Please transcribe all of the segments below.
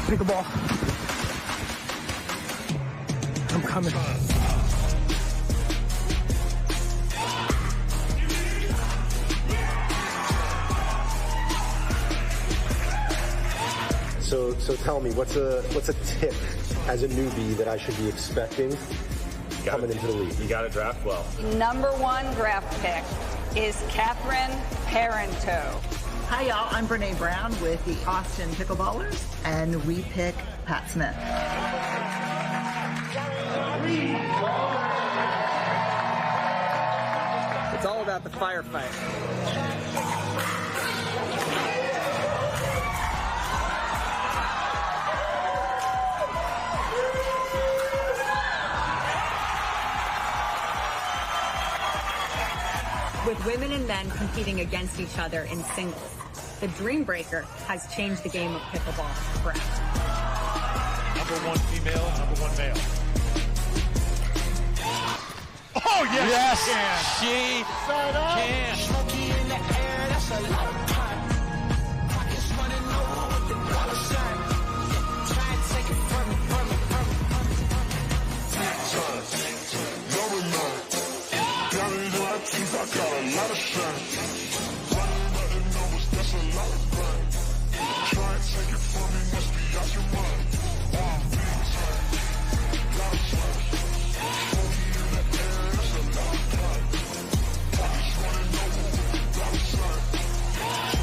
Pickleball. I'm coming. So tell me, what's a tip as a newbie that I should be expecting coming into the league? You got to draft well. Number 1 draft pick is Catherine Parento. Hi, y'all. I'm Brene Brown with the Austin Pickleballers, and we pick Pat Smith. It's all about the firefight. With women and men competing against each other in singles, the Dream Breaker has changed the game of pickleball forever. Number 1 female, number 1 male. Oh, yes, she can. Smoky in the air, that's a lot of time. Pockets running over with the dollar sign. Try and take it from me. I got a lot of shine. Running button numbers, that's a lot of grind. Try and take it from me, must be out your mind. Big time, lot of shine. Smoky in the air, that's a lot of time. Pockets running over with the dollar sign. Try and take it from me.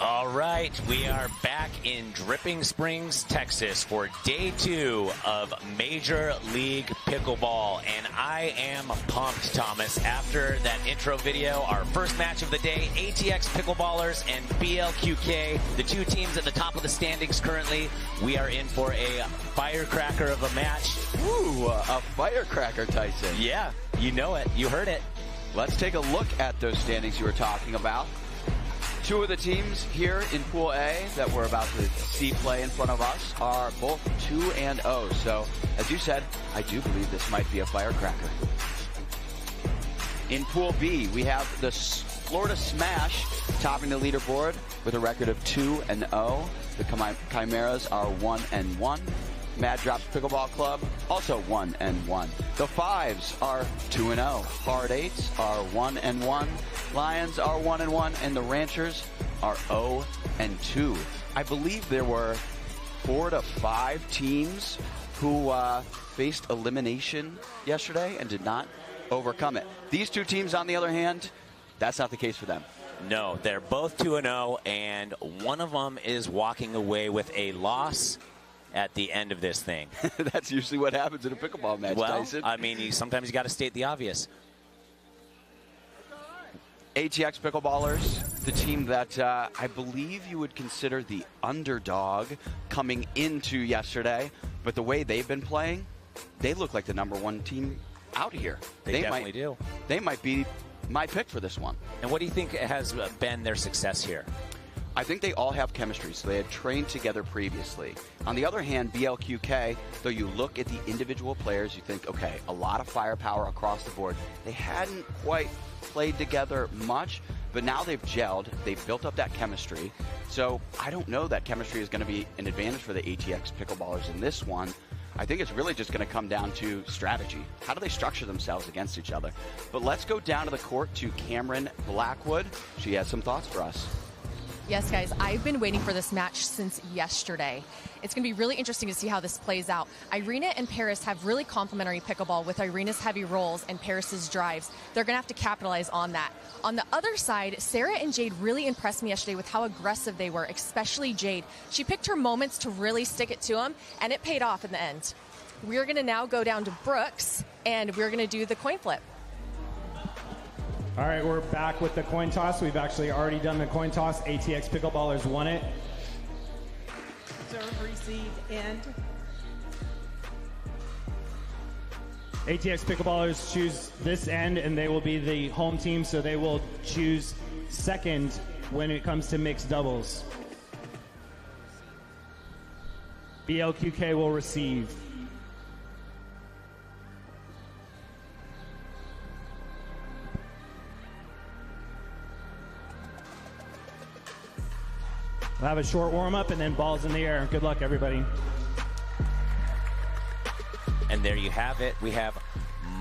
All right, we are back in Dripping Springs, Texas for day 2 of Major League Pickleball. And I am pumped, Thomas. After that intro video, our first match of the day, ATX Pickleballers and BLQK, the 2 teams at the top of the standings currently. We are in for a firecracker of a match. Ooh, a firecracker, Tyson. Yeah, you know it. You heard it. Let's take a look at those standings you were talking about. 2 of the teams here in Pool A that we're about to see play in front of us are both 2-0. So, as you said, I do believe this might be a firecracker. In Pool B, we have the Florida Smash topping the leaderboard with a record of 2-0. The Chimeras are 1-1. Mad Drops Pickleball Club, also 1-1. The Fives are 2-0. Hard Eights are 1-1. Lions are 1-1, and the Ranchers are 0-2. I believe there were 4 to 5 teams who faced elimination yesterday and did not overcome it. These 2 teams, on the other hand, that's not the case for them. No, they're both 2-0, and one of them is walking away with a loss at the end of this thing. That's usually what happens in a pickleball match, well, Tyson. I mean, sometimes you got to state the obvious. ATX Pickleballers, the team that I believe you would consider the underdog coming into yesterday, but the way they've been playing, they look like the number 1 team out here. They definitely do. They might be my pick for this one. And what do you think has been their success here? I think they all have chemistry, so they had trained together previously. On the other hand, BLQK, though you look at the individual players, you think, okay, a lot of firepower across the board. They hadn't quite played together much, but now they've gelled. They've built up that chemistry. So I don't know that chemistry is going to be an advantage for the ATX Pickleballers in this one. I think it's really just going to come down to strategy. How do they structure themselves against each other? But let's go down to the court to Cameron Blackwood. She has some thoughts for us. Yes, guys, I've been waiting for this match since yesterday. It's going to be really interesting to see how this plays out. Irina and Paris have really complementary pickleball with Irina's heavy rolls and Paris's drives. They're going to have to capitalize on that. On the other side, Sarah and Jade really impressed me yesterday with how aggressive they were, especially Jade. She picked her moments to really stick it to them, and it paid off in the end. We're going to now go down to Brooks, and we're going to do the coin flip. All right, we're back with the coin toss. We've actually already done the coin toss. ATX Pickleballers won it. Serve, receive, end. ATX Pickleballers choose this end, and they will be the home team, so they will choose second when it comes to mixed doubles. BLQK will receive. We'll have a short warm-up and then balls in the air. Good luck, everybody. And there you have it. We have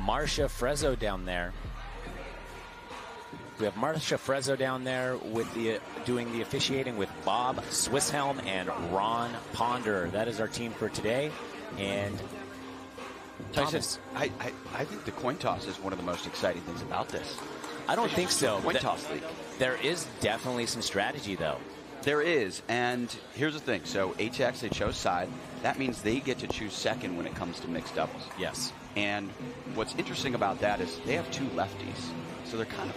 Marcia Frezzo down there. We have Marcia Frezzo down there with doing the officiating with Bob Swisshelm and Ron Ponder. That is our team for today. And Thomas, I think the coin toss is one of the most exciting things about this. I don't think so. Coin toss league. There is definitely some strategy, though. There is, and here's the thing. So HX, they chose side. That means they get to choose second when it comes to mixed doubles. Yes. And what's interesting about that is they have two lefties, so they're kind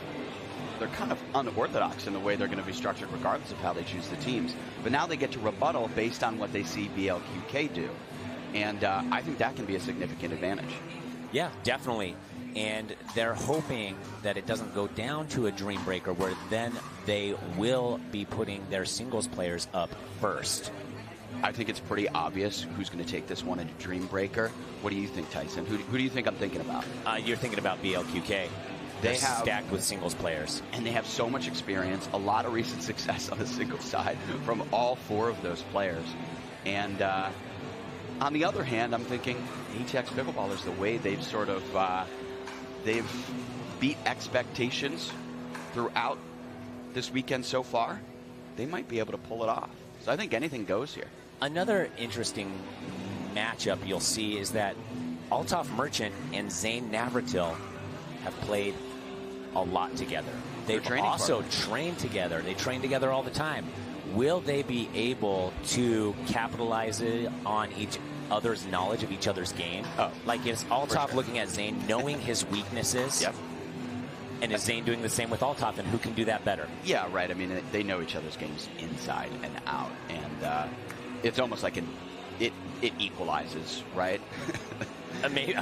of unorthodox in the way they're going to be structured, regardless of how they choose the teams. But now they get to rebuttal based on what they see BLQK do, and I think that can be a significant advantage. Yeah, definitely. And they're hoping that it doesn't go down to a dream breaker where then they will be putting their singles players up first. I think it's pretty obvious who's going to take this one into dream breaker. What do you think, Tyson? Who do you think I'm thinking about? You're thinking about BLQK. They're stacked with singles players. And they have so much experience, a lot of recent success on the singles side from all four of those players. And on the other hand, I'm thinking HX Pickleballers, the way they've sort of they've beat expectations throughout this weekend so far, they might be able to pull it off. So I think anything goes here. Another interesting matchup you'll see is that Altaf Merchant and Zane Navratil have played a lot together. They've also trained together. They train together all the time. Will they be able to capitalize on each other's knowledge of each other's game? Like, is Altaf looking at Zane, knowing his weaknesses? Yep. And is Zane doing the same with Altaf, and who can do that better? Yeah, right. I mean, they know each other's games inside and out, and it's almost like it equalizes, right? Maybe.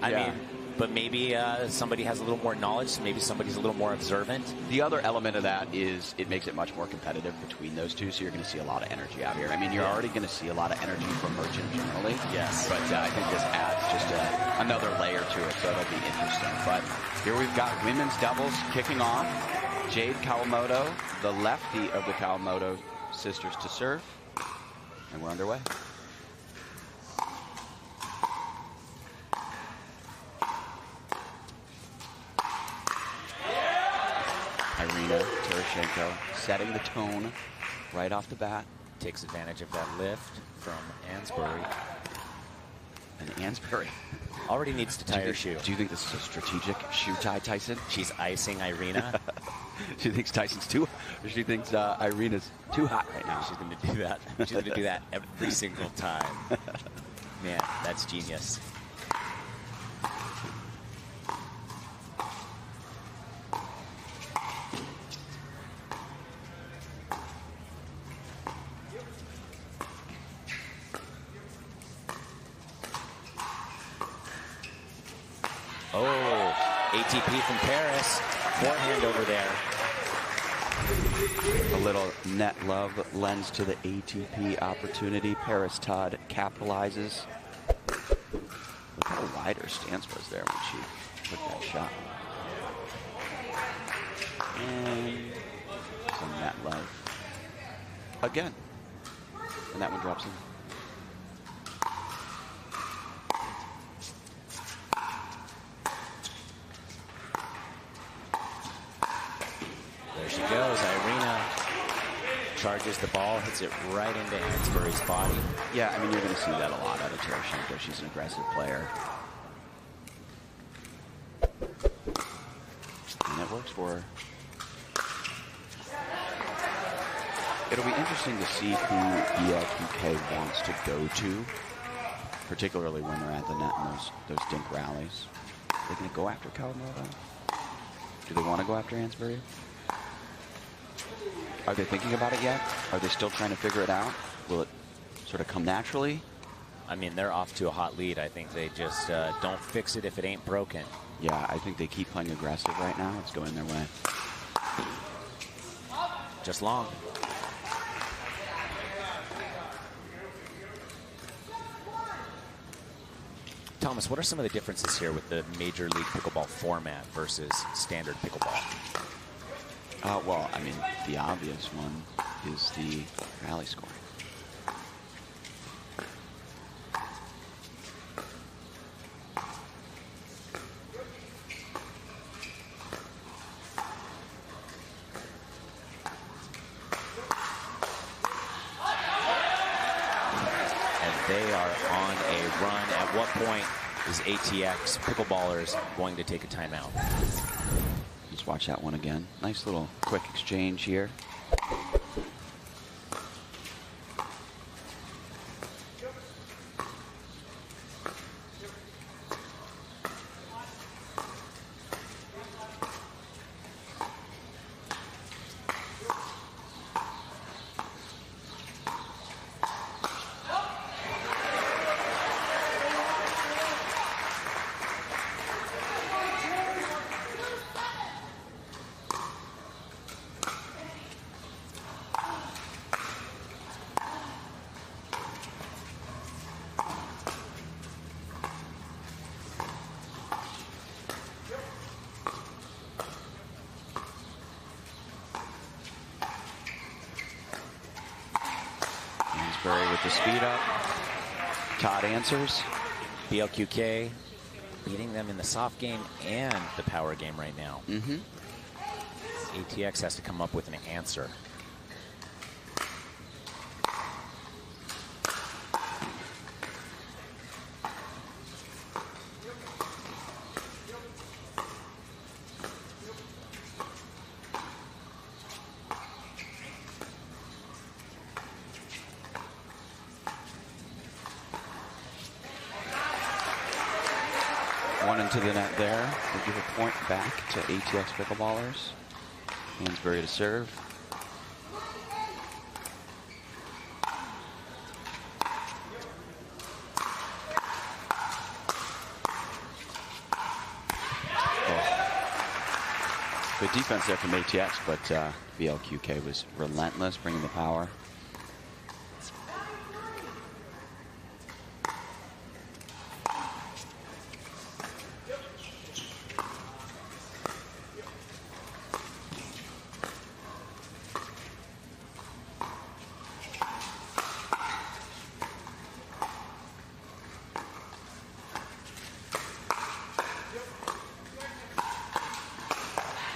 I mean, but maybe somebody has a little more knowledge. Maybe somebody's a little more observant. The other element of that is it makes it much more competitive between those two, so you're going to see a lot of energy out here. I mean, you're already going to see a lot of energy from Merchant generally. Yes. But I think this adds just another layer to it, so it'll be interesting. But here we've got women's doubles kicking off. Jade Kawamoto, the lefty of the Kawamoto sisters, to serve. And we're underway. Irina Tereshchenko setting the tone right off the bat. Takes advantage of that lift from Ansbury. And Ansbury already needs to tie her shoe. Do you think this is a strategic shoe tie, Tyson? She's icing Irina. She thinks Tyson's too, or she thinks Irina's too hot right now. She's going to do that. She's going to do that every single time. Man, that's genius. Oh, ATP from Paris. Forehand over there. A little net love lends to the ATP opportunity. Paris Todd capitalizes. Look how wide her stance was there when she took that shot. And some net love. Again. And that one drops in. There she goes. Irina charges the ball, hits it right into Ansbury's body. Yeah, I mean, you're going to see that a lot out of Tereshchenko. She's an aggressive player. And it works for her. It'll be interesting to see who BLQK wants to go to, particularly when they're at the net in those dink rallies. Are they going to go after Kawamoto? Do they want to go after Ansbury? Are they thinking about it yet? Are they still trying to figure it out? Will it sort of come naturally? I mean, they're off to a hot lead. I think they just don't fix it if it ain't broken. Yeah, I think they keep playing aggressive right now. It's going their way. Just long. Thomas, what are some of the differences here with the Major League Pickleball format versus standard pickleball? Well, I mean, the obvious one is the rally score. They are on a run. At what point is ATX Pickleballers going to take a timeout? Let's watch that one again. Nice little quick exchange here. With the speed up. Todd answers. BLQK beating them in the soft game and the power game right now. ATX has to come up with an answer. One into the net there. We'll give a point back to ATX Pickleballers. Hansberry to serve. Good defense there from ATX, but BLQK was relentless, bringing the power.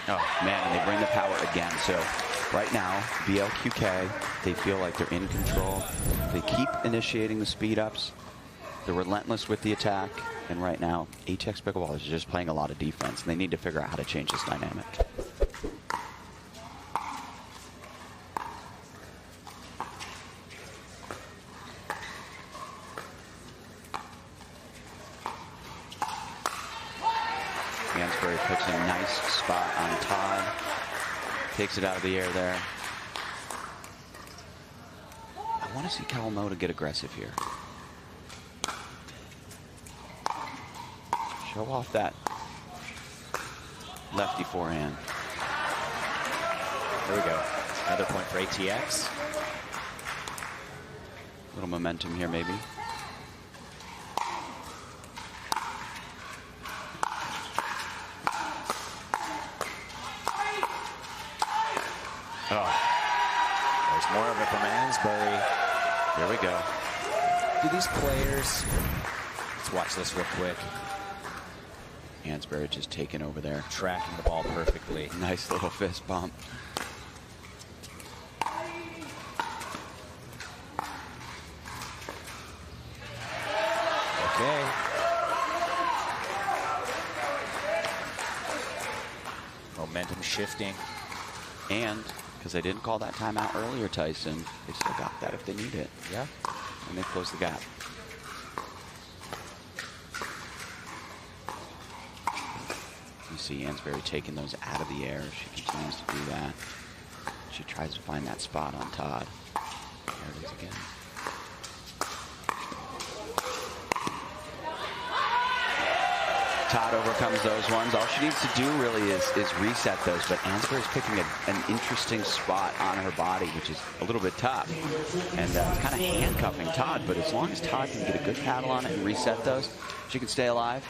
Oh, man, and they bring the power again. So right now, BLQK, they feel like they're in control. They keep initiating the speed-ups. They're relentless with the attack. And right now, ATX Pickleball is just playing a lot of defense. And they need to figure out how to change this dynamic. Hansberry picks a nice spot on Todd. Takes it out of the air there. I want to see Kawamoto get aggressive here. Show off that lefty forehand. There we go. Another point for ATX. A little momentum here, maybe. Oh, there's more of it from Hansberry. There we go. Do these players... Let's watch this real quick. Hansberry just taking over there. Tracking the ball perfectly. Nice little fist bump. Okay. Momentum shifting. And because they didn't call that timeout earlier, Tyson, they still got that if they need it. Yeah. And they close the gap. You see Hansberry taking those out of the air. She continues to do that. She tries to find that spot on Todd. There it is again. Todd overcomes those ones. All she needs to do really is reset those, but Hansberry's picking an interesting spot on her body, which is a little bit tough. And it's kind of handcuffing Todd, but as long as Todd can get a good paddle on it and reset those, she can stay alive.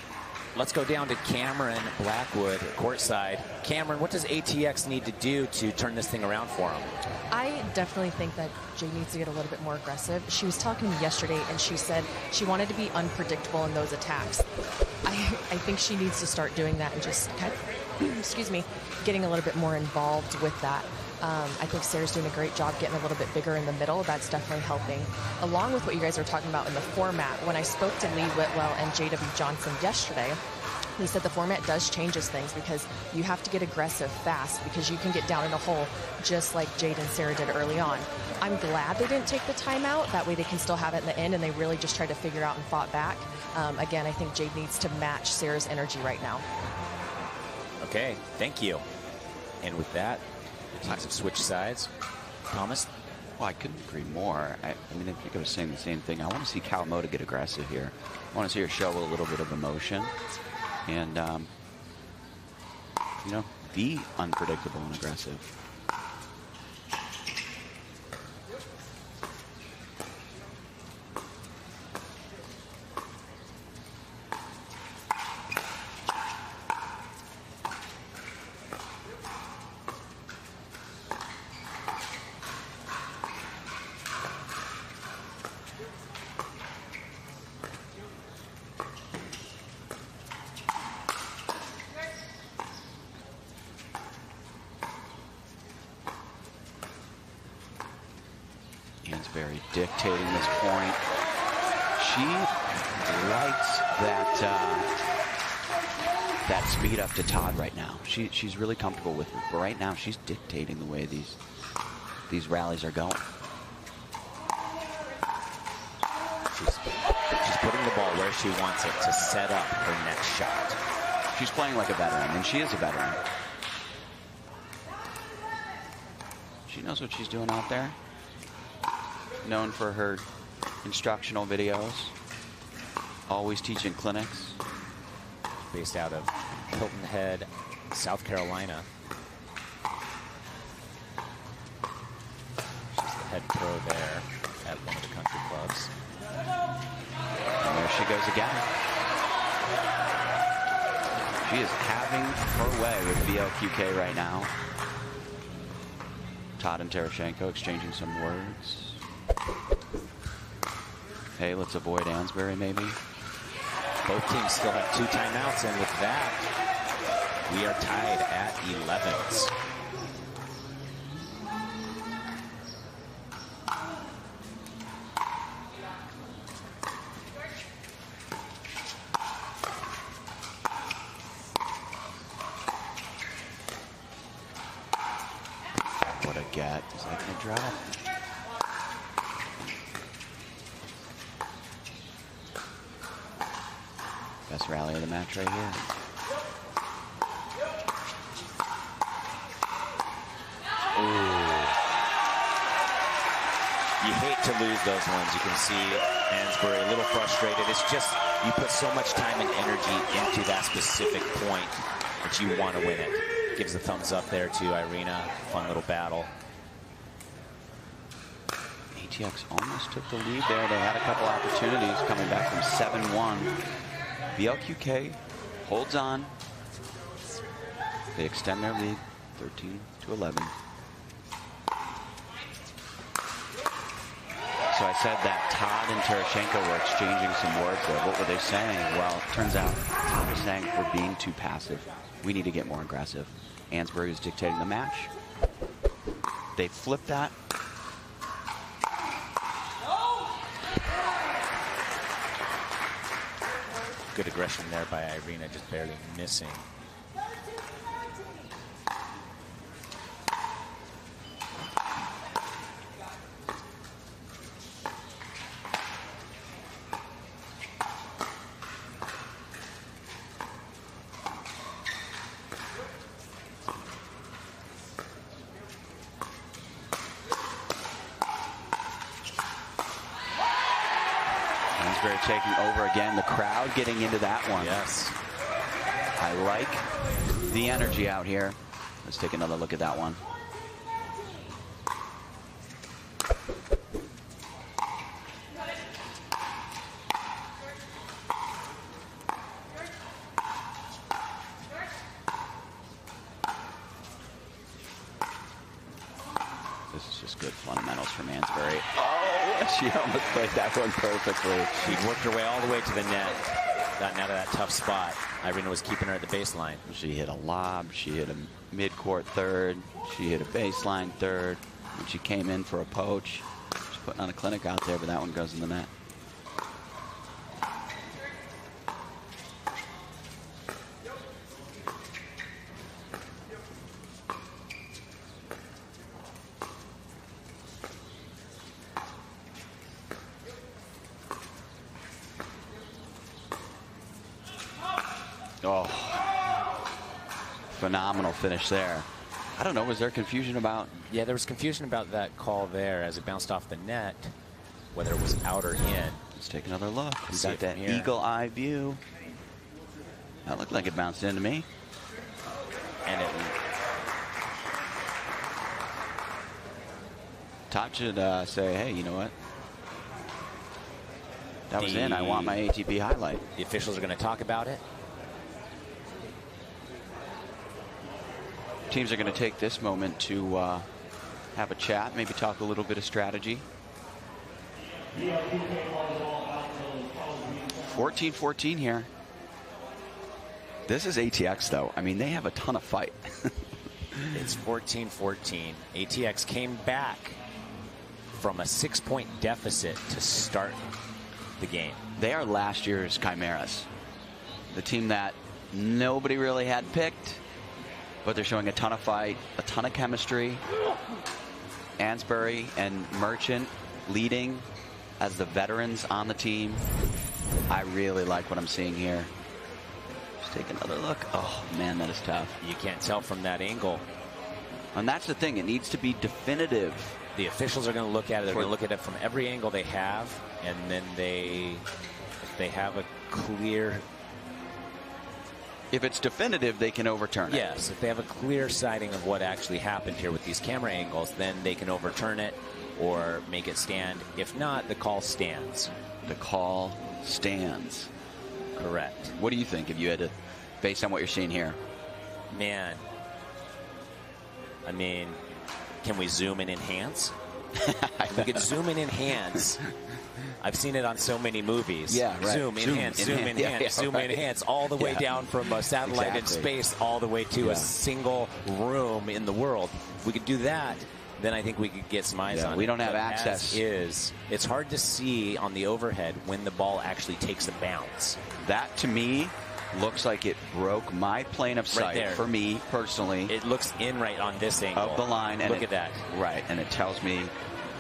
Let's go down to Cameron Blackwood, courtside. Cameron, what does ATX need to do to turn this thing around for him? I definitely think that Jade needs to get a little bit more aggressive. She was talking to me yesterday, and she said she wanted to be unpredictable in those attacks. I think she needs to start doing that and just, excuse me, getting a little bit more involved with that. I think Sarah's doing a great job getting a little bit bigger in the middle. That's definitely helping. Along with what you guys were talking about in the format, when I spoke to Lee Whitwell and JW Johnson yesterday, they said the format does changes things because you have to get aggressive fast because you can get down in a hole just like Jade and Sarah did early on. I'm glad they didn't take the timeout. That way they can still have it in the end, and they really just tried to figure out and fought back. Again, I think Jade needs to match Sarah's energy right now. Okay, thank you. And with that, the teams have switched sides. Thomas? Well, I couldn't agree more. I mean, I think I was saying the same thing. I want to see Kawamoto get aggressive here. I want to see her show a little bit of emotion and, you know, be unpredictable and aggressive. Hansberry dictating this point. She likes that speed up to Todd right now. She's really comfortable with it, but right now she's dictating the way these rallies are going. She's putting the ball where she wants it to set up her next shot. She's playing like a veteran, and she is a veteran. She knows what she's doing out there. Known for her instructional videos, always teaching clinics. Based out of Hilton Head, South Carolina. She's the head pro there at one of the country clubs. And there she goes again. She is having her way with VLQK right now. Todd and Terashenko exchanging some words. Hey, let's avoid Ansbury, maybe. Both teams still have 2 timeouts, and with that, we are tied at 11s. What a get. Is that going to drop? Best rally of the match right here. Ooh. You hate to lose those ones. You can see Ansbury a little frustrated. It's just you put so much time and energy into that specific point that you want to win it. Gives a thumbs up there to Irina. Fun little battle. ATX almost took the lead there. They had a couple opportunities coming back from 7-1. VLQK holds on. They extend their lead 13-11. So I said that Todd and Terashenko were exchanging some words there. What were they saying? Well, it turns out Todd was saying we're being too passive. We need to get more aggressive. Ansbury is dictating the match. They flipped that. Good aggression there by Irina, just barely missing. Taking over again, the crowd getting into that one. Yes. I like the energy out here. Let's take another look at that one. from Ansbury. Oh, she almost played that one perfectly. She worked her way all the way to the net, gotten out of that tough spot. Irina was keeping her at the baseline. She hit a lob. She hit a mid-court third. She hit a baseline third. When she came in for a poach, she's putting on a clinic out there, but that one goes in the net. Oh, phenomenal finish there. I don't know, was there confusion about? Yeah, there was confusion about that call there as it bounced off the net, whether it was out or in. Let's take another look. We See got it that from here. eagle eye view. That looked like it bounced into me. And it, Top should say, hey, you know what? That was in. I want my ATP highlight. the officials are going to talk about it. Teams are going to take this moment to have a chat, maybe talk a little bit of strategy. 14-14 here. This is ATX, though. I mean, they have a ton of fight. It's 14-14. ATX came back from a 6-point deficit to start the game. They are last year's Chimeras. The team that nobody really had picked, but they're showing a ton of fight, a ton of chemistry. Ansbury and Merchant leading as the veterans on the team. I really like what I'm seeing here. Just take another look. Oh, man, that is tough. You can't tell from that angle. And that's the thing. It needs to be definitive. The officials are going to look at it. They're going to look at it from every angle they have, and then if they have a clear... If it's definitive, they can overturn it. Yes, if they have a clear sighting of what actually happened here with these camera angles, then they can overturn it or make it stand. If not, the call stands. The call stands. Correct. What do you think if you had to, based on what you're seeing here? Man, I mean, can we zoom and enhance? If we could zoom and enhance. I've seen it on so many movies. Yeah, right. Zoom, enhance, zoom, enhance, zoom, enhance, all the way down from a satellite in space all the way to a single room in the world. If we could do that, then I think we could get some eyes on it. We don't have But access. It's hard to see on the overhead when the ball actually takes a bounce. That, to me, looks like it broke my plane of sight, there. for me personally. It looks in right on this angle. Of the line. And Look at that. Right, and it tells me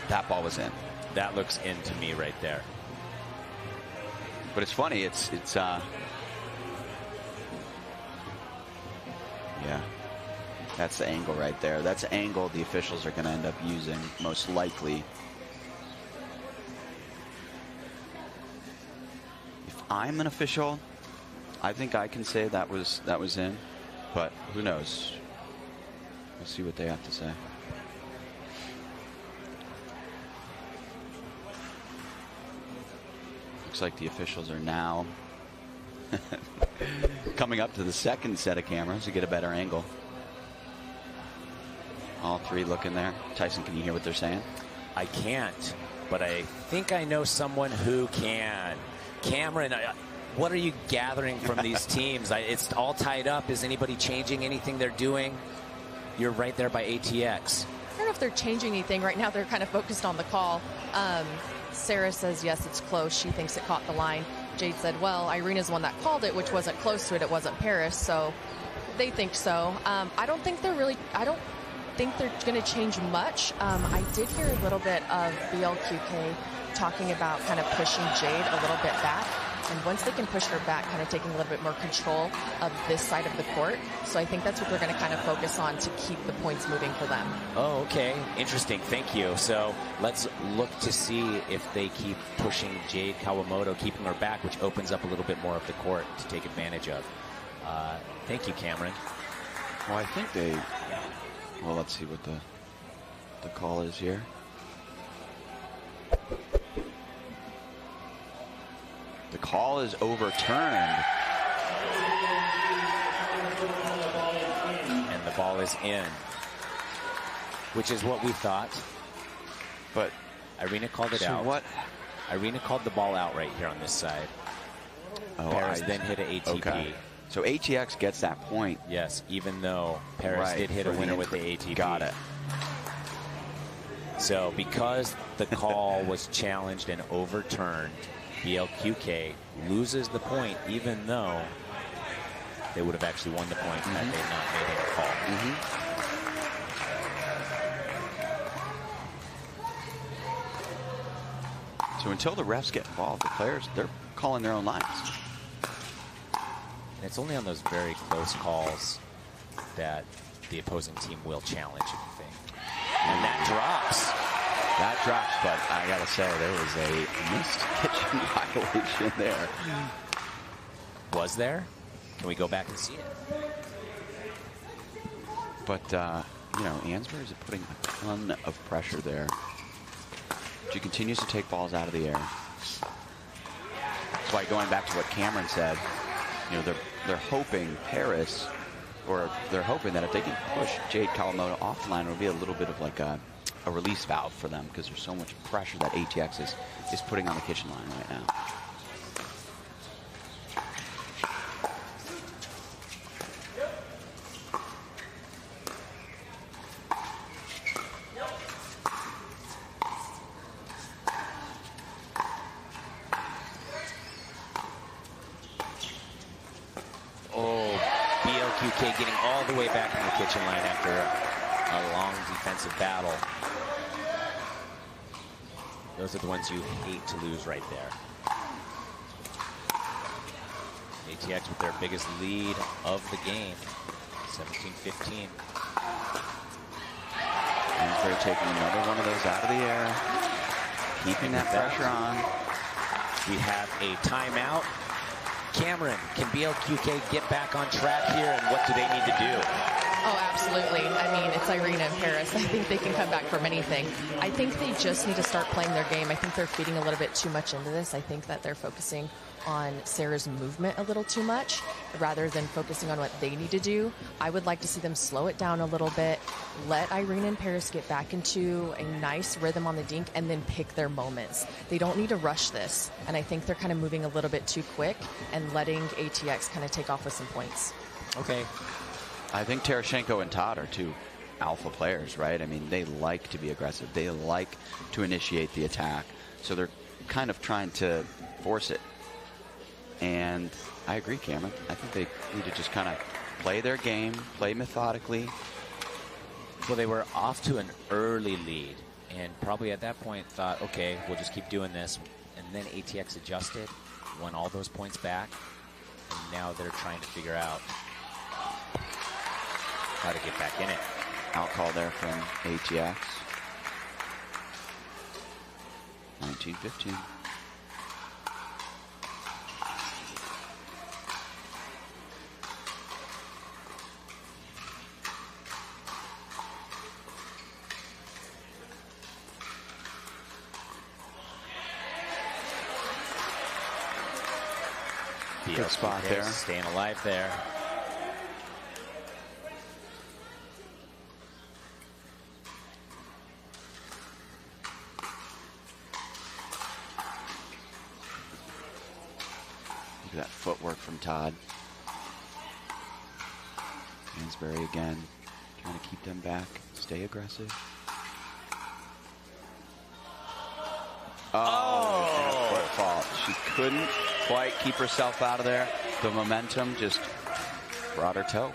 that ball was in. That looks in to me right there. But it's funny, it's yeah. That's the angle right there. That's the angle the officials are going to end up using, most likely. If I'm an official, I think I can say that was in, but who knows? We'll see what they have to say. Looks like the officials are now coming up to the second set of cameras to get a better angle. All three looking there. Tyson, can you hear what they're saying? I can't, but I think I know someone who can. Cameron, what are you gathering from these teams? It's all tied up. Is anybody changing anything they're doing? You're right there by ATX. I don't know if they're changing anything. Right now they're kind of focused on the call. Sarah says, yes, it's close. She thinks it caught the line. Jade said, well, Irina's the one that called it, which wasn't close to it. It wasn't Paris. So they think so. I don't think they're going to change much. I did hear a little bit of BLQK talking about kind of pushing Jade a little bit back. And once they can push her back, kind of taking a little bit more control of this side of the court. So I think that's what they're going to kind of focus on to keep the points moving for them. Oh, okay. Interesting. Thank you. So let's look to see if they keep pushing Jade Kawamoto, keeping her back, which opens up a little bit more of the court to take advantage of. Thank you, Cameron. Well, I think they... Well, let's see what the call is here. The call is overturned. And the ball is in, which is what we thought. But Irina called it out. What? Irina called the ball out right here on this side. Oh, Paris then hit an ATP. Okay. So ATX gets that point. Yes, even though Paris did hit a winner with the ATP. Got it. So because the call was challenged and overturned, BLQK loses the point, even though they would have actually won the point had they not made a call. So until the refs get involved, the players, they're calling their own lines. And it's only on those very close calls that the opposing team will challenge anything. And that drops. That drops, but I gotta say, there was a missed kitchen violation there. Was there? Can we go back and see it? But, you know, Ansberg is putting a ton of pressure there. She continues to take balls out of the air. That's why, going back to what Cameron said, you know, they're hoping Paris, or they're hoping that if they can push Jade Kawamoto off the line, it'll be a little bit of like a release valve for them, because there's so much pressure that ATX is putting on the kitchen line right now. Getting all the way back in the kitchen line after a long defensive battle. Those are the ones you hate to lose right there. ATX with their biggest lead of the game, 17-15. Ansberg taking another one of those out of the air, keeping that pressure on. We have a timeout. Cameron, can BLQK get back on track here, and what do they need to do? Oh, absolutely. I mean, it's Irina and Paris. I think they can come back from anything. I think they just need to start playing their game. I think they're feeding a little bit too much into this. I think that they're focusing on Sarah's movement a little too much rather than focusing on what they need to do. I would like to see them slow it down a little bit, let Irina and Paris get back into a nice rhythm on the dink, and then pick their moments. They don't need to rush this, and I think they're kind of moving a little bit too quick and letting ATX kind of take off with some points. Okay. I think Terashenko and Todd are two alpha players, right? I mean, they like to be aggressive. They like to initiate the attack. So they're kind of trying to force it. And I agree, Cameron. I think they need to just kind of play their game, play methodically. Well, they were off to an early lead, and probably at that point thought, okay, we'll just keep doing this. And then ATX adjusted, won all those points back, and now they're trying to figure out how to get back in it. Out call there from ATX. 19-15. Good spot there. Staying alive there. Look at that footwork from Todd. Ansberg again, trying to keep them back, stay aggressive. Oh, foot fault. She couldn't quite keep herself out of there. The momentum just brought her toe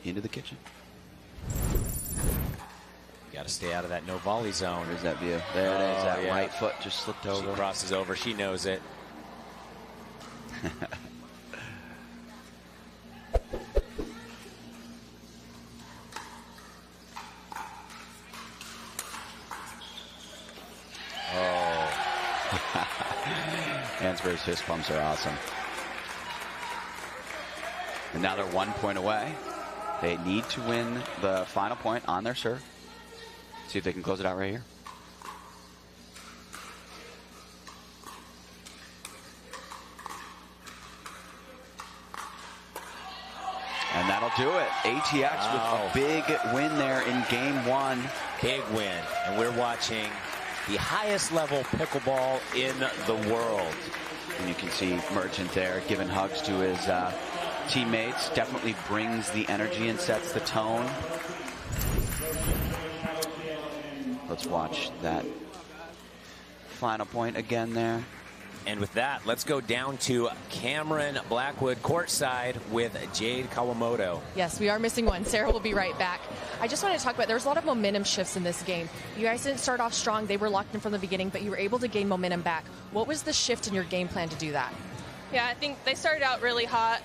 into the kitchen. You got to stay out of that no volley zone. There's that view. There it is. That right foot just slipped over. She crosses over. She knows it. Ansberg's fist pumps are awesome. And now they're 1 point away. They need to win the final point on their serve. See if they can close it out right here. And that'll do it. ATX with a big win there in game one. Big win. And we're watching the highest level pickleball in the world. And you can see Merchant there giving hugs to his teammates. Definitely brings the energy and sets the tone. Let's watch that final point again there. And with that, let's go down to Cameron Blackwood courtside with Jade Kawamoto. Yes, we are missing one. Sarah will be right back. I just wanted to talk about, there was a lot of momentum shifts in this game. You guys didn't start off strong. They were locked in from the beginning, but you were able to gain momentum back. What was the shift in your game plan to do that? Yeah, I think they started out really hot,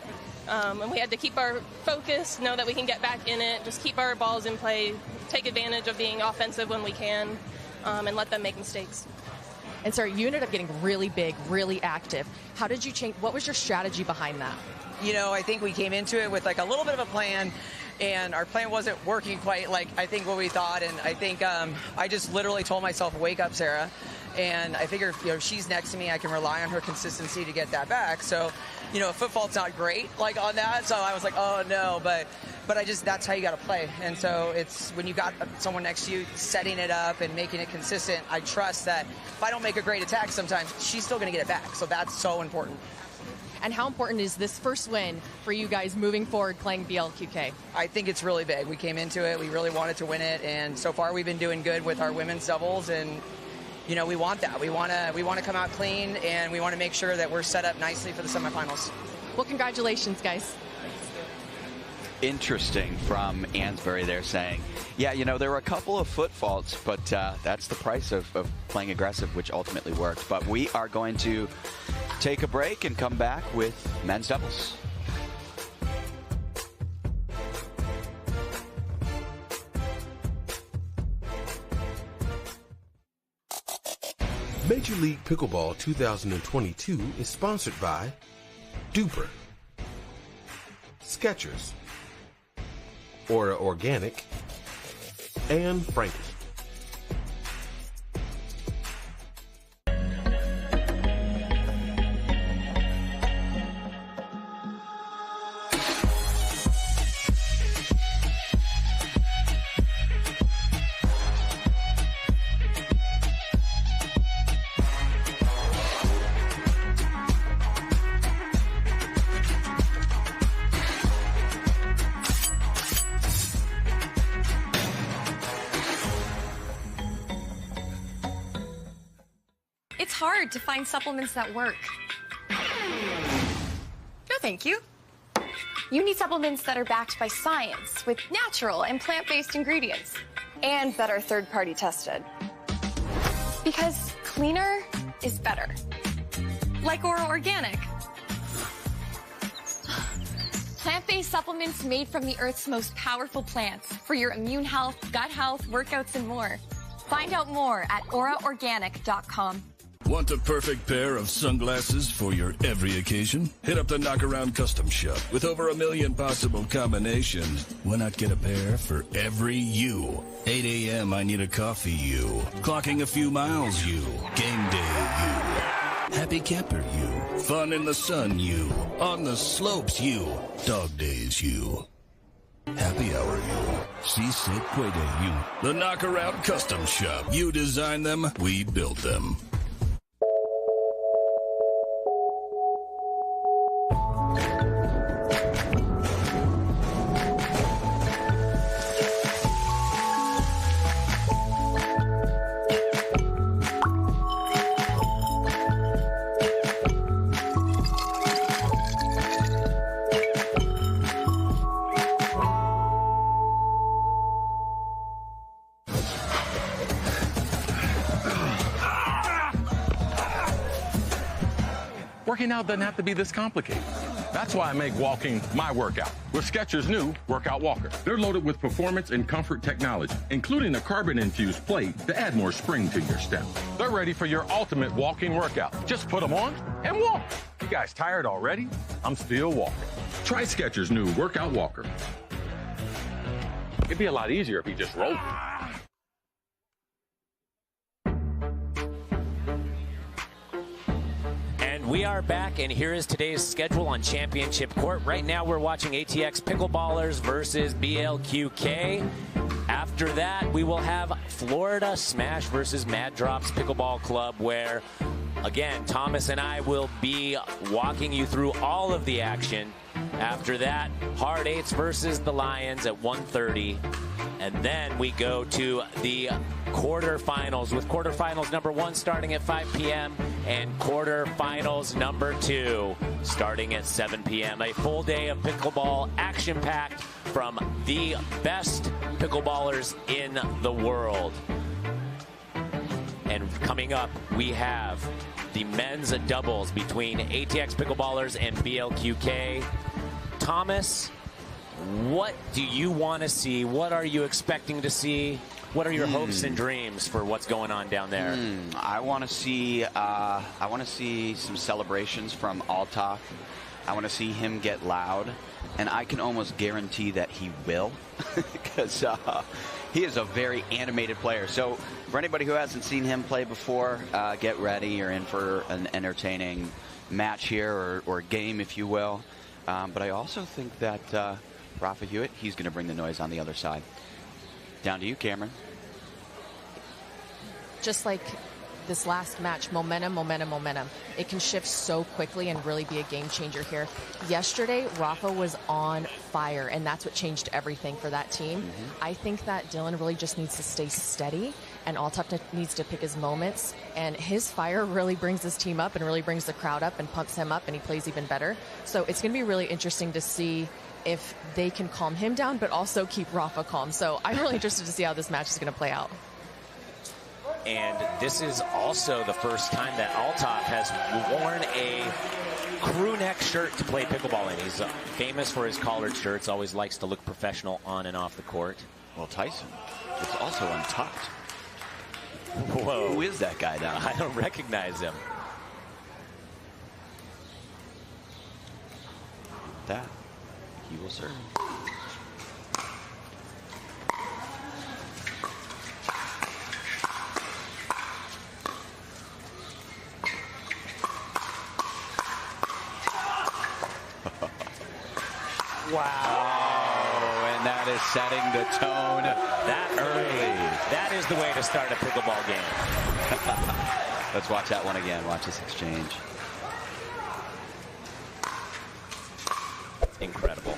and we had to keep our focus, know that we can get back in it, just keep our balls in play, take advantage of being offensive when we can, and let them make mistakes. And Sarah, you ended up getting really big, really active. How did you change? What was your strategy behind that? You know, I think we came into it with like a little bit of a plan, and our plan wasn't working quite like I think what we thought. And I think I just literally told myself, wake up, Sarah. And I figured, you know, she's next to me, I can rely on her consistency to get that back. So, you know, a foot fault's not great like on that. So I was like, oh no, but I just, that's how you got to play. And so it's when you got someone next to you setting it up and making it consistent, I trust that if I don't make a great attack sometimes, she's still going to get it back. So that's so important. And how important is this first win for you guys moving forward playing BLQK? I think it's really big. We came into it, we really wanted to win it, and so far we've been doing good with our women's doubles, and you know, we want that. We want to come out clean, and we want to make sure that we're set up nicely for the semifinals. Well, congratulations, guys. Interesting from Ansbury there saying, yeah, you know, there were a couple of foot faults, but that's the price of playing aggressive, which ultimately worked. But we are going to take a break and come back with men's doubles. Major League Pickleball 2022 is sponsored by Duper, Skechers, Aura Organic, and Franklin. It's hard to find supplements that work. No, thank you. You need supplements that are backed by science with natural and plant-based ingredients. And that are third-party tested. Because cleaner is better. Like Aura Organic. Plant-based supplements made from the Earth's most powerful plants for your immune health, gut health, workouts, and more. Find out more at auraorganic.com. Want the perfect pair of sunglasses for your every occasion? Hit up the Knockaround Custom Shop. With over 1 million possible combinations, why not get a pair for every you? 8 a.m. I need a coffee you. Clocking a few miles you. Game day you. Happy camper you. Fun in the sun you. On the slopes you. Dog days you. Happy hour you. Seasick Quay Day you. The Knockaround Custom Shop. You design them, we build them. Working out doesn't have to be this complicated. That's why I make walking my workout with Skechers' new Workout Walker. They're loaded with performance and comfort technology, including a carbon-infused plate to add more spring to your step. They're ready for your ultimate walking workout. Just put them on and walk. You guys tired already? I'm still walking. Try Skechers' new Workout Walker. It'd be a lot easier if you just rolled. We are back, and here is today's schedule on Championship Court. Right now, we're watching ATX Pickleballers versus BLQK. After that, we will have Florida Smash versus Mad Drops Pickleball Club, where, again, Thomas and I will be walking you through all of the action. After that, Hard Eights versus the Lions at 1:30. And then we go to the quarterfinals, with quarterfinals number 1 starting at 5 p.m. and quarterfinals number 2 starting at 7 p.m. A full day of pickleball action-packed from the best pickleballers in the world. And coming up, we have the men's doubles between ATX Pickleballers and BLQK. Thomas, what do you want to see? What are you expecting to see? What are your hopes and dreams for what's going on down there? I want to see some celebrations from Altaf. I want to see him get loud, and I can almost guarantee that he will, because he is a very animated player. So for anybody who hasn't seen him play before, get ready. You're in for an entertaining match here, or game, if you will. But I also think that Rafa Hewitt, he's going to bring the noise on the other side. Down to you, Cameron. Just like this last match, momentum, momentum, momentum. It can shift so quickly and really be a game changer here. Yesterday, Rafa was on fire, and that's what changed everything for that team. I think that Dylan really just needs to stay steady, and Altaf needs to pick his moments. And his fire really brings his team up and really brings the crowd up and pumps him up, and he plays even better. So it's going to be really interesting to see if they can calm him down, but also keep Rafa calm. So I'm really interested to see how this match is going to play out. And this is also the first time that Altaf has worn a crew neck shirt to play pickleball in. He's famous for his collared shirts, always likes to look professional on and off the court. Well, Tyson, it's also untucked. Whoa. Who is that guy down there? I don't recognize him. That, he will serve. Wow, and that is setting the tone that early. That is the way to start a pickleball game. Let's watch that one again. Watch this exchange. Incredible.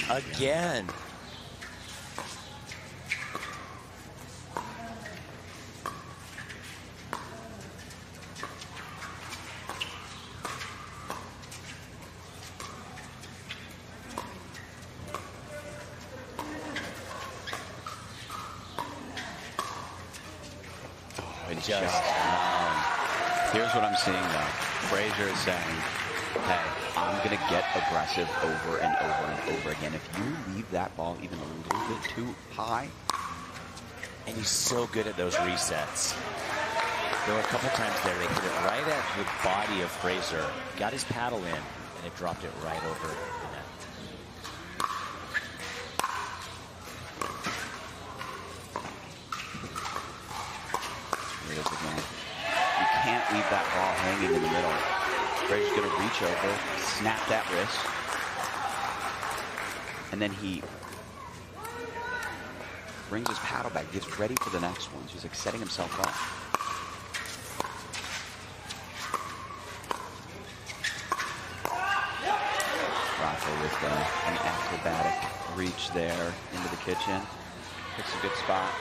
Again. Here's what I'm seeing, though. Fraser is saying, hey, I'm going to get aggressive over and over and over again. If you leave that ball even a little bit too high. And he's so good at those resets. There were a couple times there they hit it right at the body of Fraser, got his paddle in, and it dropped it right over the net. Here it is again. You can't leave that ball hanging in the middle. Fraser's going to reach over, snap that wrist, and then he brings his paddle back, gets ready for the next one. So he's like setting himself up. Rafa with an acrobatic reach there into the kitchen. Picks a good spot.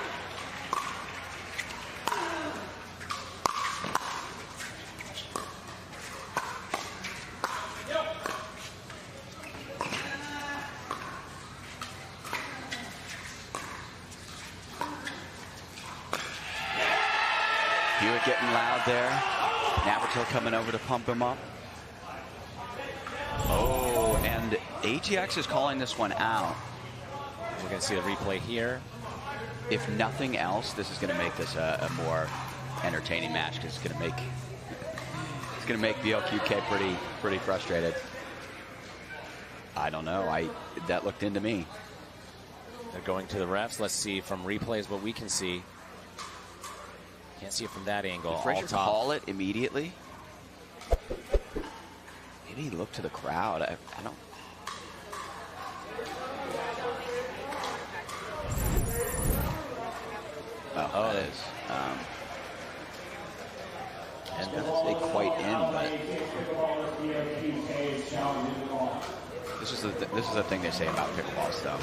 Hewitt getting loud there. Navratil coming over to pump him up. Oh, and ATX is calling this one out. We're going to see the replay here. If nothing else, this is going to make this a more entertaining match, because it's going to make BLQK pretty frustrated. I don't know. That looked into me. They're going to the refs. Let's see from replays what we can see. Can't see it from that angle. Did Frazier call it immediately? Maybe he looked to the crowd. I don't. Oh, that is. I was going to say quite in, but this is the thing they say about pickleballs, though.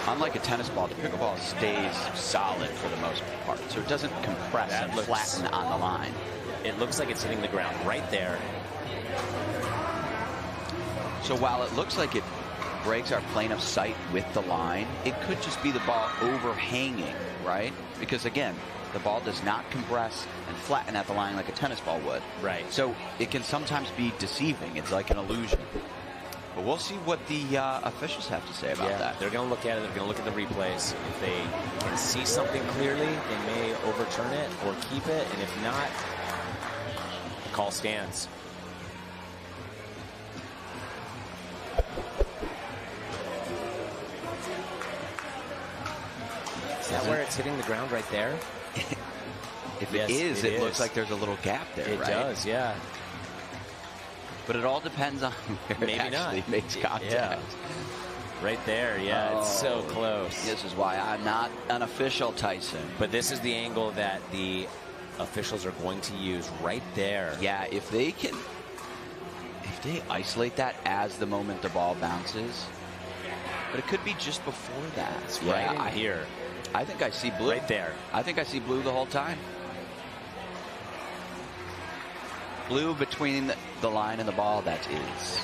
Unlike a tennis ball, the pickleball stays solid for the most part, so it doesn't compress and flatten on the line. It looks like it's hitting the ground right there. So while it looks like it breaks our plane of sight with the line, it could just be the ball overhanging, right? Because again, the ball does not compress and flatten at the line like a tennis ball would. Right. So it can sometimes be deceiving. It's like an illusion. But we'll see what the officials have to say about that. They're going to look at it. They're going to look at the replays. If they can see something clearly, they may overturn it or keep it. And if not, the call stands. Is that where it's hitting the ground right there? If it is, it looks like there's a little gap there, It right? does, yeah. But it all depends on where Maybe it actually not. makes contact. Yeah. Right there, yeah, it's so close. This is why I'm not an official, Tyson. But this is the angle that the officials are going to use right there. Yeah, if they isolate that as the moment the ball bounces, but it could be just before that. It's right in here. I think I see blue. Right there. I think I see blue the whole time. Blue between the line and the ball, that is.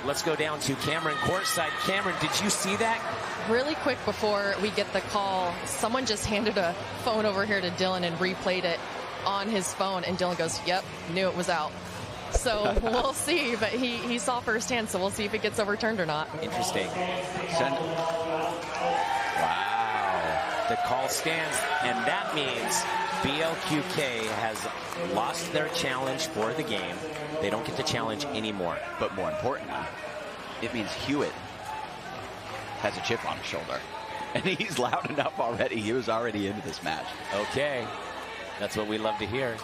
Let's go down to Cameron courtside. Cameron, did you see that? Really quick before we get the call, someone just handed a phone over here to Dylan and replayed it on his phone, and Dylan goes, yep, knew it was out. So we'll see, but he saw firsthand, so we'll see if it gets overturned or not. Interesting. Wow. The call stands, and that means BLQK has lost their challenge for the game. They don't get to challenge anymore. But more importantly, it means Hewitt has a chip on his shoulder. And he's loud enough already. He was already into this match. Okay. That's what we love to hear.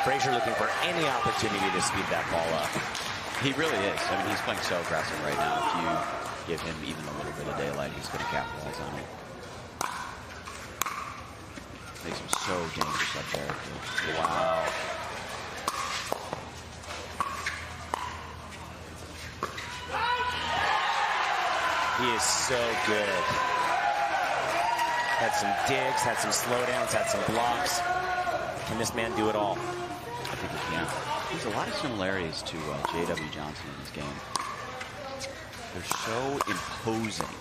Frazier looking for any opportunity to speed that ball up. He really is. I mean, he's playing so aggressive right now. If you give him even a little bit of daylight, he's going to capitalize on it. Makes him so dangerous up there. Wow. He is so good. Had some digs, had some slowdowns, had some blocks. Can this man do it all? I think he can. There's a lot of similarities to J.W. Johnson in this game. They're so imposing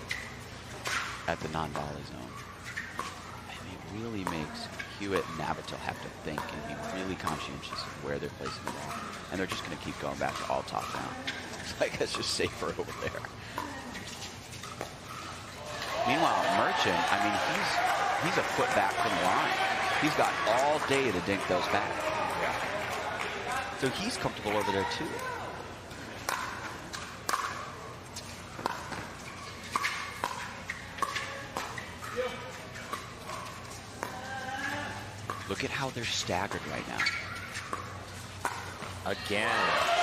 at the non-volley zone. And it really makes Hewitt and Navratil have to think and be really conscientious of where they're placing the ball. And they're just going to keep going back to all top down. It's like it's just safer over there. Meanwhile, Merchant, I mean, he's a foot back from the line. He's got all day to dink those back. So he's comfortable over there, too. Look at how they're staggered right now. Again.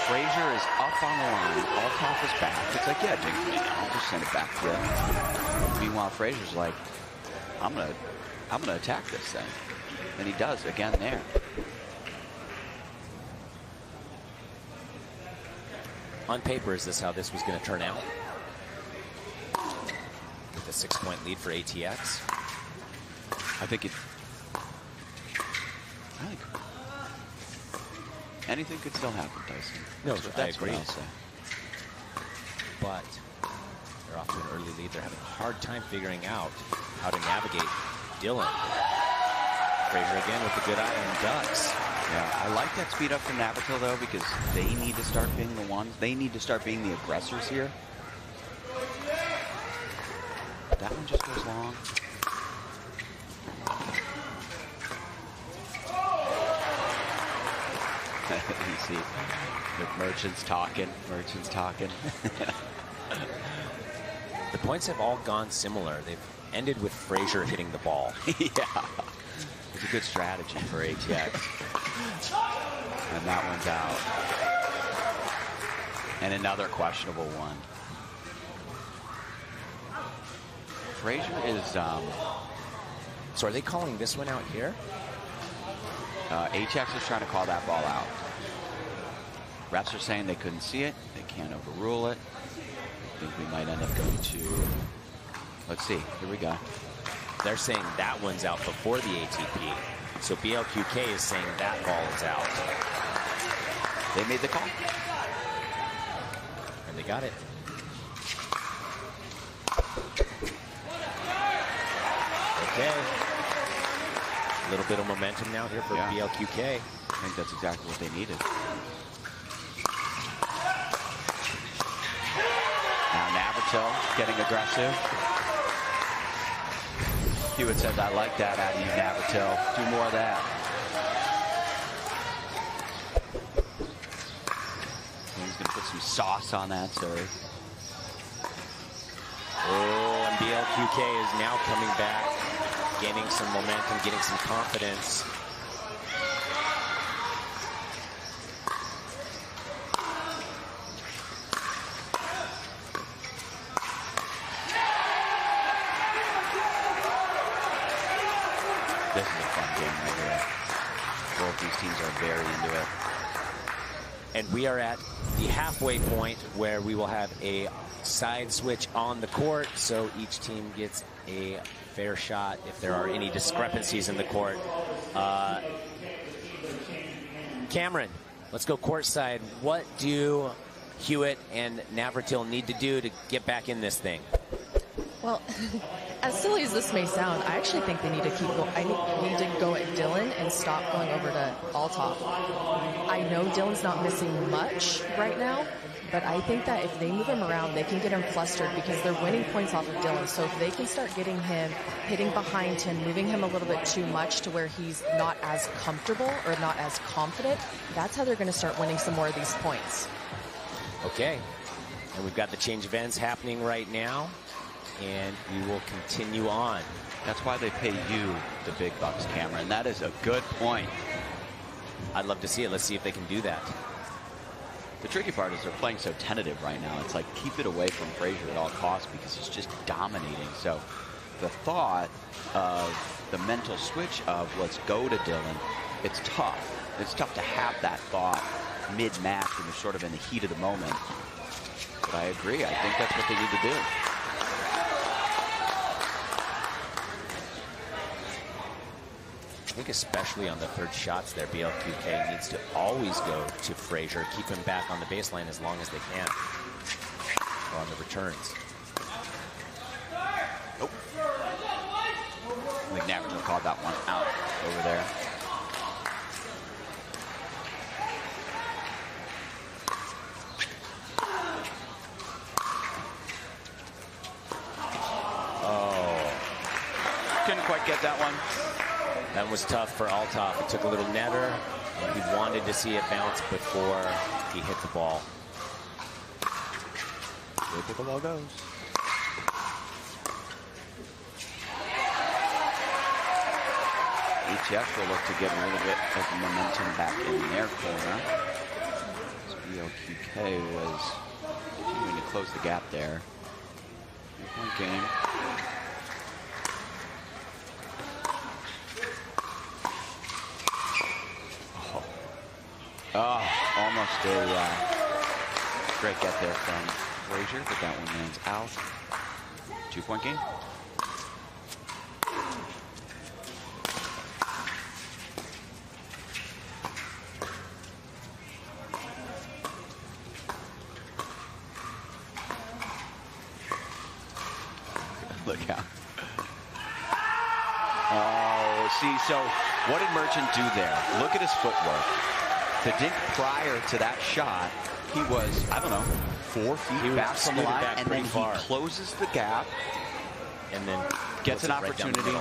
Frazier is up on the line, all top his back. It's like, yeah, dink me. I'll just send it back to you. Meanwhile, Frazier's like, I'm gonna attack this thing. And he does, again there. On paper, is this how this was going to turn out? With a 6-point lead for ATX? I think anything could still happen, Tyson. No, That's I agree. what I'll say. But They're off to an early lead. They're having a hard time figuring out how to navigate Dillon. Frazier again with the good eye on Ducks. Yeah, I like that speed up from Navratil, though, because they need to start being the ones. They need to start being the aggressors here. That one just goes long. You see the Merchant's talking. The points have all gone similar. They've ended with Frazier hitting the ball. Yeah. It's a good strategy for ATX. And that one's out. And another questionable one. Frazier is... So are they calling this one out here? ATX is trying to call that ball out. Refs are saying they couldn't see it. They can't overrule it. I think we might end up going to... Let's see. Here we go. They're saying that one's out before the ATP. So BLQK is saying that ball is out. They made the call. And they got it. Okay. A little bit of momentum now here for BLQK. I think that's exactly what they needed. Now Navratil getting aggressive. Hewitt says, I like that out of you, Navratil. Do more of that. He's going to put some sauce on that, sorry. Oh, and BLQK is now coming back, gaining some momentum, getting some confidence. This is a fun game right here. Both these teams are very into it. And we are at the halfway point where we will have a side switch on the court, so each team gets a fair shot if there are any discrepancies in the court. Cameron, let's go courtside. What do Hewitt and Navratil need to do to get back in this thing? Well, as silly as this may sound, I actually think they need to keep going. I need to go at Dillon and stop going over to Althoff. I know Dillon's not missing much right now, but I think that if they move him around, they can get him flustered because they're winning points off of Dillon. So if they can start getting him, hitting behind him, moving him a little bit too much to where he's not as comfortable or not as confident, that's how they're going to start winning some more of these points. Okay. And we've got the change of ends happening right now. And we will continue on. That's why they pay you the big bucks, Cameron. That is a good point. I'd love to see it. Let's see if they can do that. The tricky part is they're playing so tentative right now. It's like keep it away from Frazier at all costs because he's just dominating. So the thought of the mental switch of let's go to Dillon, it's tough. It's tough to have that thought mid-match when you're sort of in the heat of the moment. But I agree. I think that's what they need to do. I think especially on the third shots there, BLQK needs to always go to Frazier, keep him back on the baseline as long as they can. Or on the returns. Oh. I think Navratil called that one out over there. Oh. Couldn't quite get that one. That was tough for Althoff. It took a little netter, and he wanted to see it bounce before he hit the ball. Where pickleball goes. ATX will look to get a little bit of momentum back in their corner. BLQK was continuing to close the gap there. 3-point game. Oh, almost a great get there from Frazier, but that one lands out. 2-point game. Look out. Oh, see, so what did Merchant do there? Look at his footwork. The dink prior to that shot, he was, I don't know, 4 feet back from the line, and then he closes the gap, and then gets an opportunity.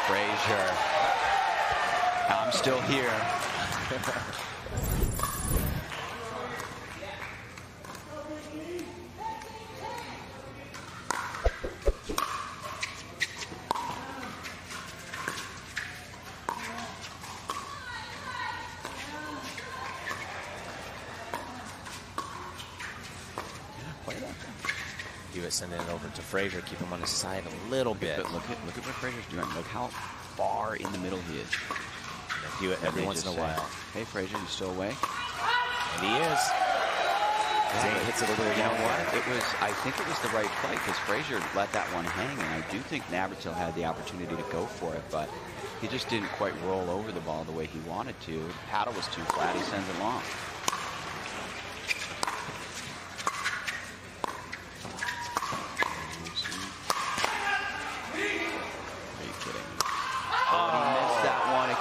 Frazier. I'm still here. Hewitt sending it over to Frazier, keep him on his side a little bit. But look at what Frazier's doing. Look how far in the middle he is. And Hewitt every once in a while. Hey, Frazier, you still awake? And he is. Yeah, hits it a little. You know what? I think it was the right play because Frazier let that one hang, and I do think Navratil had the opportunity to go for it, but he just didn't quite roll over the ball the way he wanted to. The paddle was too flat. He sends it long.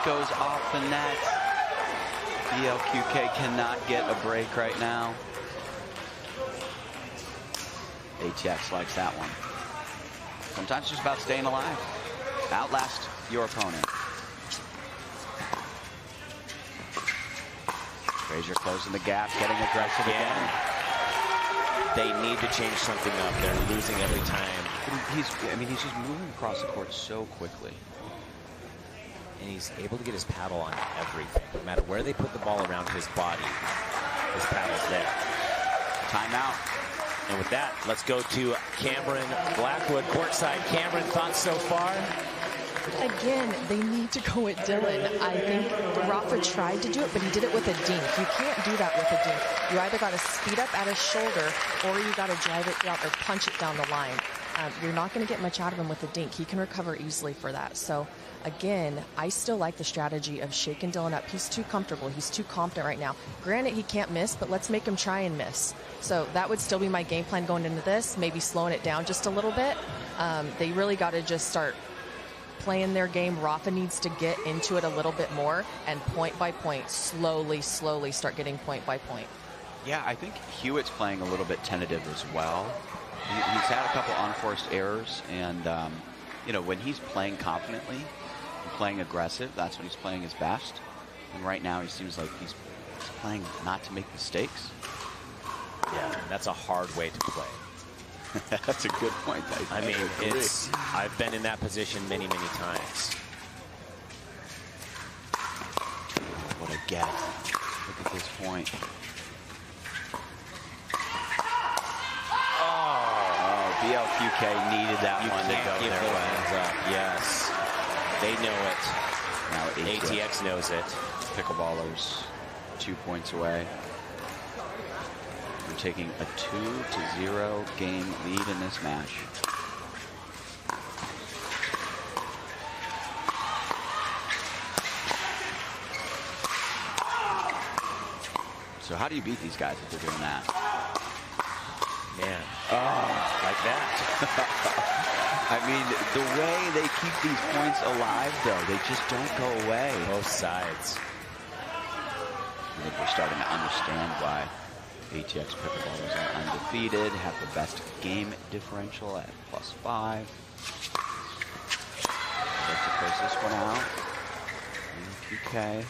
Goes off the net. BLQK cannot get a break right now. ATX likes that one. Sometimes it's just about staying alive. Outlast your opponent. Frazier closing the gap, getting aggressive again. They need to change something up. They're losing every time. He's just moving across the court so quickly. And he's able to get his paddle on everything. No matter where they put the ball around his body, his paddle's there. Timeout. And with that, let's go to Cameron Blackwood, courtside. Cameron, thoughts so far? Again, they need to go at Dylan. I think Rafa tried to do it, but he did it with a dink. You can't do that with a dink. You either got to speed up at his shoulder, or you got to drive it down or punch it down the line. You're not going to get much out of him with a dink. He can recover easily for that. So again, I still like the strategy of shaking Dylan up. He's too comfortable. He's too confident right now. Granted, he can't miss, but let's make him try and miss. So that would still be my game plan going into this, maybe slowing it down just a little bit. They really got to just start playing their game. Rafa needs to get into it a little bit more and point by point, slowly start getting point by point. Yeah, I think Hewitt's playing a little bit tentative as well. He's had a couple unforced errors, and you know, when he's playing confidently and playing aggressive, that's when he's playing his best. And right now, he seems like he's playing not to make mistakes. Yeah, that's a hard way to play. That's a good point. I mean, I've been in that position many times. What a get. Look at this point. BLQK needed that one to go their way. Yes, they know it. Now ATX knows it. Pickleballers 2 points away. We're taking a 2-0 game lead in this match. So how do you beat these guys if they're doing that? Man, like that. I mean, the way they keep these points alive, though, they just don't go away. Both sides. I think we're starting to understand why ATX Pickleballers are undefeated, have the best game differential at +5. Let's close this one out. PK.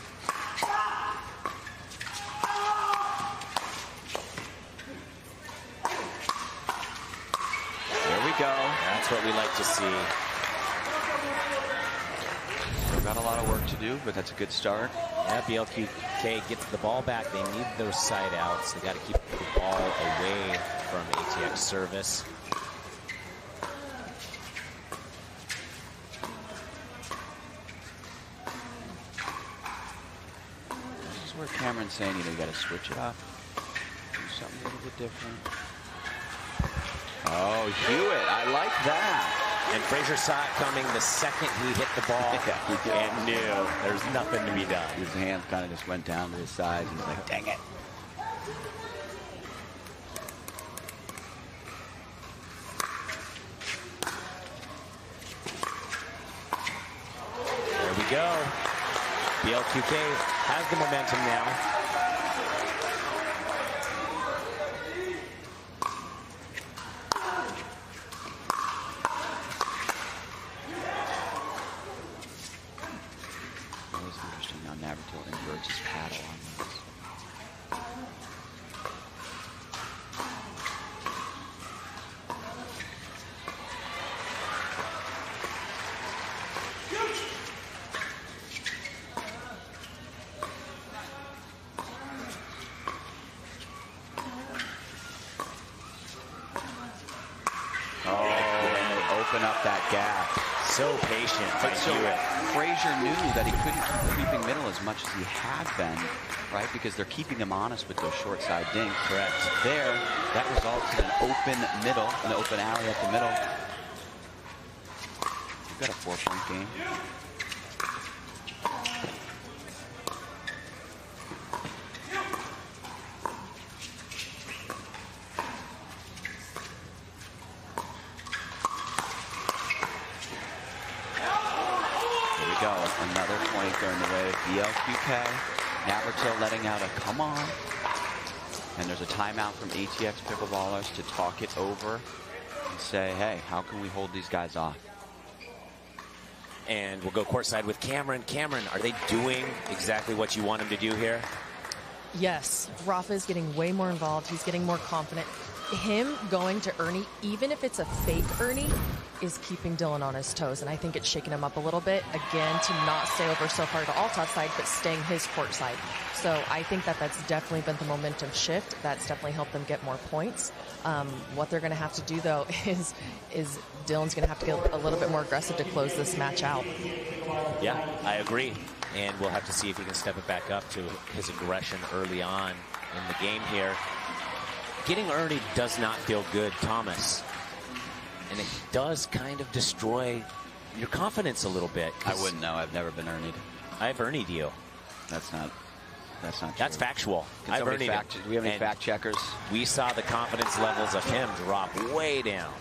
Go. That's what we like to see. We've got a lot of work to do, but that's a good start. Yeah, BLQK gets the ball back. They need those side outs. They got to keep the ball away from ATX service. This is where Cameron's saying, you know, you got to switch it up, do something a little bit different. Oh, Hewitt, I like that. And Frazier saw it coming the second he hit the ball and knew there's nothing to be done. His hands kind of just went down to his side. He's like, dang it. There we go. BLQK has the momentum now. Navratil inverts his paddle on this. Open up that gap. So patient. But so Frazier knew that he couldn't keep creeping middle as much as he had been, right? Because they're keeping him honest with those short side dinks. Correct. There, that results in an open middle, an open alley at the middle. You've got a 4-point game. Another point going the way of BLQK. Navratil letting out a come on. And there's a timeout from ATX Pickleballers to talk it over and say, hey, how can we hold these guys off? And we'll go courtside with Cameron. Cameron, are they doing exactly what you want them to do here? Yes, Rafa is getting way more involved. He's getting more confident. Him going to Ernie, even if it's a fake Ernie, is keeping Dylan on his toes, and I think it's shaking him up a little bit, again, to not stay over so far to Althoff's side, but staying his court side. So I think that that's definitely been the momentum shift. That's definitely helped them get more points. What they're going to have to do, though, is Dylan's going to have to get a little bit more aggressive to close this match out. Yeah, I agree. And we'll have to see if he can step it back up to his aggression early on in the game here. Getting Ernie does not feel good, Thomas. And it does kind of destroy your confidence a little bit. I wouldn't know. I've never been Ernied. I've Ernied you. That's not true. That's factual. I've Ernied him. Do we have any fact checkers? We saw the confidence levels of him drop way down.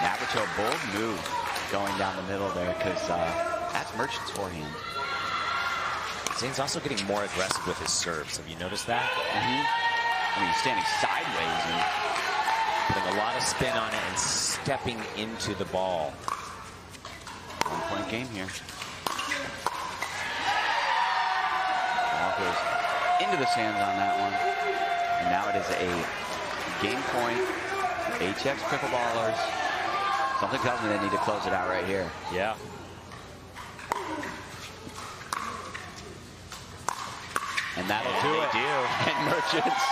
Navratil, bold move going down the middle there, because that's Merchant's forehand. Zane's also getting more aggressive with his serves. Have you noticed that? I mean, he's standing sideways and putting a lot of spin on it and stepping into the ball. 1-point game here. Ball goes into the sands on that one. And now it is a game point. HX Pickleballers. Something tells me they need to close it out right here. Yeah. And that'll do it. And Merchant's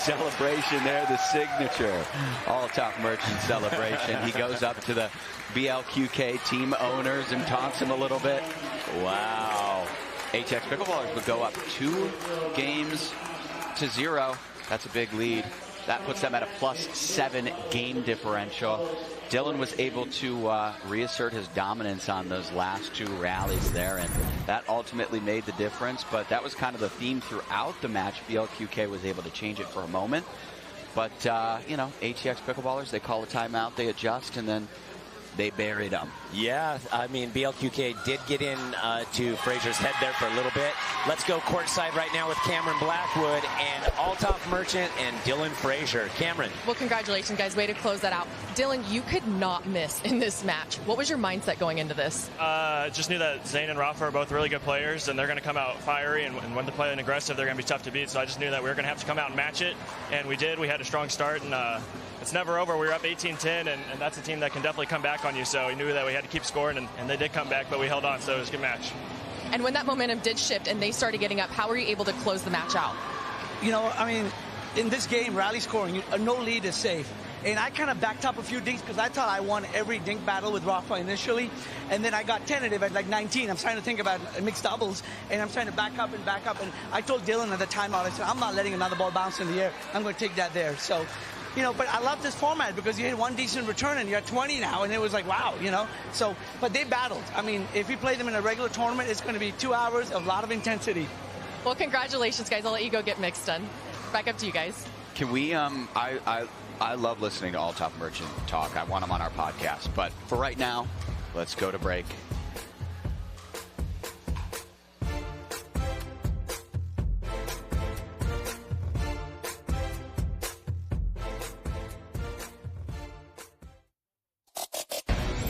celebration there, the signature. All-top Merchant celebration. He goes up to the BLQK team owners and taunts him a little bit. Wow. HX Pickleballers would go up 2-0. That's a big lead. That puts them at a +7 game differential. Dylan was able to reassert his dominance on those last 2 rallies there, and that ultimately made the difference. But that was kind of the theme throughout the match. BLQK was able to change it for a moment. But, you know, ATX Pickleballers, they call a timeout, they adjust, and then they buried them. Yeah, I mean, BLQK did get in to Frazier's head there for a little bit. Let's go courtside right now with Cameron Blackwood and Althoff Merchant and Dylan Frazier. Cameron. Well, congratulations, guys. Way to close that out. Dylan, you could not miss in this match. What was your mindset going into this? Just knew that Zane and Rafa are both really good players, and they're going to come out fiery, and when they're playing aggressive, they're going to be tough to beat. So I just knew that we were going to have to come out and match it, and we did. We had a strong start, and it's never over. We were up 18-10, and that's a team that can definitely come back on you. So we knew that we had to keep scoring, and they did come back, but we held on, so it was a good match. And when that momentum did shift and they started getting up, how were you able to close the match out? You know, I mean, in this game, rally scoring, no lead is safe. And I kind of backed up a few dinks because I thought I won every dink battle with Rafa initially. And then I got tentative at like 19. I'm trying to think about mixed doubles, and I'm trying to back up. And I told Dylan at the timeout, I said, I'm not letting another ball bounce in the air. I'm going to take that there. So, you know, but I love this format because you hit one decent return and you're at 20 now, and it was like, wow, you know. So, but they battled. I mean, if we play them in a regular tournament, it's going to be 2 hours of a lot of intensity. Well, congratulations, guys. I'll let you go get mixed done. Back up to you guys. Can we, I love listening to All Top Merchant talk. I want them on our podcast. But for right now, let's go to break.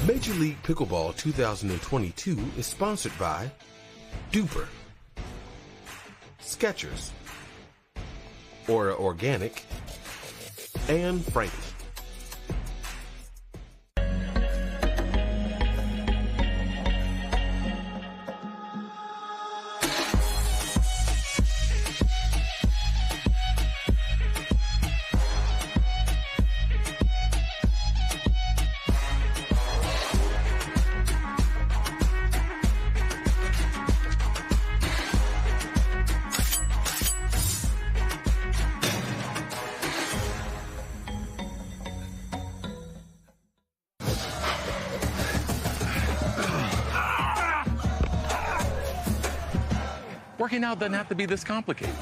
Major League Pickleball 2022 is sponsored by Duper, Skechers, Aura Organic, and Frankie. Working out doesn't have to be this complicated.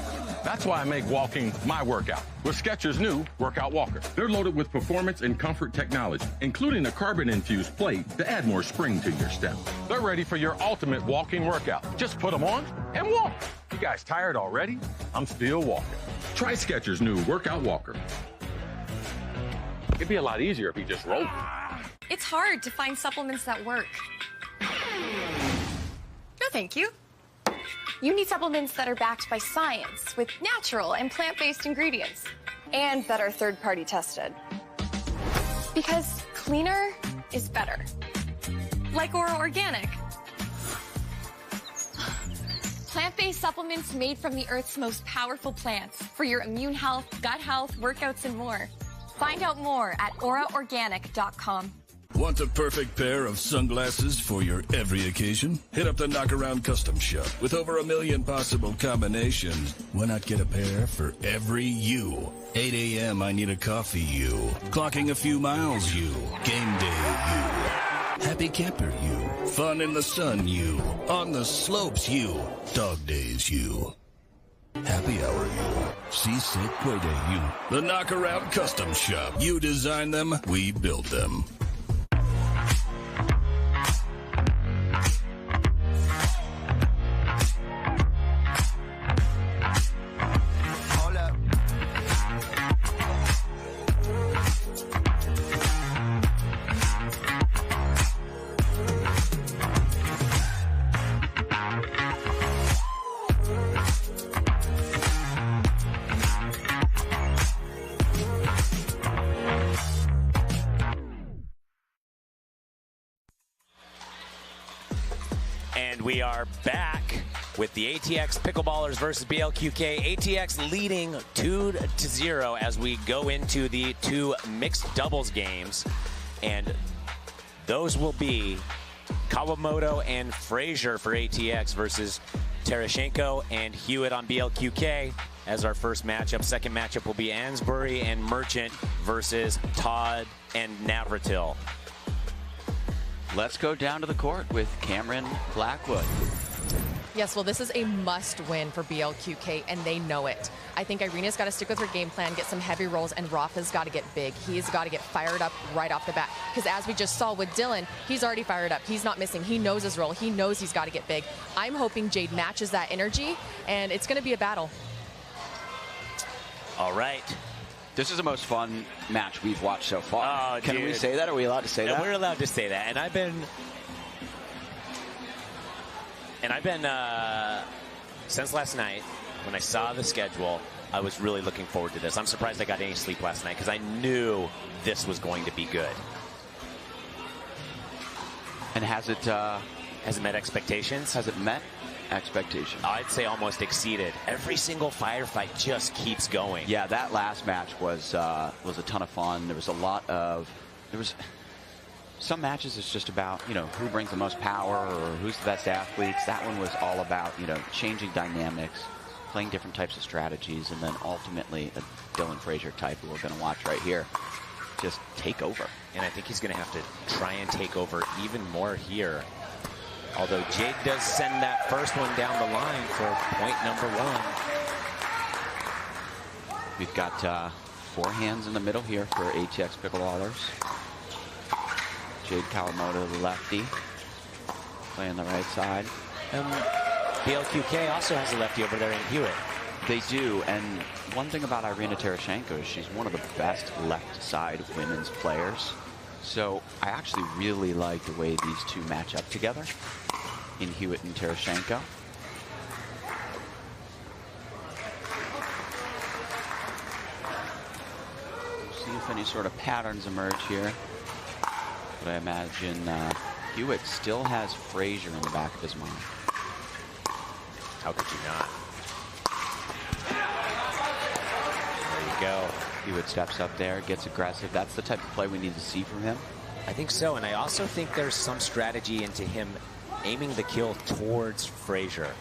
That's why I make walking my workout with Skechers' new Workout Walker. They're loaded with performance and comfort technology, including a carbon-infused plate to add more spring to your step. They're ready for your ultimate walking workout. Just put them on and walk. You guys tired already? I'm still walking. Try Skechers' new Workout Walker. It'd be a lot easier if you just rolled. It's hard to find supplements that work. No, thank you. You need supplements that are backed by science with natural and plant-based ingredients and that are third-party tested. Because cleaner is better. Like Aura Organic. Plant-based supplements made from the Earth's most powerful plants for your immune health, gut health, workouts, and more. Find out more at auraorganic.com. Want the perfect pair of sunglasses for your every occasion? Hit up the Knockaround Custom Shop. With over 1 million possible combinations, why not get a pair for every you? 8 a.m. I need a coffee you. Clocking a few miles you. Game day you. Happy camper you. Fun in the sun you. On the slopes you. Dog days you. Happy hour you. Seasick play day you. The Knockaround Custom Shop. You design them, we build them. We are back with the ATX Pickleballers versus BLQK. ATX leading 2-0 as we go into the 2 mixed doubles games. And those will be Kawamoto and Frazier for ATX versus Terashenko and Hewitt on BLQK as our first matchup. Second matchup will be Ansbury and Merchant versus Todd and Navratil. Let's go down to the court with Cameron Blackwood. Yes, well, this is a must-win for BLQK, and they know it. I think Irina's got to stick with her game plan, get some heavy rolls, and Rafa's got to get big. He's got to get fired up right off the bat. Because as we just saw with Dylan, he's already fired up. He's not missing. He knows his role. He knows he's got to get big. I'm hoping Jade matches that energy, and it's going to be a battle. All right. This is the most fun match we've watched so far. Oh, Can dude. we say that? Are we allowed to say that? We're allowed to say that. And I've been since last night, when I saw the schedule, I was really looking forward to this. I'm surprised I got any sleep last night because I knew this was going to be good. And has it met expectations? Has it met? expectation. I'd say almost exceeded. Every single firefight just keeps going. Yeah, that last match was a ton of fun. There was some matches it's just about, you know, who brings the most power or who's the best athletes. That one was all about, you know, changing dynamics, playing different types of strategies, and then ultimately a Dylan Frazier type who we're going to watch right here just take over. And I think he's going to have to try and take over even more here. Although Jade does send that first one down the line for point number 1. We've got 4 hands in the middle here for ATX Pickleballers. Jade Kawamoto, the lefty, playing the right side. BLQK also has a lefty over there in Hewitt. They do, and one thing about Irina Tereshchenko is she's one of the best left side women's players. So I actually really like the way these two match up together in Hewitt and Tereshchenko. See if any sort of patterns emerge here. But I imagine Hewitt still has Frazier in the back of his mind. How could you not? There you go. Hewitt steps up there, gets aggressive. That's the type of play we need to see from him. I think so, and I also think there's some strategy into him aiming the kill towards Frazier.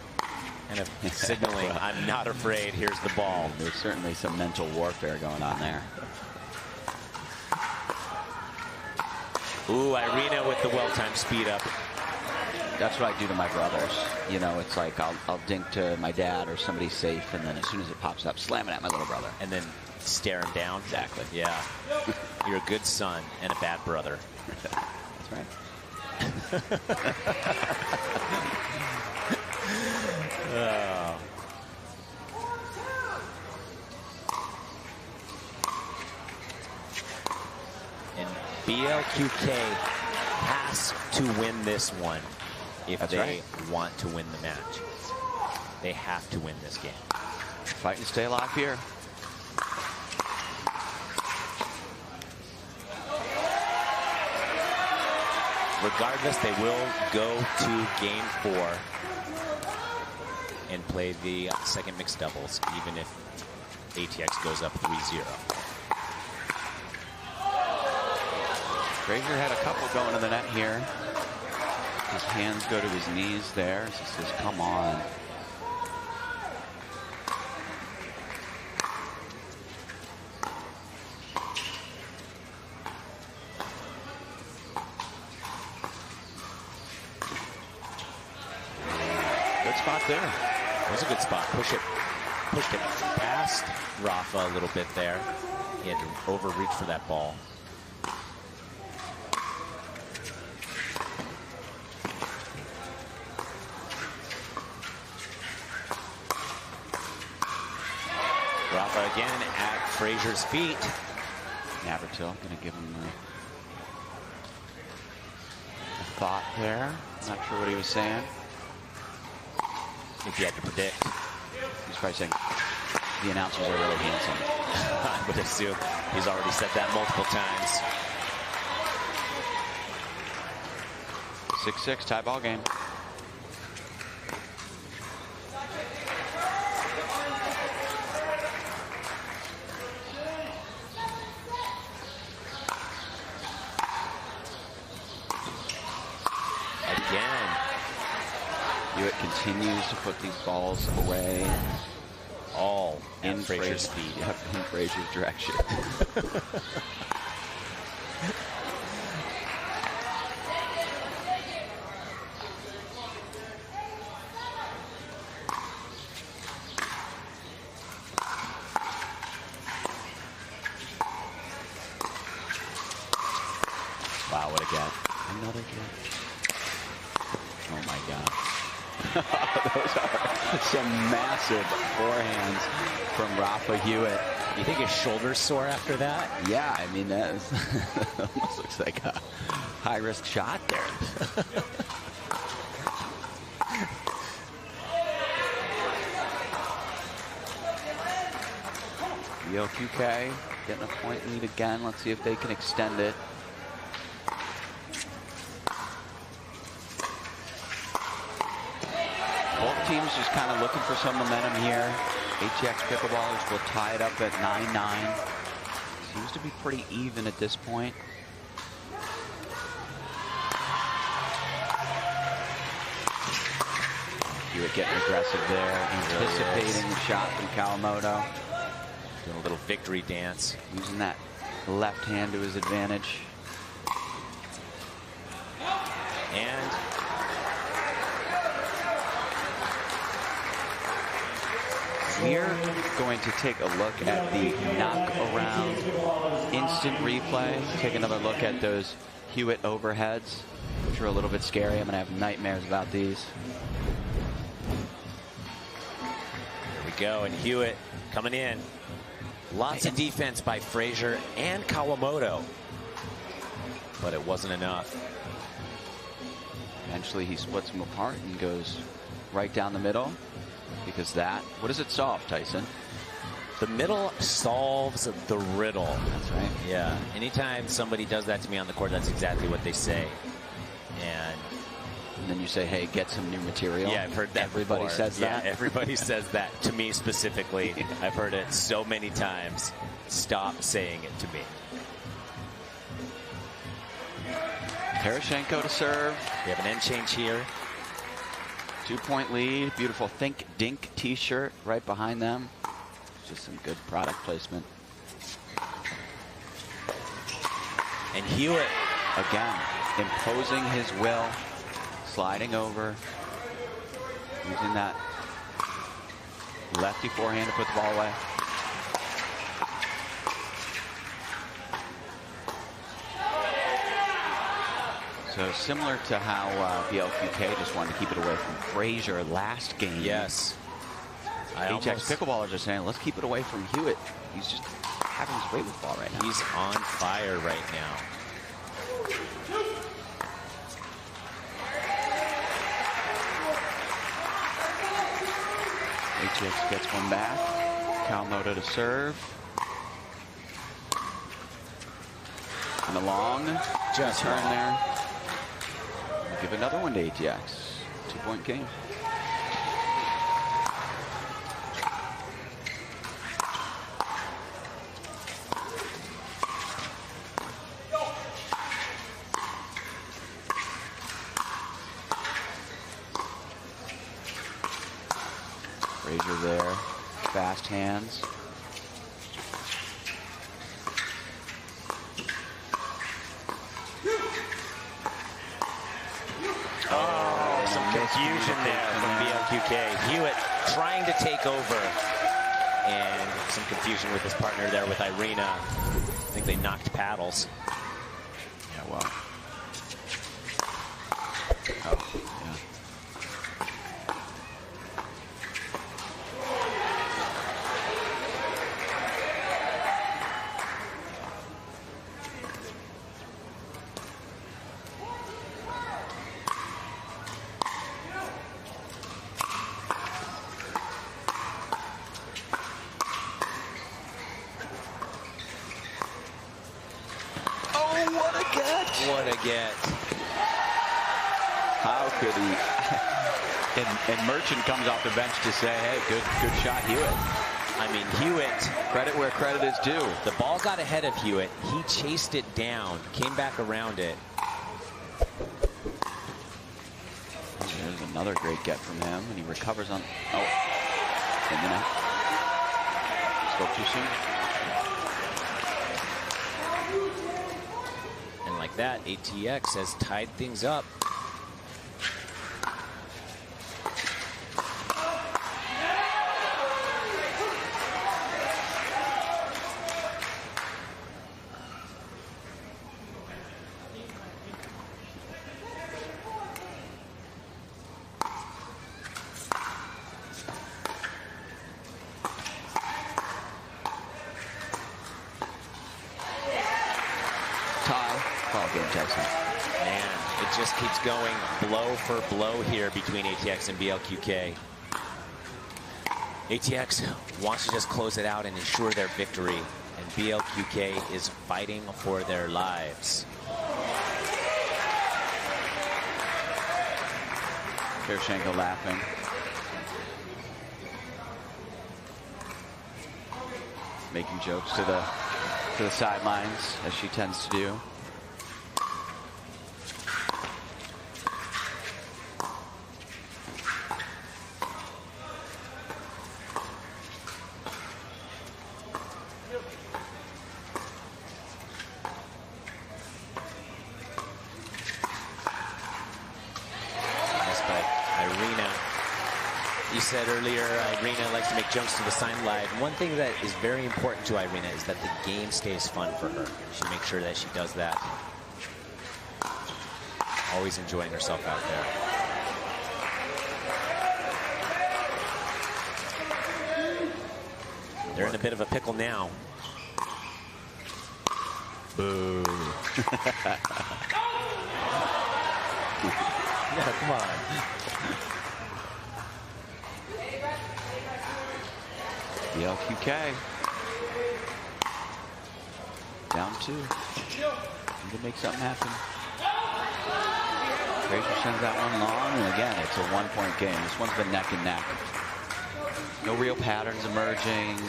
Kind of signaling, I'm not afraid, here's the ball. There's certainly some mental warfare going on there. Ooh, Irina with the well-timed speed up. That's what I do to my brothers. You know, it's like I'll dink to my dad or somebody safe, and then as soon as it pops up, slam it at my little brother. And then stare him down. Exactly. Yeah. You're a good son and a bad brother. That's right. Oh. And BLQK has to win this one if they want to win the match. They have to win this game. Fight and stay alive here. Regardless, they will go to game 4 and play the second mixed doubles, even if ATX goes up 3-0. Frazier had a couple going to the net here. His hands go to his knees there. He says, come on. Good spot there. That was a good spot. Pushed it past Rafa a little bit there. He had to overreach for that ball. Rafa again at Frazier's feet. Navratil going to give him a thought there. Not sure what he was saying. If you had to predict. He's probably saying the announcers are really handsome. I would assume he's already said that multiple times. 6-6 tie ball game. Again. Hewitt continues to put these balls away. All in Frazier's feet. Yep, in Frazier's direction. Wow, what a get. Another get. Oh my God. Those are some massive forehands from Rafa Hewitt. You think his shoulder's sore after that? Yeah, I mean, that almost looks like a high-risk shot there. BLQK getting a point lead again. Let's see if they can extend it. Both teams just kind of looking for some momentum here. ATX Pickleballers will tie it up at 9-9. Seems to be pretty even at this point. Hewitt getting aggressive there, anticipating the shot from Kawamoto. Doing a little victory dance. Using that left hand to his advantage. And we're going to take a look at the knock around instant replay. Take another look at those Hewitt overheads, which are a little bit scary. I'm going to have nightmares about these. Here we go, and Hewitt coming in. Lots of defense by Frazier and Kawamoto, but it wasn't enough. Eventually he splits them apart and goes right down the middle, because that, what does it solve, Tyson? The middle solves the riddle. That's right. Yeah, anytime somebody does that to me on the court, that's exactly what they say. And then you say, hey, get some new material. Yeah, I've heard that Everybody before. says that? Yeah, everybody says that to me specifically. I've heard it so many times. Stop saying it to me. Tarashenko to serve. We have an end change here. 2-point lead. Beautiful Think Dink t-shirt right behind them. Just some good product placement. And Hewitt again imposing his will, sliding over, using that lefty forehand to put the ball away. So similar to how BLQK just wanted to keep it away from Frazier last game. Yes. HX Pickleballers are saying, let's keep it away from Hewitt. He's just having his way with the ball right now. He's on fire right now. HX gets one back. Kawamoto to serve. And a long turn there. We'll give another one to ATX. 2-point game. Frazier there, fast hands. Oh, some confusion there from BLQK. Hewitt trying to take over, and some confusion with his partner there with Irina. I think they knocked paddles. Yeah, well. Oh, yeah. What a get. How could he? And Merchant comes off the bench to say, hey, good shot, Hewitt. I mean, Hewitt. Credit where credit is due. The ball got ahead of Hewitt. He chased it down, came back around it. There's another great get from him, and he recovers on. Oh, in the net. Spoke too soon. And like that, ATX has tied things up. Man, it just keeps going blow for blow here between ATX and BLQK. ATX wants to just close it out and ensure their victory, and BLQK is fighting for their lives. Tarashenko laughing. making jokes to the sidelines, as she tends to do. Said earlier, Irina likes to make jumps to the sideline. One thing that is very important to Irina is that the game stays fun for her. She makes sure that she does that. Always enjoying herself out there. They're in a bit of a pickle now. Boo. Yeah, come on. BLQK down 2. Need to make something happen. Frazier sends that one long, and again, it's a 1-point game. This one's been neck and neck. No real patterns emerging.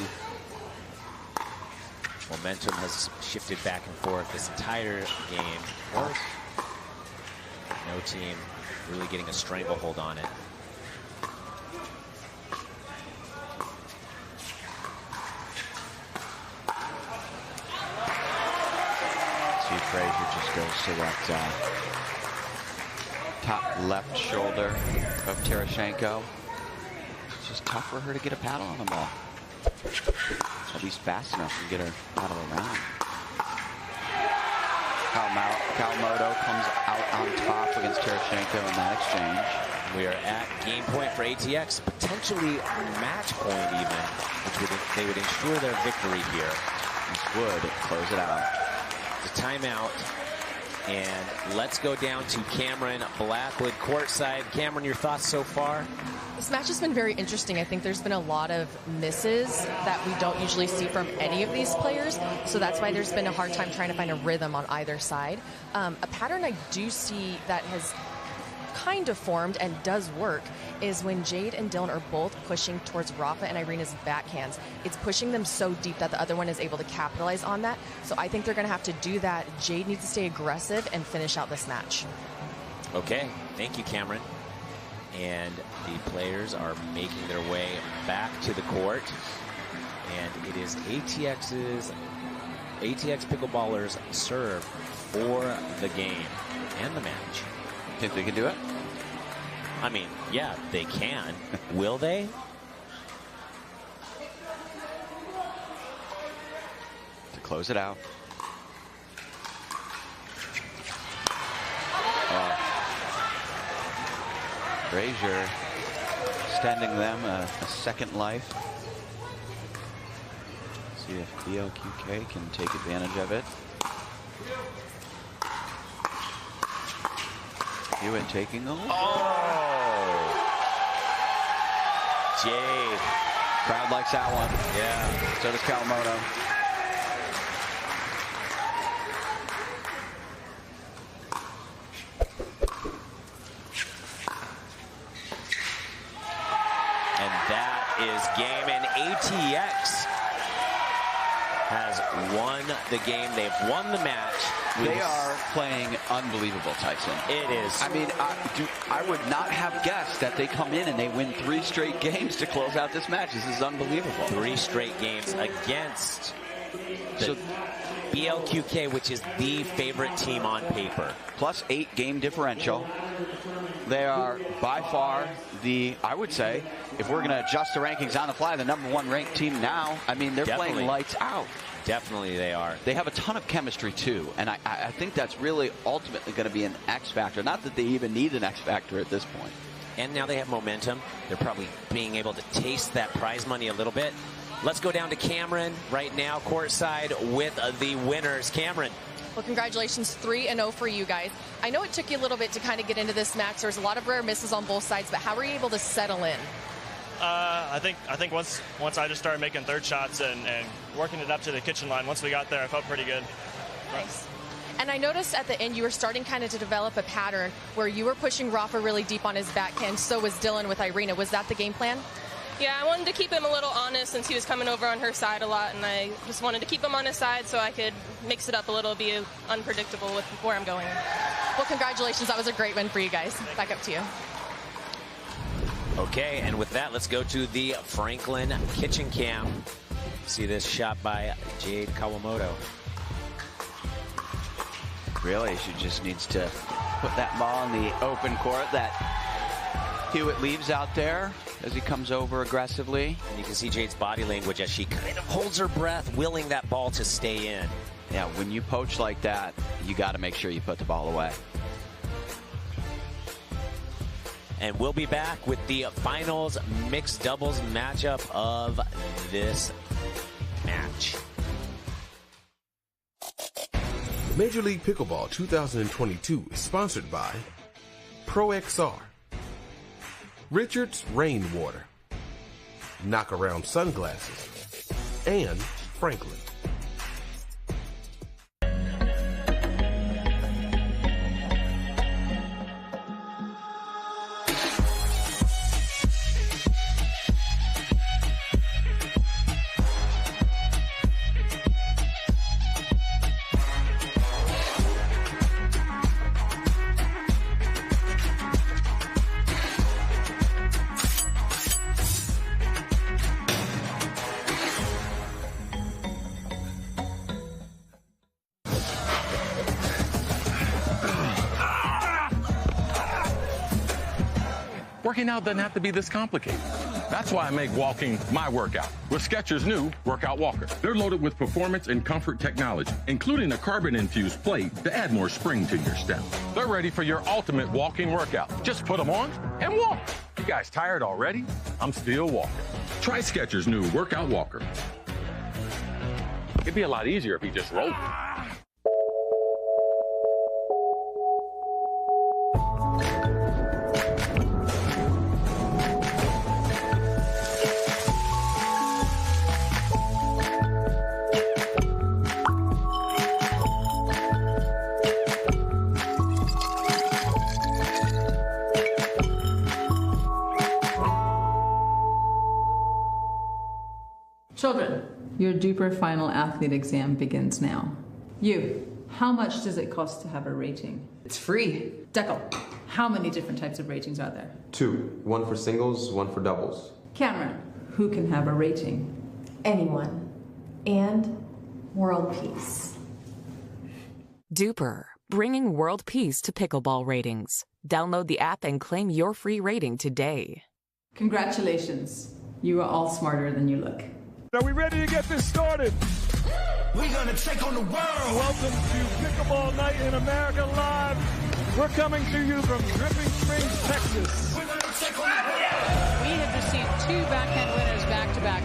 Momentum has shifted back and forth this entire game. No team really getting a stranglehold on it. Frazier just goes to that top left shoulder of Terashenko. It's just tough for her to get a paddle on the ball. At least fast enough to get her paddle around. Kawamoto comes out on top against Terashenko in that exchange. We are at game point for ATX, potentially match point even, which they would ensure their victory here. This would close it out. The timeout, and let's go down to Cameron Blackwood courtside. Cameron, your thoughts so far? This match has been very interesting. I think there's been a lot of misses that we don't usually see from any of these players, so that's why there's been a hard time trying to find a rhythm on either side. A pattern I do see that has kind of formed and does work is when Jade and Dylan are both pushing towards Rafa and Irina's backhands. It's pushing them so deep that the other one is able to capitalize on that. So I think they're going to have to do that. Jade needs to stay aggressive and finish out this match. Okay, thank you, Cameron. And the players are making their way back to the court. And it is ATX Pickleballers serve for the game and the match. Think they can do it? I mean, yeah, they can. Will they? To close it out. Frazier extending them a second life. See if BLQK can take advantage of it. Hewitt taking the lead. Oh! Jade. Crowd likes that one. Yeah. So does Kawamoto. And that is game, and ATX has won the game. They've won the match. They are playing unbelievable, Tyson. It is. I mean, I would not have guessed that they come in and they win 3 straight games to close out this match. This is unbelievable. 3 straight games against the BLQK, which is the favorite team on paper. Plus 8 game differential. They are by far I would say, if we're going to adjust the rankings on the fly, the #1 ranked team now. I mean, they're playing lights out. Definitely they are. They have a ton of chemistry, too. And I think that's really ultimately going to be an X factor. Not that they even need an X factor at this point. And now they have momentum. They're probably being able to taste that prize money a little bit. Let's go down to Cameron right now, courtside with the winners. Cameron. Well, congratulations, 3-0 for you guys. I know it took you a little bit to kind of get into this match. There's a lot of rare misses on both sides, but how were you able to settle in? I think once I just started making third shots and working it up to the kitchen line, once we got there, I felt pretty good. Nice. And I noticed at the end you were starting kind of to develop a pattern where you were pushing Rafa really deep on his backhand, so was Dylan with Irina. Was that the game plan? Yeah, I wanted to keep him a little honest since he was coming over on her side a lot, and I just wanted to keep him on his side so I could mix it up a little, be unpredictable with where I'm going. Well, congratulations. That was a great win for you guys. Back up to you. Okay, and with that, let's go to the Franklin Kitchen Cam. See this shot by Jade Kawamoto. Really, she just needs to put that ball in the open court that Hewitt leaves out there as he comes over aggressively. And you can see Jade's body language as she kind of holds her breath, willing that ball to stay in. Yeah, when you poach like that, you got to make sure you put the ball away. And we'll be back with the finals mixed doubles matchup of this match. Major League Pickleball 2022 is sponsored by ProXR, Richards Rainwater, Knockaround Sunglasses, and Franklin. Working out doesn't have to be this complicated. That's why I make walking my workout with Skechers' new Workout Walker. They're loaded with performance and comfort technology, including a carbon-infused plate to add more spring to your step. They're ready for your ultimate walking workout. Just put them on and walk. You guys tired already? I'm still walking. Try Skechers' new Workout Walker. It'd be a lot easier if he just rolled it. Children, your DUPER final athlete exam begins now. You, how much does it cost to have a rating? It's free. Deckel, how many different types of ratings are there? 2. One for singles, one for doubles. Cameron, who can have a rating? Anyone. And world peace. DUPER, bringing world peace to pickleball ratings. Download the app and claim your free rating today. Congratulations. You are all smarter than you look. Are we ready to get this started? We're going to take on the world. Welcome to Pickleball Night in America Live. We're coming to you from Dripping Springs, Texas. We're going to take on the world. We have received 2 backhand winners back-to-back.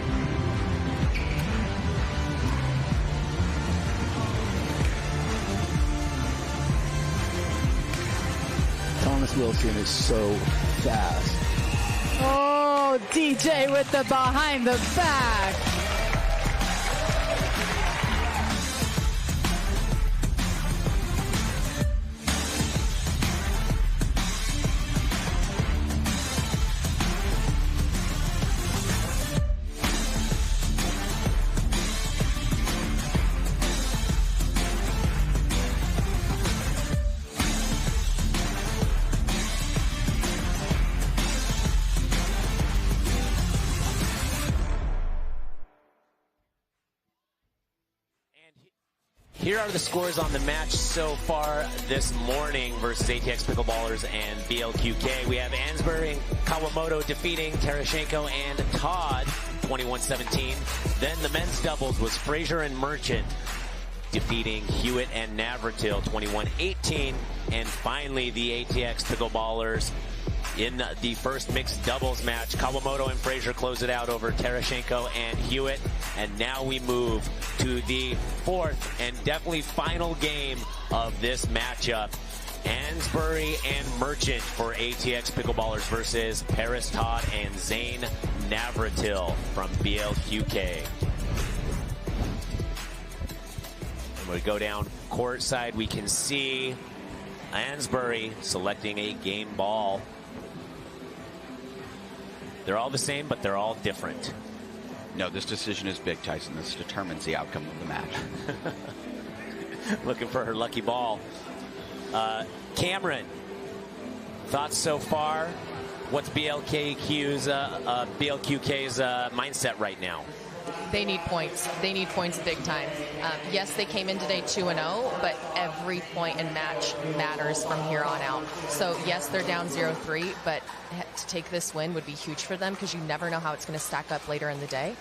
Thomas Wilson is so fast. Oh, DJ with the behind the back. Here are the scores on the match so far this morning versus ATX Pickleballers and BLQK. We have Ansbury and Kawamoto defeating Terashenko and Todd 21-17. Then the men's doubles was Frazier and Merchant defeating Hewitt and Navratil 21-18. And finally the ATX Pickleballers in the first mixed doubles match. Kawamoto and Frazier close it out over Terashenko and Hewitt. And now we move to the fourth and definitely final game of this matchup. Ansbury and Merchant for ATX Pickleballers versus Paris Todd and Zane Navratil from BLQK. When we go down courtside, we can see Ansbury selecting a game ball. They're all the same, but they're all different. No, this decision is big, Tyson. This determines the outcome of the match. Looking for her lucky ball. Cameron, thoughts so far? What's BLQK's mindset right now? They need points. They need points big time. Yes, they came in today 2-0, but every point in match matters from here on out. So yes, they're down 0-3, but to take this win would be huge for them because you never know how it's going to stack up later in the day.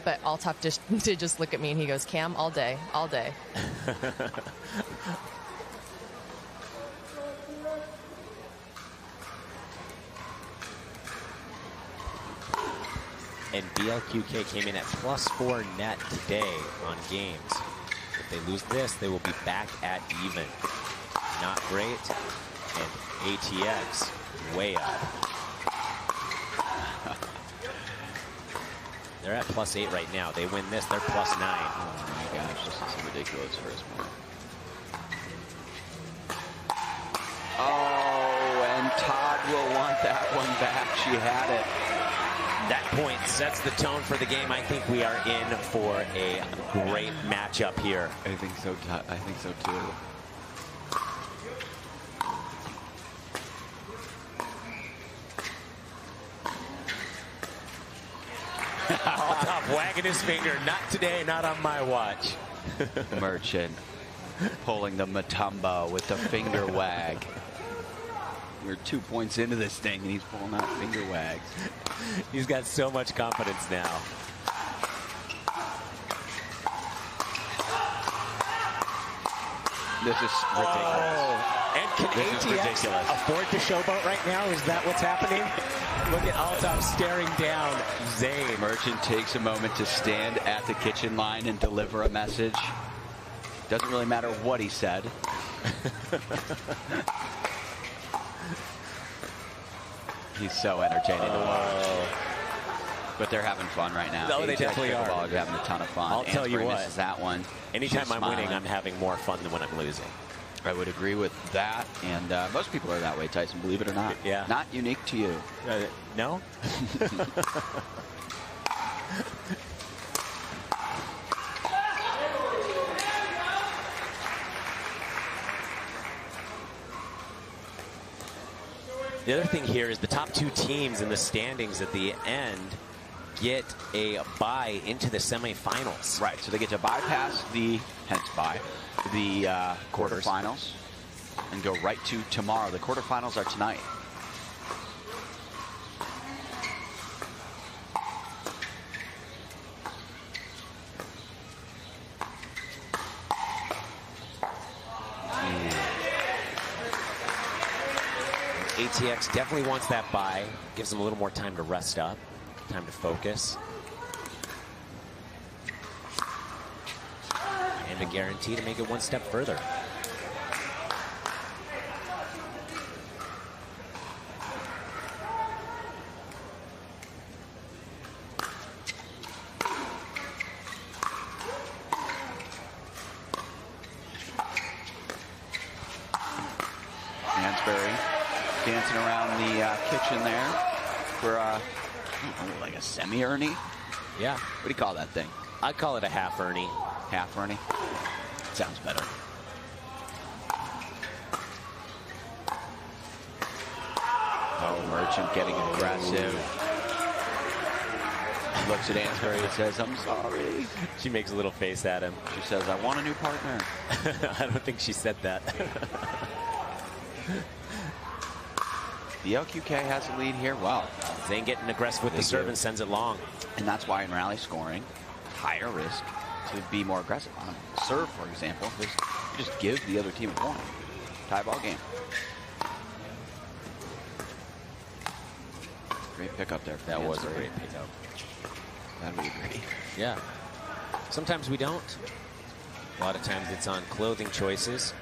But Altaf did just look at me and he goes, Cam, all day, all day. And BLQK came in at +4 net today on games. If they lose this, they will be back at even. Not great. And ATX way up. They're at +8 right now. They win this, they're +9. Oh my gosh, this is ridiculous first point. Oh, and Todd will want that one back. She had it. That point sets the tone for the game. I think we are in for a great matchup here. I think so. I think so too. Altaf wagging his finger. Not today, not on my watch. Merchant pulling the Matumbo with the finger wag. We're 2 points into this thing, and he's pulling out finger wags. He's got so much confidence now. This is ridiculous. Oh, and can ATX afford to showboat right now? Is that what's happening? Look at Altaf staring down Zane. Merchant takes a moment to stand at the kitchen line and deliver a message. Doesn't really matter what he said. He's so entertaining to watch. But they're having fun right now. No, they definitely are. They're having a ton of fun. I'll tell you what. Misses that one. Anytime I'm winning, I'm having more fun than when I'm losing. I would agree with that. And most people are that way, Tyson, believe it or not. Yeah. Not unique to you. No? The other thing here is the top 2 teams in the standings at the end get a bye into the semifinals. Right, so they get to bypass the quarterfinals and go right to tomorrow. The quarterfinals are tonight. ATX definitely wants that bye. Gives them a little more time to rest up, time to focus. And a guarantee to make it one step further. Dancing around the kitchen there for like a semi-Ernie. Yeah. What do you call that thing? I call it a half Ernie. Half Ernie? Sounds better. Oh, Merchant getting aggressive. Looks at Ansbury and says, I'm sorry. She makes a little face at him. She says, I want a new partner. I don't think she said that. The LQK has a lead here. Well, Zane getting aggressive with the serve and sends it long. And that's why in rally scoring, higher risk to be more aggressive. On a serve, for example, just give the other team a point. Tie ball game. Great pickup there. That was a great pickup. That would agree. Yeah. Sometimes we don't. A lot of times it's on clothing choices.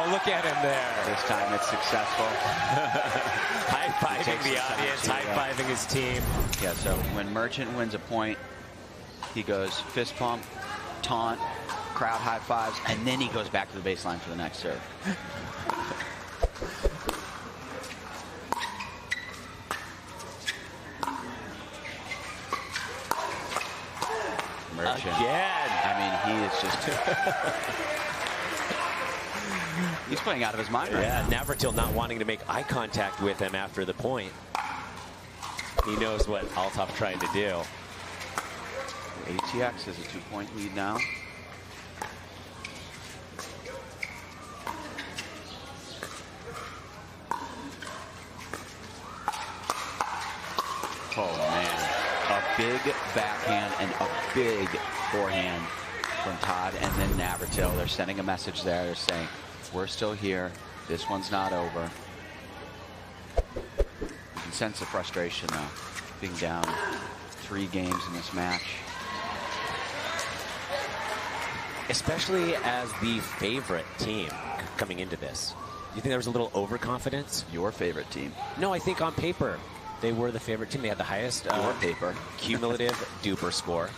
Look at him there. This time it's successful. High-fiving the audience, high-fiving his team. Yeah, so when Merchant wins a point, he goes fist pump, taunt, crowd high fives, and then he goes back to the baseline for the next serve. Merchant. Again. I mean, he is just... He's playing out of his mind right now. Navratil not wanting to make eye contact with him after the point. He knows what Althoff trying to do. ATX has a 2-point lead now. Oh, man. A big backhand and a big forehand from Todd and then Navratil. They're sending a message there. They're saying, we're still here. This one's not over. You can sense the frustration, though, being down 3 games in this match. Especially as the favorite team coming into this. You think there was a little overconfidence? Your favorite team? No, I think on paper they were the favorite team. They had the highest paper cumulative duper score.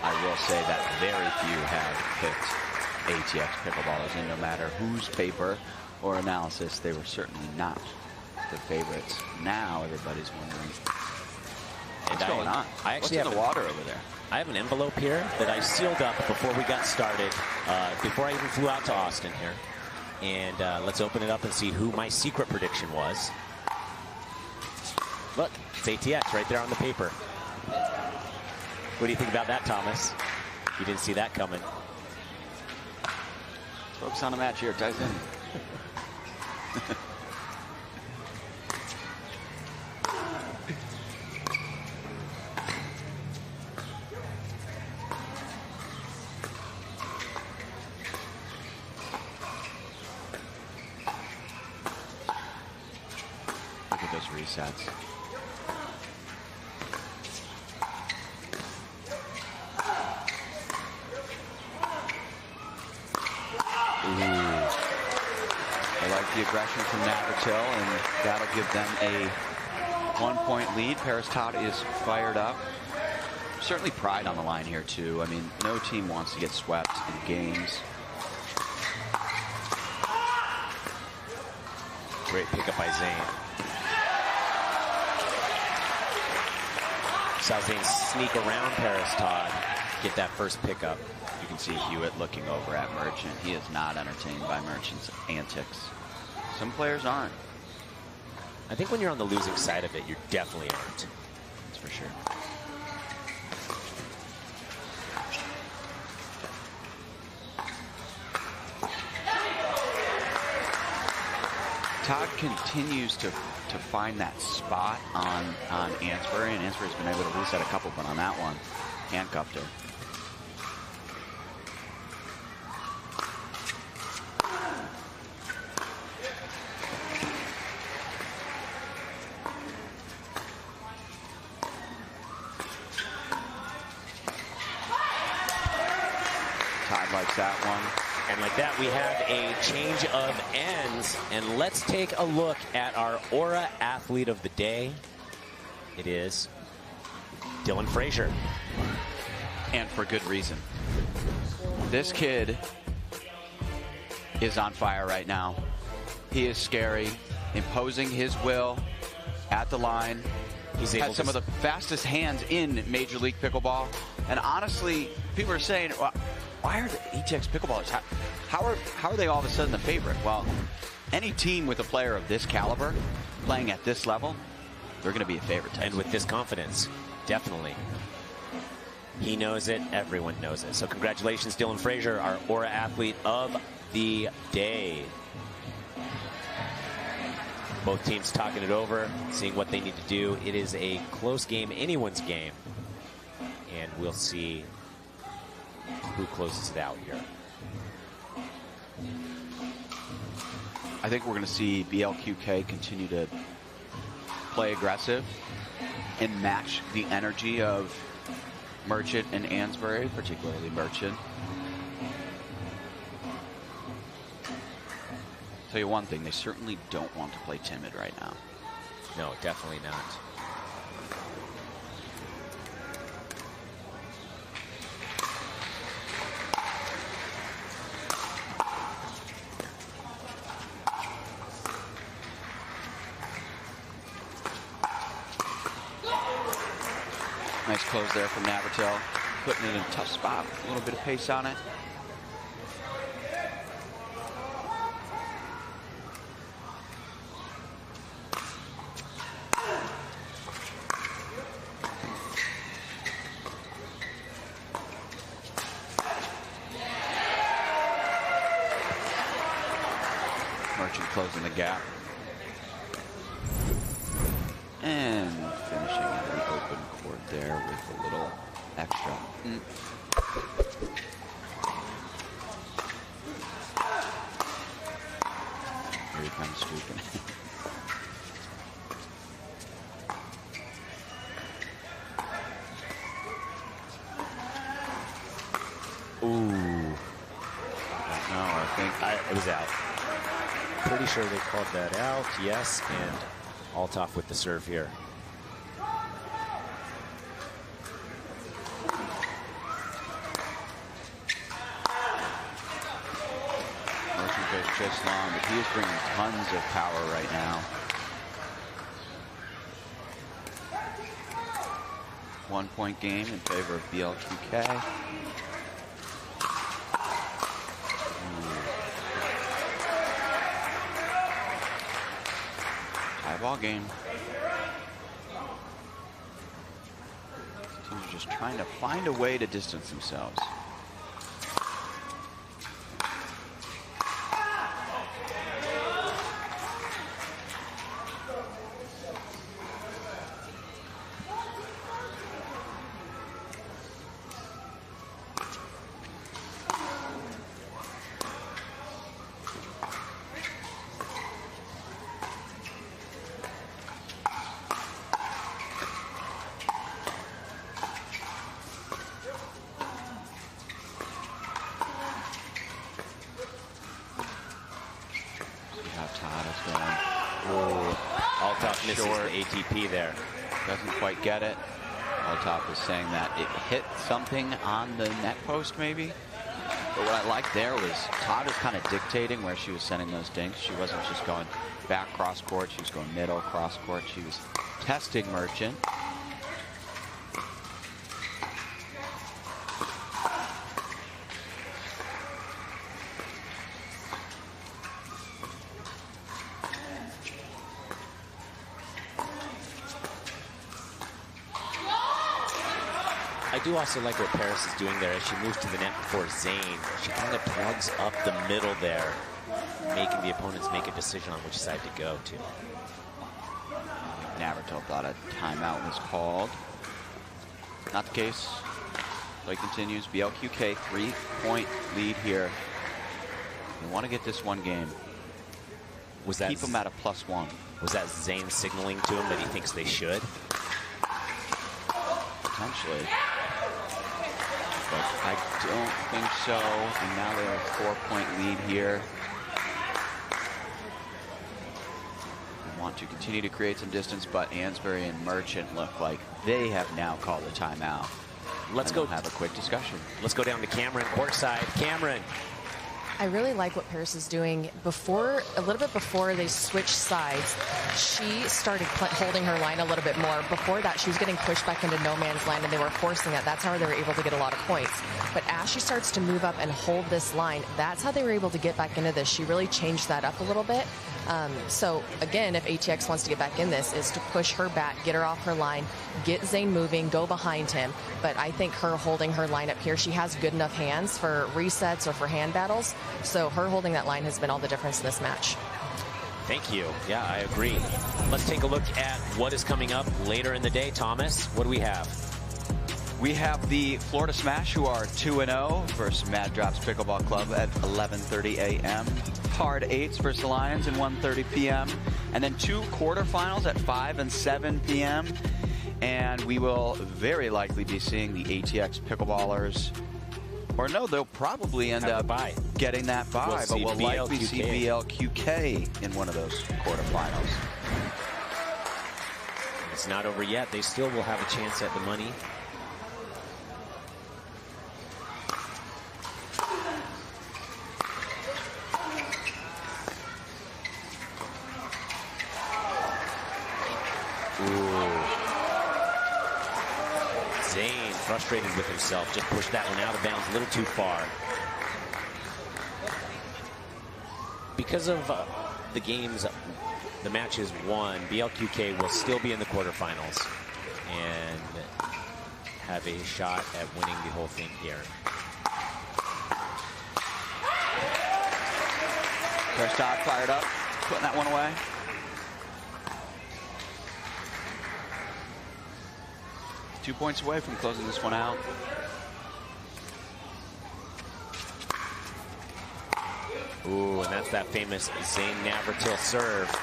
I will say that very few have picked ATX pickleballers, and no matter whose paper or analysis, they were certainly not the favorites. Now everybody's wondering what's going on. I actually what's have in the water over there. I have an envelope here that I sealed up before we got started, before I even flew out to Austin here. And let's open it up and see who my secret prediction was. Look, it's ATX right there on the paper. What do you think about that, Thomas? You didn't see that coming. Focus on the match here, Tyson. Look at those resets. I like the aggression from Navratil, and that'll give them a 1-point lead. Paris Todd is fired up. Certainly pride on the line here, too. I mean, no team wants to get swept in games. Great pickup by Zane. Saw Zane sneak around Paris Todd, get that first pickup. You can see Hewitt looking over at Merchant. He is not entertained by Merchant's antics. Some players aren't. I think when you're on the losing side of it, you definitely aren't. That's for sure. Todd continues to find that spot on Ansbury, and Ansbury's been able to reset a couple, but on that one, handcuffed her. Todd likes that one. And like that, we have a change of ends. And let's take a look at our Aura Athlete of the Day. It is Dylan Frazier. And for good reason. This kid is on fire right now. He is scary, imposing his will at the line. He's had some of the fastest hands in Major League Pickleball. And honestly, people are saying, well, why are the ATX pickleballers, how are they all of a sudden the favorite? Well, any team with a player of this caliber playing at this level, they're going to be a favorite. And with this confidence, definitely. He knows it. Everyone knows it. So congratulations, Dylan Frazier, our Aura Athlete of the Day. Both teams talking it over, seeing what they need to do. It is a close game, anyone's game. And we'll see who closes it out here. I think we're going to see BLQK continue to play aggressive and match the energy of Merchant and Ansbury, particularly Merchant. Tell you one thing, they certainly don't want to play timid right now. No, definitely not. Nice close there from Navratil. Putting it in a tough spot. A little bit of pace on it. Merchant closing the gap. And finishing in the open court there with a little extra. Here he comes swooping. Ooh. No, I think it was out. Pretty sure they called that out. Yes, and Althoff with the serve here. Motion goes just long, but he is bringing tons of power right now. 1 point game in favor of BLQK. Tie ball game. Teams are just trying to find a way to distance themselves. Misses the ATP there. Doesn't quite get it. Althoff is saying that it hit something on the net post maybe. But what I liked there was Todd was kind of dictating where she was sending those dinks. She wasn't just going back cross court. She was going middle cross court. She was testing Merchant. I do also like what Paris is doing there as she moves to the net before Zane. She kind of plugs up the middle there, making the opponents make a decision on which side to go to. Navratil thought a timeout was called. Not the case. Play continues. BLQK 3-point lead here. They want to get this one game. Was that keep them at a +1? Was that Zane signaling to him that he thinks they should? Potentially. But I don't think so. And now they have a 4-point lead here. They want to continue to create some distance, but Ansbury and Merchant look like they have now called a timeout. Let's go have a quick discussion. Let's go down to Cameron courtside. Cameron. I really like what Paris is doing. A little bit before they switched sides, she started holding her line a little bit more. Before that, she was getting pushed back into no man's land, and they were forcing it. That's how they were able to get a lot of points. But as she starts to move up and hold this line, that's how they were able to get back into this. She really changed that up a little bit. So again, if ATX wants to get back in this, is to push her back, get her off her line, get Zane moving, go behind him. But I think her holding her line up here, she has good enough hands for resets or for hand battles. So her holding that line has been all the difference in this match. Thank you. Yeah, I agree. Let's take a look at what is coming up later in the day. Thomas, what do we have? We have the Florida Smash, who are 2-0 versus Mad Drops Pickleball Club at 11:30 a.m. Hard 8s versus Lions at 1:30 p.m. And then 2 quarterfinals at 5 and 7 p.m. And we will very likely be seeing the ATX Pickleballers. Or no, they'll probably end up getting that bye, but we'll likely see BLQK in one of those quarterfinals. It's not over yet. They still will have a chance at the money. frustrated with himself. Just pushed that one out of bounds a little too far. Because of the matches won, BLQK will still be in the quarterfinals and have a shot at winning the whole thing here. Kristoff fired up, putting that one away. Two points away from closing this one out. Ooh, and that's that famous Zane Navratil serve.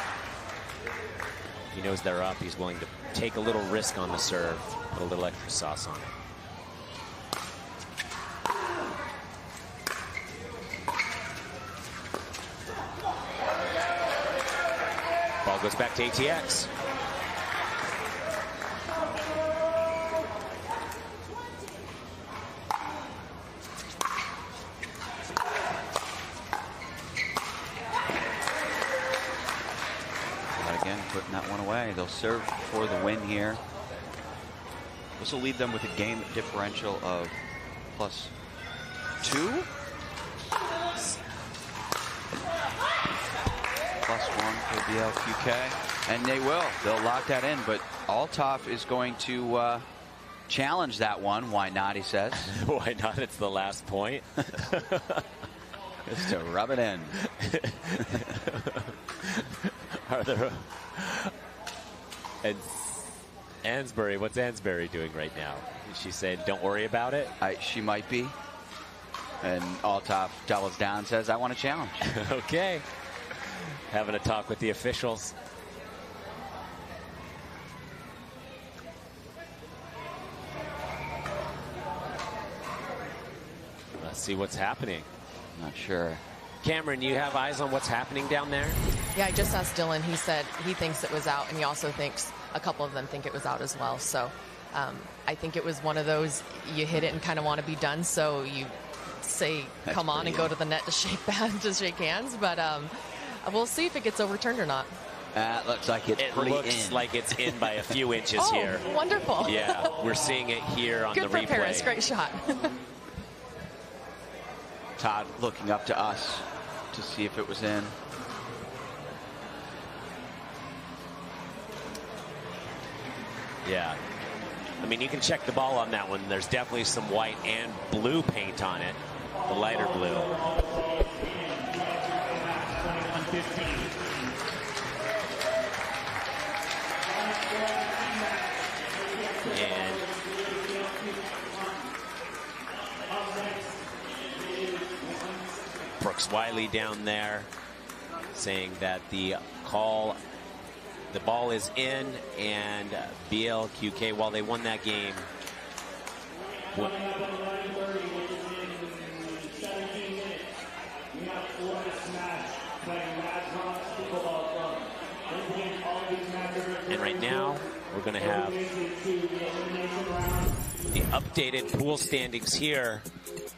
He knows they're up. He's willing to take a little risk on the serve, put a little extra sauce on it. Ball goes back to ATX. Putting that one away. They'll serve for the win here. This will leave them with a game differential of +2. +1 for BLQK. And they will. They'll lock that in. But Althoff is going to challenge that one. Why not, he says. Why not? It's the last point. Just to rub it in. Are there... And Ansbury, what's Ansbury doing right now? She's saying, don't worry about it? She might be. And Althoff doubles down and says, I want a challenge. Okay. Having a talk with the officials. Let's see what's happening. Not sure. Cameron, you have eyes on what's happening down there? Yeah, I just asked Dylan. He said he thinks it was out, and he also thinks a couple of them think it was out as well. So I think it was one of those, you hit it and kind of want to be done, so you say, That's come on and go to the net to shake hands. But we'll see if it gets overturned or not. That looks like it's It pretty looks in. like it's in by a few inches here. Wonderful. Yeah, we're seeing it here on Good the for replay. Paris. Great shot. Todd looking up to us to see if it was in. Yeah. I mean, you can check the ball on that one. There's definitely some white and blue paint on it. The lighter blue. And Brooks Wiley down there saying that the ball is in, and BLQK, while they won that game, and right now we're going to have the updated pool standings here.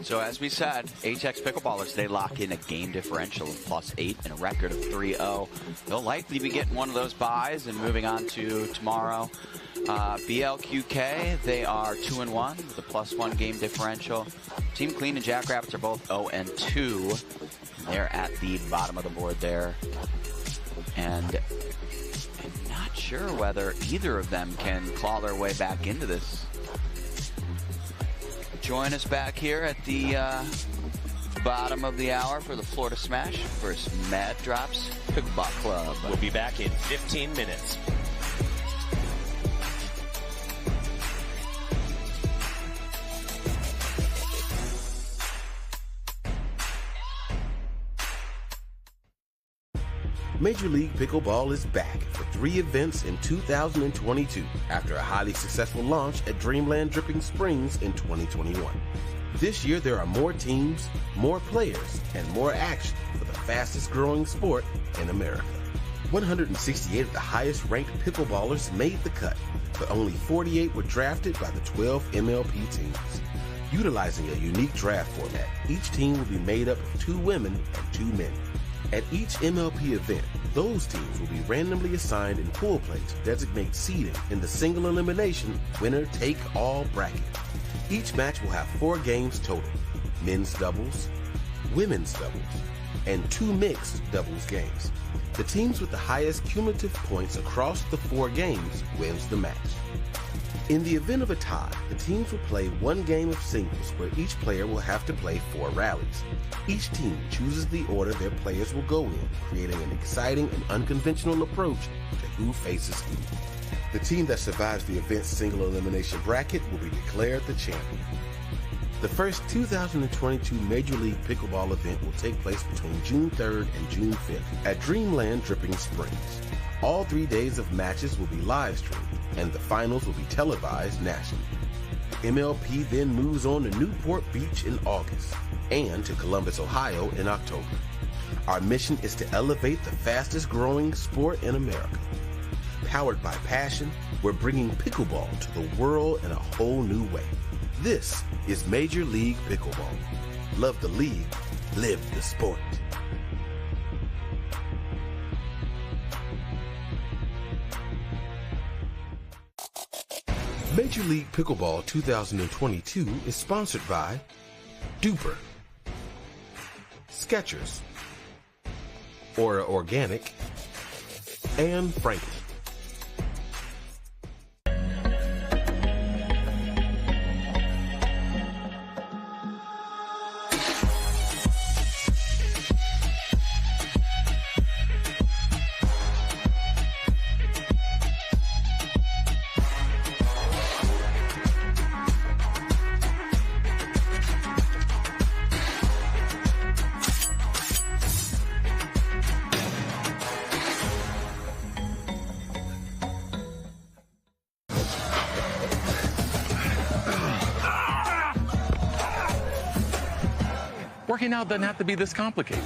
So as we said, HX Pickleballers, they lock in a game differential of +8 and a record of 3-0. They'll likely be getting one of those buys and moving on to tomorrow. BLQK, they are 2-1 with a +1 game differential. Team Clean and Jackrabbits are both 0-2. They're at the bottom of the board there. And I'm not sure whether either of them can claw their way back into this. Join us back here at the bottom of the hour for the Florida Smash versus Mad Drops Pickleball Club. We'll be back in 15 minutes. Major League Pickleball is back for 3 events in 2022 after a highly successful launch at Dreamland Dripping Springs in 2021. This year there are more teams, more players, and more action for the fastest growing sport in America. 168 of the highest ranked pickleballers made the cut, but only 48 were drafted by the 12 MLP teams. Utilizing a unique draft format, each team will be made up of 2 women and 2 men. At each MLP event, those teams will be randomly assigned in pool play to designate seeding in the single elimination winner-take-all bracket. Each match will have 4 games total: men's doubles, women's doubles, and 2 mixed doubles games. The teams with the highest cumulative points across the 4 games wins the match. In the event of a tie, the teams will play 1 game of singles where each player will have to play 4 rallies. Each team chooses the order their players will go in, creating an exciting and unconventional approach to who faces who. The team that survives the event's single elimination bracket will be declared the champion. The first 2022 Major League Pickleball event will take place between June 3rd and June 5th at Dreamland Dripping Springs. All 3 days of matches will be live streamed, and the finals will be televised nationally. MLP then moves on to Newport Beach in August and to Columbus, Ohio in October. Our mission is to elevate the fastest growing sport in America. Powered by passion, we're bringing pickleball to the world in a whole new way. This is Major League Pickleball. Love the league, live the sport. Major League Pickleball 2022 is sponsored by Duper, Skechers, Aura Organic, and Franklin. Working out doesn't have to be this complicated.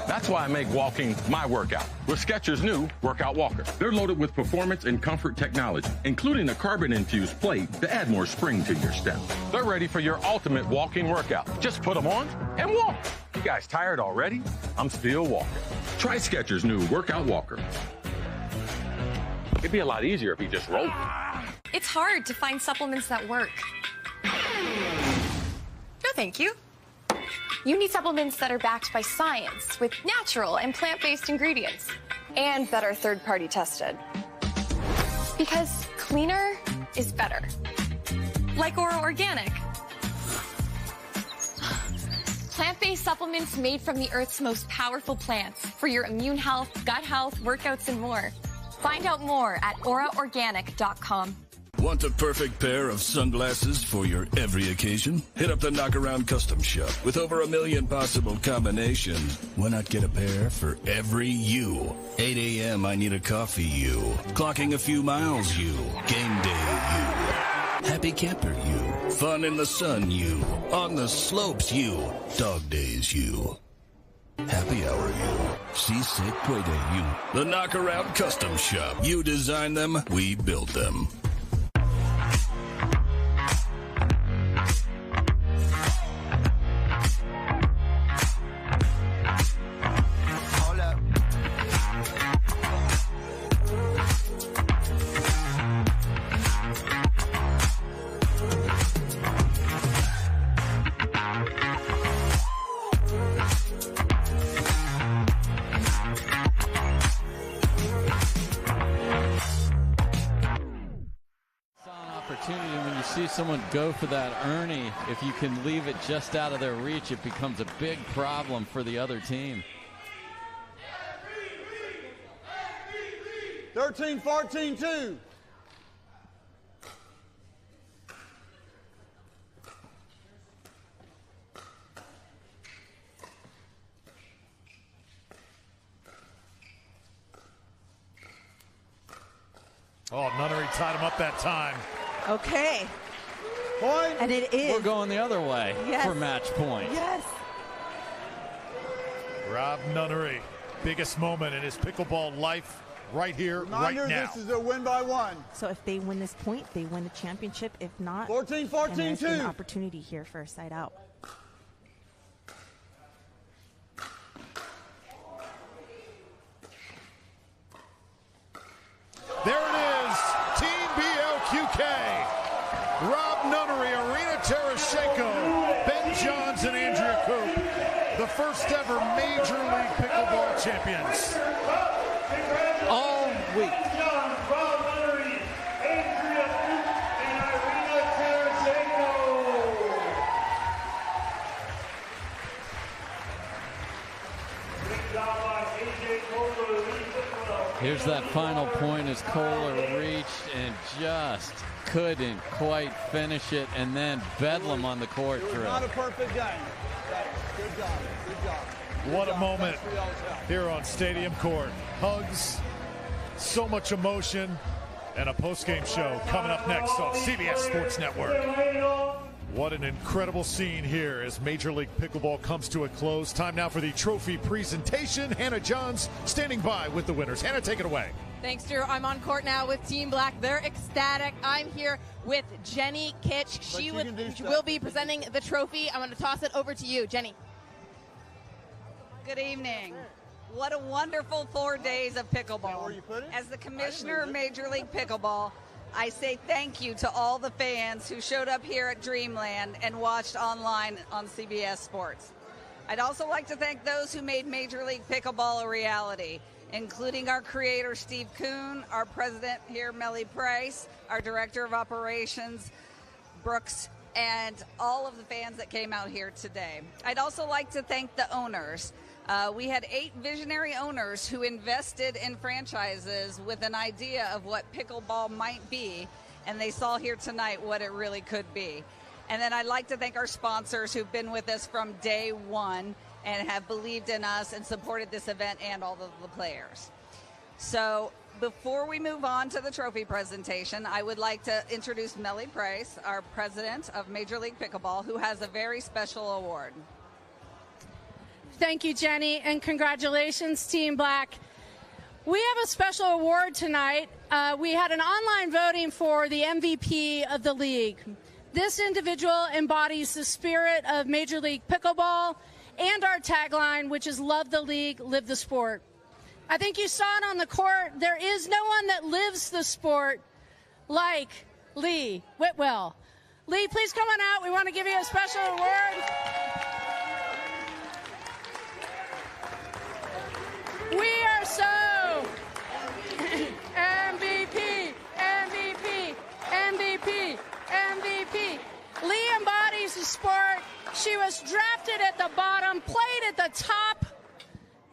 That's why I make walking my workout with Skechers' new Workout Walker. They're loaded with performance and comfort technology, including a carbon-infused plate to add more spring to your step. They're ready for your ultimate walking workout. Just put them on and walk. You guys tired already? I'm still walking. Try Skechers' new Workout Walker. It'd be a lot easier if he just rolled. It's hard to find supplements that work. No, thank you. You need supplements that are backed by science with natural and plant-based ingredients and that are third-party tested. Because cleaner is better. Like Aura Organic. Plant-based supplements made from the Earth's most powerful plants for your immune health, gut health, workouts, and more. Find out more at auraorganic.com. Want the perfect pair of sunglasses for your every occasion? Hit up the Knockaround Custom Shop. With over 1 million possible combinations, why not get a pair for every you? 8 a.m. I need a coffee you. Clocking a few miles you. Game day you. Happy camper you. Fun in the sun you. On the slopes you. Dog days you. Happy hour you. Seasick playdate you. The Knockaround Custom Shop. You design them, we build them. See someone go for that Ernie, if you can leave it just out of their reach, it becomes a big problem for the other team. 13-14-2. Oh, Nunnery tied him up that time. Okay. Point. And it is. We're going the other way for match point. Yes. Rob Nunnery, biggest moment in his pickleball life right here, Reminder, right now. this is a win by 1. So if they win this point, they win the championship. If not, 14-14-2. there's an opportunity here for a side out. Tereshchenko, Ben Johns, and Andrea Koop, the first ever Major League Pickleball champions. All week. Here's that final point as Kohler reached and just couldn't quite finish it, and then bedlam on the court. Not a perfect game. Good job. Good job. What a moment here on Stadium Court. Hugs, so much emotion, and a post-game show coming up next on CBS Sports Network. What an incredible scene here as Major League Pickleball comes to a close. Time now for the trophy presentation. Hannah Johns standing by with the winners. Hannah, take it away. Thanks, Drew. I'm on court now with Team Black. They're ecstatic. I'm here with Jenny Kitch. She will be presenting the trophy. I'm going to toss it over to you, Jenny. Good evening. What a wonderful 4 days of pickleball. As the commissioner of Major League Pickleball, I say thank you to all the fans who showed up here at Dreamland and watched online on CBS Sports. I'd also like to thank those who made Major League Pickleball a reality, including our creator, Steve Kuhn, our president here, Melly Price, our director of operations, Brooks, and all of the fans that came out here today. I'd also like to thank the owners. We had 8 visionary owners who invested in franchises with an idea of what pickleball might be, and they saw here tonight what it really could be. And then I'd like to thank our sponsors who've been with us from day one and have believed in us and supported this event and all of the players. So before we move on to the trophy presentation, I would like to introduce Melly Price, our president of Major League Pickleball, who has a very special award. Thank you, Jenny, and congratulations, Team Black. We have a special award tonight. We had an online voting for the MVP of the league. This individual embodies the spirit of Major League Pickleball and our tagline, which is love the league, live the sport. I think you saw it on the court. There is no one that lives the sport like Lee Whitwell. Lee, please come on out. We want to give you a special award. We are so MVP, MVP, MVP, MVP. Lee embodies the sport. She was drafted at the bottom, played at the top,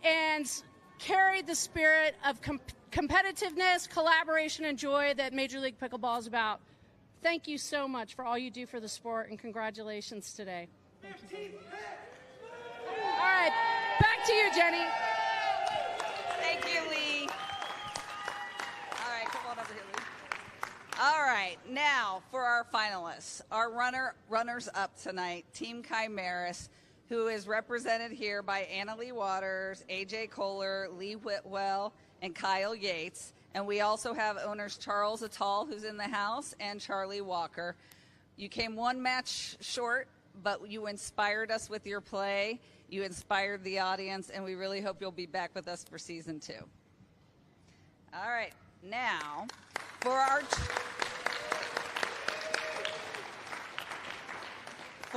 and carried the spirit of competitiveness, collaboration, and joy that Major League Pickleball is about. Thank you so much for all you do for the sport, and congratulations today. Thank you. All right, back to you, Jenny. Thank you, Lee. All right, come on over here, Lee. All right, now for our finalists. Our runners-up tonight, Team Chimeras, who is represented here by Annalie Waters, AJ Kohler, Lee Whitwell, and Kyle Yates. And we also have owners Charles Attal, who's in the house, and Charlie Walker. You came one match short, but you inspired us with your play. You inspired the audience, and we really hope you'll be back with us for season 2. All right, now for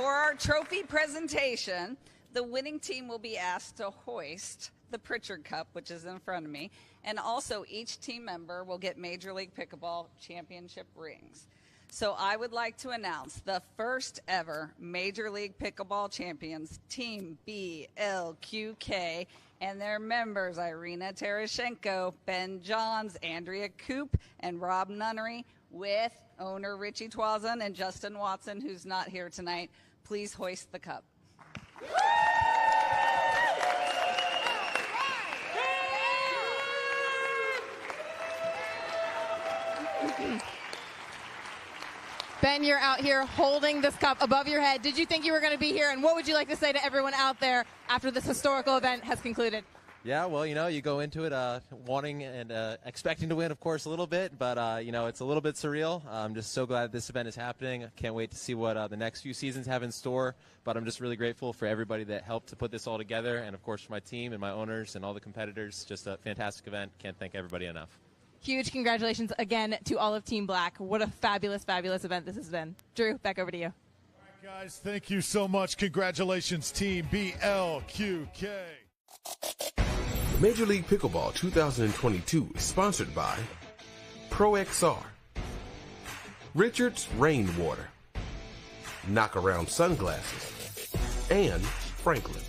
our trophy presentation, the winning team will be asked to hoist the Pritchard Cup, which is in front of me, and also each team member will get Major League Pickleball championship rings. So I would like to announce the first ever Major League Pickleball champions, Team BLQK, and their members, Irina Tereshchenko, Ben Johns, Andrea Koop, and Rob Nunnery, with owner Richie Twazan and Justin Watson, who's not here tonight. Please hoist the cup. Ben, you're out here holding this cup above your head. Did you think you were going to be here? And what would you like to say to everyone out there after this historical event has concluded? Yeah, well, you go into it wanting and expecting to win, of course, a little bit. But, it's a little bit surreal. I'm just so glad this event is happening. I can't wait to see what the next few seasons have in store. But I'm just really grateful for everybody that helped to put this all together. And, of course, for my team and my owners and all the competitors. Just a fantastic event. Can't thank everybody enough. Huge congratulations again to all of Team Black. What a fabulous, fabulous event this has been. Drew, back over to you. Guys, thank you so much. Congratulations, Team BLQK. Major League Pickleball 2022 is sponsored by ProXR, Richards Rainwater, Knockaround Sunglasses, and Franklin.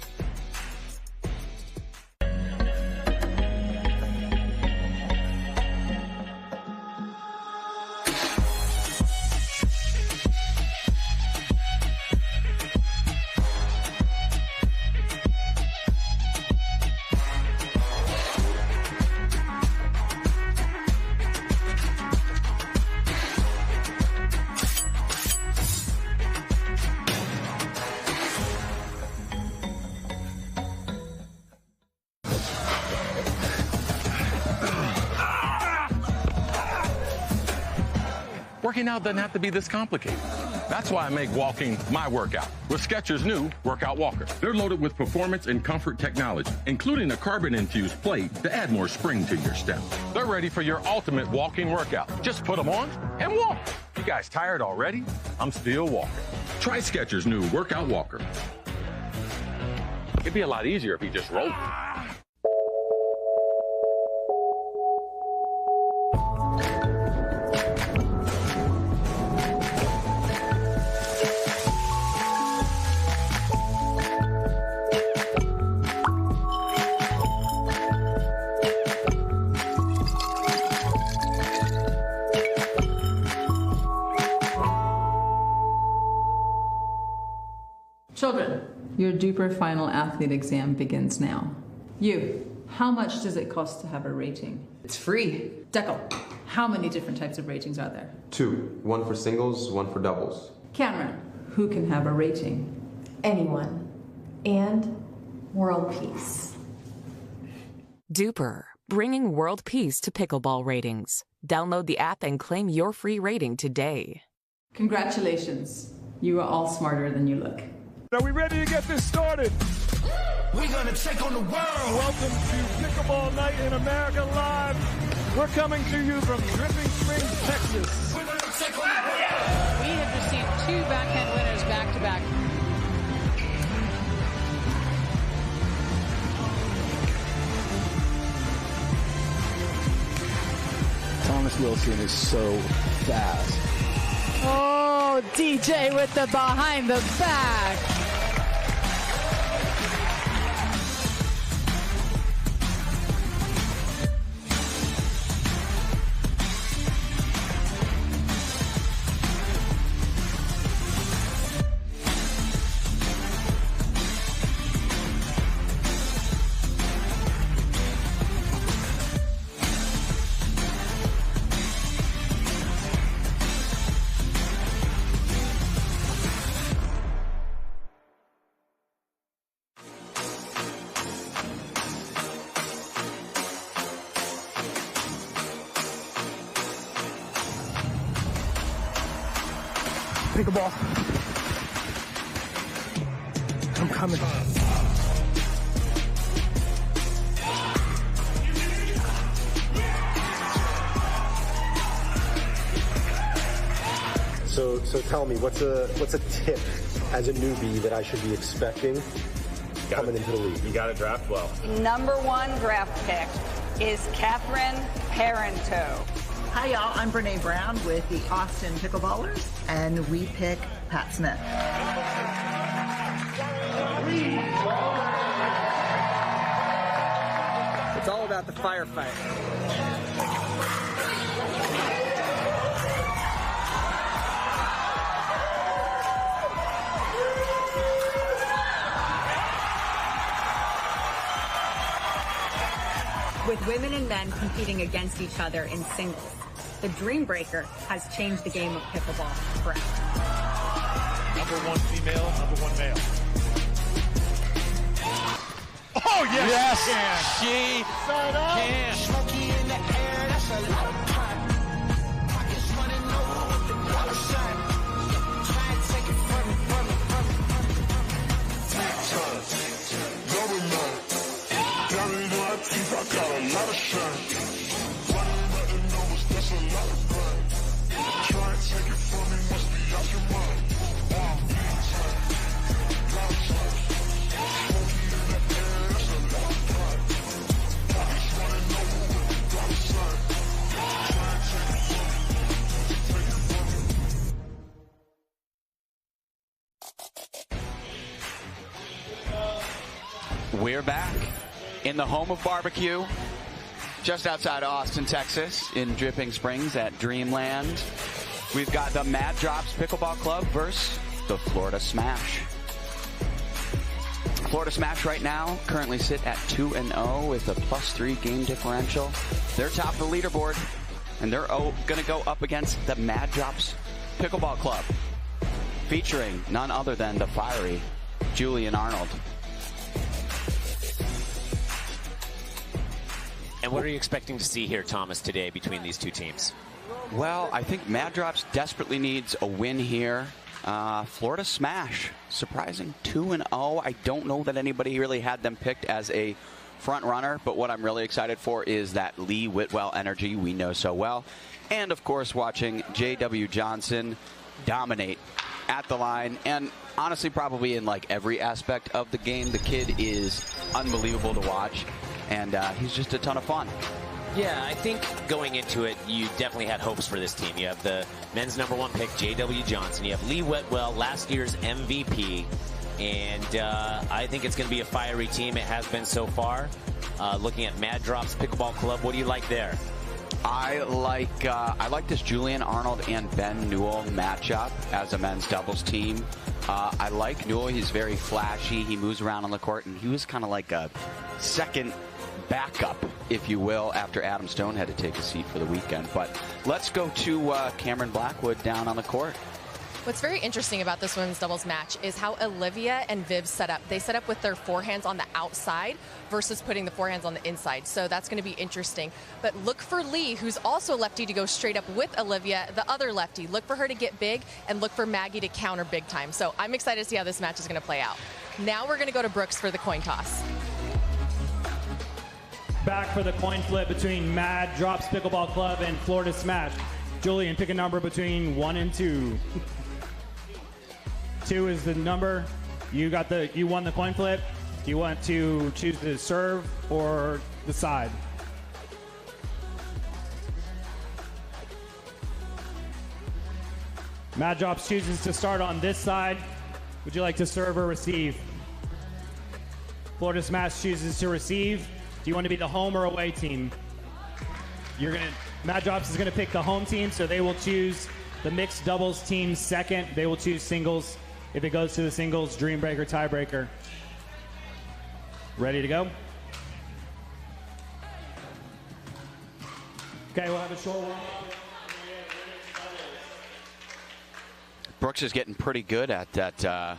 Working out doesn't have to be this complicated. That's why I make walking my workout with Skechers' new Workout Walker. They're loaded with performance and comfort technology, including a carbon-infused plate to add more spring to your step. They're ready for your ultimate walking workout. Just put them on and walk. You guys tired already? I'm still walking. Try Skechers' new Workout Walker. It'd be a lot easier if he just rolled. Children, your DUPER final athlete exam begins now. You, how much does it cost to have a rating? It's free. Deckel, how many different types of ratings are there? 2. 1 for singles, 1 for doubles. Cameron, who can have a rating? Anyone. And world peace. DUPER, bringing world peace to pickleball ratings. Download the app and claim your free rating today. Congratulations. You are all smarter than you look. Are we ready to get this started? We're gonna take on the world. Welcome to Pickleball Night in America Live. We're coming to you from Dripping Springs, Texas. We're gonna take on the world. We have received 2 backhand winners back-to-back. Thomas Wilson is so fast. Oh, DJ with the behind the back. Pickleball. I'm coming. So tell me, what's a tip as a newbie that I should be expecting coming into the league? You got to draft well. Number 1 draft pick is Catherine Parento. Hi, y'all. I'm Brene Brown with the Austin Pickleballers, and we pick Pat Smith. It's all about the firefight. With women and men competing against each other in singles, the Dream Breaker has changed the game of pickleball forever. Number 1 female, number 1 male. Oh, yes, she can. Smoky in the air, that's a lot of pop. Pockets running over with the dollar sign. Try and take it from me. Diamond in my teeth, I got a lot of shine. Running button numbers, that's a lot of grind. Try and take it from me, must be out your mind. We're back in the home of barbecue, just outside Austin, Texas, in Dripping Springs at Dreamland. We've got the Mad Drops Pickleball Club versus the Florida Smash. Florida Smash right now currently sit at 2-0 with a +3 game differential. They're top of the leaderboard, and they're going to go up against the Mad Drops Pickleball Club, featuring none other than the fiery Julian Arnold. And what are you expecting to see here, Thomas, today between these two teams? Well, I think Mad Drops desperately needs a win here. Florida Smash, surprising 2-0. I don't know that anybody really had them picked as a front runner, but what I'm really excited for is that Lee Whitwell energy we know so well. And, of course, watching J.W. Johnson dominate at the line, and honestly probably in like every aspect of the game. The kid is unbelievable to watch, and he's just a ton of fun. Yeah, I think going into it, you definitely had hopes for this team. You have the men's #1 pick, J.W. Johnson. You have Lee Whitwell, last year's MVP. And I think it's going to be a fiery team. It has been so far. Looking at Mad Drops Pickleball Club, what do you like there? I like this Julian Arnold and Ben Newell matchup as a men's doubles team. I like Newell. He's very flashy. He moves around on the court, and he was kind of like a second backup, if you will, after Adam Stone had to take a seat for the weekend. But let's go to Cameron Blackwood down on the court. What's very interesting about this women's doubles match is how Olivia and Viv set up. They set up with their forehands on the outside versus putting the forehands on the inside. So that's going to be interesting. But look for Lee, who's also a lefty, to go straight up with Olivia, the other lefty. Look for her to get big, and look for Maggie to counter big time. So I'm excited to see how this match is going to play out. Now we're going to go to Brooks for the coin toss. Back for the coin flip between Mad Drops Pickleball Club and Florida Smash. Julian, pick a number between 1 and 2. 2 is the number. You won the coin flip. Do you want to choose the serve or the side? Mad Drops chooses to start on this side. Would you like to serve or receive? Florida Smash chooses to receive. Do you want to be the home or away team? Mad Drops is going to pick the home team, so they will choose the mixed doubles team second. They will choose singles. If it goes to the singles, dream breaker, tiebreaker. Ready to go? Okay, we'll have a short one. Brooks is getting pretty good at that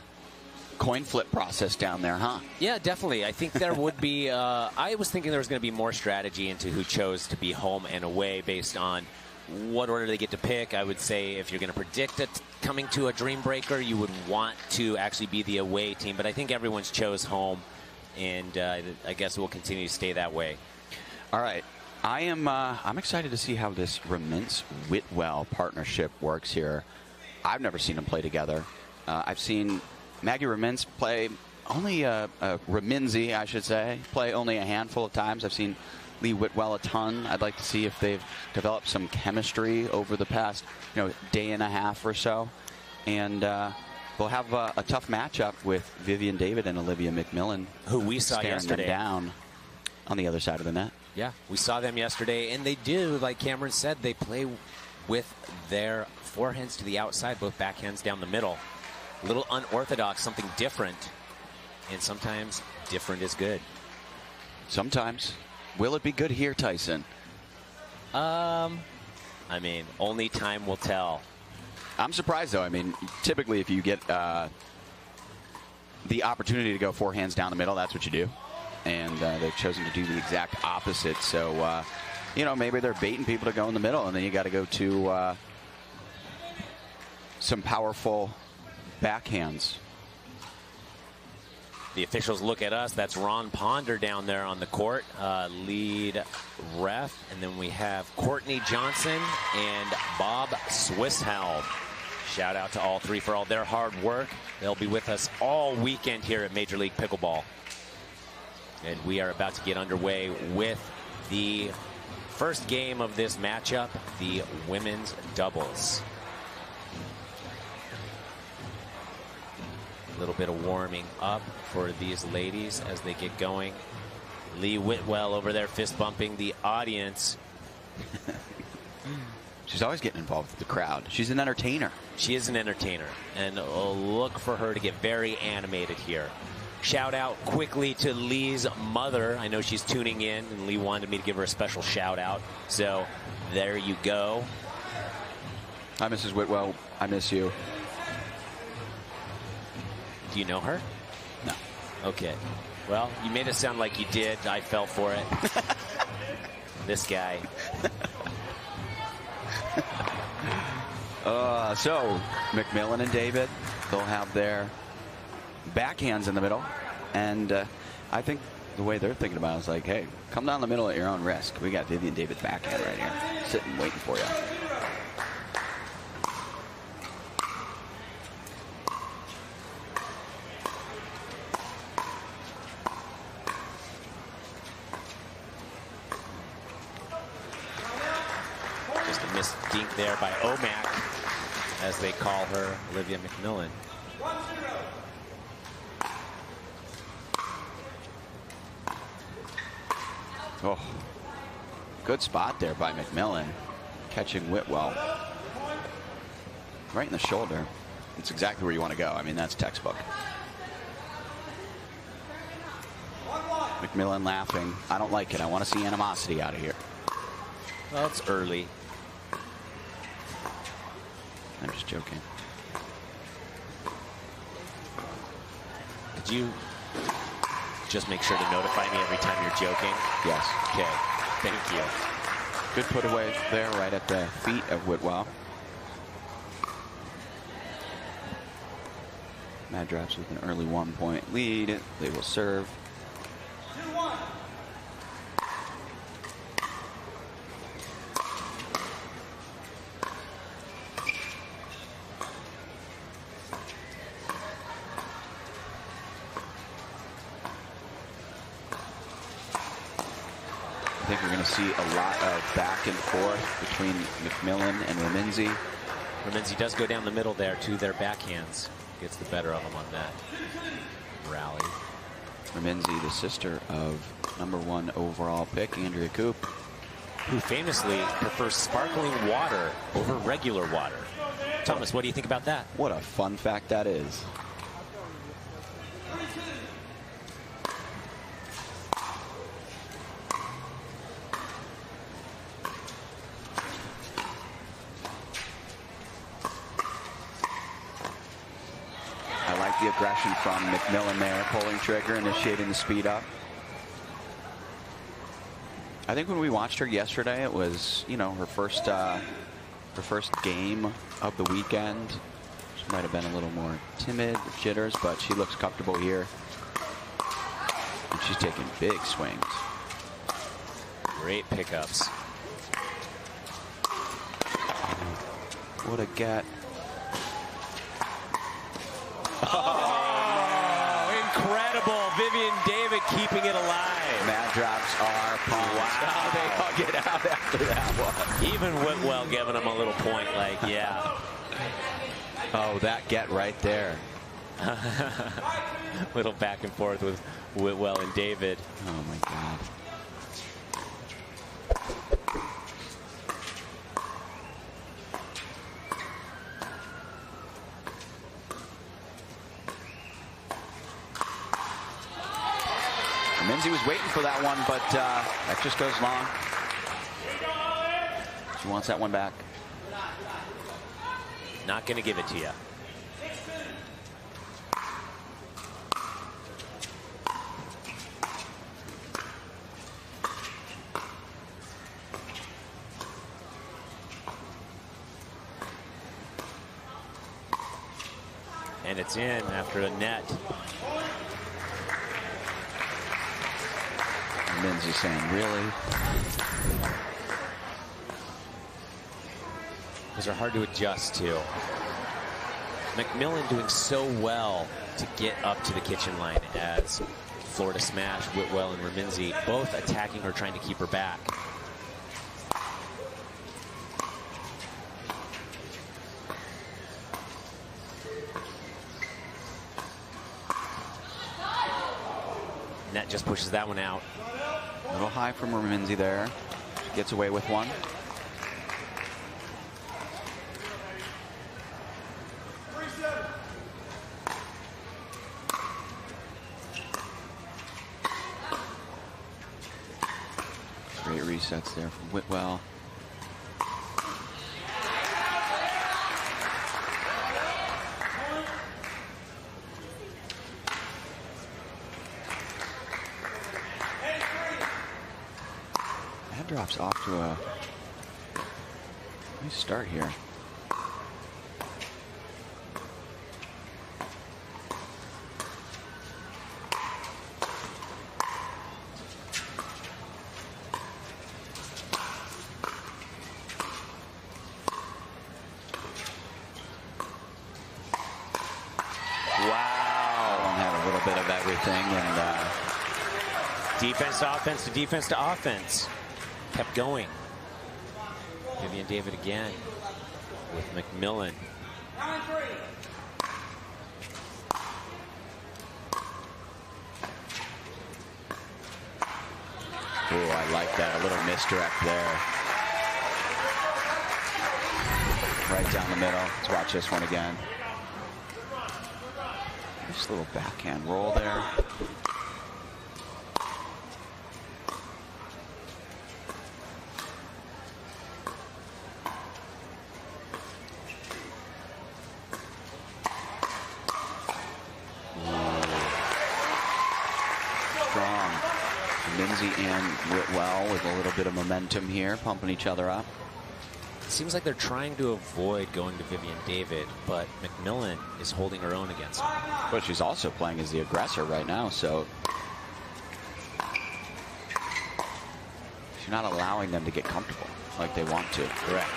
coin flip process down there, huh? Yeah, definitely. I think there would be, I was thinking there was going to be more strategy into who chose to be home and away based on what order they get to pick. I would say if you're going to predict it coming to a dream breaker, you would want to actually be the away team. But I think everyone's chose home, and I guess it will continue to stay that way. All right. I'm excited to see how this Remintz-Whitwell partnership works here. I've never seen them play together. I've seen Maggie Remintz play only Reminzi, I should say, play only a handful of times. I've seen Lee Whitwell a ton. I'd like to see if they've developed some chemistry over the past day and a half or so. And we'll have a tough matchup with Vivian David and Olivia McMillan, who we saw yesterday, them down on the other side of the net. Yeah, we saw them yesterday, and they do, like Cameron said, they play with their forehands to the outside, both backhands down the middle. A little unorthodox, something different, and sometimes different is good. Sometimes. Will it be good here, Tyson? I mean, only time will tell. I'm surprised, though. I mean, typically if you get the opportunity to go forehands down the middle, that's what you do. And they've chosen to do the exact opposite. So, maybe they're baiting people to go in the middle, and then you got to go to some powerful backhands. The officials look at us. That's Ron Ponder down there on the court, lead ref. And then we have Courtney Johnson and Bob Swisshelm. Shout out to all three for all their hard work. They'll be with us all weekend here at Major League Pickleball. And we are about to get underway with the first game of this matchup, the women's doubles. A little bit of warming up for these ladies as they get going. Lee Whitwell over there fist bumping the audience. She's always getting involved with the crowd. She's an entertainer. She is an entertainer, and look for her to get very animated here. Shout out quickly to Lee's mother. I know she's tuning in, and Lee wanted me to give her a special shout out. So there you go. Hi, Mrs. Whitwell. I miss you. Do you know her? No. Okay. Well, you made it sound like you did. I fell for it. This guy. So McMillan and David, they'll have their backhands in the middle. And I think the way they're thinking about it is like, hey, come down the middle at your own risk. We got Vivian David's backhand right here, sitting waiting for you. Just a missed dink there by Omac, as they call her, Olivia McMillan. Oh, good spot there by McMillan, catching Whitwell right in the shoulder. It's exactly where you want to go. I mean, that's textbook. McMillan laughing. I don't like it. I want to see animosity out of here. Well, it's early. I'm just joking. Could you just make sure to notify me every time you're joking? Yes. Okay. Thank you. Good put away there, right at the feet of Whitwell. Mad Drops with an early 1-point lead. They will serve. I think we're going to see a lot of back and forth between McMillan and Raminzi. Raminzi does go down the middle there to their backhands. Gets the better of them on that rally. Raminzi, the sister of #1 overall pick, Andrea Coop, who famously prefers sparkling water over regular water. Thomas, what do you think about that? What a fun fact that is. The aggression from McMillan there, pulling trigger, initiating the speed up. I think when we watched her yesterday, it was, you know, her first game of the weekend. She might have been a little more timid, jitters, but she looks comfortable here. And she's taking big swings. Great pickups. What a get. Oh, incredible. Vivian David keeping it alive. Mad Drops are pumped. Wow. They hug it out after that one. Even Whitwell giving them a little point like, yeah. Oh, that get right there. Little back and forth with Whitwell and David. Oh, my God. Minzy was waiting for that one, but that just goes long. She wants that one back. Not going to give it to you. And it's in after a net. Minzy saying, really? Those are hard to adjust to. McMillan doing so well to get up to the kitchen line as Florida Smash, Whitwell, and Raminzi both attacking her, trying to keep her back. just pushes that one out. A little high from Raminzi there. Gets away with one. Great resets there from Whitwell. That drops off to a nice start here. Defense to offense to defense to offense. Kept going. Vivian David again with McMillan. Oh, I like that. A little misdirect there. Right down the middle. Let's watch this one again. Just a little backhand roll there. And Whitwell with a little bit of momentum here, pumping each other up. It seems like they're trying to avoid going to Vivian David, but McMillan is holding her own against her. But she's also playing as the aggressor right now, so she's not allowing them to get comfortable like they want to. Correct.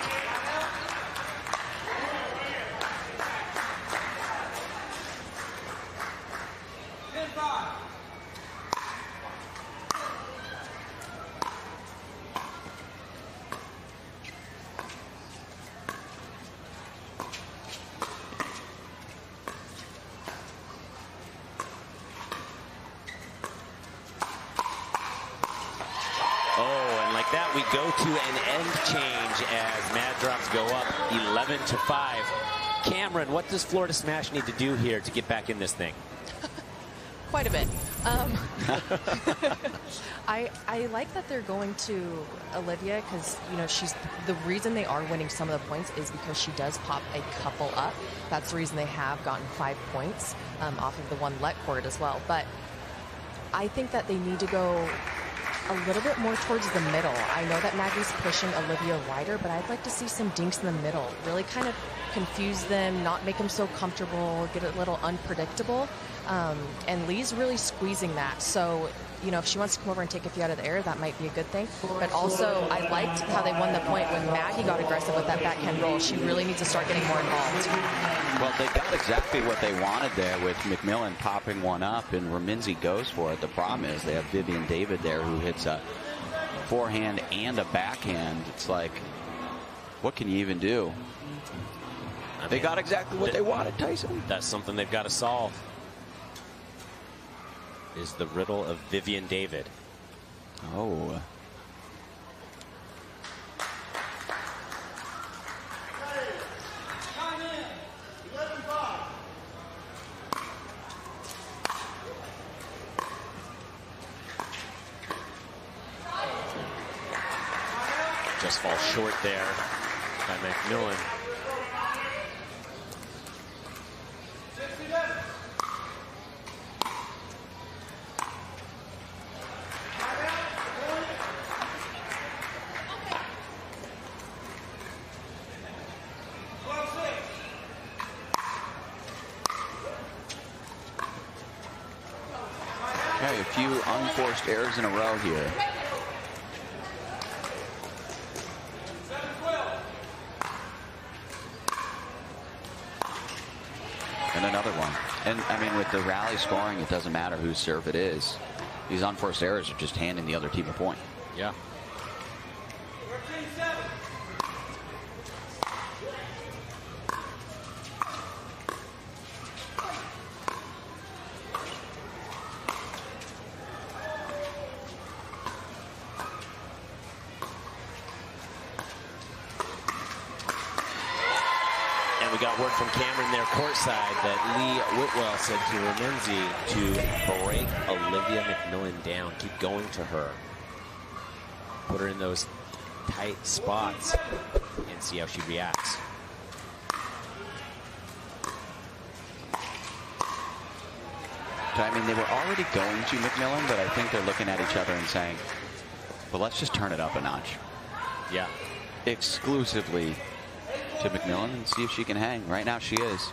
We go to an end change as Mad Drops go up 11-5. Cameron, what does Florida Smash need to do here to get back in this thing? Quite a bit. I like that they're going to Olivia because, you know, she's the reason they are winning some of the points is because she does pop a couple up. That's the reason they have gotten 5 points off of the one let court as well. But I think that they need to go a little bit more towards the middle. I know that Maggie's pushing Olivia wider, but I'd like to see some dinks in the middle. Really kind of confuse them, not make them so comfortable, get it a little unpredictable. And Lee's really squeezing that. So, you know, if she wants to come over and take a few out of the air, that might be a good thing. But also, I liked how they won the point when Maggie got aggressive with that backhand roll. She really needs to start getting more involved. Well, they got exactly what they wanted there with McMillan popping one up, and Raminzi goes for it. The problem is they have Vivian David there who hits a forehand and a backhand. It's like, what can you even do? They got exactly what they wanted, Tyson. That's something they've got to solve. Is the riddle of Vivian David. Oh. Just falls short there by McMillan. Okay, a few unforced errors in a row here. And another one. And I mean, with the rally scoring, it doesn't matter whose serve it is. These unforced errors are just handing the other team a point. Yeah. we got word from Cameron there courtside that Lee Whitwell said to Remenzi to break Olivia McMillan down. Keep going to her. Put her in those tight spots and see how she reacts. I mean, they were already going to McMillan, but I think they're looking at each other and saying, well, let's just turn it up a notch. Yeah. Exclusively to McMillan and see if she can hang. Right now she is.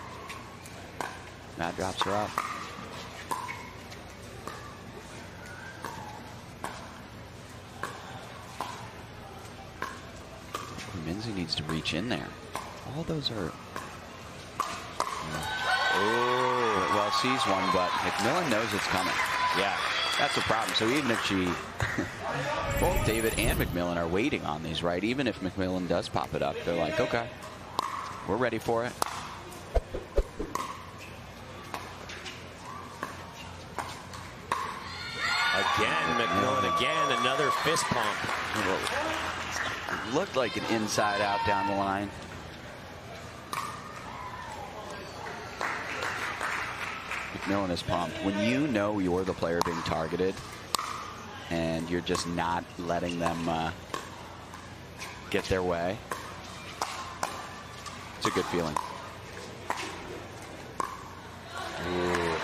Mad drops her up. Minzy needs to reach in there. All those are... Oh, well, sees one, but McMillan knows it's coming. Yeah. That's the problem. So even if she... both David and McMillan are waiting on these, right? Even if McMillan does pop it up, they're like, okay, we're ready for it. Again, McMillan again, another fist pump. It looked like an inside out down the line. McMillan is pumped. When you know you're the player being targeted and you're just not letting them get their way, it's a good feeling. Ooh.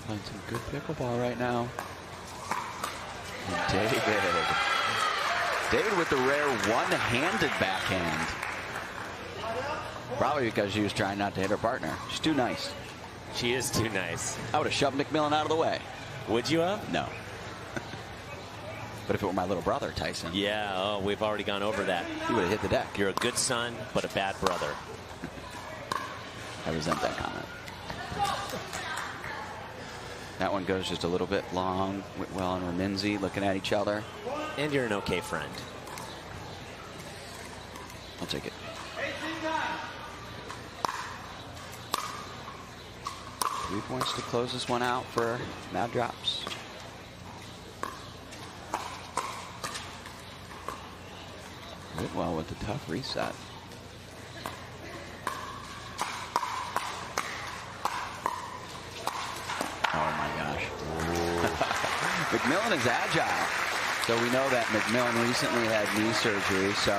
Playing some good pickleball right now. And David with the rare one-handed backhand. Probably because she was trying not to hit her partner. She's too nice. She is too nice. I would have shoved McMillan out of the way. Would you have? No. But if it were my little brother, Tyson. Yeah, oh, we've already gone over that. He would have hit the deck. You're a good son, but a bad brother. I resent that comment. That one goes just a little bit long. Whitwell and Remenzi looking at each other. And you're an okay friend. I'll take it. 3 points to close this one out for Mad Drops. Whitwell with the tough reset. Oh my gosh. McMillan is agile. So we know that McMillan recently had knee surgery. So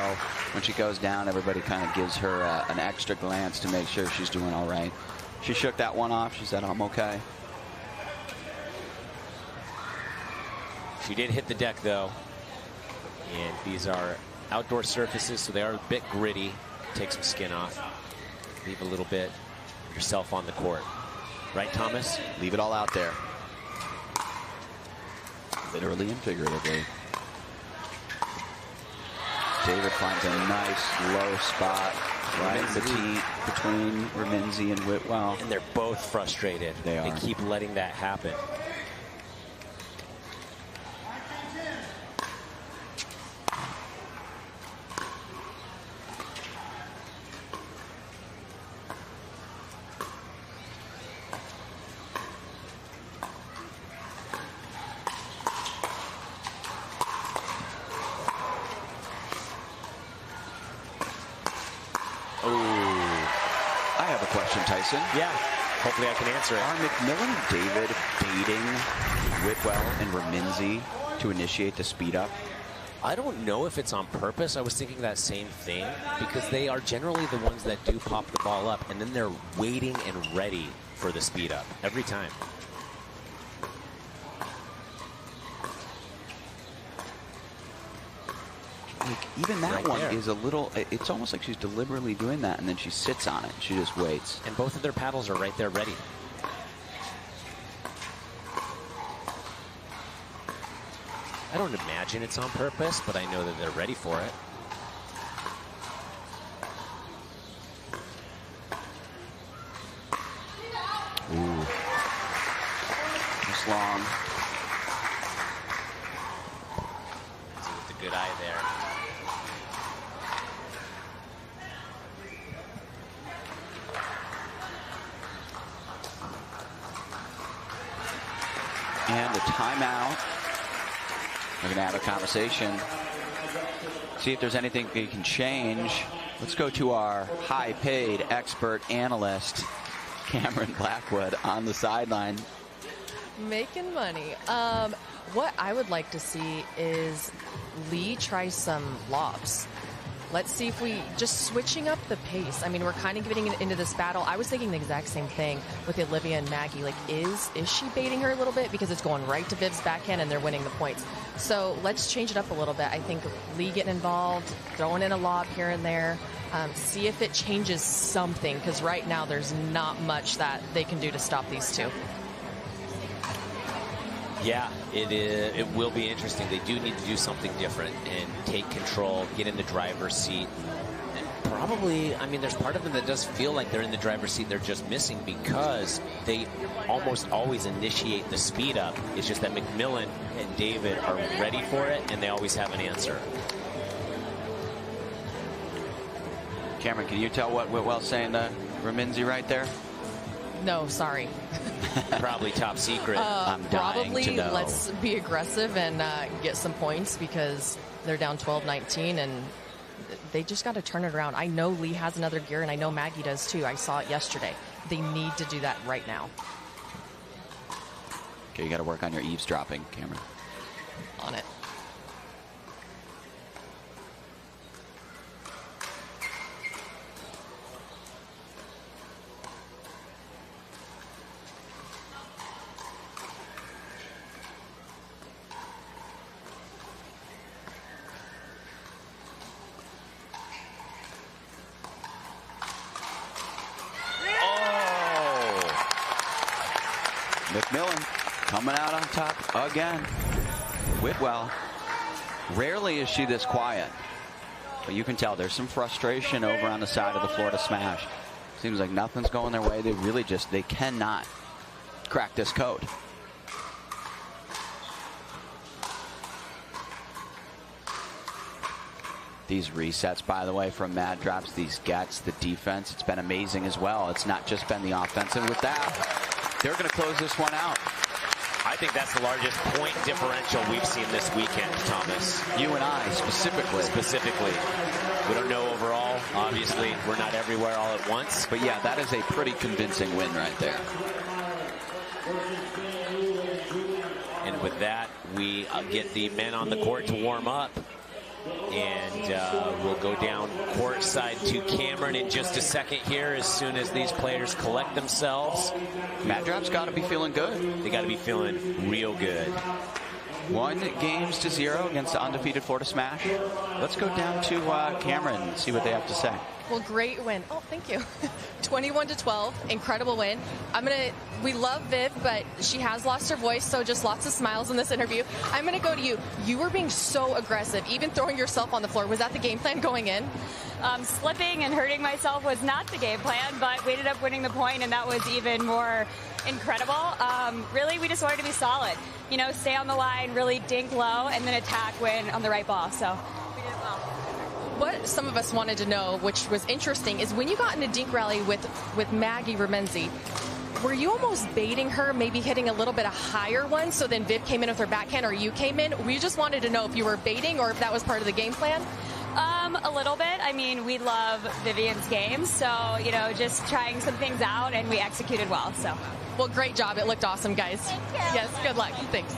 when she goes down, everybody kind of gives her an extra glance to make sure she's doing all right. She shook that one off. She said, I'm okay. She did hit the deck, though. And these are outdoor surfaces, so they are a bit gritty. Take some skin off. Leave a little bit of yourself on the court. Right, Thomas? Leave it all out there. Literally and figuratively. David finds a nice low spot right between Remenzi and Whitwell. And they're both frustrated. They are. They keep letting that happen. Tyson? Yeah, hopefully I can answer it. Are McMillan and David baiting Whitwell and Remenzi to initiate the speed up? I don't know if it's on purpose. I was thinking that same thing because they are generally the ones that do pop the ball up and then they're waiting and ready for the speed up every time. Like, even that right one there is a little, it's almost like she's deliberately doing that and then she sits on it. She just waits. And both of their paddles are right there ready. I don't imagine it's on purpose, but I know that they're ready for it. long. With the good eye there. And a timeout. We're going to have a conversation. See if there's anything we can change. Let's go to our high-paid expert analyst, Cameron Blackwood, on the sideline. Making money. What I would like to see is Lee try some lobs. Let's see if we just switching up the pace. I mean, we're kind of getting into this battle. I was thinking the exact same thing with Olivia and Maggie. Like, is she baiting her a little bit because it's going right to Viv's backhand and they're winning the points? So let's change it up a little bit. I think Lee getting involved, throwing in a lob here and there, see if it changes something, because right now there's not much that they can do to stop these two. Yeah, it will be interesting. They do need to do something different and take control, get in the driver's seat. And probably, I mean, there's part of them that does feel like they're in the driver's seat. They're just missing because they almost always initiate the speed up. It's just that McMillan and David are ready for it, and they always have an answer. Cameron, can you tell what Whitwell's saying to Raminzi right there? No, sorry. Probably top secret. I'm dying probably to know. Let's be aggressive and get some points, because they're down 12-19 and they just got to turn it around. I know Lee has another gear, and I know Maggie does too. I saw it yesterday. They need to do that right now. Okay, you got to work on your eavesdropping, Cameron. On it. McMillan coming out on top again. Whitwell, rarely is she this quiet, but you can tell there's some frustration over on the side of the Florida Smash. Seems like nothing's going their way. They cannot crack this code. These resets, by the way, from Mad Drops, these gets, the defense, it's been amazing as well. It's not just been the offense. And with that, they're going to close this one out. I think that's the largest point differential we've seen this weekend, Thomas. You and I, specifically. Specifically. We don't know overall. Obviously, we're not everywhere all at once. But yeah, that is a pretty convincing win right there. And with that, we get the men on the court to warm up. And we'll go down courtside to Cameron in just a second here, as soon as these players collect themselves. Mad Drop's got to be feeling good. They got to be feeling real good. 1-0 against the undefeated Florida Smash. Let's go down to Cameron and see what they have to say. Well, great win. Oh, thank you. 21-12, incredible win. We love Viv, but she has lost her voice, so just lots of smiles in this interview. I'm going to go to you. You were being so aggressive, even throwing yourself on the floor. Was that the game plan going in? Slipping and hurting myself was not the game plan, but we ended up winning the point, and that was even more incredible. Really, we just wanted to be solid. You know, stay on the line, really dink low, and then attack when on the right ball. So we did it well. What some of us wanted to know, which was interesting, is when you got in a dink rally with Maggie Raminzi, were you almost baiting her, maybe hitting a little bit of higher one, so then Viv came in with her backhand, or you came in? We just wanted to know if you were baiting or if that was part of the game plan. A little bit. I mean, we love Vivian's game, so, you know, just trying some things out, and we executed well. So, well, great job. It looked awesome, guys. Thank you. Yes, good luck. Thanks.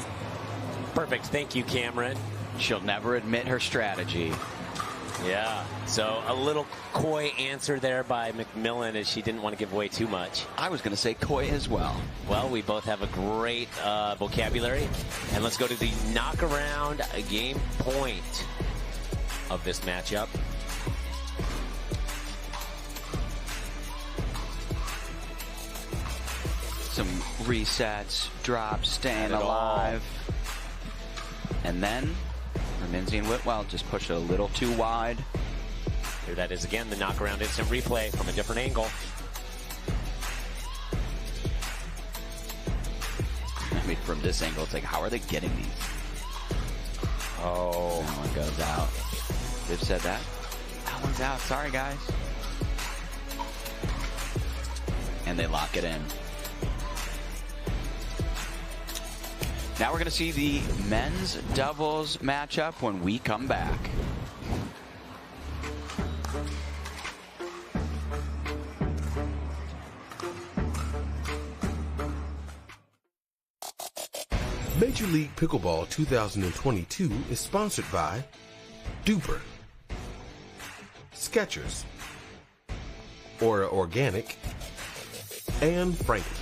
Perfect. Thank you, Cameron. She'll never admit her strategy. Yeah, so a little coy answer there by McMillan, as she didn't want to give away too much. I was going to say coy as well. Well, we both have a great vocabulary. And let's go to the knock-around game point of this matchup. Some resets, drops, staying alive. And then Raminzi and Whitwell just push it a little too wide. Here that is again, the knock-around instant replay from a different angle. I mean, from this angle, it's like, how are they getting these? Oh, that one goes out. They've said that. That one's out. Sorry, guys. And they lock it in. Now we're going to see the men's doubles matchup when we come back. Major League Pickleball 2022 is sponsored by Duper, Skechers, Aura Organic, and Franklin.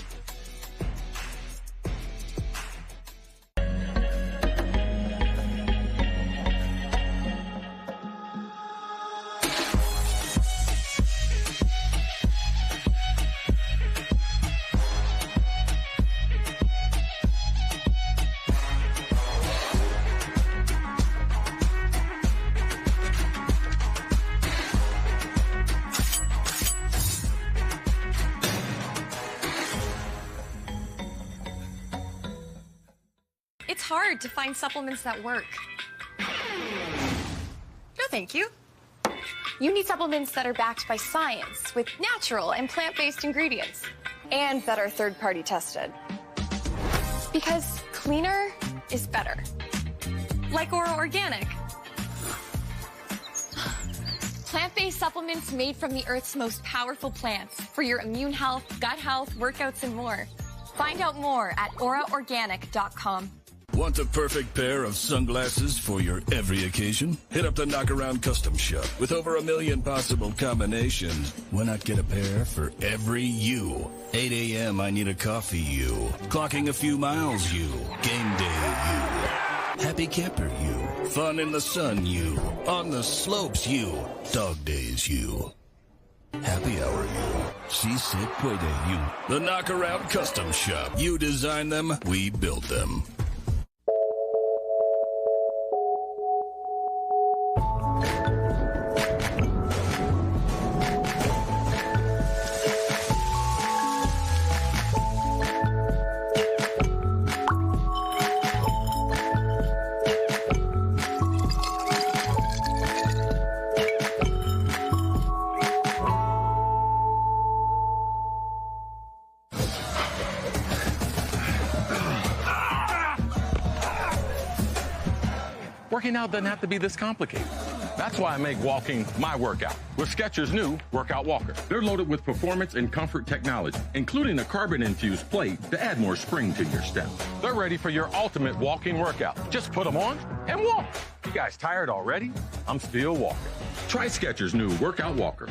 It's hard to find supplements that work. No, thank you. You need supplements that are backed by science with natural and plant-based ingredients. And that are third-party tested. Because cleaner is better. Like Aura Organic. Plant-based supplements made from the Earth's most powerful plants for your immune health, gut health, workouts, and more. Find out more at auraorganic.com. Want the perfect pair of sunglasses for your every occasion? Hit up the Knockaround Custom Shop. With over 1 million possible combinations, why not get a pair for every you? 8 a.m. I need a coffee you. Clocking a few miles you. Game day you. Happy camper you. Fun in the sun you. On the slopes you. Dog days you. Happy hour you. Seasick Puede you. The Knockaround Custom Shop. You design them, we build them. Working out doesn't have to be this complicated. That's why I make walking my workout with Skechers' new Workout Walker. They're loaded with performance and comfort technology, including a carbon-infused plate to add more spring to your step. They're ready for your ultimate walking workout. Just put them on and walk. You guys tired already? I'm still walking. Try Skechers' new Workout Walker.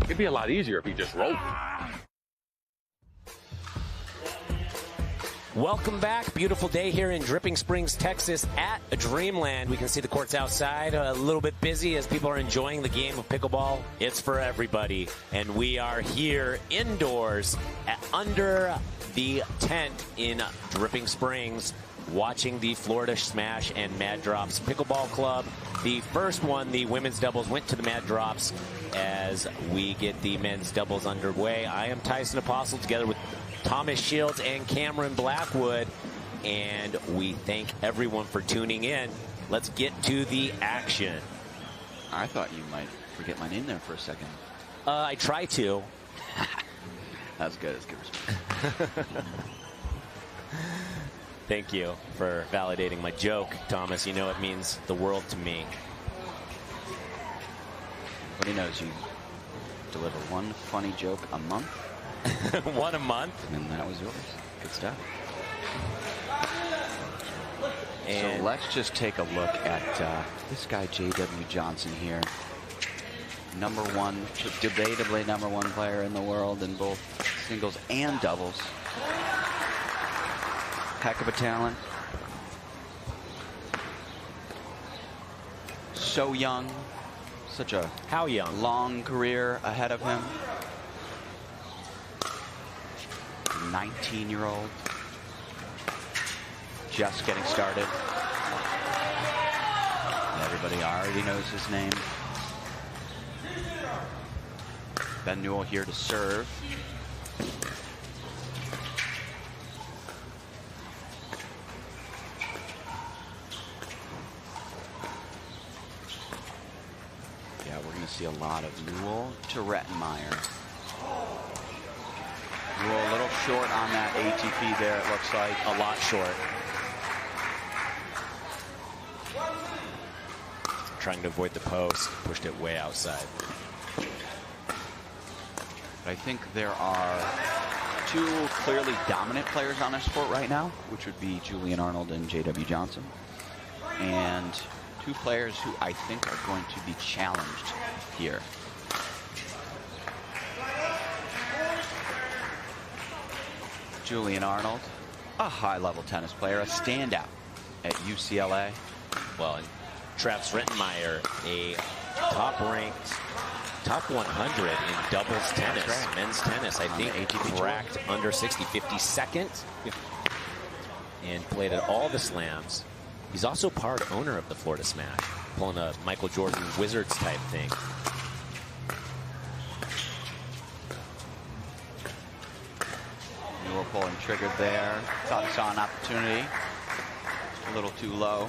It'd be a lot easier if he just rolled. Welcome back. Beautiful day here in Dripping Springs, Texas at Dreamland. We can see the courts outside a little bit busy as people are enjoying the game of pickleball. It's for everybody. And we are here indoors under the tent in Dripping Springs watching the Florida Smash and Mad Drops Pickleball Club. The first one, the women's doubles, went to the Mad Drops as we get the men's doubles underway. I am Tyson Apostle together with Thomas Shields and Cameron Blackwood, and we thank everyone for tuning in. Let's get to the action. I thought you might forget my name there for a second. I try to. That's good. That's good respect. Thank you for validating my joke, Thomas. You know it means the world to me. Everybody knows you deliver one funny joke a month. One a month. And that was yours. Good stuff. And so let's just take a look at this guy, J.W. Johnson here. Debatably number one player in the world in both singles and doubles. Heck of a talent. So young. Such a long career ahead of him. 19-year-old, just getting started. Everybody already knows his name. Ben Newell here to serve. see a lot of Newell to Rettenmeyer. Newell a little short on that ATP there, it looks like. A lot short. Trying to avoid the post, pushed it way outside. But I think there are two clearly dominant players on our sport right now, which would be Julian Arnold and J.W. Johnson. And two players who I think are going to be challenged here. Julian Arnold, a high-level tennis player, a standout at UCLA. Well, and Travis Rettenmeyer, a top-ranked, top 100 in doubles tennis, right. Men's tennis. I think racked under 60, 52nd, and played at all the slams. He's also part owner of the Florida Smash, pulling a Michael Jordan Wizards type thing. Newell pulling triggered there. Thought he saw an opportunity. A little too low.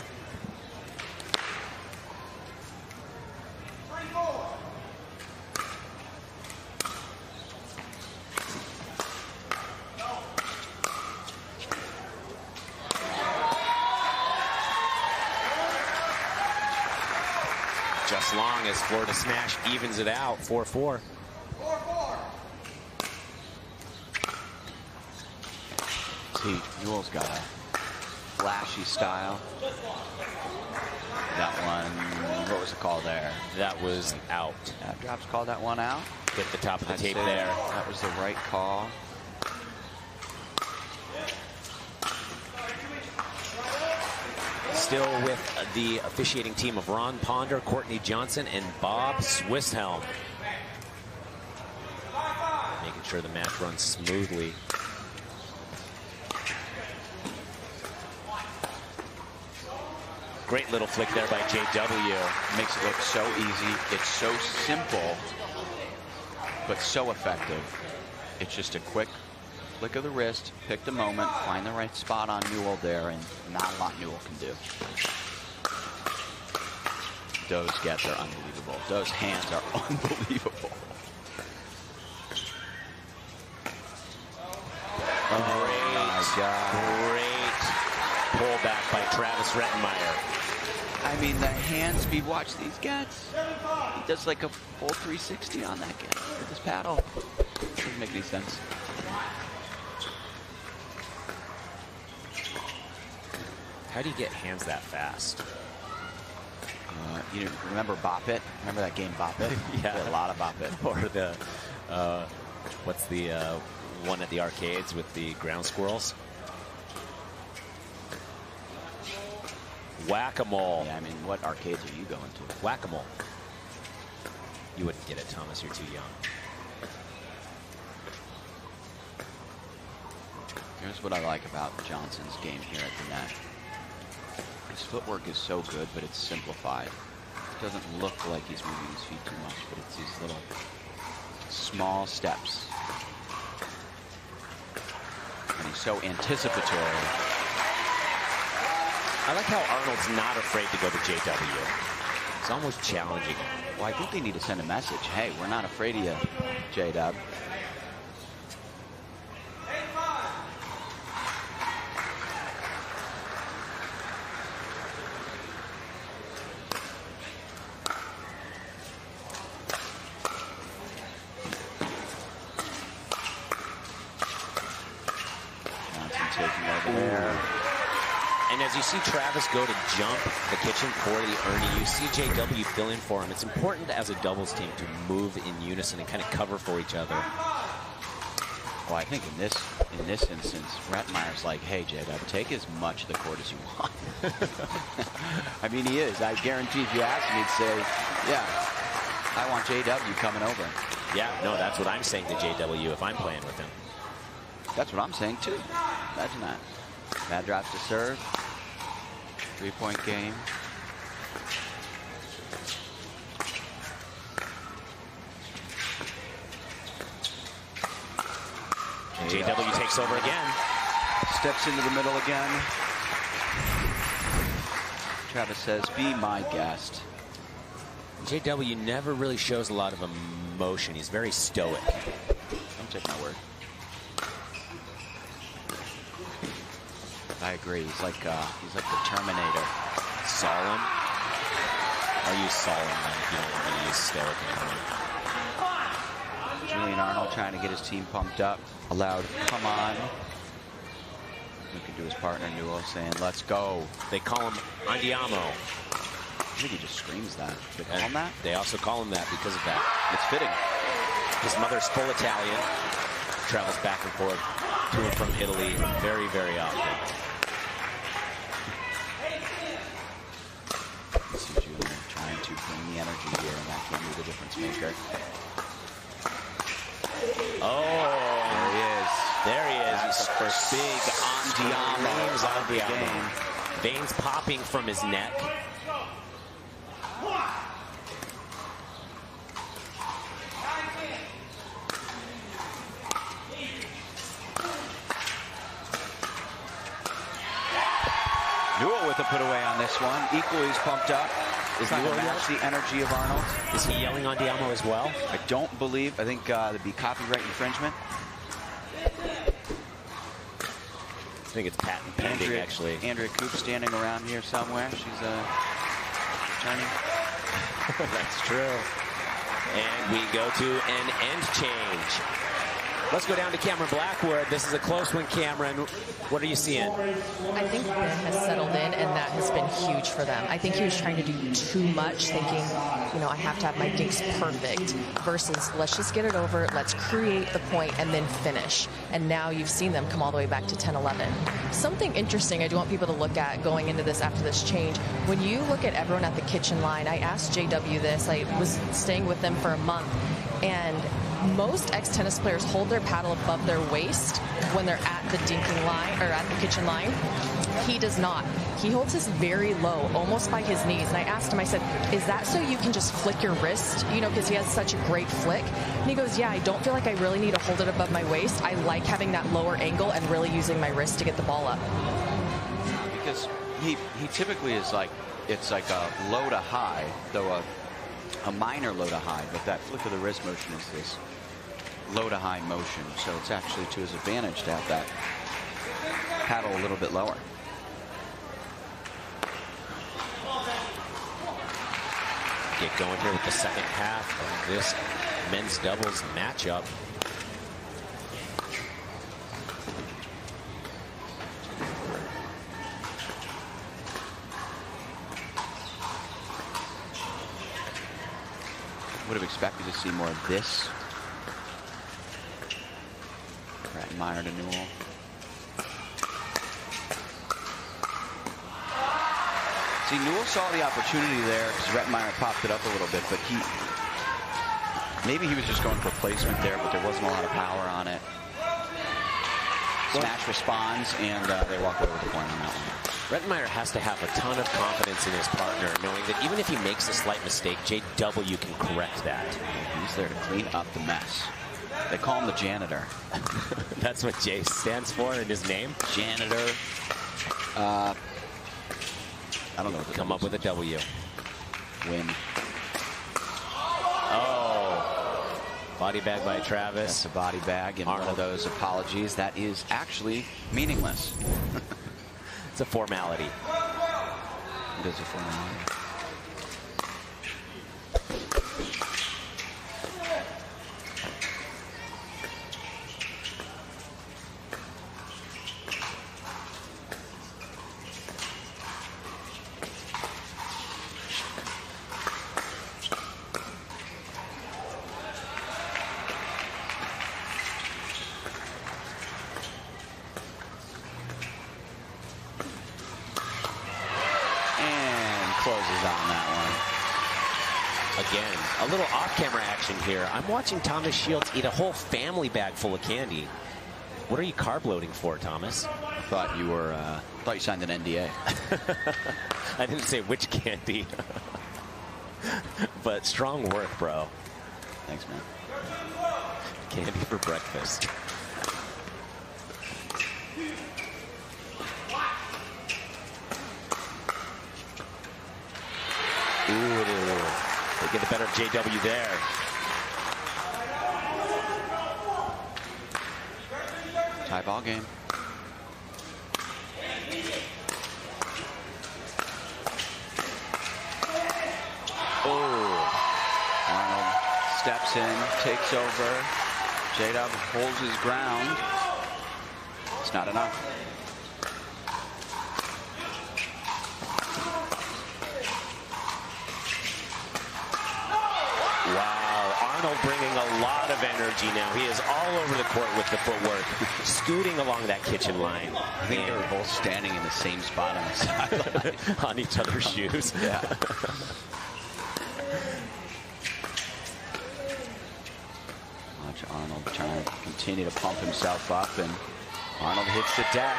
Just long as Florida Smash evens it out, 4-4. See, Newell's got a flashy style. That one, what was the call there? That was out. Drops called that one out. Hit the top of the tape there. That was the right call. Still with the officiating team of Ron Ponder, Courtney Johnson, and Bob Swisshelm. Making sure the match runs smoothly. Great little flick there by JW. Makes it look so easy. It's so simple, but so effective. It's just a quick flick of the wrist, pick the moment, find the right spot on Newell there, and not a lot Newell can do. Those gets are unbelievable. Those hands are unbelievable. Great pullback by Travis Rettenmeyer. I mean, the hand speed, watch these gets. He does like a full 360 on that get with his paddle. Doesn't make any sense. How do you get hands that fast? You remember Bop It? Remember that game Bop It? Yeah. A lot of Bop It. Or the, what's the one at the arcades with the ground squirrels? Whack-a-mole. Yeah, I mean, what arcades are you going to? Whack-a-mole. You wouldn't get it, Thomas. You're too young. Here's what I like about Johnson's game here at the net. His footwork is so good, but it's simplified. It doesn't look like he's moving his feet too much, but it's these little small steps. And he's so anticipatory. I like how Arnold's not afraid to go to JW. It's almost challenging him. Well, I think they need to send a message. Hey, we're not afraid of you, J-Dub. And as you see Travis go to jump the kitchen for the Ernie, you see JW fill in for him. It's important as a doubles team to move in unison and kind of cover for each other. Well, I think in this instance, Rettenmeyer's like, hey, JW, take as much of the court as you want. I mean, he is. I guarantee if you asked him, he'd say, yeah, I want JW coming over. Yeah, no, that's what I'm saying to JW if I'm playing with him. That's what I'm saying, too. Imagine that. Bad drops to serve. 3-point game. And JW takes over again. Steps into the middle again. Travis says, be my guest. JW never really shows a lot of emotion. He's very stoic. Don't take my word. I agree. He's like the Terminator. Solemn. I'll use solemn then if you don't want me to use stoic anymore. Julian Arnold trying to get his team pumped up. Allowed, come on. Looking to his partner, Newell, saying, let's go. They call him Andiamo. I think he just screams that. They call him that? They also call him that because of that. It's fitting. His mother's full Italian. Travels back and forth to and from Italy very, very often. You see Julian trying to bring the energy here, and that can be the difference maker. Oh, there he is. There he is. He's the first big Andiamo game. Veins popping from his neck. Newell with a put away on this one. Equally as pumped up. Is not going to match the energy of Arnold. Is he yelling on Diamo as well? I don't believe. I think there'd be copyright infringement. I think it's patent pending, actually. Andrea Coop standing around here somewhere. She's attorney. That's true. And we go to an end change. Let's go down to Cameron Blackwood. This is a close one, Cameron. What are you seeing? I think Ben has settled in, and that has been huge for them. I think he was trying to do too much, thinking, you know, I have to have my dinks perfect, versus let's just get it over, let's create the point, and then finish. And now you've seen them come all the way back to 10-11. Something interesting I do want people to look at going into this after this change. When you look at everyone at the kitchen line, I asked JW this. I was staying with them for a month, and most ex-tennis players hold their paddle above their waist when they're at the dinking line or at the kitchen line. He does not. He holds his very low, almost by his knees. And I asked him, I said, is that so you can just flick your wrist? You know, because he has such a great flick. And he goes, yeah, I don't feel like I really need to hold it above my waist. I like having that lower angle and really using my wrist to get the ball up. Because he typically is like, it's like a low to high, though a minor low to high, but that flick of the wrist motion is this low to high motion, so it's actually to his advantage to have that paddle a little bit lower. Get going here with the second half of this men's doubles matchup. Would have expected to see more of this. Meyer to Newell. See, Newell saw the opportunity there because Rettenmeyer popped it up a little bit, but maybe he was just going for placement there, but there wasn't a lot of power on it. Smash responds, and they walk away with the point on that one. Rettenmeyer has to have a ton of confidence in his partner, knowing that even if he makes a slight mistake, JW can correct that. He's there to clean up the mess. They call him the janitor. That's what J stands for in his name? Janitor. I don't know. Come up with a W. Win. Oh. Body bag by Travis. That's a body bag, and Arnold. One of those apologies that is actually meaningless. It's a formality. It is a formality. Again, a little off-camera action here. I'm watching Thomas Shields eat a whole family bag full of candy. What are you carb loading for, Thomas? Thought you signed an NDA. I didn't say which candy. But strong work, bro. Thanks, man. Candy for breakfast. Ooh. They get the better of JW there. Tie ball game. Arnold steps in, takes over. J-Dub holds his ground. It's not enough. Wow, Arnold bringing a lot of energy now. He is all over the court with the footwork, scooting along that kitchen line. I think they were both standing in the same spot on the sideline. On each other's shoes. Yeah. Watch Arnold trying to continue to pump himself up, and Arnold hits the deck.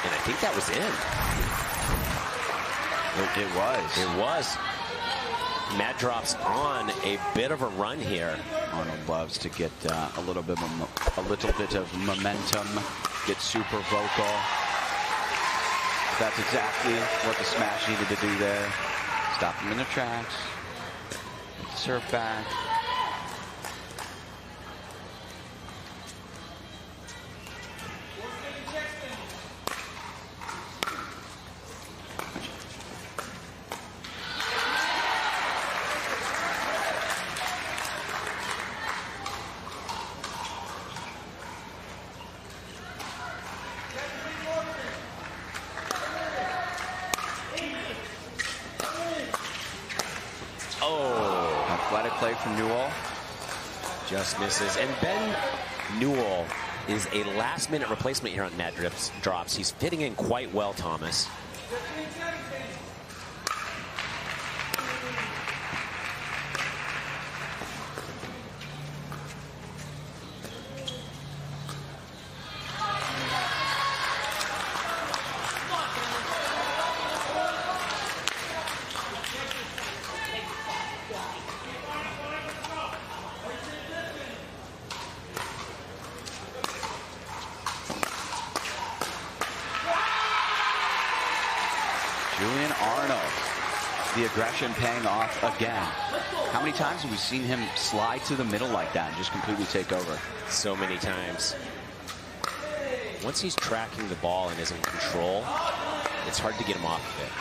And I think that was in. It was. It was. Mad Drop's on a bit of a run here. Arnold loves to get a little bit of momentum, get super vocal. That's exactly what the smash needed to do there. Stop him in the tracks. Serve back. Play from Newell. Just misses. And Ben Newell is a last-minute replacement here on Mad Drops. He's fitting in quite well, Thomas. Julian Arnold, the aggression paying off again. How many times have we seen him slide to the middle like that and just completely take over? So many times. Once he's tracking the ball and is in control, it's hard to get him off of it.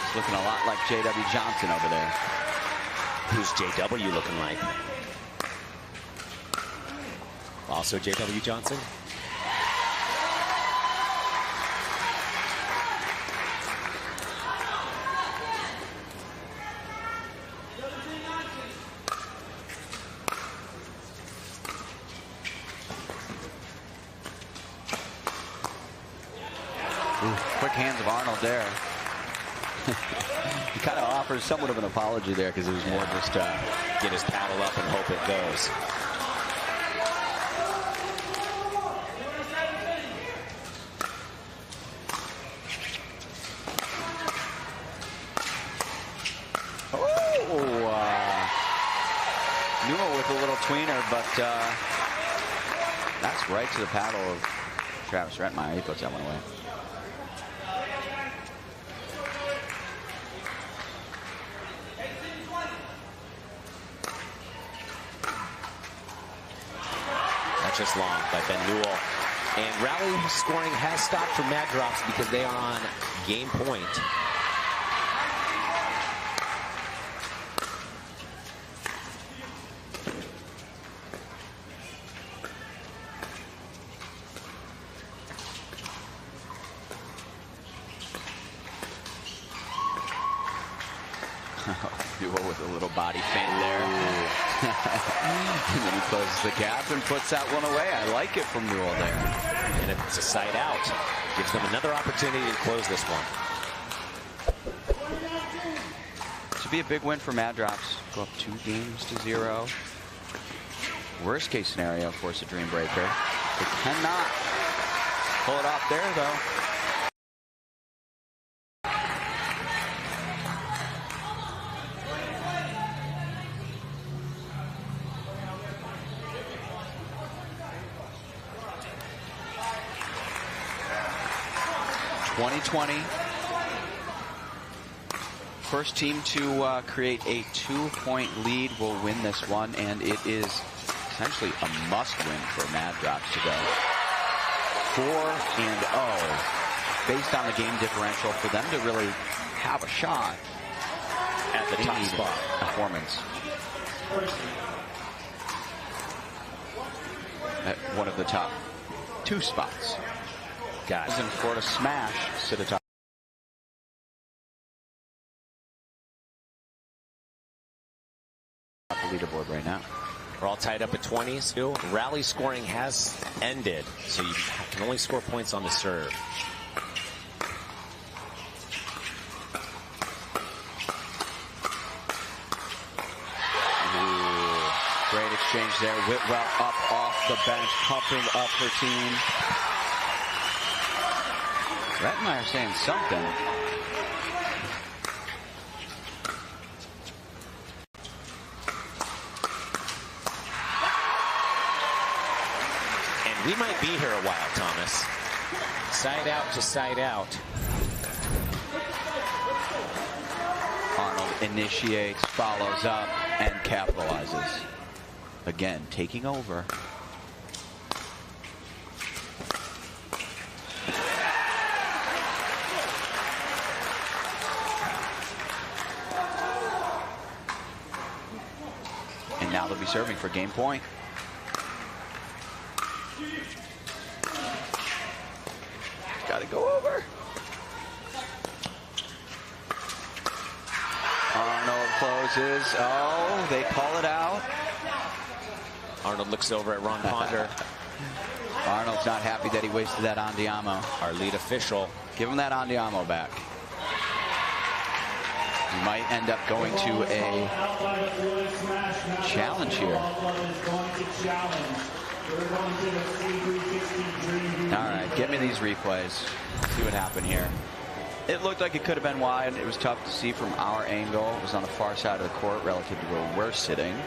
It's looking a lot like J.W. Johnson over there. Who's J.W. looking like? Also J.W. Johnson? Quick hands of Arnold there. He kind of offers somewhat of an apology there because it was more just get his paddle up and hope it goes. Newell with a little tweener, but that's right to the paddle of Travis Rentmeyer. He puts that one away. Just long by Ben Newell. And rally scoring has stopped for Mad Drops because they are on game point. Newell with a little body feint there. And then he closes the gap and puts that one away. I like it from Newell there. And it's a side out. Gives them another opportunity to close this one. Should be a big win for Mad Drops. Go up 2-0. Worst case scenario, force a Dream Breaker. They cannot pull it off there, though. first team to create a 2-point lead will win this one, and it is essentially a must-win for Mad Drops to go 4-0, based on the game differential, for them to really have a shot at the top spot performance. At one of the top 2 spots. Got it. And Florida Smash sit atop the leaderboard right now. We're all tied up at 20s. Rally scoring has ended, so you can only score points on the serve. Great exchange there. Whitwell up off the bench, pumping up her team. Rettenmeyer saying something. And we might be here a while, Thomas. Side out to side out. Arnold initiates, follows up, and capitalizes. Again, taking over. And now they'll be serving for game point. Got to go over. Arnold closes. Oh, they call it out. Arnold looks over at Ron Ponder. Arnold's not happy that he wasted that Andiamo. Our lead official. Give him that Andiamo back. He might end up going to a challenge here. All right, get me these replays. See what happened here. It looked like it could have been wide. It was tough to see from our angle. It was on the far side of the court relative to where we're sitting.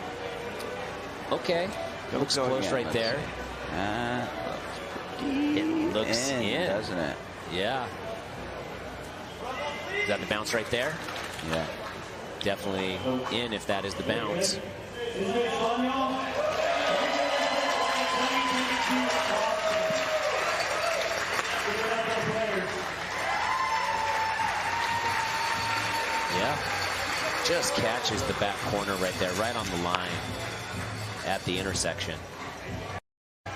Okay. It looks close right there. It looks in, doesn't it? Yeah. Is that the bounce right there? Yeah. Definitely in if that is the bounce. Yeah. Just catches the back corner right there, right on the line at the intersection. The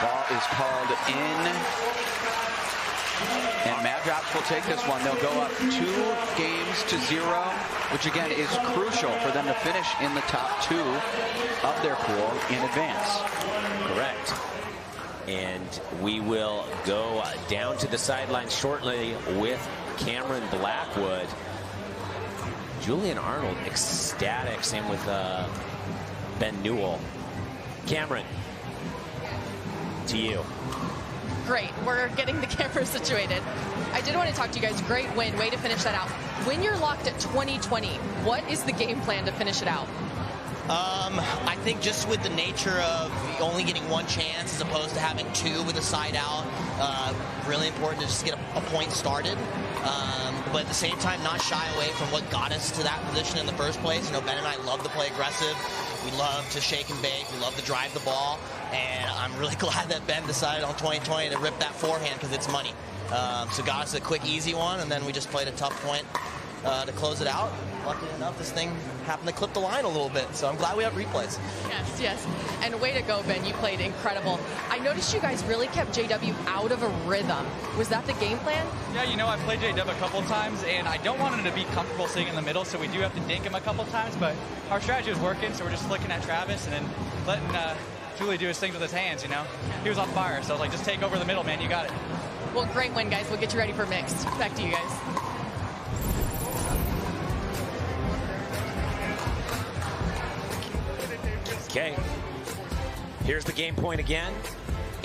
ball is called in, and Mad Drops will take this one. They'll go up 2-0, which again is crucial for them to finish in the top 2 of their pool in advance. Correct. And we will go down to the sideline shortly with Cameron Blackwood. Julian Arnold ecstatic, same with Ben Newell. Cameron, to you. Great, we're getting the camera situated. I did want to talk to you guys. Great win, way to finish that out. When you're locked at 20-20, what is the game plan to finish it out? I think just with the nature of only getting one chance as opposed to having 2 with a side out, really important to just get a point started. But at the same time, not shy away from what got us to that position in the first place. You know, Ben and I love to play aggressive. We love to shake and bake. We love to drive the ball. And I'm really glad that Ben decided on 20-20 to rip that forehand because it's money. So got us a quick, easy one, and then we just played a tough point to close it out. Lucky enough, this thing happened to clip the line a little bit, so I'm glad we have replays. Yes, yes. And way to go, Ben. You played incredible. I noticed you guys really kept JW out of a rhythm. Was that the game plan? Yeah, you know, I played JW a couple of times, and I don't want him to be comfortable sitting in the middle, so we do have to dink him a couple of times, but our strategy was working, so we're just looking at Travis and then letting Julie do his things with his hands, you know. He was on fire, so I was like, just take over the middle, man. You got it. Well, great win, guys. We'll get you ready for mixed. Back to you guys. Okay, here's the game point again,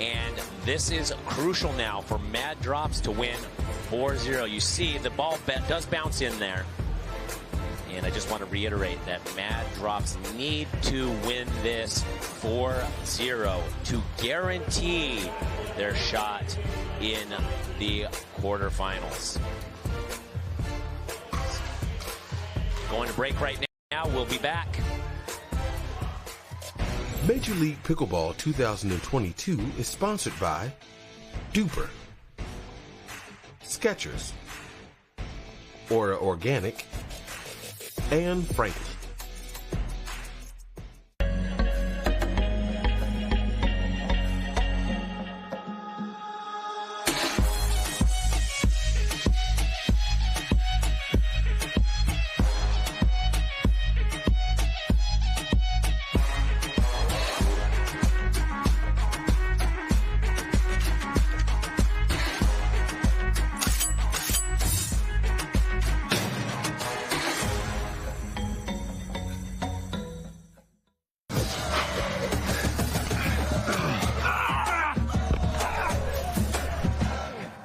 and this is crucial now for Mad Drops to win 4-0. You see the ball does bounce in there, And I just want to reiterate that Mad Drops need to win this 4-0 to guarantee their shot in the quarterfinals. Going to break right now. We'll be back. Major League Pickleball 2022 is sponsored by Duper, Skechers, Aura Organic, and Franklin.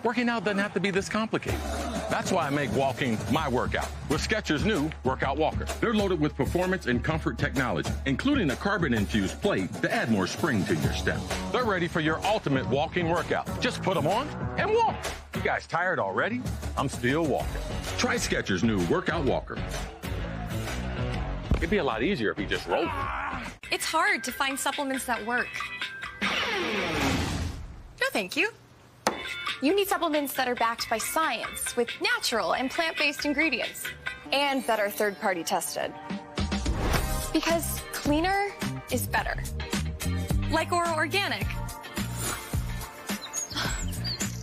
Working out doesn't have to be this complicated. That's why I make walking my workout with Skechers' new Workout Walker. They're loaded with performance and comfort technology, including a carbon-infused plate to add more spring to your step. They're ready for your ultimate walking workout. Just put them on and walk. You guys tired already? I'm still walking. Try Skechers' new Workout Walker. It'd be a lot easier if you just rolled. It's hard to find supplements that work. No, thank you. You need supplements that are backed by science with natural and plant-based ingredients and that are third-party tested. Because cleaner is better. Like Aura Organic.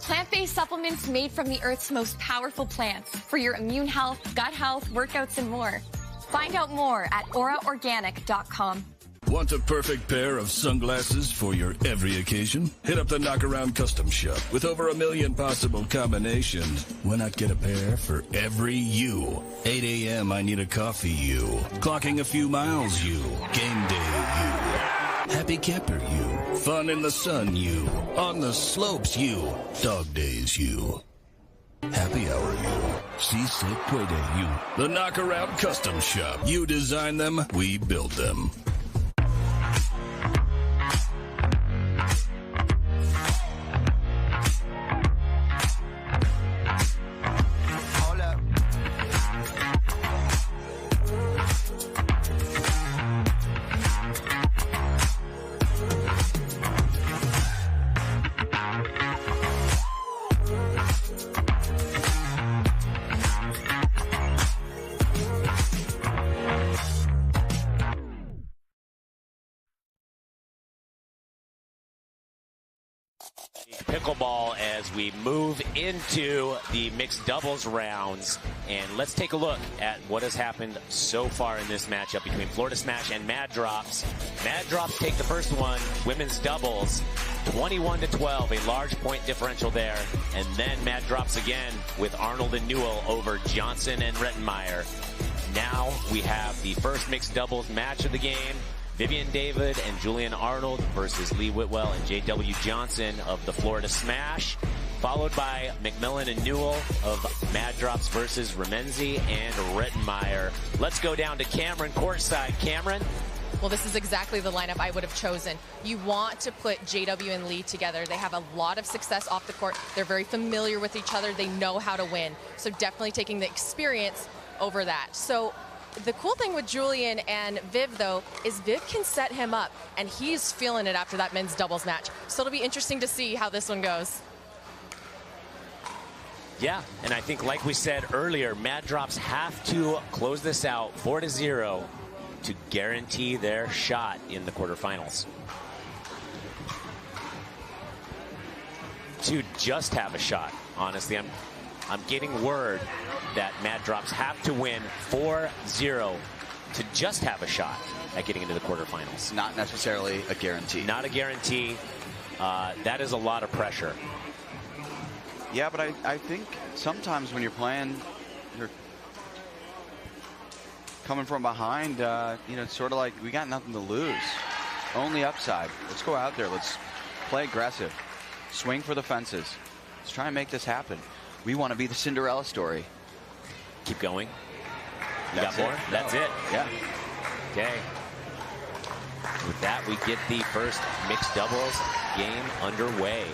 Plant-based supplements made from the Earth's most powerful plants for your immune health, gut health, workouts, and more. Find out more at auraorganic.com. Want a perfect pair of sunglasses for your every occasion? Hit up the Knockaround Custom Shop. With over 1 million possible combinations, why not get a pair for every you? 8 a.m. I need a coffee you. Clocking a few miles you. Game day you. Happy camper you. Fun in the sun you. On the slopes you. Dog days you. Happy hour you. Seasick play day you. The Knockaround Custom Shop. You design them, we build them. Pickleball as we move into the mixed doubles rounds, and let's take a look at what has happened so far in this matchup between Florida Smash and Mad Drops. Mad Drops take the first one, women's doubles, 21-12, a large point differential there, and then Mad Drops again with Arnold and Newell over Johnson and Rettenmeyer. Now we have the first mixed doubles match of the game. Vivian David and Julian Arnold versus Lee Whitwell and J.W. Johnson of the Florida Smash, followed by McMillan and Newell of Mad Drops versus Remenzi and Rettenmeyer. Let's go down to Cameron courtside. Cameron? Well, this is exactly the lineup I would have chosen. You want to put JW and Lee together. They have a lot of success off the court. They're very familiar with each other. They know how to win. So definitely taking the experience over that. So the cool thing with Julian and Viv, though, is Viv can set him up, and he's feeling it after that men's doubles match. So it'll be interesting to see how this one goes. Yeah, and I think like we said earlier, Mad Drops have to close this out 4-0 to guarantee their shot in the quarterfinals. To just have a shot, honestly. I'm getting word that Mad Drops have to win 4-0 to just have a shot at getting into the quarterfinals. Not necessarily a guarantee. Not a guarantee. That is a lot of pressure. Yeah, but I think sometimes when you're playing, you're coming from behind, you know, it's sort of like we got nothing to lose. Only upside. Let's go out there. Let's play aggressive. Swing for the fences. Let's try and make this happen. We want to be the Cinderella story. Keep going. You got more? That's it. Yeah. Okay. With that, we get the first mixed doubles game underway.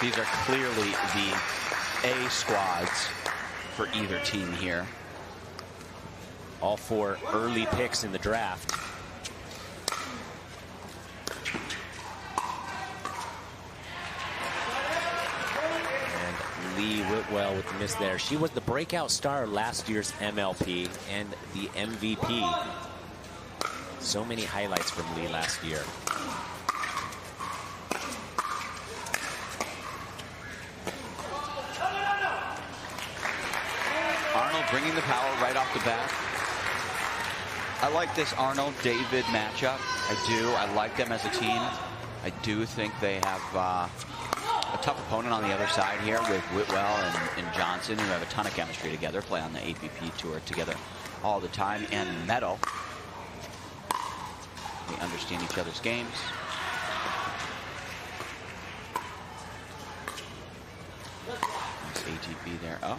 These are clearly the A squads for either team here. All 4 early picks in the draft. And Lee Whitwell with the miss there. She was the breakout star last year's MLP and the MVP. So many highlights from Lee last year. Arnold bringing the power right off the bat. I like this Arnold-David matchup. I do. I like them as a team. I do think they have a tough opponent on the other side here with Whitwell and Johnson, who have a ton of chemistry together, play on the APP tour together all the time, and Meadow. They understand each other's games. Nice ATP there. Oh.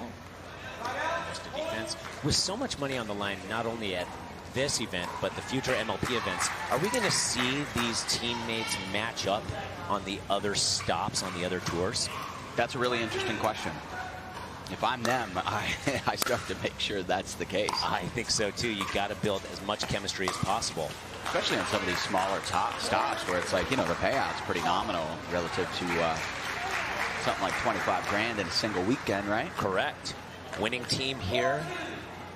Defense. With so much money on the line, not only at this event, but the future MLP events, are we going to see these teammates match up on the other stops, on the other tours? That's a really interesting question. If I'm them, I start to make sure that's the case. I think so too. You got to build as much chemistry as possible. Especially on some of these smaller stops where it's like, you know, the payout's pretty nominal relative to something like 25 grand in a single weekend, right? Correct. Winning team here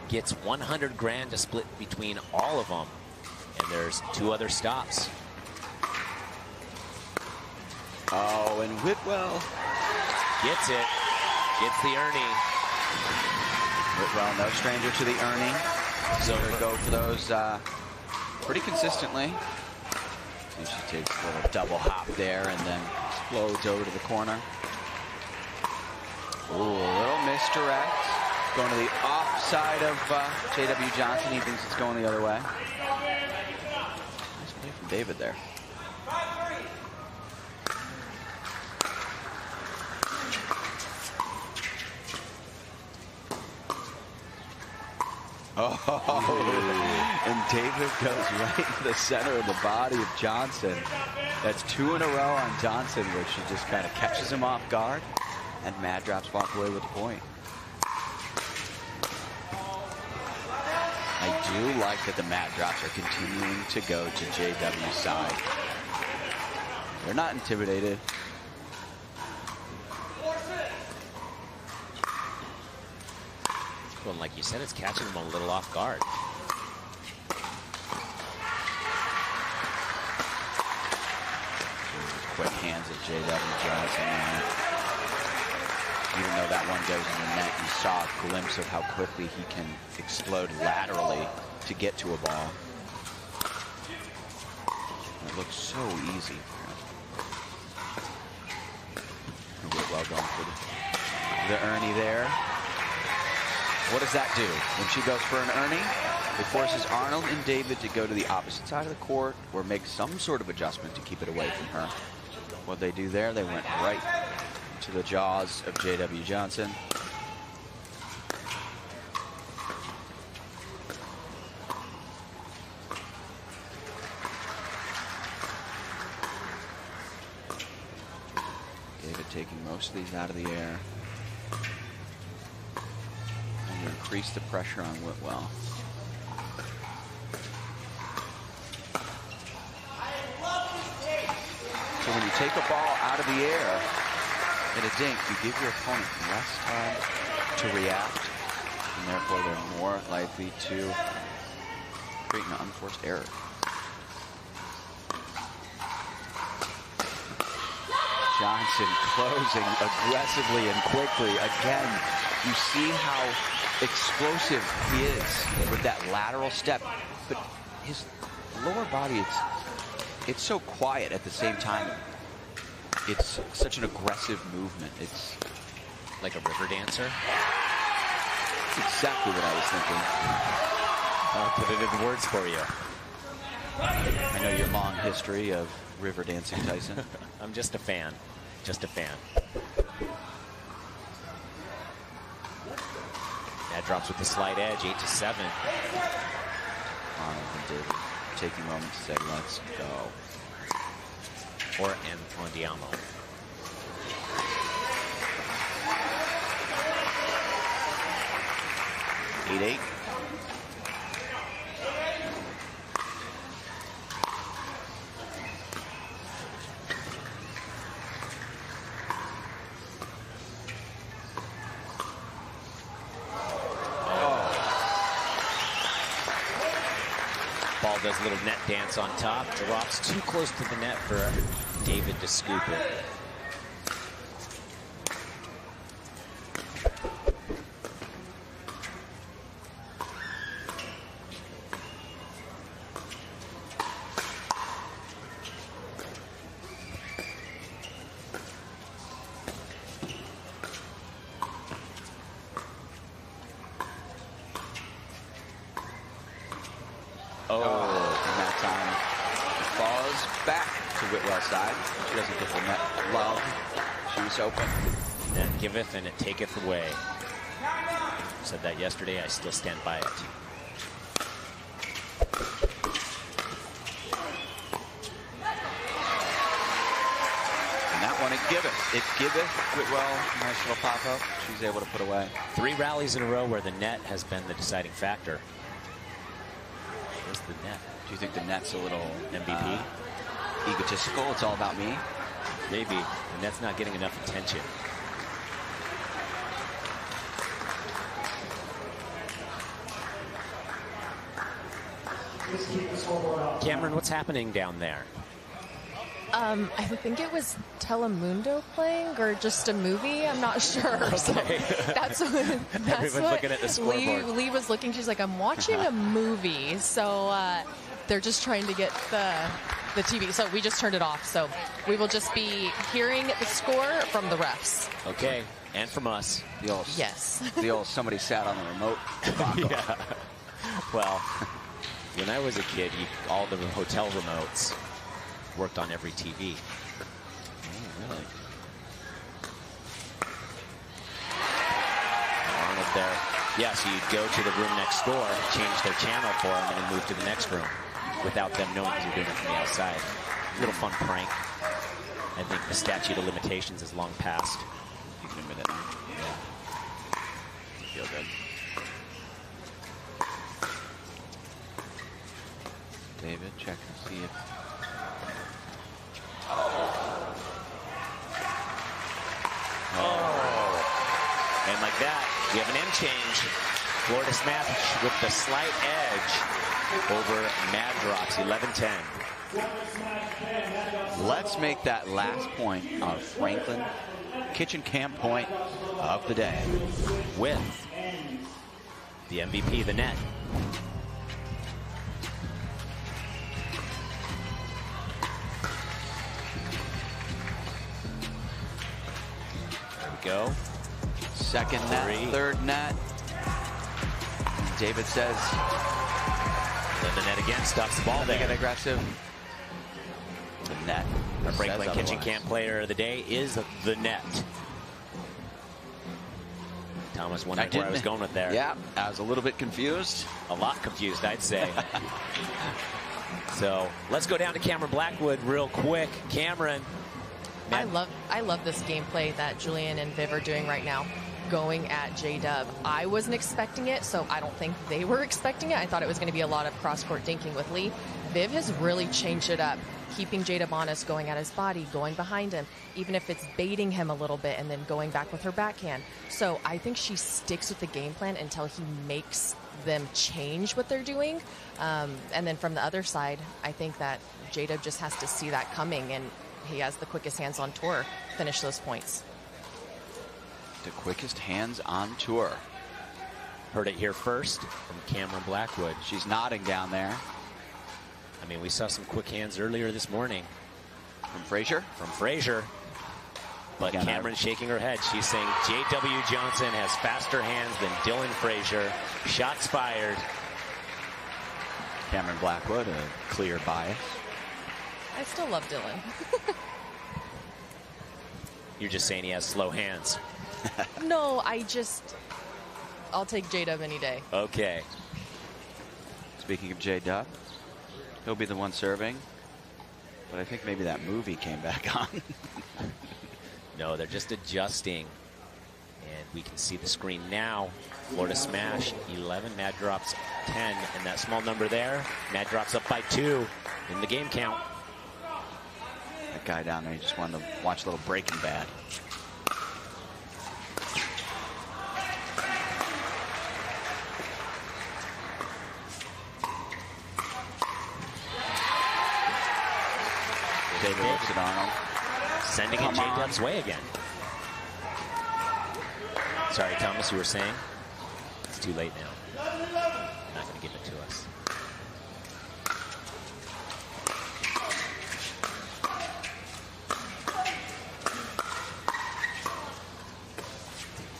gets 100 grand to split between all of them. And there's 2 other stops. Oh, and Whitwell gets it. Gets the Ernie. Whitwell, no stranger to the Ernie. So they go for those pretty consistently. And she takes a little double hop there and then explodes over to the corner. Ooh, a little misdirect. Going to the offside of J.W. Johnson. He thinks it's going the other way. Nice play from David there. Oh, and David goes right to the center of the body of Johnson. That's 2 in a row on Johnson, where she just kind of catches him off guard. And Mad Drops walk away with the point. I do like that the Mad Drops are continuing to go to JW's side. They're not intimidated. Well, like you said, it's catching them a little off guard. Quick hands at J.W. Johnson. Even though that one goes in the net, you saw a glimpse of how quickly he can explode laterally to get to a ball. It looks so easy. Well going for the Ernie there. What does that do? When she goes for an Ernie, it forces Arnold and David to go to the opposite side of the court or make some sort of adjustment to keep it away from her. What they do there, they went right to the jaws of J.W. Johnson. David taking most of these out of the air. And increase the pressure on Whitwell. So when you take a ball out of the air in a dink, you give your opponent less time to react, and therefore they're more likely to create an unforced error. Johnson closing aggressively and quickly. Again, you see how explosive he is with that lateral step, but his lower body, it's so quiet at the same time. It's such an aggressive movement. It's like a river dancer. That's exactly what I was thinking. I'll put it in words for you. I know your long history of river dancing, Tyson. I'm just a fan. Just a fan. That drops with the slight edge, 8-7. And David taking a moment to say, let's go. Or Andiamo. Eight. Ball does a little net dance on top, drops too close to the net for David to scoop it. She doesn't get the net love. She's open. Net giveth and it taketh away. Said that yesterday. I still stand by it. And that one, it giveth. It giveth. Whitwell, nice little pop-up. She's able to put away. 3 rallies in a row where the net has been the deciding factor. Where's the net? Do you think the net's a little MVP? Egotistical? It's all about me? Maybe. The net's not getting enough attention. Cameron, what's happening down there? I think it was Telemundo playing or just a movie. I'm not sure. Okay. So that's Everyone's what looking at the scoreboard. Lee was looking. She's like, I'm watching a movie. So they're just trying to get the TV. So we just turned it off. So we will just be hearing the score from the refs. Okay. And from us. The old, yes. The old somebody sat on the remote. Yeah. Well, when I was a kid, all the hotel remotes worked on every TV. Oh, really? Arnold there. Yeah, so you'd go to the room next door, change their channel for them, and then move to the next room without them knowing you're doing it from the outside. A little fun prank. I think the statute of limitations is long past. You can admit it now. Yeah. Feel good. David, check and see if... Oh. And like that, we have an end change. Florida Smash with the slight edge over Mad Drops, 11-10. Let's make that last point of Franklin Kitchen Camp point of the day. With the MVP, the net. There we go. Second net, third net. David says. Then the net again, stops the ball there. Get aggressive. The net. Our Franklin Kitchen Camp player of the day is the net. Thomas wondered where I was going with there. Yeah, I was a little bit confused. A lot confused, I'd say. So let's go down to Cameron Blackwood real quick. Cameron. I love this gameplay that Julian and Viv are doing right now, going at J-Dub. I wasn't expecting it, so I don't think they were expecting it. I thought it was going to be a lot of cross-court dinking with Lee. Viv has really changed it up, keeping J-Dub honest, going at his body, going behind him, even if it's baiting him a little bit and then going back with her backhand. So I think she sticks with the game plan until he makes them change what they're doing. And then from the other side, I think that J-Dub just has to see that coming, and he has the quickest hands on tour, finish those points. The quickest hands on tour. Heard it here first from Cameron Blackwood. She's nodding down there. I mean, we saw some quick hands earlier this morning. From Frazier? From Frazier. But Again, Cameron's shaking her head. She's saying J.W. Johnson has faster hands than Dylan Frazier. Shots fired. Cameron Blackwood, a clear bias. I still love Dylan. You're just saying he has slow hands. No, I'll take J-Dub any day. Okay. Speaking of J-Dub, he'll be the one serving. But I think maybe that movie came back on. No, they're just adjusting. And we can see the screen now. Florida Smash 11, Mad drops 10. And that small number there, Mad drops up by 2 in the game count. That guy down there, he just wanted to watch a little Breaking Bad. David looks at Arnold. Sending it J-Dub's way again. Sorry, Thomas, you were saying? It's too late now. Not going to give it to us.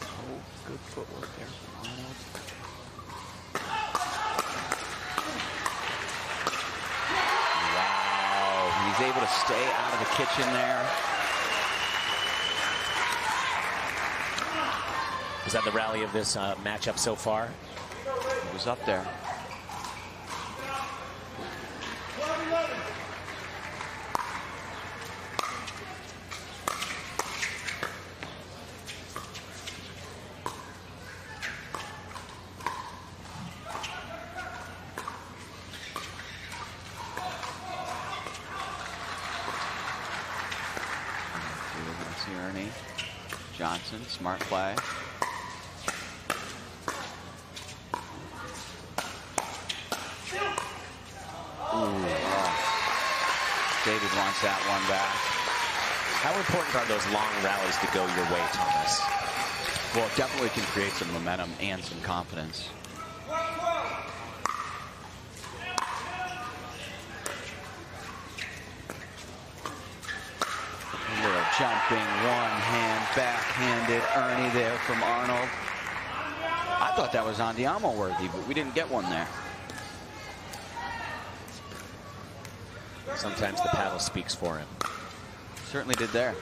Oh, good footwork there from Arnold. Wow, he's able to stay out of the kitchen there. Is that the rally of this matchup so far? It was up there. Ernie Johnson, smart play. David wants that one back. How important are those long rallies to go your way, Thomas? Well, it definitely can create some momentum and some confidence. A little jumping, one-hand, backhanded Ernie there from Arnold. I thought that was Andiamo worthy, but we didn't get one there. Sometimes the paddle speaks for him. Certainly did there.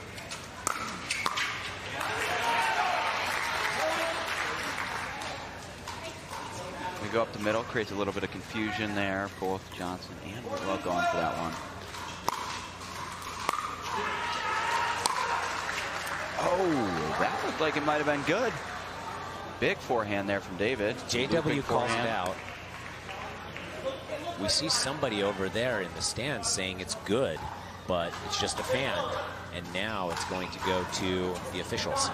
We go up the middle, creates a little bit of confusion there. Both Johnson and Whitwell going for that one. Oh, that looked like it might have been good. Big forehand there from David. JW calls it out. We see somebody over there in the stands saying it's good, but it's just a fan. And now it's going to go to the officials.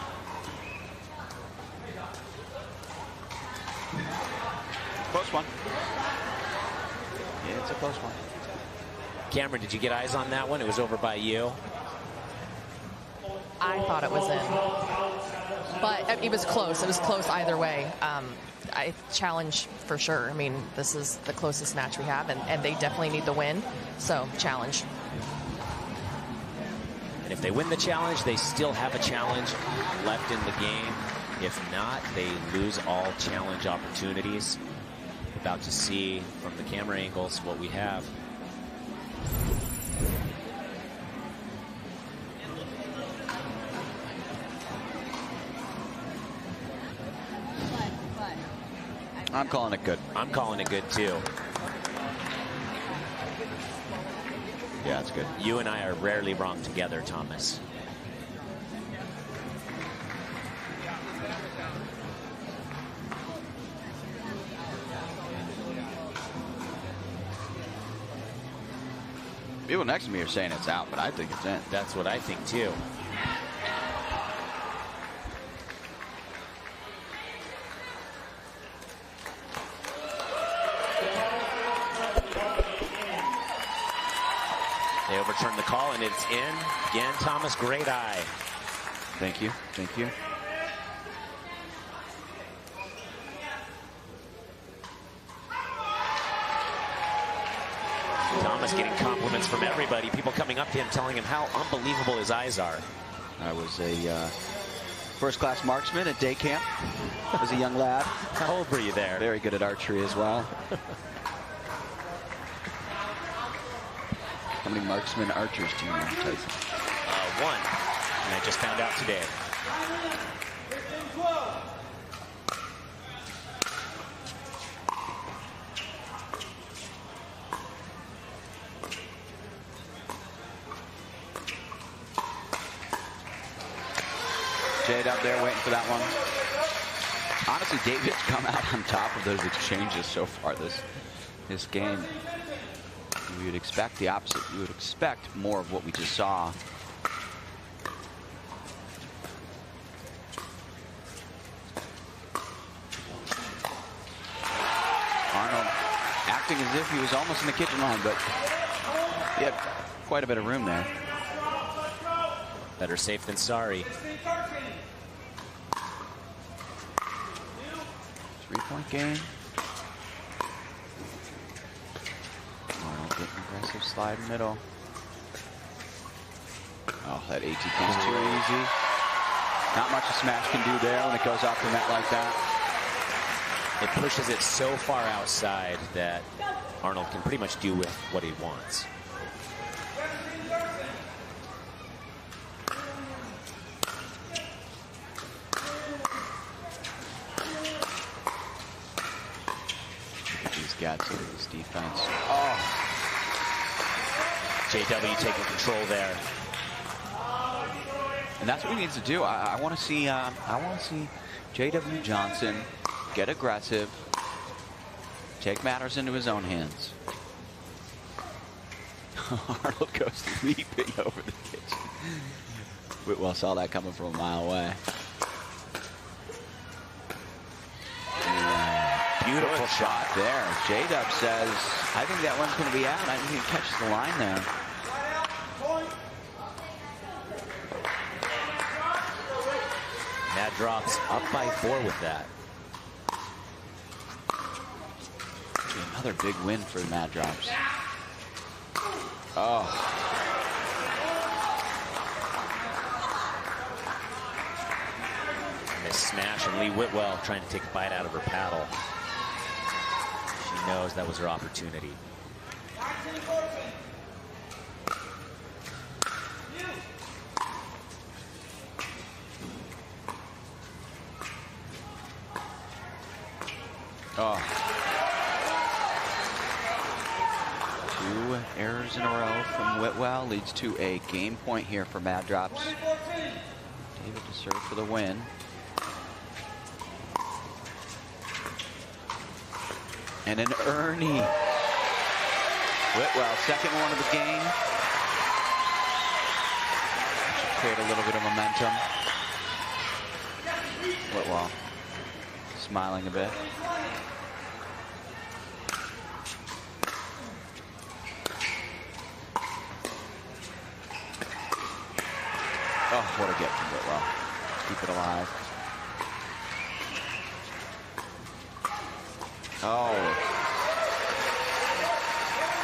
Close one. Yeah, it's a close one. Cameron, did you get eyes on that one? It was over by you. I thought it was in. But it was close. It was close either way. I challenge for sure. I mean, this is the closest match we have, and they definitely need the win. So, challenge. And if they win the challenge, they still have a challenge left in the game. If not, they lose all challenge opportunities. About to see from the camera angles what we have. I'm calling it good. I'm calling it good too. Yeah, it's good. You and I are rarely wrong together, Thomas. People next to me are saying it's out, but I think it's in. That's what I think too. They overturn the call, and it's in. Again, Thomas, great eye. Thank you. Thank you. Thomas getting compliments from everybody. People coming up to him telling him how unbelievable his eyes are. I was a first-class marksman at day camp as a young lad. How old were you there? Very good at archery as well. How many marksman archers do you know, Tyson? One, and I just found out today. Jade up there waiting for that one. Honestly, David's come out on top of those exchanges so far this game. We would expect the opposite. We would expect more of what we just saw. Arnold acting as if he was almost in the kitchen line, but he had quite a bit of room there. Better safe than sorry. 3-point game. Arnold getting aggressive slide middle. Oh, that ATP is too easy. Not much a smash can do there when it goes off the net like that. It pushes it so far outside that Arnold can pretty much do with what he wants. Gets into this defense. Oh, JW taking control there, and that's what he needs to do. I want to see. I want to see JW Johnson get aggressive, take matters into his own hands. Arnold goes leaping over the kitchen. Whitwell saw that coming from a mile away. Beautiful shot there. J-Dub says, I think that one's going to be out. I think he catches the line there. Mad Drops up by 4 with that. Another big win for the Mad Drops. Oh. Miss smash, and Lee Whitwell trying to take a bite out of her paddle. She knows that was her opportunity. Oh. 2 errors in a row from Whitwell leads to a game point here for Mad Drops. David to serve for the win. And an Ernie. Whitwell, second one of the game. Should create a little bit of momentum. Whitwell smiling a bit. Oh, what a get from Whitwell. Keep it alive. Oh.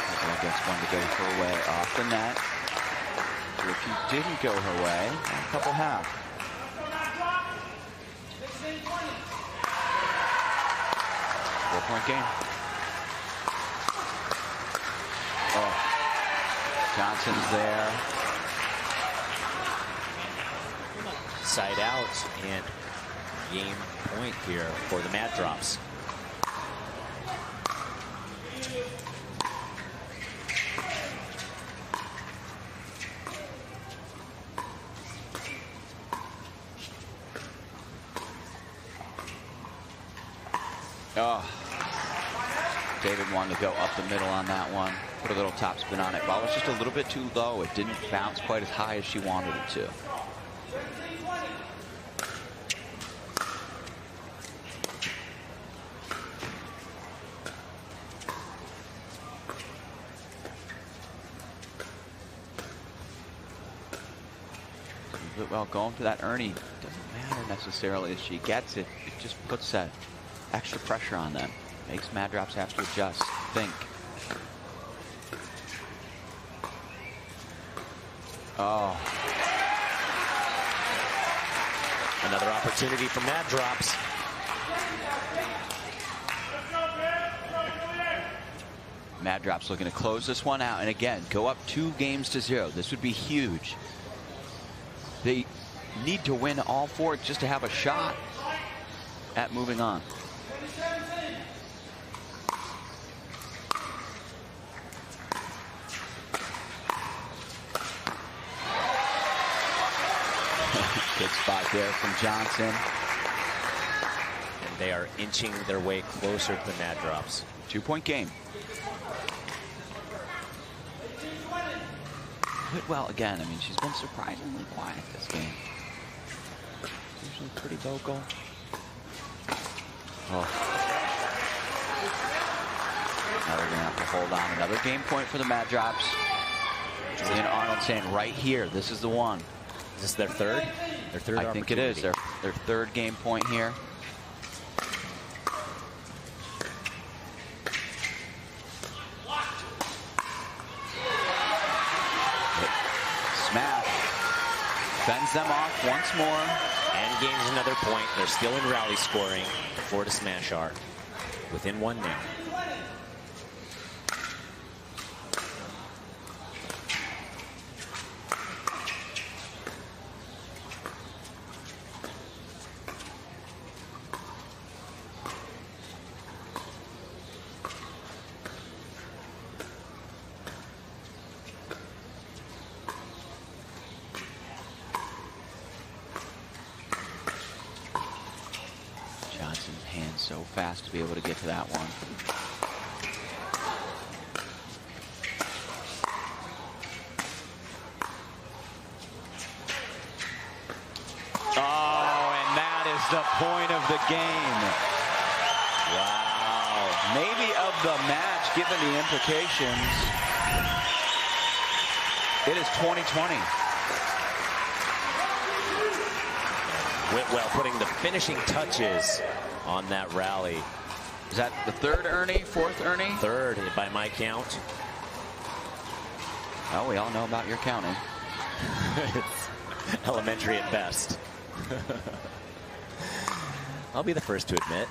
Whitwell gets one to go her way off the net. So if he didn't go her way, a couple have. Four-point game. Oh. Johnson's there. Side out and game point here for the Mad Drops. Oh. David wanted to go up the middle on that one. Put a little topspin on it. Ball was just a little bit too low. It didn't bounce quite as high as she wanted it to. Well, going to that Ernie doesn't matter necessarily if she gets it. It just puts that extra pressure on them. Makes Mad Drops have to adjust, think. Oh. Another opportunity for Mad Drops. Mad Drops looking to close this one out, and again, go up 2-0. This would be huge. They need to win all 4 just to have a shot at moving on. Good spot there from Johnson. And they are inching their way closer to the Mad Drops. 2-point game. Whitwell again, I mean, she's been surprisingly quiet this game. Usually pretty vocal. Oh. Now they're going to have to hold on. Another game point for the Mad Drops. Julian Arnold saying right here, this is the one. Is this their third? Their third I think it is. Their 3rd game point here. Smash. Fends them off once more. And gains another point. They're still in rally scoring. The Florida Smash are within 1 now. Johnson's hand so fast to be able to get to that one. Oh, and that is the point of the game. Wow. Maybe of the match, given the implications. It is 2020. Whitwell putting the finishing touches on that rally. Is that the 3rd Ernie, 4th Ernie? 3rd by my count. Well, we all know about your counting. It's elementary at best. I'll be the first to admit.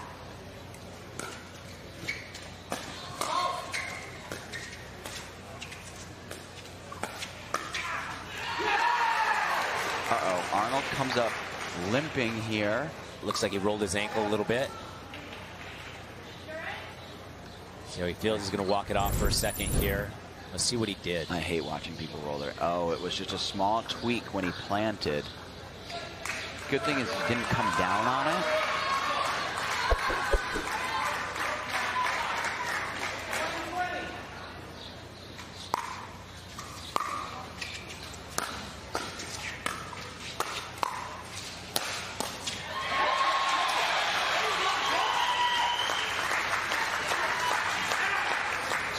Uh-oh, Arnold comes up limping here. Looks like he rolled his ankle a little bit. So he feels he's going to walk it off for a second here. Let's see what he did. I hate watching people roll their... Oh, it was just a small tweak when he planted. Good thing is he didn't come down on it.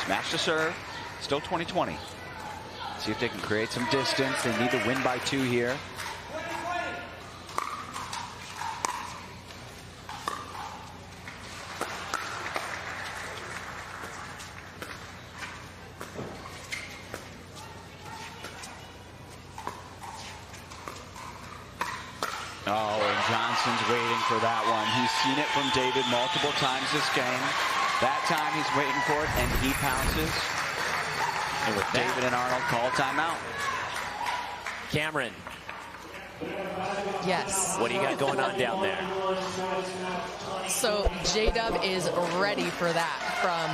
Smash to serve. Still 20-20. See if they can create some distance. They need to win by 2 here. Oh, and Johnson's waiting for that one. He's seen it from David multiple times this game. That time he's waiting for it, and he pounces. And with David and Arnold call timeout. Cameron. Yes. What do you got going on down there? So J-Dub is ready for that from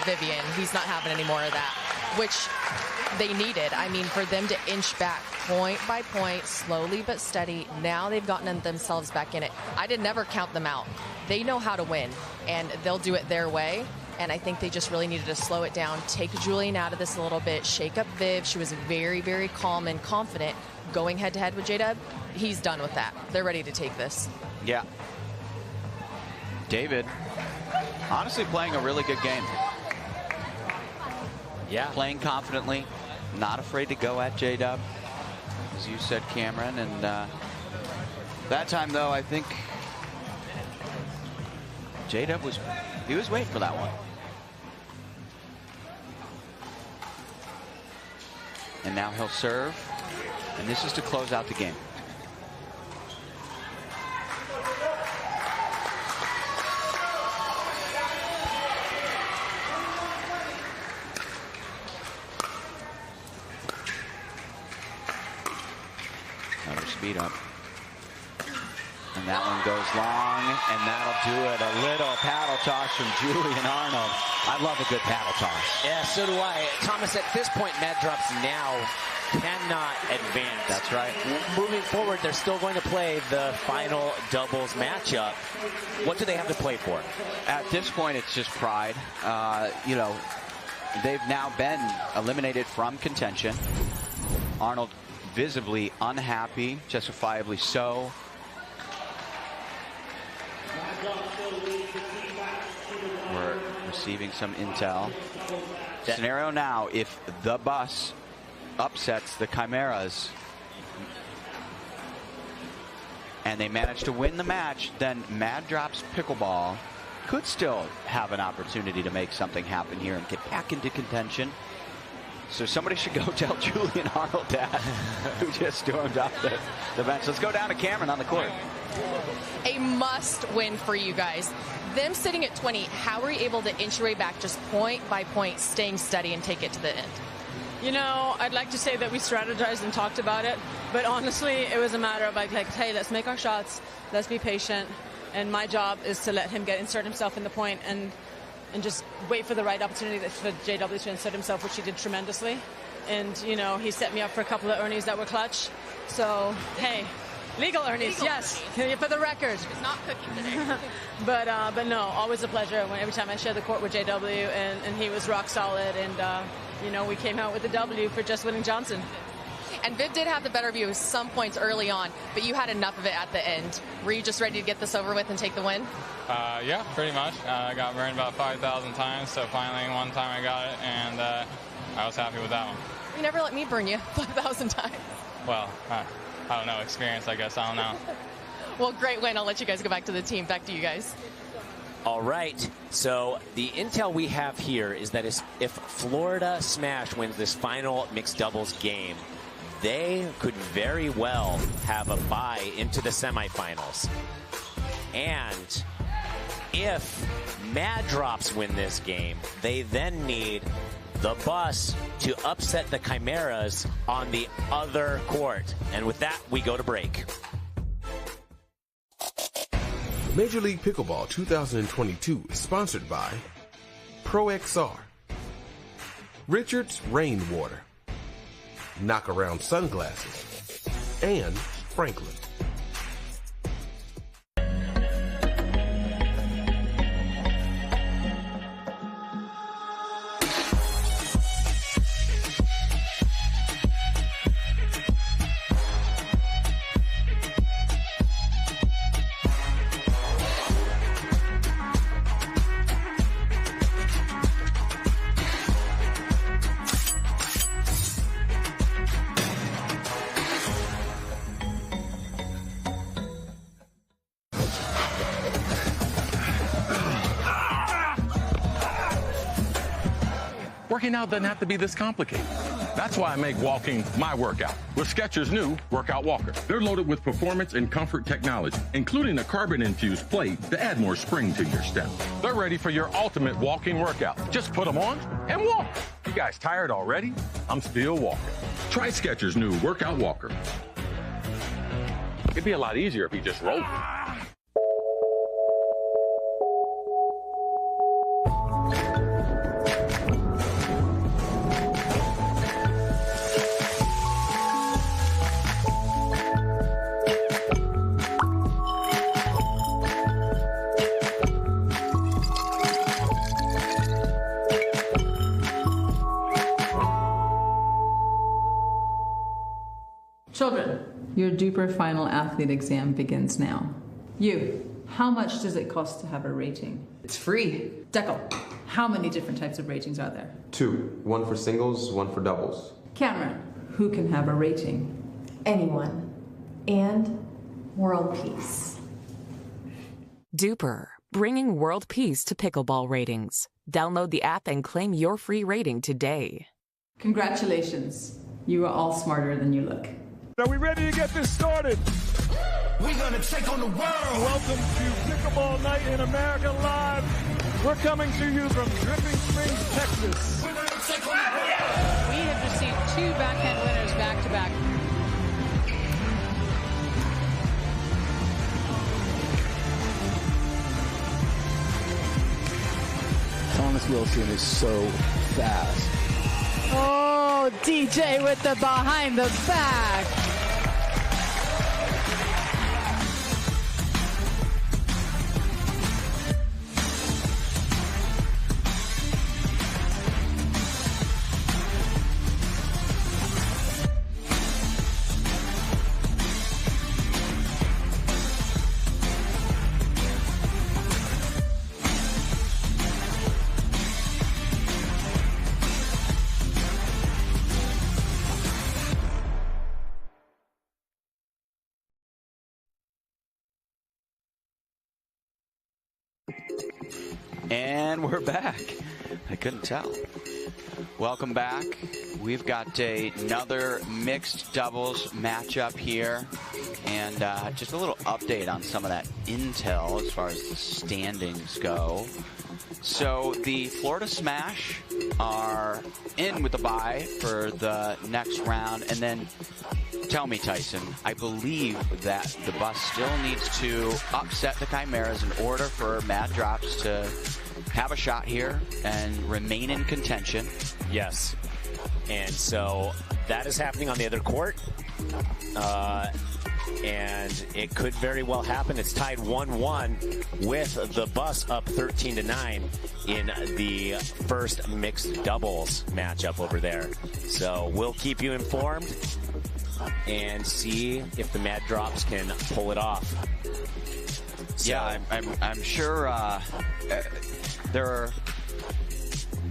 Vivian. He's not having any more of that, which they needed. I mean, for them to inch back point by point, slowly but steady. Now they've gotten themselves back in it. I did never count them out. They know how to win, and they'll do it their way. And I think they just really needed to slow it down, take Julian out of this a little bit, shake up Viv. She was very, very calm and confident going head-to-head with J-Dub. He's done with that. They're ready to take this. Yeah. David, honestly playing a really good game. Yeah. Playing confidently, not afraid to go at J-Dub, as you said, Cameron. And that time, though, I think J-Dub was waiting for that one. And now he'll serve. And this is to close out the game. feet up. And that one goes long, and that'll do it. A little paddle toss from Julian Arnold. I love a good paddle toss. Yeah, so do I. Thomas, at this point, Mad Drops now cannot advance. That's right. Moving forward, they're still going to play the final doubles matchup. What do they have to play for? At this point, it's just pride. You know, they've now been eliminated from contention. Arnold visibly unhappy, justifiably so. We're receiving some intel. Scenario now, if the bus upsets the Chimeras and they manage to win the match, then Mad Drops Pickleball could still have an opportunity to make something happen here and get back into contention. So somebody should go tell Julian Arnold that, who just stormed off the bench. Let's go down to Cameron on the court. A must win for you guys. Them sitting at 20, how were you able to inch your way back just point by point, staying steady and take it to the end? You know, I'd like to say that we strategized and talked about it, but honestly, it was a matter of like, hey, let's make our shots, let's be patient, and my job is to let him insert himself in the point and just wait for the right opportunity for JW to insert himself, which he did tremendously. And, you know, he set me up for a couple of earnings that were clutch. So, hey, legal earnings, yes, for the record. It's not cooking today. but no, always a pleasure every time I share the court with JW, and he was rock solid. And, you know, we came out with a W for just winning Johnson. And Viv did have the better view at some points early on, but you had enough of it at the end. Were you just ready to get this over with and take the win? Yeah, pretty much. I got burned about 5,000 times, so finally one time I got it, and I was happy with that one. You never let me burn you 5,000 times. Well, I don't know, experience, I guess. I don't know. Well, great win. I'll let you guys go back to the team. Back to you guys. All right, so the intel we have here is that if Florida Smash wins this final mixed doubles game, they could very well have a bye into the semifinals. And if Mad Drops win this game, they then need the bus to upset the Chimeras on the other court. And with that, we go to break. Major League Pickleball 2022 is sponsored by ProXR, Richards Rainwater, Knockaround Sunglasses, and Franklin. Working out doesn't have to be this complicated. That's why I make walking my workout with Skechers' new Workout Walker. They're loaded with performance and comfort technology, including a carbon-infused plate to add more spring to your step. They're ready for your ultimate walking workout. Just put them on and walk. You guys tired already? I'm still walking. Try Skechers' new Workout Walker. It'd be a lot easier if you just rolled. Children, your DUPER final athlete exam begins now. You, how much does it cost to have a rating? It's free. Dekel, how many different types of ratings are there? 2. One for singles, one for doubles. Cameron, who can have a rating? Anyone. And world peace. DUPER, bringing world peace to pickleball ratings. Download the app and claim your free rating today. Congratulations. You are all smarter than you look. Are we ready to get this started? We're gonna take on the world. Welcome to Pickleball Night in America Live. We're coming to you from Dripping Springs, Texas. We're gonna take on the world. We have received 2 backhand winners back-to-back. Wilson is so fast. Oh, DJ with the behind the back. And we're back. I couldn't tell. Welcome back. We've got another mixed doubles matchup here. And just a little update on some of that intel as far as the standings go. So the Florida Smash are in with the bye for the next round. And then tell me, Tyson, I believe that the bus still needs to upset the Chimeras in order for Mad Drops to have a shot here and remain in contention. Yes. And so that is happening on the other court. And it could very well happen. It's tied 1-1 with the bus up 13-9 in the first mixed doubles matchup over there. So we'll keep you informed and see if the Mad Drops can pull it off. So, yeah, I'm sure they're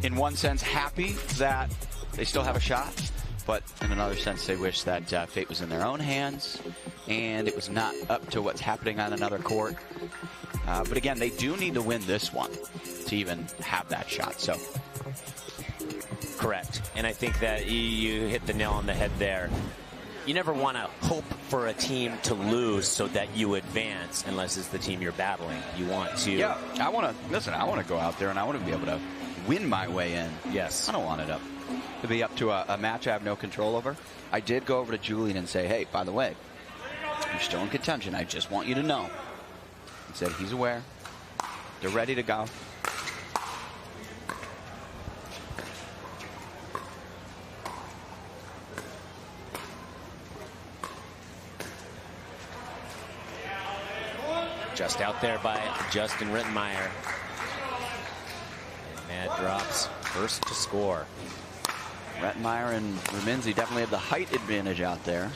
in one sense happy that they still have a shot, but in another sense they wish that fate was in their own hands and it was not up to what's happening on another court. But again, they do need to win this one to even have that shot. So correct. And I think that you hit the nail on the head there. You never want to hope for a team to lose so that you advance unless it's the team you're battling. You want to... Yeah, I want to go out there and I want to be able to win my way in. Yes. I don't want it to be up to a match I have no control over. I did go over to Julian and say, hey, by the way, you're still in contention. I just want you to know. He said he's aware. They're ready to go. Just out there by Justin Rittenmeyer. And Mad Drops first to score. Rittenmeyer and Raminzi definitely have the height advantage out there.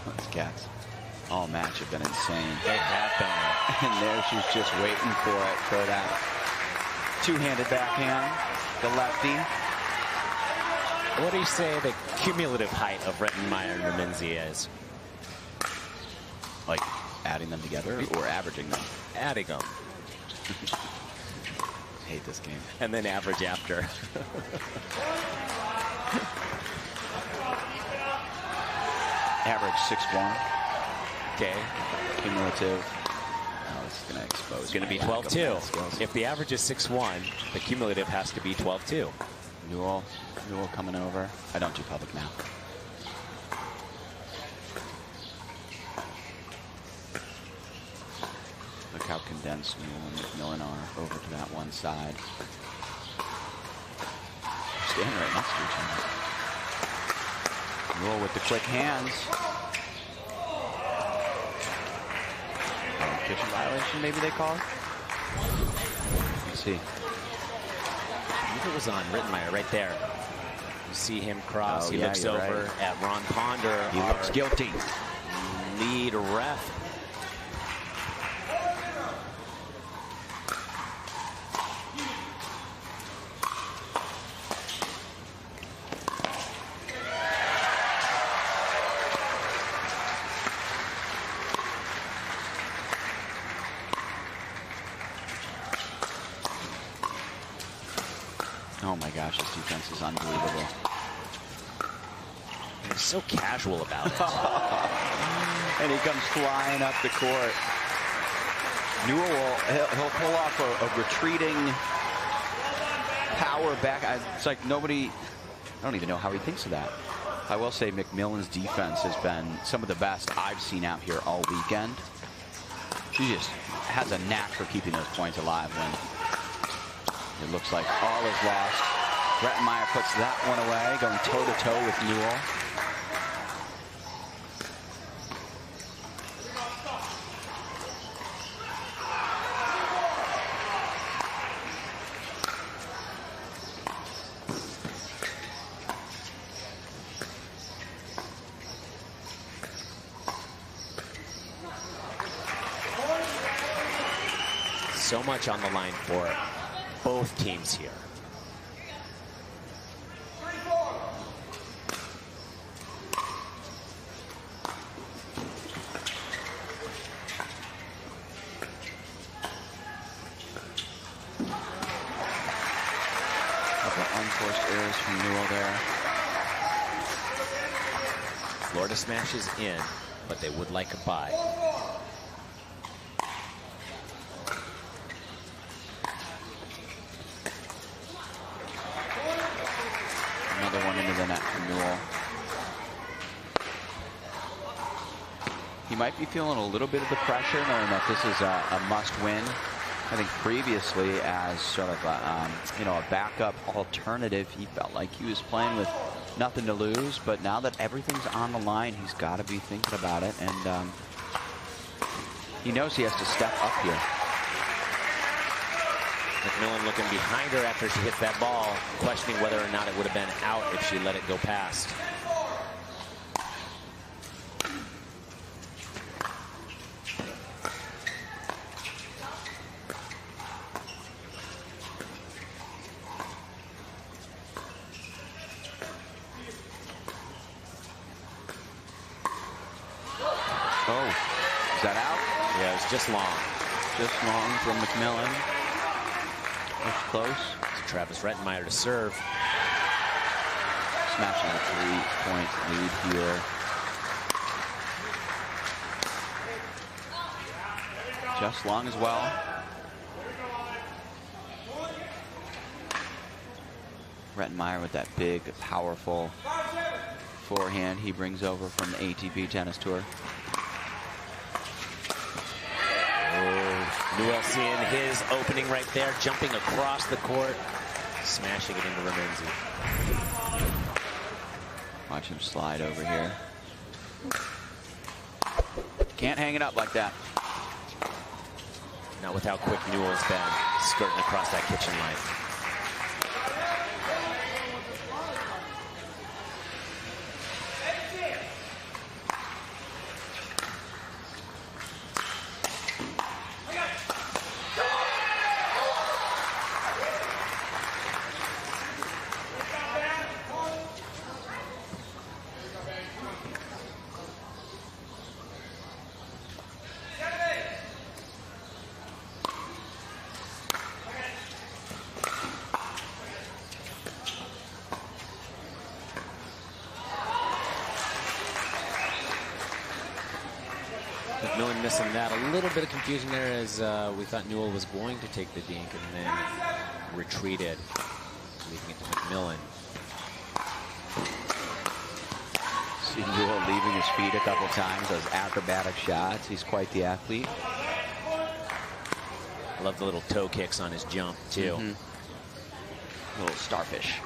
Those cats all match have been insane. They have been. And there she's just waiting for it, for that two-handed backhand, the lefty. What do you say the cumulative height of Rittenmeyer and Raminzi is? Like adding them together or averaging them? Adding them. Hate this game. And then average after. Average 6'1". Okay. Cumulative. Oh, this is going to expose. It's going to be 12-2. If the average is 6'1", the cumulative has to be 12-2. Newell coming over. I don't do public now. Look how condensed Newell and McMillan are over to that one side. Standing right next to each other. Newell with the quick hands. Kitchen violation, maybe they call it. Let's see. I think it was on Rittenmeyer right there. You see him cross. He looks over at Ron Ponder. He looks guilty. Lead ref. Oh my gosh, this defense is unbelievable. He's so casual about it. And he comes flying up the court. Newell, he'll pull off a retreating power back. It's like nobody, I don't even know how he thinks of that. I will say McMillan's defense has been some of the best I've seen out here all weekend. She just has a knack for keeping those points alive when it looks like all is lost. Rettenmeier puts that one away, going toe-to-toe with Newell. So much on the line for both teams here. Couple unforced errors from Newell there. Florida smashes in, but they would like a bye. Another one into the net from Newell. He might be feeling a little bit of the pressure, knowing that this is a must-win. I think previously, as sort of a, a backup alternative, he felt like he was playing with nothing to lose. But now that everything's on the line, he's got to be thinking about it, and he knows he has to step up here. McMillan looking behind her after she hits that ball, questioning whether or not it would have been out if she let it go past. Oh, is that out? Yeah, it's just long. Just long from McMillan. Looks close. It's Travis Rettenmeier to serve. Smashing a 3-point lead here. Just long as well. Rettenmeier with that big, powerful forehand he brings over from the ATP Tennis Tour. Newell seeing his opening right there, jumping across the court, smashing it into Ramenzi. Watch him slide over here. Can't hang it up like that. Not with how quick Newell's been, skirting across that kitchen line. McMillan missing that. A little bit of confusion there as we thought Newell was going to take the dink and then retreated, leaving it to McMillan. See Newell leaving his feet a couple times, those acrobatic shots. He's quite the athlete. I love the little toe kicks on his jump, too. Little starfish.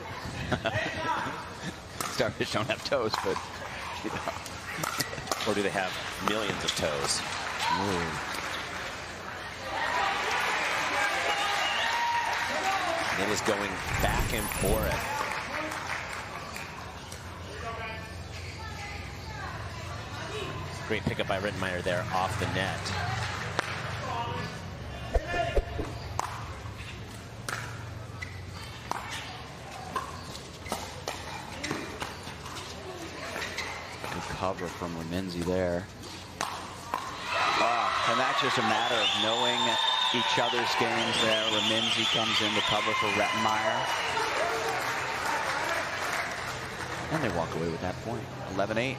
Starfish don't have toes, but, you know. Or do they have millions of toes? Ooh. It is going back and forth. Great pickup by Rettenmeier there off the net. Cover from Ramenzi there. And that's just a matter of knowing each other's games there. Ramenzi comes in to cover for Rettenmeier. And they walk away with that point. 11-8.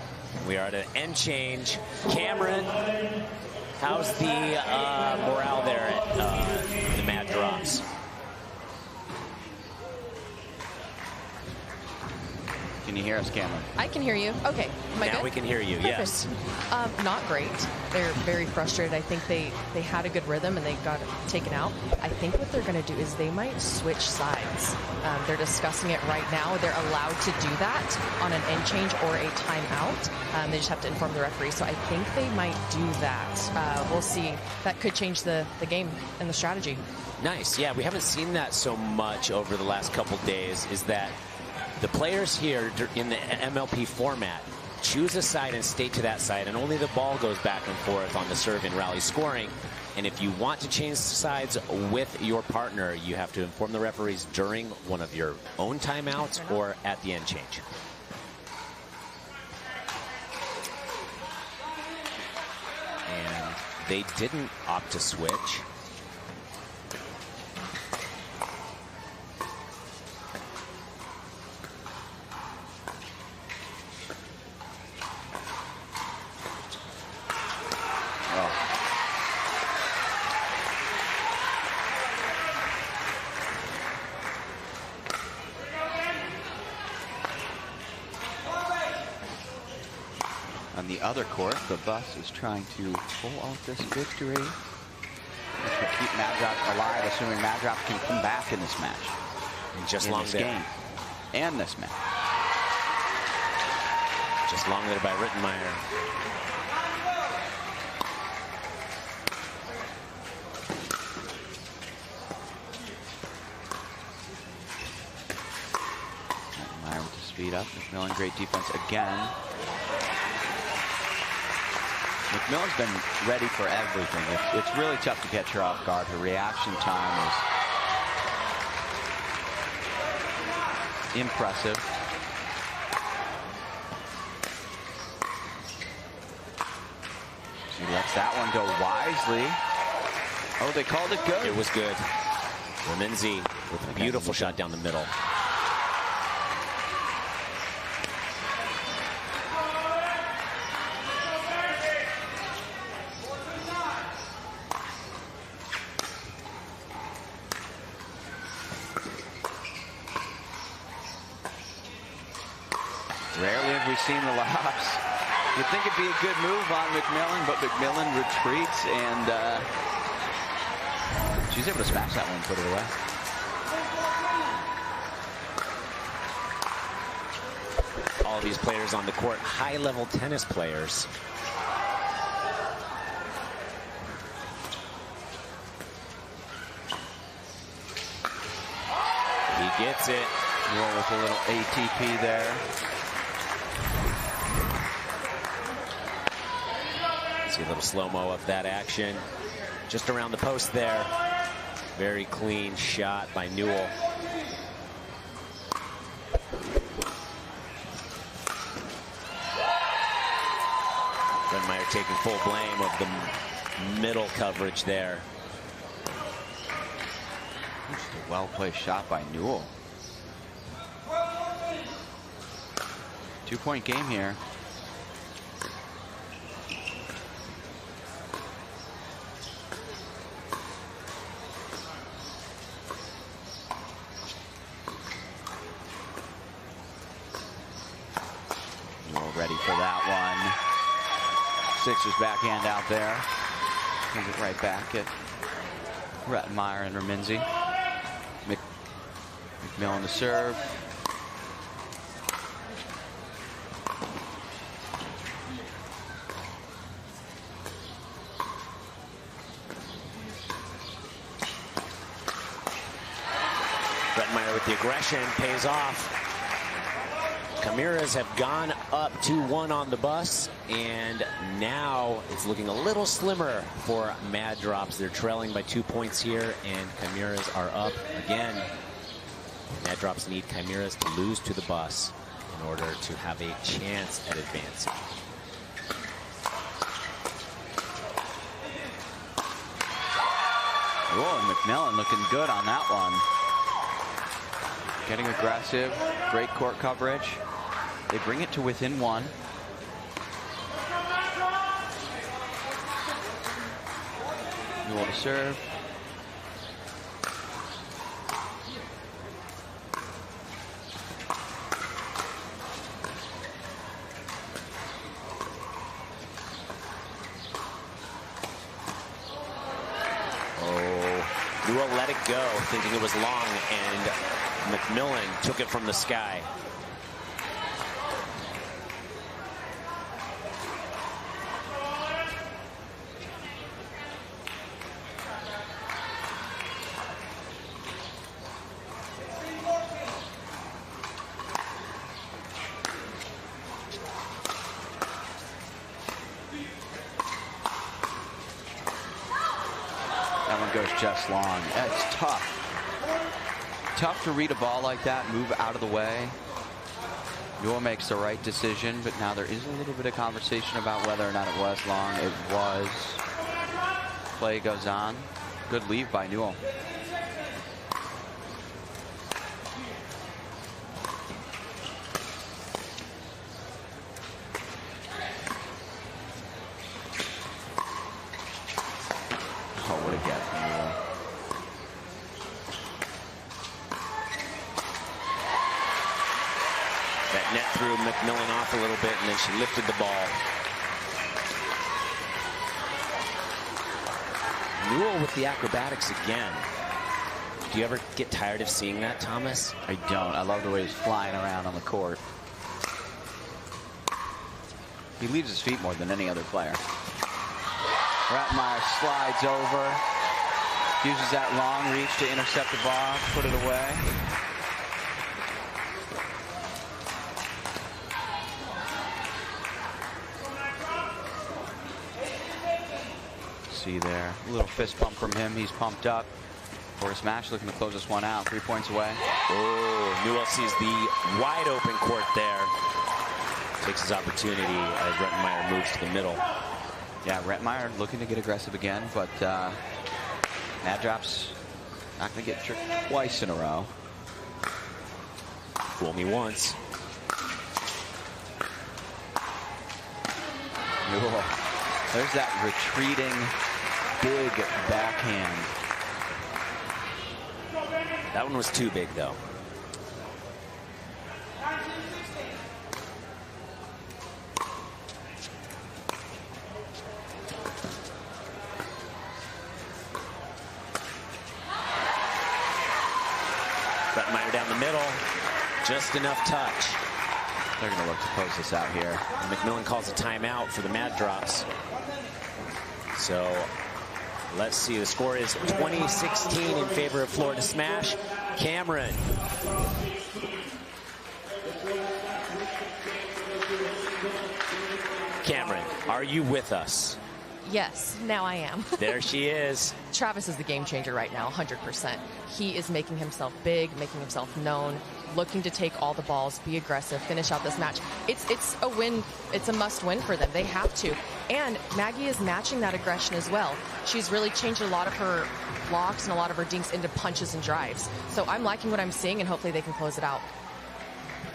We are at an end change. Cameron, how's the morale there at the Mad Drops? Can you hear us, Cameron? I can hear you. Okay. Am I Now good? we can hear you, Perfect. yes. Not great. They're very frustrated. I think they had a good rhythm and they got taken out. I think what they're going to do is they might switch sides. They're discussing it right now. They're allowed to do that on an end change or a timeout. They just have to inform the referee. So I think they might do that. We'll see. That could change the game and the strategy. Nice. Yeah, we haven't seen that so much over the last couple days, is that the players here in the MLP format choose a side and stay to that side, and only the ball goes back and forth on the serve and rally scoring. And if you want to change sides with your partner, you have to inform the referees during one of your own timeouts or at the end change. And they didn't opt to switch. On the other court, the bus is trying to pull off this victory, which will keep Madrop alive, assuming Madrop can come back in this match. And just in long this there. game. And this match. Just long there by Rittenmeyer. Rittenmeyer with the speed up. McMillan, great defense again. McMillan's been ready for everything. It's really tough to catch her off guard. Her reaction time is impressive. She lets that one go wisely. Oh, they called it good. It was good. Raminzi with a beautiful shot down the middle. Rarely have we seen the lobs. You'd think it'd be a good move on McMillan, but McMillan retreats, and she's able to smash that one and put it away. All these players on the court, high-level tennis players. He gets it. Roll with a little ATP there. See a little slow-mo of that action. Just around the post there. Very clean shot by Newell. Rittenmeyer taking full blame of the middle coverage there. Just a well-placed shot by Newell. 2-point game here. Newell ready for that one. Sixers backhand out there. Sends it right back at Rittenmeyer and Raminzi. McMillan to serve. Rittenmeyer with the aggression pays off. Chimera's have gone up 2-1 on the bus, and now it's looking a little slimmer for Mad Drops. They're trailing by 2 points here, and Chimera's are up again. Mad Drops need Chimera's to lose to the bus in order to have a chance at advancing. Oh, and McMillan looking good on that one. Getting aggressive, great court coverage. They bring it to within one. Newell to serve. Newell let it go, thinking it was long, and McMillan took it from the sky. Goes just long. That's tough. Tough to read a ball like that, move out of the way. Newell makes the right decision, but now there is a little bit of conversation about whether or not it was long. It was. Play goes on. Good leave by Newell. McMillan off a little bit, and then she lifted the ball. Newell with the acrobatics again. Do you ever get tired of seeing that, Thomas? I don't. I love the way he's flying around on the court. He leaves his feet more than any other player. Rettmeyer slides over, uses that long reach to intercept the ball, put it away. See there, a little fist bump from him. He's pumped up. For a smash, looking to close this one out. 3 points away. Oh, Newell sees the wide open court there. Takes his opportunity as Rettmeyer moves to the middle. Yeah, Rettmeyer looking to get aggressive again, but Madrop's not going to get tricked twice in a row. Fool me once. Newell. There's that retreating big backhand. That one was too big, though. Rettmeyer down the middle. Just enough touch. They're going to look to close this out here. And McMillan calls a timeout for the Mad Drops. So let's see. The score is 20-16 in favor of Florida Smash. Cameron. Cameron, are you with us? Yes, now I am. There she is. Travis is the game changer right now, 100%. He is making himself big, making himself known, looking to take all the balls, be aggressive, finish out this match. It's a win. It's a must win for them. They have to. And Maggie is matching that aggression as well. She's really changed a lot of her blocks and a lot of her dinks into punches and drives. So I'm liking what I'm seeing, and hopefully they can close it out.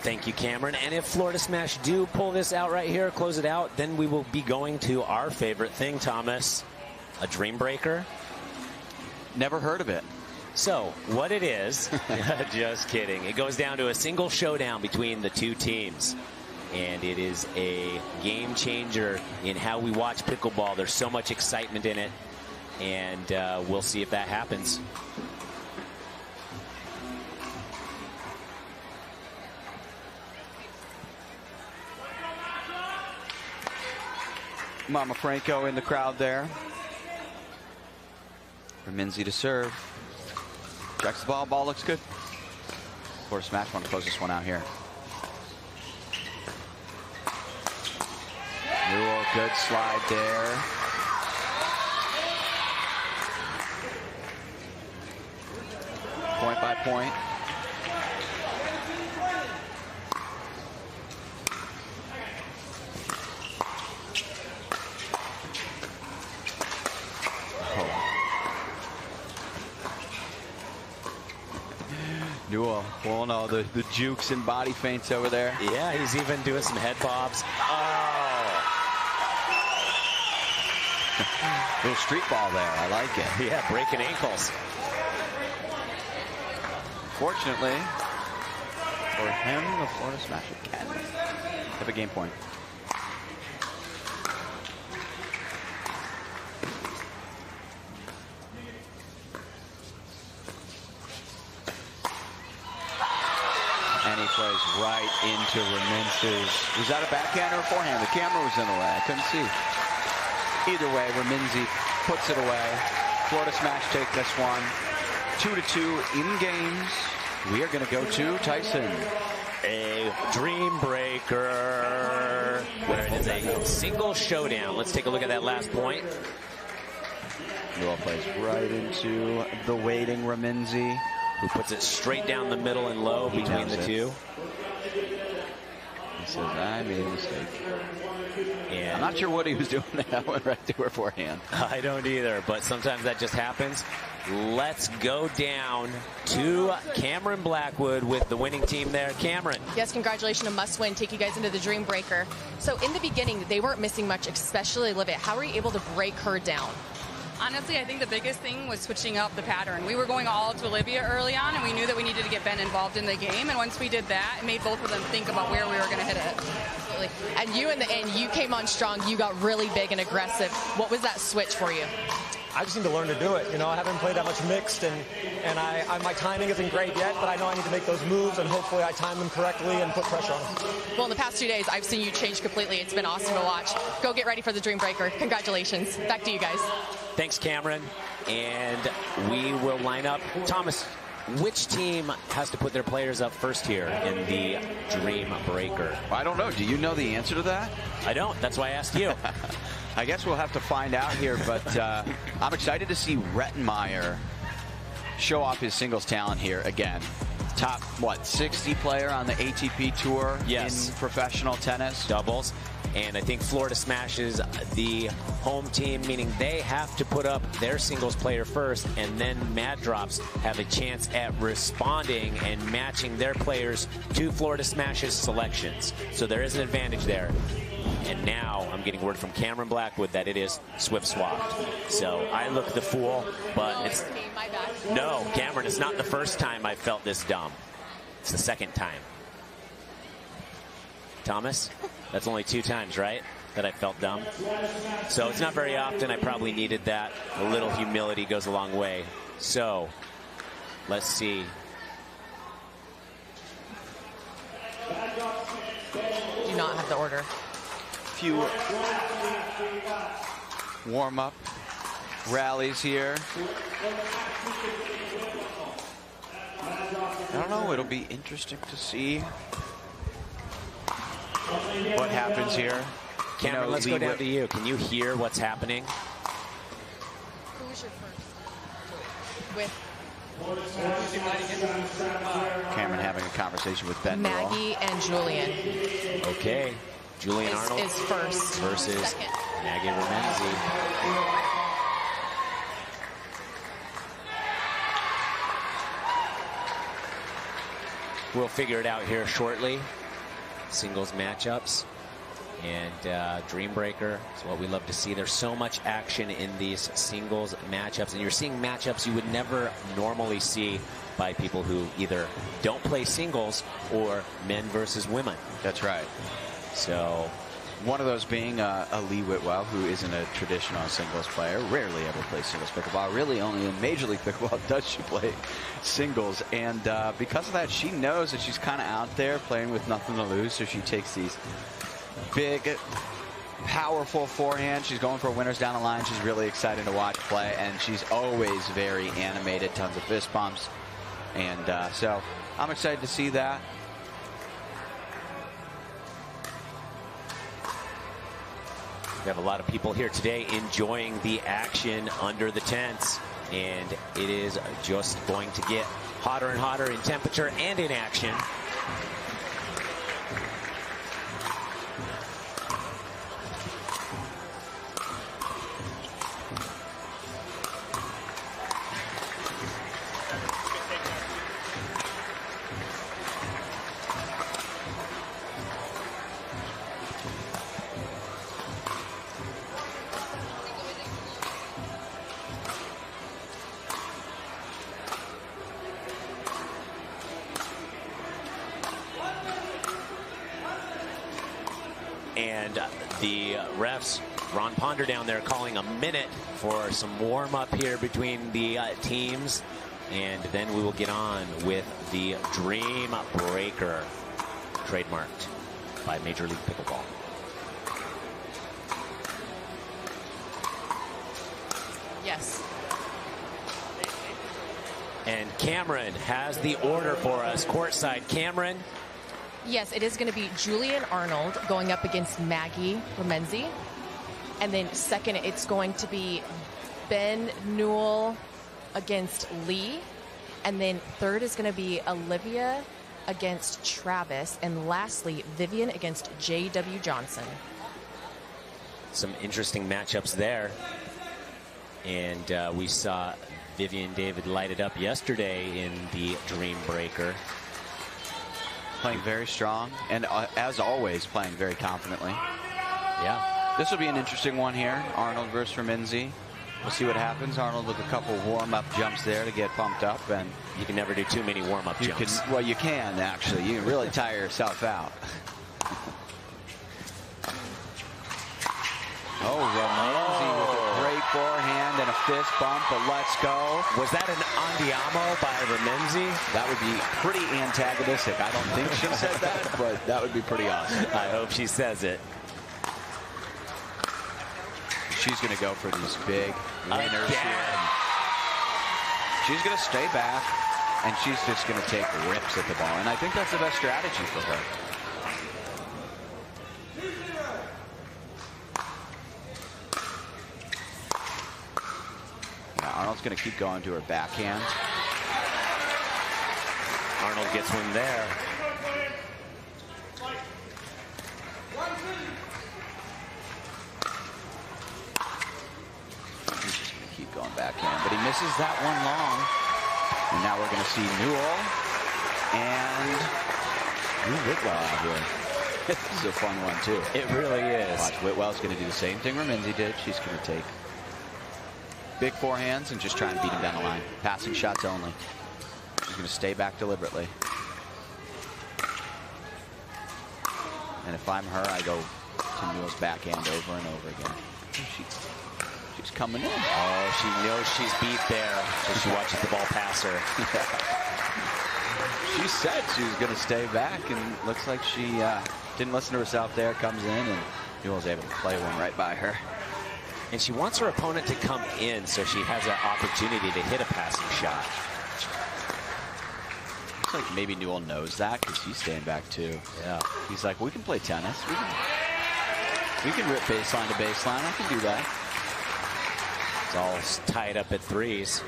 Thank you, Cameron. And if Florida Smash do pull this out right here, close it out, then we will be going to our favorite thing, Thomas. A Dream Breaker. Never heard of it. So, what it is, just kidding. It goes down to a single showdown between the two teams. And it is a game changer in how we watch pickleball. There's so much excitement in it. And we'll see if that happens. Mama Franco in the crowd there. For Minzy to serve. Checks the ball. Ball looks good. Florida Smash want to close this one out here. Newell, good slide there. Point by point. Newell pulling all the jukes and body feints over there. Yeah, he's even doing some head bobs. Oh! Little street ball there. I like it. Yeah, breaking ankles. Fortunately for him, the Florida Smash can have a game point. plays right into Raminzi's. Was that a backhand or a forehand? The camera was in the way. I couldn't see. Either way, Raminzi puts it away. Florida Smash take this one. 2-2 in games. We are going to go to Tyson. A dream breaker where it is a single showdown. Let's take a look at that last point. Newell plays right into the waiting Raminzi, who puts it straight down the middle and low between the two. He says, I made a mistake. And I'm not sure what he was doing. That went right to her forehand. I don't either, but sometimes that just happens. Let's go down to Cameron Blackwood with the winning team there. Cameron. Yes, congratulations, a must win. Take you guys into the dream breaker. So in the beginning, they weren't missing much, especially Olivia. How were you able to break her down? Honestly, I think the biggest thing was switching up the pattern. We were going all to Olivia early on, and we knew that we needed to get Ben involved in the game. And once we did that, it made both of them think about where we were going to hit it. Absolutely. And you in the end, you came on strong. You got really big and aggressive. What was that switch for you? I just need to learn to do it. You know, I haven't played that much mixed, and my timing isn't great yet, but I know I need to make those moves, and hopefully I time them correctly and put pressure on them. Well, in the past 2 days, I've seen you change completely. It's been awesome to watch. Go get ready for the dream breaker. Congratulations. Back to you guys. Thanks, Cameron. And we will line up. Thomas, which team has to put their players up first here in the dream breaker? I don't know. Do you know the answer to that? I don't. That's why I asked you. I guess we'll have to find out here, but I'm excited to see Rettenmeyer show off his singles talent here again. Top, 60 player on the ATP Tour in professional tennis. Doubles. And I think Florida Smash is the home team, meaning they have to put up their singles player first, and then Mad Drops have a chance at responding and matching their players to Florida Smash's selections. So there is an advantage there. And now I'm getting word from Cameron Blackwood that it is Swift swapped. So I look the fool, but it's... My bad. No, Cameron, it's not the first time I felt this dumb. It's the second time. Thomas, that's only 2 times, right, that I felt dumb? So it's not very often. I probably needed that. A little humility goes a long way. So let's see. Do not have the order. Few warm-up rallies here. I don't know. It'll be interesting to see what happens here. Cameron, let's go down to you. Can you hear what's happening? Who was your first? With Cameron having a conversation with Ben. Maggie and Julian. Okay. Julian Arnold is first. Versus second. Maggie Raminzi. We'll figure it out here shortly. Singles matchups and Dream Breaker is what we love to see. There's so much action in these singles matchups, and you're seeing matchups you would never normally see by people who either don't play singles or men versus women. That's right. So one of those being Lee Whitwell, who isn't a traditional singles player, rarely ever plays singles pickleball. Really only in Major League Pickleball does she play singles. And because of that, she knows that she's kind of out there playing with nothing to lose. So she takes these big, powerful forehands. She's going for winners down the line. She's really excited to watch play. And she's always very animated, tons of fist bumps. And so I'm excited to see that. We have a lot of people here today enjoying the action under the tents, and it is just going to get hotter and hotter in temperature and in action. And the refs, Ron Ponder down there calling a minute for some warm-up here between the teams. And then we will get on with the Dream Breaker. trademarked by Major League Pickleball. Yes. And Cameron has the order for us courtside. Cameron. Yes, it is going to be Julian Arnold going up against Maggie Remenzi. And then second, it's going to be Ben Newell against Lee. And then third is going to be Olivia against Travis. And lastly, Vivian against J.W. Johnson. Some interesting matchups there. And we saw Vivian David light it up yesterday in the Dream Breaker. Playing very strong, and as always, playing very confidently. Yeah. This will be an interesting one here. Arnold versus Remenzi. We'll see what happens. Arnold with a couple warm-up jumps there to get pumped up, and you can never do too many warm-up jumps. Well, you can actually. You can really tire yourself out. Oh, Remenzi with a great forehand and a fist bump, but let's go. Was that an andiamo by Remenzi? That would be pretty antagonistic. I don't think she said that, but that would be pretty awesome. I hope she says it. She's going to go for these big winners here. She's going to stay back, and she's just going to take rips at the ball. And I think that's the best strategy for her. Arnold's going to keep going to her backhand. Arnold gets one there. He's just going to keep going backhand, but he misses that one long. And now we're going to see Newell and Whitwell out here. This is a fun one, too. It really is. Watch, Whitwell's going to do the same thing Remenzi did. She's going to take big forehands and just try and beat him down the line. Passing shots only. She's going to stay back deliberately. And if I'm her, I go to Newell's backhand over and over again. She's coming in. Oh, she knows she's beat there, so she watches the ball pass her. She said she was going to stay back, and looks like she didn't listen to herself there. Comes in, and Newell's able to play one right by her. And she wants her opponent to come in so she has an opportunity to hit a passing shot. Looks like maybe Newell knows that because he's staying back too. Yeah. He's like, we can play tennis. We can rip baseline to baseline. I can do that. It's all tied up at threes.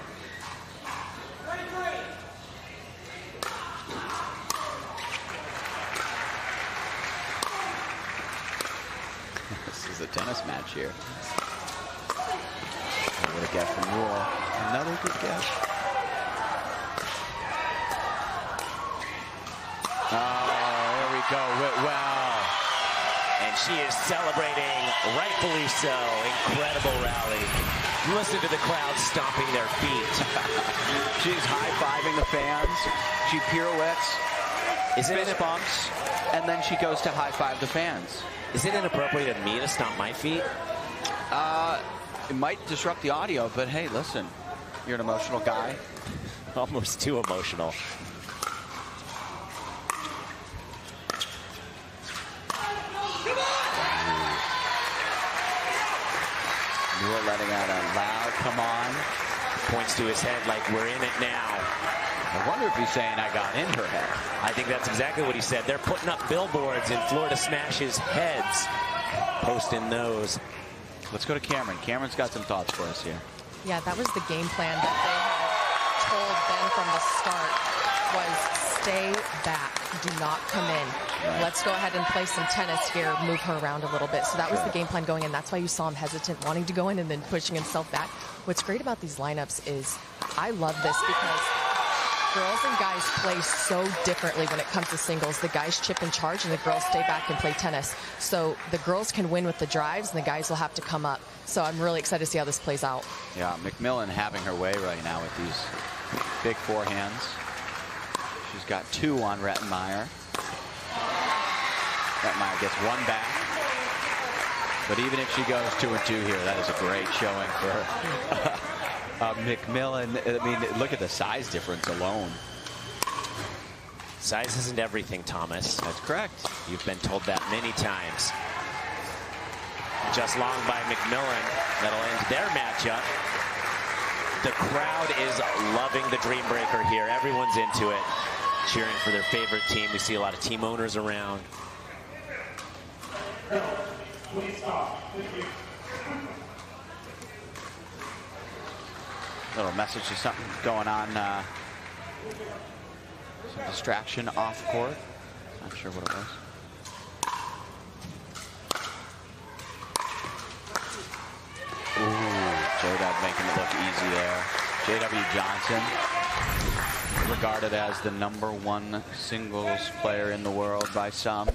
This is a tennis match here. What a get from Newell. Another good catch. Oh, there we go. Whitwell. And she is celebrating, rightfully so. Incredible rally. Listen to the crowd stomping their feet. She's high-fiving the fans. She pirouettes, fist bumps, and then she goes to high-five the fans. Is it inappropriate of me to stomp my feet? It might disrupt the audio, but hey, listen, you're an emotional guy. Almost too emotional. Newell letting out a loud come on. Points to his head like we're in it now. I wonder if he's saying I got in her head. I think that's exactly what he said. They're putting up billboards in Florida Smash's heads. Posting those. Let's go to Cameron. Cameron's got some thoughts for us here. Yeah, that was the game plan that they had told Ben from the start was stay back, do not come in. Right. Let's go ahead and play some tennis here, move her around a little bit. So that was the game plan going in. That's why you saw him hesitant, wanting to go in and then pushing himself back. What's great about these lineups is I love this because girls and guys play so differently when it comes to singles. The guys chip and charge and the girls stay back and play tennis. So the girls can win with the drives and the guys will have to come up. So I'm really excited to see how this plays out. Yeah, McMillan having her way right now with these big forehands. She's got two on Rettenmeier. Rettenmeier gets one back. But even if she goes 2-2 here, that is a great showing for her. McMillan, I mean, look at the size difference alone. Size isn't everything, Thomas. That's correct. You've been told that many times. Just long by McMillan. That'll end their matchup. The crowd is loving the Dream Breaker here. Everyone's into it, cheering for their favorite team. We see a lot of team owners around. Little message to something going on. Some distraction off court. Not sure what it was. Ooh, J-Dub making it look easy there. J.W. Johnson, regarded as the #1 singles player in the world by some.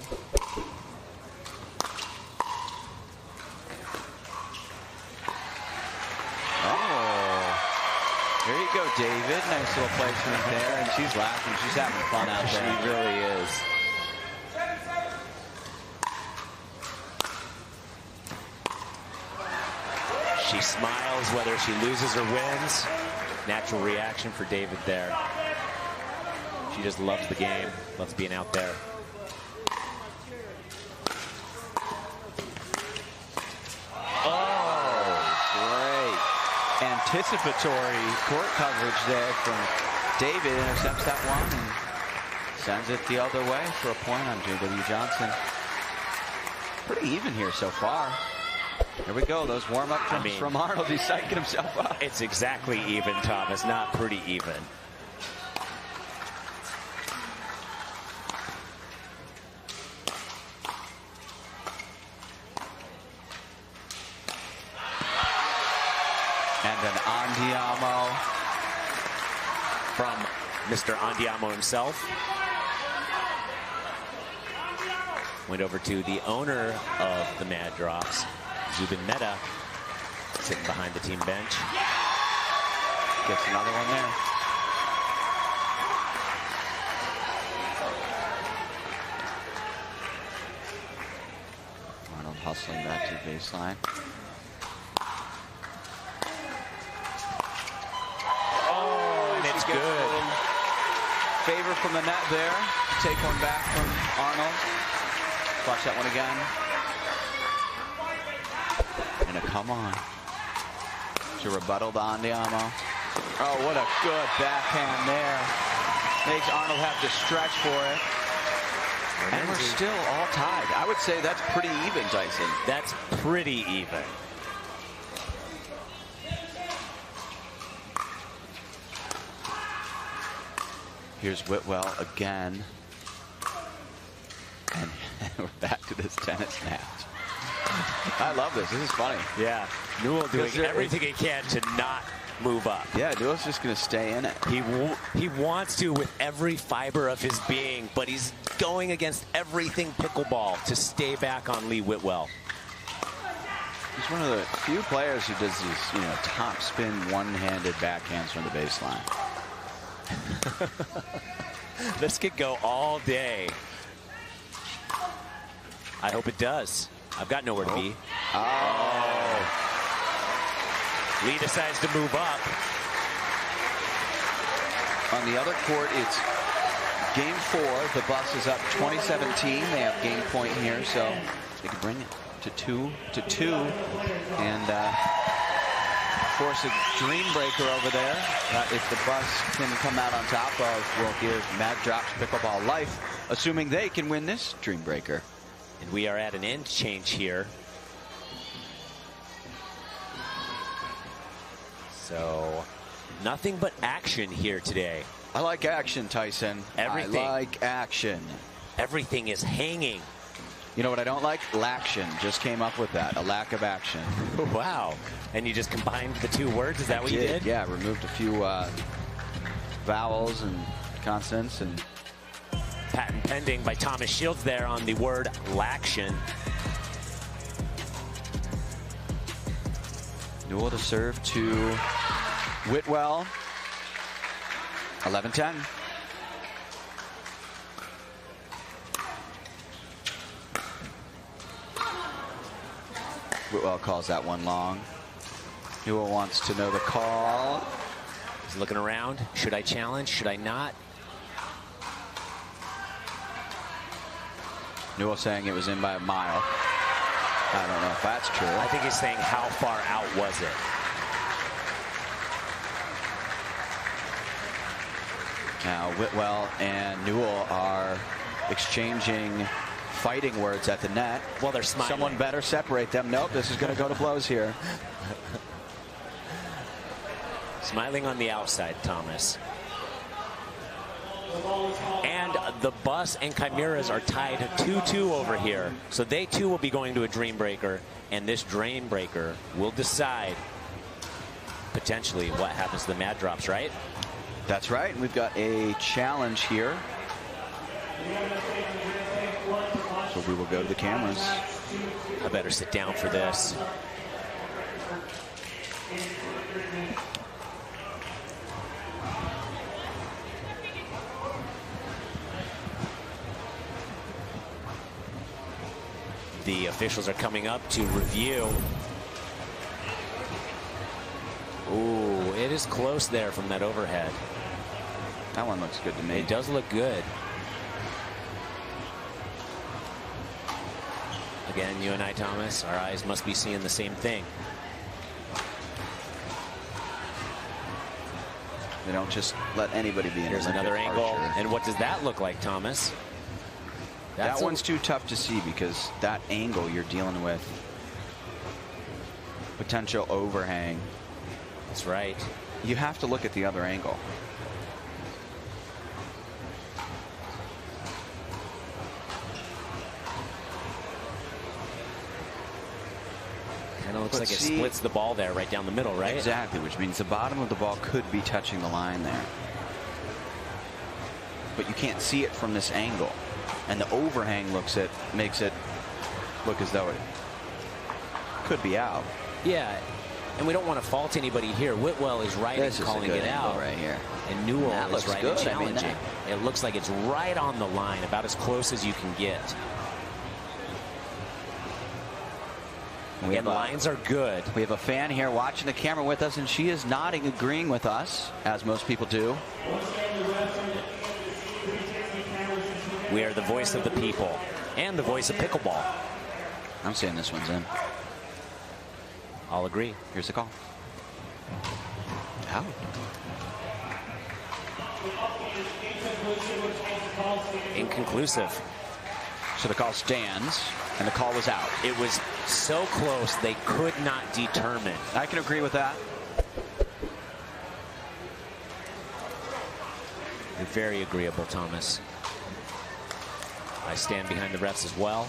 There you go, David. Nice little placement there, and she's laughing. She's having fun out there. She really is. She smiles whether she loses or wins. Natural reaction for David there. She just loves the game, loves being out there. Anticipatory court coverage there from David. Intercepts that one and sends it the other way for a point on J.W. Johnson. Pretty even here so far. Here we go. Those warm-up jumps from Arnold. He's psyching himself up. It's exactly even, Thomas. Not pretty even. And an Andiamo from Mr. Andiamo himself. Went over to the owner of the Mad Drops, Zubin Mehta, sitting behind the team bench. Gets another one there. Arnold hustling back to the baseline. It's good. Favor from the net there. Take one back from Arnold. Watch that one again. And a come on. To rebuttal to Andiamo. Oh, what a good backhand there. Makes Arnold have to stretch for it. And we're still all tied. I would say that's pretty even, Tyson. That's pretty even. Here's Whitwell again. And we're back to this tennis match. I love this. This is funny. Yeah. Newell doing everything he can to not move up. Yeah, Newell's just going to stay in it. He wants to with every fiber of his being, but he's going against everything pickleball to stay back on Lee Whitwell. He's one of the few players who does these, top spin one-handed backhands from the baseline. This could go all day. I hope it does. I've got nowhere to be. Oh. Lee decides to move up. On the other court, it's game 4. The bus is up 2017. They have game point here, so they can bring it to 2-2. And force a dream breaker over there. If the bus can come out on top of, will give Mad Drops Pickleball life, assuming they can win this dream breaker. And we are at an end change here. So nothing but action here today. I like action, Tyson. Everything. I like action. Everything is hanging. You know what I don't like? Laction. Just came up with that. A lack of action. Wow. And you just combined the two words? Is that what you did? Yeah, removed a few vowels and consonants. And patent pending by Thomas Shields there on the word laction. Newell to serve to Whitwell. 11-10. Whitwell calls that one long. Newell wants to know the call. He's looking around. Should I challenge? Should I not? Newell saying it was in by a mile. I don't know if that's true. I think he's saying how far out was it. Now Whitwell and Newell are exchanging fighting words at the net. Well, they're smiling. Someone better separate them. Nope, this is going to go to blows here. Smiling on the outside, Thomas. And the Bus and Chimeras are tied 2-2 over here. So they too will be going to a Dream Breaker. And this Dream Breaker will decide potentially what happens to the Mad Drops, right? That's right. We've got a challenge here. So we will go to the cameras. I better sit down for this. The officials are coming up to review. Ooh, it is close there from that overhead. That one looks good to me. It does look good. Again, you and I, Thomas, our eyes must be seeing the same thing. They don't just let anybody be in. Here's another angle. And what does that look like, Thomas? That one's too tough to see because that angle you're dealing with potential overhang. That's right. You have to look at the other angle. Kind of looks like it splits the ball there right down the middle, right? Exactly, which means the bottom of the ball could be touching the line there. But you can't see it from this angle. And the overhang makes it look as though it could be out. Yeah, and we don't want to fault anybody here. Whitwell is right in calling it out right here. And Newell is right in good. challenging. It looks like it's right on the line, about as close as you can get. And lines are good. We have a fan here watching the camera with us, and she is nodding, agreeing with us, as most people do. We are the voice of the people and the voice of pickleball. I'm saying this one's in. I'll agree. Here's the call. Out. Inconclusive. So the call stands, and the call was out. It was so close they could not determine. I can agree with that. You're very agreeable, Thomas. I stand behind the refs as well.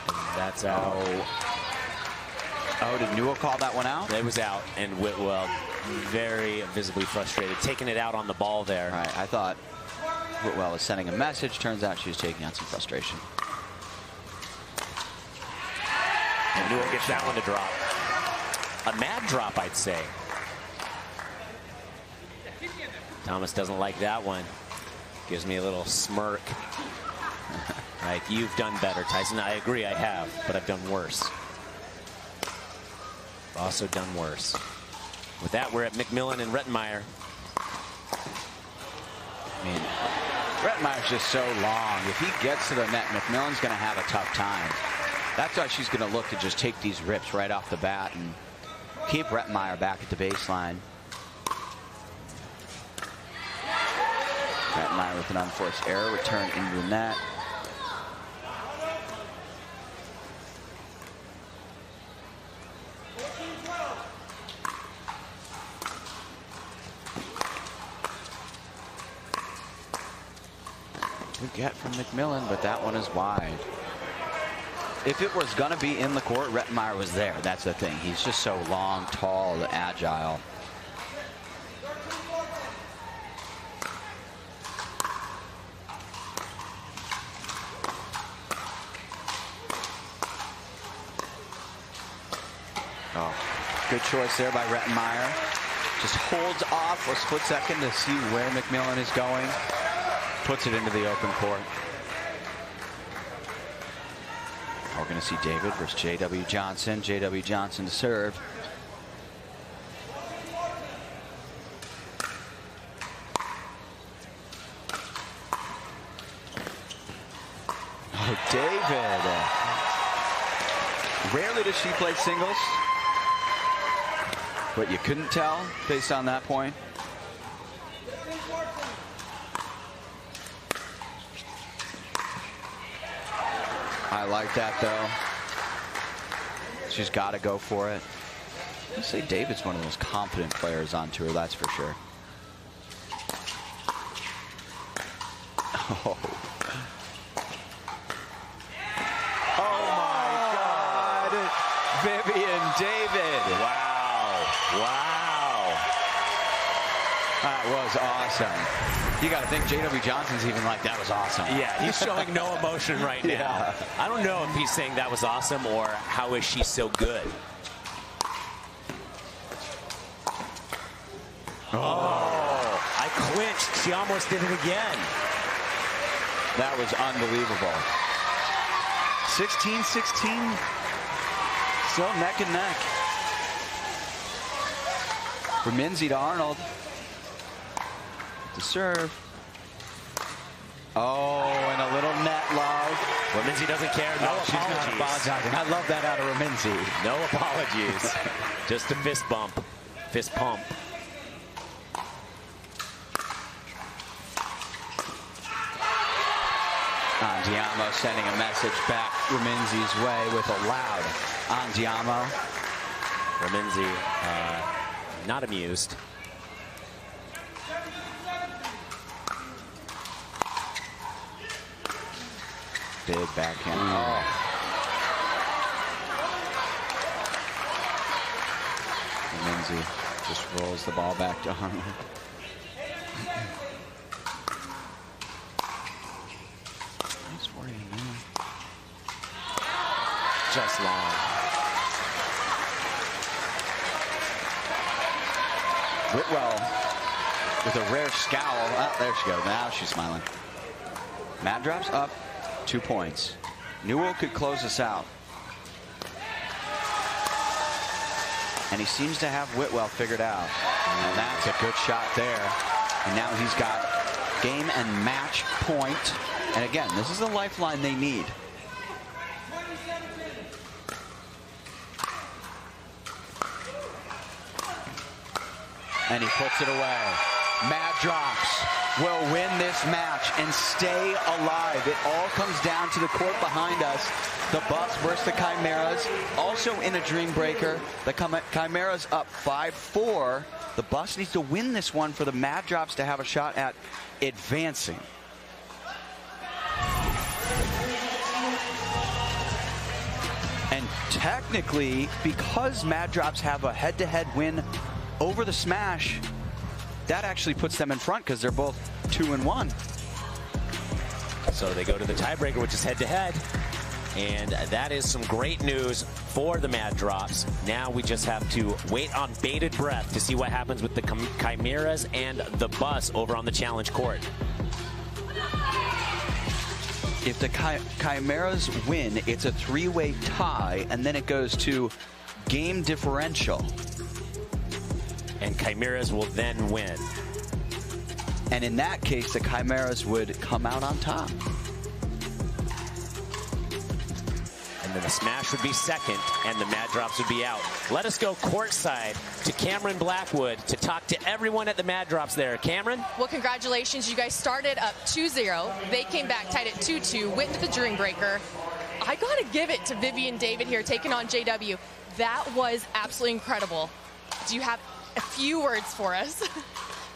And that's out. Oh, did Newell call that one out? It was out, and Whitwell very visibly frustrated, taking it out on the ball there. All right, I thought Whitwell was sending a message. Turns out she was taking out some frustration. And Newell gets that one to drop. A mad drop, I'd say. Thomas doesn't like that one. Gives me a little smirk. Like, you've done better, Tyson. I agree, I have, but I've done worse. Also done worse. With that, we're at McMillan and Rettenmeyer. I mean, Rettenmeyer's just so long. If he gets to the net, McMillan's going to have a tough time. That's why she's going to look to just take these rips right off the bat and keep Rettenmeyer back at the baseline. Rettenmeyer with an unforced error, return into the net. Good get from McMillan, but that one is wide. If it was going to be in the court, Rettenmeyer was there. That's the thing. He's just so long, tall, agile. Oh, good choice there by Rettenmeyer. Just holds off a split second to see where McMillan is going. Puts it into the open court. Oh, going to see David versus J.W. Johnson. J.W. Johnson to serve. Oh, David. Rarely does she play singles, but you couldn't tell based on that point. I like that, though. She's got to go for it. I'd say David's one of the most confident players on tour, that's for sure. Oh. Oh, my God. Vivian David. Wow. Wow. That was awesome. You got to think J.W. Johnson's even like, that was awesome. Yeah, he's showing no emotion right now. Yeah. I don't know if he's saying that was awesome or how is she so good. Oh, I clinched. She almost did it again. That was unbelievable. 16-16. Still neck and neck. Raminzi to Arnold. To serve. Oh, and a little net love. Raminzi doesn't care. No apologies. She's not apologizing. I love that out of Raminzi. No apologies. Just a fist bump. Fist pump. Andiamo sending a message back Raminzi's way with a loud Andiamo. Raminzi not amused. Big backhand. Oh. Raminzi just rolls the ball back to Arnold. Just long. Whitwell with a rare scowl. Oh, there she goes. Now she's smiling. Mad drops up 2 points. Newell could close us out. And he seems to have Whitwell figured out. And that's a good shot there. And now he's got game and match point. And again, this is the lifeline they need. And he puts it away. Mad drops will win this match and stay alive. It all comes down to the court behind us. The Bus versus the Chimeras. Also in a dream breaker. The Chimeras up 5-4. The Bus needs to win this one for the Mad Drops to have a shot at advancing. And technically, because Mad Drops have a head-to-head win over the Smash, that actually puts them in front because they're both 2-1. So they go to the tiebreaker, which is head-to-head. And that is some great news for the Mad Drops. Now we just have to wait on bated breath to see what happens with the Chimeras and the Bus over on the challenge court. If the Chimeras win, it's a three-way tie, and then it goes to game differential. And Chimeras will then win. And in that case, the Chimeras would come out on top. And then the Smash would be second, and the Mad Drops would be out. Let us go courtside to Cameron Blackwood to talk to everyone at the Mad Drops there. Cameron? Well, congratulations. You guys started up 2-0. They came back tied at 2-2, went to the Dream Breaker. I got to give it to Vivian David here, taking on JW. That was absolutely incredible. Do you have a few words for us?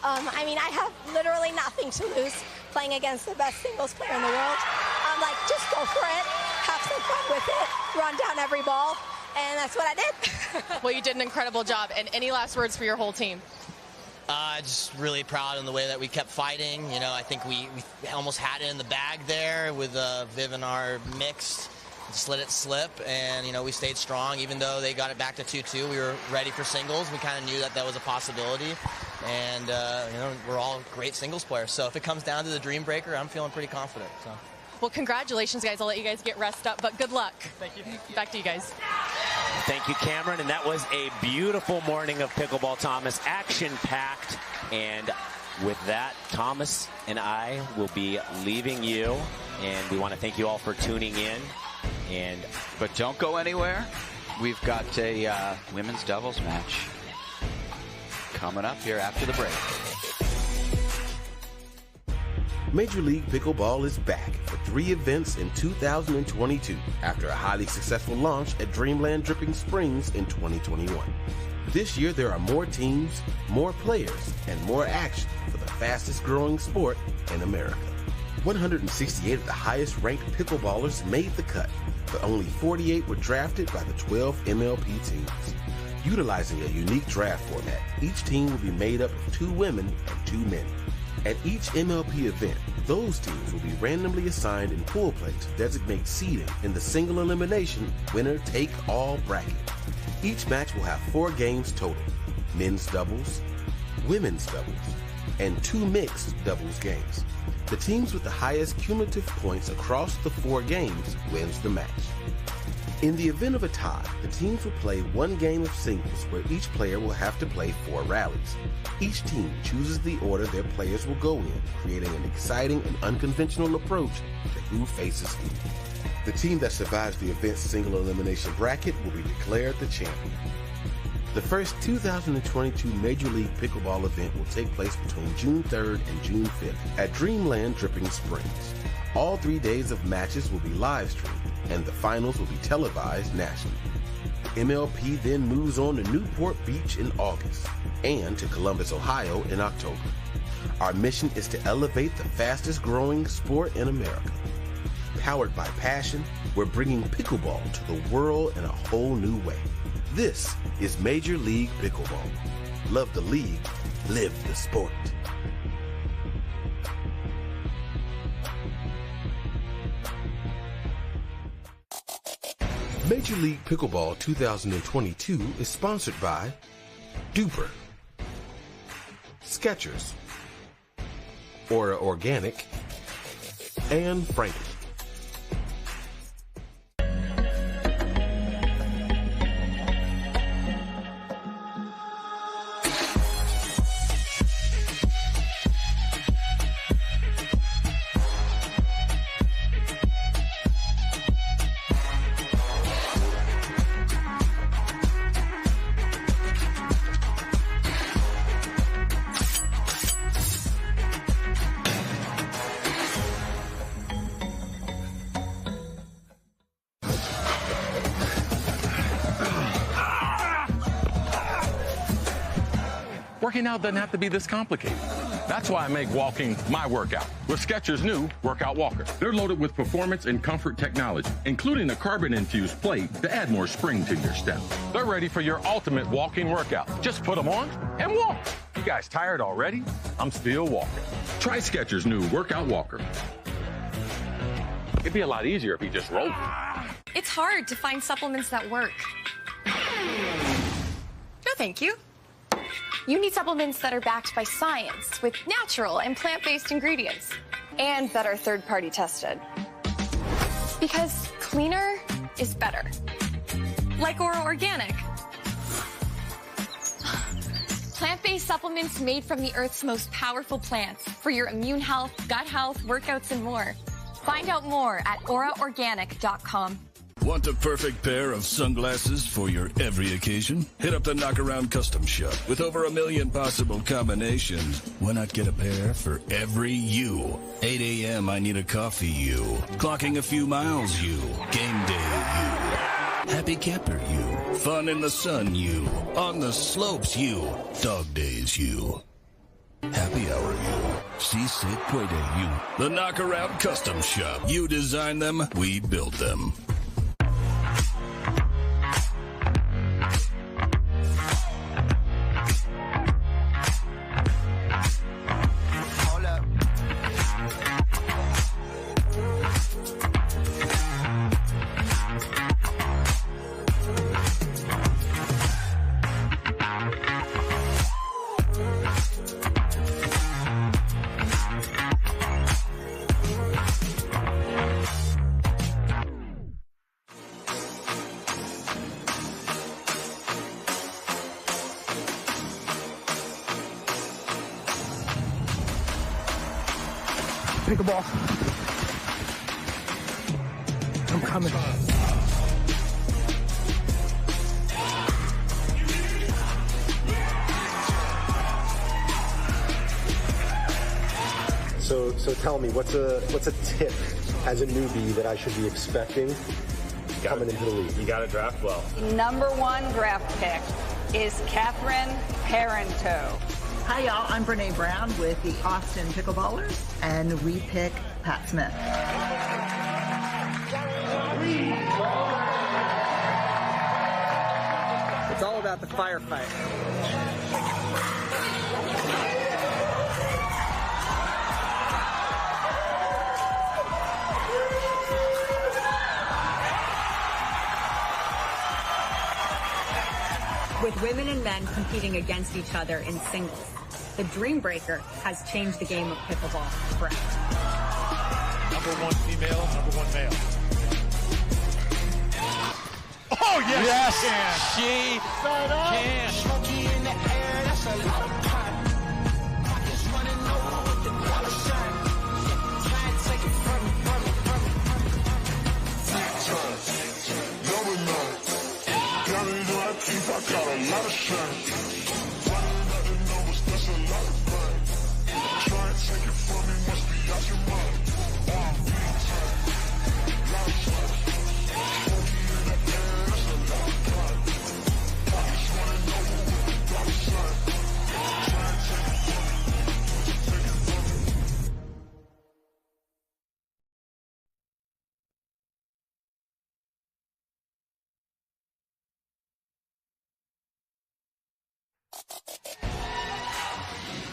I mean, I have literally nothing to lose playing against the best singles player in the world. I'm like, just go for it, have some fun with it, run down every ball, and that's what I did. Well, you did an incredible job. And any last words for your whole team? Just really proud in the way that we kept fighting. You know, I think we almost had it in the bag there with Viv and our mixed. Just let it slip, and, you know, we stayed strong. Even though they got it back to 2-2, we were ready for singles. We kind of knew that that was a possibility. And, you know, we're all great singles players. So if it comes down to the Dream Breaker, I'm feeling pretty confident. So. Well, congratulations, guys. I'll let you guys get rest up, but good luck. Thank you. Back to you guys. Thank you, Cameron. And that was a beautiful morning of pickleball, Thomas. Action-packed. And with that, Thomas and I will be leaving you. And we want to thank you all for tuning in. But don't go anywhere. We've got a women's doubles match coming up here after the break. Major League Pickleball is back for 3 events in 2022 after a highly successful launch at Dreamland Dripping Springs in 2021. This year there are more teams, more players, and more action for the fastest growing sport in America. 168 of the highest ranked pickleballers made the cut, but only 48 were drafted by the 12 MLP teams. Utilizing a unique draft format, each team will be made up of 2 women and 2 men. At each MLP event, those teams will be randomly assigned in pool play to designate seeding in the single elimination winner-take-all bracket. Each match will have 4 games total: men's doubles, women's doubles, and 2 mixed doubles games. The teams with the highest cumulative points across the 4 games wins the match. In the event of a tie, the teams will play 1 game of singles where each player will have to play 4 rallies. Each team chooses the order their players will go in, creating an exciting and unconventional approach to who faces who. The team that survives the event's single elimination bracket will be declared the champion. The first 2022 Major League Pickleball event will take place between June 3rd and June 5th at Dreamland Dripping Springs. All 3 days of matches will be live streamed, and the finals will be televised nationally. The MLP then moves on to Newport Beach in August and to Columbus, Ohio in October. Our mission is to elevate the fastest growing sport in America. Powered by passion, we're bringing pickleball to the world in a whole new way. This is Major League Pickleball. Love the league, live the sport. Major League Pickleball 2022 is sponsored by Duper, Skechers, Aura Organic, and Franklin. Working out doesn't have to be this complicated. That's why I make walking my workout with Skechers' new Workout Walker. They're loaded with performance and comfort technology, including a carbon-infused plate to add more spring to your step. They're ready for your ultimate walking workout. Just put them on and walk. You guys tired already? I'm still walking. Try Skechers' new Workout Walker. It'd be a lot easier if you just rolled. It's hard to find supplements that work. No, thank you. You need supplements that are backed by science with natural and plant-based ingredients and that are third-party tested. Because cleaner is better. Like Aura Organic. Plant-based supplements made from the Earth's most powerful plants for your immune health, gut health, workouts, and more. Find out more at auraorganic.com. Want the perfect pair of sunglasses for your every occasion? Hit up the Knockaround Custom Shop. With over 1 million possible combinations, why not get a pair for every you? 8 a.m. I need a coffee you. Clocking a few miles you. Game day you. Happy camper you. Fun in the sun you. On the slopes you. Dog days you. Happy hour you. Si se puede you. The Knockaround Custom Shop. You design them, we build them. Pickleball. I'm coming. So tell me, what's a tip as a newbie that I should be expecting coming into the league? You got to draft well. Number 1 draft pick is Catherine Parento. Hi, y'all. I'm Brene Brown with the Austin Pickleballers, and we pick Pat Smith. It's all about the firefight. With women and men competing against each other in singles, the Dream Breaker has changed the game of pickleball forever. Number 1 female, number 1 male. Oh, yes, she can. Smoky in the air, that's a lot of pop. Pockets running over with the dollar sign. Try and take it from me. Number 9. Got it in my teeth, I got a lot of shine. Running out the numbers, that's a lot of fun. Try and take it from me, must be out your mind. Lot of shine. Smoky in the air, that's a lot of fun. Pockets running over with the dollar sign. Try and take it from me.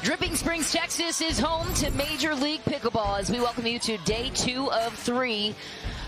Dripping Springs, Texas is home to Major League Pickleball as we welcome you to day 2 of 3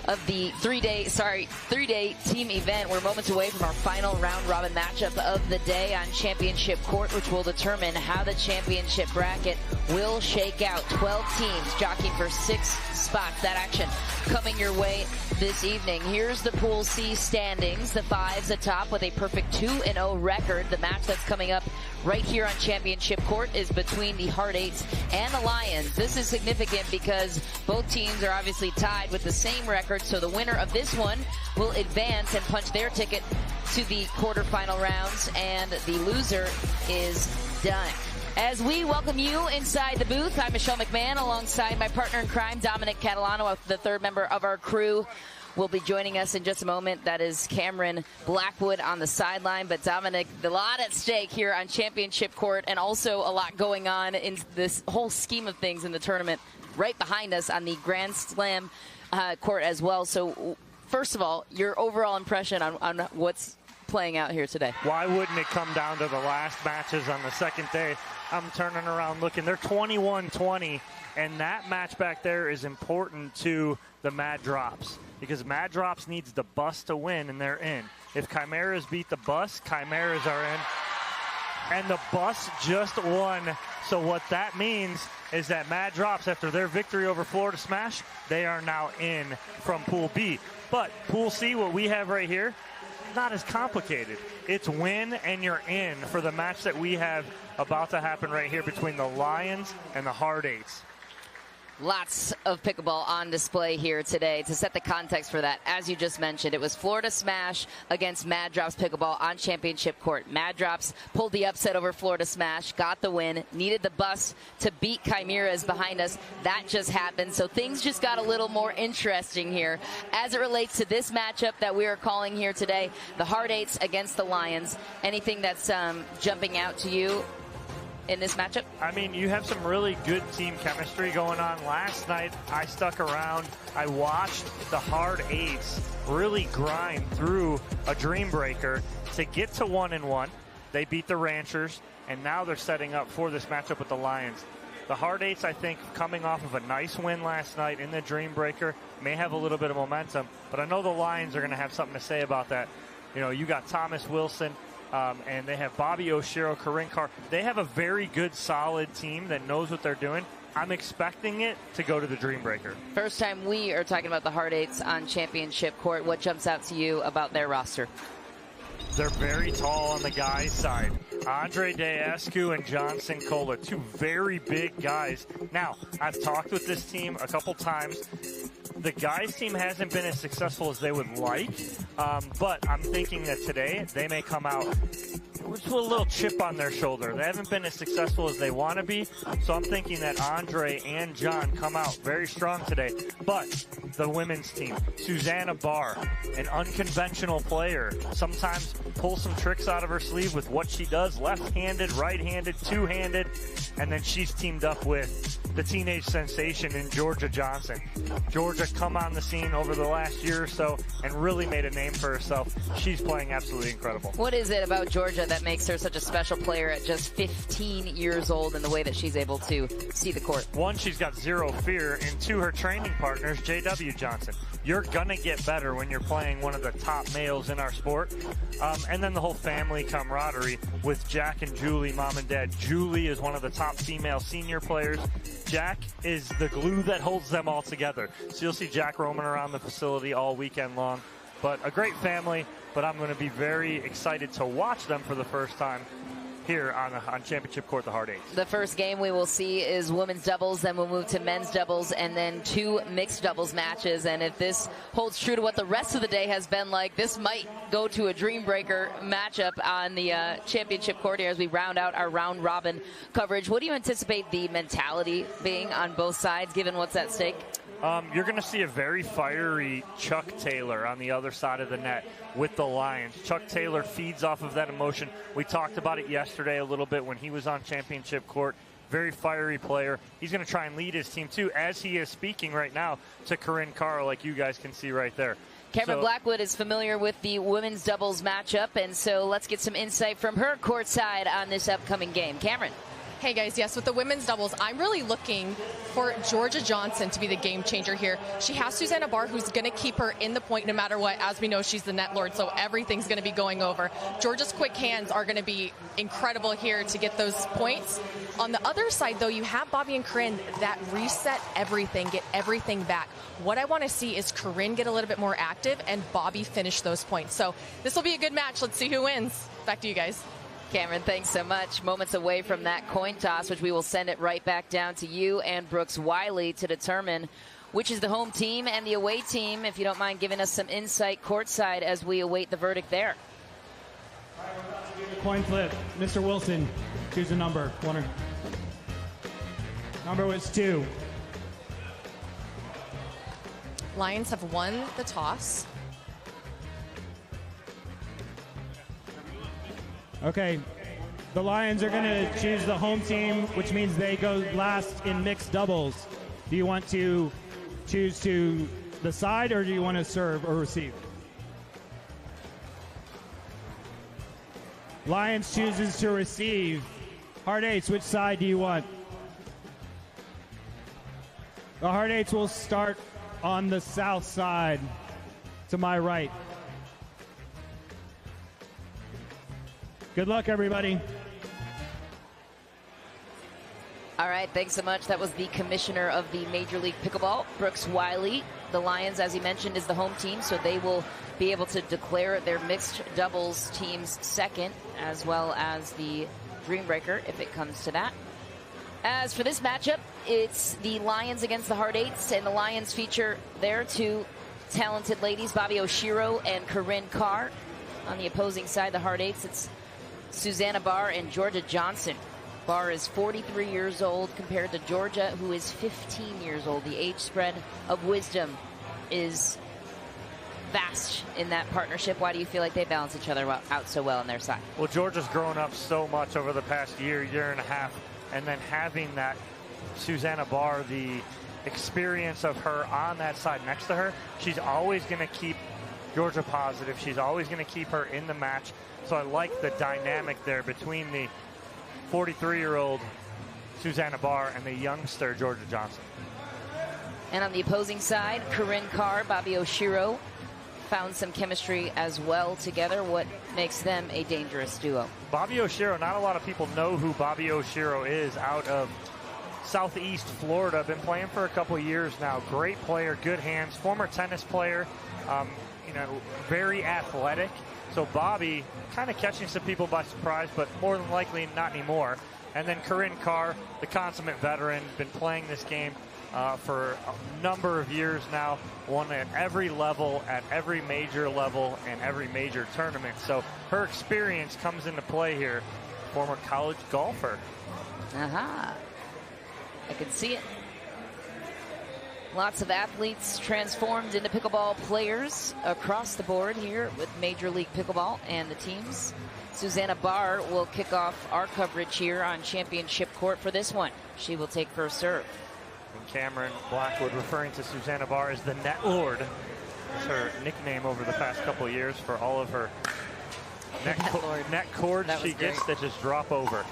of the three-day team event. We're moments away from our final round-robin matchup of the day on Championship Court, which will determine how the championship bracket will shake out. 12 teams jockeying for 6 spots. That action coming your way this evening. Here's the Pool C standings. The 5s atop with a perfect 2-0 record. The match that's coming up right here on Championship Court is between the Hard Eights and the Lions. This is significant because both teams are obviously tied with the same record, so the winner of this one will advance and punch their ticket to the quarterfinal rounds, and the loser is done. As we welcome you inside the booth, I'm Michelle McMahon alongside my partner in crime, Dominic Catalano, the third member of our crew. Will be joining us in just a moment. That is Cameron Blackwood on the sideline. But Dominic, a lot at stake here on Championship Court, and also a lot going on in this whole scheme of things in the tournament right behind us on the Grand Slam court as well. So first of all, your overall impression on what's playing out here today. Why wouldn't it come down to the last matches on the second day? I'm turning around looking. They're 21-20, and that match back there is important to the Mad Drops, because Mad Drops needs the bus to win, and they're in. If Chimeras beat the bus, Chimeras are in. And the bus just won. So what that means is that Mad Drops, after their victory over Florida Smash, they are now in from Pool B. But Pool C, what we have right here, not as complicated. It's win and you're in for the match that we have about to happen right here between the Lions and the Hard Eights. Lots of pickleball on display here today. To set the context for that, as you just mentioned, it was Florida Smash against Mad Drops Pickleball on Championship Court. Mad Drops pulled the upset over Florida Smash, got the win, needed the bus to beat Chimeras behind us. That just happened, so things just got a little more interesting here. As it relates to this matchup that we are calling here today, the Hard Eights against the Lions, anything that's jumping out to you in this matchup? I mean, you have some really good team chemistry going on. Last night, I stuck around. I watched the Hard Eights really grind through a Dream Breaker to get to 1-1. They beat the Ranchers, and now they're setting up for this matchup with the Lions. The Hard Eights, I think, coming off of a nice win last night in the Dream Breaker, may have a little bit of momentum, but I know the Lions are going to have something to say about that. You know, you got Thomas Wilson, and they have Bobby Oshiro, Corinne Carr. They have a very good, solid team that knows what they're doing. I'm expecting it to go to the Dream Breaker. First time we are talking about the Hard Eights on Championship Court. What jumps out to you about their roster? They're very tall on the guys' side. Andre Deescu and Johnson Cola, two very big guys. Now, I've talked with this team a couple times. The guys' team hasn't been as successful as they would like, but I'm thinking that today they may come out with a little chip on their shoulder. They haven't been as successful as they want to be, so I'm thinking that Andre and John come out very strong today. But the women's team, Susanna Barr, an unconventional player, sometimes pulls some tricks out of her sleeve with what she does, left-handed, right-handed, two-handed, and then she's teamed up with the teenage sensation in Georgia Johnson. Georgia come on the scene over the last year or so and really made a name for herself. She's playing absolutely incredible. What is it about Georgia that makes her such a special player at just 15 years old in the way that she's able to see the court? One, she's got zero fear, and two, her training partners, J.W. Johnson. You're going to get better when you're playing one of the top males in our sport. And then the whole family camaraderie with Jack and Julie, mom and dad. Julie is one of the top female senior players. Jack is the glue that holds them all together. So you'll see Jack roaming around the facility all weekend long. But a great family, but I'm going to be very excited to watch them for the first time here on Championship Court, the Hard Eights. The first game we will see is women's doubles, then we'll move to men's doubles, and then 2 mixed doubles matches. And if this holds true to what the rest of the day has been like, this might go to a dream breaker matchup on the Championship Court here as we round out our round robin coverage. What do you anticipate the mentality being on both sides, given what's at stake? You're going to see a very fiery Chuck Taylor on the other side of the net with the Lions. Chuck Taylor feeds off of that emotion. We talked about it yesterday a little bit when he was on Championship Court. Very fiery player. He's going to try and lead his team, too, as he is speaking right now to Corinne Carr, like you guys can see right there. Cameron Blackwood is familiar with the women's doubles matchup, and so let's get some insight from her courtside on this upcoming game. Cameron. Hey guys, yes, with the women's doubles, I'm really looking for Georgia Johnson to be the game changer here. She has Susanna Barr, who's going to keep her in the point no matter what. As we know, she's the net lord, so everything's going to be going over. Georgia's quick hands are going to be incredible here to get those points. On the other side, though, you have Bobby and Corinne that reset everything, get everything back. What I want to see is Corinne get a little bit more active and Bobby finish those points. So this will be a good match. Let's see who wins. Back to you guys. Cameron, thanks so much. Moments away from that coin toss, which we will send it right back down to you and Brooks Wiley to determine which is the home team and the away team. If you don't mind giving us some insight courtside as we await the verdict there. Coin flip. Mr. Wilson, choose a number. Number was 2. Lions have won the toss. Okay, the Lions are going to choose the home team, which means they go last in mixed doubles. Do you want to choose to the side, or do you want to serve or receive? Lions chooses to receive. Hard Eights, which side do you want? The Hard Eights will start on the south side, to my right. Good luck, everybody. All right, thanks so much. That was the commissioner of the Major League Pickleball, Brooks Wiley. The Lions, as he mentioned, is the home team, so they will be able to declare their mixed doubles teams second, as well as the Dream Breaker, if it comes to that. As for this matchup, it's the Lions against the Hard Eights, and the Lions feature their 2 talented ladies, Bobby Oshiro and Corinne Carr. On the opposing side, the Hard Eights, it's Susanna Barr and Georgia Johnson. Barr is 43 years old compared to Georgia, who is 15 years old. The age spread of wisdom is vast in that partnership. Why do you feel like they balance each other out so well on their side? Well, Georgia's grown up so much over the past year and a half, and then having that Susanna Barr, the experience of her on that side next to her, she's always going to keep Georgia positive. She's always going to keep her in the match. So I like the dynamic there between the 43-year-old Susanna Barr and the youngster Georgia Johnson. And on the opposing side, Corinne Carr, Bobby Oshiro found some chemistry as well together. What makes them a dangerous duo? Bobby Oshiro, not a lot of people know who Bobby Oshiro is, out of Southeast Florida. Been playing for a couple years now. Great player, good hands, former tennis player, very athletic. So Bobby kind of catching some people by surprise, but more than likely not anymore. And then Corinne Carr, the consummate veteran, been playing this game for a number of years now, won at every level, at every major level, and every major tournament. So her experience comes into play here. Former college golfer. Aha. I can see it. Lots of athletes transformed into pickleball players across the board here with Major League Pickleball and the teams. Susanna Barr will kick off our coverage here on Championship Court for this one. She will take first serve. And Cameron Blackwood referring to Susanna Barr as the Net Lord. That's her nickname over the past couple of years for all of her net cords she gets that just drop over.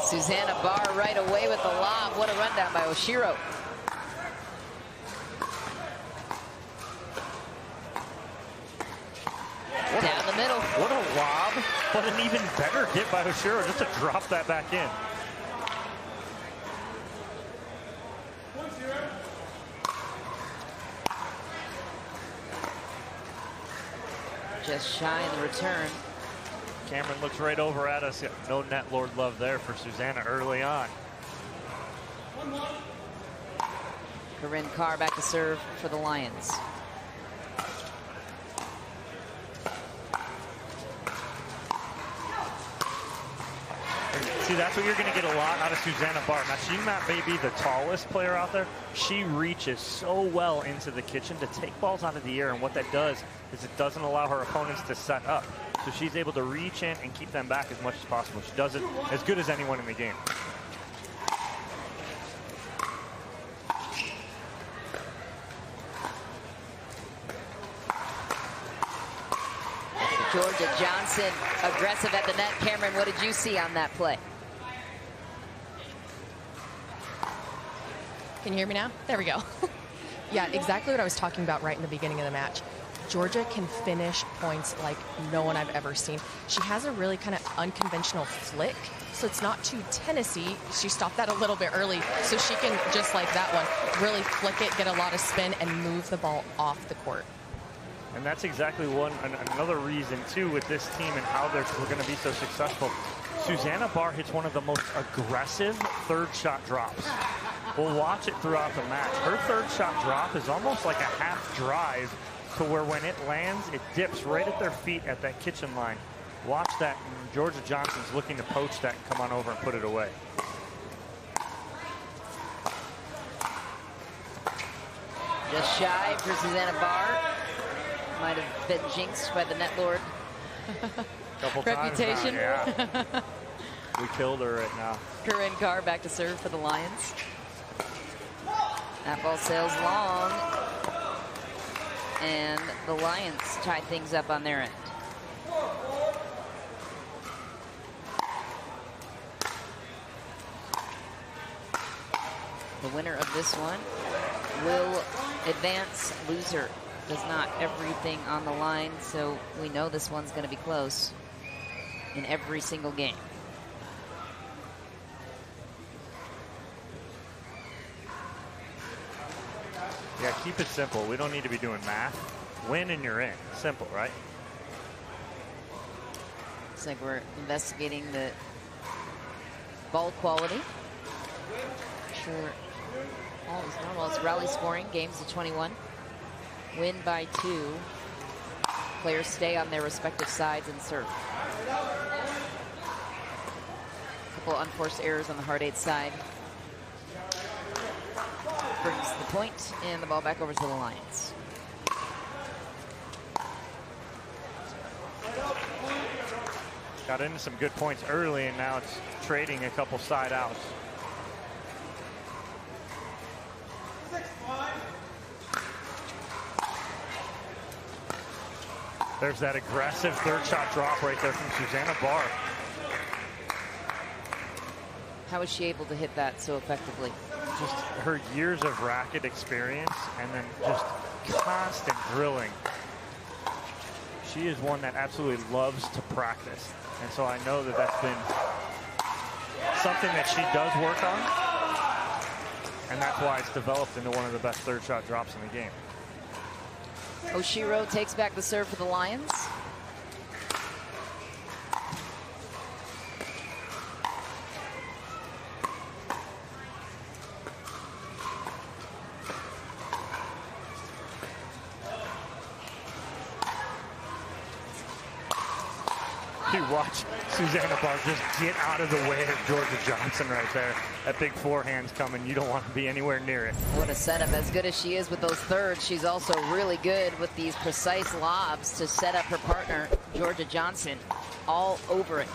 Susanna Barr right away with the lob. What a rundown by Oshiro. Down the middle. What a lob, but an even better hit by Oshiro just to drop that back in. Just shy in the return. Cameron looks right over at us. No Net Lord love there for Susanna early on. Corinne Carr back to serve for the Lions. See, that's what you're going to get a lot out of Susanna Barr. Now, she may be the tallest player out there. She reaches so well into the kitchen to take balls out of the air, and what that does is it doesn't allow her opponents to set up. So she's able to reach in and keep them back as much as possible. She does it as good as anyone in the game. Georgia Johnson aggressive at the net. Cameron, what did you see on that play? Can you hear me now? There we go. Yeah, exactly what I was talking about right in the beginning of the match. Georgia can finish points like no one I've ever seen. She has a really kind of unconventional flick, so it's not too tennisy. She stopped that a little bit early, so she can, just like that one, really flick it, get a lot of spin, and move the ball off the court. And that's exactly another reason, too, with this team and how we're going to be so successful. Susanna Barr hits one of the most aggressive third shot drops. We'll watch it throughout the match. Her third shot drop is almost like a half drive to where when it lands, it dips right at their feet at that kitchen line. Watch that. And Georgia Johnson's looking to poach that and come on over and put it away. Just shy for Susanna Barr. Might have been jinxed by the Net Lord reputation. Yeah. We killed her right now. Corinne Carr back to serve for the Lions. That ball sails long. And the Lions tied things up on their end. The winner of this one will advance. Loser does not. Everything on the line, so we know this one's going to be close in every single game. Yeah, keep it simple. We don't need to be doing math. Win and you're in. Simple, right? It's like we're investigating the ball quality. Sure, all is normal. It's rally scoring. Games of 21. Win by 2. Players stay on their respective sides and serve. A couple unforced errors on the hard 8 side. Brings the point and the ball back over to the Lions. Got into some good points early, and now it's trading a couple side outs. There's that aggressive third shot drop right there from Susanna Barr. How was she able to hit that so effectively? Just her years of racket experience and then just constant drilling. She is one that absolutely loves to practice. And so I know that that's been something that she does work on, and that's why it's developed into one of the best third shot drops in the game. Oshiro takes back the serve for the Lions. You watch Susanna Barr just get out of the way of Georgia Johnson right there. That big forehand's coming. You don't want to be anywhere near it. What a setup. As good as she is with those thirds, she's also really good with these precise lobs to set up her partner, Georgia Johnson, all over it.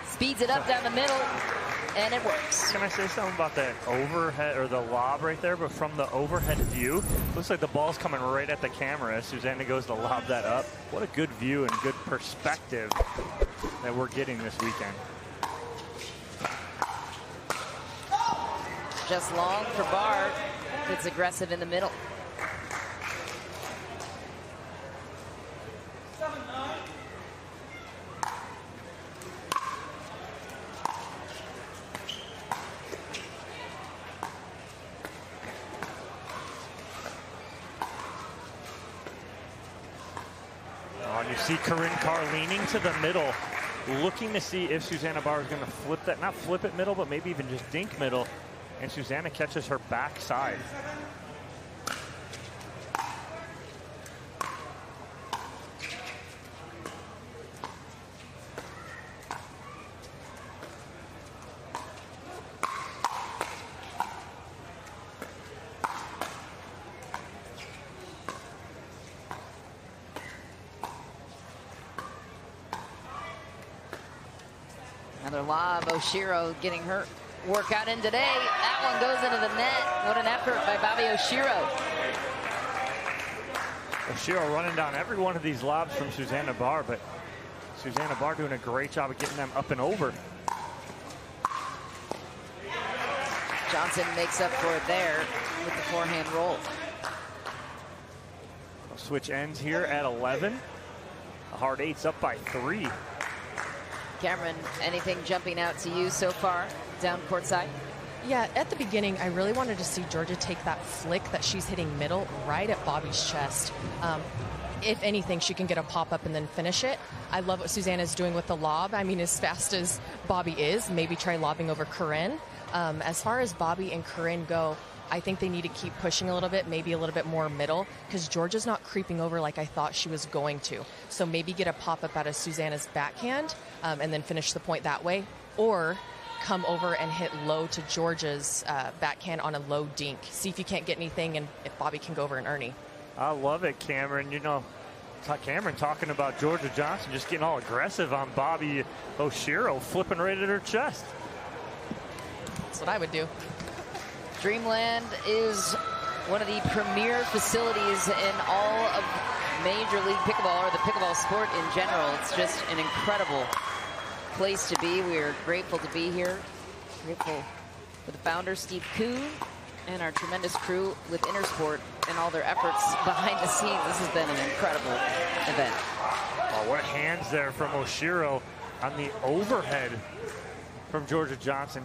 Speeds it up down the middle, and it works. Can I say something about that overhead or the lob right there? But from the overhead view, looks like the ball's coming right at the camera as Susanna goes to lob that up. What a good view and good perspective that we're getting this weekend. Just long for Barr. Gets aggressive in the middle. You see Corinne Carr leaning to the middle, looking to see if Susanna Barr is going to flip that, not flip it middle, but maybe even just dink middle, and Susanna catches her backside. Another lob, Oshiro getting her workout in today. That one goes into the net. What an effort by Bobby Oshiro. Oshiro running down every one of these lobs from Susanna Barr, but Susanna Barr doing a great job of getting them up and over. Johnson makes up for it there with the forehand roll. Switch ends here at 11. The hard eight's up by 3. Cameron, anything jumping out to you so far down courtside? Yeah, at the beginning, I really wanted to see Georgia take that flick that she's hitting middle right at Bobby's chest. If anything, she can get a pop-up and then finish it. I love what Susanna's doing with the lob. I mean, as fast as Bobby is, maybe try lobbing over Corinne. As far as Bobby and Corinne go, I think they need to keep pushing a little bit, maybe a little bit more middle, because Georgia's not creeping over like I thought she was going to. So maybe get a pop-up out of Susanna's backhand and then finish the point that way. Or come over and hit low to Georgia's backhand on a low dink. See if you can't get anything and if Bobby can go over and Ernie. I love it, Cameron. You know, Cameron talking about Georgia Johnson just getting all aggressive on Bobby Oshiro, flipping right at her chest. That's what I would do. Dreamland is one of the premier facilities in all of Major League Pickleball, or the pickleball sport in general. It's just an incredible place to be. We are grateful to be here. Grateful for the founder, Steve Kuhn, and our tremendous crew with Intersport and all their efforts behind the scenes. This has been an incredible event. Oh, what hands there from Oshiro on the overhead from Georgia Johnson,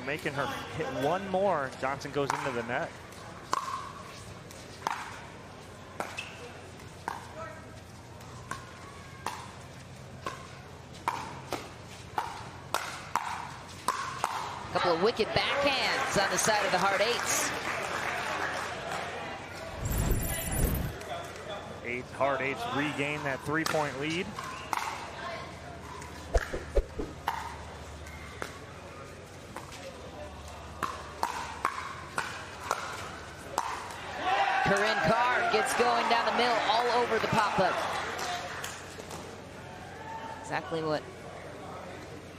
making her hit one more. Johnson goes into the net. A couple of wicked backhands on the side of the hard eights. Hard eights regain that 3-point lead. Corinne Carr gets going down the middle, all over the pop-up. Exactly what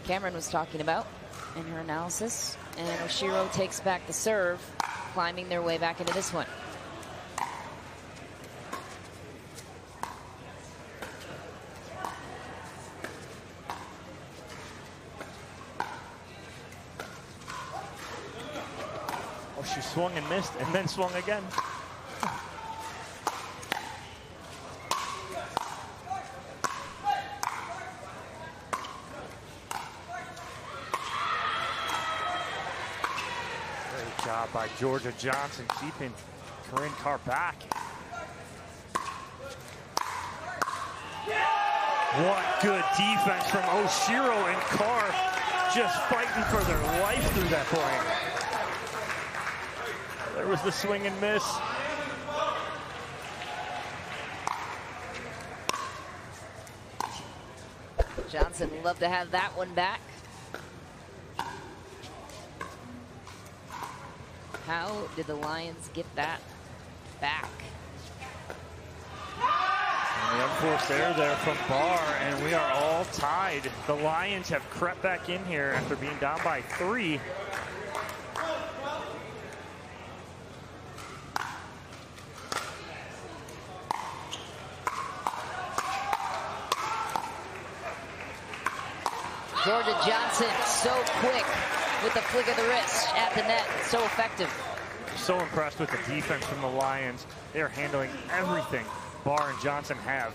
Cameron was talking about in her analysis. And Oshiro takes back the serve, climbing their way back into this one. Oh, she swung and missed, and then swung again. job by Georgia Johnson keeping Corinne Carr back. What good defense from Oshiro and Carr, just fighting for their life through that point. There was the swing and miss. Johnson would love to have that one back. How did the Lions get that back? And the unforced error there from Barr, and we are all tied. The Lions have crept back in here after being down by 3. Georgia Johnson, so quick with the flick of the wrist at the net, so effective. So impressed with the defense from the Lions. They're handling everything Barr and Johnson have.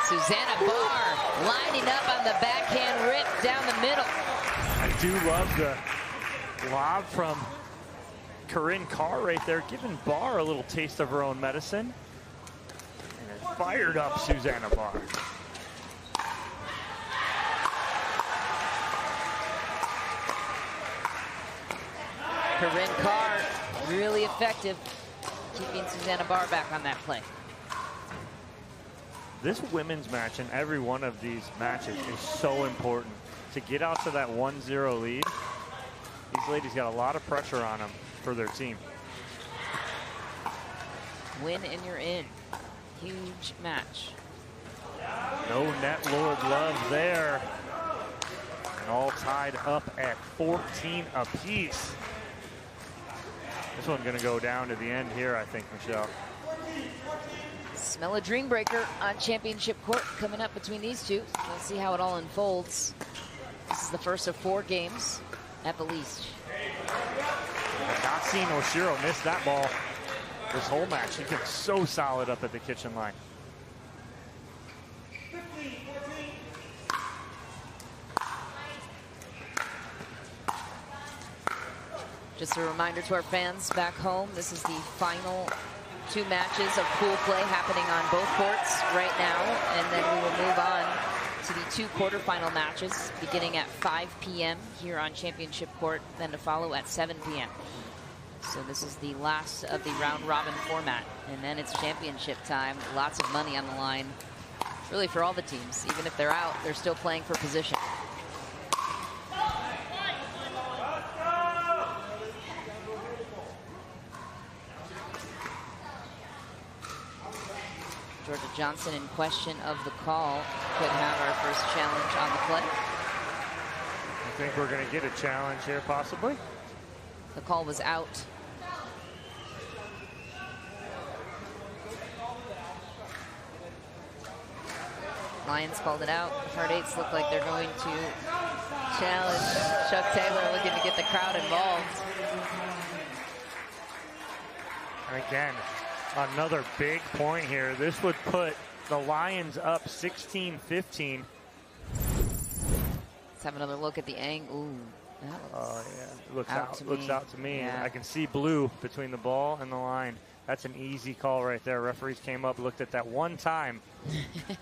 Susanna Barr lining up on the backhand rip down the middle. I do love the lob from Corinne Carr right there, giving Barr a little taste of her own medicine. And it fired up Susanna Barr. Corinne Carr, really effective, keeping Susanna Barr back on that play. This women's match and every one of these matches is so important. To get out to that 1-0 lead, these ladies got a lot of pressure on them for their team. Win and you're in. Huge match. No net Lord love there. And all tied up at 14 apiece. This one's going to go down to the end here, I think, Michelle. Smell a dream breaker on championship court coming up between these two. We'll see how it all unfolds. This is the first of 4 games at Belize. Not seen Oshiro miss that ball this whole match. He gets so solid up at the kitchen line. Just a reminder to our fans back home, this is the final 2 matches of pool play happening on both courts right now, and then we will move on to the 2 quarterfinal matches beginning at 5 p.m. here on championship court, then to follow at 7 p.m. So this is the last of the round robin format, and then it's championship time. Lots of money on the line, really for all the teams. Even if they're out, they're still playing for position. Georgia Johnson in question of the call. Could have our first challenge on the play. I think we're going to get a challenge here, possibly. The call was out. Lions called it out. Hard Eights look like they're going to challenge Chuck Taylor, looking to get the crowd involved. And again, another big point here. This would put the Lions up 16-15. Let's have another look at the angle. Ooh, that oh yeah, looks out to me. Yeah. I can see blue between the ball and the line. That's an easy call right there. Referees came up, looked at that one time, and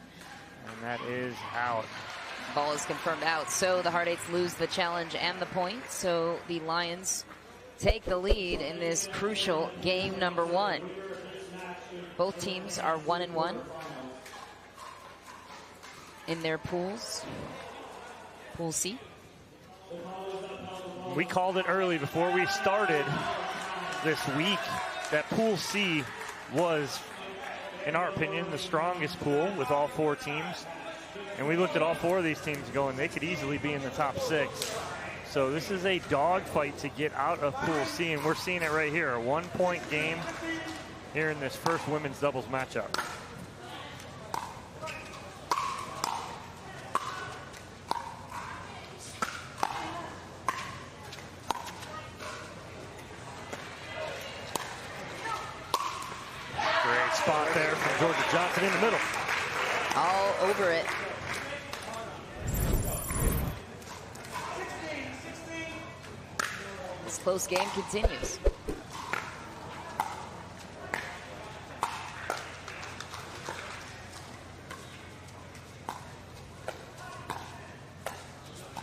that is out. Ball is confirmed out. So the Hard Eights lose the challenge and the point. So the Lions take the lead in this crucial game number 1. Both teams are 1-1 in their pools. Pool C. We called it early before we started this week that Pool C was, in our opinion, the strongest pool with all 4 teams. And we looked at all 4 of these teams going, they could easily be in the top 6. So this is a dogfight to get out of Pool C, and we're seeing it right here, a 1-point game here in this first women's doubles matchup. spot there from Georgia Johnson in the middle. All over it. This close game continues.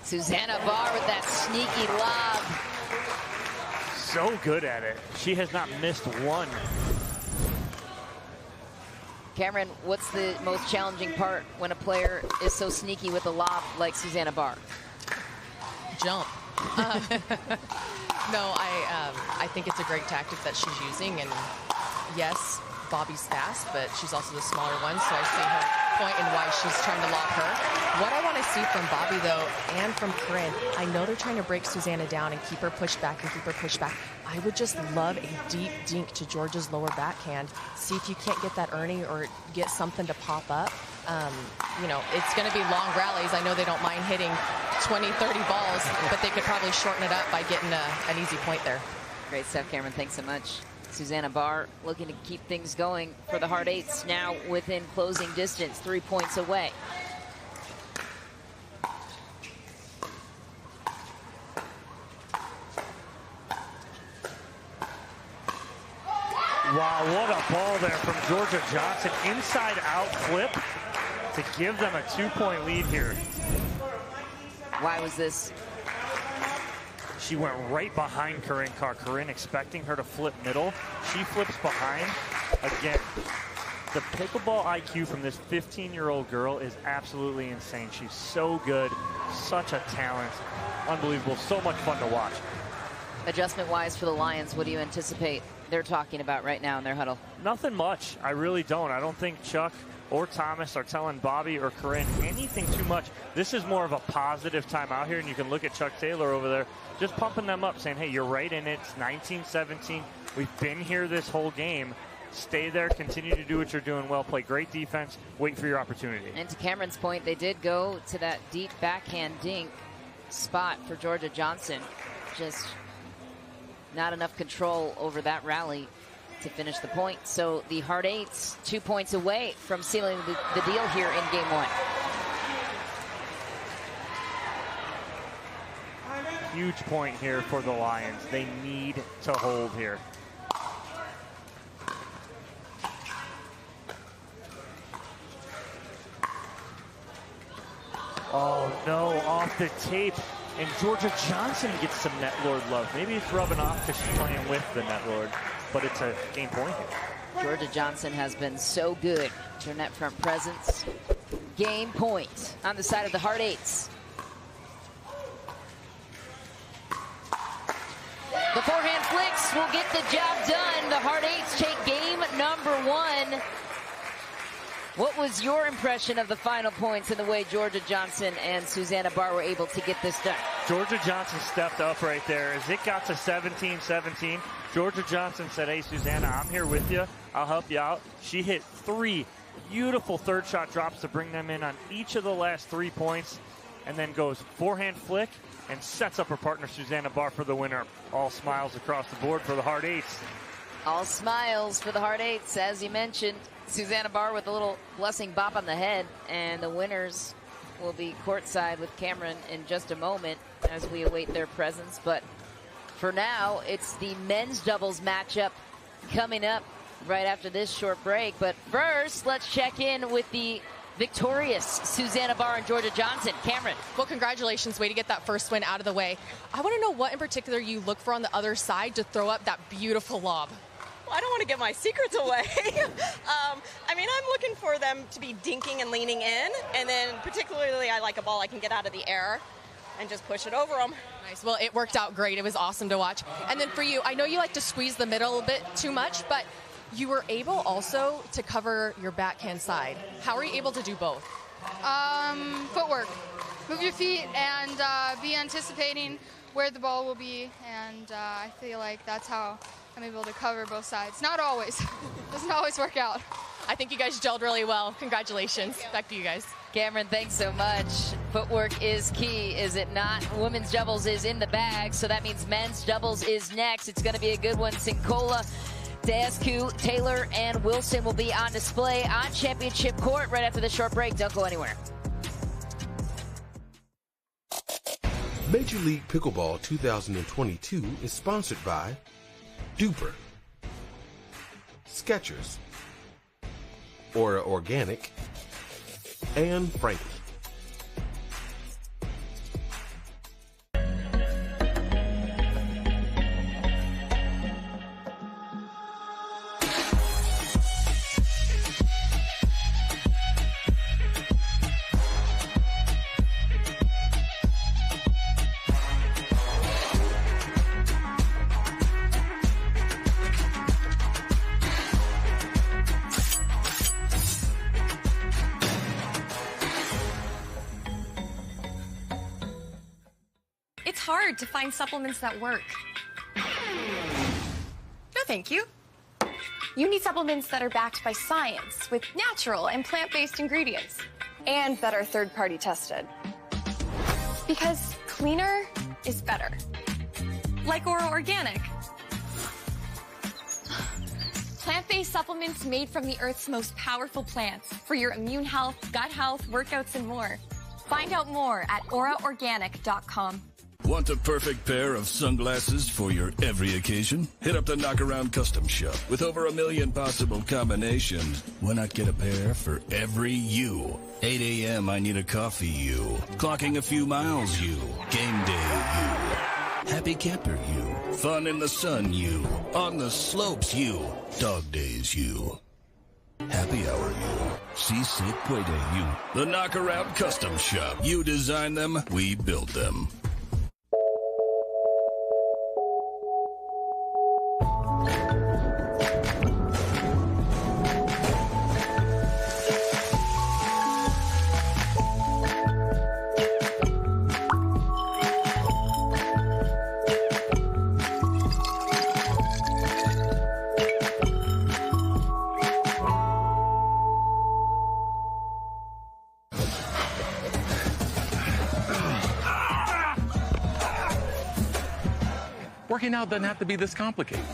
Susanna Barr with that sneaky lob. So good at it. She has not missed one. Cameron, what's the most challenging part when a player is so sneaky with a lob like Susanna Barr? Jump. No, I think it's a great tactic that she's using, and yes, Bobby's fast, but she's also the smaller one, so I see her point and why she's trying to lob her. What I want to see from Bobby, though, and from Corinne, I know they're trying to break Susanna down and keep her pushed back and keep her pushed back. I would just love a deep dink to Georgia's lower backhand. See if you can't get that Ernie or get something to pop up. You know, it's going to be long rallies. I know they don't mind hitting 20, 30 balls, but they could probably shorten it up by getting an easy point there. Great stuff, Cameron. Thanks so much. Susanna Barr looking to keep things going for the hard eights, now within closing distance, 3 points away. Wow, what a ball there from Georgia Johnson. Inside out flip to give them a 2-point lead here. Why was this? She went right behind Corinne Carr. Corinne expecting her to flip middle. She flips behind. Again, the pickleball IQ from this 15-year-old girl is absolutely insane. She's so good, such a talent. Unbelievable, so much fun to watch. Adjustment-wise for the Lions, what do you anticipate they're talking about right now in their huddle? Nothing much. I really don't. I don't think Chuck or Thomas are telling Bobby or Corinne anything too much. This is more of a positive time out here, and you can look at Chuck Taylor over there just pumping them up, saying, hey, you're right in it. It's 19-17. We've been here this whole game. Stay there. Continue to do what you're doing well. Play great defense. Wait for your opportunity. And to Cameron's point, they did go to that deep backhand dink spot for Georgia Johnson. Just not enough control over that rally to finish the point. So the hard eights 2 points away from sealing the deal here in game one. Huge point here for the Lions. They need to hold here. Oh no, off the tape. And Georgia Johnson gets some net lord love. Maybe it's rubbing off because she's playing with the net lord, but it's a game point here. Georgia Johnson has been so good. Her net front presence. Game point on the side of the hard eights. The forehand flicks will get the job done. The hard eights take game number one. What was your impression of the final points and the way Georgia Johnson and Susanna Barr were able to get this done? Georgia Johnson stepped up right there. As it got to 17-17, Georgia Johnson said, hey, Susanna, I'm here with you. I'll help you out. She hit 3 beautiful third shot drops to bring them in on each of the last 3 points, and then goes forehand flick and sets up her partner, Susanna Barr, for the winner. All smiles across the board for the hard eights. All smiles for the hard eights, as you mentioned. Susanna Barr with a little blessing bop on the head, and the winners will be courtside with Cameron in just a moment as we await their presence. But for now, it's the men's doubles matchup coming up right after this short break. But first, let's check in with the victorious Susanna Barr and Georgia Johnson. Cameron. Well, congratulations. Way to get that first win out of the way. I want to know what in particular you look for on the other side to throw up that beautiful lob. Well, I don't want to give my secrets away. I mean, I'm looking for them to be dinking and leaning in, and then particularly I like a ball I can get out of the air and just push it over them. Nice. Well, it worked out great. It was awesome to watch. And then for you, I know you like to squeeze the middle a bit too much, but you were able also to cover your backhand side. How are you able to do both? Footwork. Move your feet and be anticipating where the ball will be, and I feel like that's how I'm able to cover both sides. Not always. Doesn't always work out. I think you guys gelled really well. Congratulations. Back to you guys. Cameron, thanks so much. Footwork is key, is it not? Women's doubles is in the bag, so that means men's doubles is next. It's going to be a good one. Sincola Daescu, Taylor, and Wilson will be on display on championship court right after this short break. Don't go anywhere. Major League Pickleball 2022 is sponsored by Duper, Skechers, Aura Organic, and Franklin. It's hard to find supplements that work. No, thank you. You need supplements that are backed by science with natural and plant-based ingredients and that are third-party tested. Because cleaner is better. Like Aura Organic. Plant-based supplements made from the Earth's most powerful plants for your immune health, gut health, workouts, and more. Find out more at auraorganic.com. Want the perfect pair of sunglasses for your every occasion? Hit up the Knockaround Custom Shop. With over 1 million possible combinations, why not get a pair for every you? 8 a.m. I need a coffee you. Clocking a few miles you. Game day you. Happy camper you. Fun in the sun you. On the slopes you. Dog days you. Happy hour you. Seasick play day you. The Knockaround Custom Shop. You design them, we build them. Working out doesn't have to be this complicated.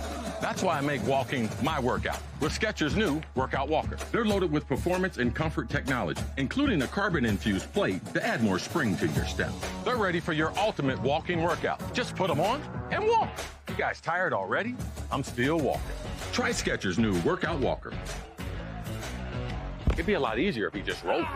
That's why I make walking my workout with Skechers' new Workout Walker. They're loaded with performance and comfort technology, including a carbon-infused plate to add more spring to your step. They're ready for your ultimate walking workout. Just put them on and walk. You guys tired already? I'm still walking. Try Skechers' new Workout Walker. It'd be a lot easier if he just rolled it.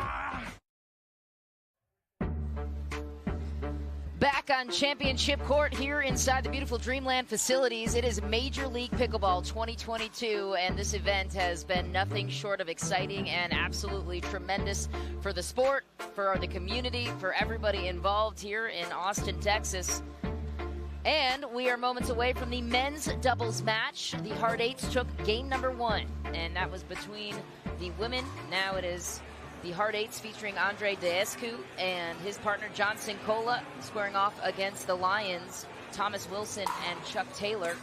Back on championship court here inside the beautiful Dreamland facilities. It is Major League Pickleball 2022, and this event has been nothing short of exciting and absolutely tremendous for the sport, for the community, for everybody involved here in Austin, Texas. And we are moments away from the men's doubles match. The Hard Eights took game number 1, and that was between the women. Now it is the Hard Eights featuring Andre Daescu and his partner John Sincola squaring off against the Lions, Thomas Wilson and Chuck Taylor.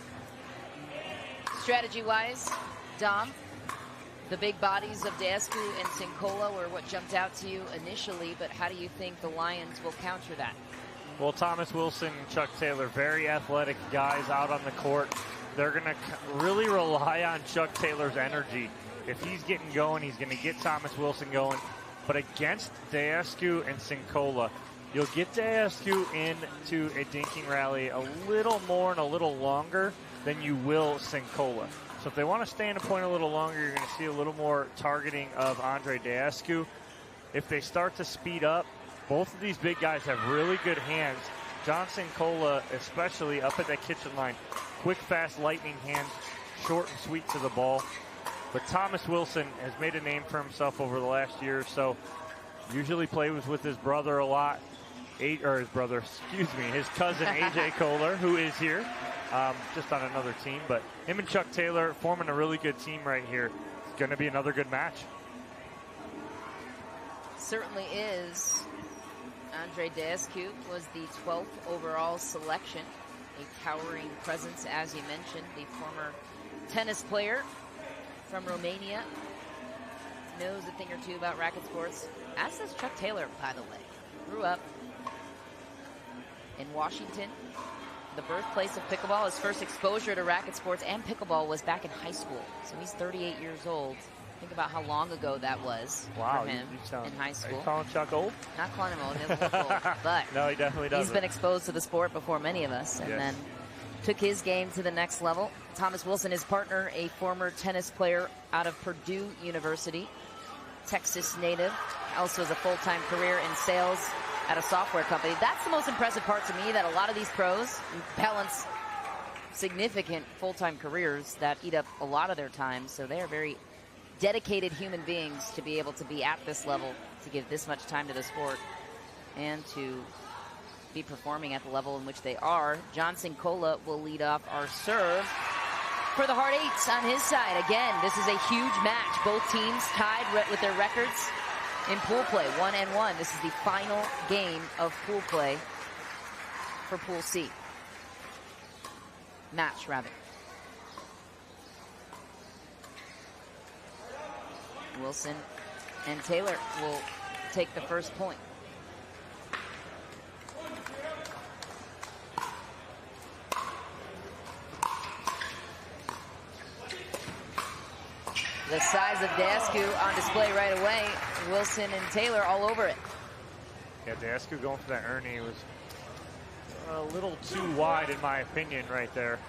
Strategy-wise, Dom, the big bodies of Daescu and Sincola were what jumped out to you initially, but how do you think the Lions will counter that? Well, Thomas Wilson and Chuck Taylor, very athletic guys out on the court. They're going to really rely on Chuck Taylor's energy. If he's getting going, he's going to get Thomas Wilson going. But against Daescu and Sincola, you'll get Daescu into a dinking rally a little more and a little longer than you will Sincola. So if they want to stay in a point a little longer, you're going to see a little more targeting of Andre Daescu. If they start to speed up, both of these big guys have really good hands. John Sincola, especially up at that kitchen line, quick, fast, lightning hands, short and sweet to the ball. But Thomas Wilson has made a name for himself over the last year or so. Usually plays with his brother a lot. His cousin AJ Kohler, who is here, just on another team. But him and Chuck Taylor forming a really good team right here. It's going to be another good match. Certainly is. Andre Daescu was the 12th overall selection. A towering presence, as you mentioned, the former tennis player from Romania, knows a thing or two about racket sports, as does Chuck Taylor, by the way. Grew up in Washington, the birthplace of pickleball. His first exposure to racket sports and pickleball was back in high school. So he's 38 years old. Think about how long ago that was for him in high school. Are you calling Chuck old? Not calling him old. He doesn't look old, but no, he definitely doesn't. He's been exposed to the sport before many of us, and then took his game to the next level. Thomas Wilson, his partner, a former tennis player out of Purdue University, Texas native, also has a full-time career in sales at a software company. That's the most impressive part to me, that a lot of these pros balance significant full-time careers that eat up a lot of their time, so they are very dedicated human beings to be able to be at this level, to give this much time to the sport, and to be performing at the level in which they are. Johnson Cola will lead off our serve for the Hard Eights on his side. Again, this is a huge match. Both teams tied with their records in pool play, 1-1. This is the final game of pool play for Pool C. Match, rather. Wilson and Taylor will take the first point. The size of Dasku on display right away. Wilson and Taylor all over it. Yeah, Dasku going for that Ernie was a little too wide in my opinion right there.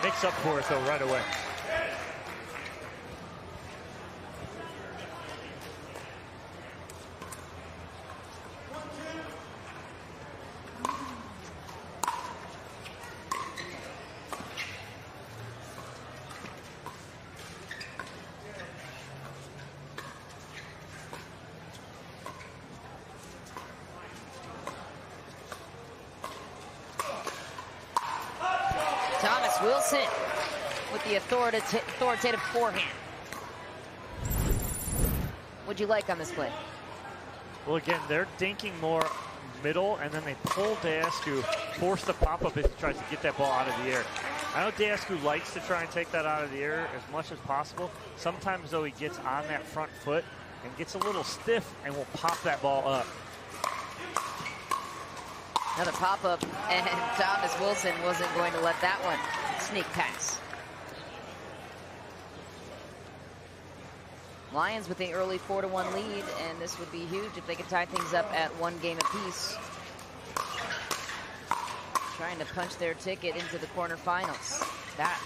Makes up for it though right away. Wilson with the authoritative forehand. What'd you like on this play? Well, again, they're dinking more middle, and then they pull Dasku, force the pop-up as he tries to get that ball out of the air. I know Dasku likes to try and take that out of the air as much as possible. Sometimes, though, he gets on that front foot and gets a little stiff and will pop that ball up. Another pop-up, and Thomas Wilson wasn't going to let that one sneak past. Lions with the early 4-1 lead, and this would be huge if they could tie things up at 1 game apiece. Trying to punch their ticket into the quarterfinals. That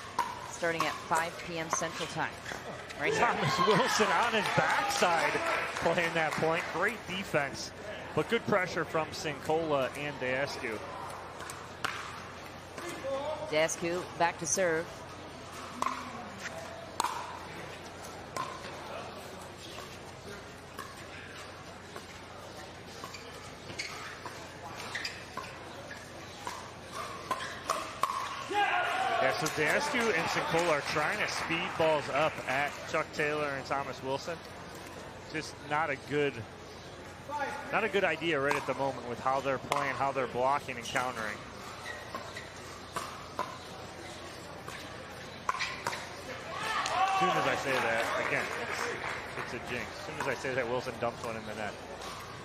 starting at 5 p.m. Central Time. Right here. Thomas Wilson on his backside playing that point. Great defense, but good pressure from Sincola and Dasku. Dasku back to serve. Yeah, so Dasku and Sincola are trying to speed balls up at Chuck Taylor and Thomas Wilson. Just not a good idea right at the moment with how they're playing, how they're blocking and countering. As soon as I say that, again, it's a jinx. As soon as I say that, Wilson dumps one in the net.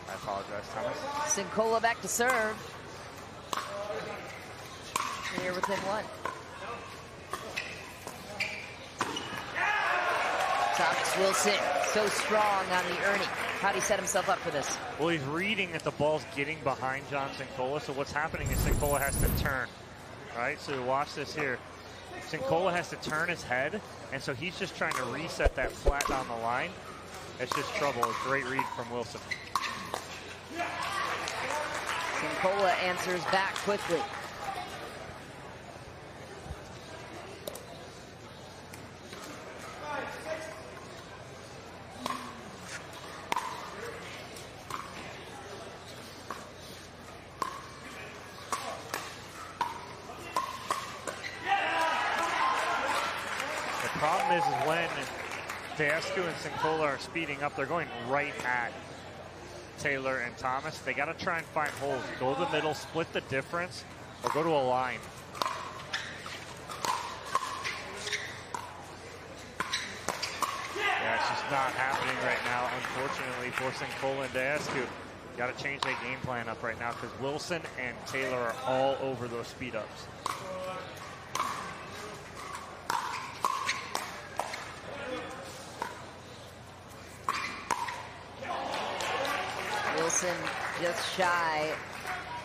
I apologize, Thomas. Sincola back to serve. Here within one. Thomas Wilson, so strong on the Ernie. How'd he set himself up for this? Well, he's reading that the ball's getting behind John Sincola, so what's happening is Sincola has to turn. All right, so watch this here. Sincola has to turn his head, and so he's just trying to reset that flat down the line. It's just trouble. A great read from Wilson. Sincola answers back quickly. Is when Dasku and Sincola are speeding up, they're going right at Taylor and Thomas. They got to try and find holes. Go to the middle, split the difference, or go to a line. Yeah, it's just not happening right now, unfortunately, for Sincola and Dasku. Got to change their game plan up right now because Wilson and Taylor are all over those speed ups. Wilson just shy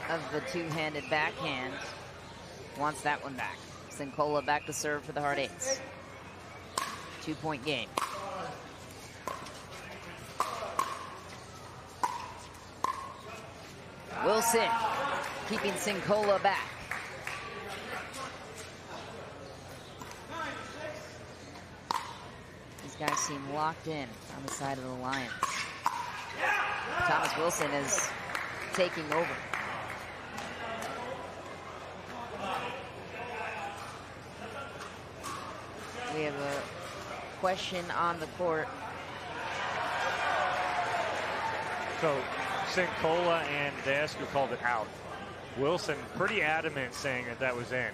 of the two-handed backhand. Wants that one back. Sincola back to serve for the Hard Eights. 2-point game. Wilson keeping Sincola back. These guys seem locked in on the side of the Lions. Thomas Wilson is taking over. We have a question on the court. So Sincola and Dasku called it out. Wilson pretty adamant saying that that was in.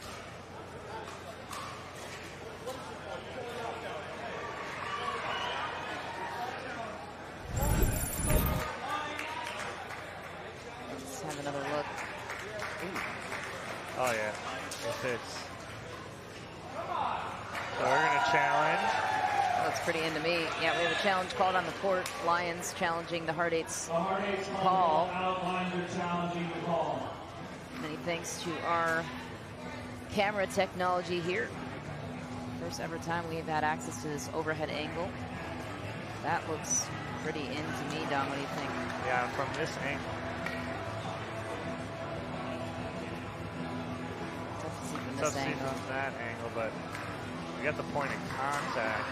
Let's have another look. Oh yeah, it fits. So we're gonna challenge. Looks pretty into me. Yeah, we have a challenge called on the court. Lions challenging the Hard Eights call. Many thanks to our camera technology here. First ever time we have had access to this overhead angle. That looks pretty in to me, Dom. What do you think? Yeah, from this angle. Tough to see from Tough this to see angle. from that angle, but we got the point of contact.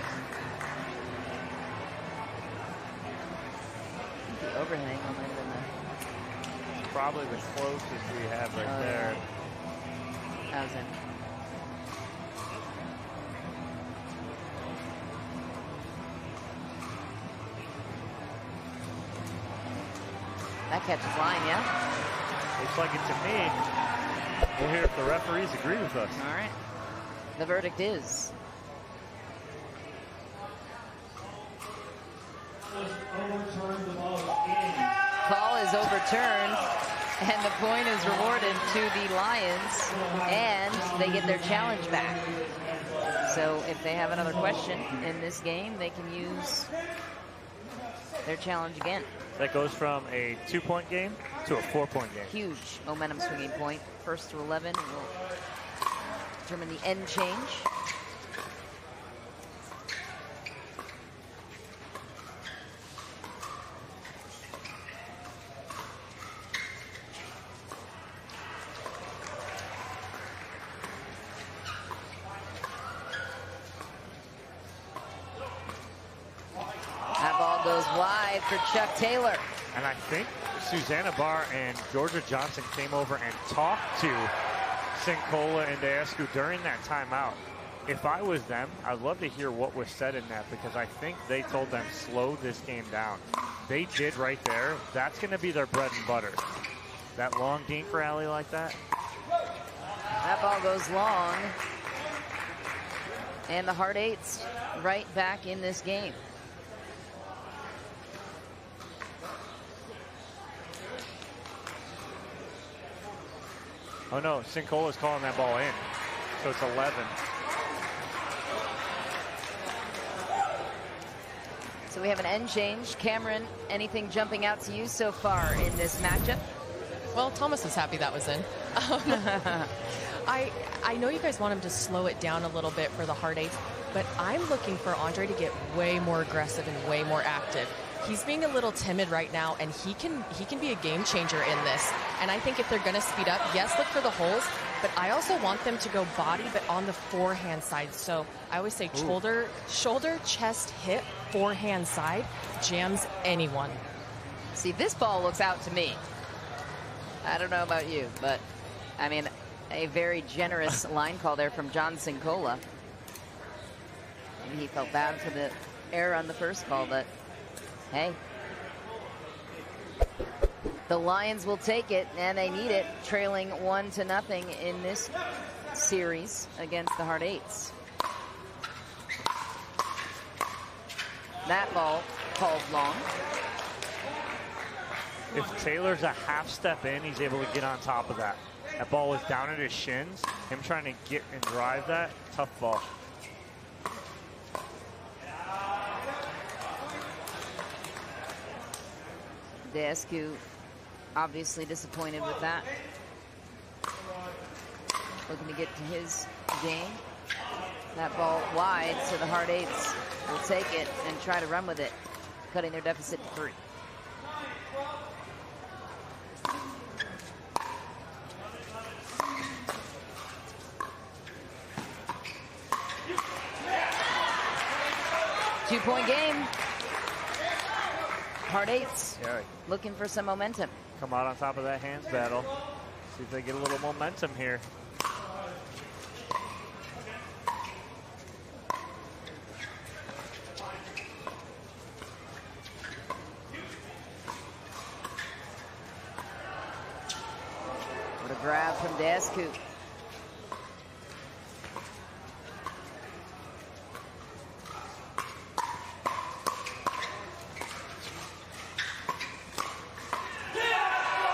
The overhead angle might have been the... Probably the closest we have right there. Yeah. That was in. That catches line, yeah? Looks like it to me. We'll hear if the referees agree with us. All right. The verdict is call is overturned, and the point is rewarded to the Lions, and they get their challenge back. So if they have another question in this game, they can use their challenge again. That goes from a 2-point game to a 4-point game. Huge momentum swinging point. First to 11 will determine the end change. That ball goes wide for Chuck Taylor. And I think Susanna Barr and Georgia Johnson came over and talked to Sincola and Dasku during that timeout. If I was them, I'd love to hear what was said in that, because I think they told them slow this game down. They did right there. That's going to be their bread and butter. That long dink rally like that. That ball goes long. And the Hard Eights right back in this game. Oh no, Sincola's calling that ball in. So it's 11. So we have an end change. Cameron, anything jumping out to you so far in this matchup? Well, Thomas is happy that was in. I know you guys want him to slow it down a little bit for the Hard Eights, but I'm looking for Andre to get way more aggressive and way more active. He's being a little timid right now, and he can be a game changer in this. And I think if they're going to speed up, yes, look for the holes, but I also want them to go body, but on the forehand side. So I always say shoulder, chest, hip, forehand side, jams anyone. See, this ball looks out to me. I don't know about you, but I mean, a very generous line call there from John Sincola. Maybe he felt bad for the error on the first call, but hey, the Lions will take it, and they need it, trailing 1-0 in this series against the Hard Eights. That ball called long. If Taylor's a half step in, he's able to get on top of that. That ball was down at his shins. Him trying to get and drive that, tough ball. Dasku obviously disappointed with that. Looking to get to his game. That ball wide, so the hard eights will take it and try to run with it, cutting their deficit to 3. Two-point game. Hard eights. Yeah. Looking for some momentum. Come out on top of that hands battle. See if they get a little momentum here. What a grab from Dasku.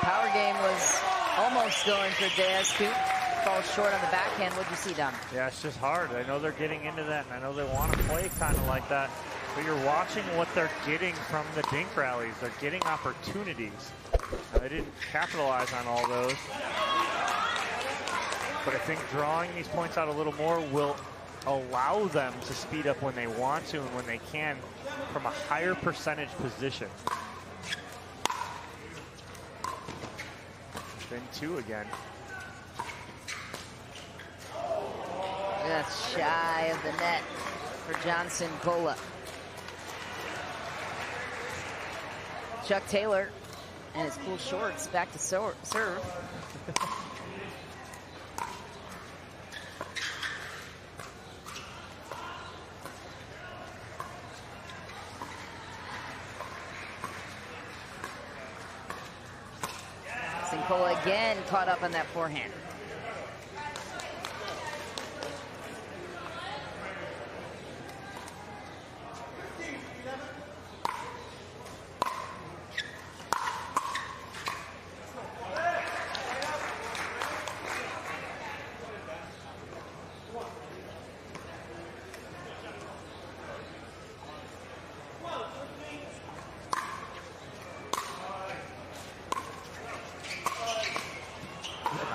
Power game was almost going for Dasku. Falls short on the backhand. What'd you see, Dom? Yeah, it's just hard. I know they're getting into that, and I know they want to play kind of like that. But you're watching what they're getting from the dink rallies. They're getting opportunities. Now, they didn't capitalize on all those. But I think drawing these points out a little more will allow them to speed up when they want to and when they can from a higher percentage position. Then 2 again. That's shy of the net for Johnson Cola. Chuck Taylor and his cool shorts back to serve. Sincola again caught up on that forehand.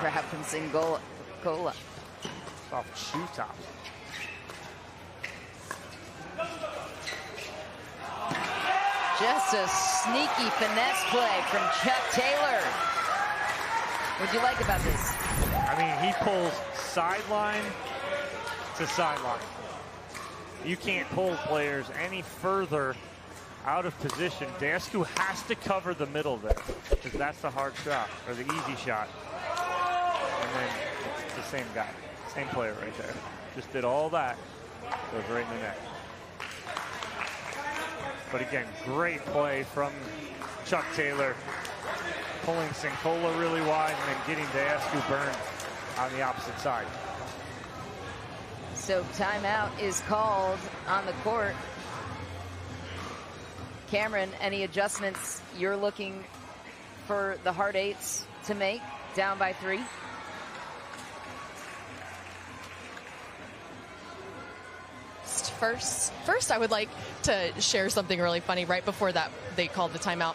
Grab from Sincola. Off shoe top. Just a sneaky finesse play from Chuck Taylor. What'd you like about this? I mean, he pulls sideline to sideline. You can't pull players any further out of position. Dasku has to cover the middle there because that's the hard shot or the easy shot. And then it's the same guy, same player right there. Just did all that, goes right in the net. But again, great play from Chuck Taylor, pulling Sincola really wide and then getting Dasku burned on the opposite side. So timeout is called on the court. Cameron, any adjustments you're looking for the hard eights to make, down by 3? First, I would like to share something really funny. Right before that, they called the timeout,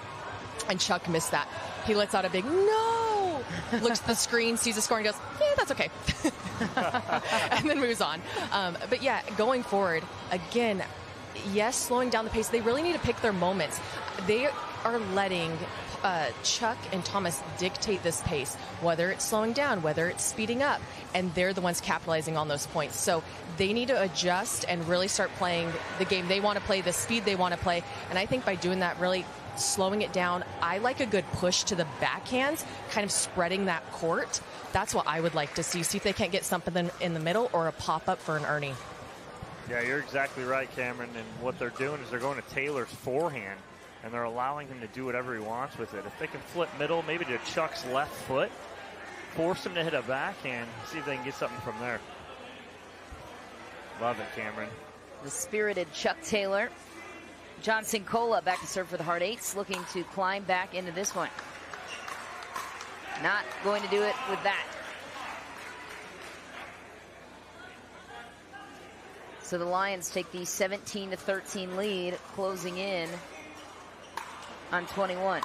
and Chuck missed that. He lets out a big no, looks at the screen, sees the score, and goes, yeah, that's okay. And then moves on. But yeah, going forward, again, yes, slowing down the pace. They really need to pick their moments. They are letting Chuck and Thomas dictate this pace, whether it's slowing down, whether it's speeding up, and they're the ones capitalizing on those points. So they need to adjust and really start playing the game they want to play, the speed they want to play. And I think by doing that, really slowing it down, I like a good push to the backhands, kind of spreading that court. That's what I would like to see. See if they can't get something in the middle or a pop-up for an Ernie. Yeah, you're exactly right, Cameron. And what they're doing is they're going to Taylor's forehand, and they're allowing him to do whatever he wants with it. If they can flip middle, maybe to Chuck's left foot, force him to hit a backhand, see if they can get something from there. Love it, Cameron. The spirited Chuck Taylor Johnson Cola back to serve for the Hard Eights, looking to climb back into this one. Not going to do it with that. So the Lions take the 17-13 lead, closing in on 21.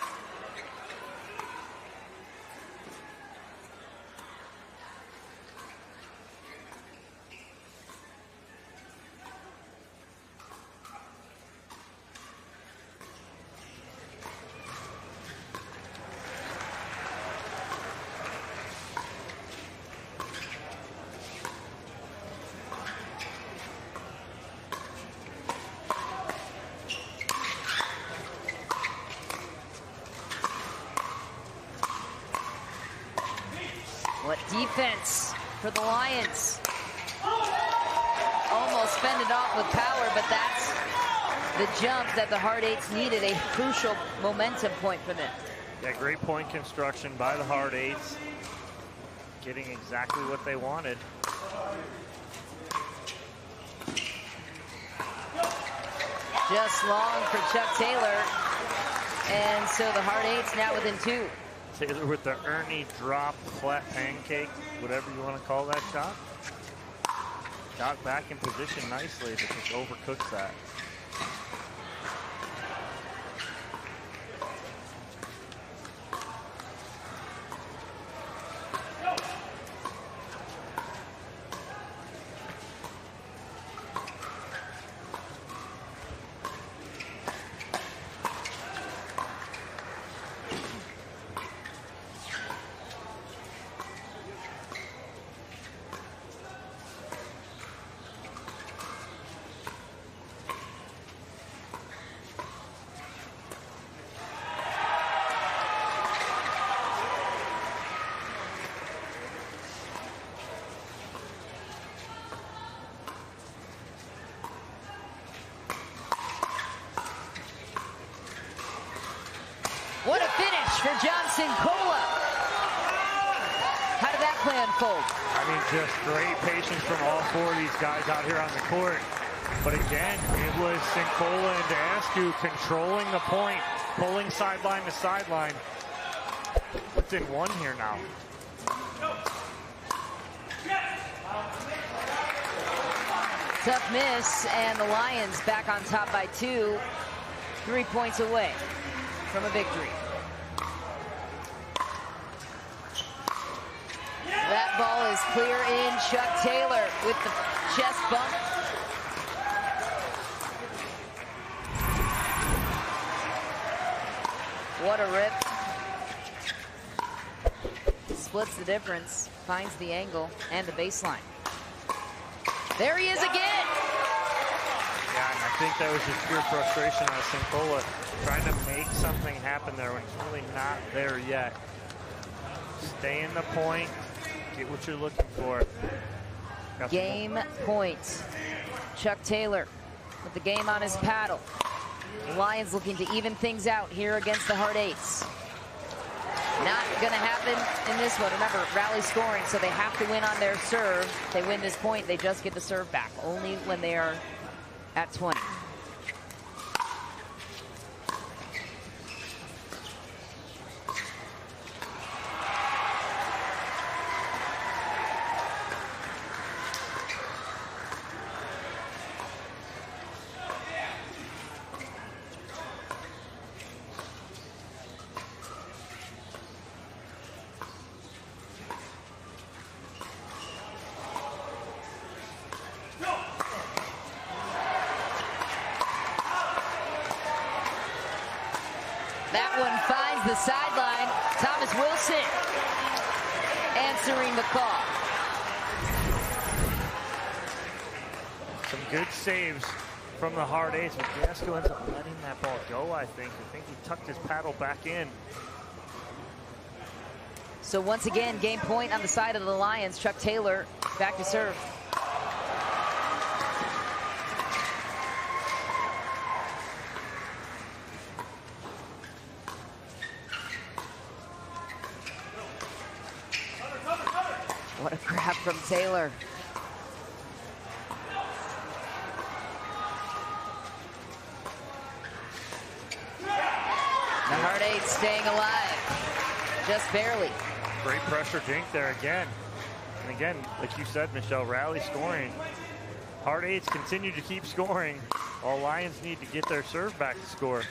What defense for the Lions. Almost fended off with power, but that's the jump that the Hard Eights needed, a crucial momentum point for them. Yeah, great point construction by the Hard Eights. Getting exactly what they wanted. Just long for Chuck Taylor. And so the Hard Eights now within 2. Taylor with the Ernie drop flat pancake, whatever you want to call that shot. Got back in position nicely, but just overcooks that. What a finish for Johnson Cola. How did that play unfold? I mean, just great patience from all 4 of these guys out here on the court. But again, it was Sincola and Askew controlling the point, pulling sideline to sideline. Within 1 here now. Tough miss, and the Lions back on top by 2. 3 points away from a victory. That ball is clear in. Chuck Taylor with the chest bump. What a rip. Splits the difference, finds the angle and the baseline. There he is again. Yeah, and I think that was just pure frustration on Sincola, trying to make something happen there when it's really not there yet. Stay in the point, get what you're looking for. Game point. Chuck Taylor with the game on his paddle. The Lions looking to even things out here against the Hard Eights. Not going to happen in this one. Remember, rally scoring, so they have to win on their serve. If they win this point, they just get the serve back, only when they are at 20. That one finds the sideline. Thomas Wilson answering the call. Some good saves from the Hard Eights, but Gasco ends up letting that ball go, I think. I think he tucked his paddle back in. So once again, game point on the side of the Lions. Chuck Taylor back to serve. What a grab from Taylor. 8 staying alive. Just barely. Great pressure dink there again. And again, like you said, Michelle, rally scoring. Hard 8s continue to keep scoring. All Lions need to get their serve back to score.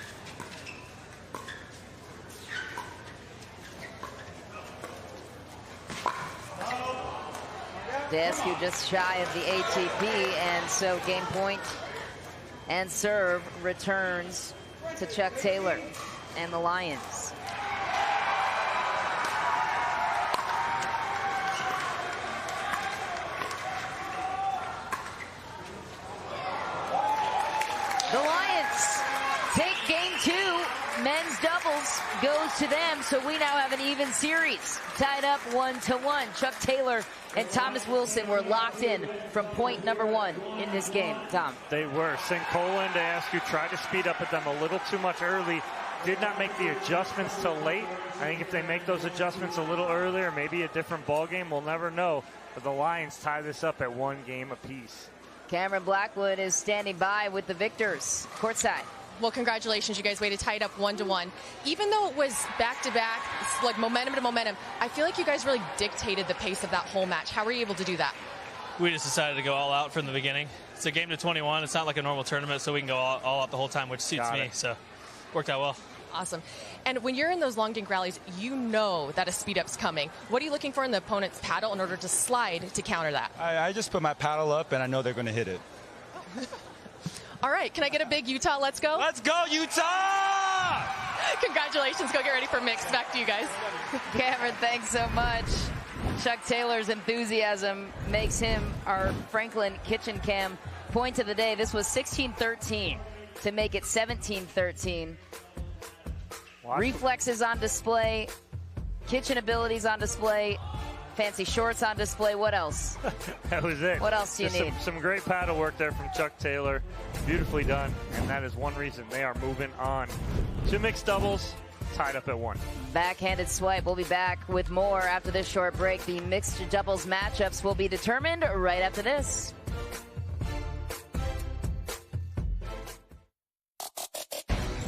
Descu just shy of the ATP, and so game point and serve returns to Chuck Taylor and the Lions. The Lions take game 2. Men's doubles goes to them, so we now have an even series. Tied up 1-1. Chuck Taylor and Thomas Wilson were locked in from point number 1 in this game. Tom. They were. Sincola and Askew tried to speed up at them a little too much early. Did not make the adjustments till late. I think if they make those adjustments a little earlier, maybe a different ball game, we'll never know. But the Lions tie this up at 1 game apiece. Cameron Blackwood is standing by with the victors courtside. Well, congratulations, you guys waited tied up 1-1. Even though it was back-to-back, like momentum to momentum, I feel like you guys really dictated the pace of that whole match. How were you able to do that? We just decided to go all out from the beginning. It's a game to 21. It's not like a normal tournament, so we can go all out the whole time, which suits me. So worked out well. Awesome. And when you're in those long dink rallies, you know that a speed-up's coming. What are you looking for in the opponent's paddle in order to slide to counter that? I just put my paddle up, and I know they're going to hit it. All right, can I get a big Utah? Let's go. Let's go, Utah! Congratulations. Go get ready for mixed. Back to you guys. Cameron, thanks so much. Chuck Taylor's enthusiasm makes him our Franklin Kitchen Cam point of the day. This was 16-13 to make it 17-13. Reflexes on display, kitchen abilities on display, fancy shorts on display. What else? That was it. What else do you need? Some great paddle work there from Chuck Taylor. Beautifully done. And that is one reason they are moving on to mixed doubles, tied up at 1. Backhanded swipe. We'll be back with more after this short break. The mixed doubles matchups will be determined right after this.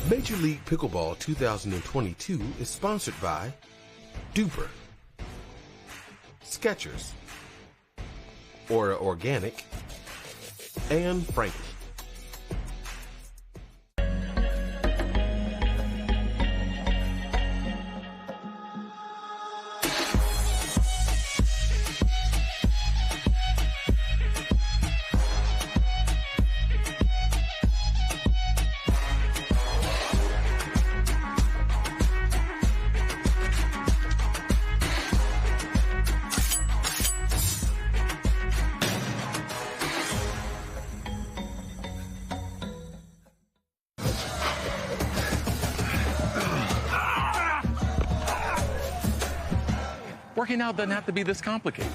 Major League Pickleball 2022 is sponsored by Duper, Skechers, Aura Organic, and Franklin. Working out doesn't have to be this complicated.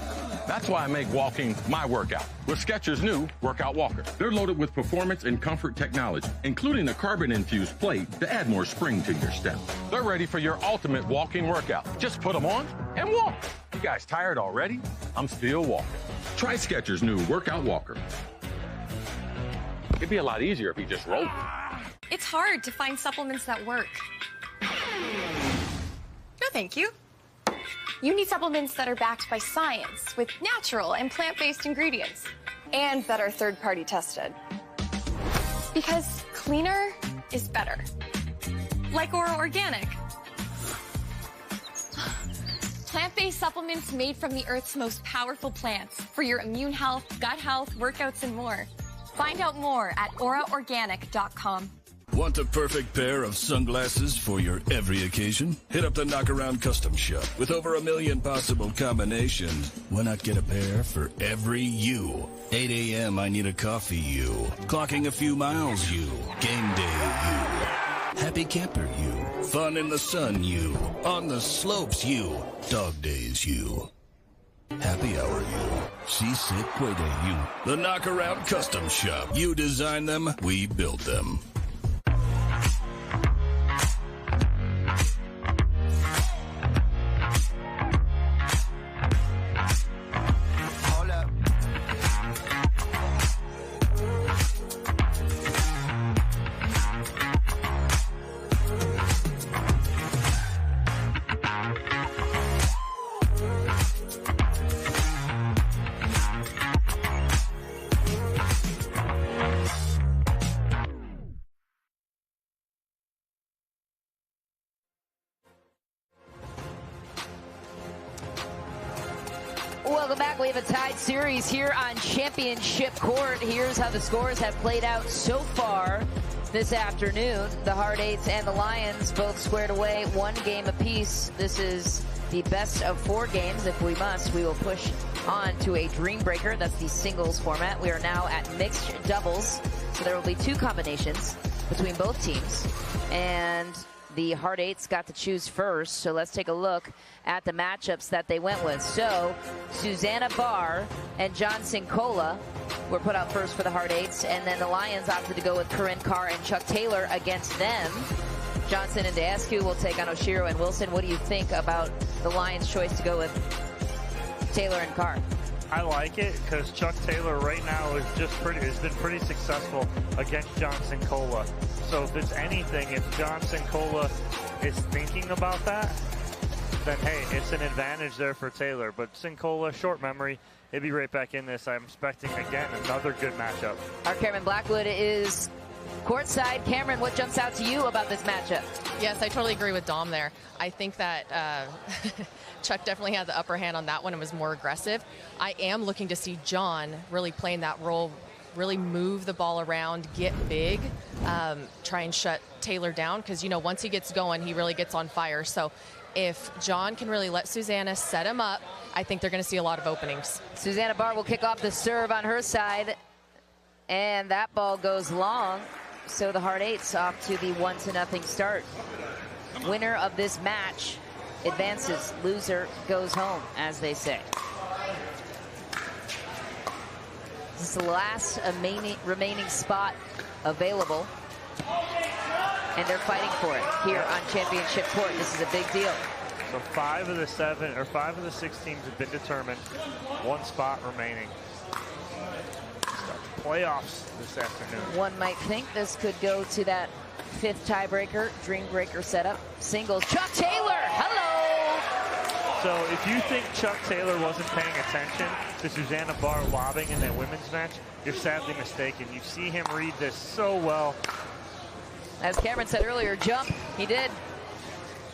That's why I make walking my workout with Skechers' new Workout Walker. They're loaded with performance and comfort technology, including a carbon-infused plate to add more spring to your step. They're ready for your ultimate walking workout. Just put them on and walk. You guys tired already? I'm still walking. Try Skechers' new Workout Walker. It'd be a lot easier if you just rolled. It's hard to find supplements that work. No, thank you. You need supplements that are backed by science with natural and plant-based ingredients and that are third-party tested. Because cleaner is better. Like Aura Organic. Plant-based supplements made from the Earth's most powerful plants for your immune health, gut health, workouts, and more. Find out more at auraorganic.com. Want the perfect pair of sunglasses for your every occasion? Hit up the Knockaround Custom Shop. With over 1 million possible combinations, why not get a pair for every you? 8 a.m. I need a coffee you. Clocking a few miles you. Game day you. Happy camper you. Fun in the sun you. On the slopes you. Dog days you. Happy hour you. Seasick play day you. The Knockaround Custom Shop. You design them, we build them. welcome back. We have a tied series here on Championship Court. Here's how the scores have played out so far this afternoon. The Hard Eights and the Lions both squared away 1 game apiece. This is the best of 4 games. If we must, we will push on to a Dream Breaker. That's the singles format. We are now at mixed doubles, so there will be 2 combinations between both teams. And the Hard Eights got to choose first, so let's take a look at the matchups that they went with. So Susanna Barr and Johnson Cola were put out first for the Hard Eights, and then the Lions opted to go with Corinne Carr and Chuck Taylor against them. Johnson and Deascu will take on Oshiro and Wilson. What do you think about the Lions' choice to go with Taylor and Carr? I like it because Chuck Taylor right now has been pretty successful against Johnson Cola. So if it's anything, if Johnson Cola is thinking about that, then hey, it's an advantage there for Taylor. But Sincola, short memory, he'll be right back in this. I'm expecting, again, another good matchup. Our Cameron Blackwood is courtside. Cameron, what jumps out to you about this matchup? Yes, I totally agree with Dom there. I think that Chuck definitely had the upper hand on that one and was more aggressive. I am looking to see John really playing that role, really move the ball around, get big, try and shut Taylor down, because, you know, once he gets going, he really gets on fire. So if John can really let Susanna set him up, I think they're going to see a lot of openings. Susanna Barr will kick off the serve on her side, and that ball goes long. So the Hard Eights off to the 1-0 start. Winner of this match advances. Loser goes home, as they say. This is the last remaining spot available, and they're fighting for it here on Championship Court. This is a big deal. So 5 of the 6 teams have been determined. 1 spot remaining. Start the playoffs this afternoon. One might think this could go to that 5th tiebreaker, Dream Breaker setup. Singles, Chuck Taylor, hello! So if you think Chuck Taylor wasn't paying attention to Susanna Barr lobbing in that women's match, you're sadly mistaken. You see him read this so well. As Cameron said earlier, jump, he did.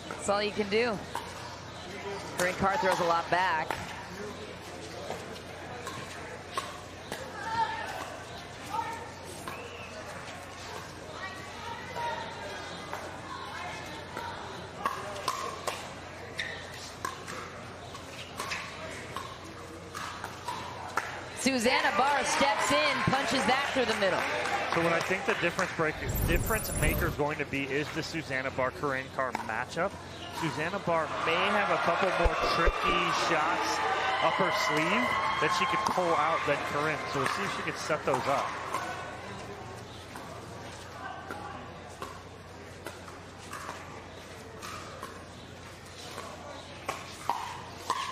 That's all you can do. Corinne Carr throws a lot back. Susanna Barr steps in, punches that through the middle. So what I think the difference maker is going to be is the Susanna Barr-Corinne Carr matchup. Susanna Barr may have a couple more tricky shots up her sleeve that she could pull out than Corinne. So we'll see if she can set those up.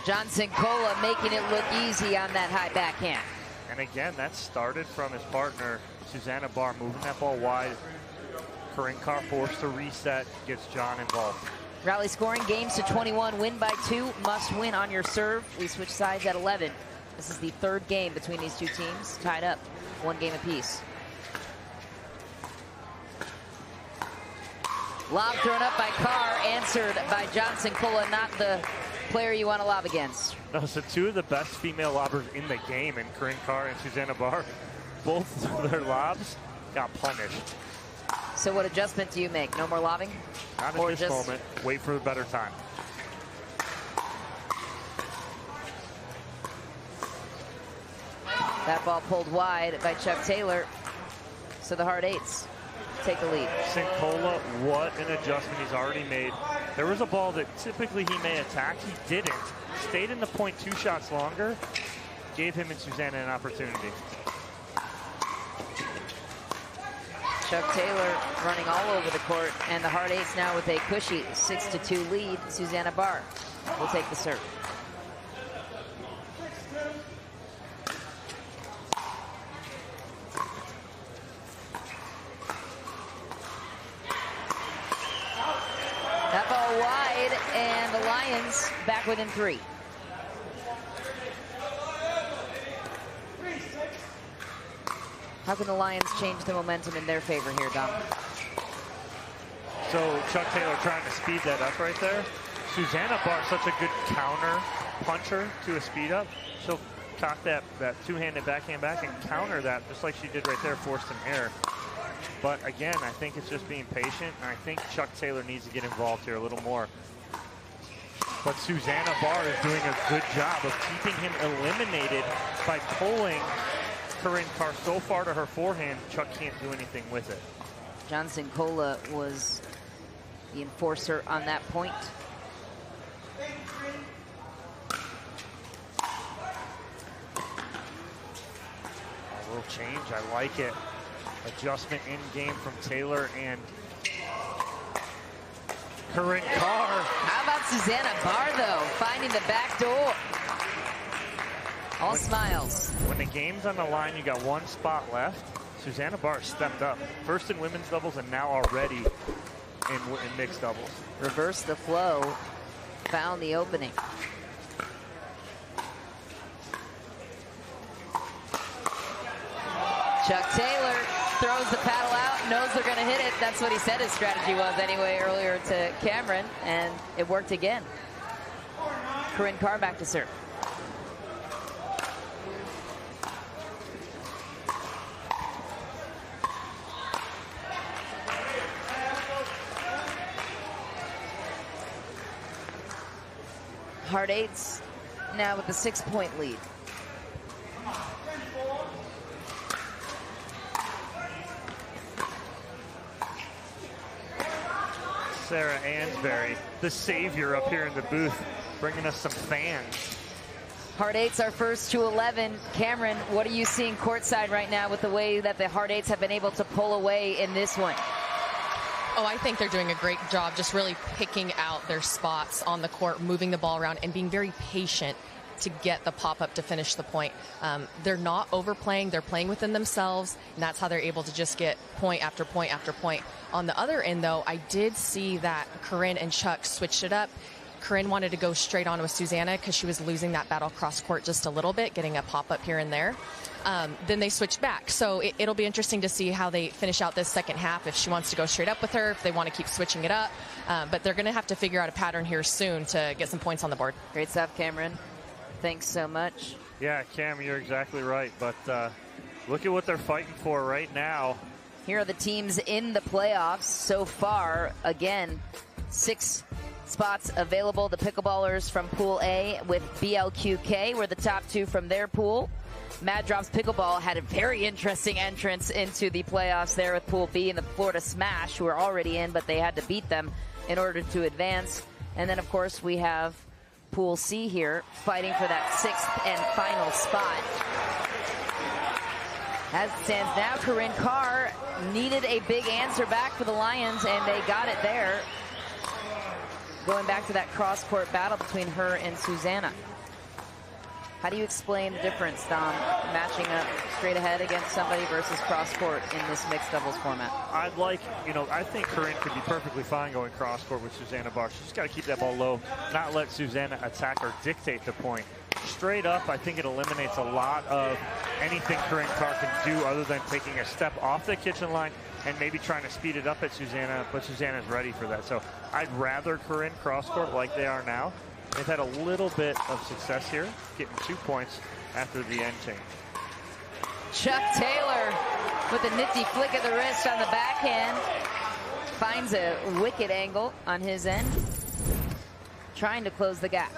Johnson Cola making it look easy on that high backhand. And again, that started from his partner, Susanna Barr, moving that ball wide. Corinne Carr forced to reset, gets John involved. Rally scoring, games to 21, win by 2, must win on your serve. We switch sides at 11. This is the 3rd game between these 2 teams, tied up, 1 game apiece. Lob thrown up by Carr, answered by Johnson Cola, not the player you want to lob against. No, so 2 of the best female lobbers in the game, in Corinne Carr and Susanna Barr, both of their lobs got punished. So what adjustment do you make? No more lobbing? Not at this moment. Wait for a better time. That ball pulled wide by Chuck Taylor. So the Hard Eights take the lead. Sincola, what an adjustment he's already made. There was a ball that typically he may attack. He didn't. Stayed in the point 2 shots longer. Gave him and Susanna an opportunity. Chuck Taylor running all over the court, and the Hard Eights now with a cushy 6-2 lead. Susanna Barr will take the serve. That ball wide, and the Lions back within 3. How can the Lions change the momentum in their favor here, Dom? So Chuck Taylor trying to speed that up right there. Susanna Barr, such a good counter punch her to a speed up, she'll cock that two-handed backhand back and counter that just like she did right there, forced an error. But again, I think it's just being patient, and I think Chuck Taylor needs to get involved here a little more. But Susanna Barr is doing a good job of keeping him eliminated by pulling Corinne Carr so far to her forehand, Chuck can't do anything with it. Johnson Cola was the enforcer on that point. A little change, I like it. Adjustment in game from Taylor and Corinne Carr. How about Susanna Barr, though, finding the back door? All smiles. When the game's on the line, you got one spot left. Susanna Barr stepped up. First in women's doubles and now already in mixed doubles. Reverse the flow, found the opening. Chuck Taylor throws the paddle out, knows they're going to hit it. That's what he said his strategy was anyway earlier to Cameron, and it worked again. Corinne Carr back to serve. Hard eights now with the 6-point lead. Sarah Ansberry, the savior up here in the booth, bringing us some fans. Hard eights are first to 11. Cameron, what are you seeing courtside right now with the way that the hard eights have been able to pull away in this one? Oh, I think they're doing a great job just really picking out their spots on the court, moving the ball around, and being very patient to get the pop-up to finish the point. They're not overplaying. They're playing within themselves, and that's how they're able to just get point after point after point. On the other end, though, I did see that Corinne and Chuck switched it up. Corinne wanted to go straight on with Susanna because she was losing that battle cross court just a little bit, getting a pop-up here and there. Then they switched back. So it'll be interesting to see how they finish out this second half, if she wants to go straight up with her, if they want to keep switching it up. But they're going to have to figure out a pattern here soon to get some points on the board. Great stuff, Cameron. Thanks so much. Yeah, Cam, you're exactly right. But look at what they're fighting for right now. Here are the teams in the playoffs so far. Again, 6 spots available. The Pickleballers from Pool A with BLQK were the top 2 from their pool. Mad Drops Pickleball had a very interesting entrance into the playoffs there with Pool B and the Florida Smash, who are already in, but they had to beat them in order to advance. And then, of course, we have Pool C here fighting for that 6th and final spot. As it stands now, Corinne Carr needed a big answer back for the Lions, and they got it there. Going back to that cross-court battle between her and Susanna. How do you explain the difference, Dom, matching up straight ahead against somebody versus cross-court in this mixed doubles format? I'd like, I think Corinne could be perfectly fine going cross-court with Susanna Barr. She's just got to keep that ball low, not let Susanna attack or dictate the point. Straight up, I think it eliminates a lot of anything Corinne Carr can do other than taking a step off the kitchen line and maybe trying to speed it up at Susanna, but Susanna's ready for that. So I'd rather Corinne cross-court like they are now. They've had a little bit of success here, getting 2 points after the end change. Chuck Taylor with a nifty flick of the wrist on the backhand. Finds a wicked angle on his end. Trying to close the gap.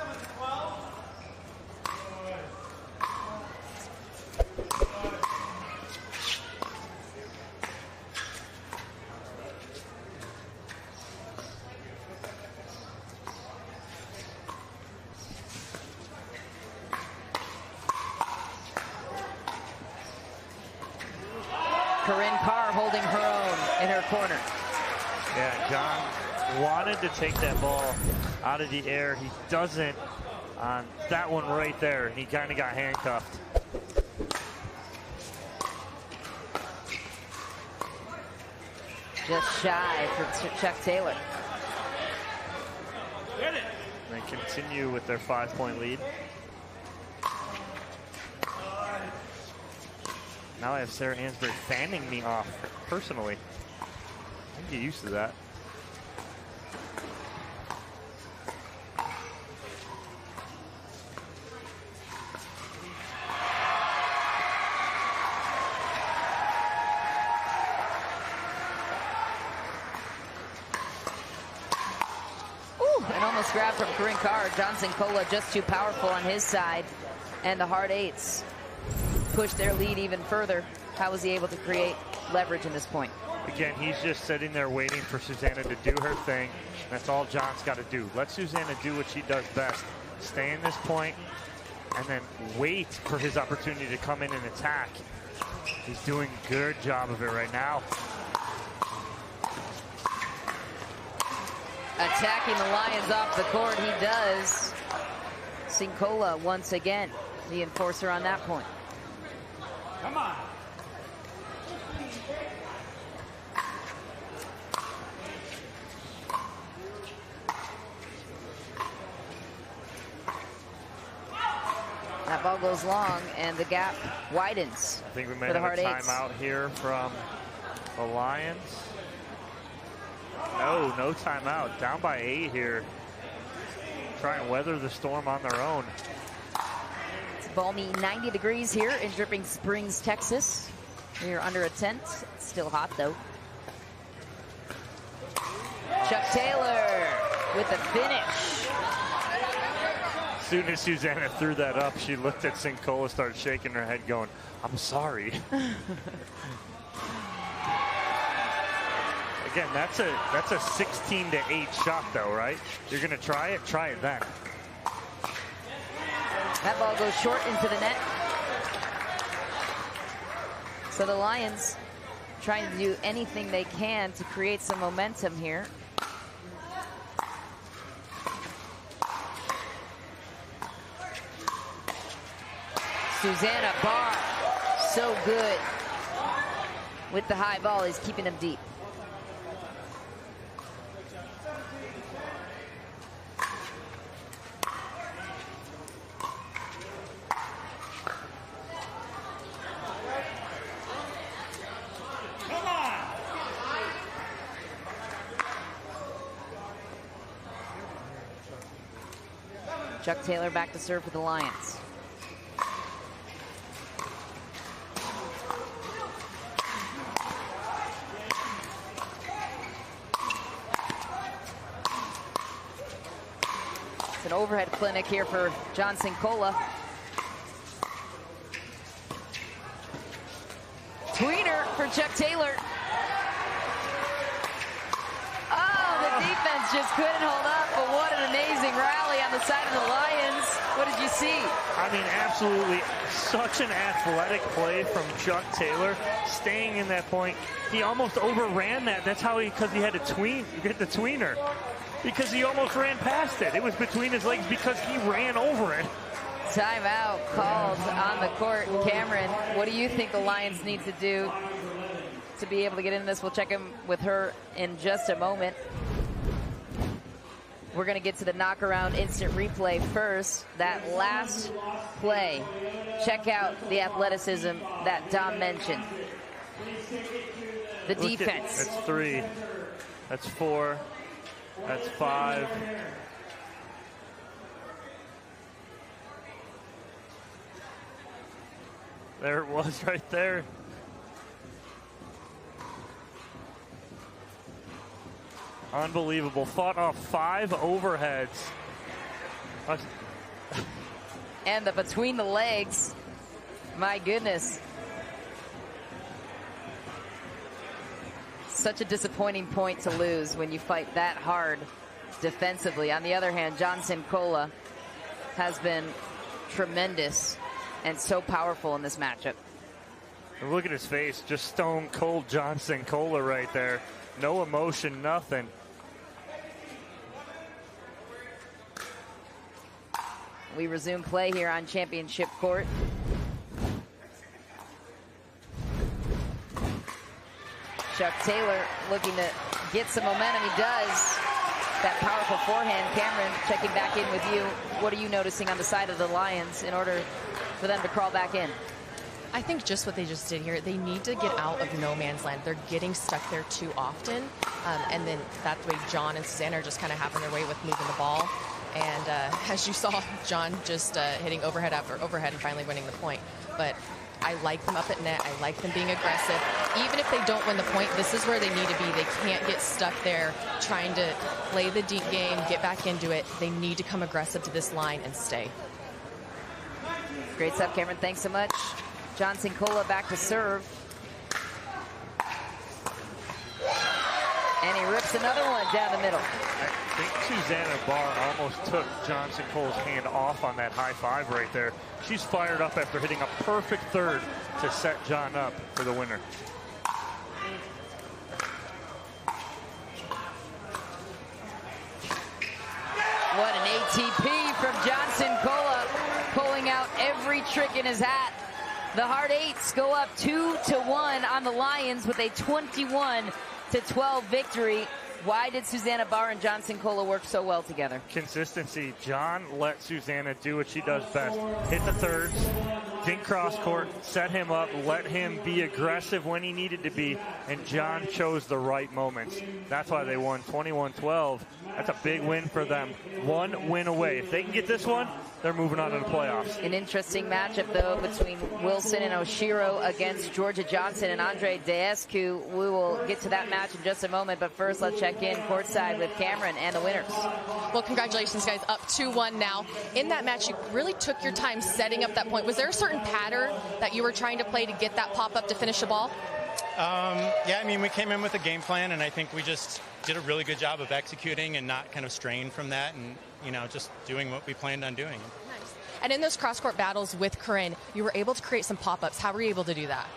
Corinne Carr holding her own in her corner. Yeah, John wanted to take that ball out of the air. He doesn't on that one right there, and he kind of got handcuffed. Just shy for Chuck Taylor. They continue with their 5-point lead. Now I have Sarah Ansberry fanning me off personally. I can get used to that. Almost grabbed from Corinne Carr. Johnson Cola just too powerful on his side. And the hard eights push their lead even further. How was he able to create leverage in this point? Again, he's just sitting there waiting for Susanna to do her thing. That's all John's got to do. Let Susanna do what she does best. Stay in this point and then wait for his opportunity to come in and attack. He's doing a good job of it right now. Attacking the Lions off the court, he does. Sincola once again, the enforcer on that point. Come on. That ball goes long, and the gap widens. I think we may for the have a hard eights. timeout here from the Lions. No timeout. Down by 8 here. Try and weather the storm on their own. It's balmy 90 degrees here in Dripping Springs, Texas. We're under a tent. It's still hot, though. Chuck Taylor with the finish. As soon as Susanna threw that up, she looked at Sincola, started shaking her head going, I'm sorry. Again, that's a 16-8 shot though, right? You're gonna try it then. That ball goes short into the net. So the Lions trying to do anything they can to create some momentum here. Susanna Barr, so good with the high ball. He's keeping them deep. Chuck Taylor back to serve for the Lions. It's an overhead clinic here for Johnson Cola. Tweener for Chuck Taylor. Oh, the defense just couldn't hold up, but what an amazing rally on the side of the Lions. What did you see? I mean, absolutely such an athletic play from Chuck Taylor, staying in that point. He almost overran that. That's how because he had to get the tweener. Because he almost ran past it. It was between his legs because he ran over it. Timeout called on the court. Cameron, what do you think the Lions need to do to be able to get into this? We'll check in with her in just a moment. We're going to get to the knockaround instant replay first. That last play. Check out the athleticism that Dom mentioned. The defense. That's 3. That's 4. That's 5. There it was right there. Unbelievable. Fought off 5 overheads. And the between the legs. My goodness. Such a disappointing point to lose when you fight that hard defensively. On the other hand, Johnson Cola has been tremendous and so powerful in this matchup. And look at his face, just stone cold Johnson Cola right there. No emotion, nothing. We resume play here on Championship Court. Chuck Taylor looking to get some momentum. He does. That powerful forehand. Cameron, checking back in with you. What are you noticing on the side of the Lions in order for them to crawl back in? I think just what they just did here, they need to get out of no man's land. They're getting stuck there too often. And then that way John and Susanna are just kind of having their way with moving the ball. And as you saw, John just hitting overhead after overhead and finally winning the point. But I like them up at net. I like them being aggressive. Even if they don't win the point, this is where they need to be. They can't get stuck there trying to play the deep game, get back into it. They need to come aggressive to this line and stay. Great stuff, Cameron. Thanks so much. Johnson Cola back to serve. And he rips another one down the middle. I think Susanna Barr almost took Johnson Cole's hand off on that high five right there. She's fired up after hitting a perfect third to set John up for the winner. What an ATP from Johnson Cola, pulling out every trick in his hat. The hard eights go up 2-1 on the Lions with a 21-12 victory. Why did Susanna Barr and Johnson Cola work so well together? Consistency. John let Susanna do what she does best. Hit the thirds, dink cross court, set him up, let him be aggressive when he needed to be, and John chose the right moments. That's why they won 21-12. That's a big win for them. One win away. If they can get this one, they're moving on to the playoffs. An interesting matchup, though, between Wilson and Oshiro against Georgia Johnson and Andre Deescu. We will get to that match in just a moment, but first let's check in courtside with Cameron and the winners. Well, congratulations, guys. Up 2-1 now. In that match, you really took your time setting up that point. Was there a certain pattern that you were trying to play to get that pop-up to finish the ball? Yeah, I mean, we came in with a game plan, and I think we just did a really good job of executing and not kind of straying from that and, you know, just doing what we planned on doing. Nice. And in those cross-court battles with Corinne, you were able to create some pop-ups. How were you able to do that?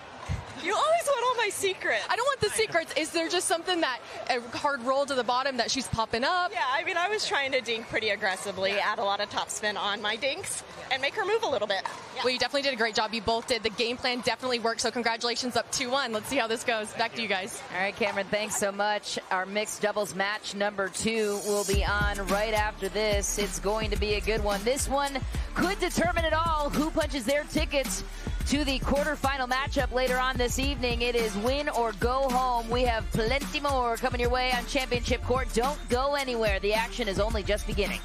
You always want all my secrets. I don't want the secrets. Is there just something that a hard roll to the bottom that she's popping up? Yeah, I mean, I was trying to dink pretty aggressively, add a lot of topspin on my dinks, and make her move a little bit. Yeah. Well, you definitely did a great job. You both did. The game plan definitely worked, so congratulations, up 2-1. Let's see how this goes. Back to you guys. All right, Cameron, thanks so much. Our mixed doubles match number 2 will be on right after this. It's going to be a good one. This one could determine it all. Who punches their tickets to the quarterfinal matchup later on this evening? It is win or go home. We have plenty more coming your way on Championship Court. Don't go anywhere. The action is only just beginning.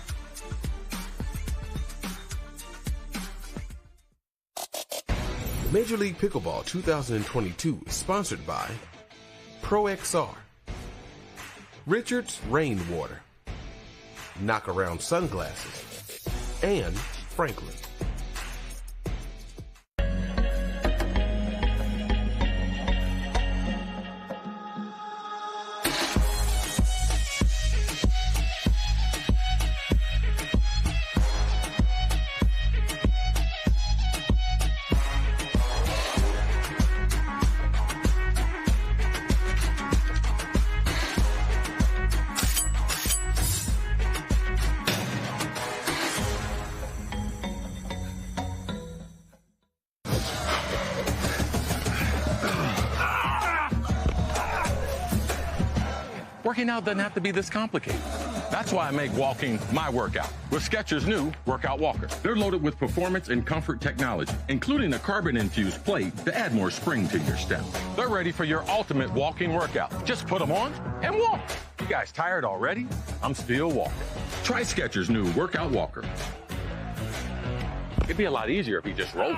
Major League Pickleball 2022 is sponsored by ProXR, Richards Rainwater, Knockaround Sunglasses, and Franklin. Working out doesn't have to be this complicated. That's why I make walking my workout with Skechers' new Workout Walker. They're loaded with performance and comfort technology, including a carbon-infused plate to add more spring to your step. They're ready for your ultimate walking workout. Just put them on and walk. You guys tired already? I'm still walking. Try Skechers' new Workout Walker. It'd be a lot easier if he just rolled.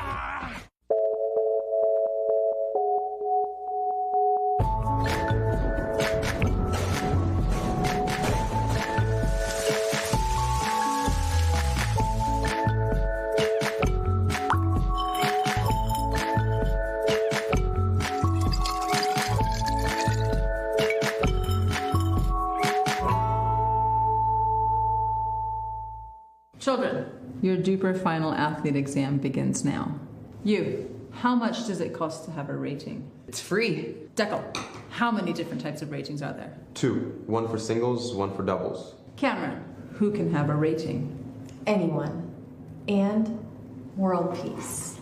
Children, your DUPER final athlete exam begins now. You, how much does it cost to have a rating? It's free. Deckel, how many different types of ratings are there? 2. One for singles, one for doubles. Cameron, who can have a rating? Anyone. And world peace.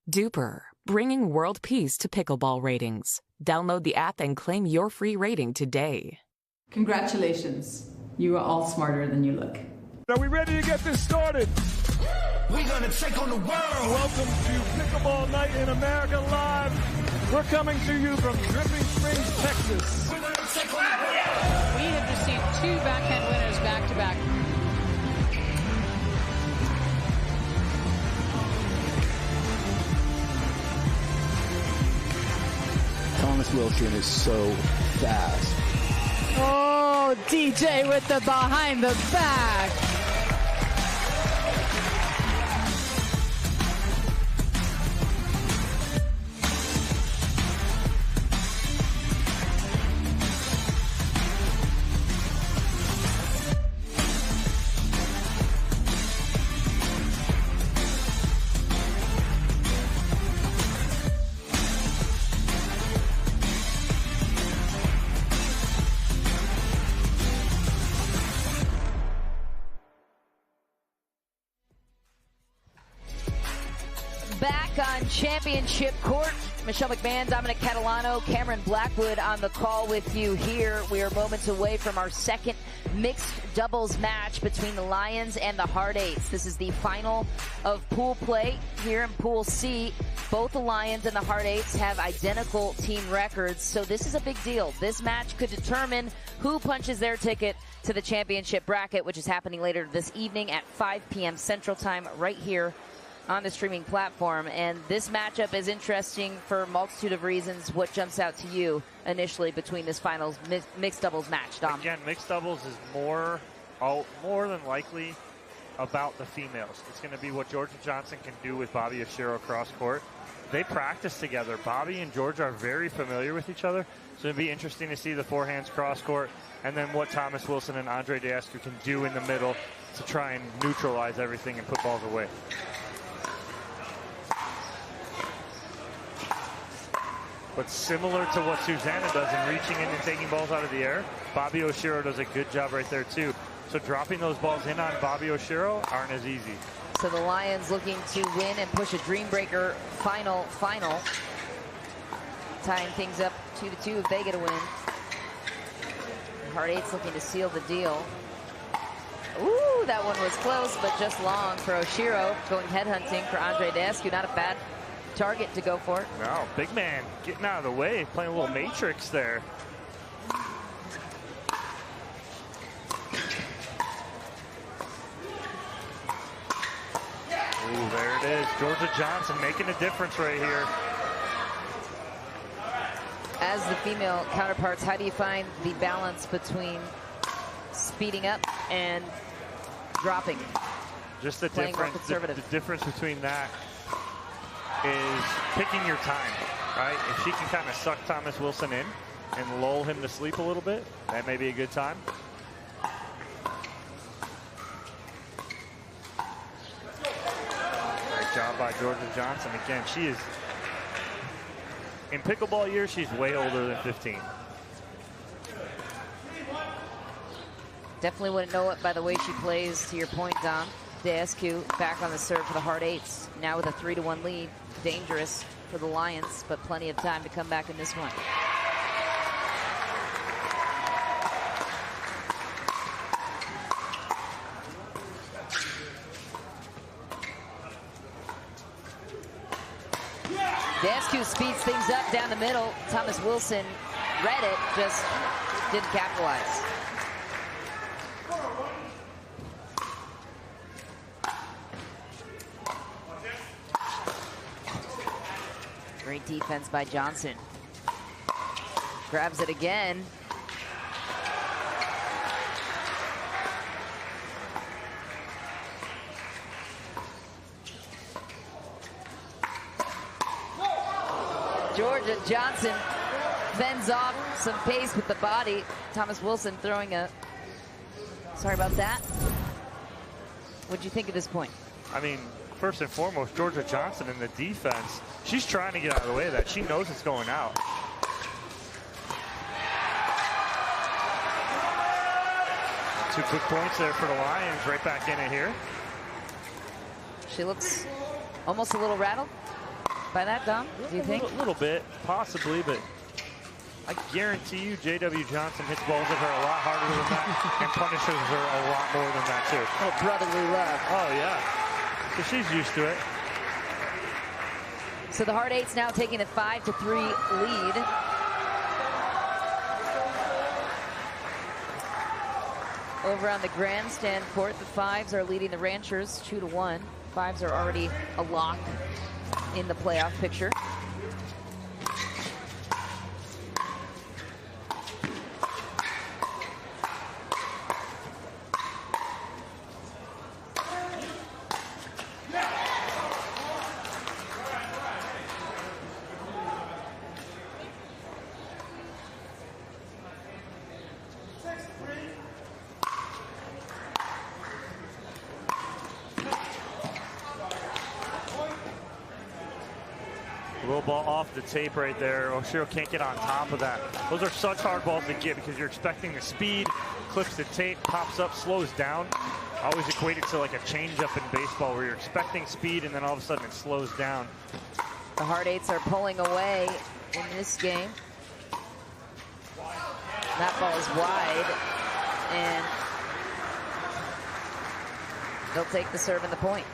DUPER, bringing world peace to pickleball ratings. Download the app and claim your free rating today. Congratulations. You are all smarter than you look. Are we ready to get this started? We're gonna take on the world. Welcome to Pickleball Night in America Live. We're coming to you from Dripping Springs, Texas. We're gonna take on the world. We have received 2 backhand winners back-to-back. Wilson is so fast. Oh, DJ with the behind the back. On championship court, Michelle McMahon, Dominic Catalano, Cameron Blackwood on the call with you here. We are moments away from our second mixed doubles match between the Lions and the Hard Eights. This is the final of pool play here in Pool C. Both the Lions and the Hard Eights have identical team records, so this is a big deal. This match could determine who punches their ticket to the championship bracket, which is happening later this evening at 5 p.m. Central Time right here on the streaming platform. And this matchup is interesting for a multitude of reasons. What jumps out to you initially between this finals mixed doubles match, Dom? Again, mixed doubles is more than likely about the females. It's going to be what Georgia Johnson can do with Bobby Oshiro cross court. They practice together. Bobby and Georgia are very familiar with each other, so it'd be interesting to see the forehands cross court, and then what Thomas Wilson and Andre Deescu can do in the middle to try and neutralize everything and put balls away. But similar to what Susanna does in reaching in and taking balls out of the air, Bobby Oshiro does a good job right there too. So dropping those balls in on Bobby Oshiro aren't as easy. So the Lions looking to win and push a dream breaker final. Tying things up 2-2 if they get a win. Hard Eights looking to seal the deal. Ooh, that one was close, but just long for Oshiro. Going headhunting for Andre Deescu. Not a bad target to go for. No, big man getting out of the way, playing a little matrix there. Ooh, there it is. Georgia Johnson making a difference right here. As the female counterparts, how do you find the balance between speeding up and dropping? Just the Playing difference. more conservative. The difference between that is picking your time, right? If she can kind of suck Thomas Wilson in and lull him to sleep a little bit, that may be a good time. Great job by Georgia Johnson. Again, she is, in pickleball years, she's way older than 15. Definitely wouldn't know it by the way she plays, to your point, Dom. Deescu back on the serve for the Hard Eights, now with a 3-1 lead. Dangerous for the Lions, but plenty of time to come back in this one. Deescu speeds things up down the middle. Thomas Wilson read it, just didn't capitalize. Great defense by Johnson. Grabs it again. Georgia Johnson fends off some pace with the body. Thomas Wilson throwing a... Sorry about that. What'd you think at this point? I mean, first and foremost, Georgia Johnson in the defense, she's trying to get out of the way of that. She knows it's going out. Two quick points there for the Lions, right back in it here. She looks almost a little rattled by that, Dom, do you think? A little bit, possibly, but I guarantee you J.W. Johnson hits balls at her a lot harder than that and punishes her a lot more than that, too. Oh, brotherly love. Oh, yeah. So she's used to it. So the Hard Eights now taking a 5-3 lead. Over on the grandstand court, the Fives are leading the Ranchers 2-1. Fives are already a lock in the playoff picture. Little ball off the tape right there. Oshiro can't get on top of that. Those are such hard balls to get because you're expecting the speed, clips the tape, pops up, slows down. I always equate it to like a changeup in baseball where you're expecting speed and then all of a sudden it slows down. The Hard Eights are pulling away in this game. That ball is wide, and they'll take the serve and the point.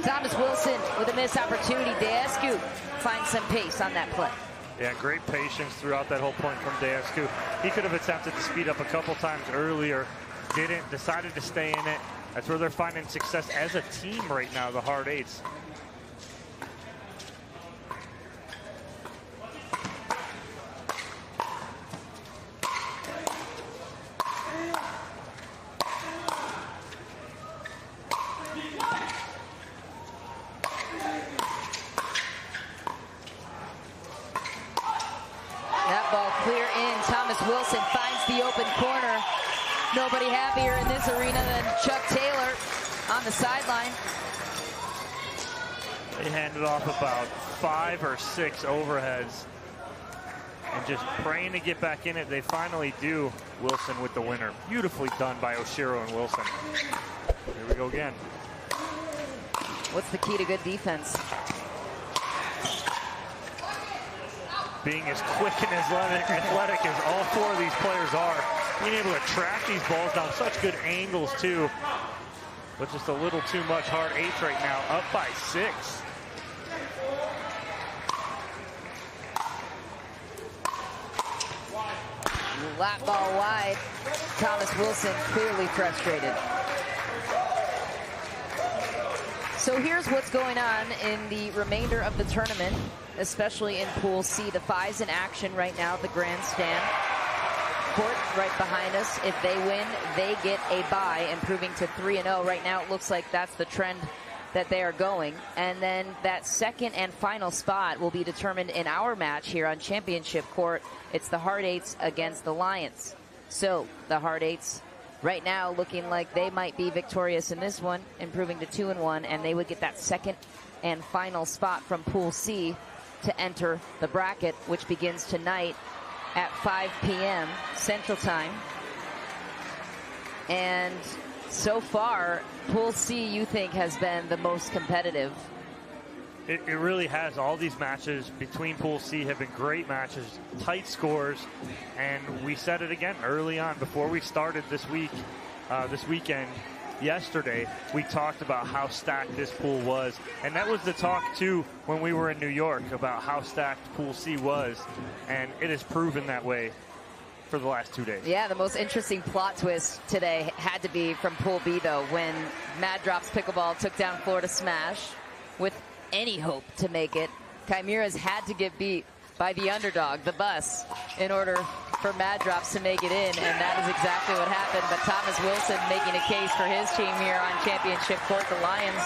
Thomas Wilson with a missed opportunity. Deescu finds some pace on that play. Yeah, great patience throughout that whole point from Deescu. He could have attempted to speed up a couple times earlier, didn't, decided to stay in it. That's where they're finding success as a team right now, the Hard Eights. Wilson finds the open corner. Nobody happier in this arena than Chuck Taylor on the sideline. They handed off about 5 or 6 overheads and just praying to get back in it. They finally do. Wilson with the winner. Beautifully done by Oshiro and Wilson. Here we go again. What's the key to good defense? Being as quick and as athletic as all 4 of these players are. Being able to track these balls down such good angles too. But just a little too much Hard Eights right now, up by 6. Lap ball wide. Thomas Wilson clearly frustrated. So here's what's going on in the remainder of the tournament, especially in Pool C. The Phi's in action right now, the grandstand. Court right behind us. If they win, they get a bye, improving to 3-0. Right now, it looks like that's the trend that they are going. And then that second and final spot will be determined in our match here on Championship Court. It's the Hard Eights against the Lions. So the Hard Eights right now looking like they might be victorious in this one, improving to 2-1, and they would get that second and final spot from Pool C to enter the bracket, which begins tonight at 5 p.m. Central Time. And so far, Pool C, you think, has been the most competitive? It really has. All these matches between Pool C have been great matches, tight scores, and we said it again early on before we started this weekend. Yesterday, we talked about how stacked this pool was, and that was the talk too when we were in New York about how stacked Pool C was, and it has proven that way for the last 2 days. Yeah, the most interesting plot twist today had to be from Pool B, though, when Mad Drops Pickleball took down Florida Smash with any hope to make it. Chimeras had to get beat by the underdog, the Bus, in order for Mad Drops to make it in, and that is exactly what happened. But Thomas Wilson making a case for his team here on Championship Court. The Lions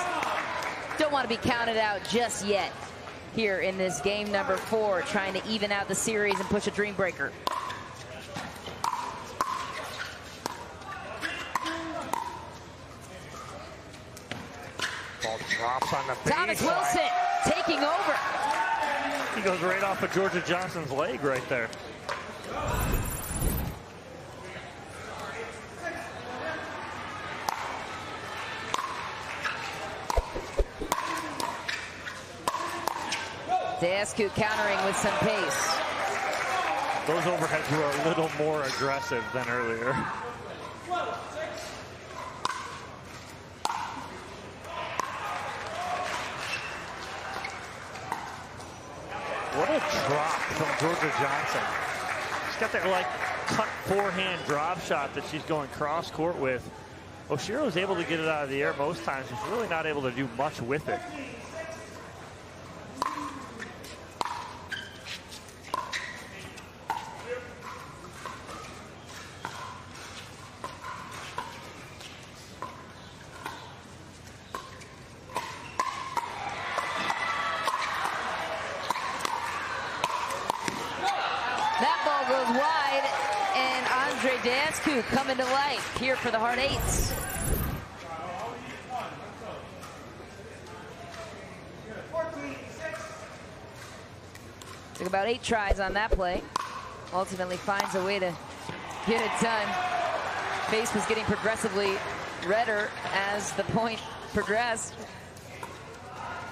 don't want to be counted out just yet here in this game number 4, trying to even out the series and push a dream breaker. Ball drops on the baseline. Thomas Wilson taking over. He goes right off of Georgia Johnson's leg right there. Deescu countering with some pace. Those overheads were a little more aggressive than earlier. What a drop from Georgia Johnson. She's got that like cut forehand drop shot that she's going cross court with. Oshiro's able to get it out of the air most times. She's really not able to do much with it. That ball goes wide, and Andre Dascu coming to life here for the hard eights. Took about 8 tries on that play. Ultimately finds a way to get it done. Face was getting progressively redder as the point progressed.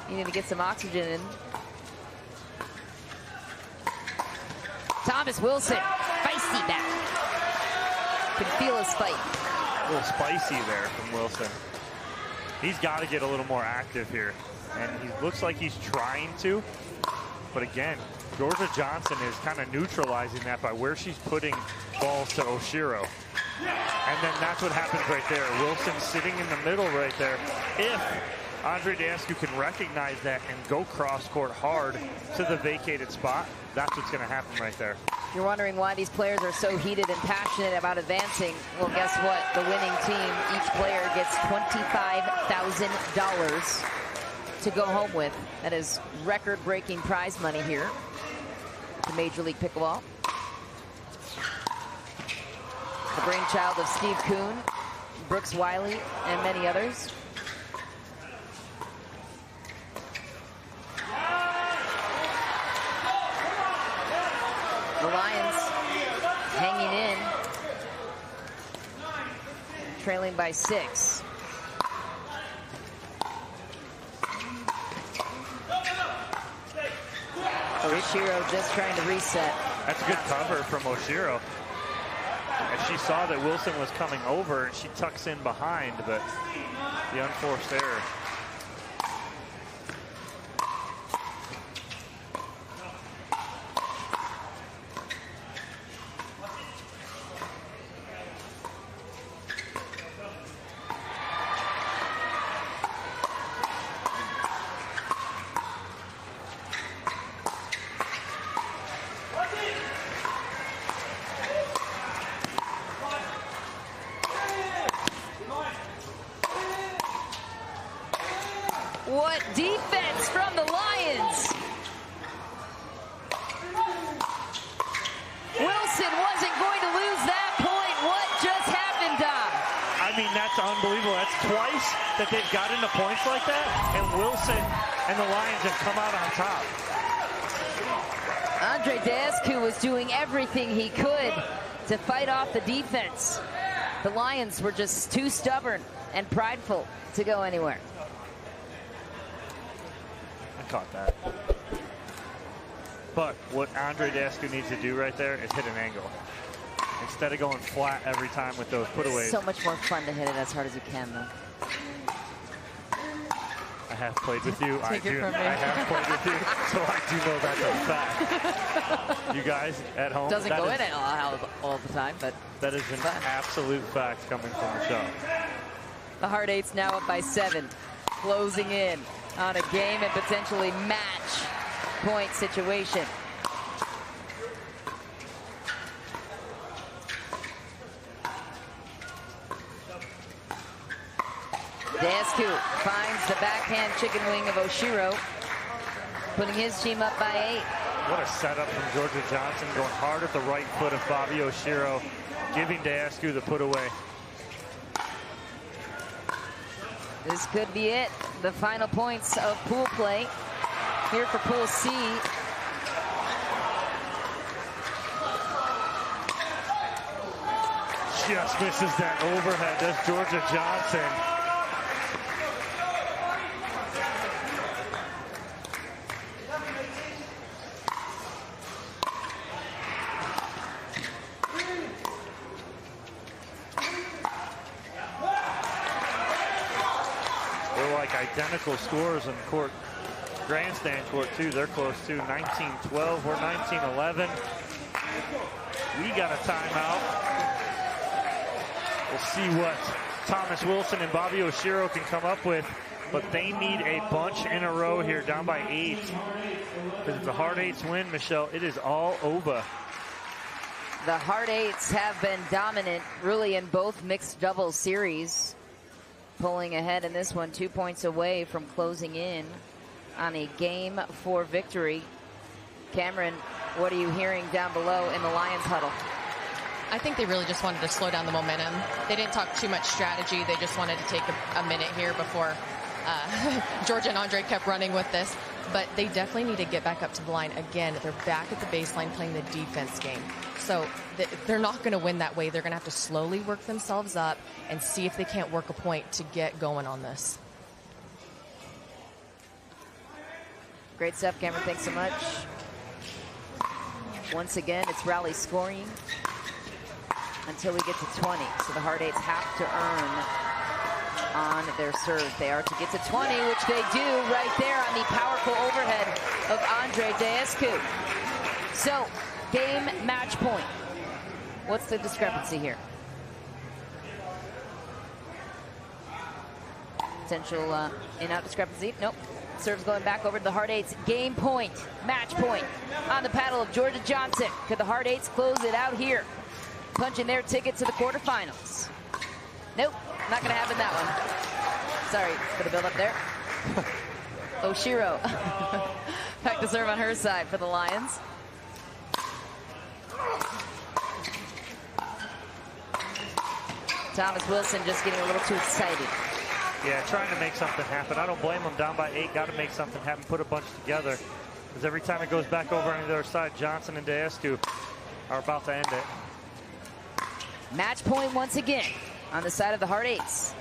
Needed to get some oxygen in. Thomas Wilson, feisty back. Can feel his fight. A little spicy there from Wilson. He's got to get a little more active here. And he looks like he's trying to. But again, Georgia Johnson is kind of neutralizing that by where she's putting balls to Oshiro. And then that's what happens right there. Wilson sitting in the middle right there. If Andre Dascu can recognize that and go cross court hard to the vacated spot, that's what's going to happen right there. You're wondering why these players are so heated and passionate about advancing. Well, guess what? The winning team, each player gets $25,000 to go home with. That is record-breaking prize money here to Major League Pickleball. The brainchild of Steve Kuhn, Brooks Wiley, and many others. The Lions hanging in, trailing by 6. Oshiro just trying to reset. That's a good cover from Oshiro. And she saw that Wilson was coming over and she tucks in behind, but the unforced error. What defense from the Lions. Wilson wasn't going to lose that point. What just happened, Dom? I mean, that's unbelievable. That's twice that they've got into points like that, and Wilson and the Lions have come out on top. Andre Dascu was doing everything he could to fight off the defense. The Lions were just too stubborn and prideful to go anywhere. I caught that. But what Andre Dascu needs to do right there is hit an angle. Instead of going flat every time with those putaways. So much more fun to hit it as hard as you can, though. I have played with you. I Take it from me. have played with you, so I do know that's a fact. You guys at home. Doesn't go in it all the time, but that is an absolute fact coming from the show. The hard eights now up by 7, closing in on a game and potentially match point situation. Dascu finds the backhand chicken wing of Oshiro, putting his team up by 8. What a setup from Georgia Johnson, going hard at the right foot of Bobby Oshiro, giving Dascu the put away. This could be it. The final points of pool play here for Pool C. Just misses that overhead. That's Georgia Johnson. Identical scores in court, grandstand court too. They're close to 19-12. We're 19-11. We got a timeout. We'll see what Thomas Wilson and Bobby Oshiro can come up with, but they need a bunch in a row here, down by 8. Because if the hard eights win, Michelle, it is all over. The hard eights have been dominant, really, in both mixed doubles series. Pulling ahead in this one, 2 points away from closing in on a Game 4 victory. Cameron what are you hearing down below in the Lions huddle? I think they really just wanted to slow down the momentum. They didn't talk too much strategy. They just wanted to take a minute here before Georgia and Andre kept running with this. But they definitely need to get back up to the line. Again, they're back at the baseline playing the defense game. So they're not going to win that way. They're going to have to slowly work themselves up and see if they can't work a point to get going on this. Great stuff, Cameron. Thanks so much. Once again, it's rally scoring until we get to 20. So the Hard Eights have to earn on their serve. They are to get to 20, which they do right there on the powerful overhead of Andre Deescu. So, game match point. What's the discrepancy here? Potential in-out discrepancy. Nope. Serves going back over to the Hard Eights. Game point, match point on the paddle of Georgia Johnson. Could the Hard Eights close it out here? Punching their ticket to the quarterfinals. Nope, not going to happen that one. Sorry for the build up there. Oshiro back to serve on her side for the Lions. Thomas Wilson just getting a little too excited. Yeah, trying to make something happen. I don't blame him. Down by 8, got to make something happen, put a bunch together. Because every time it goes back over on the other side, Johnson and Deescu are about to end it. Match point once again on the side of the Hard Eights.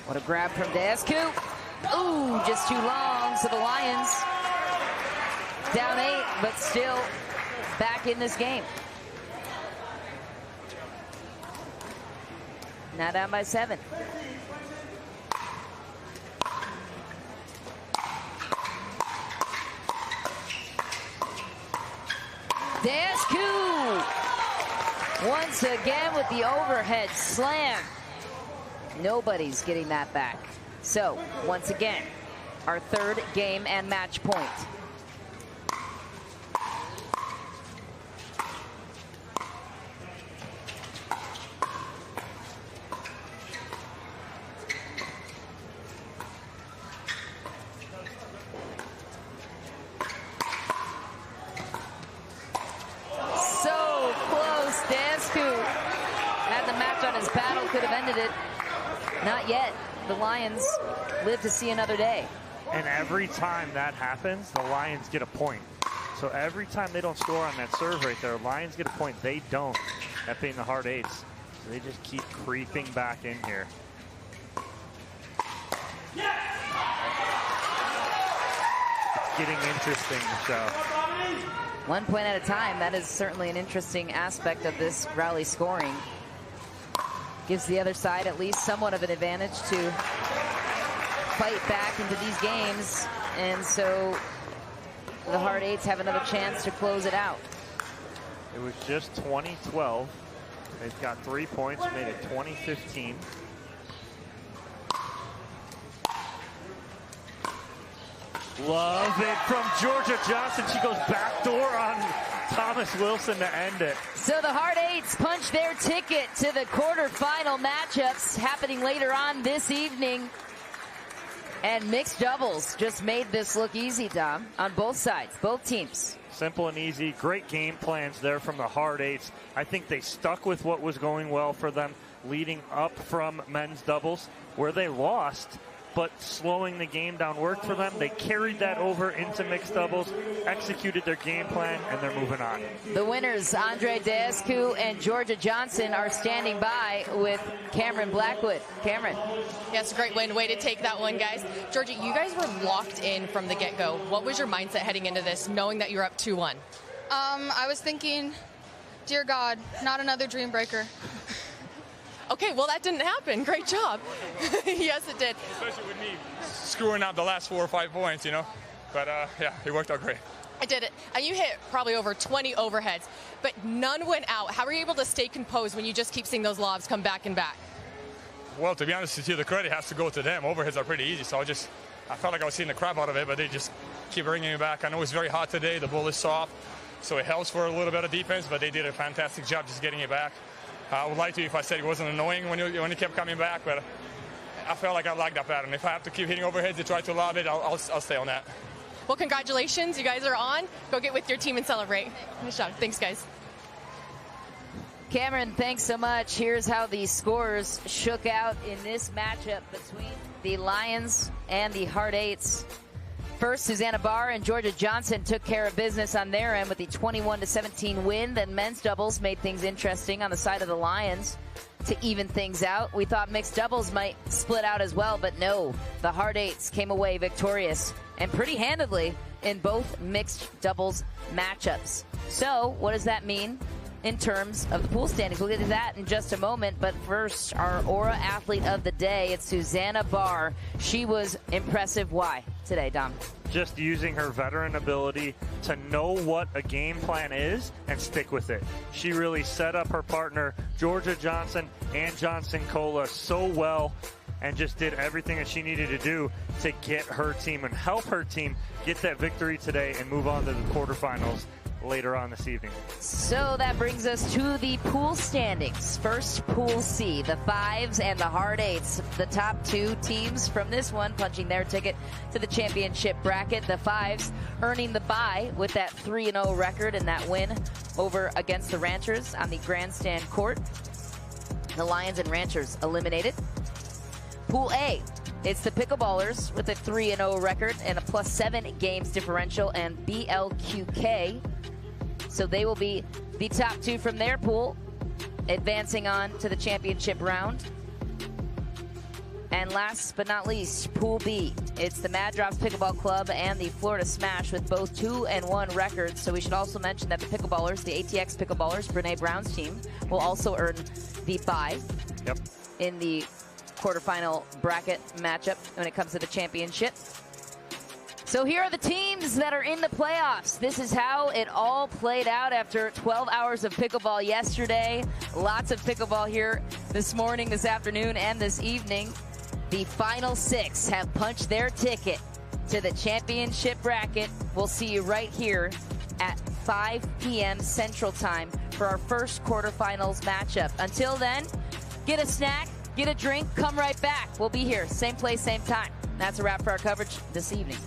What a grab from Deescu. Ooh, just too long. So the Lions down 8, but still back in this game. Now down by 7. Deescu once again with the overhead slam. Nobody's getting that back. So once again, our third game and match point. Could have ended it. Not yet. The Lions live to see another day. And every time that happens, the Lions get a point. So every time they don't score on that serve right there, Lions get a point. They don't. That being the Hard Eights. So they just keep creeping back in here. It's getting interesting, Michelle. 1 point at a time. That is certainly an interesting aspect of this rally scoring. Gives the other side at least somewhat of an advantage to fight back into these games. And so the Hard Eights have another chance to close it out. It was just 2012. They've got 3 points, made it 2015. Love it from Georgia Johnson. She goes backdoor on Thomas Wilson to end it. So the Hard Eights punch their ticket to the quarterfinal matchups happening later on this evening. And mixed doubles just made this look easy, Dom, on both sides, both teams. Simple and easy. Great game plans there from the Hard Eights. I think they stuck with what was going well for them leading up from men's doubles, where they lost. But slowing the game down worked for them. They carried that over into mixed doubles, executed their game plan, and they're moving on. The winners, Andre Deescu and Georgia Johnson, are standing by with Cameron Blackwood. Cameron. Yes, great win. Way to take that one, guys. Georgia, you guys were locked in from the get-go. What was your mindset heading into this, knowing that you're up 2-1? I was thinking, dear God, not another dream breaker. Okay, well, that didn't happen. Great job. Yes, it did. Especially with me screwing up the last 4 or 5 points, you know. But, yeah, it worked out great. I did it. And you hit probably over 20 overheads, but none went out. How were you able to stay composed when you just keep seeing those lobs come back and back? Well, to be honest with you, the credit has to go to them. Overheads are pretty easy, so I felt like I was seeing the crap out of it, but they just keep bringing me back. I know it's very hot today. The ball is soft, so it helps for a little bit of defense, but they did a fantastic job just getting it back. I would like to if I said it wasn't annoying when you kept coming back, but I felt like I liked that pattern. If I have to keep hitting overheads to try to lob it, I'll stay on that. Well, congratulations. You guys are on. Go get with your team and celebrate. Nice job. Thanks, guys. Cameron, thanks so much. Here's how the scores shook out in this matchup between the Lions and the Hard Eights. First, Susanna Barr and Georgia Johnson took care of business on their end with the 21-17 win. Then men's doubles made things interesting on the side of the Lions to even things out. We thought mixed doubles might split out as well, but no. The Hard Eights came away victorious and pretty handedly in both mixed doubles matchups. So, what does that mean in terms of the pool standings? We'll get to that in just a moment, but first, our Aura Athlete of the Day, it's Susanna Barr. She was impressive. Why today, Dom? Just using her veteran ability to know what a game plan is and stick with it. She really set up her partner, Georgia Johnson and Johnson Cola, so well and just did everything that she needed to do to get her team and help her team get that victory today and move on to the quarterfinals later on this evening. So that brings us to the pool standings. First, Pool C, the Fives and the Hard Eights, the top two teams from this one punching their ticket to the championship bracket. The Fives earning the bye with that 3-0 record and that win over against the Ranchers on the grandstand court. The Lions and Ranchers eliminated. Pool A, it's the Pickleballers with a 3-0 record and a +7 games differential, and BLQK. So they will be the top two from their pool, advancing on to the championship round. And last but not least, Pool B. It's the Mad Drops Pickleball Club and the Florida Smash with both 2-1 records. So we should also mention that the Pickleballers, the ATX Pickleballers, Brene Brown's team, will also earn the bye in the quarterfinal bracket matchup when it comes to the championship. So here are the teams that are in the playoffs. This is how it all played out after 12 hours of pickleball yesterday. Lots of pickleball here this morning, this afternoon, and this evening. The final six have punched their ticket to the championship bracket. We'll see you right here at 5 p.m. Central Time for our first quarterfinals matchup. Until then, get a snack, get a drink, come right back. We'll be here, same place, same time. That's a wrap for our coverage this evening.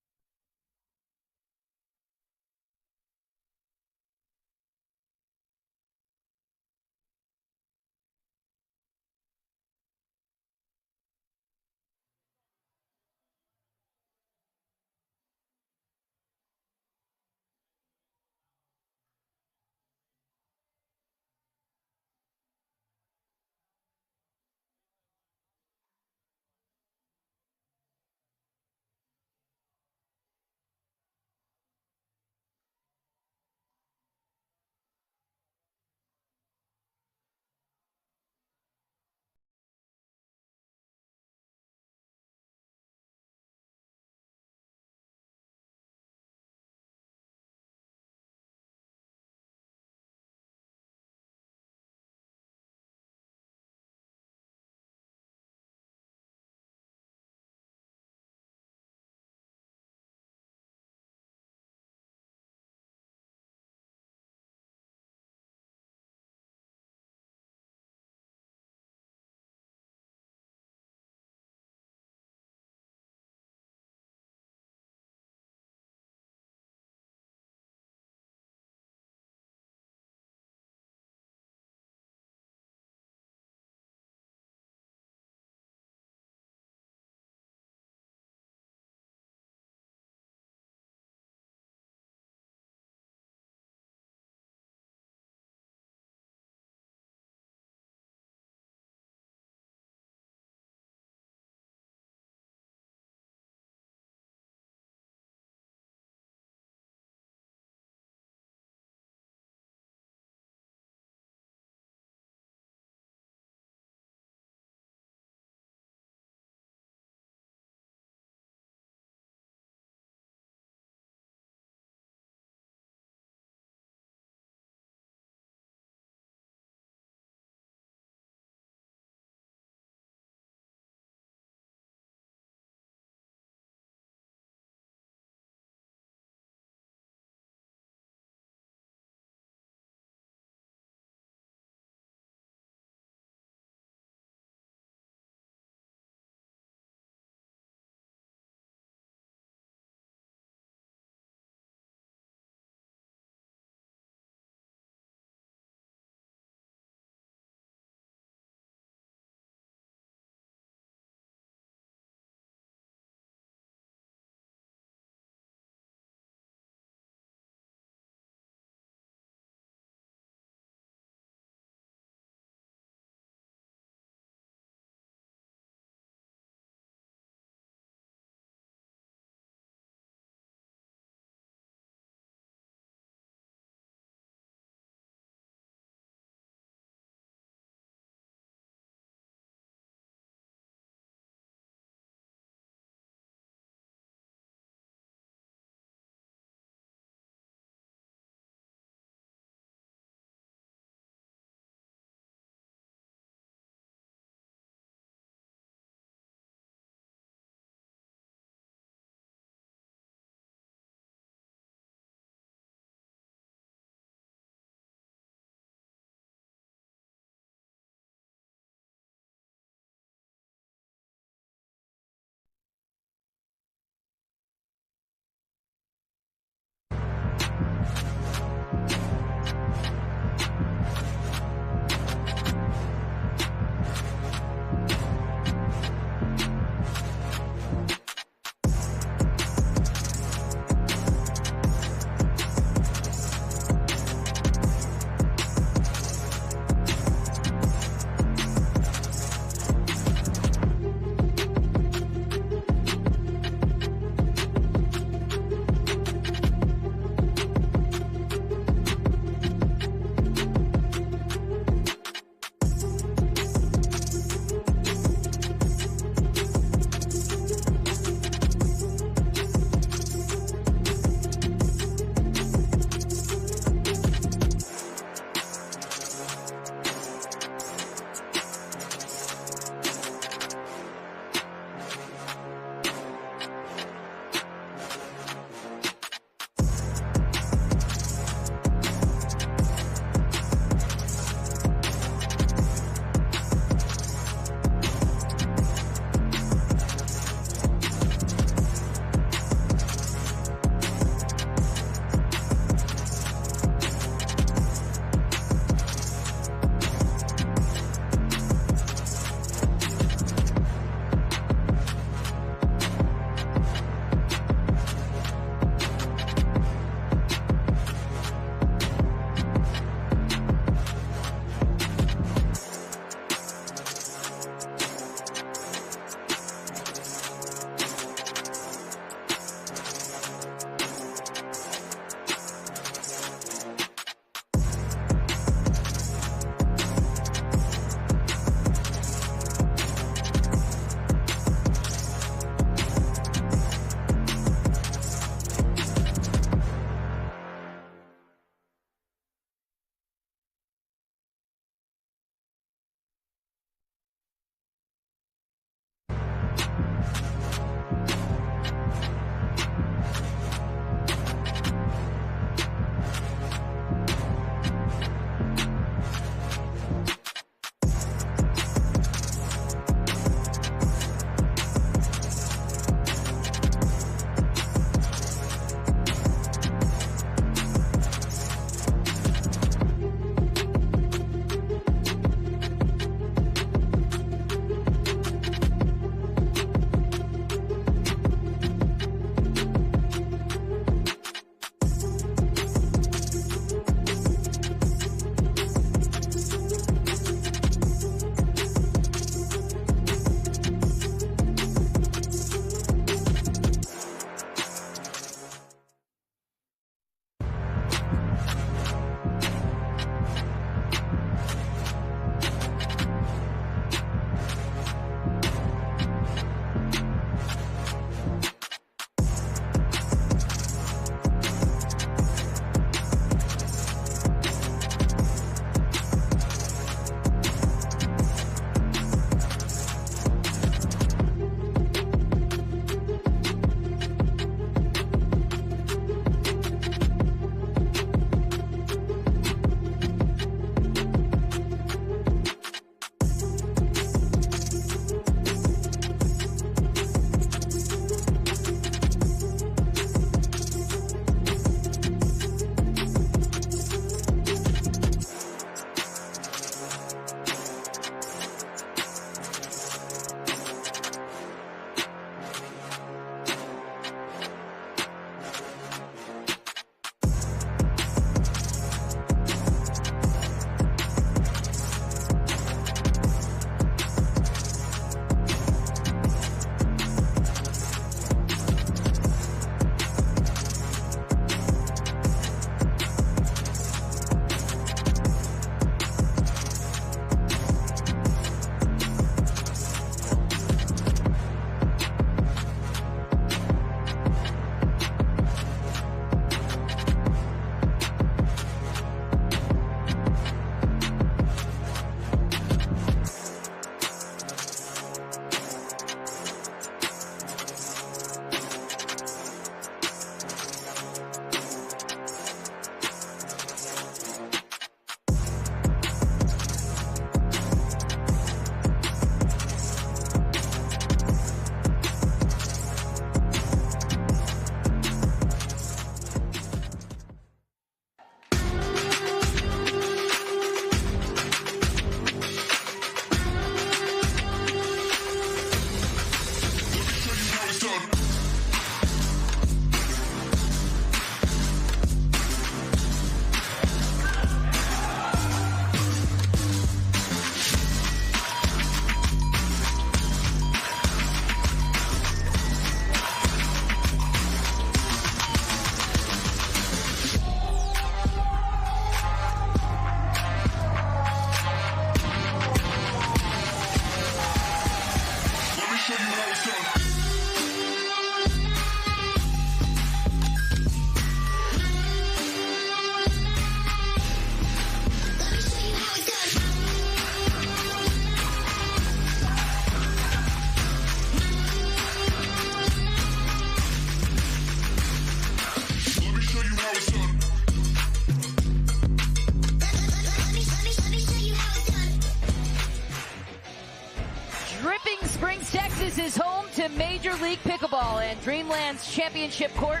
to Major League Pickleball, and Dreamland's championship court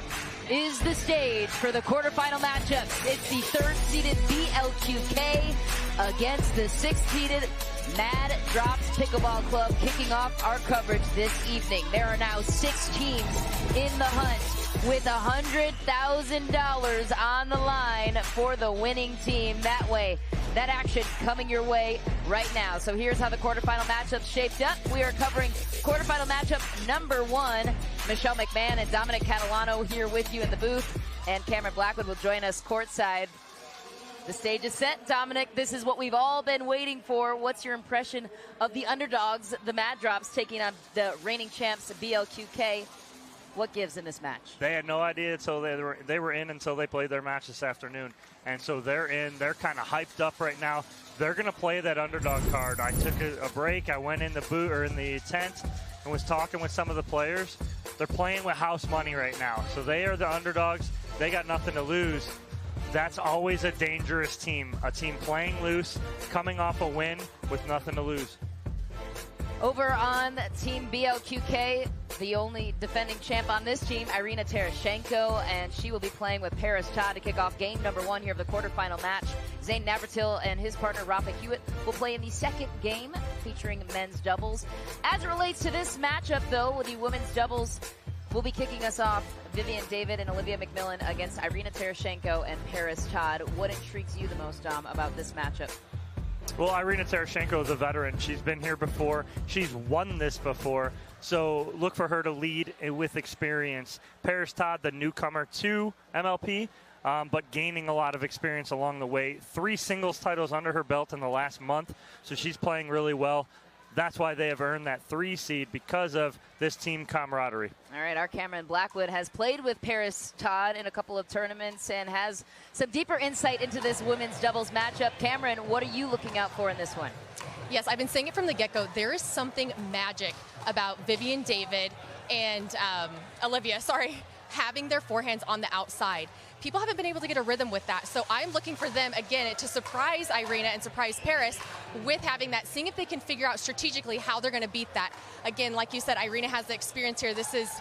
is the stage for the quarterfinal matchups. It's the third-seeded BLQK against the sixth-seeded Mad Drops Pickleball Club, kicking off our coverage this evening. There are now 6 teams in the hunt with $100,000 on the line for the winning team. That action coming your way right now. So here's how the quarterfinal matchup shaped up. We are covering quarterfinal matchup number 1. Michelle McMahon and Dominic Catalano here with you in the booth, and Cameron Blackwood will join us courtside. The stage is set. Dominic, this is what we've all been waiting for. What's your impression of the underdogs, the Mad Drops, taking on the reigning champs, BLQK? What gives in this match? They had no idea until they were in until they played their match this afternoon. And so they're in. They're kind of hyped up right now. They're going to play that underdog card. I took a break. I went in the in the tent and was talking with some of the players. They're playing with house money right now. So they are the underdogs. They got nothing to lose. That's always a dangerous team. A team playing loose, coming off a win with nothing to lose. Over on Team BLQK, the only defending champ on this team, Irina Tereshchenko, and she will be playing with Paris Todd to kick off game number 1 here of the quarterfinal match. Zane Navratil and his partner Rafa Hewitt will play in the second game featuring men's doubles. As it relates to this matchup, though, the women's doubles will be kicking us off. Vivian David and Olivia McMillan against Irina Tereshchenko and Paris Todd. What intrigues you the most, Dom, about this matchup? Well, Irina Tereshchenko is a veteran. She's been here before. She's won this before. So look for her to lead with experience. Paris Todd, the newcomer to MLP, but gaining a lot of experience along the way. 3 singles titles under her belt in the last month, so she's playing really well. That's why they have earned that 3 seed, because of this team camaraderie. All right, our Cameron Blackwood has played with Paris Todd in a couple of tournaments and has some deeper insight into this women's doubles matchup. Cameron, what are you looking out for in this one? Yes, I've been saying it from the get-go. There is something magic about Vivian David and Olivia, having their forehands on the outside. People haven't been able to get a rhythm with that, so I'm looking for them, again, to surprise Irina and surprise Paris with having that, seeing if they can figure out strategically how they're going to beat that. Again, like you said, Irina has the experience here. This is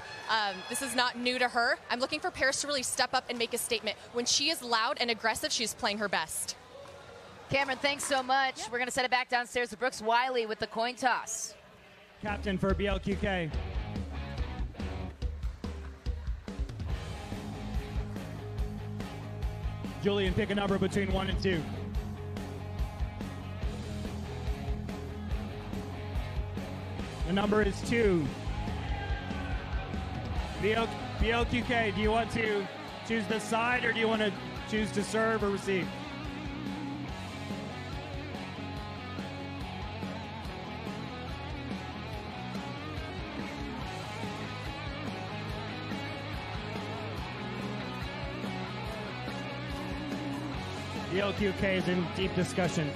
not new to her. I'm looking for Paris to really step up and make a statement. When she is loud and aggressive, she's playing her best. Cameron, thanks so much. We're going to set it back downstairs to Brooks Wiley with the coin toss. Captain for BLQK. Julian, pick a number between 1 and 2. The number is 2. BLQK, do you want to choose the side, or do you want to choose to serve or receive? BLQK is in deep discussion.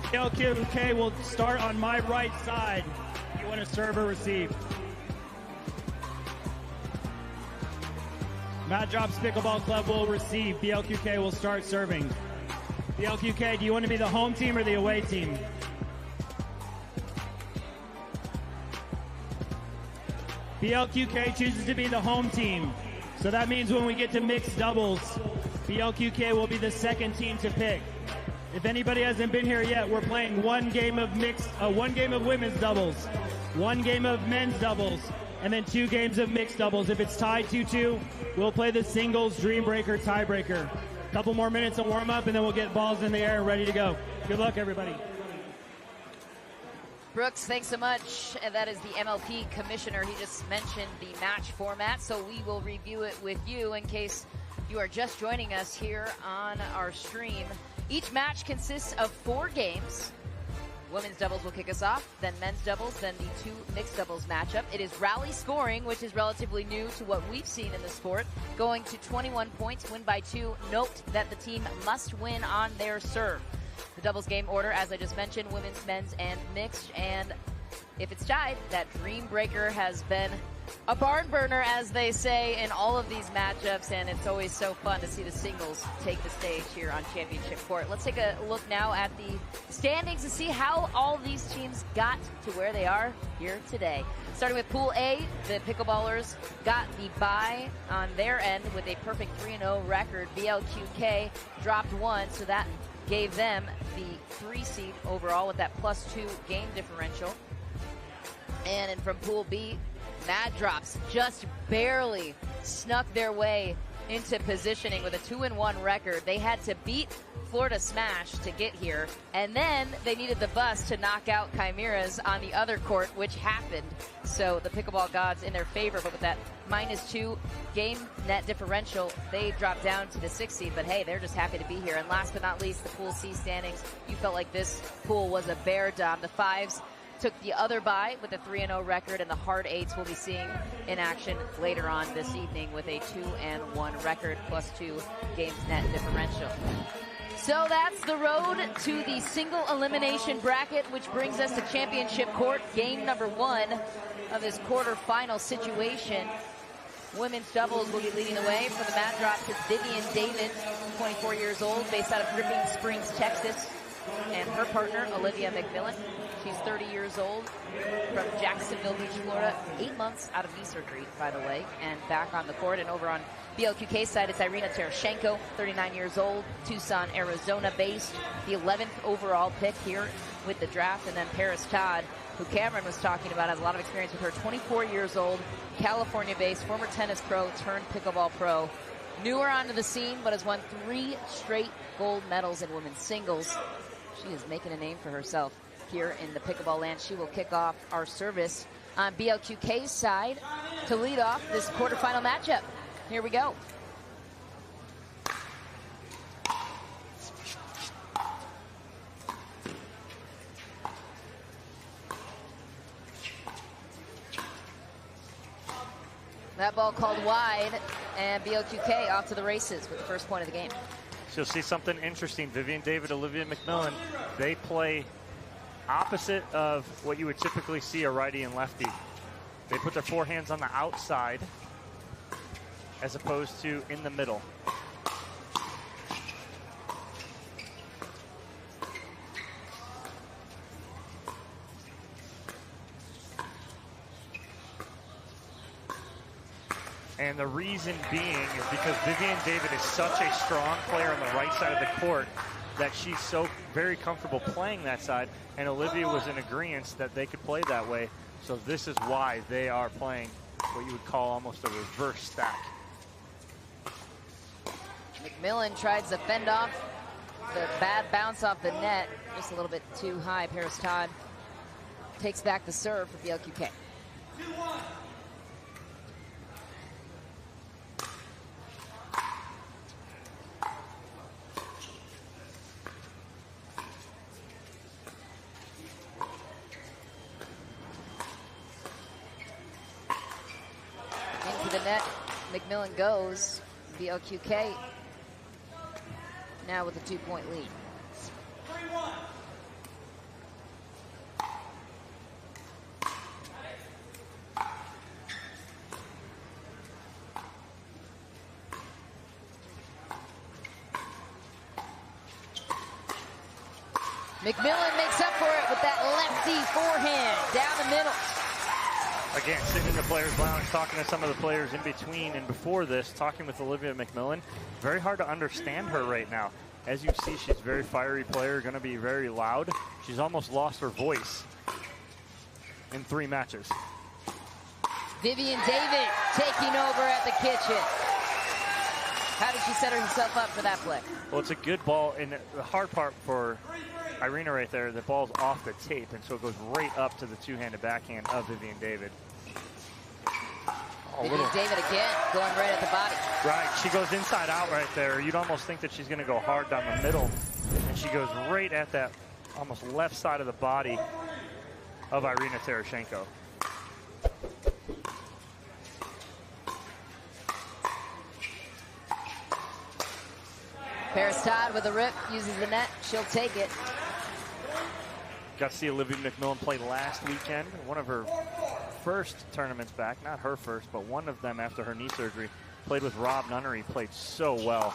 BLQK will start on my right side. You want to serve or receive? Mad Drops Pickleball Club will receive. BLQK will start serving. BLQK, do you want to be the home team or the away team? BLQK chooses to be the home team. So that means when we get to mixed doubles, BLQK will be the second team to pick. If anybody hasn't been here yet, we're playing one game of women's doubles, 1 game of men's doubles, and then 2 games of mixed doubles. If it's tied 2-2, we'll play the singles dream breaker tiebreaker. A couple more minutes of warm up, and then we'll get balls in the air and ready to go. Good luck, everybody. Brooks, thanks so much. And that is the MLP commissioner. He just mentioned the match format, so we will review it with you in case you are just joining us here on our stream. Each match consists of 4 games. Women's doubles will kick us off, then men's doubles, then the 2 mixed doubles matchup. It is rally scoring, which is relatively new to what we've seen in the sport, going to 21 points, win by 2. Note that the team must win on their serve. The doubles game order, as I just mentioned, women's, men's, and mixed. And if it's tied, that dream breaker has been a barn burner, as they say, in all of these matchups, and it's always so fun to see the singles take the stage here on Championship Court. Let's take a look now at the standings to see how all of these teams got to where they are here today. Starting with Pool A, the Pickleballers got the bye on their end with a perfect 3-0 record. BLQK dropped one, so that gave them the 3 seed overall with that +2 game differential. And from Pool B, Mad Drops just barely snuck their way into positioning with a 2-1 record. They had to beat Florida Smash to get here, and then they needed the bus to knock out Chimeras on the other court, which happened. So the pickleball gods in their favor, but with that -2 game net differential, they dropped down to the 6th seed. But hey, they're just happy to be here. And last but not least, the Pool C standings. You felt like this pool was a bear dom. The 5s took the other bye with a 3-0 record, and the hard 8s will be seeing in action later on this evening with a 2-1 record +2 games net differential. So that's the road to the single elimination bracket, which brings us to Championship Court, game number 1 of this quarterfinal situation. Women's doubles will be leading the way. For the Mad Drops, it's Vivian David, 24 years old, based out of Dripping Springs, Texas, and her partner, Olivia McMillan. She's 30 years old, from Jacksonville Beach, Florida. 8 months out of knee surgery, by the way, and back on the court. And over on BLQK side, it's Irina Tereshchenko, 39 years old, Tucson, Arizona based, the 11th overall pick here with the draft. And then Paris Todd, who Cameron was talking about, has a lot of experience with her, 24 years old, California based, former tennis pro turned pickleball pro. Newer onto the scene, but has won 3 straight gold medals in women's singles. She is making a name for herself here in the pickleball land. She will kick off our service on BLQK's side to lead off this quarterfinal matchup. Here we go. That ball called wide, and BLQK off to the races with the first point of the game. So you'll see something interesting. Vivian David, Olivia McMillan, they play opposite of what you would typically see a righty and lefty. They put their forehands on the outside as opposed to in the middle. And the reason being is because Vivian David is such a strong player on the right side of the court that she's so very comfortable playing that side, and Olivia was in agreement that they could play that way. So this is why they are playing what you would call almost a reverse stack. McMillan tries to fend off the bad bounce off the net, just a little bit too high. Paris Todd takes back the serve for BLQK. The net, McMillan goes. BLQK now with a 2-point lead. McMillan makes up for it with that lefty forehand down the middle. Again, sitting in the players' lounge, talking to some of the players in between and before this, talking with Olivia McMillan. Very hard to understand her right now. As you see, she's a very fiery player, going to be very loud. She's almost lost her voice in 3 matches. Vivian David taking over at the kitchen. How did she set herself up for that play? Well, it's a good ball, and the hard part for Irina right there, the ball's off the tape, and so it goes right up to the two-handed backhand of Vivian David. Oh, Vivian David again, going right at the body. Right, she goes inside out right there. You'd almost think that she's going to go hard down the middle, and she goes right at that almost left side of the body of Irina Tereshchenko. Paris Todd with a rip, uses the net. She'll take it. Got to see Olivia McMillan play last weekend. One of her first tournaments back. Not her first, but one of them after her knee surgery. Played with Rob Nunnery. Played so well.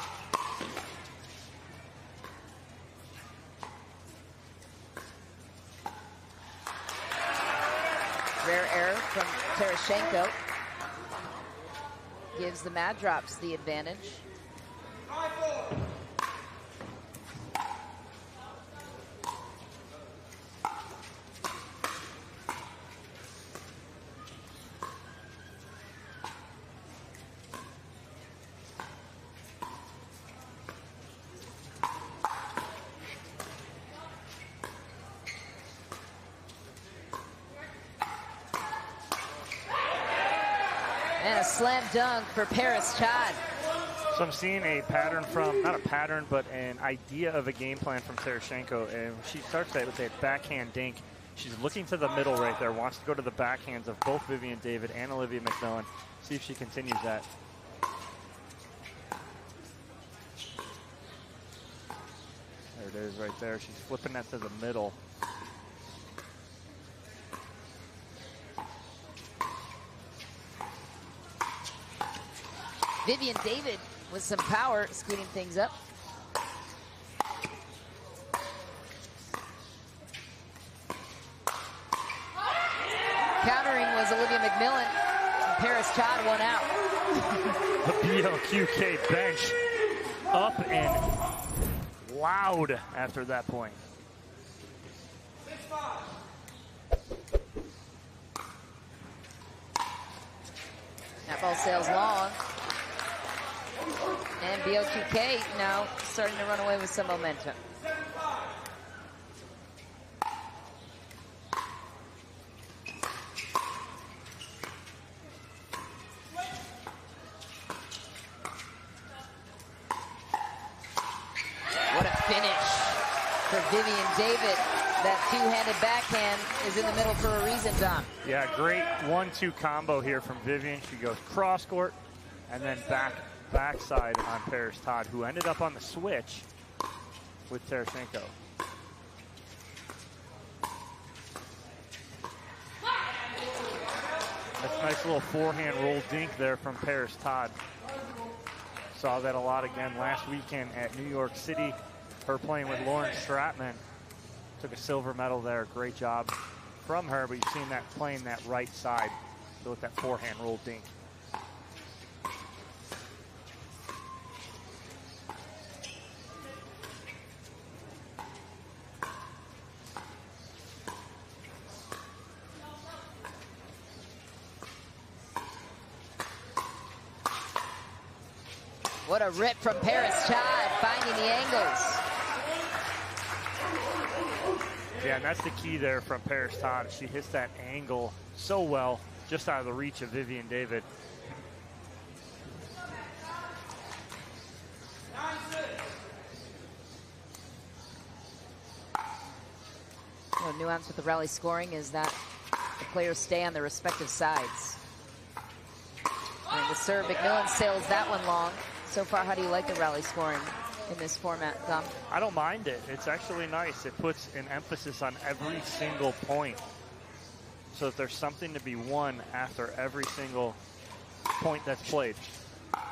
Rare error from Tereshchenko. Gives the Mad Drops the advantage. And a slam dunk for Paris Todd. So I'm seeing a pattern from, not a pattern, but an idea of a game plan from Tereshchenko. And she starts that with a backhand dink. She's looking to the middle right there, wants to go to the backhands of both Vivian David and Olivia McMillan. See if she continues that. There it is right there. She's flipping that to the middle. Vivian David with some power, scooting things up. Countering was Olivia McMillan. Paris Todd won out. The BLQK bench up and loud after that point. That ball sails long. And BLQK now starting to run away with some momentum. What a finish for Vivian David. That two-handed backhand is in the middle for a reason, Tom. Yeah, great 1-2 combo here from Vivian. She goes cross court and then backside on Paris Todd, who ended up on the switch with Tereshchenko. That's a nice little forehand roll dink there from Paris Todd. Saw that a lot again last weekend at New York City. Her playing with Lauren Stratman. Took a silver medal there. Great job from her, but you've seen that playing that right side. So with that forehand roll dink. What a rip from Paris Todd, finding the angles. Yeah, and that's the key there from Paris Todd. She hits that angle so well, just out of the reach of Vivian David. A nuance with the rally scoring is that the players stay on their respective sides. And the serve, McMillan sails that one long. So far, how do you like the rally scoring in this format, Tom? I don't mind it. It's actually nice. It puts an emphasis on every single point, so that there's something to be won after every single point that's played.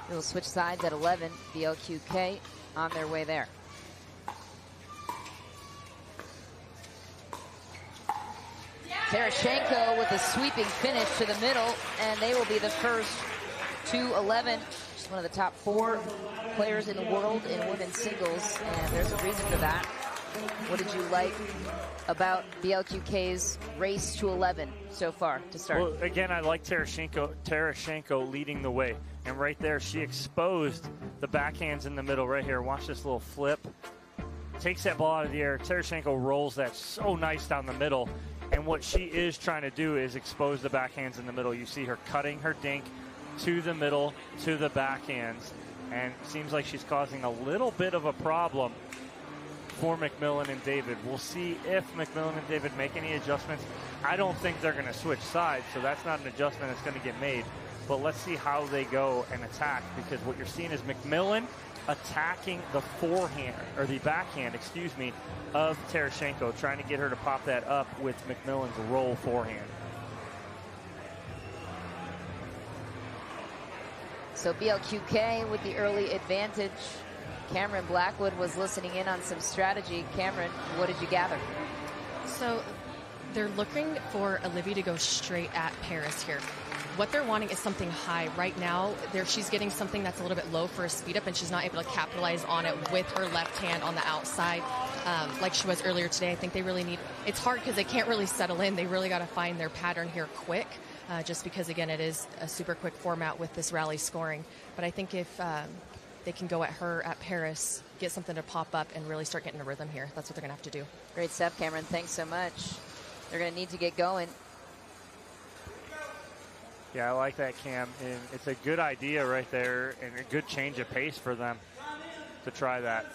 We'll switch sides at 11. BLQK on their way there. Tereshchenko with a sweeping finish to the middle, and they will be the first to 11. She's one of the top 4 players in the world in women's singles, and there's a reason for that. What did you like about BLQK's race to 11 so far to start? Well, again, I like Tereshchenko leading the way. And right there, she exposed the backhands in the middle right here. Watch this little flip. Takes that ball out of the air. Tereshchenko rolls that so nice down the middle. And what she is trying to do is expose the backhands in the middle. You see her cutting her dink to the middle, to the backhands. And it seems like she's causing a little bit of a problem for McMillan and David. We'll see if McMillan and David make any adjustments. I don't think they're going to switch sides, so that's not an adjustment that's going to get made. but let's see how they go and attack, because what you're seeing is McMillan attacking the forehand, or the backhand, excuse me, of Tereshchenko, trying to get her to pop that up with McMillan's roll forehand. So BLQK with the early advantage. Cameron Blackwood was listening in on some strategy. Cameron, what did you gather? So they're looking for Olivia to go straight at Paris here. What they're wanting is something high. Right now, she's getting something that's a little bit low for a speed up, and she's not able to capitalize on it with her left hand on the outside like she was earlier today. I think they really need, it's hard because they can't really settle in. They really got to find their pattern here quick, just because, again, it is a super quick format with this rally scoring. But I think if they can go at her, at Paris, get something to pop up and really start getting a rhythm here, that's what they're going to have to do. Great stuff, Cameron. Thanks so much. They're going to need to get going. Yeah, I like that, Cam. And it's a good idea right there and a good change of pace for them to try that.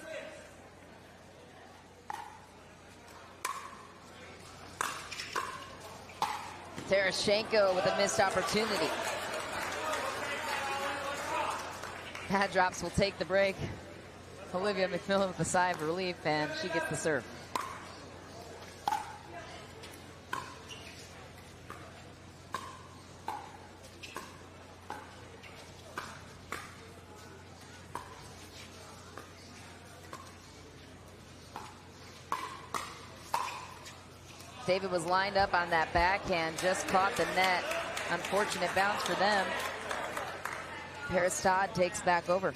Tereshchenko with a missed opportunity. Pad drops will take the break. Olivia McMillan with a sigh of relief, and she gets the serve. David was lined up on that backhand, just caught the net. Unfortunate bounce for them. Paris Todd takes back over.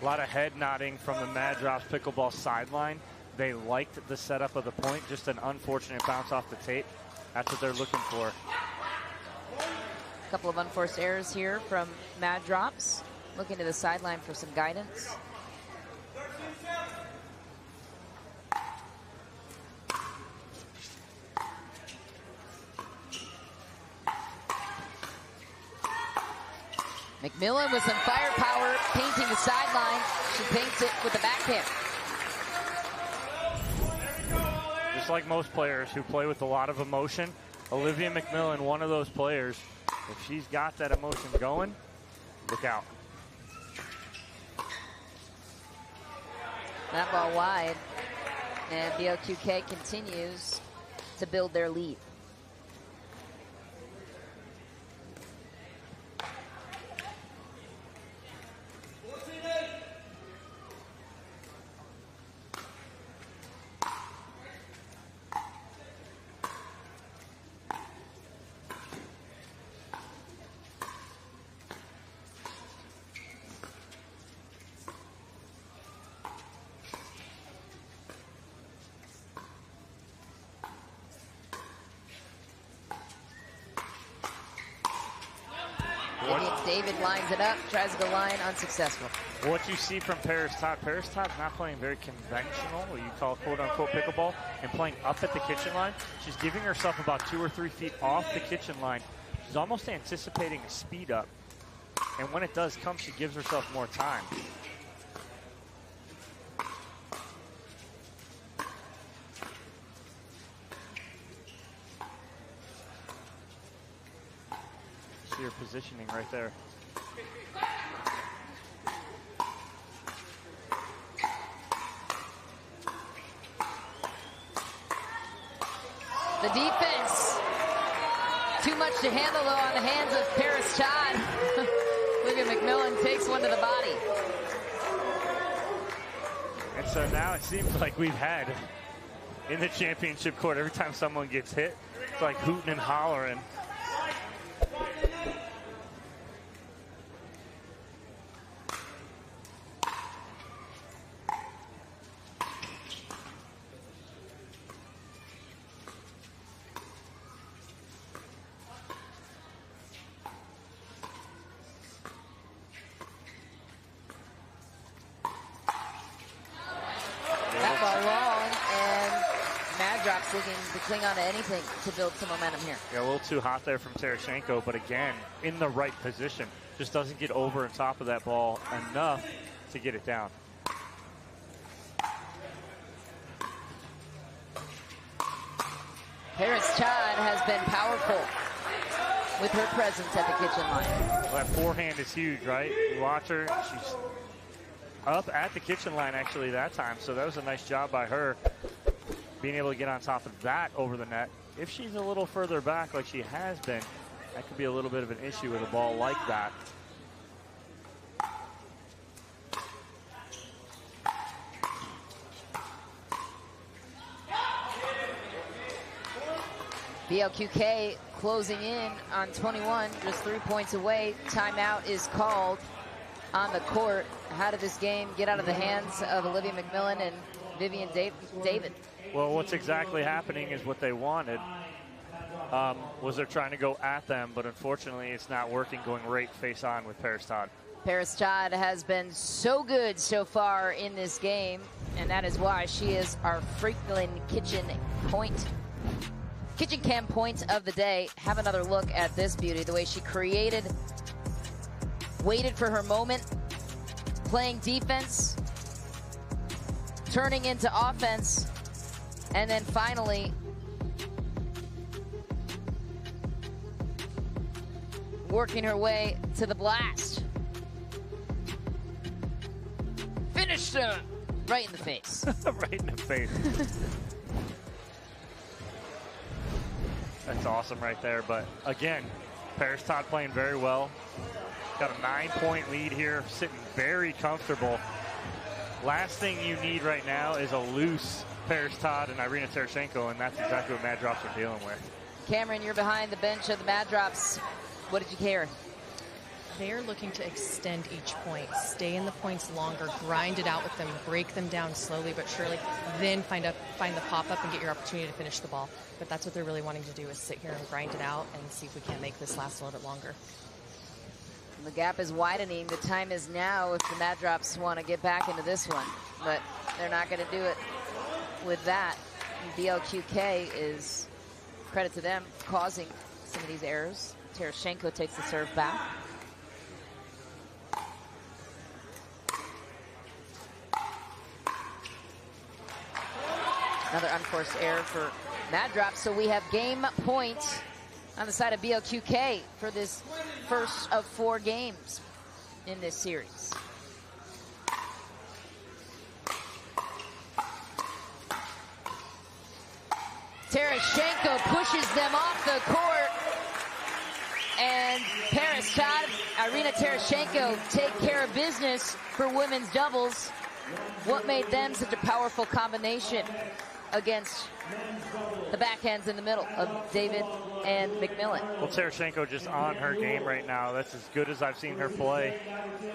A lot of head nodding from the Mad Drops Pickleball sideline. They liked the setup of the point, just an unfortunate bounce off the tape. That's what they're looking for. A couple of unforced errors here from Mad Drops. Looking to the sideline for some guidance. McMillan with some firepower, painting the sideline. She paints it with the backhand. Just like most players who play with a lot of emotion, Olivia McMillan, one of those players, if she's got that emotion going, look out. That ball wide, and BLQK continues to build their lead. David lines it up, tries to go line, unsuccessful. What you see from Paris Todd is not playing very conventional, what you call quote-unquote pickleball, and playing up at the kitchen line. She's giving herself about 2 or 3 feet off the kitchen line. She's almost anticipating a speed up, and when it does come, she gives herself more time. See her positioning right there. The defense, too much to handle though on the hands of Paris Todd. Olivia McMillan takes one to the body. And so now it seems like we've had in the championship court, every time someone gets hit, it's like hooting and hollering. Looking to cling on to anything to build some momentum here. Yeah, a little too hot there from Tereshchenko, but again, in the right position. Just doesn't get over and top of that ball enough to get it down. Paris Todd has been powerful. with her presence at the kitchen line. Well, that forehand is huge, right? You watch her. She's up at the kitchen line, actually, that time. So that was a nice job by her, being able to get on top of that over the net. If she's a little further back like she has been, that could be a little bit of an issue with a ball like that. BLQK closing in on 21, just 3 points away. Timeout is called on the court. How did this game get out of the hands of Olivia McMillan and Vivian David? Well, what's exactly happening is what they wanted. Was they're trying to go at them, but unfortunately it's not working, going right face on with Paris Todd. Paris Todd has been so good so far in this game, and that is why she is our Franklin Kitchen Cam point of the day. Have another look at this beauty, the way she created, waited for her moment, playing defense, turning into offense, and then finally working her way to the blast. Finished her right in the face. Right in the face. That's awesome right there. But again, Paris Todd playing very well. Got a 9-point lead here, sitting very comfortable. Last thing you need right now is a loose Paris Todd and Irina Tereshchenko, and that's exactly what Mad Drops are dealing with. Cameron, you're behind the bench of the Mad Drops. What did you hear? They're looking to extend each point, stay in the points longer, grind it out with them, break them down slowly but surely, then find the pop-up and get your opportunity to finish the ball. But that's what they're really wanting to do, is sit here and grind it out and see if we can't make this last a little bit longer. The gap is widening. The time is now if the Mad Drops want to get back into this one, but they're not going to do it with that. BLQK is, credit to them, causing some of these errors. Tereshchenko takes the serve back. Another unforced error for Mad Drops. So we have game point on the side of BLQK for this first of 4 games in this series. Tereshchenko pushes them off the court. And Paris Todd, Irina Tereshchenko take care of business for women's doubles. What made them such a powerful combination against the backhands in the middle of David and McMillan? Well, Tereshchenko just on her game right now. That's as good as I've seen her play.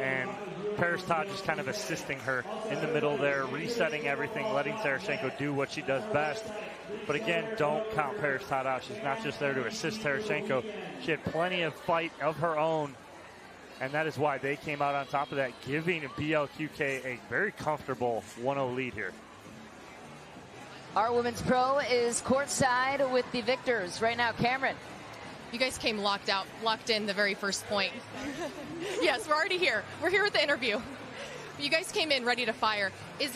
And Paris Todd just kind of assisting her in the middle there, resetting everything, letting Tereshchenko do what she does best. But again, don't count Paris Todd out. She's not just there to assist Tereshchenko. She had plenty of fight of her own. And that is why they came out on top of that, giving BLQK a very comfortable 1-0 lead here. Our women's pro is courtside with the victors right now. Cameron. You guys came locked in the very first point. Yes, we're already here. We're here with the interview. You guys came in ready to fire. Did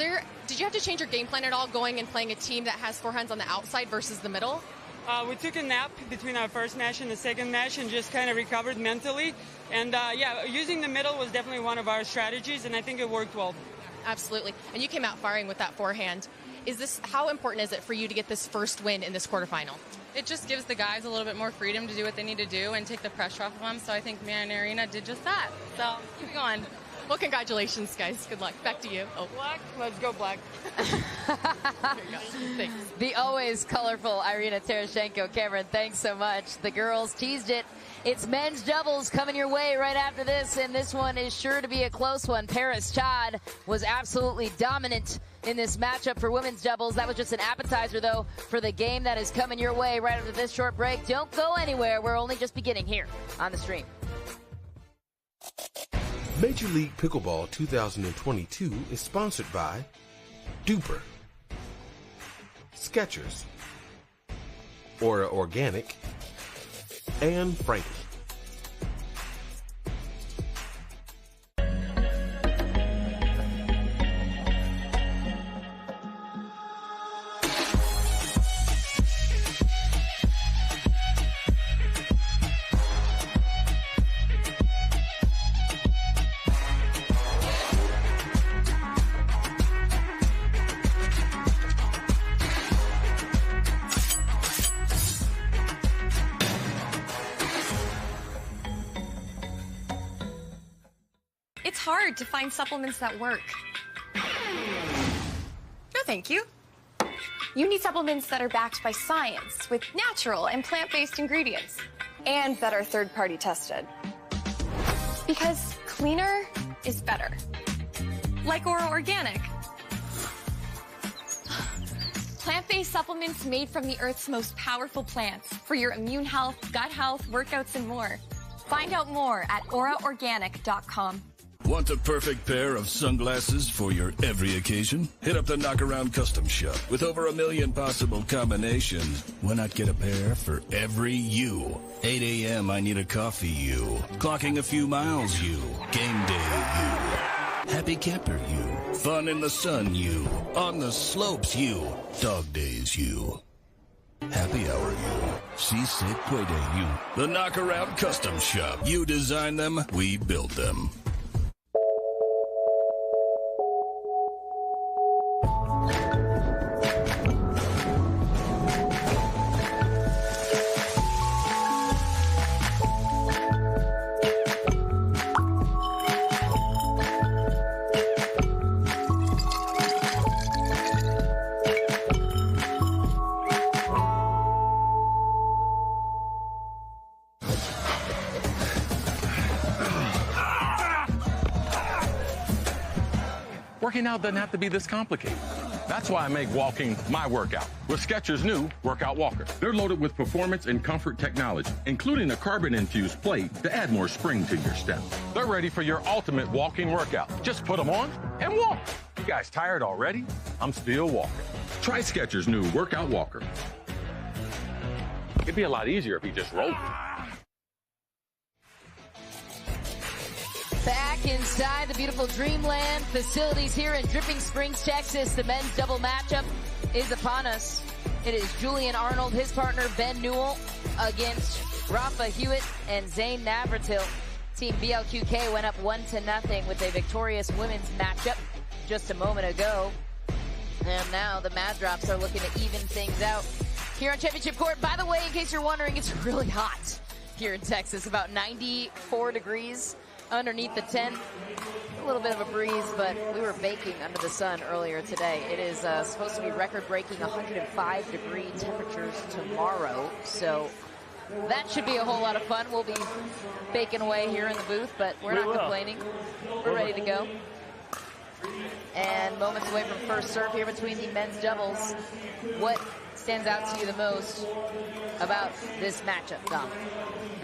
you have to change your game plan at all, going and playing a team that has forehands on the outside versus the middle? We took a nap between our first match and the second match and just kind of recovered mentally. And yeah, using the middle was definitely one of our strategies, and I think it worked well. Absolutely. And you came out firing with that forehand. How important is it for you to get this first win in this quarterfinal? It just gives the guys a little bit more freedom to do what they need to do and take the pressure off of them. So I think me and Irina did just that. So keep going. Well, congratulations, guys. Good luck. Back to you. Oh. Black. Let's go black. Thanks. The always colorful Irina Tereshchenko. Cameron, thanks so much. The girls teased it. It's men's doubles coming your way right after this, and this one is sure to be a close one. Paris Todd was absolutely dominant in this matchup for women's doubles. That was just an appetizer, though, for the game that is coming your way right after this short break. Don't go anywhere. We're only just beginning here on the stream. Major League Pickleball 2022 is sponsored by Duper, Skechers, Aura Organic, and Frankie. hard to find supplements that work. No, thank you. You need supplements that are backed by science with natural and plant-based ingredients and that are third-party tested. Because cleaner is better. Like Ora Organic. Plant-based supplements made from the Earth's most powerful plants for your immune health, gut health, workouts, and more. Find out more at auraorganic.com. Want the perfect pair of sunglasses for your every occasion? Hit up the Knockaround Custom Shop. With over 1 million possible combinations, why not get a pair for every you? 8 a.m. I need a coffee you. Clocking a few miles you. Game day you. Happy camper you. Fun in the sun you. On the slopes you. Dog days you. Happy hour you. Seasick playday you. The Knockaround Custom Shop. You design them, we build them. Working out doesn't have to be this complicated. That's why I make walking my workout with Skechers' new Workout Walker. They're loaded with performance and comfort technology, including a carbon-infused plate to add more spring to your step. They're ready for your ultimate walking workout. Just put them on and walk. You guys tired already? I'm still walking. Try Skechers' new Workout Walker. It'd be a lot easier if you just rolled. Back inside the beautiful Dreamland facilities here in Dripping Springs, Texas. The men's double matchup is upon us. It is Julian Arnold, his partner Ben Newell, against Rafa Hewitt and Zane Navratil. Team BLQK went up 1-0 with a victorious women's matchup just a moment ago. And now the Mad Drops are looking to even things out here on Championship Court. By the way, in case you're wondering, it's really hot here in Texas, about 94 degrees. Underneath the tent, a little bit of a breeze, but we were baking under the sun earlier today. It is supposed to be record-breaking 105-degree temperatures tomorrow, so that should be a whole lot of fun. We'll be baking away here in the booth, but we're not complaining. We're ready to go. And moments away from first serve here between the men's doubles. What stands out to you the most about this matchup, Dom?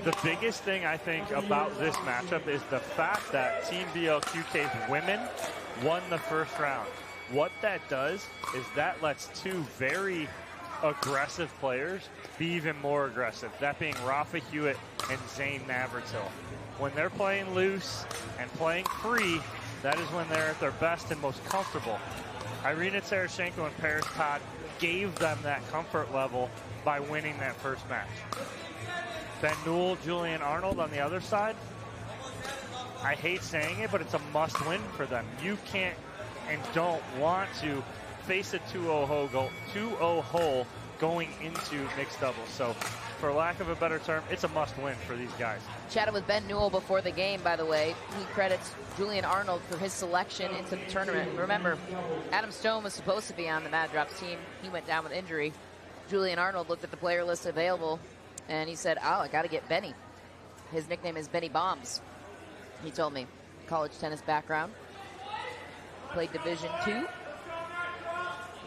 The biggest thing I think about this matchup is the fact that Team BLQK's women won the first round. What that does is that lets two very aggressive players be even more aggressive. That being Rafa Hewitt and Zane Navratil. When they're playing loose and playing free, that is when they're at their best and most comfortable. Irina Tereshchenko and Paris Todd gave them that comfort level by winning that first match. Ben Newell, Julian Arnold on the other side. I hate saying it, but it's a must-win for them. You can't and don't want to face a 2-0 hole going into mixed doubles. So, for lack of a better term, it's a must-win for these guys. Chatted with Ben Newell before the game, by the way. He credits Julian Arnold for his selection into the tournament. Remember, Adam Stone was supposed to be on the Mad Drops team. He went down with injury. Julian Arnold looked at the player list available, and he said, oh, I got to get Benny. His nickname is Benny Bombs. He told me. College tennis background. Played Division II.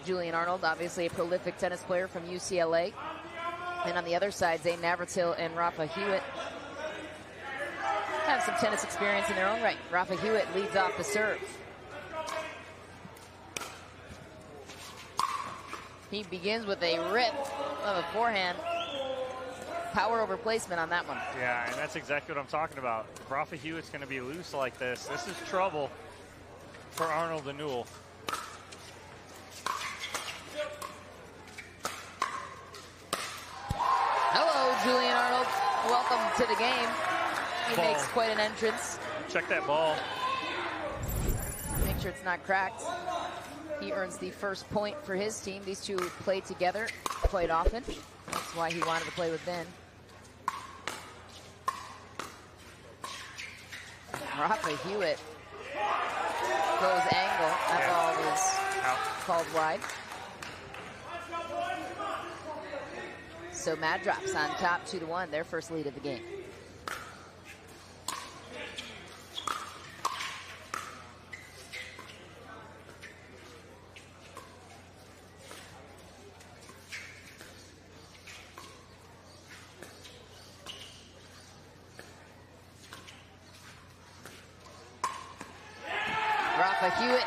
Julian Arnold, obviously a prolific tennis player from UCLA. And on the other side, Zane Navratil and Rafa Hewitt have some tennis experience in their own right. Rafa Hewitt leads off the serve. He begins with a rip of a forehand. Power over placement on that one. Yeah, and that's exactly what I'm talking about. If Rafa Hewitt's going to be loose like this, this is trouble for Arnold and Newell. Hello, Julian Arnold. Welcome to the game. He Ball. makes quite an entrance. Check that ball. Make sure it's not cracked. He earns the first point for his team. These two play together quite often. That's why he wanted to play with Ben. Rafa Hewitt Goes angle. That ball was called wide. So Mad Drops on top 2-1, their first lead of the game. Rafa Hewitt,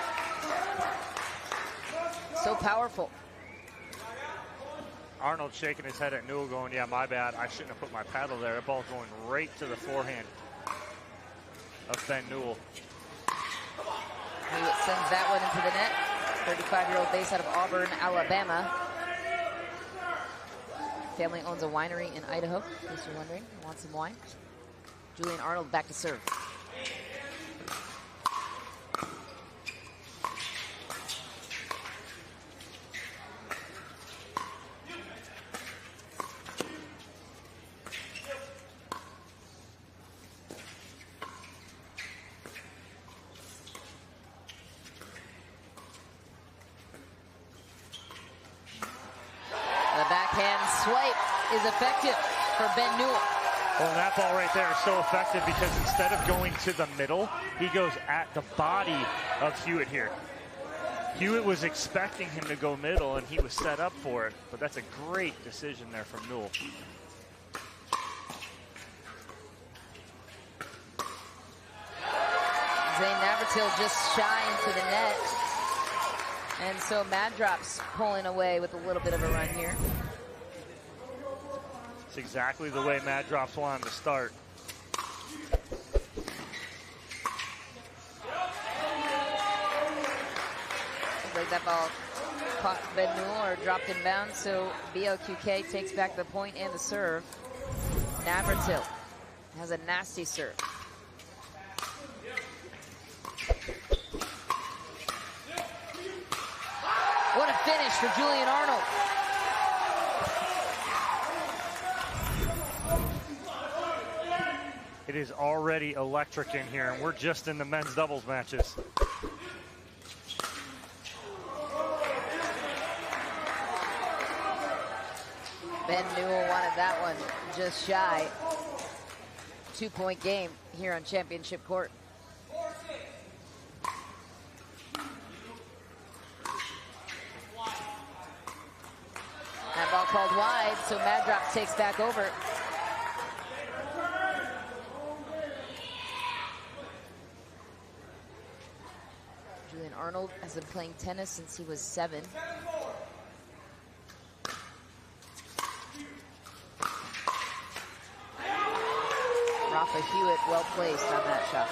so powerful. Arnold shaking his head at Newell going, yeah, my bad. I shouldn't have put my paddle there. That ball's going right to the forehand of Ben Newell. Hewitt sends that one into the net. 35-year-old base out of Auburn, Alabama. Family owns a winery in Idaho, in case you're wondering. Want some wine? Julian Arnold back to serve. Is effective for Ben Newell. Well, that ball right there is so effective because instead of going to the middle, he goes at the body of Hewitt here. Hewitt was expecting him to go middle, and he was set up for it, but that's a great decision there from Newell. Zane Navratil just shy into the net. And so Mad Drops pulling away with a little bit of a run here. It's exactly the way Mad Drops wanted to start. Looks like that ball caught Ben Newell or dropped in bounds, so BLQK takes back the point and the serve. Navratil has a nasty serve. What a finish for Julian Arnold. It is already electric in here, and we're just in the men's doubles matches. Ben Newell wanted that one just shy. 2-point game here on championship court. That ball called wide, so Mad Drops takes back over. Julian Arnold has been playing tennis since he was 7. Rafa Hewitt well placed on that shot.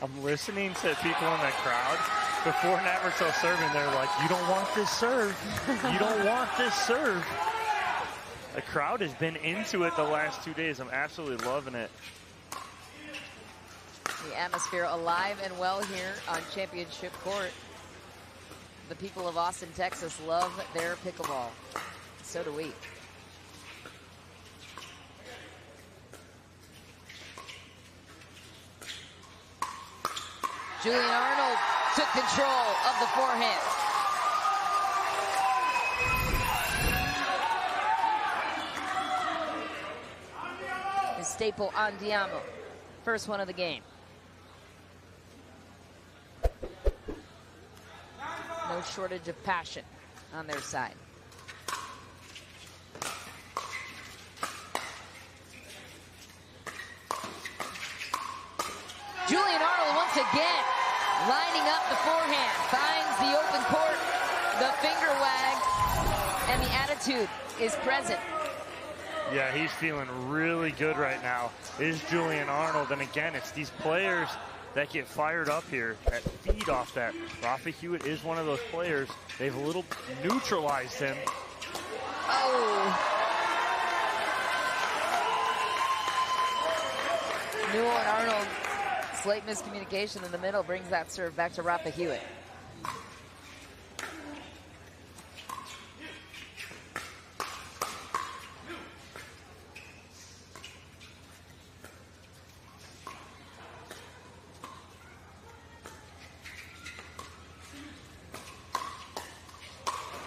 I'm listening to people in the crowd. Before Navratil serving, they're like, you don't want this serve. You don't want this serve. The crowd has been into it the last 2 days. I'm absolutely loving it. The atmosphere alive and well here on championship court. The people of Austin, Texas love their pickleball. So do we. Julian Arnold took control of the forehand. Staple Andiamo, first one of the game. No shortage of passion on their side. Julian Arnold once again lining up the forehand, finds the open court, the finger wag, and the attitude is present. Yeah, he's feeling really good right now, is Julian Arnold. And again, it's these players that get fired up here, that feed off that. Rafa Hewitt is one of those players. They've a little neutralized him. Oh. Newell and Arnold, slight miscommunication in the middle brings that serve back to Rafa Hewitt.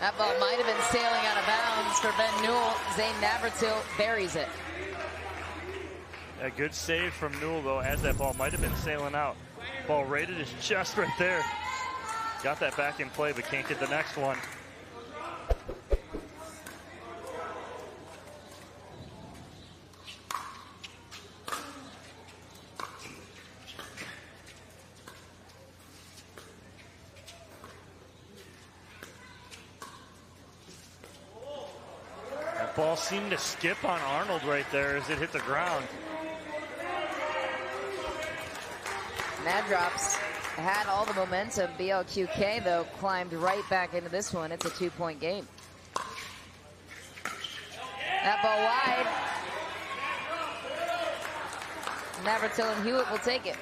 That ball might have been sailing out of bounds for Ben Newell. Zane Navratil buries it. A good save from Newell, though, as that ball might have been sailing out. Ball rated his chest right there. Got that back in play, but can't get the next one. That ball seemed to skip on Arnold right there as it hit the ground. Mad Drops had all the momentum. BLQK, though, climbed right back into this one. It's a 2-point game. That ball wide. Navratil and Hewitt will take it.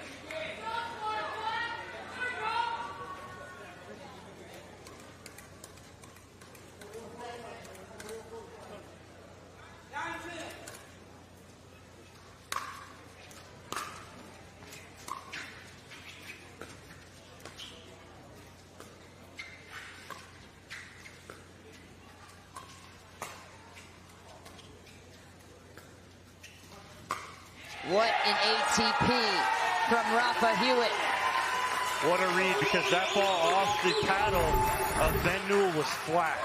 What an ATP from Rafa Hewitt. What a read, because that ball off the paddle of Ben Newell was flat.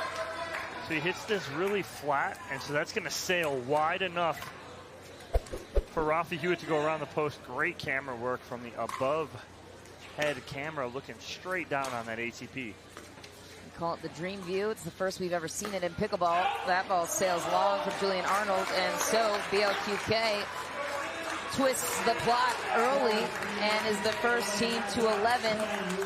So he hits this really flat, and so that's going to sail wide enough for Rafa Hewitt to go around the post. Great camera work from the above head camera, looking straight down on that ATP. We call it the dream view. It's the first we've ever seen it in pickleball. That ball sails long from Julian Arnold, and so BLQK twists the plot early and is the first team to 11.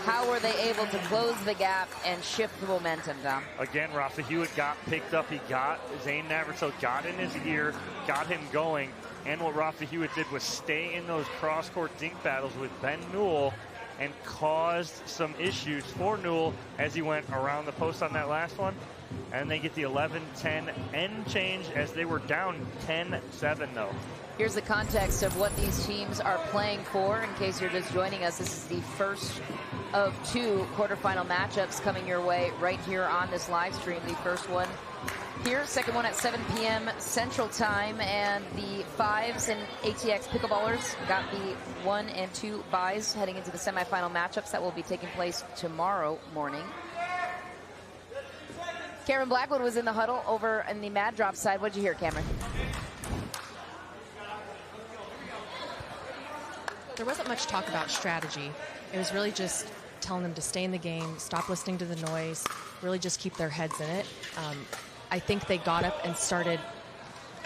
How were they able to close the gap and shift the momentum, Dom? Again, Rafa Hewitt got picked up. He got Zane Navratil, got in his ear, got him going. And what Rafa Hewitt did was stay in those cross-court dink battles with Ben Newell and caused some issues for Newell as he went around the post on that last one. And they get the 11-10 end change as they were down 10-7, though. Here's the context of what these teams are playing for. In case you're just joining us, this is the first of 2 quarterfinal matchups coming your way right here on this live stream. The first one here, second one at 7 p.m. Central Time, and the 5s and ATX pickleballers got the 1 and 2 buys heading into the semifinal matchups that will be taking place tomorrow morning. Cameron Blackwood was in the huddle over in the Mad Drop side. What'd you hear, Cameron? There wasn't much talk about strategy. It was really just telling them to stay in the game, stop listening to the noise, really just keep their heads in it. I think they got up and started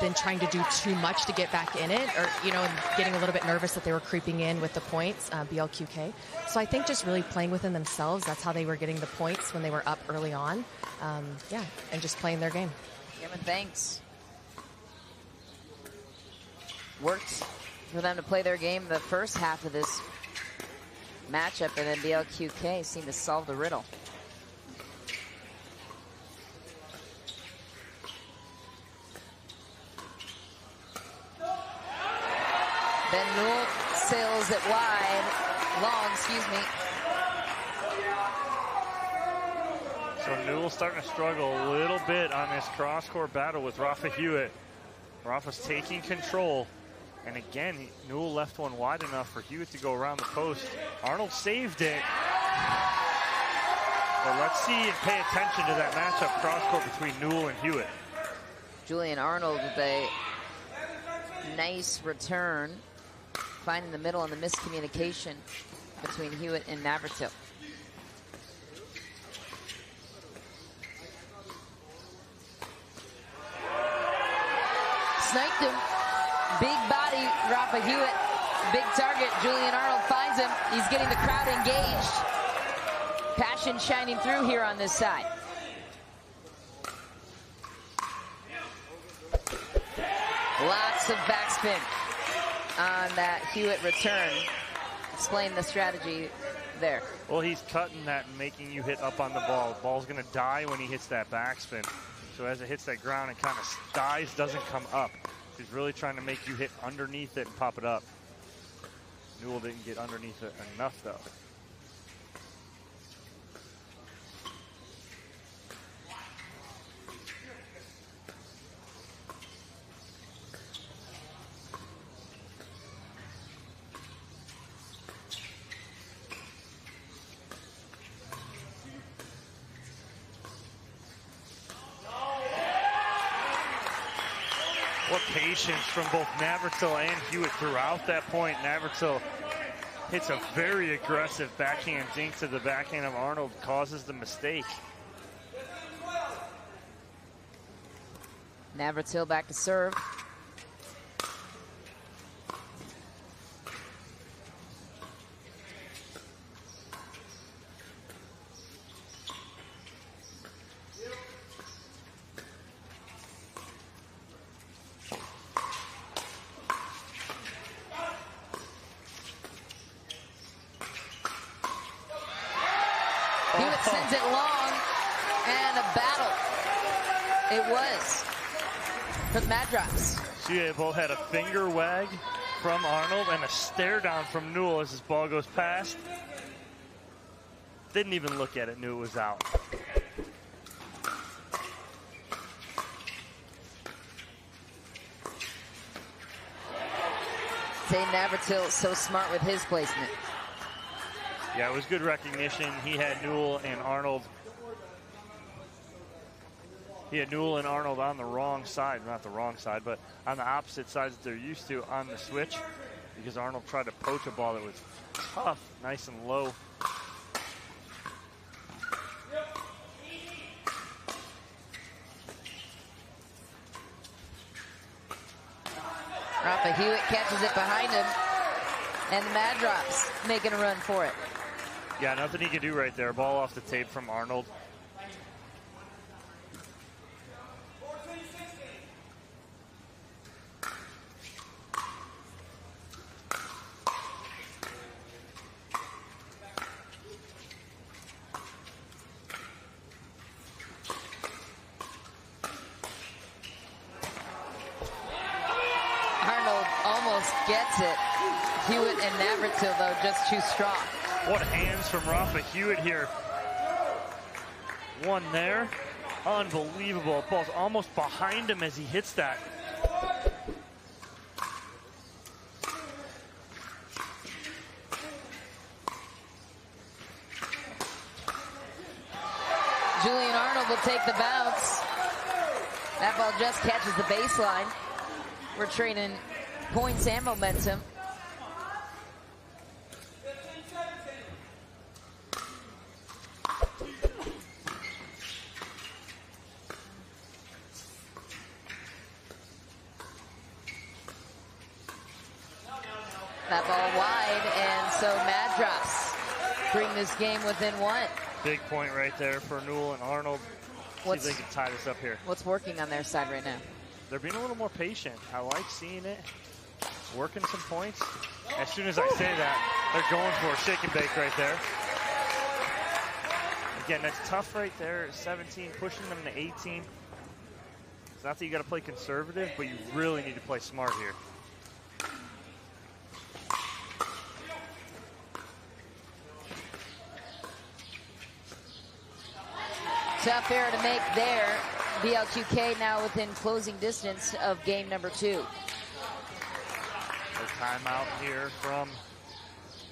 then trying to do too much to get back in it, or, you know, and getting a little bit nervous that they were creeping in with the points, BLQK. So I think just really playing within themselves, that's how they were getting the points when they were up early on. Yeah, and just playing their game. Cameron, thanks. Worked for them to play their game the first half of this matchup, and then BLQK seemed to solve the riddle. Ben Newell sails it long, excuse me. So Newell's starting to struggle a little bit on this cross-court battle with Rafa Hewitt. Rafa's taking control. And again, Newell left one wide enough for Hewitt to go around the post. Arnold saved it. But let's see and pay attention to that matchup cross-court between Newell and Hewitt. Julian Arnold with a nice return. Finding the middle on the miscommunication between Hewitt and Navratil. Sniped him. Big body, Rafa Hewitt. Big target, Julian Arnold finds him. He's getting the crowd engaged. Passion shining through here on this side. Lots of backspin on that Hewitt return. Explain the strategy there. Well, he's cutting that and making you hit up on the ball. The ball's going to die when he hits that backspin. So as it hits that ground, it kind of dies, doesn't come up. He's really trying to make you hit underneath it and pop it up. Newell didn't get underneath it enough, though. What patience from both Navratil and Hewitt throughout that point. Navratil hits a very aggressive backhand dink to the backhand of Arnold, causes the mistake. Navratil back to serve. Hewitt sends it long, and a battle it was for the Mad Drops. So they both had a finger wag from Arnold and a stare down from Newell as his ball goes past. Didn't even look at it, knew it was out. Zane Navratil so smart with his placement. Yeah, it was good recognition. He had Newell and Arnold. He had Newell and Arnold on the wrong side, not the wrong side, but on the opposite sides that they're used to on the switch, because Arnold tried to poach a ball that was tough, nice and low. Rafa Hewitt catches it behind him, and the Mad Drops making a run for it. Yeah, nothing he can do right there. Ball off the tape from Arnold. Arnold almost gets it. Hewitt and Navratil, though, just too strong. What hands from Rafa Hewitt here. One there. Unbelievable. Ball's almost behind him as he hits that. Julian Arnold will take the bounce. That ball just catches the baseline. We're trading points and momentum. That ball wide, and so Mad Drops bring this game within one. Big point right there for Newell and Arnold. See if they can tie this up here. What's working on their side right now? They're being a little more patient. I like seeing it. Working some points. As soon as I say that, they're going for a shake and bake right there. Again, that's tough right there. 17, pushing them to 18. It's not that you got to play conservative, but you really need to play smart here. Tough error to make there. BLQK now within closing distance of game number 2. A timeout here from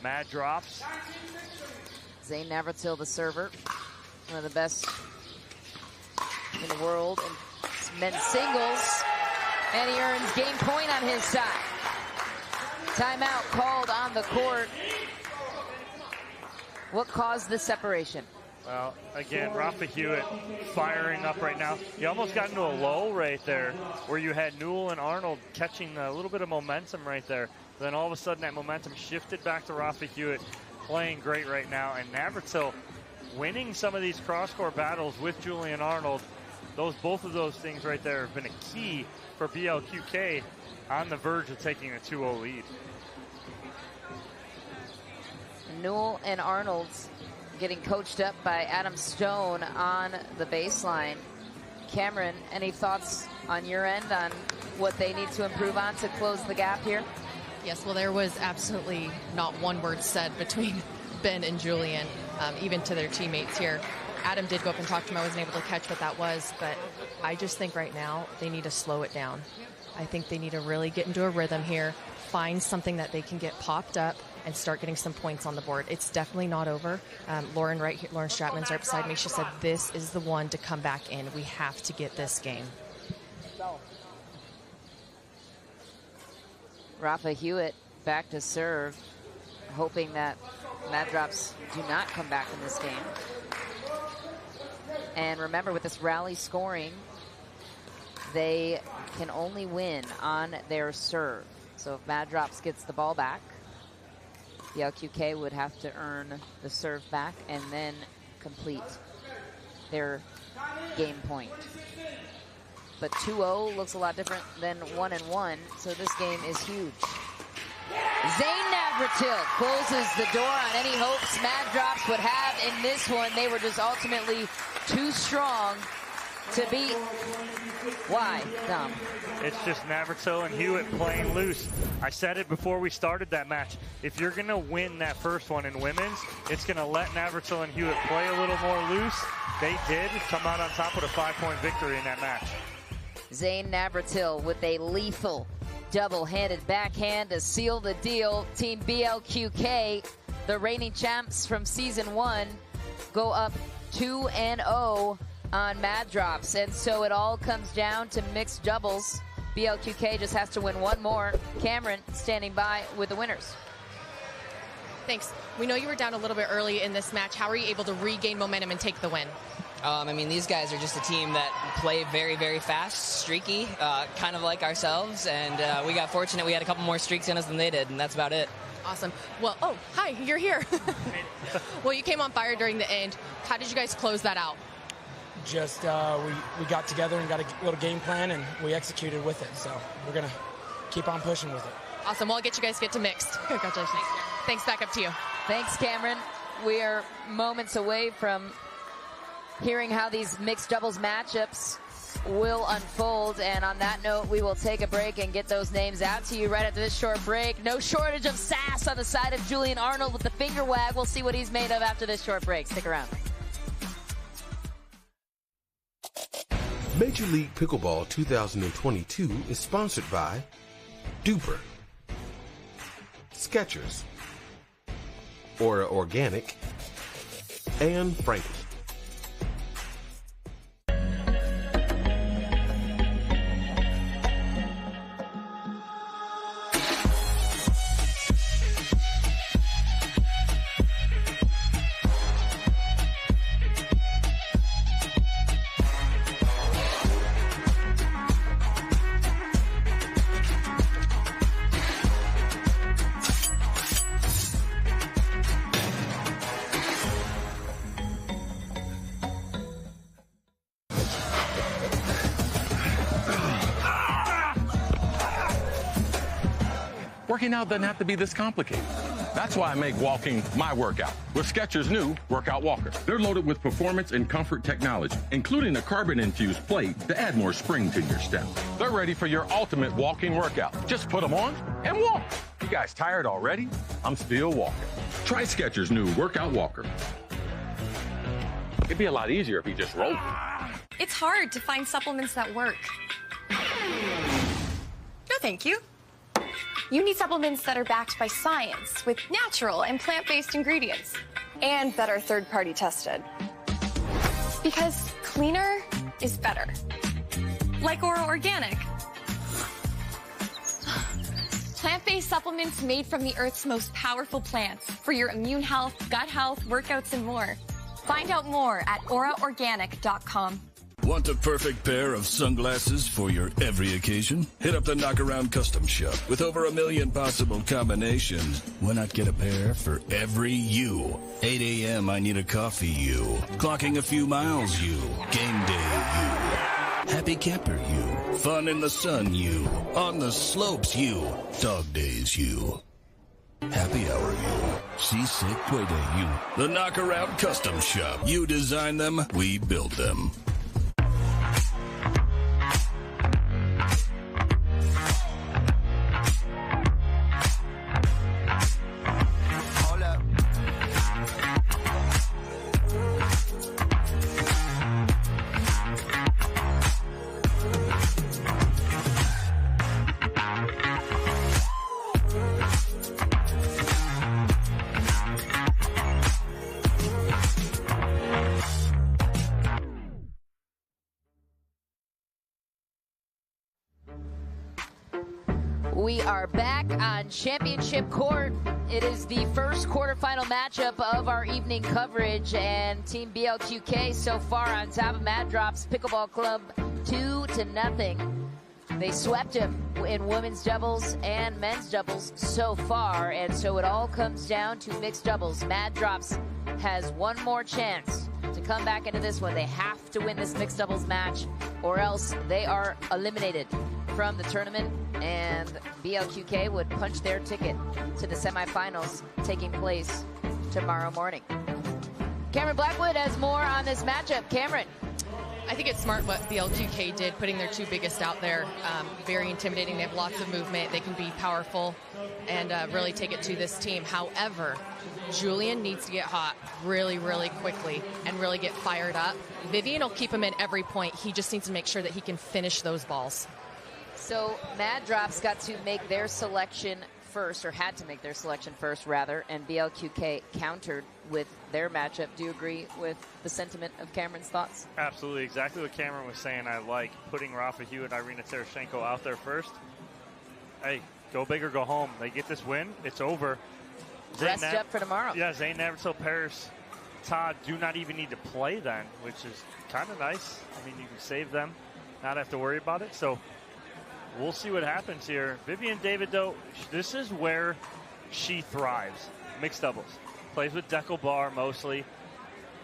Mad Drops. Zane Navratil, the server, one of the best in the world in men's singles, and he earns game point on his side. Timeout called on the court. What caused the separation? Well, again, Rafa Hewitt firing up right now. He almost got into a low right there where you had Newell and Arnold catching a little bit of momentum right there. Then all of a sudden that momentum shifted back to Rafa Hewitt, playing great right now. And Navratil winning some of these cross-court battles with Julian Arnold. Both of those things right there have been a key for BLQK on the verge of taking a 2-0 lead. Newell and Arnold getting coached up by Adam Stone on the baseline. Cameron, any thoughts on your end on what they need to improve on to close the gap here? Yes, well, there was absolutely not one word said between Ben and Julian, even to their teammates here. Adam did go up and talk to him. I wasn't able to catch what that was, but I just think right now they need to slow it down. I think they need to really get into a rhythm here, find something that they can get popped up and start getting some points on the board. It's definitely not over. Lauren right here, Lauren Stratman's right beside me. She said, this is the one to come back in. We have to get this game. Rafa Hewitt back to serve, hoping that Mad Drops do not come back in this game. And remember, with this rally scoring, they can only win on their serve. So if Mad Drops gets the ball back, the LQK would have to earn the serve back and then complete their game point. But 2-0 looks a lot different than 1-1, so this game is huge. Zane Navratil closes the door on any hopes Mad Drops would have in this one. They were just ultimately too strong to beat. Why, Dom? It's just Navratil and Hewitt playing loose. I said it before we started that match. If you're going to win that first one in women's, it's going to let Navratil and Hewitt play a little more loose. They did come out on top with a 5-point victory in that match. Zane Navratil with a lethal double-handed backhand to seal the deal. Team BLQK, the reigning champs from season 1, go up 2-0 on Mad Drops. And so it all comes down to mixed doubles. BLQK just has to win one more. Cameron standing by with the winners. Thanks. We know you were down a little bit early in this match. How were you able to regain momentum and take the win? I mean, these guys are just a team that play very, very fast, streaky, kind of like ourselves. And we got fortunate. We had a couple more streaks in us than they did, and that's about it. Awesome. Well, oh, hi, you're here. Well, you came on fire during the end. How did you guys close that out? Just we got together and got a little game plan, and we executed with it. So we're going to keep on pushing with it. Awesome. Well, I'll get you guys to mixed. Congratulations. Thanks. Back up to you. Thanks, Cameron. We are moments away from hearing how these mixed doubles matchups will unfold. And on that note, we will take a break and get those names out to you right after this short break. No shortage of sass on the side of Julian Arnold with the finger wag. We'll see what he's made of after this short break. Stick around. Major League Pickleball 2022 is sponsored by Duper, Skechers, Aura Organic, and Franklin. Working out doesn't have to be this complicated. That's why I make walking my workout with Skechers' new Workout Walker. They're loaded with performance and comfort technology, including a carbon-infused plate to add more spring to your step. They're ready for your ultimate walking workout. Just put them on and walk. You guys tired already? I'm still walking. Try Skechers' new Workout Walker. It'd be a lot easier if you just rolled. It's hard to find supplements that work. No, thank you. You need supplements that are backed by science with natural and plant-based ingredients and that are third-party tested. Because cleaner is better. Like Aura Organic. Plant-based supplements made from the Earth's most powerful plants for your immune health, gut health, workouts, and more. Find out more at auraorganic.com. Want the perfect pair of sunglasses for your every occasion? Hit up the Knockaround Custom Shop. With over 1 million possible combinations, why not get a pair for every you? 8 a.m. I need a coffee you. Clocking a few miles you. Game day you. Happy camper you. Fun in the sun you. On the slopes you. Dog days you. Happy hour you. Seasick play day you. The Knockaround Custom Shop. You design them, we build them. We are back on championship court. It is the first quarterfinal matchup of our evening coverage, and Team BLQK so far on top of Mad Drop's Pickleball Club 2-0. They swept him in women's doubles and men's doubles so far, and so it all comes down to mixed doubles. Mad Drops has one more chance to come back into this one. They have to win this mixed doubles match, or else they are eliminated from the tournament, and BLQK would punch their ticket to the semifinals taking place tomorrow morning. Cameron Blackwood has more on this matchup. Cameron. I think it's smart what BLQK did, putting their two biggest out there. Very intimidating. They have lots of movement. They can be powerful and really take it to this team. However, Julian needs to get hot really, really quickly and really get fired up. Vivian will keep him in every point. He just needs to make sure that he can finish those balls. So Mad Drops got to make their selection first, or had to make their selection first, rather, and BLQK countered with their matchup. Do you agree with the sentiment of Cameron's thoughts? Absolutely. Exactly what Cameron was saying. I like putting Rafa Hewitt and Irina Tereshchenko out there first. Hey, go big or go home. They get this win, it's over. Rest up for tomorrow. Yeah, Zane Navratil, Paris, Todd do not even need to play then, which is kind of nice. I mean, you can save them, not have to worry about it. So we'll see what happens here. Vivian David, though, this is where she thrives. Mixed doubles. Plays with Dekel Bar mostly.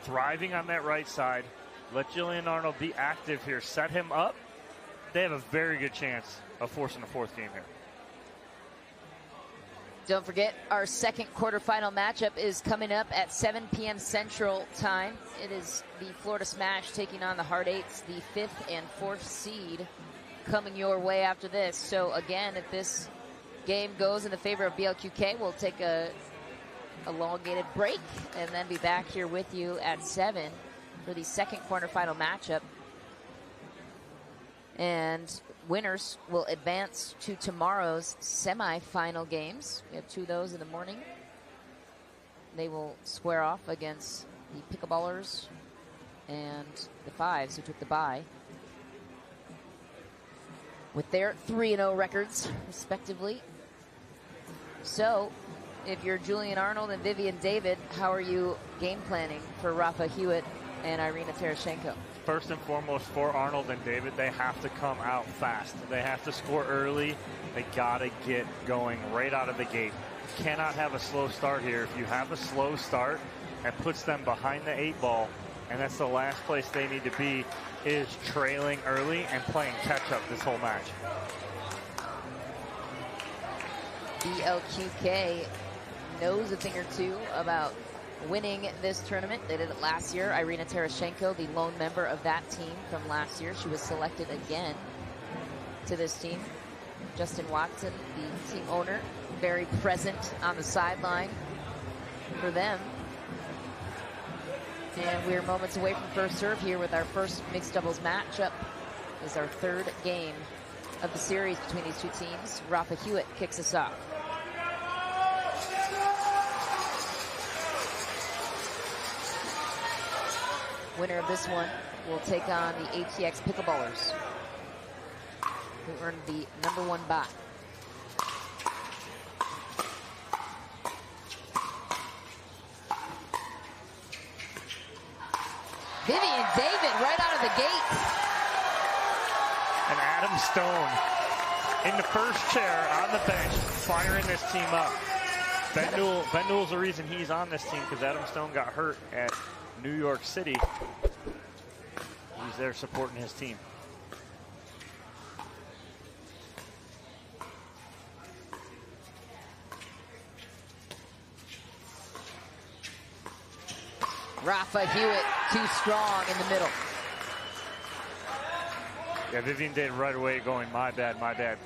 Thriving on that right side. Let Jillian Arnold be active here. Set him up. They have a very good chance of forcing a fourth game here. Don't forget, our second quarterfinal matchup is coming up at 7 p.m. Central Time. It is the Florida Smash taking on the Hard Eights, the 5th and 4th seed, coming your way after this. So again, if this game goes in the favor of BLQK, we'll take a elongated break and then be back here with you at 7 for the second quarterfinal matchup. And winners will advance to tomorrow's semifinal games. We have 2 of those in the morning. They will square off against the Pickleballers and the Fives, who took the bye, with their 3-0 records, respectively. So, if you're Julian Arnold and Vivian David, how are you game planning for Rafa Hewitt and Irina Tereshchenko? First and foremost, for Arnold and David, they have to come out fast. They have to score early. They got to get going right out of the gate. Cannot have a slow start here. If you have a slow start, it puts them behind the 8 ball, and that's the last place they need to be, is trailing early and playing catch-up this whole match. BLQK knows a thing or two about winning this tournament. They did it last year. Irina Tereshchenko, the lone member of that team from last year, she was selected again to this team. Justin Watson, the team owner, very present on the sideline for them. And we're moments away from first serve here with our first mixed doubles matchup. This is our 3rd game of the series between these 2 teams. Rafa Hewitt kicks us off. Winner of this one will take on the ATX Pickleballers, who earned the #1 bye. Vivian David right out of the gate. And Adam Stone in the first chair on the bench, firing this team up. Ben Newell's the reason he's on this team, because Adam Stone got hurt at New York City. He's there supporting his team. Rafa Hewitt too strong in the middle. Yeah, Vivian David right away going, my bad, my bad.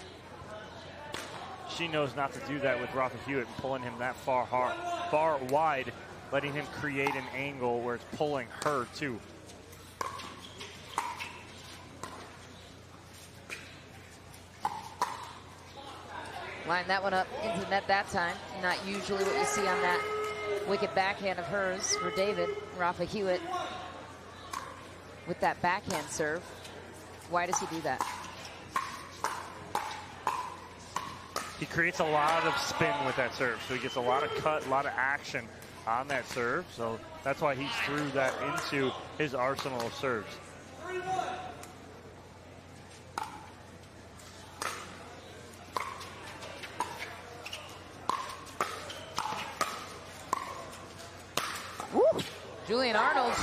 She knows not to do that with Rafa Hewitt, pulling him that far wide, letting him create an angle where it's pulling her too. Line that one up into the net that time. Not usually what you see on that wicked backhand of hers for David. Rafa Hewitt with that backhand serve. Why does he do that? he creates a lot of spin with that serve. So he gets a lot of cut, a lot of action on that serve. So that's why he threw that into his arsenal of serves. Woo! Julian Arnold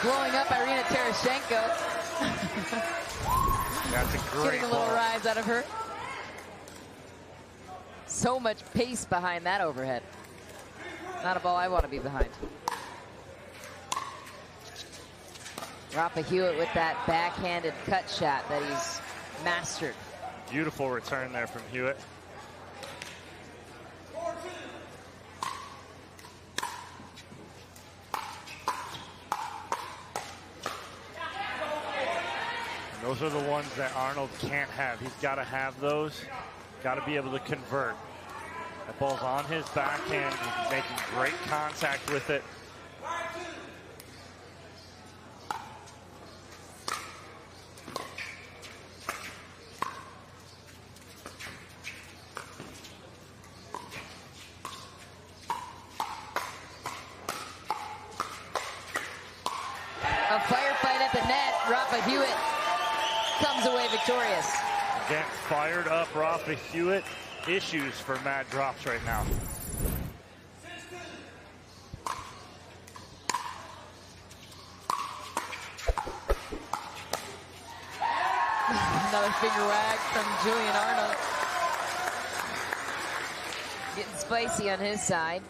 blowing up Irina Tereshchenko. That's a great Getting a little ball. rise out of her. So much pace behind that overhead. Not a ball I want to be behind. Rafa Hewitt with that backhanded cut shot that he's mastered. Beautiful return there from Hewitt. And those are the ones that Arnold can't have. He's got to have those. Got to be able to convert. That ball's on his backhand. He's making great contact with it. A firefight at the net. Rafa Hewitt comes away victorious. Again, fired up Rafa Hewitt. Issues for Mad Drops right now. Another finger wag from Julian Arnold. Getting spicy on his side.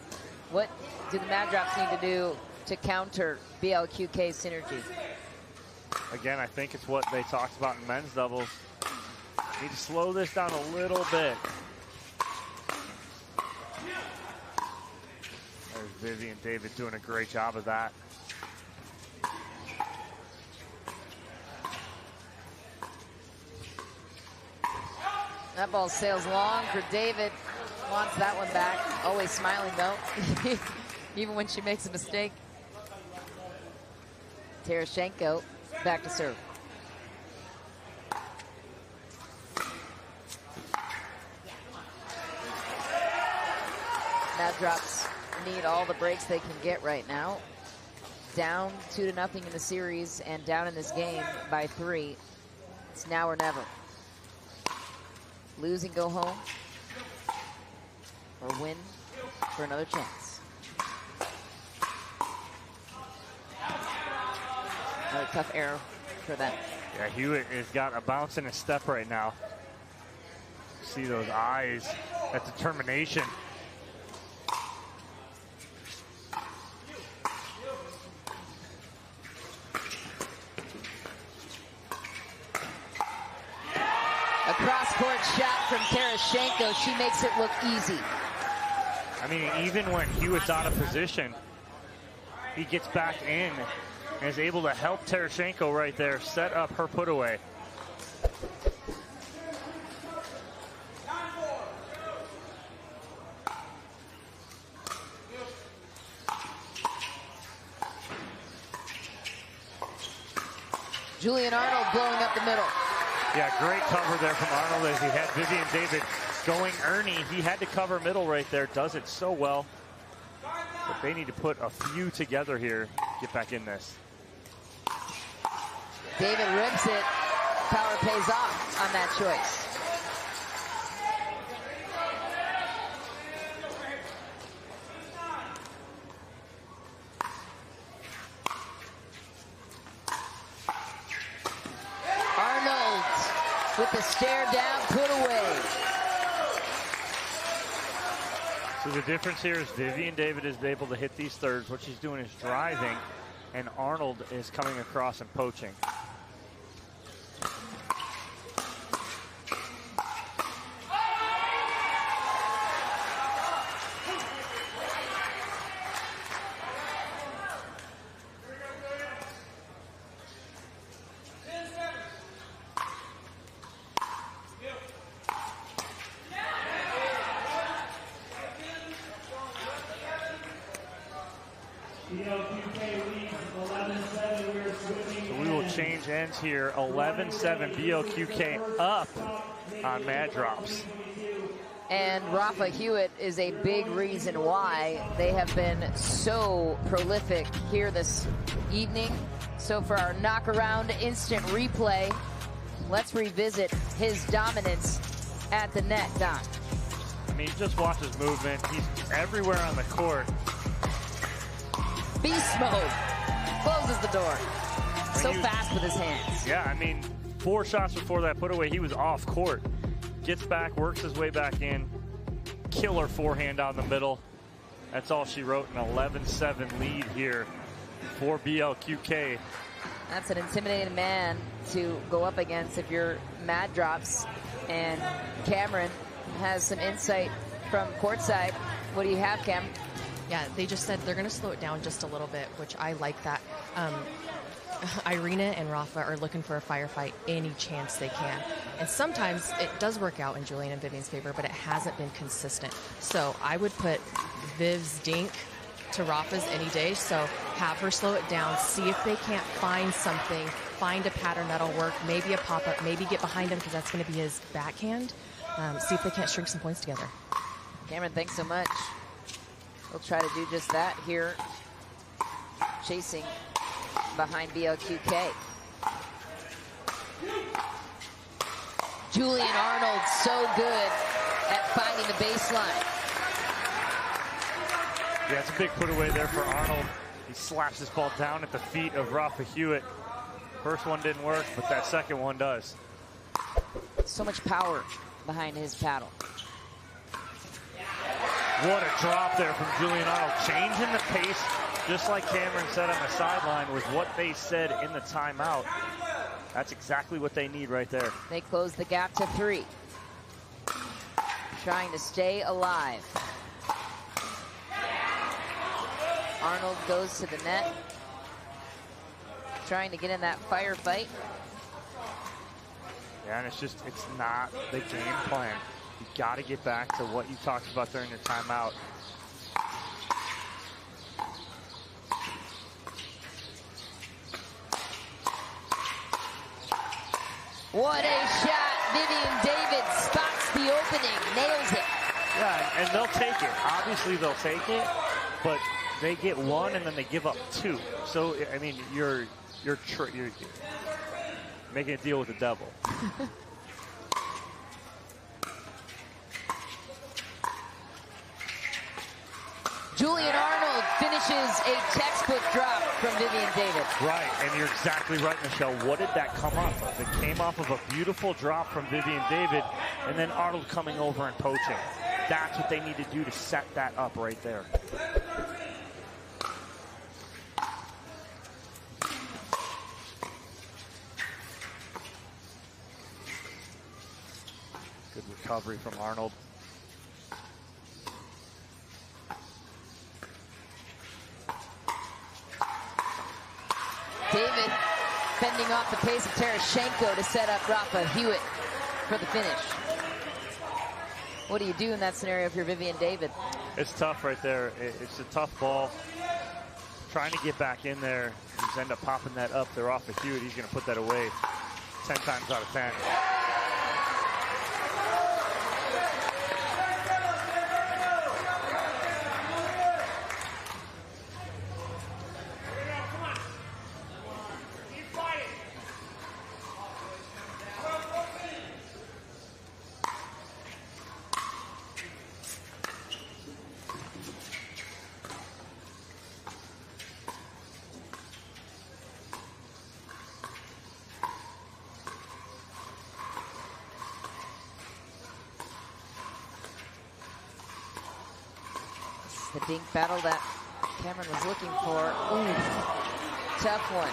What do the Mad Drops need to do to counter BLQK's synergy? Again, I think it's what they talked about in men's doubles. Need to slow this down a little bit. There's Vivian David doing a great job of that. That ball sails long for David. Wants that one back. Always smiling though, even when she makes a mistake. Tereshchenko back to serve. Mad Drops need all the breaks they can get right now. Down 2-0 in the series and down in this game by 3. It's now or never. Lose and go home, or win for another chance. Another tough error for them. Yeah, Hewitt has got a bounce and a step right now. See those eyes, that determination. A cross-court shot from Tereshchenko. She makes it look easy. I mean, even when Hewitt's out of position, he gets back in and is able to help Tereshchenko right there, set up her put away. Julian Arnold blowing up the middle. Yeah, great cover there from Arnold as he had Vivian David going Ernie. He had to cover middle right there, does it so well. But they need to put a few together here, get back in this. David rips it. Power pays off on that choice. Arnold with the stare down, put away. So the difference here is Vivian David is able to hit these thirds. What she's doing is driving, and Arnold is coming across and poaching. exchange ends here. 11-7, BLQK up on mad drops. And Rafa Hewitt is a big reason why they have been so prolific here this evening. So for our knockaround instant replay, let's revisit his dominance at the net, Don. I mean, just watch his movement. He's everywhere on the court. Beast mode. Closes the door. So fast with his hands. Yeah, I mean, 4 shots before that put away, he was off court. Gets back, works his way back in. Killer forehand down the middle. That's all she wrote. An 11-7 lead here for BLQK. That's an intimidating man to go up against if you're mad drops. And Cameron has some insight from courtside. What do you have, Cam? Yeah, they just said they're going to slow it down just a little bit, which I like that. Irina and Rafa are looking for a firefight any chance they can. And sometimes it does work out in Julian and Vivian's favor, but it hasn't been consistent. So I would put Viv's dink to Rafa's any day. So have her slow it down, see if they can't find something, find a pattern that'll work, maybe a pop-up, maybe get behind him because that's going to be his backhand. See if they can't string some points together. Cameron, thanks so much. We'll try to do just that here. Chasing behind BLQK. Julian Arnold so good at finding the baseline. Yeah, it's a big put away there for Arnold. He slaps this ball down at the feet of Rafa Hewitt. First one didn't work, but that second one does. So much power behind his paddle. What a drop there from Julian Arnold. Changing the pace, just like Cameron said on the sideline, was what they said in the timeout. That's exactly what they need right there. They close the gap to 3. Trying to stay alive. Arnold goes to the net. Trying to get in that firefight. Yeah, and it's not the game plan. You got to get back to what you talked about during your timeout. What a shot. Vivian David spots the opening, nails it. Yeah, and they'll take it. Obviously, they'll take it, but they get 1 and then they give up 2. So, I mean, you're making a deal with the devil. Julian Arnold finishes a textbook drop from Vivian David. Right, and you're exactly right, Michelle. What did that come off of? It came off of a beautiful drop from Vivian David, and then Arnold coming over and poaching. That's what they need to do to set that up right there. Good recovery from Arnold. David fending off the pace of Terashenko to set up Rafa Hewitt for the finish. What do you do in that scenario if you're Vivian David? It's tough right there. It's a tough ball. Trying to get back in there. He's end up popping that up there off of Hewitt. He's going to put that away 10 times out of 10. The dink battle that Cameron was looking for. Ooh, tough one.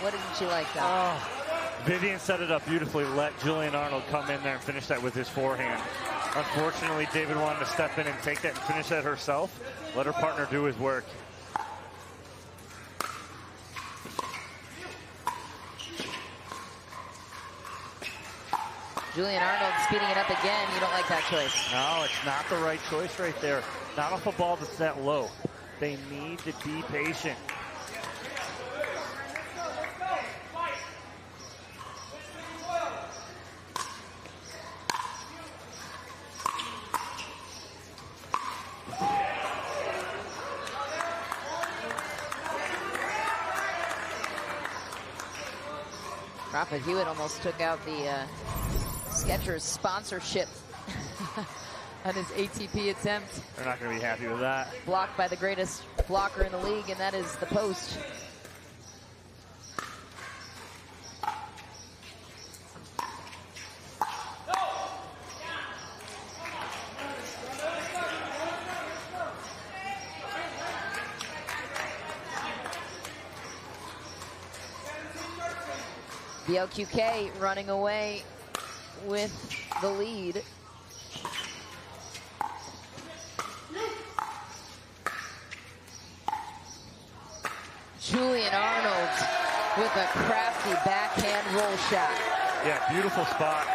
What didn't you like that? Oh, Vivian set it up beautifully. Let Julian Arnold come in there and finish that with his forehand. Unfortunately, David wanted to step in and take that and finish that herself. Let her partner do his work. Julian Arnold speeding it up again. You don't like that choice? No, it's not the right choice right there. Not off a ball that's that low. They need to be patient. Rafa Hewitt almost took out the Skechers sponsorship on his ATP attempt. They're not going to be happy with that. Blocked by the greatest blocker in the league, and that is the post. BLQK running away with the lead. Julian Arnold with a crafty backhand roll shot. Yeah, beautiful spot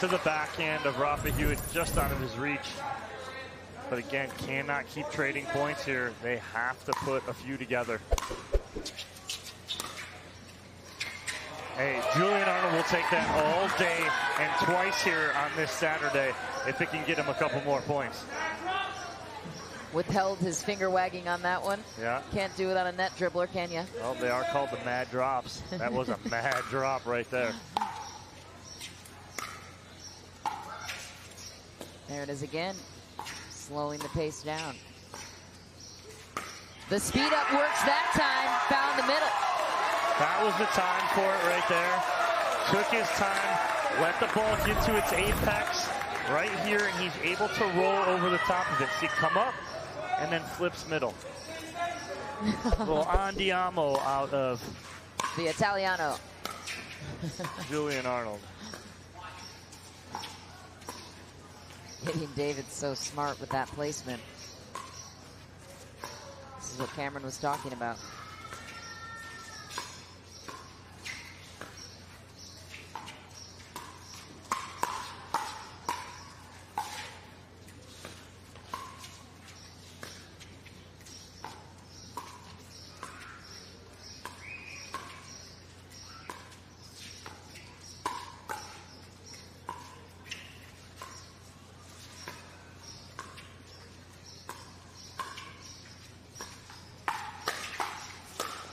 to the backhand of Rafa Hewitt, just out of his reach. But again, cannot keep trading points here. They have to put a few together. Hey, Julian Arnold will take that all day and twice here on this Saturday if it can get him a couple more points. Withheld his finger wagging on that one. Yeah. Can't do it on a net dribbler, can you? Well, they are called the mad drops. That was a mad drop right there. There it is again, slowing the pace down. The speed up works that time, found the middle. That was the time for it right there. Took his time, let the ball get to its apex right here, and he's able to roll over the top of it. See, come up and then flips middle. A little andiamo out of the Italiano. Julian Arnold. Hitting David's so smart with that placement. This is what Cameron was talking about.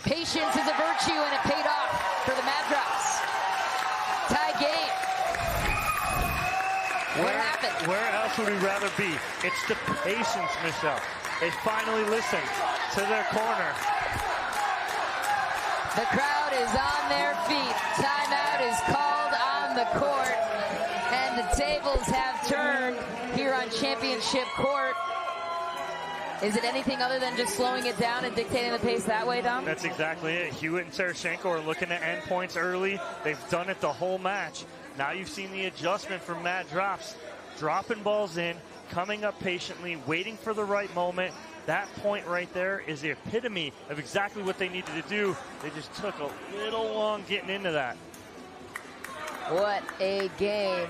Patience is a virtue, and it paid off for the Mad Drops. Tie game. What happened? Where else would we rather be? It's the patience, Michelle. They finally listened to their corner. The crowd is on their feet. Timeout is called on the court, and the tables have turned here on Championship Court. Is it anything other than just slowing it down and dictating the pace that way, Dom? That's exactly it. Hewitt and Tereshchenko are looking at end points early. They've done it the whole match. Now you've seen the adjustment from Mad Drops. Dropping balls in, coming up patiently, waiting for the right moment. That point right there is the epitome of exactly what they needed to do. They just took a little long getting into that. What a game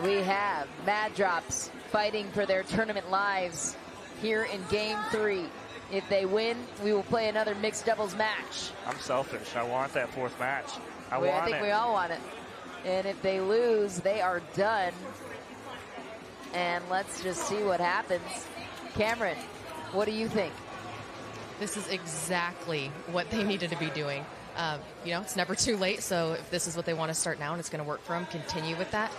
we have. Mad Drops fighting for their tournament lives here in Game 3. If they win, we will play another mixed doubles match. I'm selfish. I want that fourth match. I think we all want it. And if they lose, they are done. And let's just see what happens. Cameron, what do you think? This is exactly what they needed to be doing. You know, it's never too late, so if this is what they want to start now and it's going to work for them, continue with that.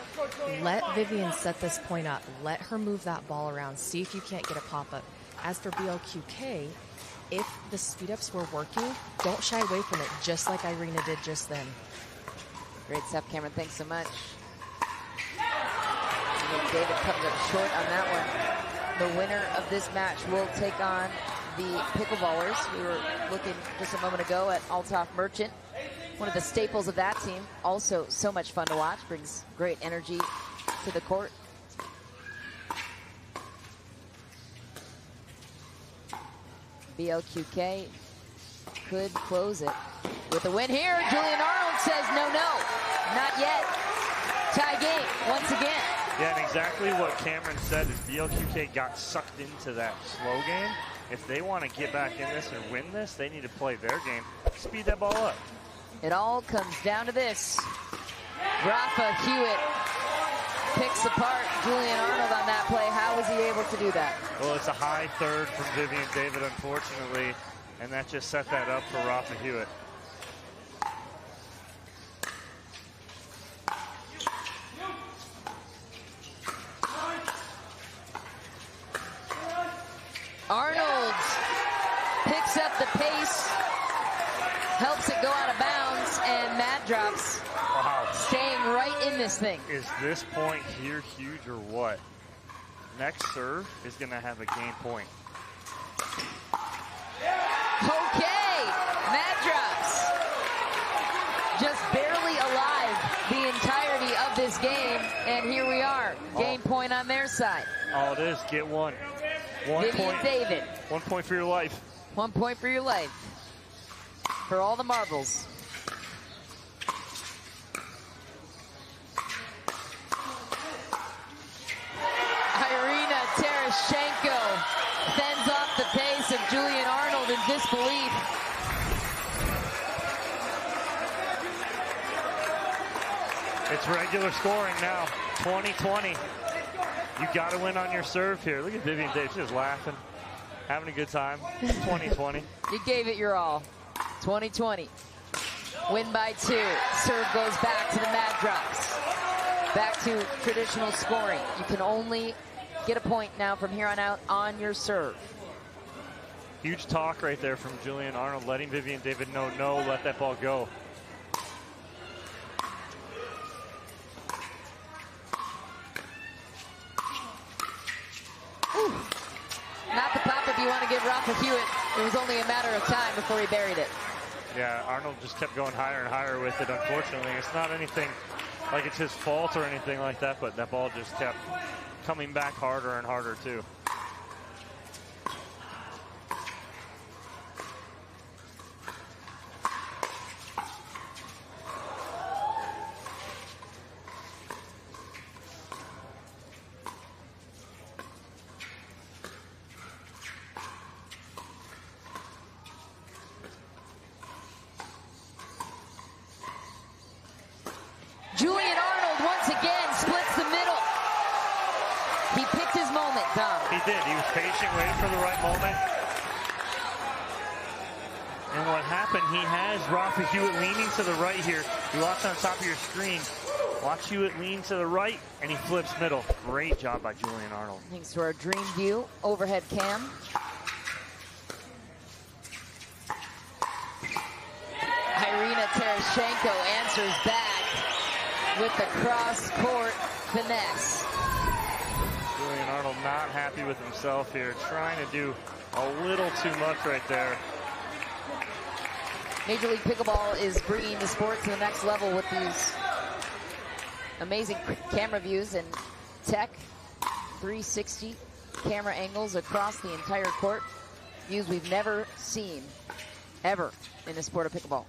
Let Vivian set this point up. Let her move that ball around. See if you can't get a pop-up. As for BLQK, if the speed-ups were working, don't shy away from it, just like Irina did just then. Great stuff, Cameron. Thanks so much. David comes up short on that one. The winner of this match will take on the Pickleballers. We were looking just a moment ago at Althoff Merchant, one of the staples of that team. Also so much fun to watch, brings great energy to the court. BLQK could close it with a win here. Julian Arnold says no, not yet. Tie game once again. Yeah, and exactly what Cameron said is BLQK got sucked into that slow game. If they want to get back in this and win this, they need to play their game. Speed that ball up. It all comes down to this. Rafa Hewitt picks apart Julian Arnold on that play. How was he able to do that? Well, it's a high third from Vivian David, unfortunately, and that just set that up for Rafa Hewitt. Arnold picks up the pace, helps it go out of bounds, and Matt drops. Wow. Staying right in this thing. Is this point here huge or what? Next serve is going to have a game point. Okay, Matt drops. Just barely alive the entirety of this game, and here we are. Game point on their side. All it is, get one. Vivian David. 1 point for your life. 1 point for your life. For all the marbles. Irina Tereshchenko fends off the pace of Julian Arnold in disbelief. It's regular scoring now, 20-20. You got to win on your serve here. Look at Vivian Davis, she's just laughing, having a good time. 20-20. You gave it your all. 20-20. Win by 2. Serve goes back to the Mad Drops. Back to traditional scoring. You can only get a point now from here on out on your serve. Huge talk right there from Julian Arnold, letting Vivian David know, no, let that ball go. Not the pop if you want to give Rafa Hewitt. It was only a matter of time before he buried it. Yeah, Arnold just kept going higher and higher with it, unfortunately. It's not anything like it's his fault or anything like that, but that ball just kept coming back harder and harder, too. Julian Arnold once again splits the middle. He picked his moment, Tom. He did. He was patient, waiting for the right moment. And what happened, he has Rafa Hewitt leaning to the right here. You watch on top of your screen. Watch Hewitt lean to the right, and he flips middle. Great job by Julian Arnold. Thanks to our Dream View overhead cam. Irina Tereshchenko answers back with the cross-court finesse. Julian Arnold not happy with himself here, trying to do a little too much right there. Major League Pickleball is bringing the sport to the next level with these amazing camera views and tech, 360 camera angles across the entire court. Views we've never seen, ever, in the sport of pickleball.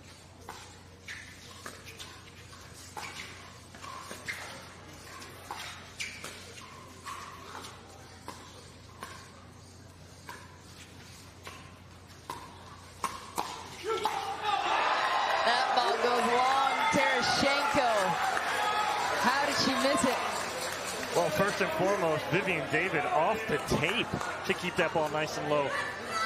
That ball goes long. Tereshchenko. How did she miss it? Well, first and foremost, Vivian David off the tape to keep that ball nice and low.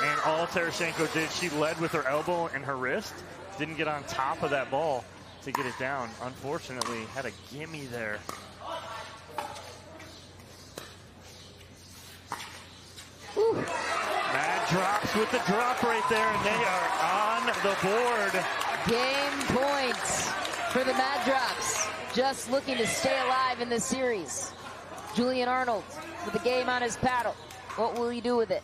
And all Tereshchenko did, she led with her elbow and her wrist. Didn't get on top of that ball to get it down. Unfortunately, had a gimme there. Whew. Mad drops with the drop right there, and they are on the board. Game points for the Mad Drops. Just looking to stay alive in this series. Julian Arnold with the game on his paddle. What will he do with it?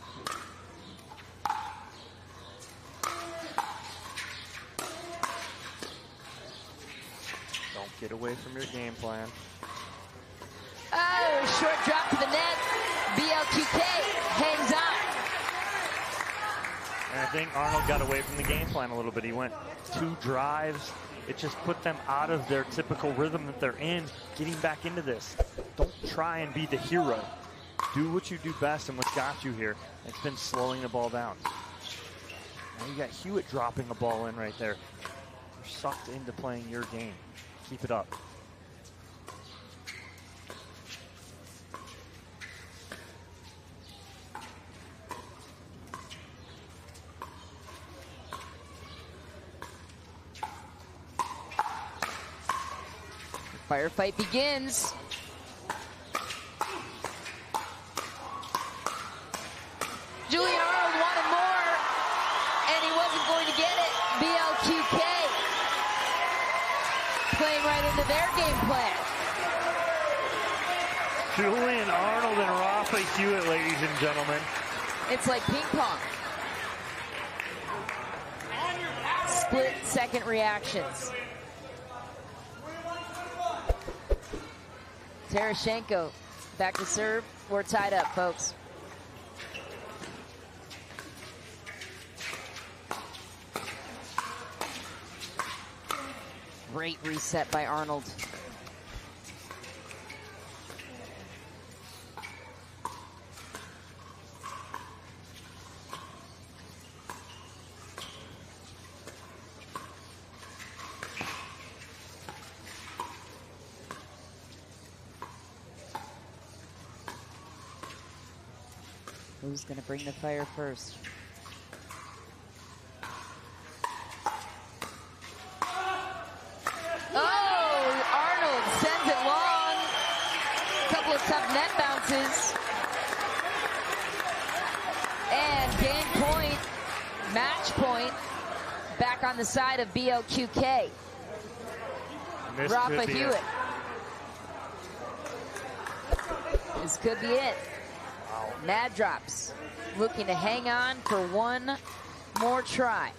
Don't get away from your game plan. Oh, short drop to the net. BLQK hangs on. And I think Arnold got away from the game plan a little bit. He went 2 drives. It just put them out of their typical rhythm that they're in, getting back into this. Don't try and be the hero. Do what you do best and what's got you here. It's been slowing the ball down. Now you got Hewitt dropping a ball in right there. You're sucked into playing your game. Keep it up. Firefight begins. Julian Arnold wanted more, and he wasn't going to get it. BLQK playing right into their game plan. Julian Arnold and Rafa Hewitt, ladies and gentlemen. It's like ping pong. Split second reactions. Terashenko back to serve. We're tied up, folks. Great reset by Arnold. Who's going to bring the fire first? Oh, Arnold sends it long. Couple of tough net bounces. And game point, match point, back on the side of BLQK. Rafa Hewitt. This could be it. Mad drops, looking to hang on for one more try.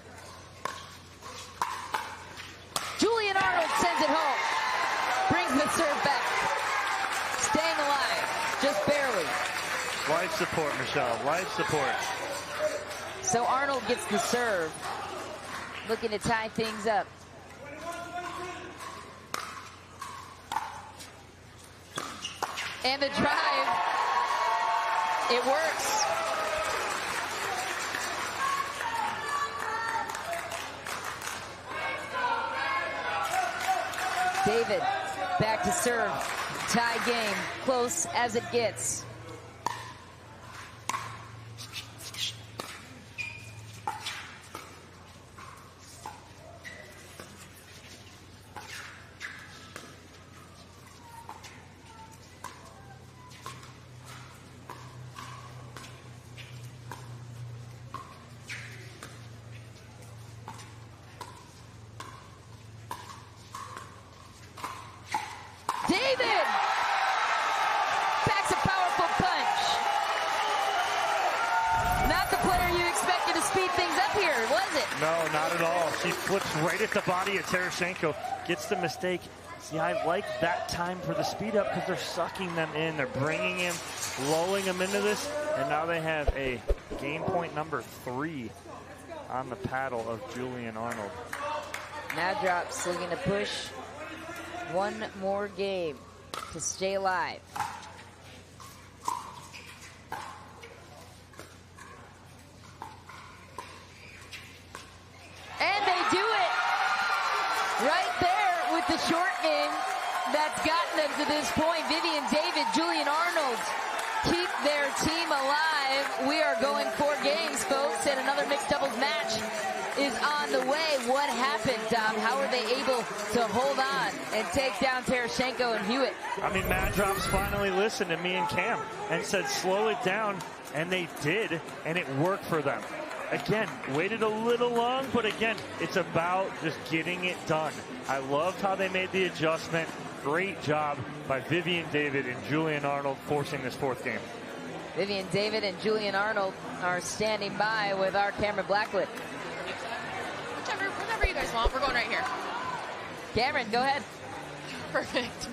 Julian Arnold sends it home. Brings the serve back. Staying alive, just barely. Life support, Michelle, life support. So Arnold gets the serve, looking to tie things up. And the drive, it works. David back to serve. Tie game, close as it gets. David packs a powerful punch. Not the player you expected to speed things up here, was it? No, not at all. She flips right at the body of Terashenko, gets the mistake. See, I like that time for the speed up because they're sucking them in. They're bringing him, lulling him into this, and now they have a game point number 3 on the paddle of Julian Arnold. Mad drops looking to push one more game to stay alive. And they do it right there with the short game that's gotten them to this point. Vivian David, Julian Arnold keep their team alive. We are going 4 games, folks, and another mixed doubles match is on the way. What happened, Dom? How were they able to hold on and take down Terashenko and Hewitt? I mean, Mad Drops finally listened to me and Cam and said, slow it down, and they did, and it worked for them. Again, waited a little long, but again, it's about just getting it done. I loved how they made the adjustment. Great job by Vivian David and Julian Arnold forcing this 4th game. Vivian David and Julian Arnold are standing by with our Cameron Blackwood. Whatever you guys want, we're going right here. Cameron, go ahead. Perfect.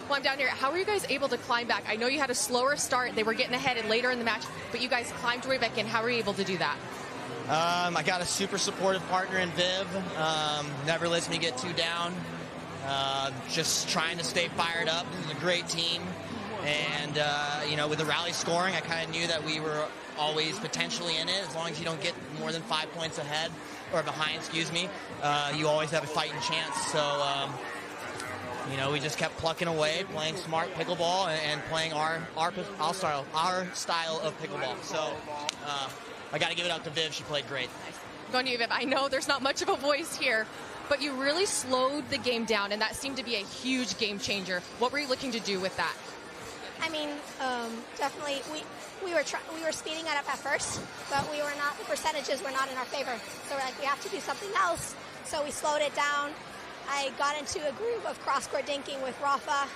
Well, I'm down here. How were you guys able to climb back? I know you had a slower start. They were getting ahead and later in the match, but you guys climbed way back in. How were you able to do that? I got a super supportive partner in Viv. Never lets me get too down. Just trying to stay fired up. This is a great team. And, you know, with the rally scoring, I kind of knew that we were always potentially in it. As long as you don't get more than 5 points ahead, or behind, excuse me, you always have a fighting chance. So, you know, we just kept plucking away, playing smart pickleball and playing our style of pickleball. So, I got to give it out to Viv. She played great. Going to you, Viv. I know there's not much of a voice here, but you really slowed the game down, and that seemed to be a huge game changer. What were you looking to do with that? I mean, definitely we were speeding it up at first, but we were not. The percentages were not in our favor. So we're like, we have to do something else. So we slowed it down. I got into a groove of cross-court dinking with Rafa,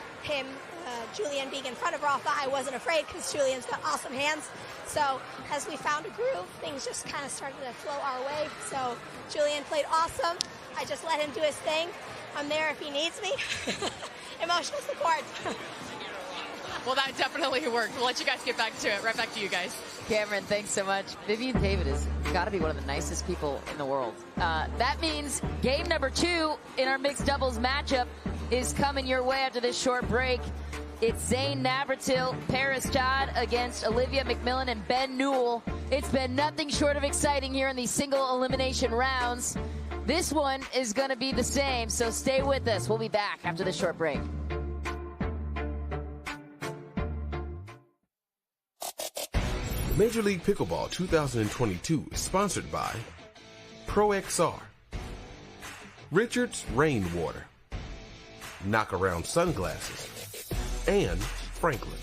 Julian being in front of Rafa. I wasn't afraid because Julian's got awesome hands. So as we found a groove, things just kind of started to flow our way. So Julian played awesome. I just let him do his thing. I'm there if he needs me. Emotional support. Well, that definitely worked. We'll let you guys get back to it. Right back to you guys. Cameron, thanks so much. Vivian David has got to be one of the nicest people in the world. That means game number 2 in our mixed doubles matchup is coming your way after this short break. It's Zane Navratil, Paris Todd against Olivia McMillan and Ben Newell. It's been nothing short of exciting here in these single elimination rounds. This one is going to be the same, so stay with us. We'll be back after this short break. Major League Pickleball 2022 is sponsored by ProXR, Richards Rainwater, Knockaround Sunglasses, and Franklin.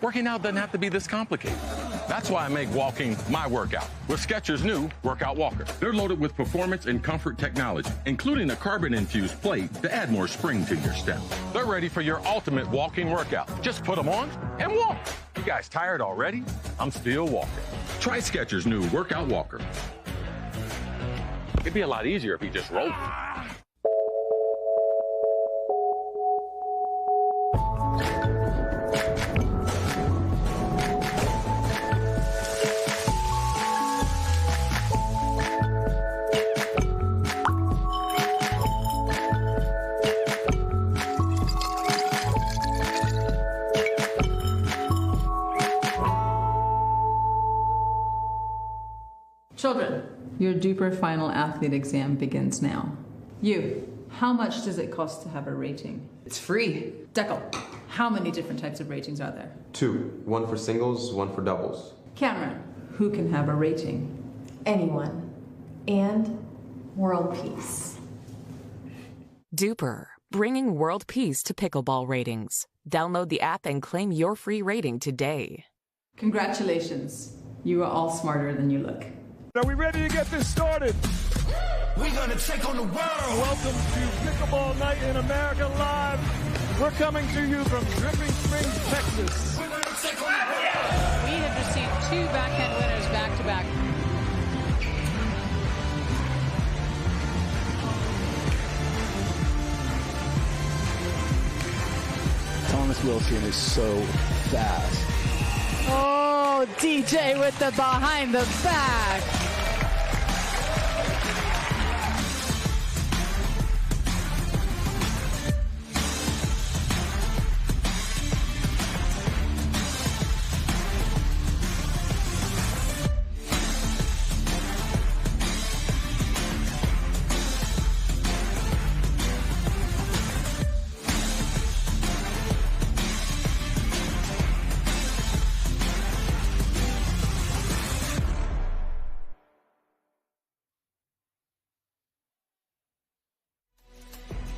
Working out doesn't have to be this complicated. That's why I make walking my workout with Skechers' new Workout Walker. They're loaded with performance and comfort technology, including a carbon-infused plate to add more spring to your step. They're ready for your ultimate walking workout. Just put them on and walk. You guys tired already? I'm still walking. Try Skechers' new Workout Walker. It'd be a lot easier if he just rolled. Children, your duper final athlete exam begins now. You, how much does it cost to have a rating? It's free. Deckel, how many different types of ratings are there? 2. 1 for singles, 1 for doubles. Cameron, who can have a rating? Anyone. And world peace. Duper, bringing world peace to pickleball ratings. Download the app and claim your free rating today. Congratulations. You are all smarter than you look. Are we ready to get this started? We're gonna take on the world. Welcome to Pickleball Night in America Live. We're coming to you from Dripping Springs, Texas. We're gonna take on the world. We have just seen 2 backhand winners back to back. Thomas Wilson is so fast. Oh, DJ with the behind the back.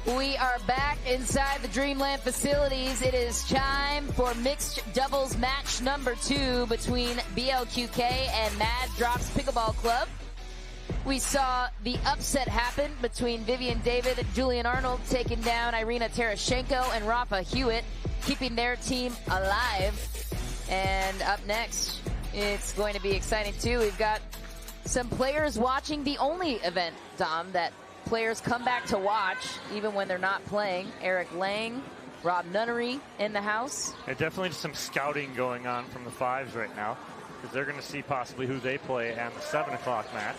We are back inside the Dreamland facilities. It is time for mixed doubles match number 2 between BLQK and Mad Drops Pickleball Club. We saw the upset happen between Vivian David and Julian Arnold taking down Irina Terashenko and Rafa Hewitt, keeping their team alive. And up next, it's going to be exciting too. We've got some players watching the only event, Dom, that players come back to watch even when they're not playing. Eric Lang, Rob Nunnery in the house. And definitely some scouting going on from the 5s right now, because they're going to see possibly who they play at the 7 o'clock match.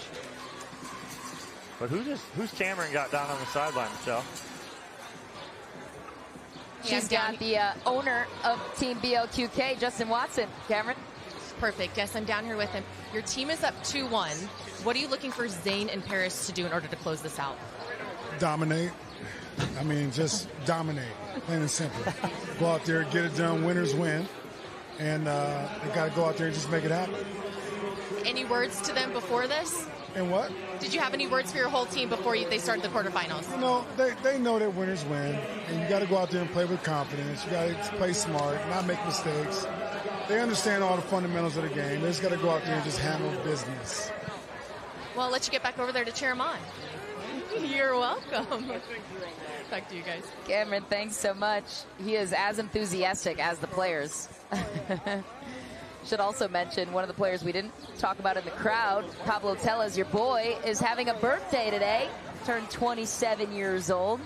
But who's Cameron got down on the sideline, Michelle? She's got the owner of Team BLQK, Justin Watson. Cameron? Perfect. Yes, I'm down here with him. Your team is up 2-1. What are you looking for Zane and Paris to do in order to close this out? Dominate. I mean, just dominate, plain and simple. Go out there, get it done, winners win. And they got to go out there and just make it happen. Any words to them before this? And what? Did you have any words for your whole team before they started the quarterfinals? You know, they know that winners win, and you got to go out there and play with confidence. You got to play smart, not make mistakes. They understand all the fundamentals of the game. They just got to go out there and just handle business. Well, I'll let you get back over there to cheer them on. You're welcome. Back to you guys. Cameron, thanks so much. He is as enthusiastic as the players. Should also mention one of the players we didn't talk about in the crowd, Pablo Tellez, your boy, is having a birthday today. Turned 27 years old.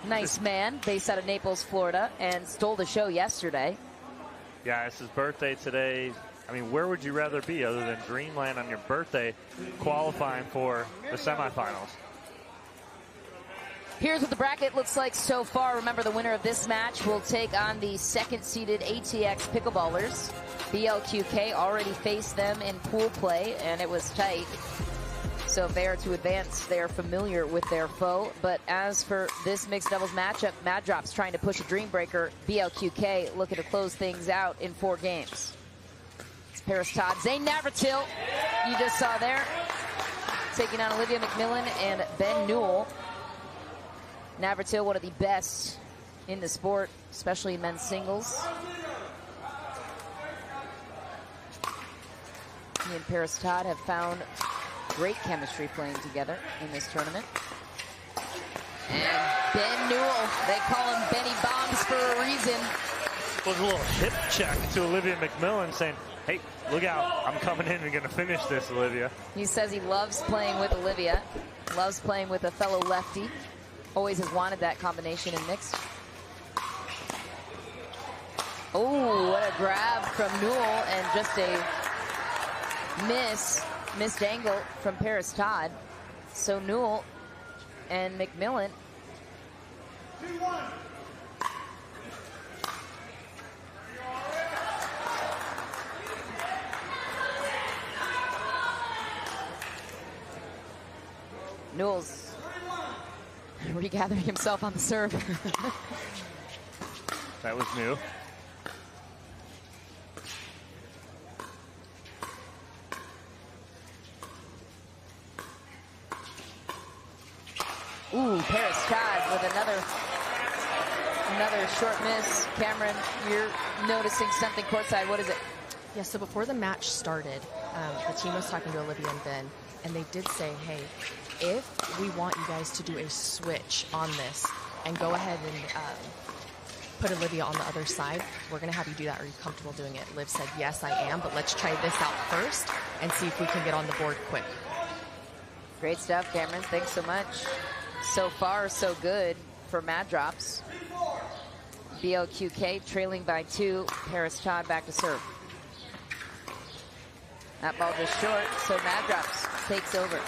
Nice man, based out of Naples, Florida, and stole the show yesterday. Yeah, it's his birthday today. I mean, where would you rather be other than Dreamland on your birthday, qualifying for the semifinals? Here's what the bracket looks like so far. Remember, the winner of this match will take on the second-seeded ATX Pickleballers. BLQK already faced them in pool play, and it was tight. So if they are to advance, they are familiar with their foe. But as for this mixed doubles matchup, Mad Drop's trying to push a dream breaker. BLQK looking to close things out in 4 games. It's Paris Todd. Zane Navratil, you just saw there, taking on Olivia McMillan and Ben Newell. Navratil, one of the best in the sport, especially in men's singles. He and Paris Todd have found great chemistry playing together in this tournament. And Ben Newell, they call him Benny Bombs for a reason. It was a little hip check to Olivia McMillan saying, hey, look out, I'm coming in and going to finish this, Olivia. He says he loves playing with Olivia, loves playing with a fellow lefty. Always has wanted that combination in mixed. Oh, what a grab from Newell, and just a missed angle from Paris Todd. So Newell and McMillan. Newell's regathering himself on the serve. That was new. Ooh, Paris Todd with another short miss. Cameron, you're noticing something courtside. What is it? Yeah, so before the match started, the team was talking to Olivia and Ben, and they did say, hey, if we want you guys to do a switch on this and go ahead and put Olivia on the other side, we're going to have you do that. Are you comfortable doing it? Liv said, yes, I am, but let's try this out first and see if we can get on the board quick. Great stuff, Cameron. Thanks so much. So far, so good for Mad Drops. BLQK trailing by 2. Paris Todd back to serve. That ball just short, so Mad Drops takes over.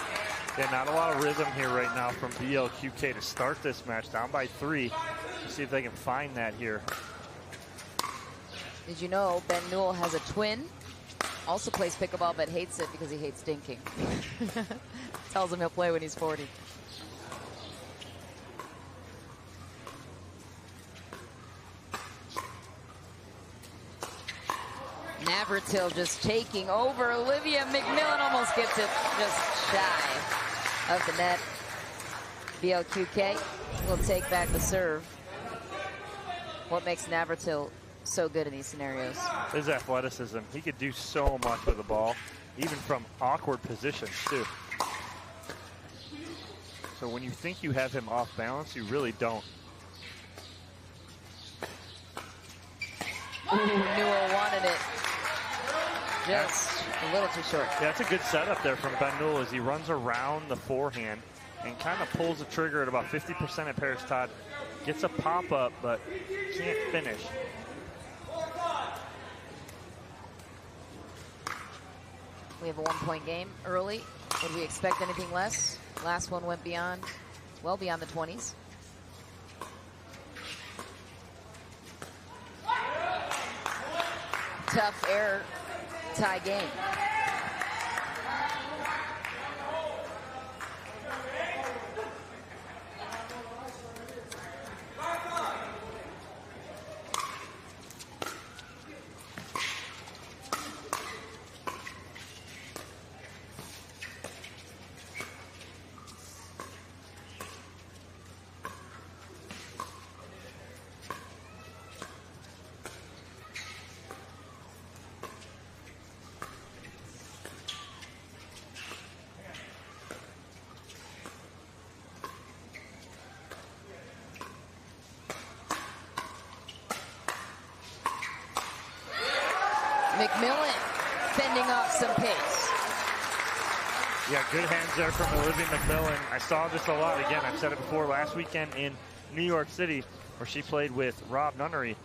Yeah, not a lot of rhythm here right now from BLQK to start this match. Down by 3. Let's see if they can find that here. Did you know Ben Newell has a twin? Also plays pickleball, but hates it because he hates dinking. Tells him he'll play when he's 40. Navratil just taking over. Olivia McMillan almost gets it just shy of the net. BLQK will take back the serve. What makes Navratil so good in these scenarios? His athleticism. He could do so much with the ball, even from awkward positions, too. So when you think you have him off balance, you really don't. Ooh, Newell wanted it. Just a little too short. Yeah, that's a good setup there from Ben Newell as he runs around the forehand and kind of pulls the trigger at about 50% at Paris Todd. Gets a pop-up, but can't finish. We have a 1-point game early. Would we expect anything less? Last one went beyond, well beyond the 20s. Tough air tie game. McMillan fending off some pace. Yeah, good hands there from Olivia McMillan. I saw this a lot. Again, I've said it before, last weekend in New York City, where she played with Rob Nunnery.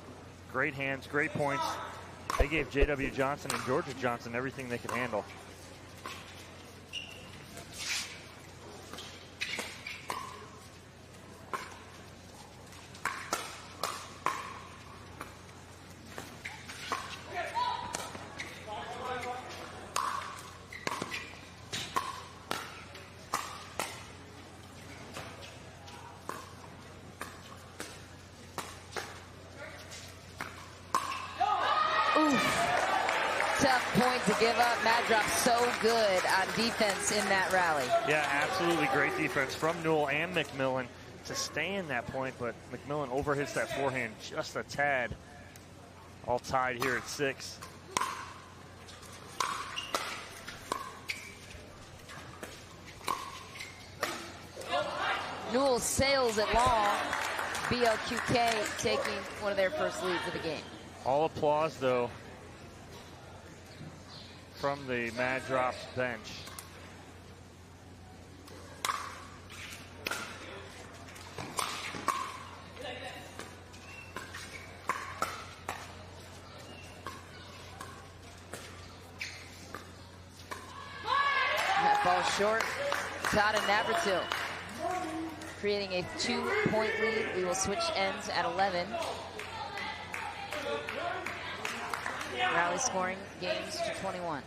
Great hands, great points. They gave J.W. Johnson and Georgia Johnson everything they could handle. Tough point to give up. Madrop so good on defense in that rally. Yeah, absolutely great defense from Newell and McMillan to stay in that point, but McMillan overhits that forehand just a tad. All tied here at 6. Newell sails it long. BLQK taking one of their first leads of the game. All applause, though, from the Madrops bench. That ball short. Todd and Navratil creating a 2-point lead. We will switch ends at 11. Rally scoring games to 21.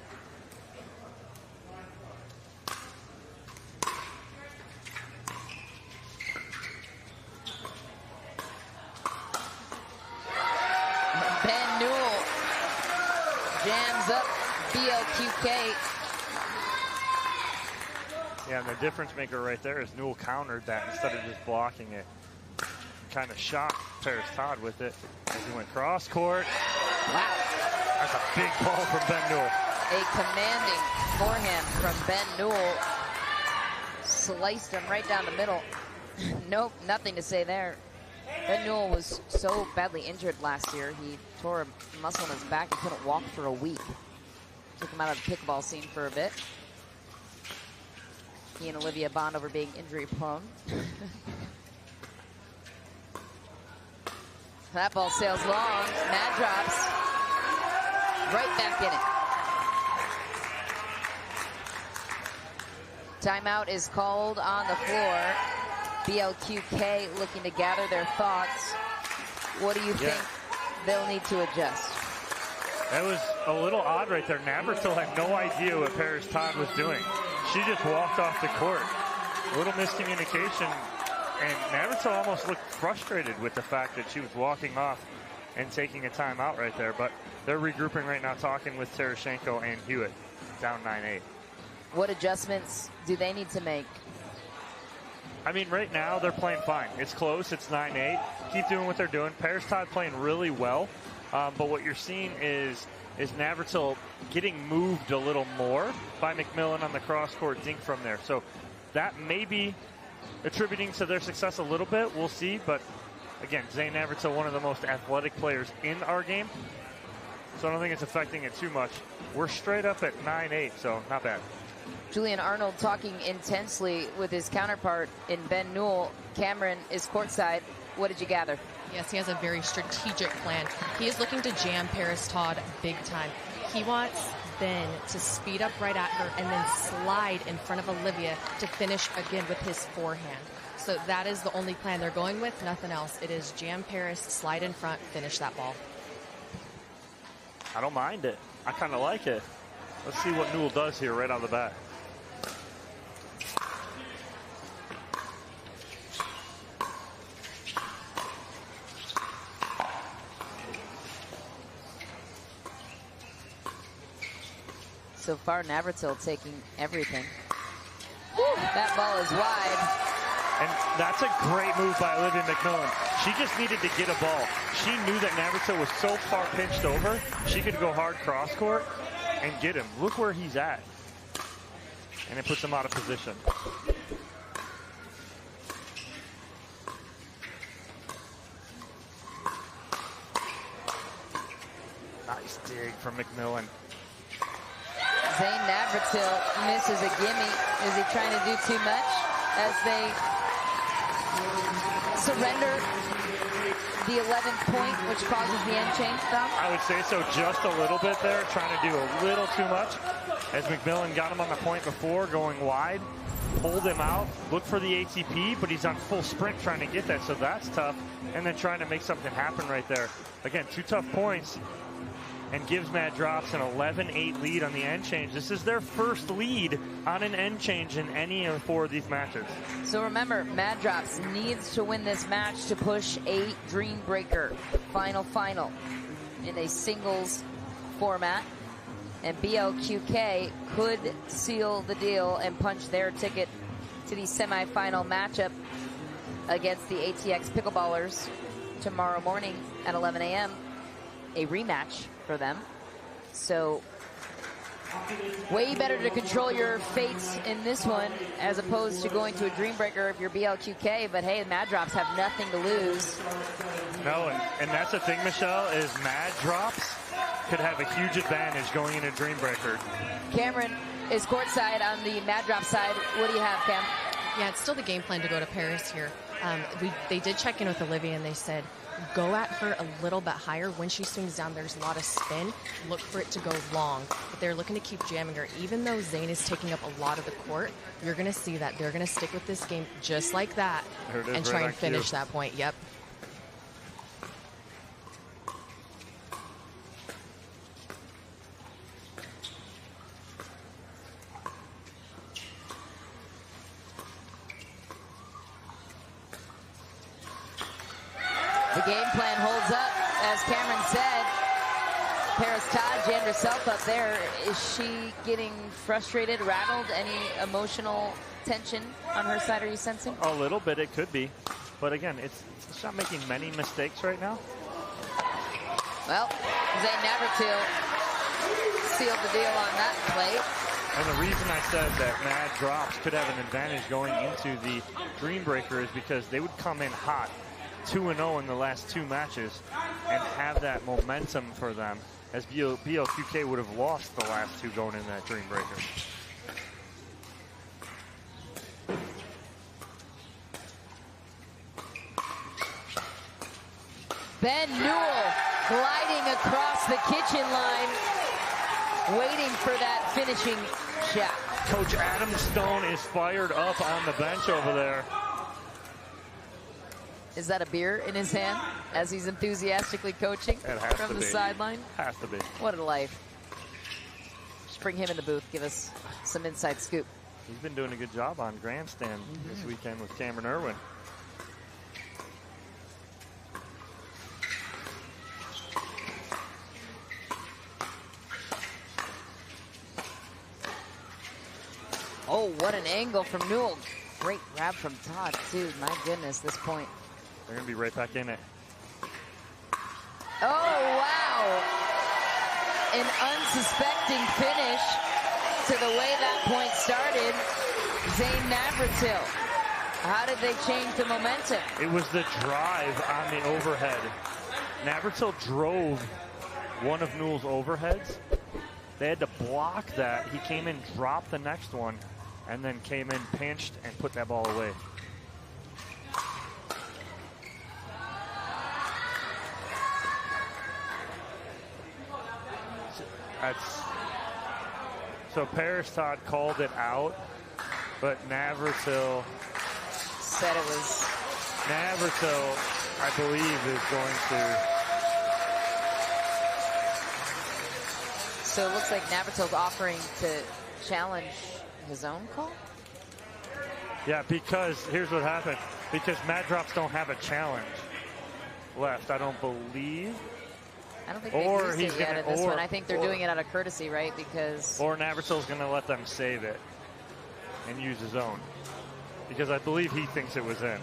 Ben Newell jams up BLQK. Yeah, and the difference maker right there is Newell countered that instead of just blocking it. Kind of shocked Paris Todd with it as he went cross court. Wow. That's a big ball from Ben Newell. A commanding forehand from Ben Newell. Sliced him right down the middle. Nope, nothing to say there. Ben Newell was so badly injured last year. He tore a muscle in his back and couldn't walk for a week. Took him out of the pickleball scene for a bit. He and Olivia bond over being injury prone. That ball sails long. Madrops right back in it. Timeout is called on the floor. BLQK looking to gather their thoughts. What do you think they'll need to adjust? That was a little odd right there. Navratil had no idea what Paris Todd was doing. She just walked off the court. A little miscommunication, and Navratil almost looked frustrated with the fact that she was walking off and taking a timeout right there. But they're regrouping right now, talking with Terashenko and Hewitt, down 9-8. What adjustments do they need to make? I mean, right now they're playing fine. It's close. It's 9-8. Keep doing what they're doing. Paris Todd playing really well. But what you're seeing is Navratil getting moved a little more by McMillan on the cross-court dink from there. So that may be attributing to their success a little bit. We'll see. But, again, Zane Navratil, one of the most athletic players in our game. So I don't think it's affecting it too much. We're straight up at 9-8, so not bad. Julian Arnold talking intensely with his counterpart in Ben Newell. Cameron is courtside. What did you gather? Yes, he has a very strategic plan. He is looking to jam Paris Todd big time. He wants been to speed up right at her and then slide in front of Olivia to finish again with his forehand. So that is the only plan they're going with, nothing else. It is jam Paris, slide in front, finish that ball. I don't mind it. I kind of like it. Let's see what Newell does here right out of the bat. So far, Navratil taking everything. Woo, that ball is wide. And that's a great move by Olivia McMillan. She just needed to get a ball. She knew that Navratil was so far pinched over, she could go hard cross court and get him. Look where he's at. And it puts him out of position. Nice dig from McMillan. Zane Navratil misses a gimme. Is he trying to do too much as they surrender the 11th point, which causes the end change, Dom? I would say so, just a little bit there, trying to do a little too much. As McMillan got him on the point before, going wide, pulled him out, looked for the ATP, but he's on full sprint trying to get that, so that's tough. And then trying to make something happen right there. Again, 2 tough points, and gives Mad Drops an 11-8 lead on the end change. This is their first lead on an end change in any of 4 of these matches. So remember, Mad Drops needs to win this match to push a Dream Breaker final in a singles format. And BLQK could seal the deal and punch their ticket to the semifinal matchup against the ATX Pickleballers tomorrow morning at 11 a.m. A rematch for them. So way better to control your fate in this one as opposed to going to a Dream Breaker if you're BLQK. But hey, Mad Drops have nothing to lose. No, and that's the thing, Michelle, is Mad Drops could have a huge advantage going into Dream Breaker. Cameron is courtside on the Mad Drop side. What do you have, Cam? Yeah, it's still the game plan to go to Paris here. They did check in with Olivia and they said, go at her a little bit higher. When she swings down, there's a lot of spin. Look for it to go long. But they're looking to keep jamming her. Even though Zane is taking up a lot of the court, you're going to see that they're going to stick with this game just like that and try and finish that point. Yep. The game plan holds up, as Cameron said. Paris Todd jammed herself up there. Is she getting frustrated, rattled? Any emotional tension on her side, are you sensing? A little bit, it could be. But again, it's not making many mistakes right now. Well, Zane Navratil sealed the deal on that plate. And the reason I said that Mad Drops could have an advantage going into the Dream Breaker is because they would come in hot. 2-0 in the last 2 matches and have that momentum for them, as BLQK would have lost the last 2 going in that Dream Breaker. Ben Newell gliding across the kitchen line, waiting for that finishing shot. Coach Adam Stone is fired up on the bench over there. Is that a beer in his hand as he's enthusiastically coaching from the sideline? Has to be. What a life. Just bring him in the booth, give us some inside scoop. He's been doing a good job on Grandstand this weekend with Cameron Irwin. Oh, what an angle from Newell. Great grab from Todd, too. My goodness, this point. They're going to be right back in it. Oh, wow. An unsuspecting finish to the way that point started. Zane Navratil. How did they change the momentum? It was the drive on the overhead. Navratil drove one of Newell's overheads. They had to block that. He came in, dropped the next one, and then came in, pinched, and put that ball away. So Paris Todd called it out, but Navratil said it was. Navratil, I believe, is going to. So it looks like Navratil's offering to challenge his own call? Yeah, because here's what happened. Because Mad Drops don't have a challenge left, I don't believe. I don't think they've used it yet in this one. I think they're doing it out of courtesy, right? Because. Or Navratil's going to let them save it and use his own. Because I believe he thinks it was in.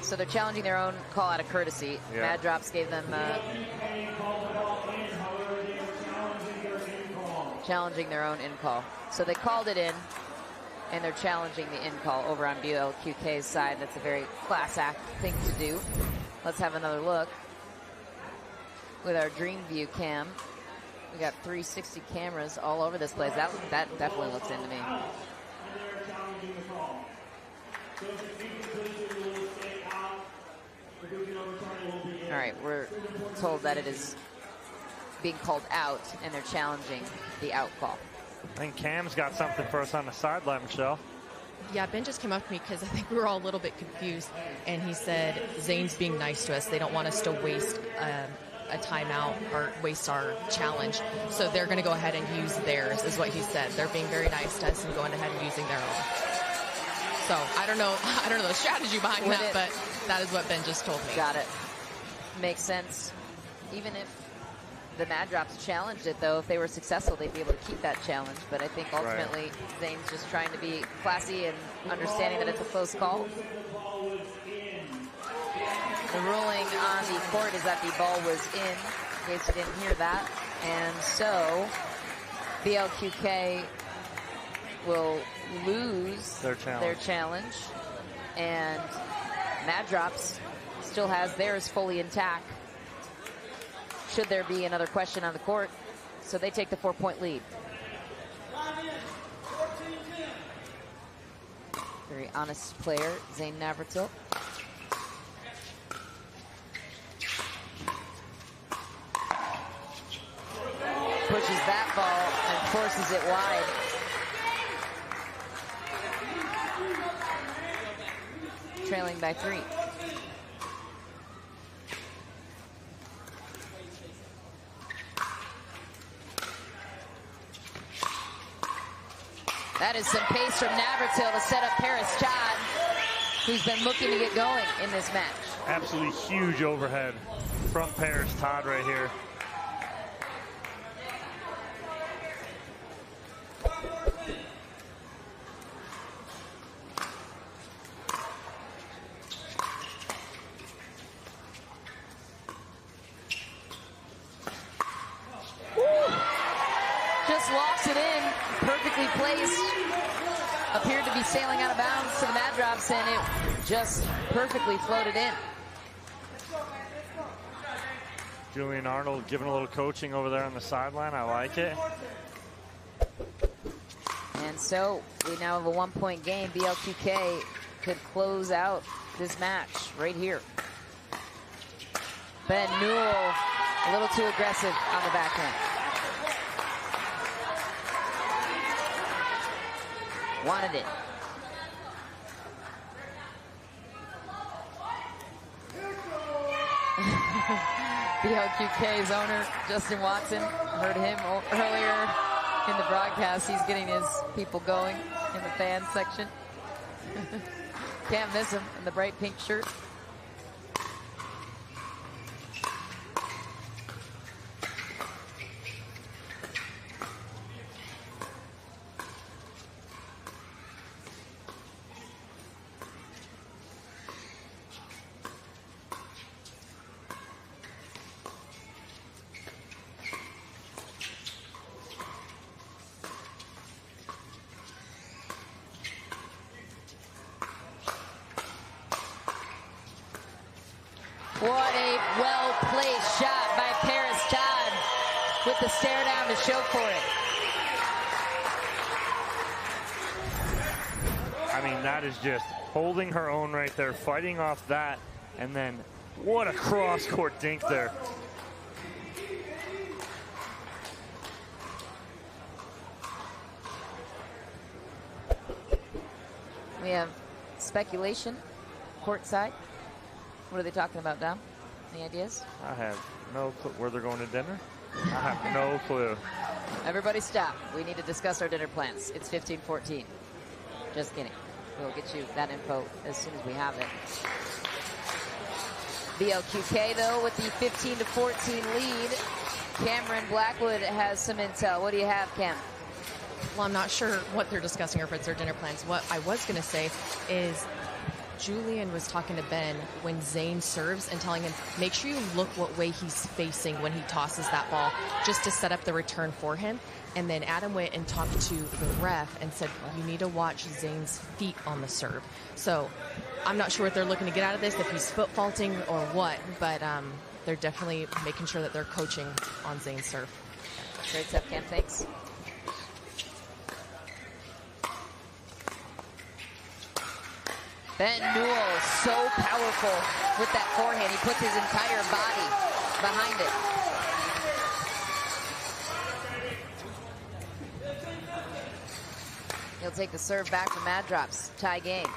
So they're challenging their own call out of courtesy. Yeah. Mad Drops gave them challenging their own in call. So they called it in, and they're challenging the in call over on BLQK's side. That's a very class act thing to do. Let's have another look with our Dream View cam. We got 360 cameras all over this place. That definitely looks into me. All right, we're told that it is being called out, and they're challenging the out call. I think Cam's got something for us on the sideline, Michelle. Yeah, Ben just came up to me because I think we were all a little bit confused, and he said Zane's being nice to us. They don't want us to waste a timeout or waste our challenge, so they're going to go ahead and use theirs, is what he said. They're being very nice to us and going ahead and using their own. So I don't know the strategy behind that, but that is what Ben just told me. Got it. Makes sense. Even if the Mad Drops challenged it, though, if they were successful, they'd be able to keep that challenge. But I think ultimately Zane's just trying to be classy and understanding that it's a close call. The ruling on the court is that the ball was in, in case you didn't hear that. And so BLQK will lose their challenge. And Mad Drops still has theirs fully intact, should there be another question on the court. So they take the 4-point lead. Very honest player, Zane Navratil. Pushes that ball and forces it wide. Trailing by 3. That is some pace from Navratil to set up Paris Todd, who's been looking to get going in this match. Absolutely huge overhead from Paris Todd right here. Just locks it in, perfectly placed. Appeared to be sailing out of bounds to the Mad Drops, and it just perfectly floated in. Julian Arnold giving a little coaching over there on the sideline. I like it. And so we now have a 1-point game. BLQK could close out this match right here. Ben Newell a little too aggressive on the backhand. Wanted it. BLQK's owner, Justin Watson, heard him earlier in the broadcast. He's getting his people going in the fan section. Can't miss him in the bright pink shirt. What a well-placed shot by Paris Todd with the stare down to show for it. I mean, that is just holding her own right there, fighting off that, and then what a cross-court dink there. We have speculation courtside. What are they talking about, Dom? Any ideas? I have no clue where they're going to dinner. I have no clue. Everybody stop. We need to discuss our dinner plans. It's 15-14. Just kidding. We'll get you that info as soon as we have it. BLQK, though, with the 15-14 lead. Cameron Blackwood has some intel. What do you have, Cam? Well, I'm not sure what they're discussing or if it's their dinner plans. What I was going to say is Julian was talking to Ben when Zane serves and telling him, make sure you look what way he's facing when he tosses that ball, just to set up the return for him. And then Adam went and talked to the ref and said, you need to watch Zane's feet on the serve. So I'm not sure what they're looking to get out of this, if he's foot faulting or what, but they're definitely making sure that they're coaching on Zane's serve. Great stuff, Cam. Thanks. Ben Newell, so powerful with that forehand. He puts his entire body behind it. He'll take the serve back from Mad Drops. Tie game.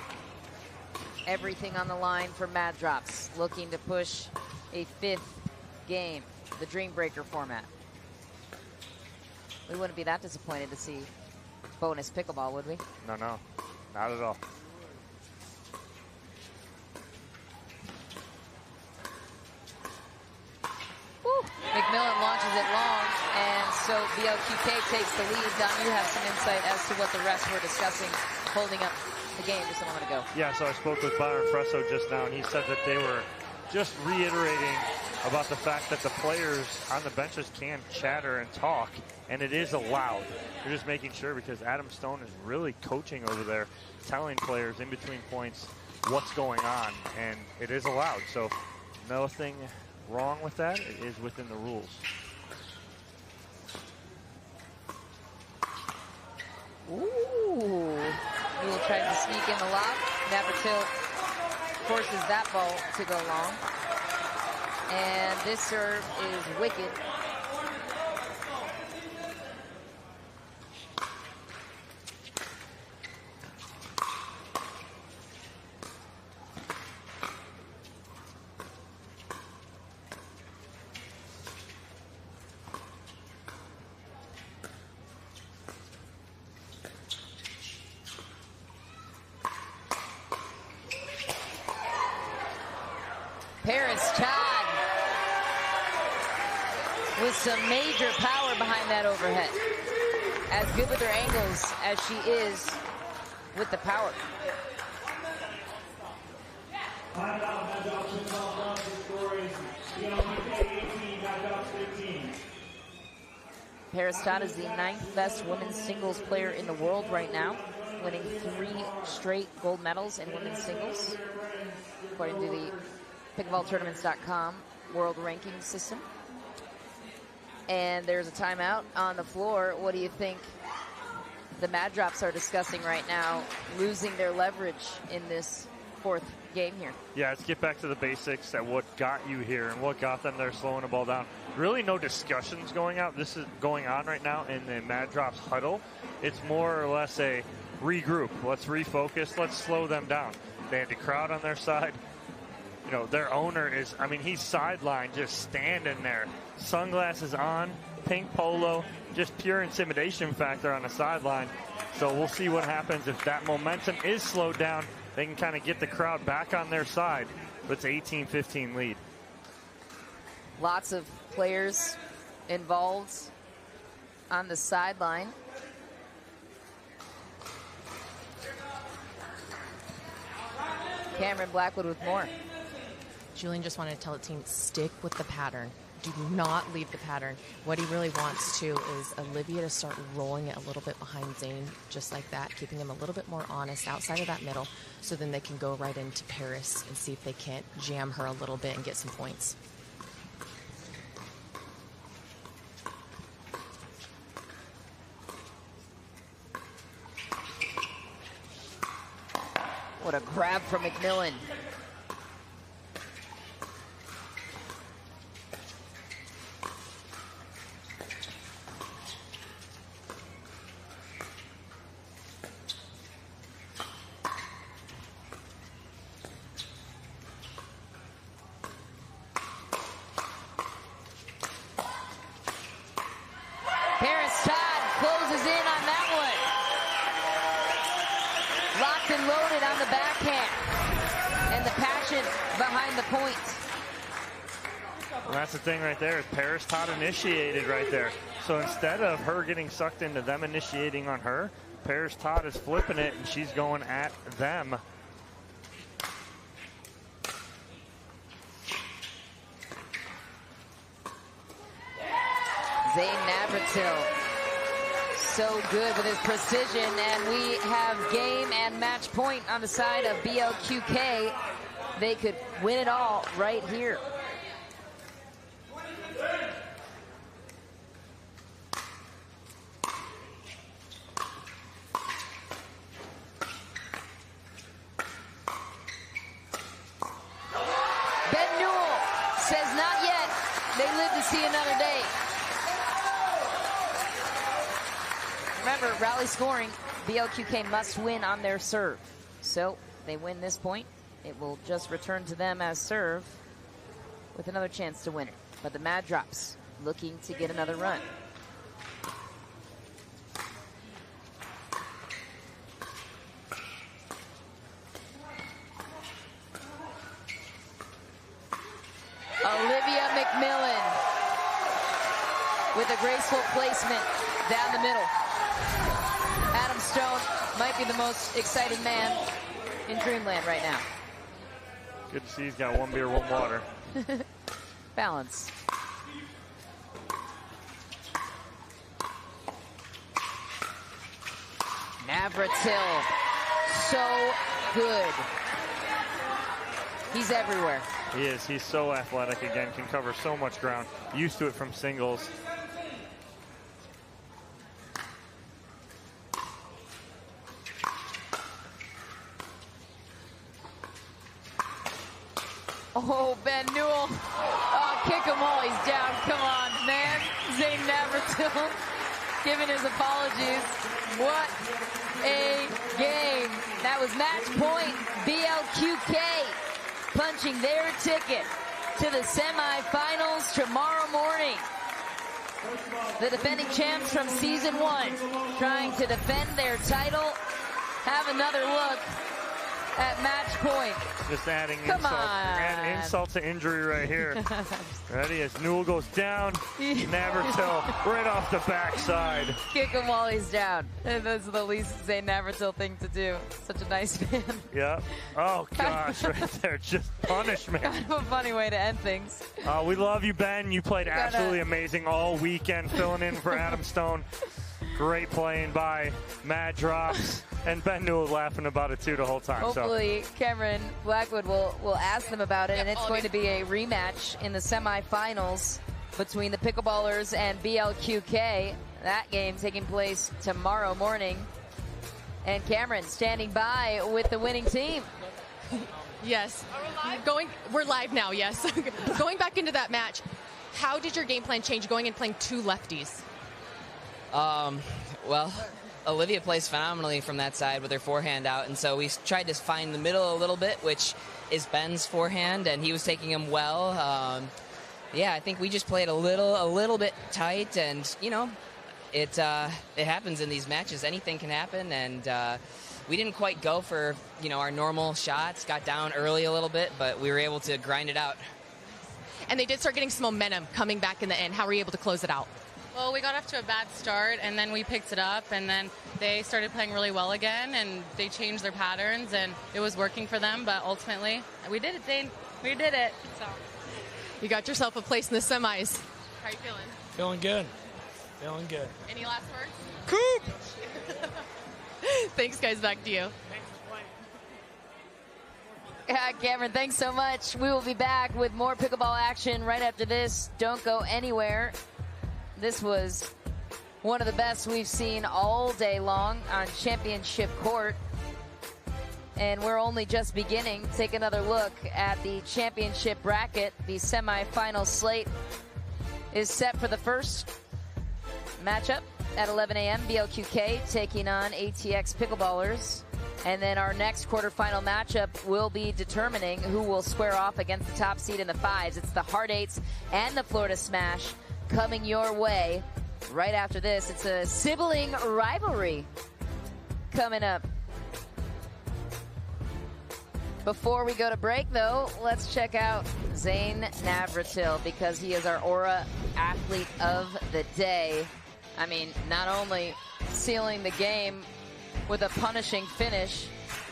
Everything on the line for Mad Drops. Looking to push a 5th game, the Dream Breaker format. We wouldn't be that disappointed to see bonus pickleball, would we? No, not at all. McMillan launches it long, and so BLQK takes the lead. Don, you have some insight as to what the refs were discussing holding up the game just a moment ago. Yeah, so I spoke with Byron Fresso just now, and he said that they were just reiterating about the fact that the players on the benches can chatter and talk, and it is allowed. They're just making sure, because Adam Stone is really coaching over there, telling players in between points what's going on, and it is allowed. So nothing wrong with that. It is within the rules. Ooh. Newell tries to sneak in the lob. Navratil forces that ball to go long. And this serve is wicked. With some major power behind that overhead. As good with her angles as she is with the power. Paris Todd is the 9th best women's singles player in the world right now, winning 3 straight gold medals in women's singles, according to the pickleballtournaments.com world ranking system. And there's a timeout on the floor. What do you think the Mad Drops are discussing right now, losing their leverage in this 4th game here? Yeah, let's get back to the basics at what got you here and what got them there slowing the ball down. Really no discussions going on right now in the Mad Drops huddle. It's more or less a regroup. Let's refocus. Let's slow them down. They had the crowd on their side. You know, their owner is, I mean, he's sidelined, just standing there. Sunglasses on, pink polo, just pure intimidation factor on the sideline. So we'll see what happens if that momentum is slowed down. They can kind of get the crowd back on their side. But it's 18-15 lead. Lots of players involved on the sideline. Cameron Blackwood with more. Julian just wanted to tell the team, stick with the pattern. Do not leave the pattern. What he really wants to is Olivia to start rolling it a little bit behind Zane, just like that, keeping him a little bit more honest outside of that middle, so then they can go right into Paris and see if they can't jam her a little bit and get some points. What a grab from McMillan. locked and loaded on the backhand. And the passion behind the point. Well, that's the thing right there. Paris Todd initiated right there. So instead of her getting sucked into them initiating on her, Paris Todd is flipping it and she's going at them. Zane Navratil, so good with his precision, and we have game and match point on the side of BLQK. They could win it all right here. Ben Newell says not yet. They live to see another day. Remember, rally scoring, BLQK must win on their serve. So they win this point. It will just return to them as serve with another chance to win it. But the Mad Drops looking to get another run. Olivia McMillan with a graceful placement down the middle. Adam Stone might be the most excited man in Dreamland right now. Good to see he's got one beer, one water. Balance. Navratil, so good. He's everywhere. He is. He's so athletic again, can cover so much ground. Used to it from singles. Oh, Ben Newell. Oh, kick him while he's down. Come on, man. Zane Navratil giving his apologies. What a game. That was match point. BLQK punching their ticket to the semifinals tomorrow morning. The defending champs from season 1 trying to defend their title. Have another look at match point. Just adding Come insult to injury right here. Ready as Newell goes down. Navratil right off the backside. Kick him while he's down. And that's the least Zane Navratil thing to do. Such a nice man. Yeah. Oh, gosh, right there. Just punishment. Kind of a funny way to end things. We love you, Ben. You played absolutely amazing all weekend, filling in for Adam Stone. Great playing by Mad Drops. And Ben Newell laughing about it, too, the whole time. Hopefully, Cameron Blackwood will ask them about it, and it's going to be a rematch in the semifinals between the Pickleballers and BLQK. That game taking place tomorrow morning. And Cameron standing by with the winning team. Yes. We're live now, yes. Going back into that match, how did your game plan change going and playing two lefties? Well, Olivia plays phenomenally from that side with her forehand out, and so we tried to find the middle a little bit, which is Ben's forehand, and he was taking him well. Yeah, I think we just played a little bit tight, and you know, it happens in these matches. Anything can happen, and we didn't quite go for our normal shots. Got down early a little bit, but we were able to grind it out. And they did start getting some momentum coming back in the end. How were you able to close it out? Well, we got off to a bad start, and then we picked it up, and then they started playing really well again, and they changed their patterns, and it was working for them, but ultimately, we did it, Zane. We did it. So. You got yourself a place in the semis. How are you feeling? Feeling good. Feeling good. Any last words? Coop! Thanks, guys. Back to you. Yeah, Cameron, thanks so much. We will be back with more pickleball action right after this. Don't go anywhere. This was one of the best we've seen all day long on championship court. And we're only just beginning. Take another look at the championship bracket. The semifinal slate is set for the first matchup at 11 a.m. BLQK taking on ATX Pickleballers. And then our next quarterfinal matchup will be determining who will square off against the top seed in the fives. It's the Heart Eights and the Florida Smash coming your way right after this. It's a sibling rivalry coming up. Before we go to break, though, let's check out Zane Navratil because he is our Aura Athlete of the Day. I mean, not only sealing the game with a punishing finish,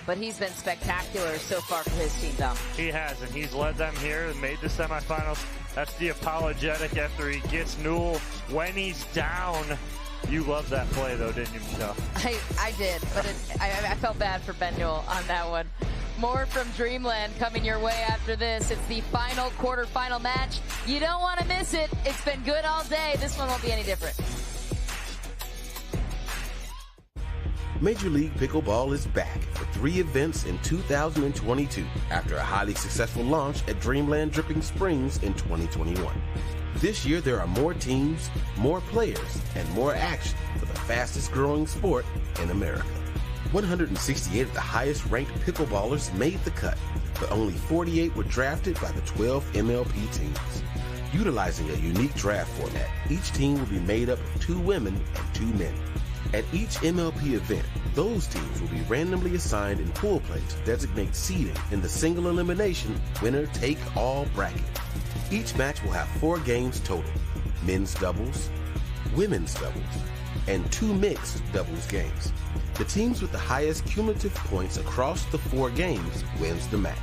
but he's been spectacular so far for his team, Dom. He has, and he's led them here and made the semifinals. That's the apologetic after he gets Newell when he's down. You loved that play, though, didn't you, Michelle? I did, but I felt bad for Ben Newell on that one. More from Dreamland coming your way after this. It's the final quarterfinal match. You don't want to miss it. It's been good all day. This one won't be any different. Major League Pickleball is back for 3 events in 2022 after a highly successful launch at Dreamland Dripping Springs in 2021. This year there are more teams, more players, and more action for the fastest growing sport in America. 168 of the highest ranked pickleballers made the cut, but only 48 were drafted by the 12 MLP teams. Utilizing a unique draft format, each team will be made up of 2 women and 2 men. At each MLP event, those teams will be randomly assigned in pool play to designate seeding in the single elimination winner-take-all bracket. Each match will have 4 games total: men's doubles, women's doubles, and 2 mixed doubles games. The teams with the highest cumulative points across the 4 games wins the match.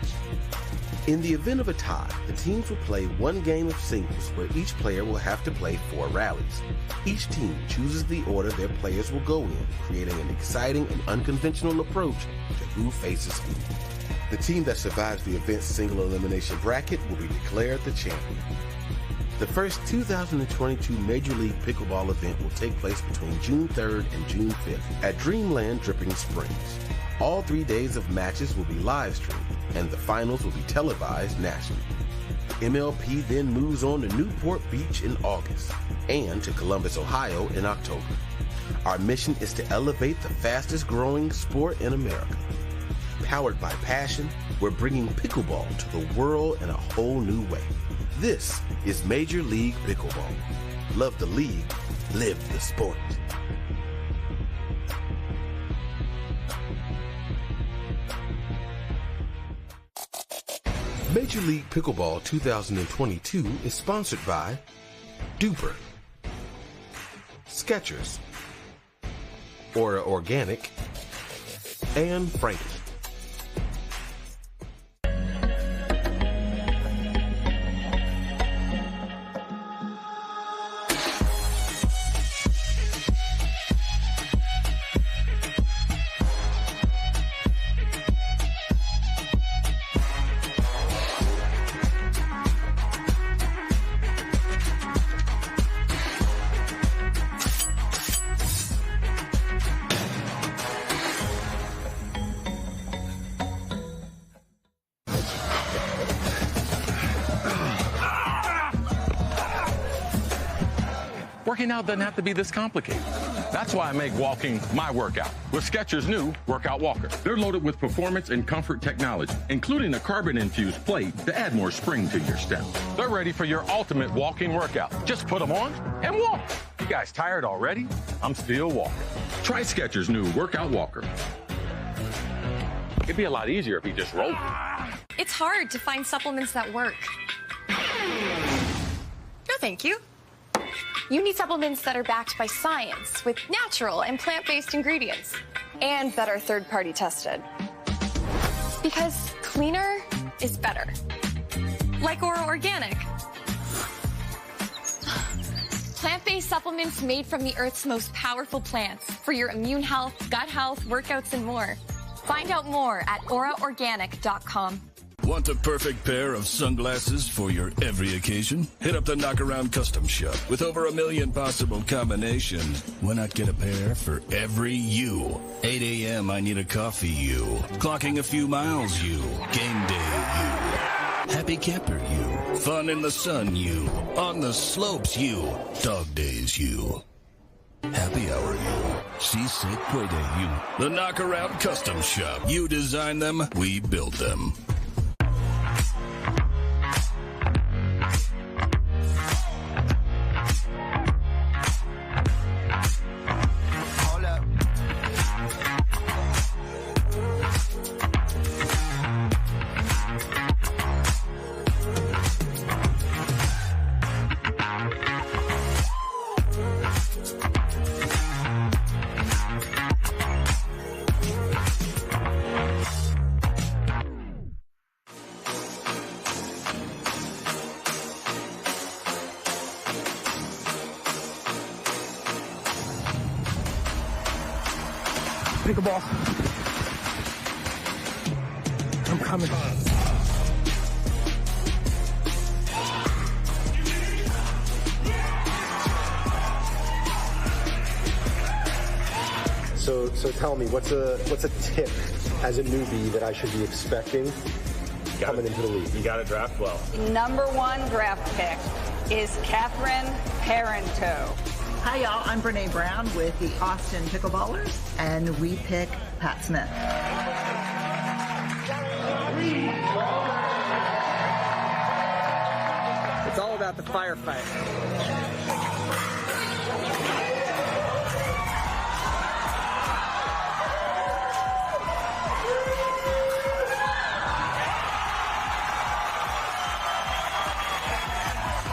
In the event of a tie, the teams will play 1 game of singles where each player will have to play 4 rallies. Each team chooses the order their players will go in, creating an exciting and unconventional approach to who faces who. The team that survives the event's single elimination bracket will be declared the champion. The first 2022 Major League Pickleball event will take place between June 3rd and June 5th at Dreamland Dripping Springs. All 3 days of matches will be live streamed, and the finals will be televised nationally. The MLP then moves on to Newport Beach in August and to Columbus, Ohio in October. Our mission is to elevate the fastest growing sport in America. Powered by passion, we're bringing pickleball to the world in a whole new way. This is Major League Pickleball. Love the league, live the sport. Major League Pickleball 2022 is sponsored by Duper, Skechers, Aura Organic, and Franklin. Working out doesn't have to be this complicated. That's why I make walking my workout with Skechers' new Workout Walker. They're loaded with performance and comfort technology, including a carbon-infused plate to add more spring to your step. They're ready for your ultimate walking workout. Just put them on and walk. You guys tired already? I'm still walking. Try Skechers' new Workout Walker. It'd be a lot easier if he just rolled. It's hard to find supplements that work. No, thank you. You need supplements that are backed by science with natural and plant-based ingredients and that are third-party tested. Because cleaner is better. Like Aura Organic. Plant-based supplements made from the Earth's most powerful plants for your immune health, gut health, workouts, and more. Find out more at auraorganic.com. Want the perfect pair of sunglasses for your every occasion? Hit up the Knockaround Custom Shop. With over 1 million possible combinations, why not get a pair for every you? 8 a.m. I need a coffee you. Clocking a few miles you. Game day you. Happy camper you. Fun in the sun you. On the slopes you. Dog days you. Happy hour you. Seasick play day you. The Knockaround Custom Shop. You design them, we build them. pickleball. I'm coming. So tell me, what's a tip as a newbie that I should be expecting coming into the league? You got to draft well. Number 1 draft pick is Catherine Parento. Hi, y'all. I'm Brene Brown with the Austin Pickleballers, and we pick Pat Smith. It's all about the firefight.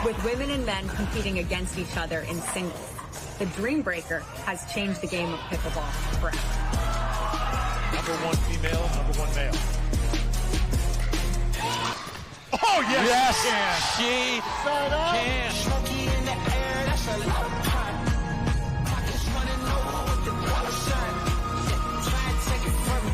With women and men competing against each other in singles, the Dream Breaker has changed the game of pickleball forever. Number 1 female, number 1 male. Oh, yes, she can. Smoky in the air, that's a lot of pop. Pockets running over with the dollar sign. Try and take it from me.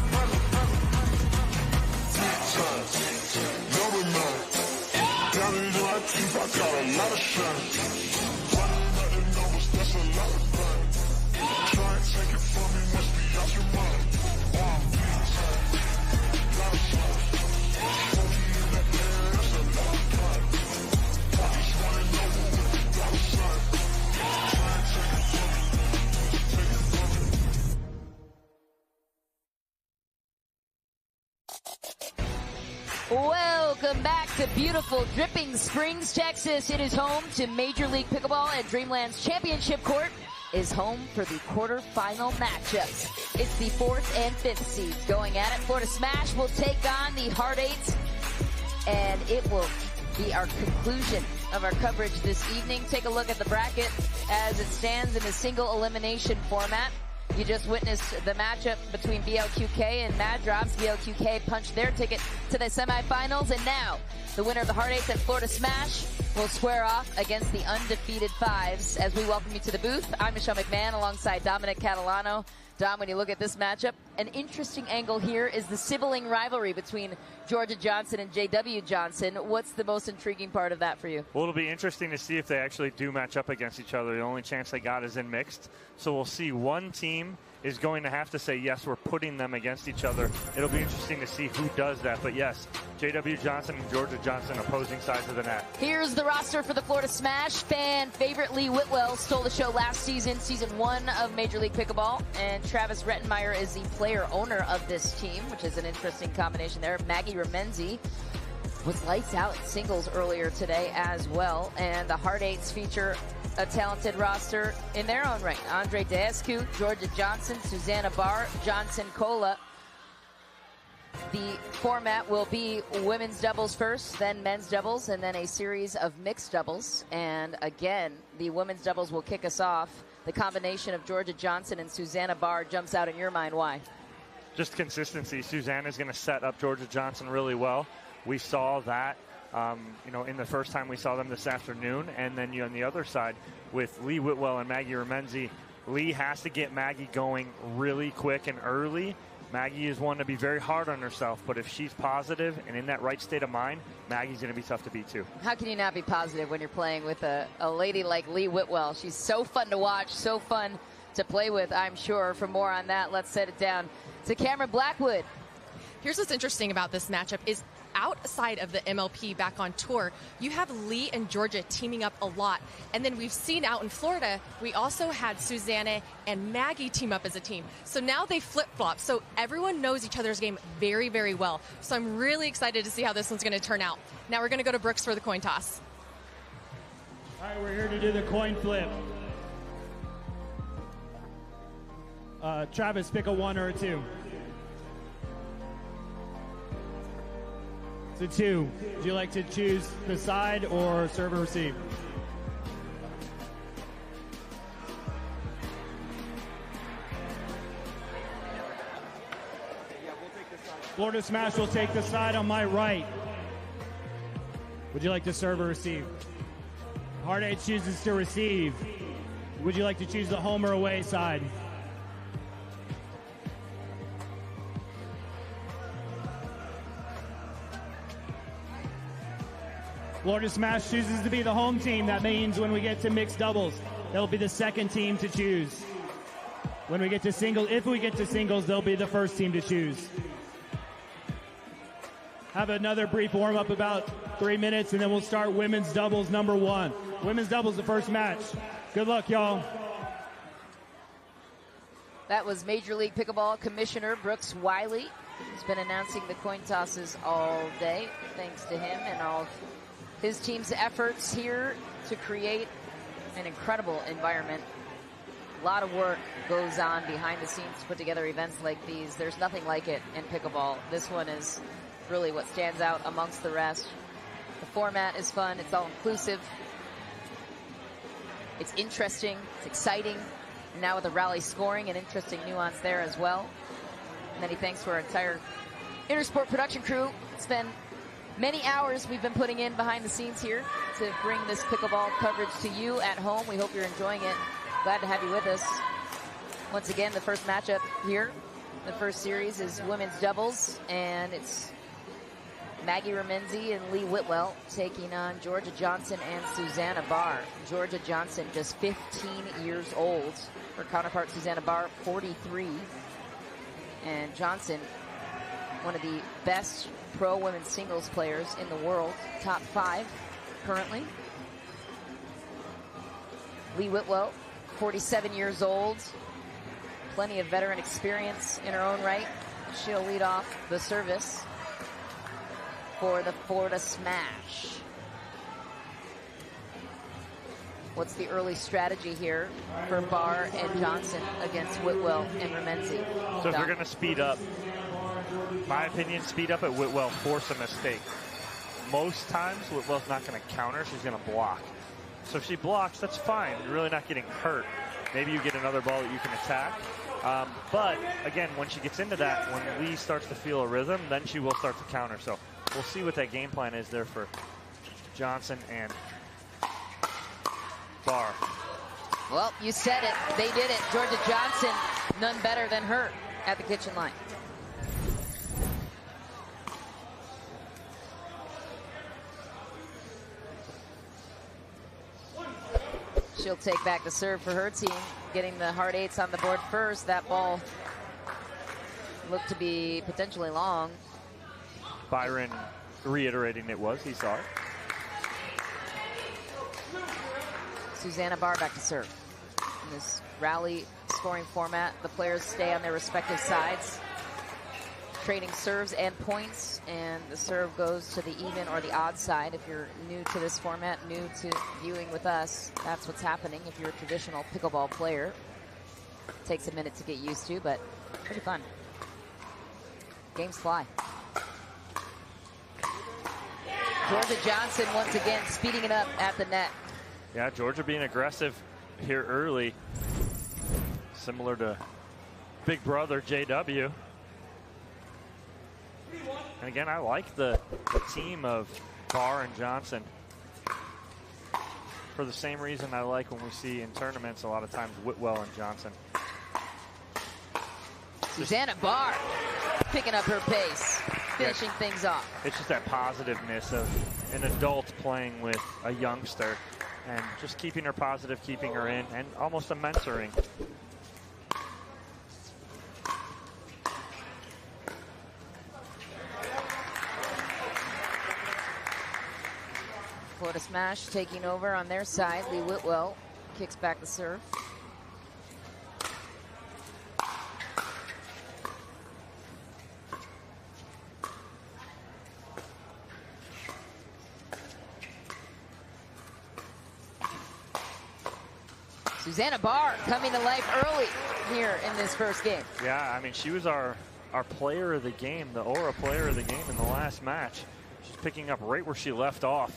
Down in my teeth, I got a lot of shine. Running out the numbers, that's a lot of fun. Try and take it from me, must be out your mind. Lot of fun. Smoky in the air, that's a lot of fun. Pockets running over with the dollar sign. Try and take it from me. Welcome back to beautiful Dripping Springs, Texas. It is home to Major League Pickleball, and Dreamland's championship court is home for the quarterfinal matchups. It's the 4th and 5th seeds going at it. Florida Smash will take on the Hard Eights, and it will be our conclusion of our coverage this evening. Take a look at the bracket as it stands in a single elimination format. You just witnessed the matchup between BLQK and Mad Drops. BLQK punched their ticket to the semifinals, and now the winner of the Hard Eights at Florida Smash will square off against the undefeated Fives. As we welcome you to the booth, I'm Michelle McMahon alongside Dominic Catalano. Dom, when you look at this matchup, an interesting angle here is the sibling rivalry between Georgia Johnson and JW Johnson. What's the most intriguing part of that for you? Well, it'll be interesting to see if they actually do match up against each other. The only chance they got is in mixed. So we'll see. One team is going to have to say, yes, we're putting them against each other. It'll be interesting to see who does that. But yes, JW Johnson and Georgia Johnson opposing sides of the net. Here's the roster for the Florida Smash. Fan favorite Lee Whitwell stole the show last season, season 1 of Major League Pickleball. And Travis Rettenmeyer is the player owner of this team, which is an interesting combination there. Maggie Remenzi was lights out in singles earlier today as well. And the Hard Eights feature a talented roster in their own right. Andre Deescu, Georgia Johnson, Susanna Barr, Johnson Cola. The format will be women's doubles first, then men's doubles, and then a series of mixed doubles. And again, the women's doubles will kick us off. The combination of Georgia Johnson and Susanna Barr jumps out in your mind. Why? Just consistency. Susanna's going to set up Georgia Johnson really well. We saw that in the first time we saw them this afternoon. And then on the other side with Lee Whitwell and Maggie Remenzi, Lee has to get Maggie going really quick and early. Maggie is one to be very hard on herself, but if she's positive and in that right state of mind, Maggie's going to be tough to beat too. How can you not be positive when you're playing with a lady like Lee Whitwell? She's so fun to watch, so fun to play with, I'm sure. For more on that, let's set it down to Cameron Blackwood. Here's what's interesting about this matchup is outside of the MLP back on tour, you have Lee and Georgia teaming up a lot. And then we've seen out in Florida, we also had Susanna and Maggie team up as a team. So now they flip-flop. So everyone knows each other's game very, very well. So I'm really excited to see how this one's going to turn out. Now we're going to go to Brooks for the coin toss. All right, we're here to do the coin flip. Travis, pick a 1 or a 2. It's a 2. Would you like to choose the side or serve or receive? Florida Smash will take the side on my right. Would you like to serve or receive? Hard Eight chooses to receive. Would you like to choose the home or away side? Florida Smash chooses to be the home team. That means when we get to mixed doubles, they'll be the second team to choose. When we get to singles, if we get to singles, they'll be the first team to choose. Have another brief warm-up, about 3 minutes, and then we'll start women's doubles number 1. Women's doubles, the first match. Good luck, y'all. That was Major League Pickleball Commissioner Brooks Wiley. He's been announcing the coin tosses all day. Thanks to him and all of his team's efforts here to create an incredible environment. A lot of work goes on behind the scenes to put together events like these. There's nothing like it in pickleball. This one is really what stands out amongst the rest. The format is fun. It's all inclusive. It's interesting. It's exciting. Now with the rally scoring, an interesting nuance there as well. Many thanks to our entire Intersport production crew. It's been many hours we've been putting in behind the scenes here to bring this pickleball coverage to you at home. We hope you're enjoying it. Glad to have you with us. Once again, the first matchup here, the first series is women's doubles, and it's Maggie Remenzi and Lee Whitwell taking on Georgia Johnson and Susanna Barr. Georgia Johnson just 15 years old. Her counterpart Susanna Barr, 43. And Johnson, one of the best pro women's singles players in the world, top 5 currently. Lee Whitwell, 47 years old, plenty of veteran experience in her own right. She'll lead off the service for the Florida Smash. What's the early strategy here for Barr and Johnson against Whitwell and Remenzi? So if you're going to speed up, my opinion, speed up at Whitwell, force a mistake. Most times, Whitwell's not going to counter, she's going to block. So if she blocks, that's fine. You're really not getting hurt. Maybe you get another ball that you can attack. But again, when she gets into that, when Lee starts to feel a rhythm, then she will start to counter. So we'll see what that game plan is there for Johnson and Barr. Well, you said it. They did it. Georgia Johnson, none better than her at the kitchen line. She'll take back the serve for her team, getting the hard 8s on the board first. That ball looked to be potentially long. Byron reiterating it was. He saw it. Susanna Barr back to serve. In this rally scoring format, the players stay on their respective sides, trading serves and points, and the serve goes to the even or the odd side. If you're new to this format, new to viewing with us, that's what's happening. If you're a traditional pickleball player, it takes a minute to get used to, but pretty fun. Games fly. Georgia Johnson once again speeding it up at the net. Yeah, Georgia being aggressive here early, similar to big brother JW. And again, I like the team of Barr and Johnson for the same reason I like when we see in tournaments a lot of times Whitwell and Johnson. Susanna Barr picking up her pace, finishing things off. It's just that positiveness of an adult playing with a youngster and just keeping her positive, keeping her in, and almost a mentoring. Florida Smash taking over on their side. Lee Whitwell kicks back the serve. Susanna Barr coming to life early here in this first game. Yeah, I mean, she was our player of the game, the Aura player of the game in the last match. She's picking up right where she left off.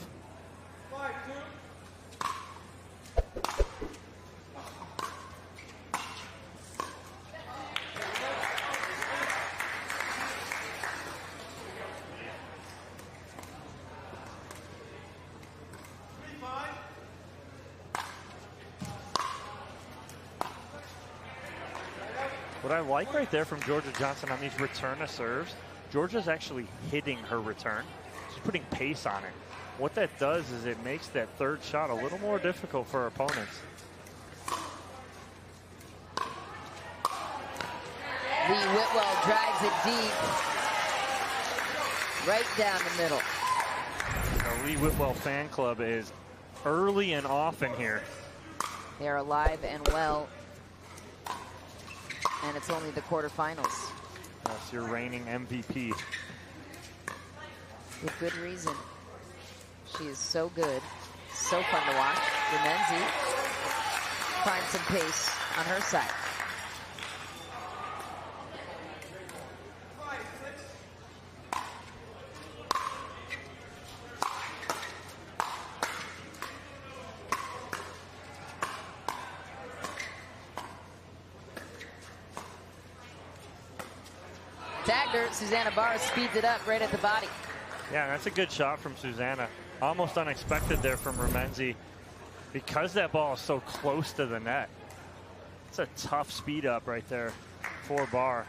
What I like right there from Georgia Johnson on these return of serves, Georgia's actually hitting her return. She's putting pace on it. what that does is it makes that third shot a little more difficult for our opponents. Lee Whitwell drives it deep, right down the middle. The Lee Whitwell fan club is early and often here. They are alive and well, and it's only the quarterfinals. That's your reigning MVP. With good reason. She is so good, so fun to watch. Remenzi finds some pace on her side. Tagged her. Susanna Barr speeds it up right at the body. Yeah, that's a good shot from Susanna. Almost unexpected there from Remenzi because that ball is so close to the net. It's a tough speed up right there for Barr.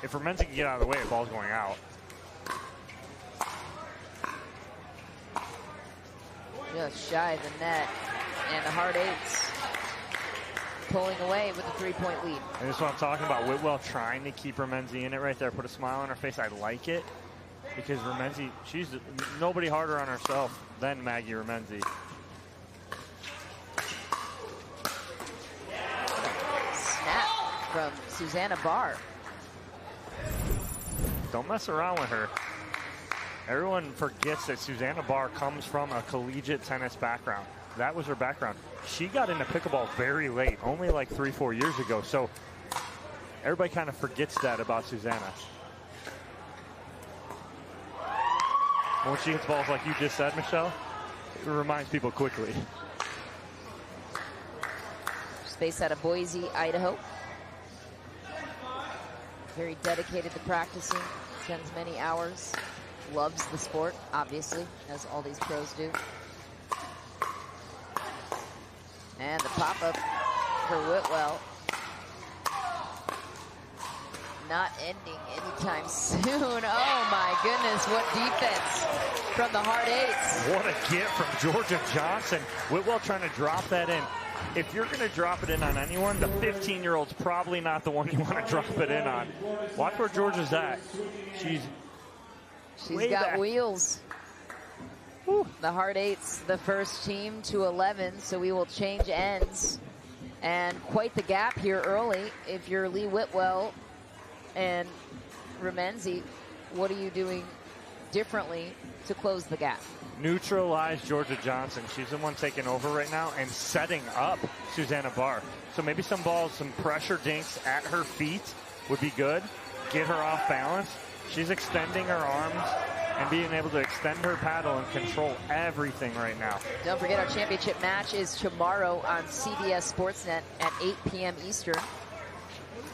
If Remenzi can get out of the way, the ball's going out. Just shy of the net, and the hard eights pulling away with a 3-point lead. And this is what I'm talking about. Whitwell trying to keep Remenzi in it right there. Put a smile on her face. I like it because Remenzi, she's nobody harder on herself than Maggie Remenzi. Snap from Susanna Barr. Don't mess around with her. Everyone forgets that Susanna Barr comes from a collegiate tennis background. That was her background. She got into pickleball very late, only like 3-4 years ago. So everybody kind of forgets that about Susanna. When she hits balls like you just said, Michelle, it reminds people quickly. She's based out of Boise, Idaho. Very dedicated to practicing, spends many hours, loves the sport, obviously, as all these pros do. And the pop-up for Whitwell. Not ending anytime soon. Oh my goodness, what defense from the hard eights. What a get from Georgia Johnson. Whitwell trying to drop that in. If you're going to drop it in on anyone, the 15-year-old's probably not the one you want to drop it in on. Watch where Georgia's at. She's got back. Wheels. Whew. The hard eights, the first team to 11, so we will change ends. And quite the gap here early. If you're Lee Whitwell and Remenzi, what are you doing differently to close the gap? Neutralize Georgia Johnson. She's the one taking over right now and setting up Susanna Barr. So maybe some balls, some pressure dinks at her feet would be good. Get her off balance. She's extending her arms and being able to extend her paddle and control everything right now. Don't forget our championship match is tomorrow on CBS Sportsnet at 8 p.m. Eastern.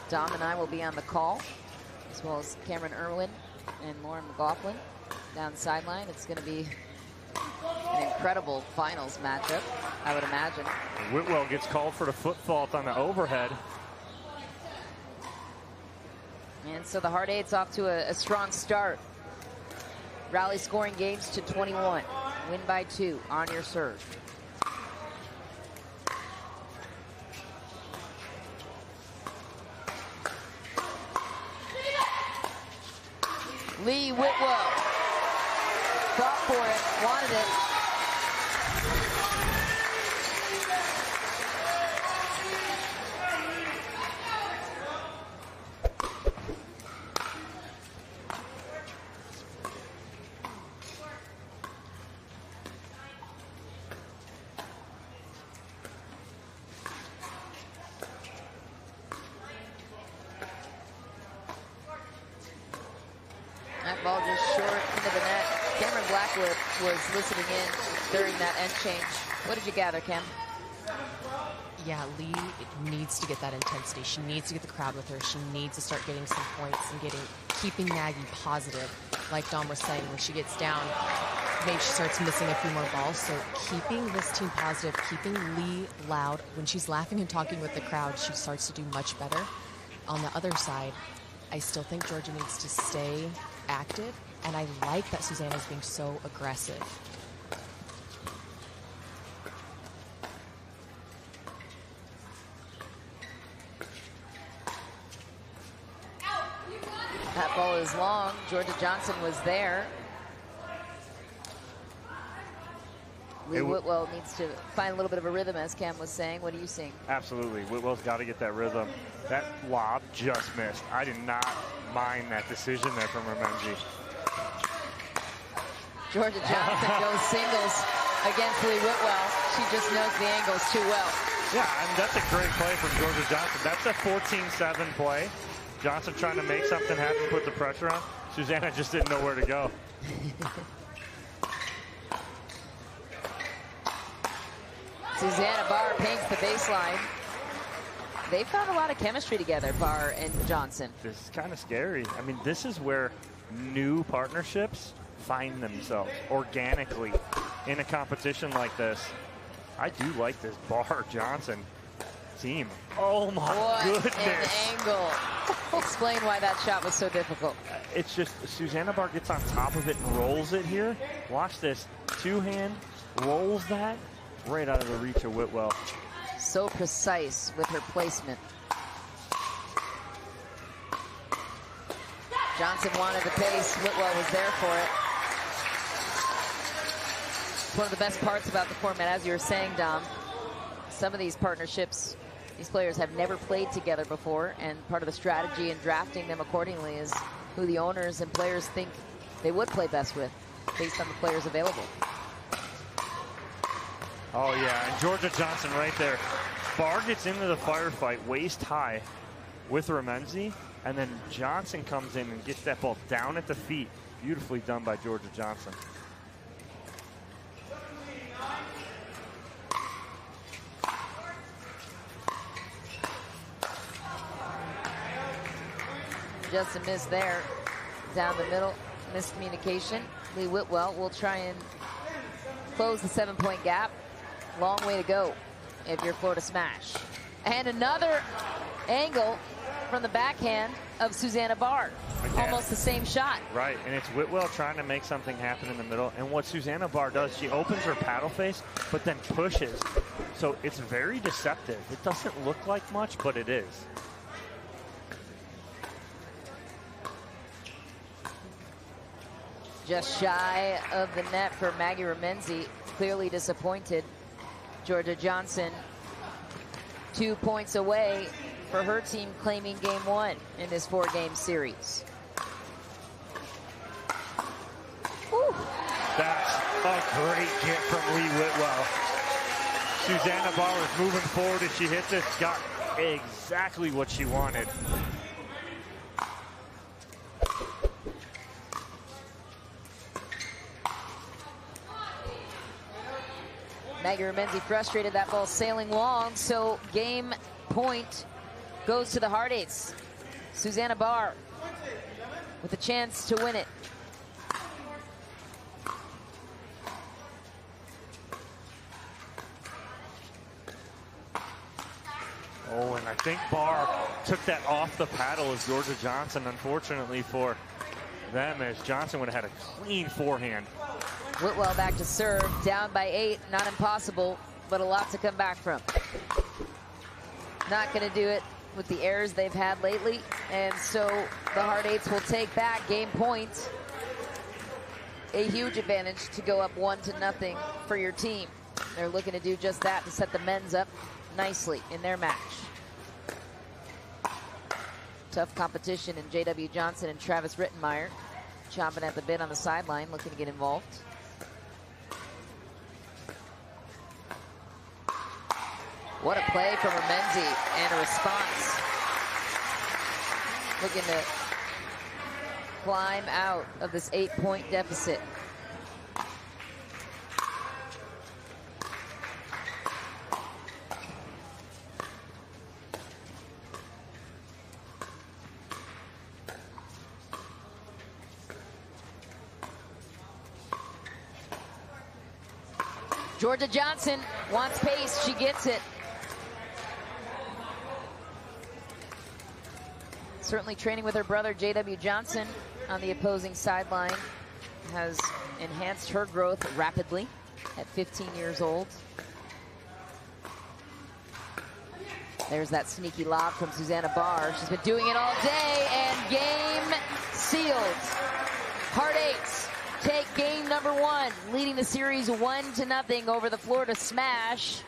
Dom and I will be on the call, as well as Cameron Irwin and Lauren McLaughlin down the sideline. It's going to be an incredible finals matchup, I would imagine. Whitwell gets called for the foot fault on the overhead. And so the hard eights off to a strong start. Rally scoring games to 21. Win by 2 on your serve. Lee Whitwell fought for it, wanted it. That ball just short into the net. Cameron Blackwood was listening in during that end change. What did you gather, Cam? Yeah, Lee needs to get that intensity. She needs to get the crowd with her. She needs to start getting some points and keeping Maggie positive. Like Dom was saying, when she gets down, maybe she starts missing a few more balls. So keeping this team positive, keeping Lee loud. When she's laughing and talking with the crowd, she starts to do much better. On the other side, I still think Georgia needs to stay active And I like that Susanna's being so aggressive. That ball is long. Georgia Johnson was there. Lee Whitwell needs to find a little bit of a rhythm, as Cam was saying. What are you seeing? Absolutely. Whitwell's got to get that rhythm. That lob just missed. I did not mind that decision there from Remenzi. Georgia Johnson goes singles against Lee Whitwell. She just knows the angles too well. Yeah, and that's a great play from Georgia Johnson. That's a 14-7 play. Johnson trying to make something happen, put the pressure on. Susanna just didn't know where to go. Susanna Barr paints the baseline. They found a lot of chemistry together, Barr and Johnson. This is kind of scary. I mean, this is where new partnerships find themselves organically in a competition like this. I do like this Barr-Johnson team. Oh my goodness. An angle. Explain why that shot was so difficult. It's just Susanna Barr gets on top of it and rolls it here. Watch this. Two-hand, rolls that right out of the reach of Whitwell. So precise with her placement. Johnson wanted the pace. Whitwell was there for it. One of the best parts about the format, as you were saying, Dom, some of these partnerships, these players have never played together before, and part of the strategy in drafting them accordingly is who the owners and players think they would play best with based on the players available. Oh yeah, and Georgia Johnson right there. Barr gets into the firefight waist high with Remenzi, and then Johnson comes in and gets that ball down at the feet. Beautifully done by Georgia Johnson. Just a miss there, down the middle, miscommunication. Lee Whitwell will try and close the 7-point gap. Long way to go if you're Florida Smash. And another angle from the backhand of Susanna Barr. Again. Almost the same shot. Right, and it's Whitwell trying to make something happen in the middle. And what Susanna Barr does, she opens her paddle face, but then pushes. So it's very deceptive. It doesn't look like much, but it is. Just shy of the net for Maggie Remenzi. Clearly disappointed. Georgia Johnson 2 points away for her team claiming game 1 in this 4-game series. Woo. That's a great get from Lee Whitwell. Susanna Barr is moving forward as she hits it. Got exactly what she wanted. Maggie Remenzi frustrated, that ball sailing long, so game point goes to the Hard Eights. Susanna Barr with a chance to win it. Oh, and I think Barr took that off the paddle as Georgia Johnson, unfortunately for them, as Johnson would have had a clean forehand. Whitwell back to serve, down by 8, not impossible, but a lot to come back from. Not going to do it with the errors they've had lately, and so the Hard Eights will take back game point. A huge advantage to go up 1-0 for your team. They're looking to do just that to set the men's up nicely in their match. Tough competition in J.W. Johnson and Travis Rittenmeyer, chomping at the bit on the sideline, looking to get involved. What a play from Remenzi and a response. Looking to climb out of this 8-point deficit. Georgia Johnson wants pace, she gets it. Certainly training with her brother, J.W. Johnson, on the opposing sideline has enhanced her growth rapidly at 15 years old. There's that sneaky lob from Susanna Barr. She's been doing it all day, and game sealed. Heart Eights take game number 1, leading the series 1-0 over the Florida Smash.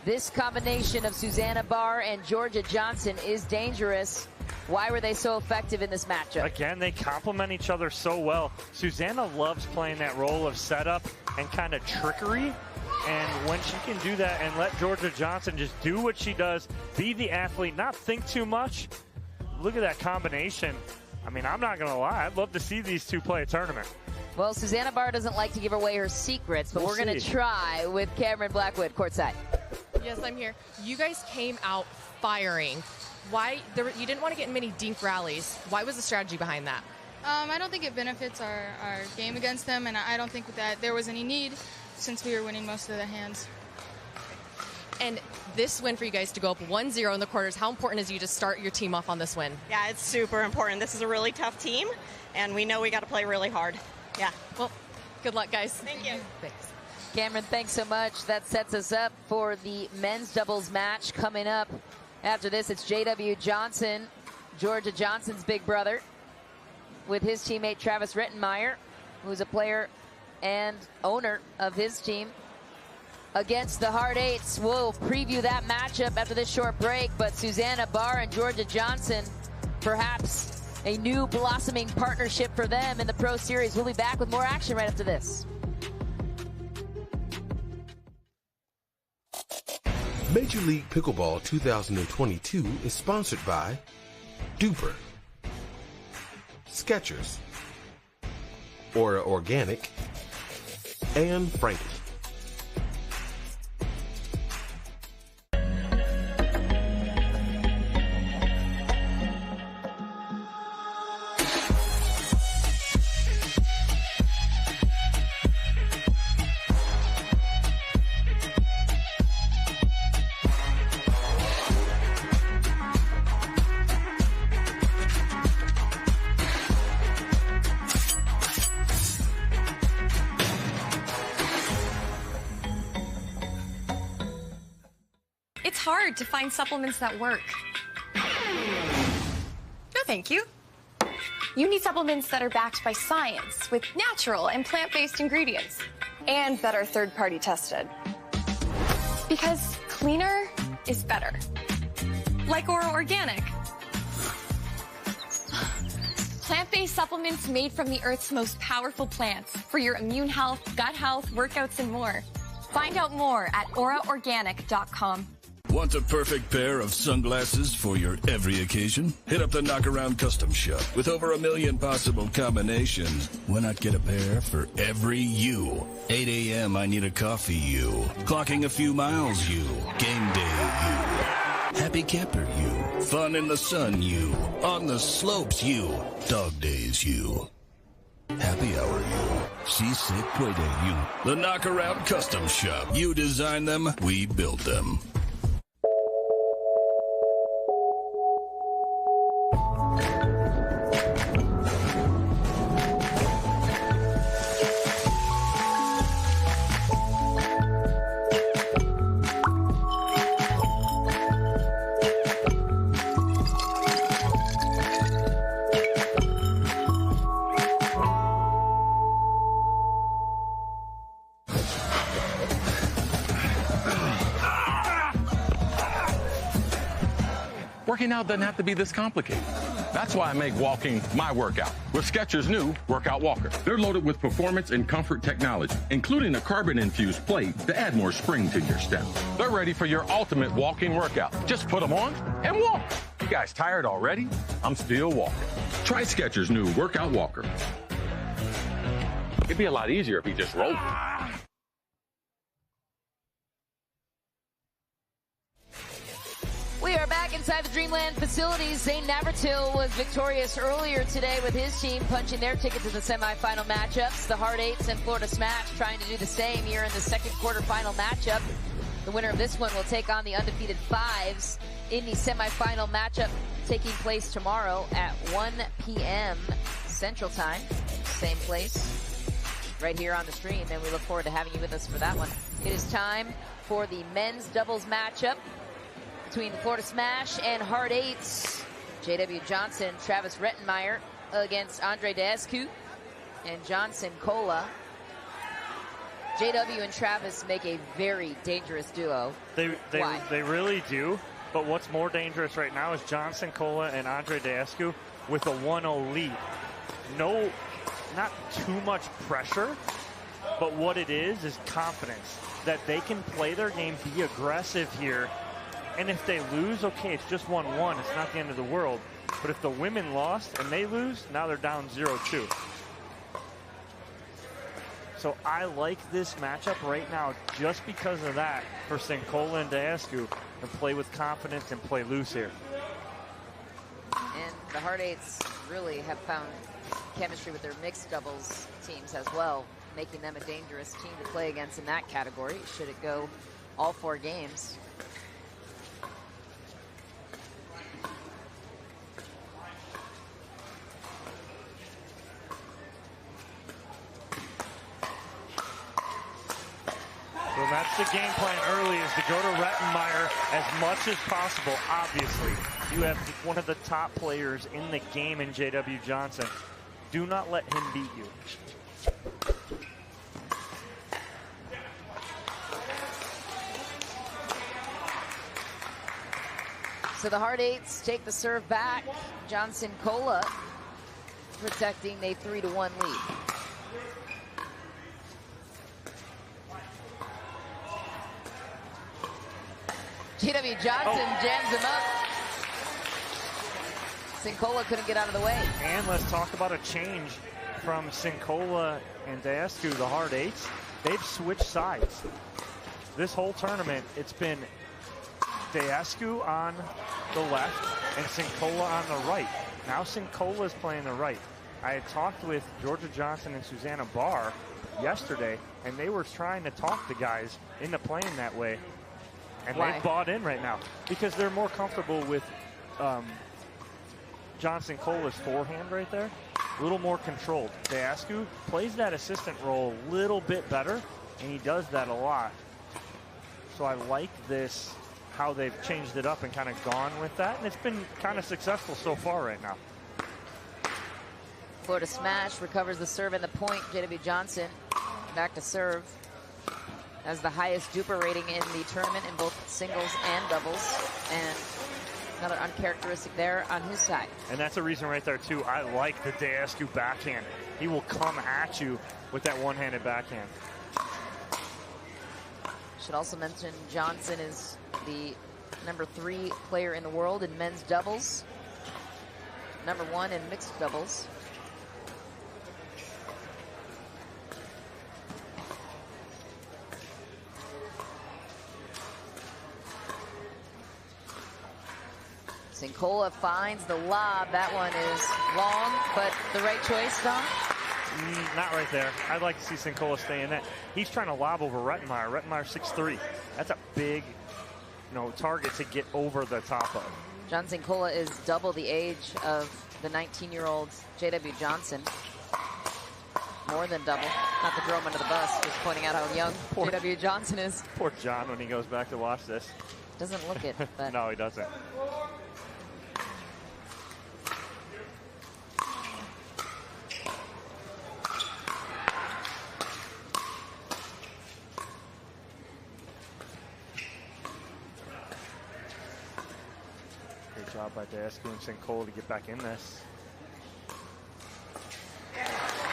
This combination of Susanna Barr and Georgia Johnson is dangerous. Why were they so effective in this matchup? Again, they complement each other so well. Susanna loves playing that role of setup and kind of trickery. And when she can do that and let Georgia Johnson just do what she does, be the athlete, not think too much, look at that combination. I mean, I'm not going to lie. I'd love to see these two play a tournament. Well, Susanna Barr doesn't like to give away her secrets, but we're going to try with Cameron Blackwood courtside. Yes, I'm here. You guys came out firing. Why? You didn't want to get in many dink rallies. Why was the strategy behind that? I don't think it benefits our game against them, and I don't think that there was any need since we were winning most of the hands. And this win for you guys to go up 1-0 in the quarters, how important is you to start your team off on this win? Yeah, it's super important. This is a really tough team, and we know we got to play really hard. Yeah. Well, good luck, guys. Thank you. Thanks. Cameron, thanks so much. That sets us up for the men's doubles match coming up. After this, it's J.W. Johnson, Georgia Johnson's big brother, with his teammate Travis Rettenmeyer, who's a player and owner of his team, against the Heart Eights. We'll preview that matchup after this short break, but Susanna Barr and Georgia Johnson, perhaps a new blossoming partnership for them in the Pro Series. We'll be back with more action right after this. Major League Pickleball 2022 is sponsored by Duper, Skechers, Aura Organic, and Franklin. It's hard to find supplements that work. No, thank you. You need supplements that are backed by science with natural and plant-based ingredients and that are third-party tested. Because cleaner is better. Like Aura Organic. Plant-based supplements made from the Earth's most powerful plants for your immune health, gut health, workouts, and more. Find out more at auraorganic.com. Want a perfect pair of sunglasses for your every occasion? Hit up the Knockaround Custom Shop. With over 1 million possible combinations, why not get a pair for every you? 8 a.m. I need a coffee you. Clocking a few miles you. Game day you. Happy camper you. Fun in the sun you. On the slopes you. Dog days you. Happy hour you. Seasick play day you. The Knockaround Custom Shop. You design them, we build them. Working out doesn't have to be this complicated. That's why I make walking my workout with Skechers' new Workout Walker. They're loaded with performance and comfort technology, including a carbon-infused plate to add more spring to your step. They're ready for your ultimate walking workout. Just put them on and walk. You guys tired already? I'm still walking. Try Skechers' new Workout Walker. It'd be a lot easier if he just rolled. We are back inside the Dreamland facilities. Zane Navratil was victorious earlier today with his team punching their ticket to the semifinal matchups. The Heart Eights and Florida Smash trying to do the same here in the second quarterfinal matchup. The winner of this one will take on the undefeated Fives in the semifinal matchup taking place tomorrow at 1 p.m. Central Time. Same place, right here on the stream, and we look forward to having you with us for that one. It is time for the men's doubles matchup between the Florida Smash and Hard Eights. J.W. Johnson, Travis Rettenmeyer against Andre Daescu and Johnson Cola. JW and Travis make a very dangerous duo. They really do. But what's more dangerous right now is Johnson Cola and Andre Daescu with a 1-0 lead. No, not too much pressure, but what it is confidence that they can play their game, be aggressive here. And if they lose, okay, it's just 1-1. It's not the end of the world. But if the women lost and they lose, now they're down 0-2. So I like this matchup right now just because of that for Sincola and Daescu, and play with confidence and play loose here. And the Hard Eights really have found chemistry with their mixed doubles teams as well, making them a dangerous team to play against in that category, should it go all 4 games. So that's the game plan early, is to go to Rettenmeyer as much as possible. Obviously, you have one of the top players in the game in J.W. Johnson. Do not let him beat you. So the Hard Eights take the serve back. Johnson Cola protecting a 3-1 lead. J.W. Johnson jams him up. Sincola couldn't get out of the way. And let's talk about a change from Sincola and Daescu, the Hard Eights. They've switched sides. This whole tournament, it's been Daescu on the left and Sincola on the right. Now Sincola is playing the right. I had talked with Georgia Johnson and Susanna Barr yesterday, and they were trying to talk the guys into playing that way. And Why? they've bought in right now because they're more comfortable with Johnson Cola's forehand right there. A little more controlled. Daescu plays that assistant role a little bit better, and he does that a lot. So I like this, how they've changed it up and kind of gone with that. And it's been kind of successful so far right now. Florida Smash recovers the serve and the point. J.W. Johnson back to serve. Has the highest duper rating in the tournament in both singles and doubles. And another uncharacteristic there on his side. And that's a reason right there, too. I like the Daescu backhand. He will come at you with that one-handed backhand. Should also mention Johnson is the #3 player in the world in men's doubles. #1 in mixed doubles. Sincola finds the lob. That one is long, but the right choice, Tom? Not right there. I'd like to see Sincola stay in that. He's trying to lob over Rettenmeyer. Rettenmeyer 6'3". That's a big, target to get over the top of. John Sincola is double the age of the 19-year-old J.W. Johnson. More than double. Not to throw him under the bus, just pointing out how young J.W. Johnson is. Poor John when he goes back to watch this. Doesn't look it, but... No, he doesn't. Great job by Daescu and Sincola to get back in this.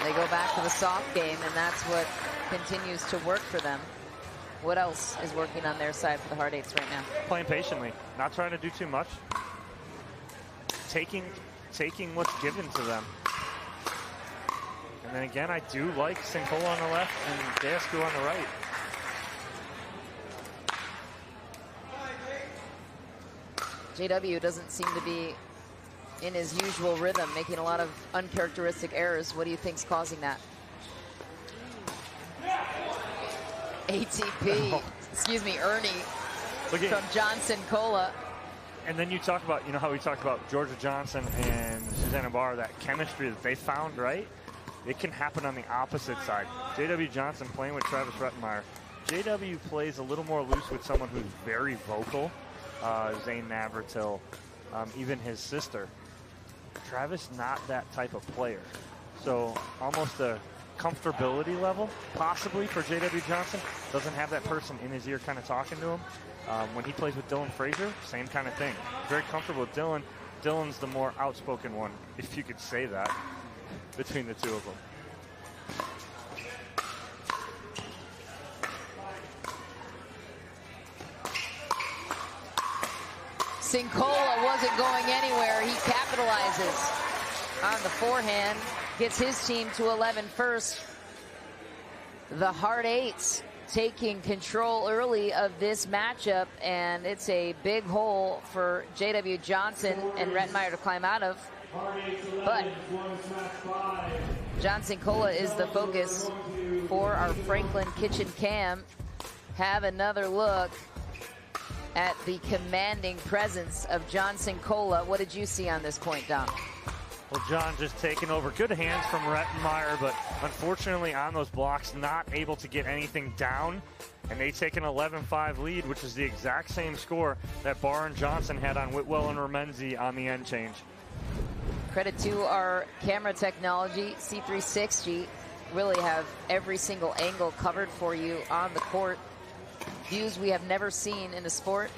They go back to the soft game, and that's what continues to work for them. What else is working on their side for the Hard Eights right now? Playing patiently, not trying to do too much. Taking what's given to them. And then again, I do like Sincola on the left and Daescu on the right. JW doesn't seem to be in his usual rhythm, making a lot of uncharacteristic errors. What do you think's causing that? ATP, excuse me, Ernie from Johnson Cola. And then you talk about, you know, how we talked about Georgia Johnson and Susanna Barr, that chemistry that they found, right? It can happen on the opposite side. J.W. Johnson playing with Travis Rettenmeyer. J.W. plays a little more loose with someone who's very vocal, Zane Navratil, even his sister. Travis, not that type of player. So almost a comfortability level, possibly, for J.W. Johnson. Doesn't have that person in his ear kind of talking to him. When he plays with Dylan Frazier, same kind of thing. Very comfortable with Dylan. Dylan's the more outspoken one, if you could say that, between the two of them. Sincola wasn't going anywhere. He capitalizes on the forehand, gets his team to 11 first. The Hard Eights taking control early of this matchup, and it's a big hole for J.W. Johnson and Rettenmeyer to climb out of. But John Sincola is the focus for our Franklin Kitchen cam. Have another look at the commanding presence of John Sincola. What did you see on this point, Dom? Well, John just taking over. Good hands from Rettenmeyer, but unfortunately on those blocks, not able to get anything down. And they take an 11-5 lead, which is the exact same score that Barr and Johnson had on Whitwell and Remenzi on the end change. Credit to our camera technology. C360 really have every single angle covered for you on the court. Views we have never seen in the sport.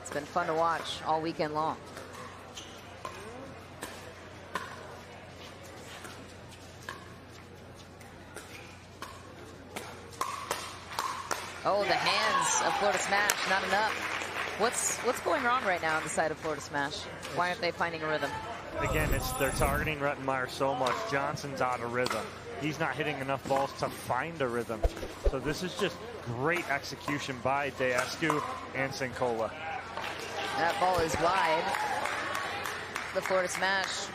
It's been fun to watch all weekend long. Oh, the hands of Florida Smash, not enough. What's going on right now on the side of Florida Smash? Why aren't they finding a rhythm? Again, they're targeting Rettenmeyer so much. Johnson's out of rhythm. He's not hitting enough balls to find a rhythm. So this is just great execution by Deescu and Sincola. That ball is wide. The Florida Smash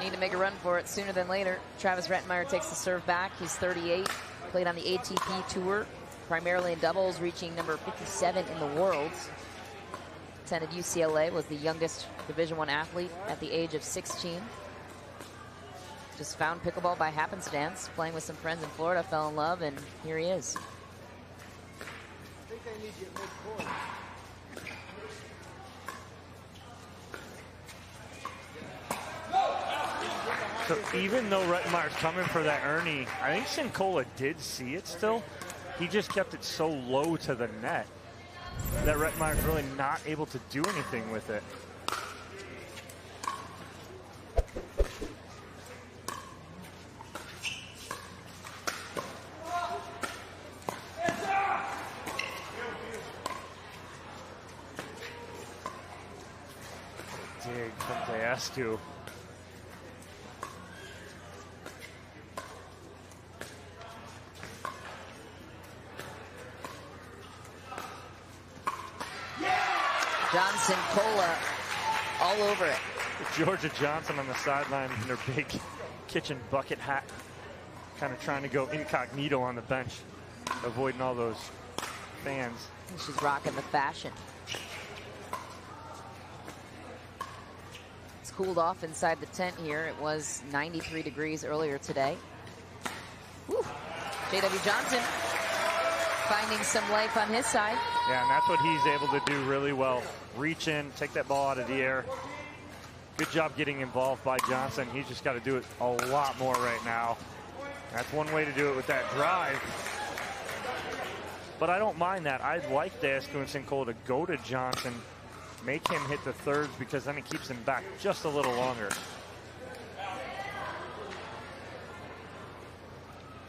need to make a run for it sooner than later. Travis Rettenmeyer takes the serve back. He's 38, played on the ATP Tour, primarily in doubles, reaching number 57 in the world. Attended UCLA, was the youngest Division I athlete at the age of 16. Just found pickleball by happenstance, playing with some friends in Florida, fell in love, and here he is. So even though Rettenmeyer's coming for that Ernie, I think Sincola did see it still. He just kept it so low to the net that Rettenmeyer's really not able to do anything with it. Dig from Deescu. John Sincola all over it. Georgia Johnson on the sideline in their big kitchen bucket hat, kind of trying to go incognito on the bench, avoiding all those fans. She's rocking the fashion. It's cooled off inside the tent here. It was 93 degrees earlier today. Whew. J.W. Johnson finding some life on his side. Yeah, and that's what he's able to do really well. Reach in, take that ball out of the air. Good job getting involved by Johnson. He's just got to do it a lot more right now. That's one way to do it with that drive. But I don't mind that. I'd like Deescu and Sincola to go to Johnson, make him hit the thirds, because then it keeps him back just a little longer.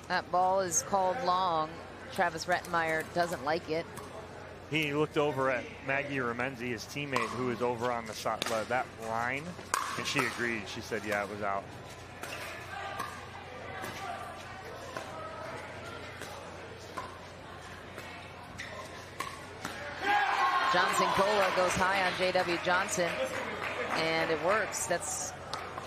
That ball is called long. Travis Rettenmeyer doesn't like it. He looked over at Maggie Remenzi, his teammate, who was over on the side, that line, and she agreed. She said, yeah, it was out. John Sincola goes high on J.W. Johnson, and it works. That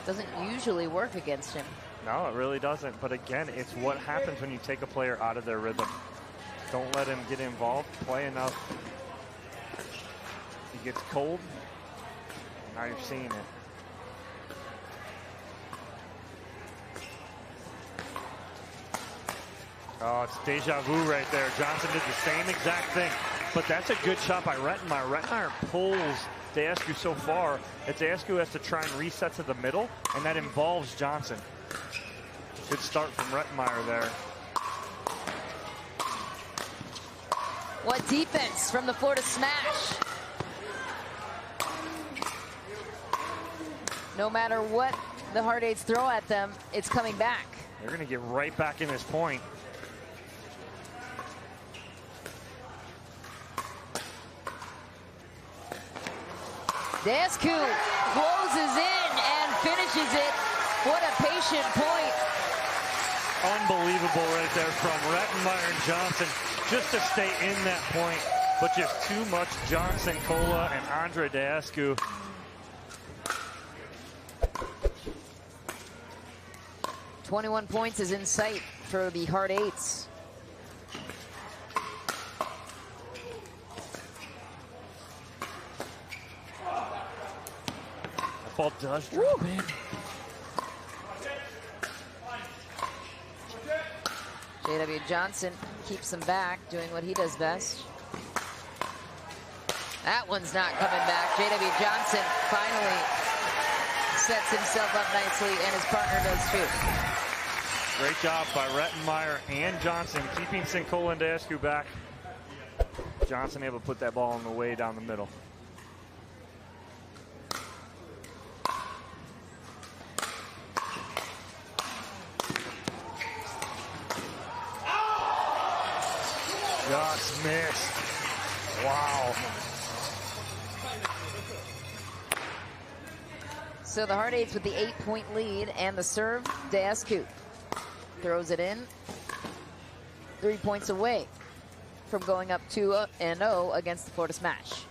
doesn't usually work against him. No, it really doesn't. But again, it's what happens when you take a player out of their rhythm. Don't let him get involved. Play enough It gets cold. Now you're seeing it. Oh, it's deja vu right there. Johnson did the same exact thing. But that's a good shot by Rettenmeyer. Rettenmeyer pulls Deascu so far that Deascu has to try and reset to the middle, and that involves Johnson. Good start from Rettenmeyer there. What defense from the Florida Smash. No matter what the Hard Eights throw at them, it's coming back. They're going to get right back in this point. Deascu closes in and finishes it. What a patient point. Unbelievable right there from Rettenmeyer and Johnson just to stay in that point. But just too much Johnson, Cola, and Andre Deascu. .21 points is in sight for the Hard Eights. That ball does drop in. J.W. Johnson keeps them back, doing what he does best. That one's not coming back. J.W. Johnson finally sets himself up nicely, and his partner does too. Great job by Rettenmeyer and Johnson, keeping Sincola and Deascu back. Johnson able to put that ball on the way down the middle. Just missed. Wow. So the Hard Eights with the 8-point lead, and the serve, Deascu throws it in. 3 points away from going up 2-0 against the Florida Smash.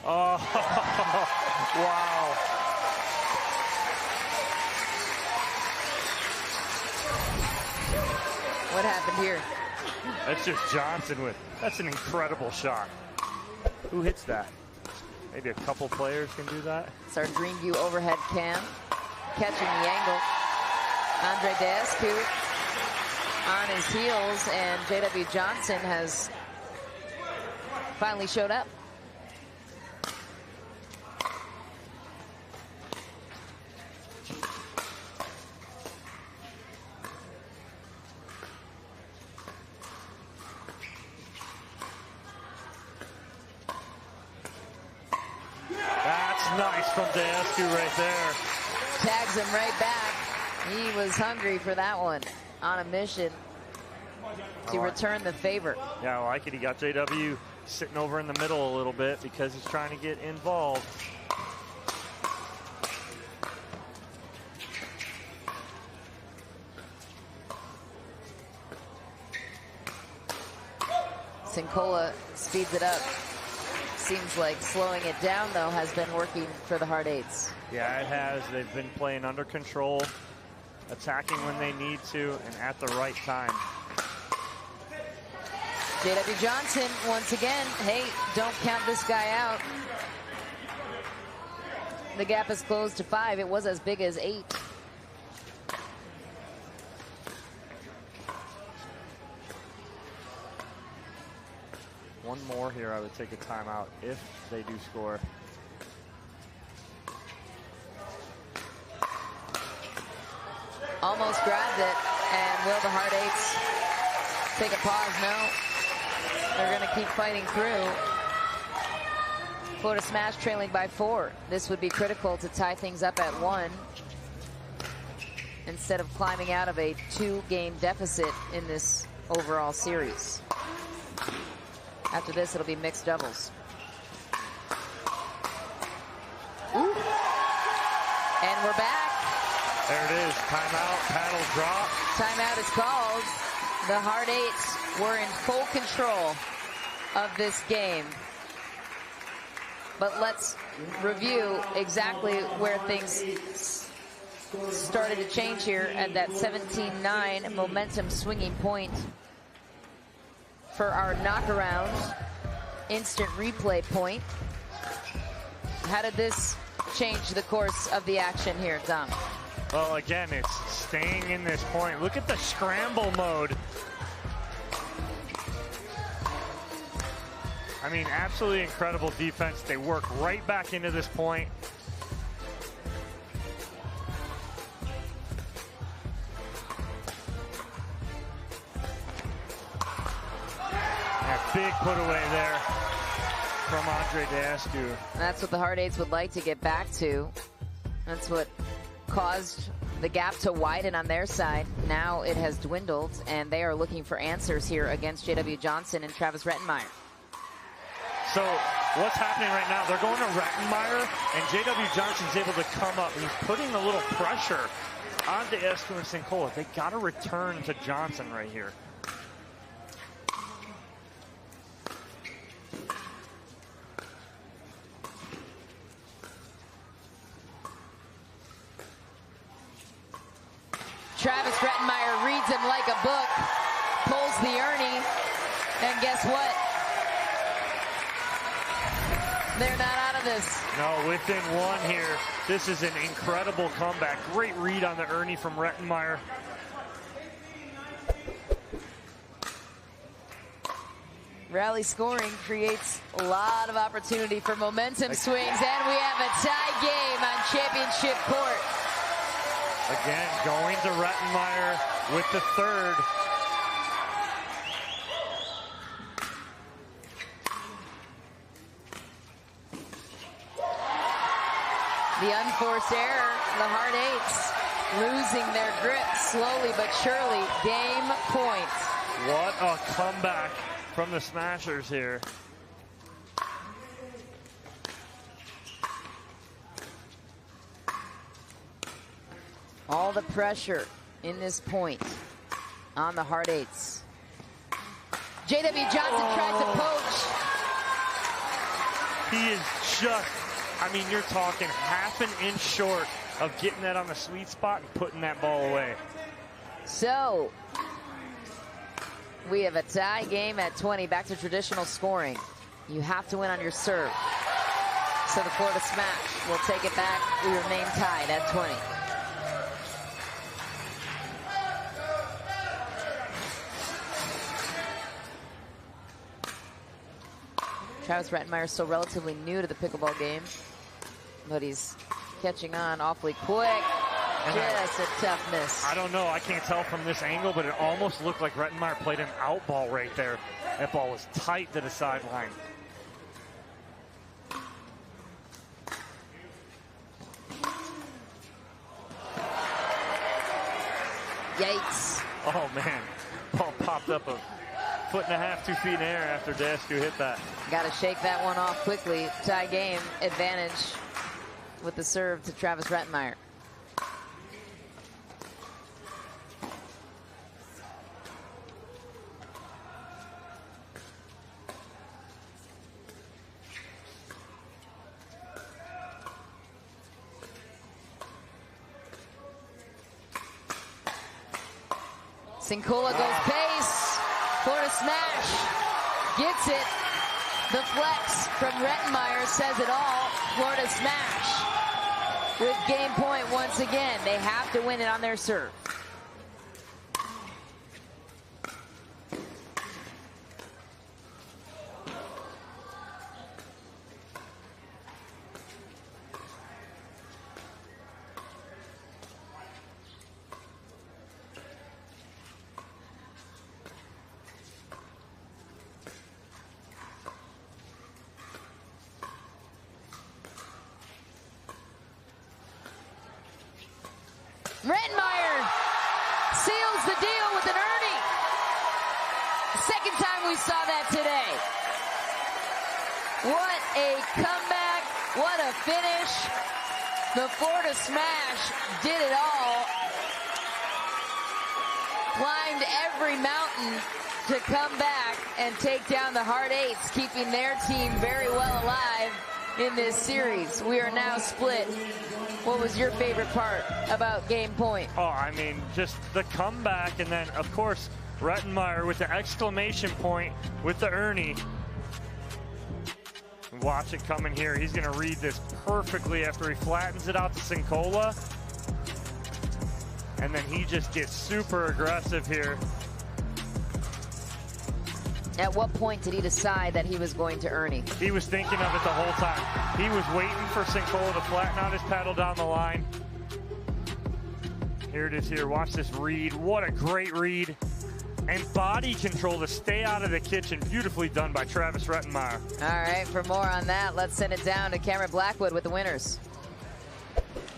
Oh, wow. What happened here? That's just Johnson with, that's an incredible shot. Who hits that? Maybe a couple players can do that. It's our Dream View overhead cam, catching the angle. Andre Deascu on his heels, and J.W. Johnson has finally showed up. Nice from Deascu right there. Tags him right back. He was hungry for that one, on a mission to return the favor. Yeah, I like it. He got JW sitting over in the middle a little bit because he's trying to get involved. Sincola speeds it up. Seems like slowing it down, though, has been working for the Hard Eights. Yeah, it has. They've been playing under control, attacking when they need to, and at the right time. J.W. Johnson, once again, hey, don't count this guy out. The gap is closed to 5. It was as big as 8. One more here, I would take a timeout if they do score. Almost grabbed it, and will the Hard Eights take a pause? No. They're going to keep fighting through. Florida Smash trailing by 4. This would be critical to tie things up at 1 instead of climbing out of a 2-game deficit in this overall series. After this, it'll be mixed doubles. Ooh. And we're back. There it is. Timeout, paddle drop. Timeout is called. The Hard Eights were in full control of this game. But let's review exactly where things started to change here at that 17-9 momentum swinging point for our knockaround instant replay point. How did this change the course of the action here, Tom? Well, again, it's staying in this point. Look at the scramble mode. I mean, absolutely incredible defense. They work right back into this point. That big put away there from Andre Deascu. That's what the Hard Eights would like to get back to. That's what caused the gap to widen on their side. Now it has dwindled, and they are looking for answers here against J.W. Johnson and Travis Rettenmaier. So what's happening right now, they're going to Rettenmaier, and J.W. Johnson's able to come up, and he's putting a little pressure on Deascu and Sincola. They got to return to Johnson right here. Travis Rettenmaier reads him like a book, pulls the Ernie, and guess what? They're not out of this. No, within one here. This is an incredible comeback. Great read on the Ernie from Rettenmaier. Rally scoring creates a lot of opportunity for momentum swings, and we have a tie game on championship court. Again, going to Rettenmaier with the third. The unforced error, the Hard Eights losing their grip slowly but surely. Game point. What a comeback from the Smashers here. All the pressure in this point on the Hard Eights. J.W. Johnson tries to poach. He is just, I mean, you're talking half an inch short of getting that on the sweet spot and putting that ball away. So, we have a tie game at 20. Back to traditional scoring. You have to win on your serve. So the Florida Smash will take it back. We remain tied at 20. Travis Rettenmaier is still relatively new to the pickleball game, but he's catching on awfully quick. Just a tough miss. I don't know. I can't tell from this angle, but it almost looked like Rettenmaier played an out ball right there. That ball was tight to the sideline. Yikes. Oh, man. Ball popped up a foot and a half, 2 feet in the air after Deascu hit that. Got to shake that one off quickly. Tie game advantage with the serve to Travis Rettenmaier. Sincola goes pace. Florida Smash gets it. The flex from Rettenmaier says it all. Florida Smash with game point once again. They have to win it on their serve. Rettenmaier seals the deal with an Ernie. Second time we saw that today. What a comeback. What a finish. The Florida Smash did it all. Climbed every mountain to come back and take down the Hard Eights, keeping their team very well alive in this series. We are now split. What was your favorite part about game point? Oh, I mean, just the comeback, and then, of course, Rettenmeyer with the exclamation point with the Ernie. Watch it coming here. He's going to read this perfectly after he flattens it out to Sincola. And then he just gets super aggressive here. At what point did he decide that he was going to Ernie? He was thinking of it the whole time. He was waiting for Sincola to flatten out his paddle down the line. Here it is here. Watch this read. What a great read. And body control to stay out of the kitchen. Beautifully done by Travis Rettenmeyer. All right, for more on that, let's send it down to Cameron Blackwood with the winners.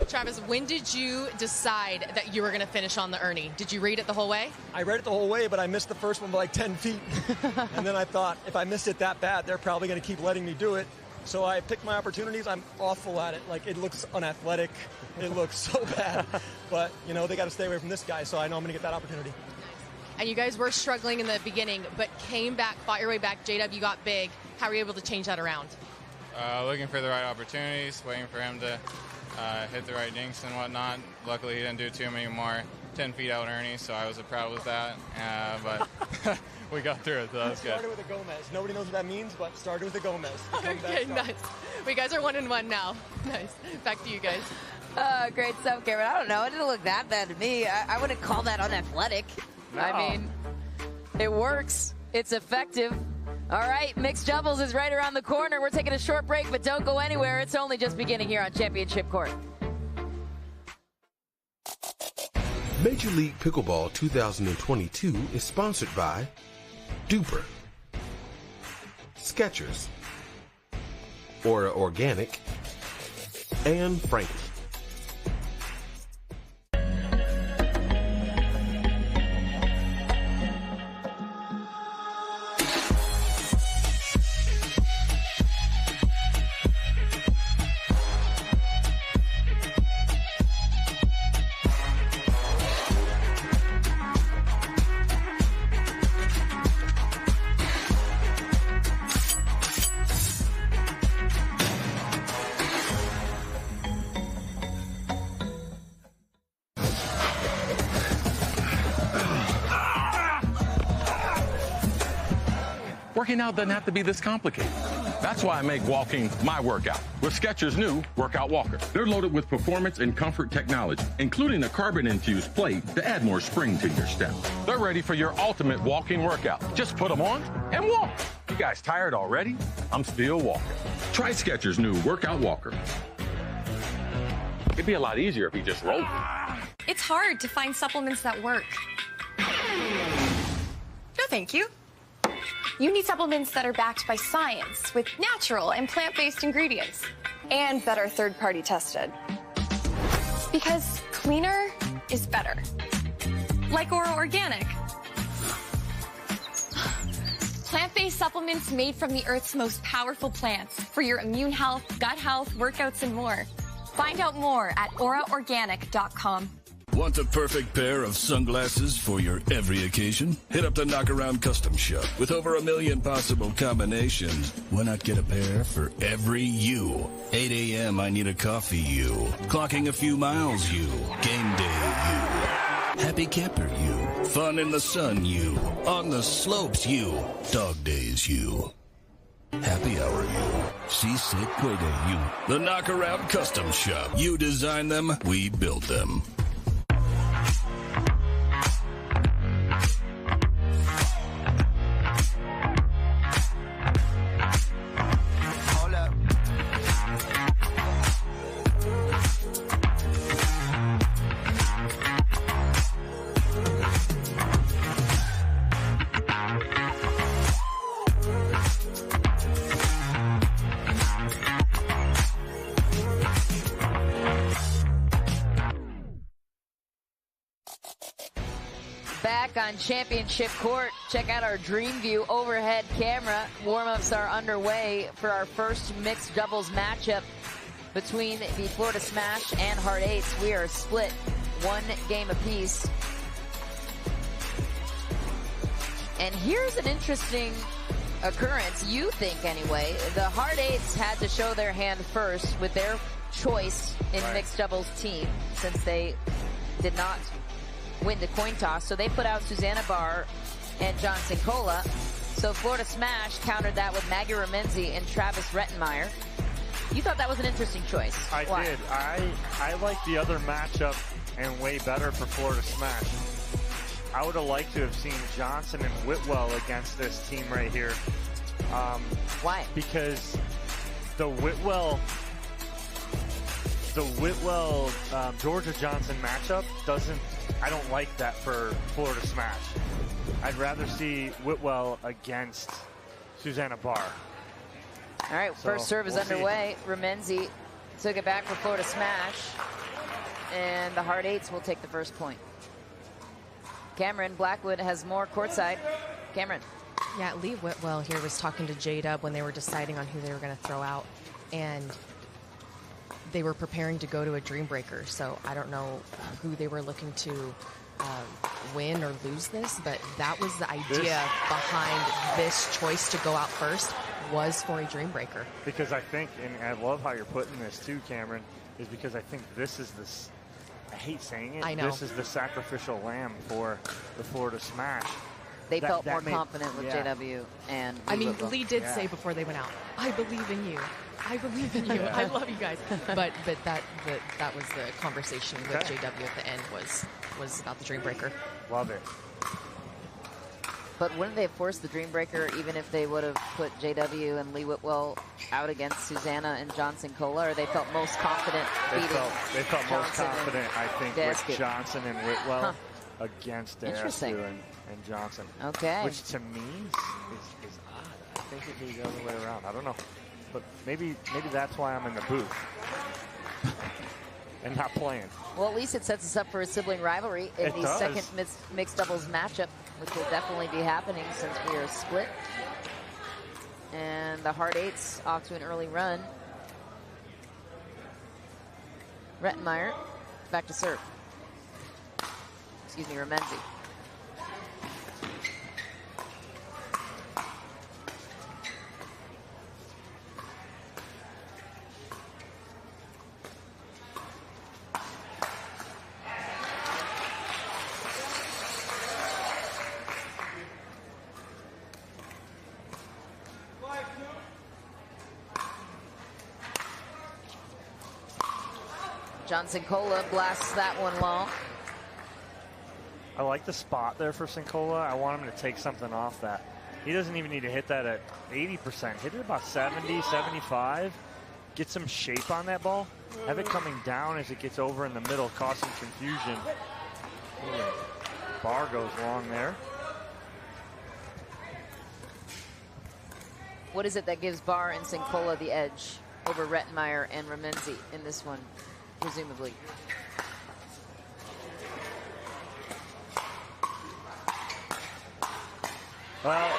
Travis, when did you decide that you were going to finish on the Ernie? Did you read it the whole way? I read it the whole way, but I missed the first one by like 10 feet. And then I thought, if I missed it that bad, they're probably going to keep letting me do it. So I picked my opportunities. I'm awful at it. Like, it looks unathletic. It looks so bad. But, you know, they got to stay away from this guy, so I know I'm going to get that opportunity. And you guys were struggling in the beginning, but came back, fought your way back. JW got big. How were you able to change that around? Looking for the right opportunities, waiting for him to hit the right dinks and whatnot. Luckily, he didn't do too many more 10 feet out Ernie, so I was proud with that. But we got through it, so that was good. Started with a Gomez. Nobody knows what that means, but started with a Gomez. Okay, nice. We guys are 1-1 now. Nice. Back to you guys. Great stuff, Cameron. I don't know. It didn't look that bad to me. I wouldn't call that unathletic. No. I mean, it works. It's effective. All right, mixed doubles is right around the corner. We're taking a short break, but don't go anywhere. It's only just beginning here on Championship Court. Major League Pickleball 2022 is sponsored by Duper, Skechers, Aura Organic, and Frankie. Working out doesn't have to be this complicated. That's why I make walking my workout with Skechers' new Workout Walker. They're loaded with performance and comfort technology, including a carbon-infused plate to add more spring to your step. They're ready for your ultimate walking workout. Just put them on and walk. You guys tired already? I'm still walking. Try Skechers' new Workout Walker. It'd be a lot easier if you just rolled. It's hard to find supplements that work. No, thank you. You need supplements that are backed by science with natural and plant-based ingredients and that are third-party tested. Because cleaner is better. Like Aura Organic. Plant-based supplements made from the Earth's most powerful plants for your immune health, gut health, workouts, and more. Find out more at auraorganic.com. Want the perfect pair of sunglasses for your every occasion? Hit up the Knockaround Custom Shop. With over 1 million possible combinations, why not get a pair for every you? 8 a.m. I need a coffee you. Clocking a few miles you. Game day you. Happy camper you. Fun in the sun you. On the slopes you. Dog days you. Happy hour you. Seasick Quay Day you. The Knockaround Custom Shop. You design them, we build them. Back on Championship Court, check out our Dream View overhead camera. Warm-ups are underway for our first mixed doubles matchup between the Florida Smash and Hard Eights. We are split 1 game apiece. And here's an interesting occurrence, you think anyway. The Hard Eights had to show their hand first with their choice in mixed doubles team, since they did not win the coin toss. So they put out Susanna Barr and Johnson Cola. So Florida Smash countered that with Maggie Ramenzi and Travis Rettenmeyer. You thought that was an interesting choice. I did. I like the other matchup and way better for Florida Smash. I would have liked to have seen Johnson and Whitwell against this team right here. Why? Because the Whitwell Georgia Johnson matchup I don't like that for Florida Smash. I'd rather see Whitwell against Susanna Barr. All right, first serve is underway. Ramenzi took it back for Florida Smash, and the Hard Eights will take the first point. Cameron Blackwood has more courtside. Cameron. Yeah, Lee Whitwell here was talking to J-Dub when they were deciding on who they were going to throw out, and they were preparing to go to a Dream Breaker, so I don't know who they were looking to win or lose this, but that was the idea behind this choice to go out first, was for a Dream Breaker. Because I think, and I love how you're putting this too, Cameron, is because I think this is this, I hate saying it, I know. This is the sacrificial lamb for the Florida Smash. They felt more confident with JW and I mean, Whitwell. Lee did say before they went out, I believe in you. I believe in you. I love you guys. But that was the conversation with JW at the end was about the Dream Breaker. Love it. But wouldn't they have forced the Dream Breaker even if they would have put JW and Lee Whitwell out against Susanna and Johnson Cola, or they felt most confident beating They felt most Johnson confident, I think, Dasku. with Johnson and Whitwell against Interesting. Dasku and Johnson. Okay. Which to me is odd. I think it'd be the other way around. I don't know. But maybe that's why I'm in the booth and not playing. Well, at least it sets us up for a sibling rivalry in the second mixed doubles matchup, which will definitely be happening since we are split. And the Hard Eights off to an early run. Rettenmeyer back to serve. Excuse me, Ramenzi. Johnson Cola blasts that one long. I like the spot there for Sincola. I want him to take something off that. He doesn't even need to hit that at 80%. Hit it about 70, 75. Get some shape on that ball. Have it coming down as it gets over in the middle, cause some confusion. Bar goes long there. What is it that gives Barr and Sincola the edge over Rettenmeyer and Ramenzi in this one, presumably? Well,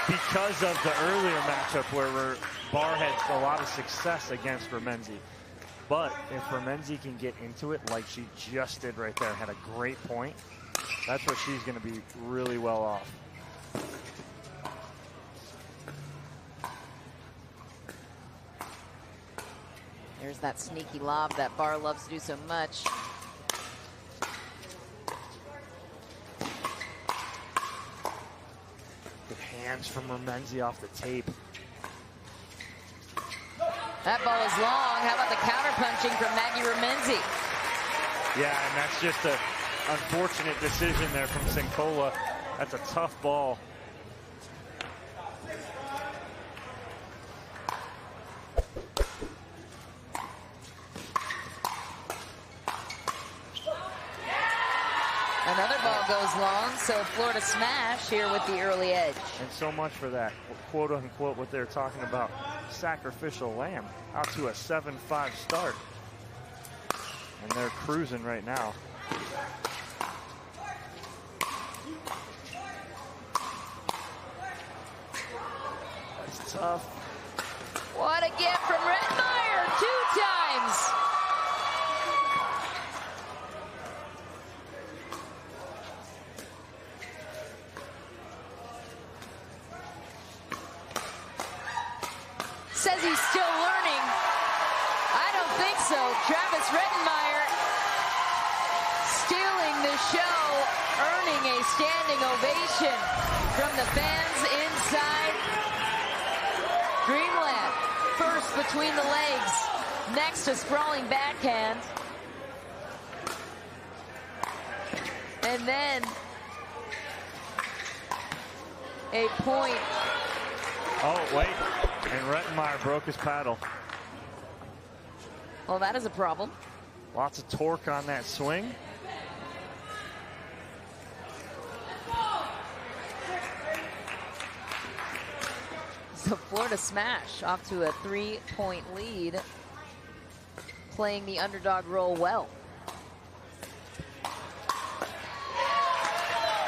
because of the earlier matchup where Barr had a lot of success against Ramenzi. But if Ramenzi can get into it like she just did right there, had a great point, that's where she's going to be really well off. There's that sneaky lob that Barr loves to do so much. Good hands from Ramenzi off the tape. That ball is long. How about the counter punching from Maggie Ramenzi? Yeah, and that's just an unfortunate decision there from Sincola. That's a tough ball. Another ball goes long, so Florida Smash here with the early edge. And so much for that, quote unquote, what they're talking about, sacrificial lamb, out to a 7-5 start. And they're cruising right now. That's tough. What a gift from Rettenmeyer! says he's still learning. I don't think so. Travis Rettenmeyer stealing the show, earning a standing ovation from the fans inside Dreamland. First between the legs, next a sprawling backhand. And then a point. Oh, wait. And Rettenmeyer broke his paddle. Well, that is a problem. Lots of torque on that swing. So Florida Smash off to a 3-point lead, playing the underdog role well.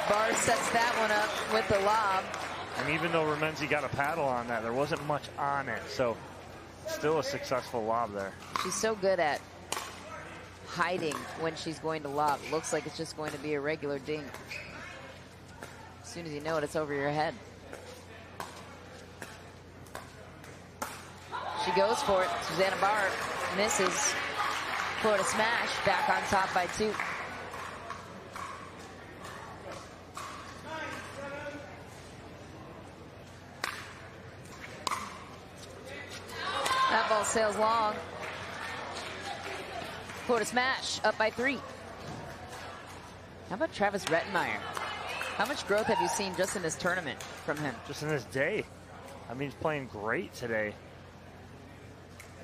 Barr sets that one up with the lob. And even though Remenzi got a paddle on that, there wasn't much on it. So still a successful lob there. She's so good at hiding when she's going to lob. Looks like it's just going to be a regular dink. As soon as you know it, it's over your head. She goes for it. Susanna Barr misses. Florida Smash back on top by 2. That ball sails long. Florida Smash up by 3. How about Travis Rettenmeyer? How much growth have you seen just in this tournament from him? Just in this day. I mean, he's playing great today.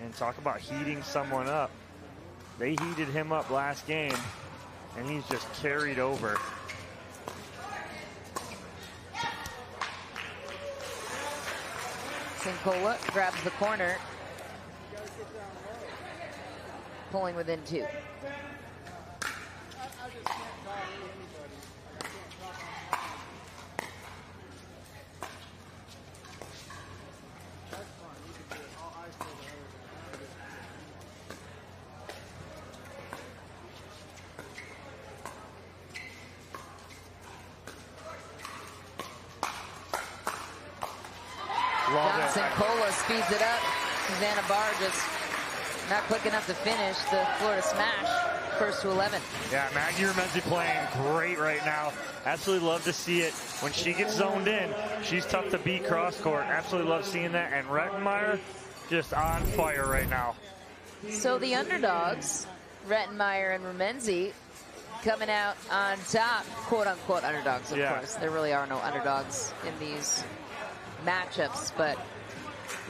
And talk about heating someone up. They heated him up last game, and he's just carried over. Sincola grabs the corner, pulling within 2. Sincola speeds it up. Susanna Barr just not quick enough to finish the Florida Smash. First to 11. Yeah, Maggie Remenzi playing great right now. Absolutely love to see it. When she gets zoned in, she's tough to beat cross court. Absolutely love seeing that. And Rettenmeyer just on fire right now. So the underdogs, Rettenmeyer and Remenzi, coming out on top, quote unquote underdogs, of course. There really are no underdogs in these matchups, but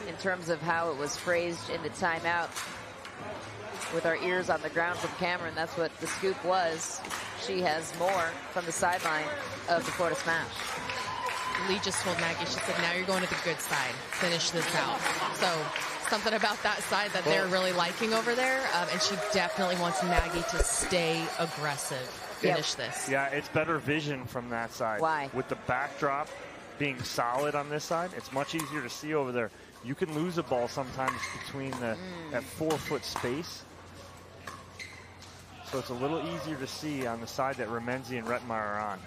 in terms of how it was phrased in the timeout, with our ears on the ground from Cameron, that's what the scoop was. She has more from the sideline of the Florida Smash. Lee just told Maggie, she said, now you're going to the good side. Finish this out. So something about that side that they're really liking over there. And she definitely wants Maggie to stay aggressive. Finish this. Yeah, it's better vision from that side. Why? With the backdrop being solid on this side, it's much easier to see over there. You can lose a ball sometimes between that 4-foot space. So it's a little easier to see on the side that Remenzi and Rettenmeyer are on.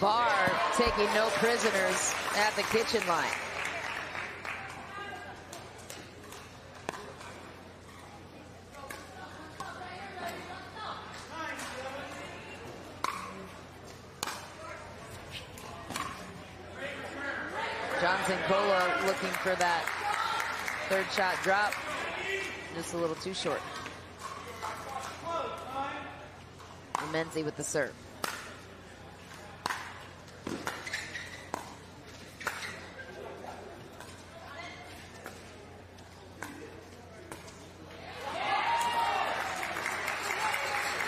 Barr taking no prisoners at the kitchen line. Sincola looking for that third shot drop. Just a little too short. Remenzi with the serve.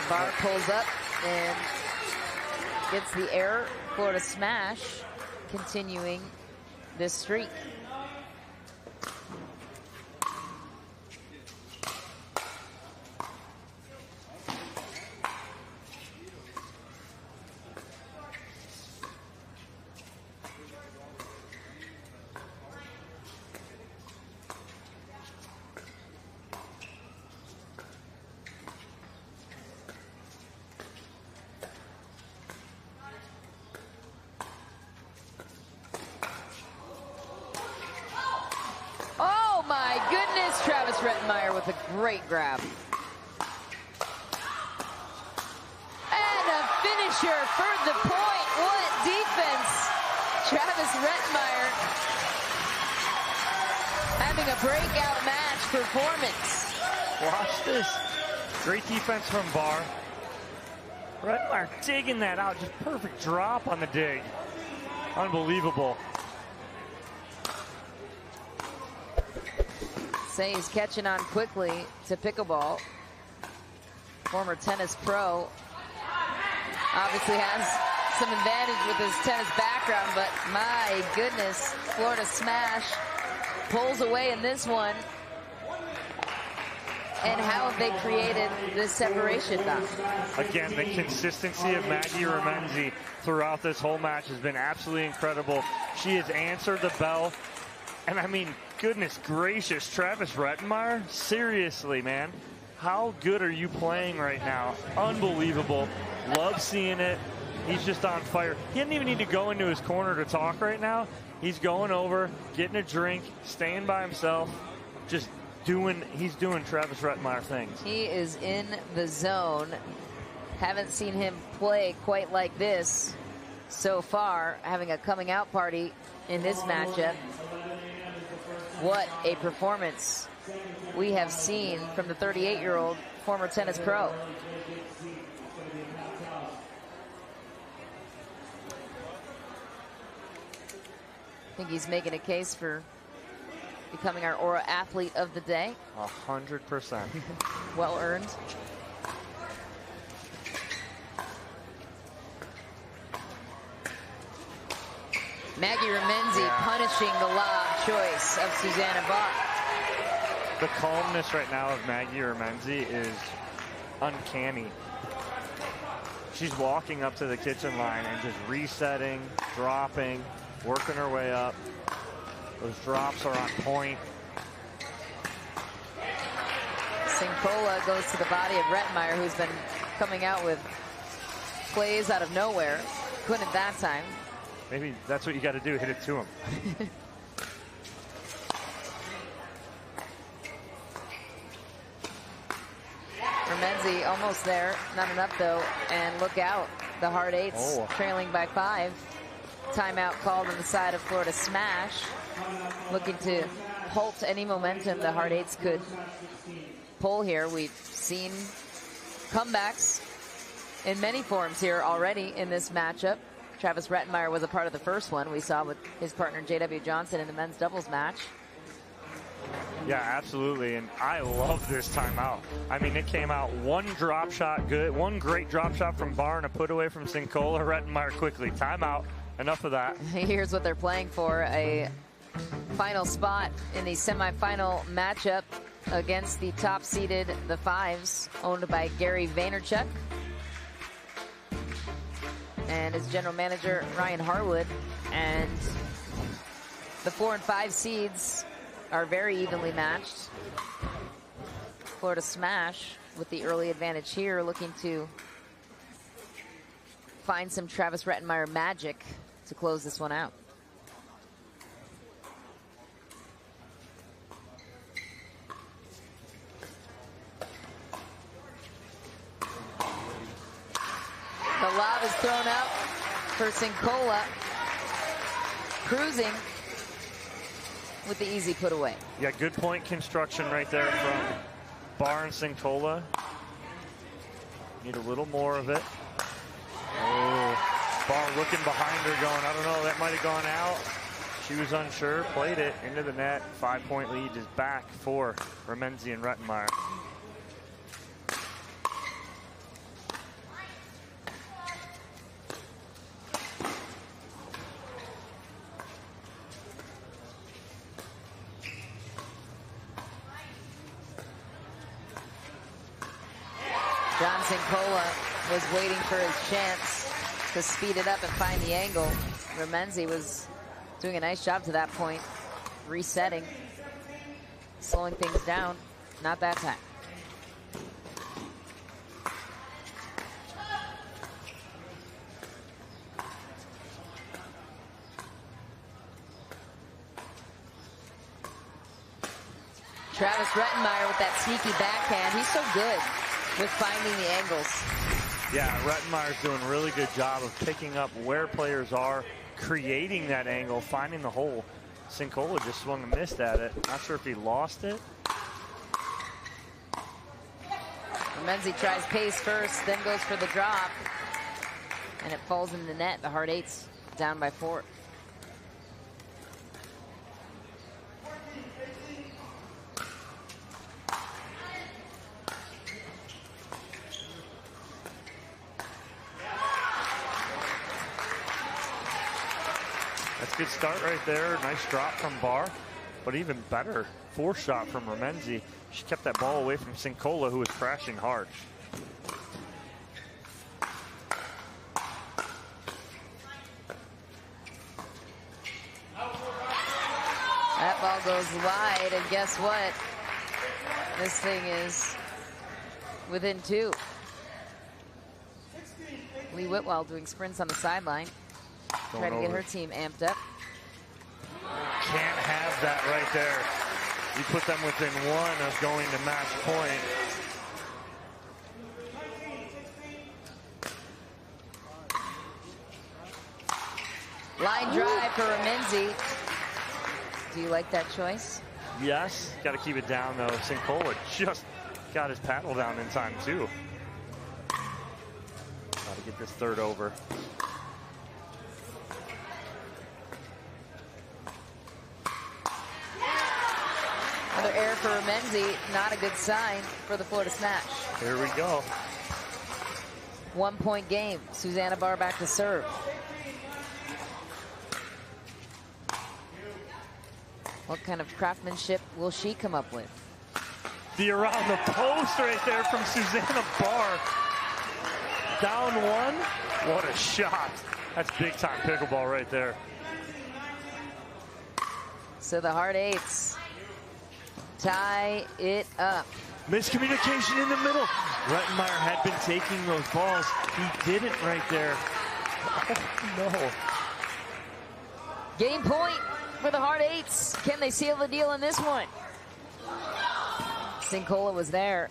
Barr pulls up and gets the error. Florida Smash continuing this streak. Rettenmaier with a great grab. And a finisher for the point. What defense. Travis Rettenmaier having a breakout match performance. Watch this. Great defense from Barr. Rettenmaier digging that out. Just perfect drop on the dig. Unbelievable. Say he's catching on quickly to pickleball. Former tennis pro. Obviously has some advantage with his tennis background, but my goodness, Florida Smash pulls away in this one. And how have they created this separation, Doc? Again, the consistency of Maggie Remenzi throughout this whole match has been absolutely incredible. She has answered the bell. And I mean, goodness gracious, Travis Rettenmaier, seriously, man. How good are you playing right now? Unbelievable. Love seeing it. He's just on fire. He didn't even need to go into his corner to talk right now. He's going over, getting a drink, staying by himself, just he's doing Travis Rettenmaier things. He is in the zone. Haven't seen him play quite like this so far, having a coming out party in this matchup. What a performance we have seen from the 38-year-old former tennis pro. I think he's making a case for becoming our Aura Athlete of the Day. 100%. Well earned. Maggie Remenzi punishing the lob choice of Susanna Bach. The calmness right now of Maggie Remenzi is uncanny. She's walking up to the kitchen line and just resetting, dropping, working her way up. Those drops are on point. Sincola goes to the body of Rettenmaier, who's been coming out with plays out of nowhere. Couldn't that time. Maybe that's what you got to do, hit it to him. Remenzi almost there, not enough though, and look out. The hard eights trailing by 5. Timeout called on the side of Florida Smash. Looking to halt any momentum the hard eights could pull here. We've seen comebacks in many forms here already in this matchup. Travis Rettenmaier was a part of the first one we saw with his partner J.W. Johnson in the men's doubles match. Yeah, absolutely, and I love this timeout. I mean, it came out one drop shot good, one great drop shot from Barr and a put away from Sincola. Rettenmaier quickly, timeout, enough of that. Here's what they're playing for, a final spot in the semifinal matchup against the top-seeded, the Fives, owned by Gary Vaynerchuk. And his general manager, Ryan Harwood. And the 4 and 5 seeds are very evenly matched. Florida Smash with the early advantage here, looking to find some Travis Rettenmaier magic to close this one out. The lob is thrown out for Sincola. Cruising with the easy put away. Yeah, good point construction right there from Barr and Sincola. Need a little more of it. Oh, Barr looking behind her going, I don't know, that might have gone out. She was unsure, played it into the net. 5-point lead is back for Remenzi and Rettenmaier. John Sincola was waiting for his chance to speed it up and find the angle. Remenzi was doing a nice job to that point, resetting, slowing things down. Not that time. Travis Rettenmeyer with that sneaky backhand. He's so good with finding the angles. Yeah, Rettenmeyer's doing a really good job of picking up where players are, creating that angle, finding the hole. Cincola just swung and missed at it. Not sure if he lost it. Remenzi tries pace first, then goes for the drop. And it falls in the net. The hard eights down by 4. That's a good start right there. Nice drop from Barr, but even better, force shot from Remenzi. She kept that ball away from Cincola, who was crashing hard. That ball goes wide, and guess what? This thing is within 2. Lee Whitwell doing sprints on the sideline, trying to get her team amped up. Can't have that right there. You put them within 1 of going to match point. Line drive for Remenzi. Do you like that choice? Yes, got to keep it down though. Cincola just got his paddle down in time too. Got to get this third over. Another error for Remenzi, not a good sign for the Florida Smash. Here we go. 1-point game. Susanna Barr back to serve. What kind of craftsmanship will she come up with? The around the post right there from Susanna Barr. Down 1. What a shot. That's big time pickleball right there. So the hard eights tie it up. Miscommunication in the middle. Rettenmeyer had been taking those balls. He didn't right there. Oh, no. Game point for the hard eights. Can they seal the deal in this one? Cincola was there.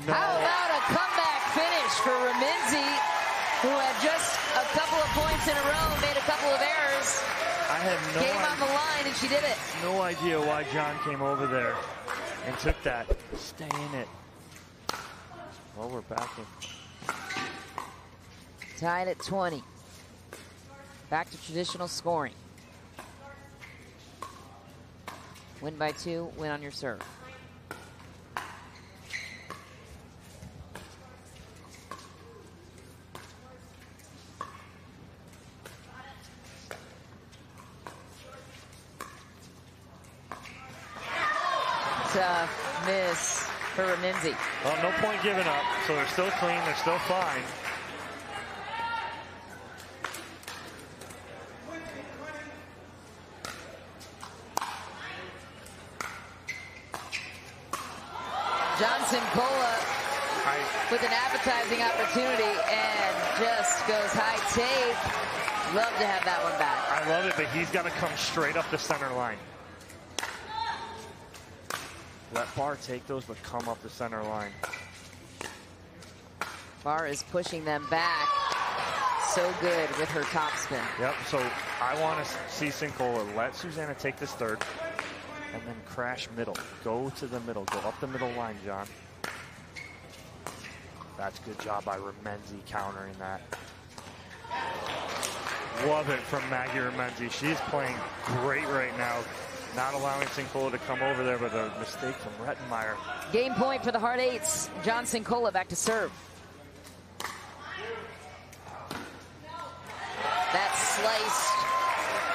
No. How about a comeback finish for Remenzi, who had just a couple of points in a row, made a couple of errors. I had no Came on the line and she did it. No idea why John came over there and took that. Stay in it. Well, we're backing. Tied at 20. Back to traditional scoring. Win by 2, win on your serve. Tough miss for Remenzi. Well, no point giving up, so they're still clean, they're still fine. Johnson Cola with an appetizing opportunity and just goes high tape. Love to have that one back. I love it, but he's got to come straight up the center line. Let Barr take those, but come up the center line. Barr is pushing them back. So good with her topspin. Yep, so I want to see Cincola let Susanna take this third and then crash middle. Go to the middle. Go up the middle line, John. That's a good job by Remenzi countering that. Love it from Maggie Remenzi. She's playing great right now. Not allowing Cincola to come over there, but a mistake from Rettenmeyer. Game point for the hard eights. John Cincola back to serve. That sliced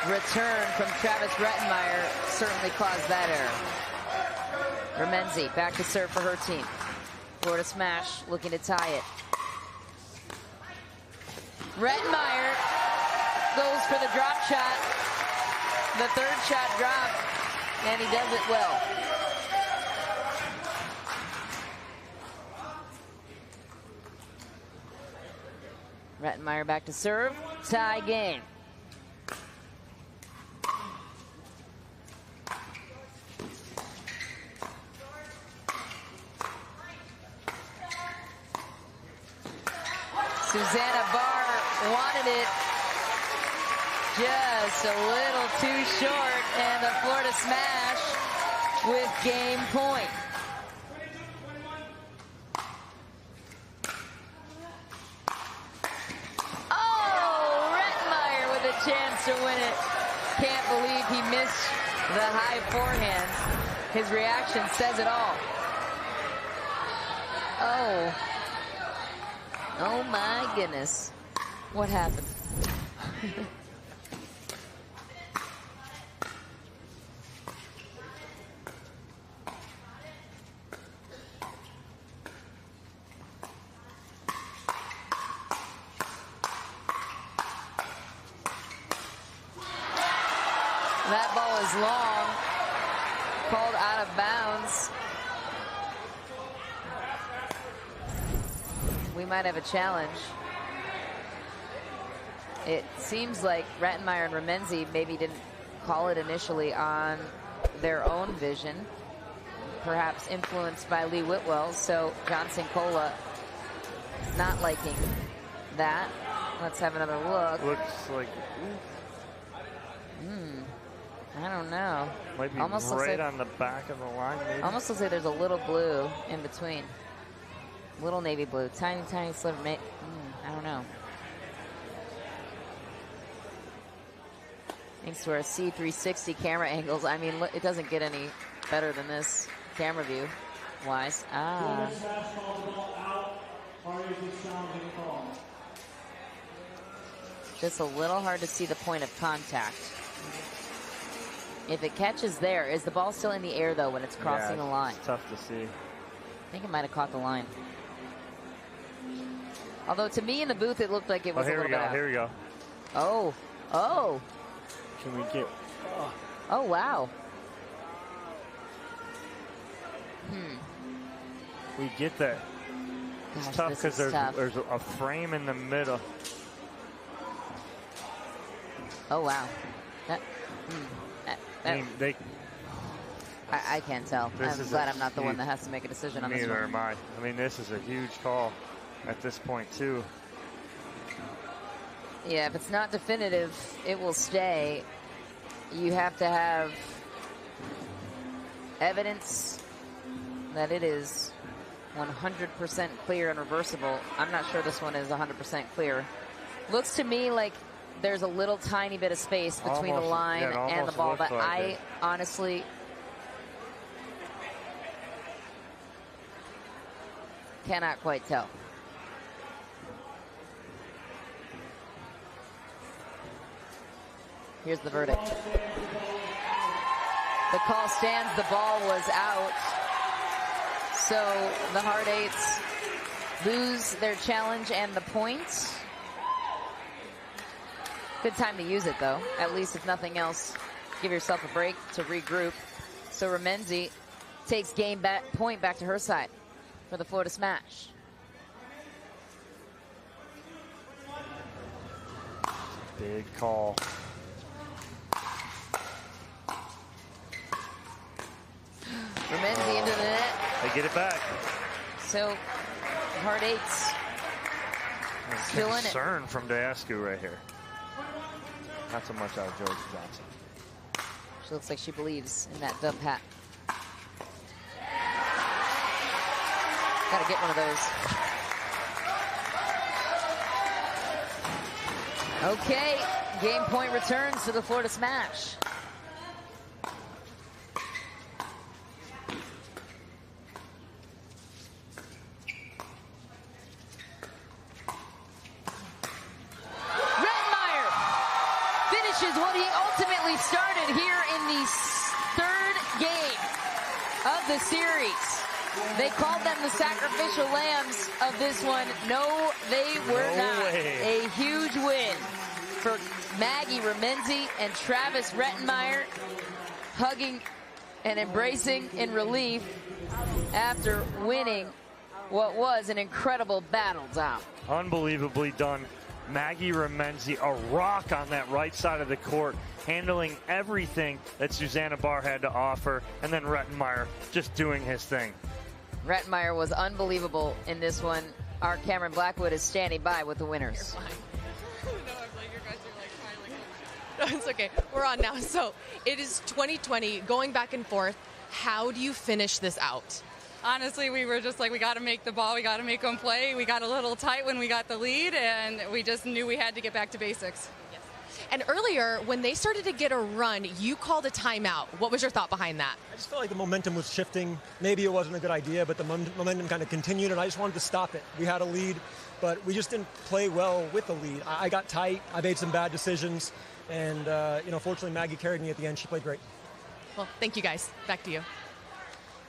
return from Travis Rettenmeyer certainly caused that error. Remenzi back to serve for her team. Florida Smash looking to tie it. Rettenmeyer goes for the drop shot. The third shot dropped, and he does it well. Rettenmeyer back to serve. Tie game. Susanna Barr wanted it just a little too short, and the Florida Smash with game point. Oh, Rettenmeyer with a chance to win it. Can't believe he missed the high forehand. His reaction says it all. Oh. Oh my goodness. What happened? That ball is long, called out of bounds. We might have a challenge. It seems like Rettenmeyer and Remenzi maybe didn't call it initially on their own vision, perhaps influenced by Lee Whitwell, so Johnson Cola not liking that. Let's have another look. Looks like... I don't know. Might be almost right on the back of the line, maybe. Almost looks like there's a little blue in between. Little navy blue. Tiny, tiny sliver. I don't know. Thanks to our C360 camera angles. I mean, it doesn't get any better than this camera view wise. Ah. Just a little hard to see the point of contact. If it catches there, is the ball still in the air though when it's crossing the line? It's tough to see. I think it might have caught the line. Although to me in the booth it looked like it was a little bit out. Here we go. Oh, oh. Can we get? Oh wow. We get that. It's Gosh, tough this because is tough. there's a frame in the middle. Oh wow. I mean, I can't tell. I'm glad I'm not the one that has to make a decision on this one. Neither am I. I mean, this is a huge call at this point, too. Yeah, if it's not definitive, it will stay. You have to have evidence that it is 100% clear and reversible. I'm not sure this one is 100% clear. Looks to me like there's a little tiny bit of space between the line and the ball, but I honestly cannot quite tell. Here's the verdict. The call stands, the ball was out. So the Hard Eights lose their challenge and the points. Good time to use it, though. At least, if nothing else, give yourself a break to regroup. So Remenzi takes point back to her side for the Florida Smash. Big call. Remenzi into the net. They get it back. So Hard Eights still in it. Concern from Deascu right here. Not so much out of Georgia Johnson. She looks like she believes in that dub hat. Gotta get one of those. Okay, game point returns to the Florida Smash. What he ultimately started here in the third game of the series. They called them the sacrificial lambs of this one. No, they were not. A huge win for Maggie Remenzi and Travis Rettenmeyer, hugging and embracing in relief after winning what was an incredible battle, Dom. Unbelievably done. Maggie Remenzi, a rock on that right side of the court, handling everything that Susanna Barr had to offer, and then Rettenmeyer just doing his thing. Rettenmeyer was unbelievable in this one. Our Cameron Blackwood is standing by with the winners. It's okay. We're on now. So it is 2020, going back and forth. How do you finish this out? Honestly, we were just like, we got to make the ball. We got to make them play. We got a little tight when we got the lead, and we just knew we had to get back to basics. Yes. And earlier, when they started to get a run, you called a timeout. What was your thought behind that? I just felt like the momentum was shifting. Maybe it wasn't a good idea, but the momentum kind of continued, and I just wanted to stop it. We had a lead, but we just didn't play well with the lead. I got tight. I made some bad decisions, and fortunately, Maggie carried me at the end. She played great. Well, thank you guys. Back to you.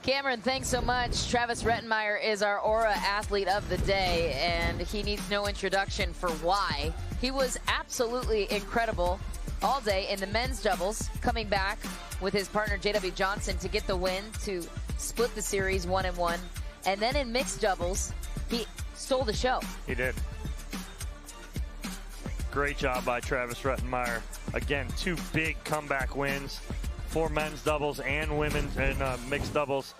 Cameron, thanks so much. Travis Rettenmeyer is our Aura Athlete of the Day, and he needs no introduction for why. He was absolutely incredible all day in the men's doubles, coming back with his partner J.W. Johnson to get the win, to split the series 1-1. And then in mixed doubles, he stole the show. He did. Great job by Travis Rettenmeyer. Again, 2 big comeback wins for men's doubles and women's and mixed doubles.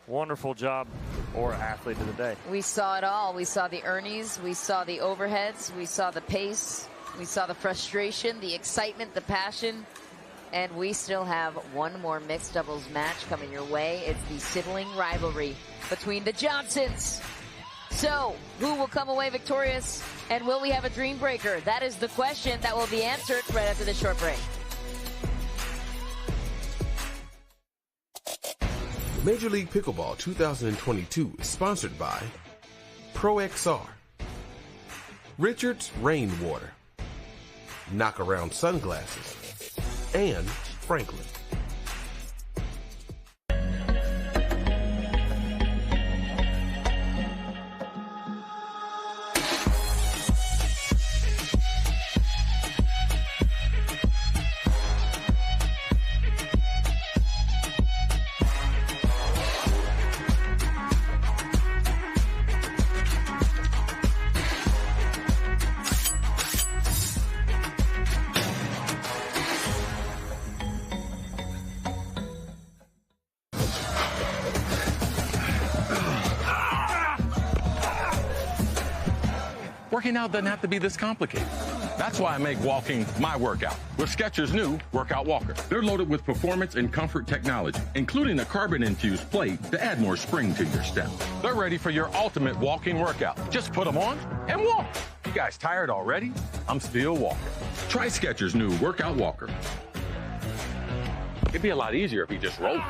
Wonderful job, or athlete of the day. We saw it all. We saw the Ernies, we saw the overheads, we saw the pace, we saw the frustration, the excitement, the passion, and we still have one more mixed doubles match coming your way. It's the sibling rivalry between the Johnsons. So, who will come away victorious, and will we have a dream breaker? That is the question that will be answered right after the short break. Major League Pickleball 2022 is sponsored by ProXR, Richards Rainwater, Knockaround Sunglasses, and Franklin. Working out doesn't have to be this complicated. That's why I make walking my workout with Skechers' new Workout Walker. They're loaded with performance and comfort technology, including a carbon-infused plate to add more spring to your step. They're ready for your ultimate walking workout. Just put them on and walk. You guys tired already? I'm still walking. Try Skechers' new Workout Walker. It'd be a lot easier if you just rolled it.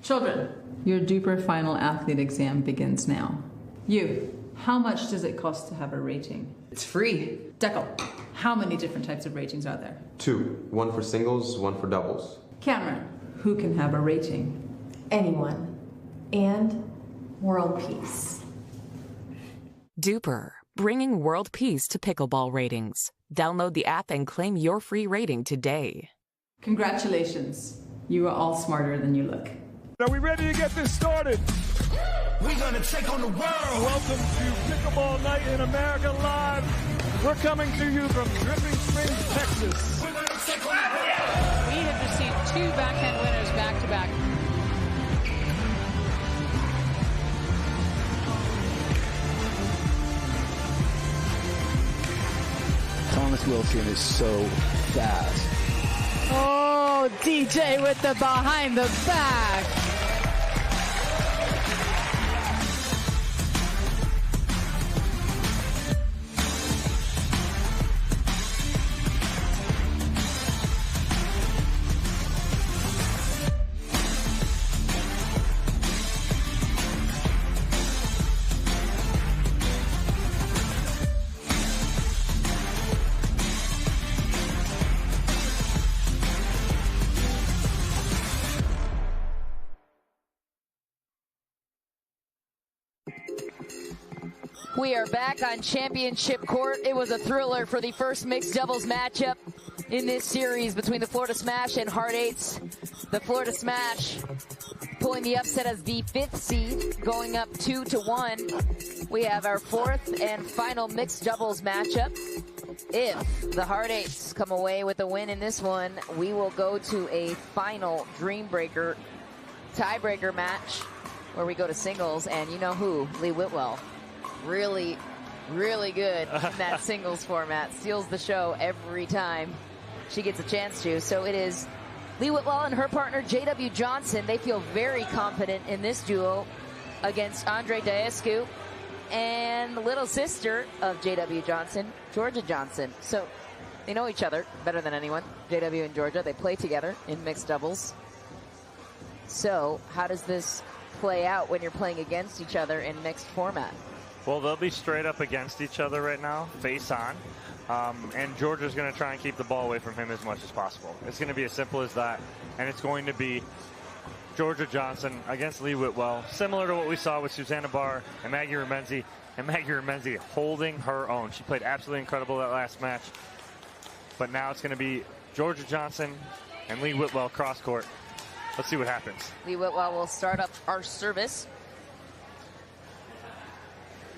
Children, your DUPER final athlete exam begins now. You, how much does it cost to have a rating? It's free. Deckel, how many different types of ratings are there? 2. 1 for singles, 1 for doubles. Cameron, who can have a rating? Anyone. And world peace. DUPER, bringing world peace to pickleball ratings. Download the app and claim your free rating today. Congratulations. You are all smarter than you look. Are we ready to get this started? We're gonna take on the world. Welcome to Pickleball Night in America Live. We're coming to you from Dripping Springs, Texas. We're gonna take on the world. We have received 2 backhand winners back-to-back. Thomas Wilson is so fast. Oh, DJ with the behind the back. We are back on championship court. It was a thriller for the first mixed doubles matchup in this series between the Florida Smash and Heart Eights. The Florida Smash pulling the upset as the 5th seed, going up 2-1. We have our 4th and final mixed doubles matchup. If the Heart Eights come away with a win in this one, we will go to a final Dream Breaker tiebreaker match where we go to singles, and you know who? Lee Whitwell. Really, really good in that singles format. Steals the show every time she gets a chance to. So it is Lee Whitwell and her partner J.W. Johnson. They feel very confident in this duo against Andre Daescu and the little sister of J.W. Johnson, Georgia Johnson. So they know each other better than anyone. J.W. and Georgia, they play together in mixed doubles. So how does this play out when you're playing against each other in mixed format? Well, they'll be straight up against each other right now, face on. And Georgia's going to try and keep the ball away from him as much as possible. It's going to be as simple as that. And it's going to be Georgia Johnson against Lee Whitwell, similar to what we saw with Susanna Barr and Maggie Remenzi. And Maggie Remenzi holding her own. She played absolutely incredible that last match. But now it's going to be Georgia Johnson and Lee Whitwell cross court. Let's see what happens. Lee Whitwell will start up our service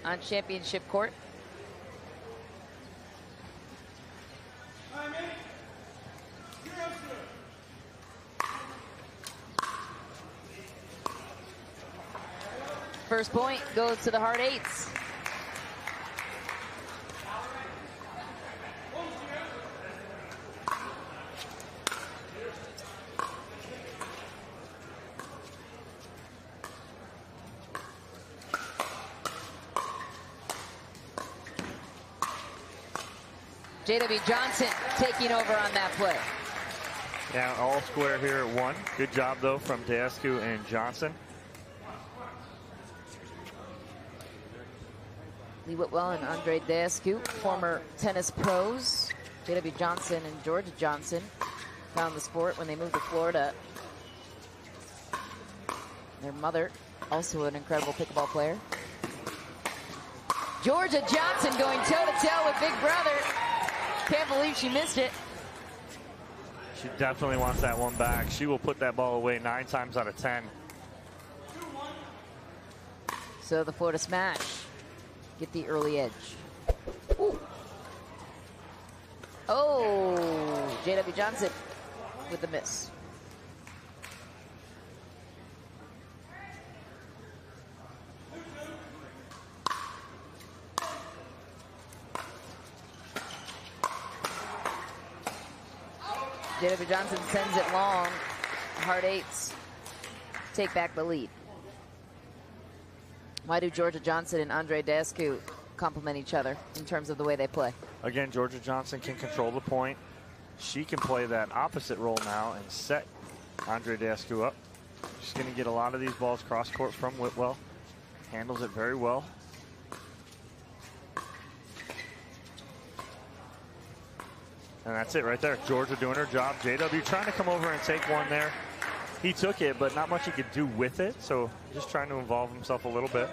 on championship court. First point goes to the Heart Eights. J.W. Johnson taking over on that play. Yeah, all square here at 1. Good job, though, from Daescu and Johnson. Lee Whitwell and Andre Daescu, former tennis pros. J.W. Johnson and Georgia Johnson found the sport when they moved to Florida. Their mother, also an incredible pickleball player. Georgia Johnson going toe-to-toe with Big Brother. Can't believe she missed it. She definitely wants that one back. She will put that ball away 9 times out of 10. So the Florida Smash get the early edge. Ooh. Oh, J.W. Johnson with the miss. J.W. Johnson sends it long. Heart Eights take back the lead. Why do Georgia Johnson and Andre Daescu complement each other in terms of the way they play? Again, Georgia Johnson can control the point. She can play that opposite role now and set Andre Daescu up. She's going to get a lot of these balls cross court from Whitwell. Handles it very well. And that's it right there. Georgia doing her job. JW trying to come over and take one there. He took it, but not much he could do with it. So just trying to involve himself a little bit.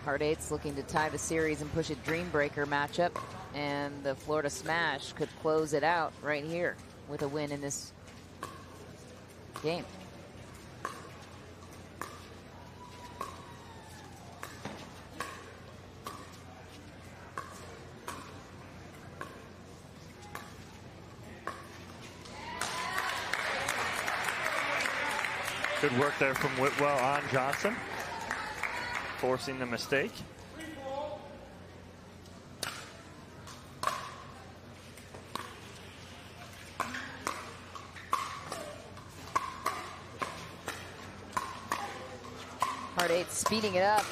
Heart Eights looking to tie the series and push a Dream Breaker matchup. And the Florida Smash could close it out right here with a win in this game. Good work there from Whitwell on Johnson, forcing the mistake. Heart Eights speeding it up.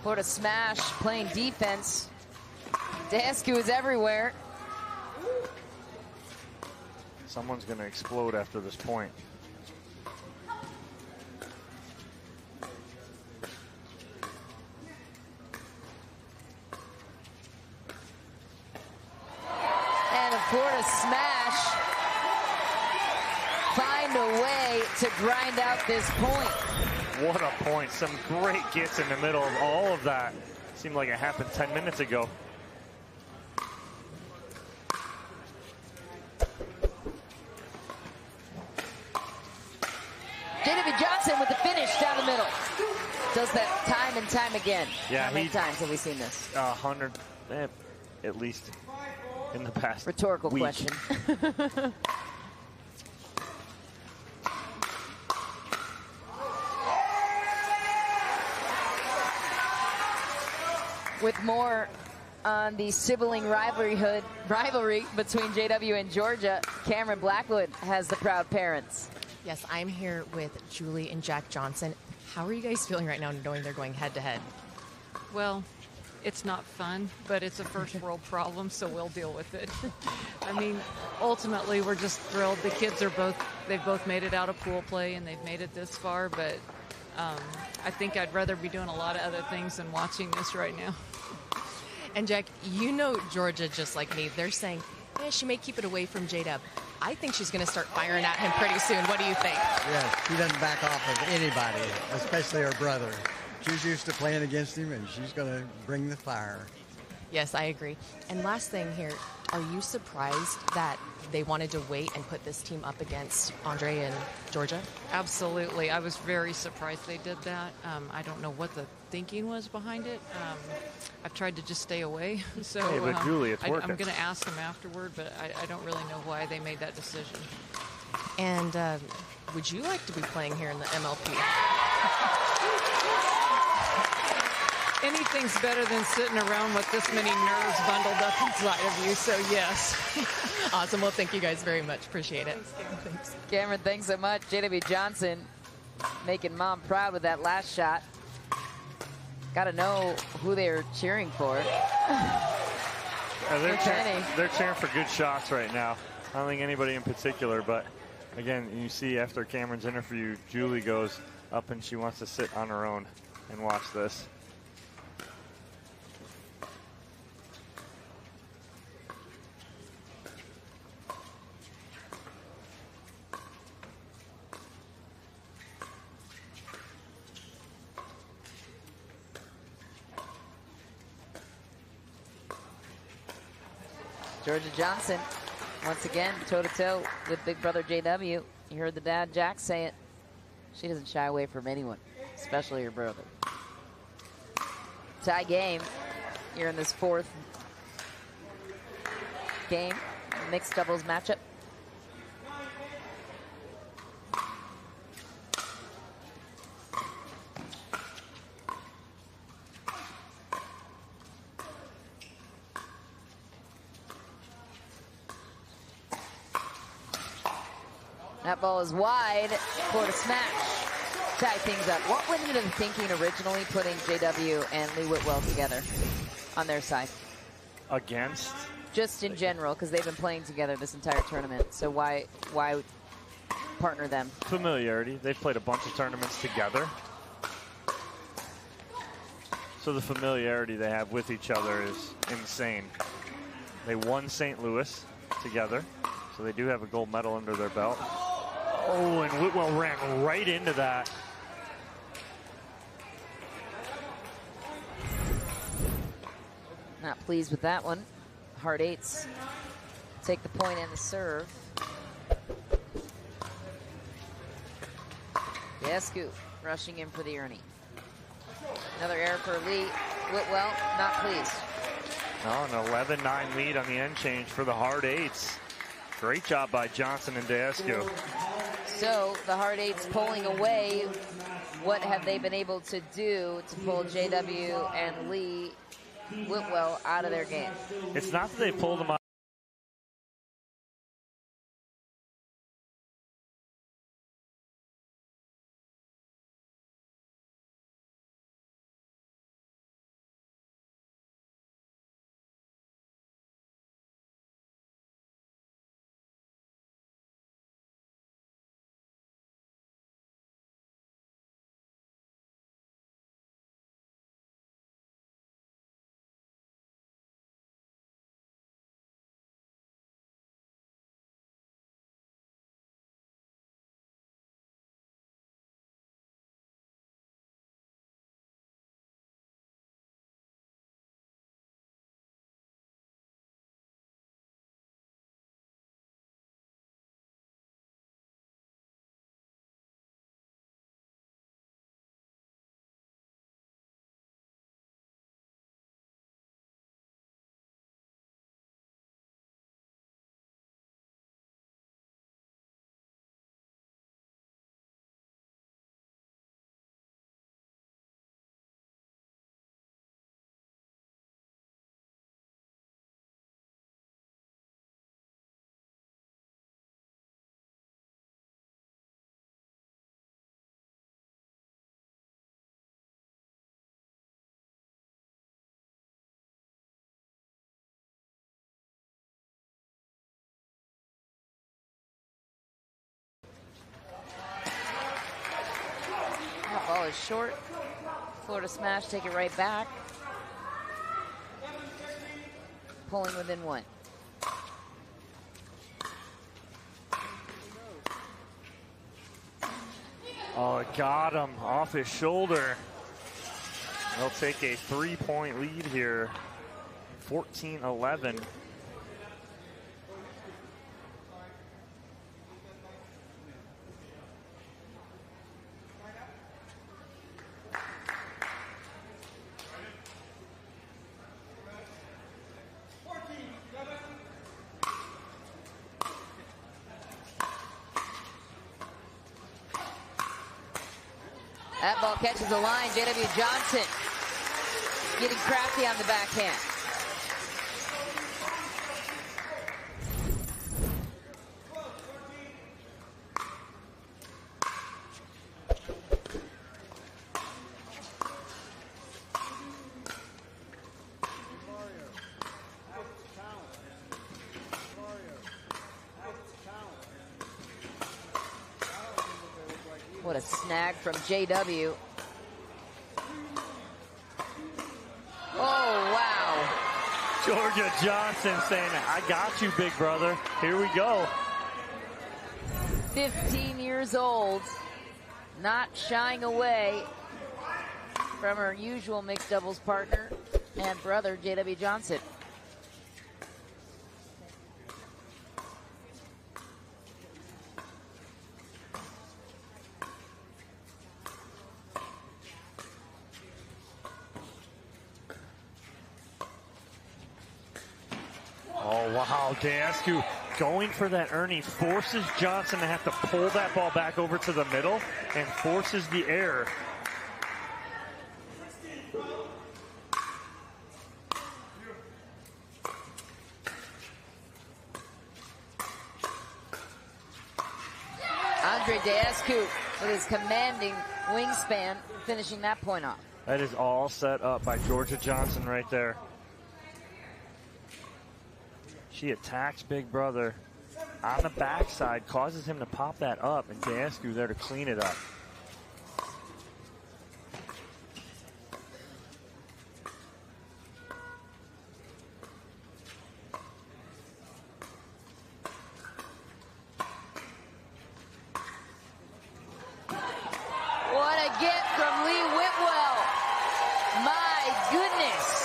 Florida Smash playing defense. Daescu is everywhere. Someone's going to explode after this point. Florida Smash find a way to grind out this point. What a point. Some great gets in the middle of all of that. Seemed like it happened 10 minutes ago. JW Johnson with the finish down the middle. Does that time and time again. Yeah, How many times have we seen this? 100, at least in the past. Rhetorical week. question. With more on the sibling rivalry between JW and Georgia, Cameron Blackwood has the proud parents. Yes, I'm here with Julie and Jack Johnson. How are you guys feeling right now knowing they're going head-to-head? Well, it's not fun, but it's a first world problem, so we'll deal with it. I mean, ultimately, we're just thrilled. The kids they've both made it out of pool play, and they've made it this far, but I think I'd rather be doing a lot of other things than watching this right now. And Jack, you know Georgia just like me. They're saying, yeah, she may keep it away from J-Dub. I think she's going to start firing at him pretty soon. What do you think? Yes, she doesn't back off of anybody, especially her brother. She's used to playing against him, and she's going to bring the fire. Yes, I agree. And last thing here, are you surprised that they wanted to wait and put this team up against Andre and Georgia? Absolutely. I was very surprised they did that. I don't know what the thinking was behind it. I've tried to just stay away. So hey, but Julie, it's working. I'm going to ask them afterward, but I don't really know why they made that decision. And would you like to be playing here in the MLP? Anything's better than sitting around with this many nerves bundled up inside of you, so yes. Awesome. Well, thank you guys very much. Appreciate it. Thanks. Cameron, thanks so much. JW Johnson making mom proud with that last shot. Got to know who they're cheering for. They're cheering for good shots right now. I don't think anybody in particular, but again, you see after Cameron's interview, Julie goes up and she wants to sit on her own and watch this. Georgia Johnson, once again, toe-to-toe with big brother JW. You heard the dad, Jack, say it. She doesn't shy away from anyone, especially her brother. Tie game here in this fourth game, mixed doubles matchup. That ball is wide for the smash. Tie things up. What went into the thinking originally putting JW and Lee Whitwell together on their side? Against? Just in general, because they've been playing together this entire tournament. So why partner them? Familiarity. They've played a bunch of tournaments together. So the familiarity they have with each other is insane. They won St. Louis together, so they do have a gold medal under their belt. Oh, and Whitwell ran right into that. Not pleased with that one. Hard eights take the point and the serve. Yescu rushing in for the Ernie. Another error for Lee. Whitwell not pleased. Oh, an 11-9 lead on the end change for the hard eights. Great job by Johnson and Deescu. So the hard eights pulling away. What have they been able to do to pull JW and Lee Whitwell out of their game? It's not that they pulled them out. goes short. Florida Smash take it right back. Pulling within one. Oh, it got him off his shoulder. They'll take a 3-point lead here. 14-11. That ball catches the line. J.W. Johnson getting crafty on the backhand. What a snag from JW. Oh, wow. Georgia Johnson saying, I got you, big brother. Here we go. 15 years old, not shying away from her usual mixed doubles partner and brother, JW Johnson. Oh, wow. Deascu going for that Ernie forces Johnson to have to pull that ball back over to the middle and forces the error. Andre Deascu with his commanding wingspan finishing that point off. That is all set up by Georgia Johnson right there. She attacks big brother on the backside, causes him to pop that up, and Deascu there to clean it up. What a get from Lee Whitwell. My goodness.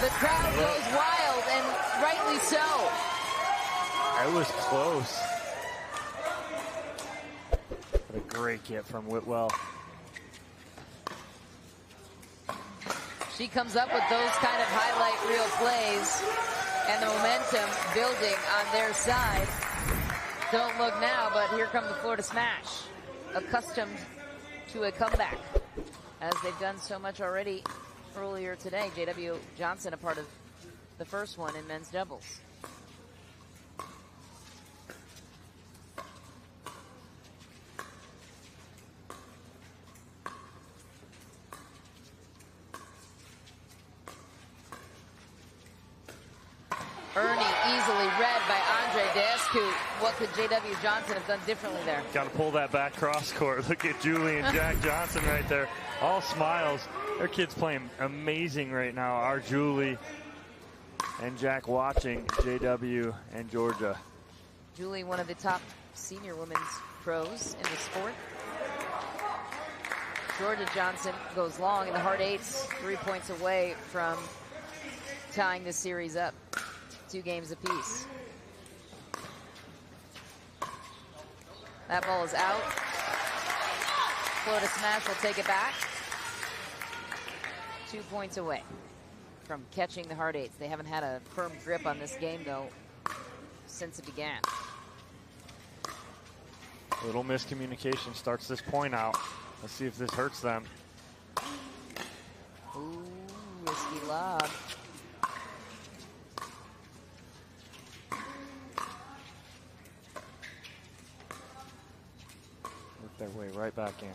The crowd goes wild, and rightly so. It was close. What a great get from Whitwell. She comes up with those kind of highlight reel plays, and the momentum building on their side. Don't look now, but here comes the Florida Smash, accustomed to a comeback, as they've done so much already earlier today. J.W. Johnson, a part of the first one in men's doubles. Ernie easily read by Andre Deascu. What could J.W. Johnson have done differently there? Got to pull that back cross court. Look at Julie and Jack Johnson right there. All smiles. Their kids playing amazing right now. Our Julie and Jack watching J.W. and Georgia. Julie, one of the top senior women's pros in the sport. Georgia Johnson goes long in the hard eights, 3 points away from tying the series up. 2 games apiece. That ball is out. Florida Smash will take it back. 2 points away from catching the hard eights. They haven't had a firm grip on this game, though, since it began. A little miscommunication starts this point out. Let's see if this hurts them. Ooh, risky lob. Work their way right back in.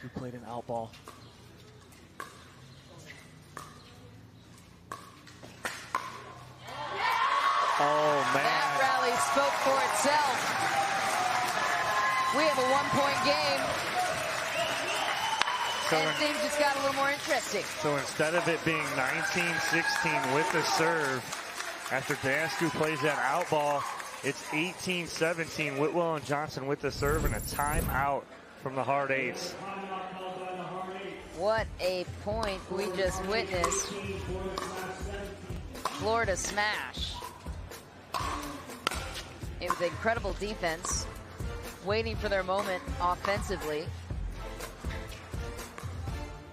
Dasku played an out ball. Oh, man. That rally spoke for itself. We have a 1-point game. So and things just got a little more interesting. So instead of it being 19-16 with the serve, after Dasku plays that out ball, it's 18-17. Whitwell and Johnson with the serve and a timeout from the Hard Eights. What a point we just witnessed. Florida smash. It was incredible defense, waiting for their moment offensively.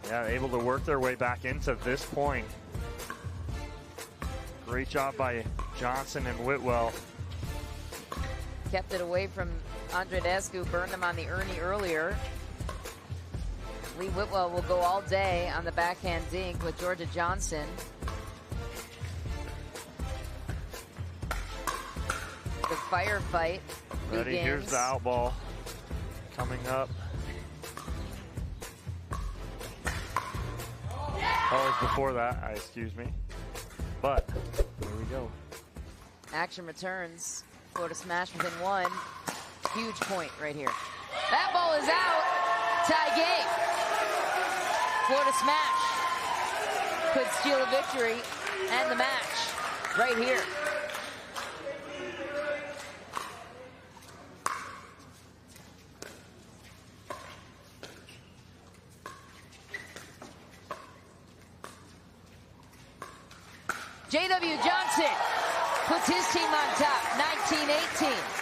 Yeah, able to work their way back into this point. Great job by Johnson and Whitwell. Kept it away from Andre Dasku, burned him on the Ernie earlier. Lee Whitwell will go all day on the backhand dink with Georgia Johnson. The firefight Ready, begins. here's the out ball coming up. Oh, it's before that, excuse me. But, here we go. Action returns. Florida smash within one. Huge point right here. That ball is out. Tie game. Florida smash could steal a victory and the match right here. J.W. Johnson puts his team on top, 19-18.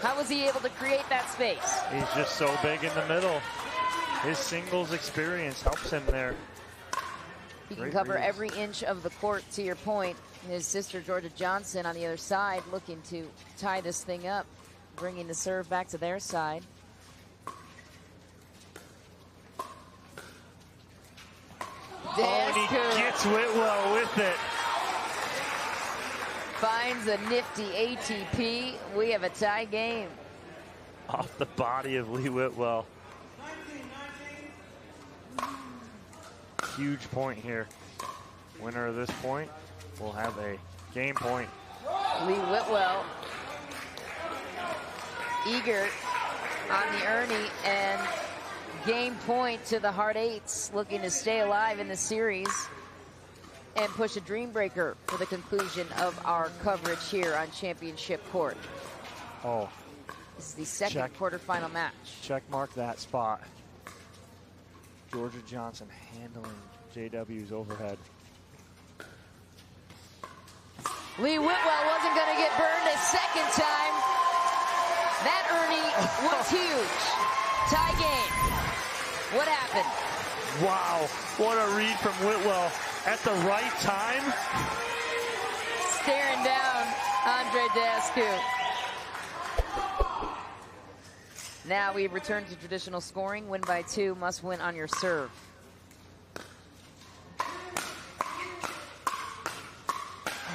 How was he able to create that space? He's just so big in the middle. His singles experience helps him there. He can cover every inch of the court, to your point. His sister, Georgia Johnson, on the other side, looking to tie this thing up, bringing the serve back to their side. Oh, and he gets Whitwell with it. Finds a nifty ATP. We have a tie game. Off the body of Lee Whitwell. Huge point here. Winner of this point will have a game point. Lee Whitwell eager on the Ernie, and game point to the Hard Eights, looking to stay alive in the series and push a dream breaker for the conclusion of our coverage here on Championship Court. Oh. This is the second quarterfinal match. Check mark that spot. Georgia Johnson handling JW's overhead. Lee Whitwell wasn't going to get burned a second time. That Ernie was huge. Tie game. What happened? Wow, what a read from Whitwell at the right time. Staring down Andre Dasku. Now we return to traditional scoring. Win by 2, must win on your serve.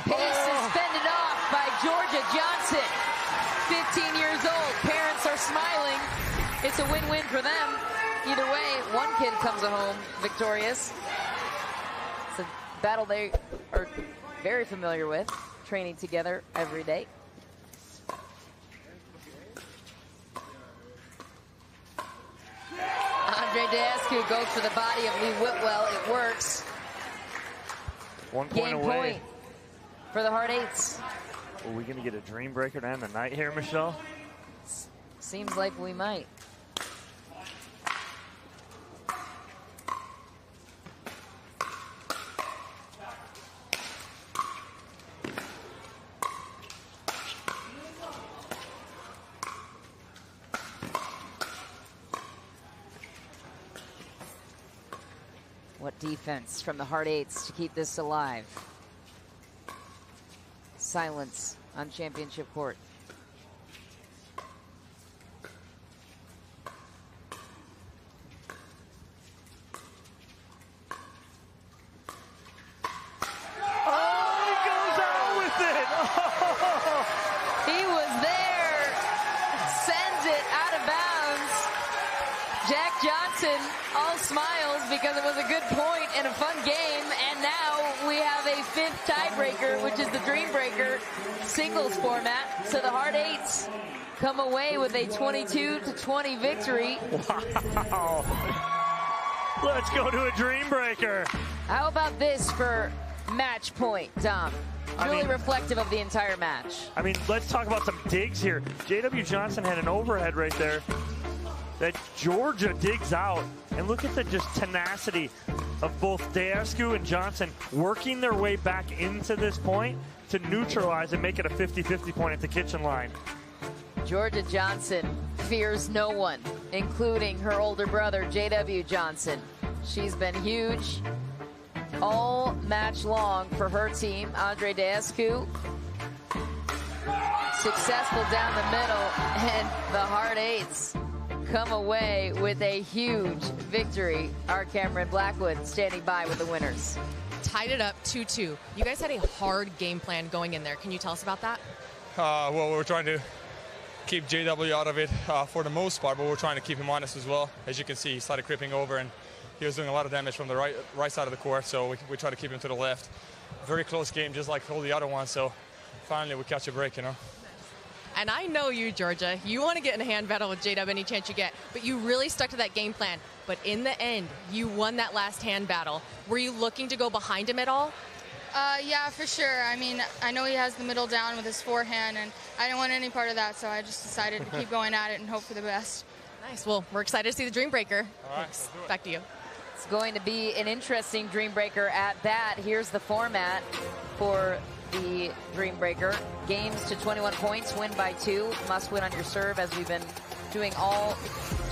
Pace is fended off by Georgia Johnson. 15 years old. Parents are smiling. It's a win-win for them. Either way, one kid comes home victorious. It's a battle they are very familiar with, training together every day. Andre Dasku goes for the body of Lee Whitwell. It works. 1 point Game away. point for the Hard Eights. Are we going to get a dream breaker to end the night here, Michelle? Seems like we might. What defense from the Hard Eights to keep this alive. Silence on Championship Court. He was there, sends it Johnson all smiles because it was a good point and a fun game. And now we have a 5th tiebreaker, which is the Dream Breaker singles format. So the Hard Eights come away with a 22-20 victory. Wow. Let's go to a Dream Breaker. How about this for match point, Dom? Really reflective of the entire match. I mean, let's talk about some digs here. J.W. Johnson had an overhead right there that Georgia digs out. And look at the just tenacity of both Deascu and Johnson working their way back into this point to neutralize and make it a 50-50 point at the kitchen line. Georgia Johnson fears no one, including her older brother, J.W. Johnson. She's been huge all match long for her team. Andre Deascu, successful down the middle, and the Hard Eights come away with a huge victory. Our Cameron Blackwood standing by with the winners. Tied it up 2-2. You guys had a hard game plan going in there. Can you tell us about that? Well, we're trying to keep JW out of it for the most part, but we're trying to keep him honest as well. As you can see, he started creeping over, and he was doing a lot of damage from the right side of the court, so we try to keep him to the left. Very close game, just like all the other ones, so finally we catch a break, you know. And I know you, Georgia. You want to get in a hand battle with J-Dub any chance you get, but you really stuck to that game plan. But in the end, you won that last hand battle. Were you looking to go behind him at all? Yeah, for sure. I mean, I know he has the middle down with his forehand, and I didn't want any part of that, so I just decided to keep going at it and hope for the best. Nice. Well, we're excited to see the Dream Breaker. All right, back to you. It's going to be an interesting Dream Breaker at that. Here's the format for the Dream Breaker. Games to 21 points, win by 2. Must win on your serve, as we've been doing all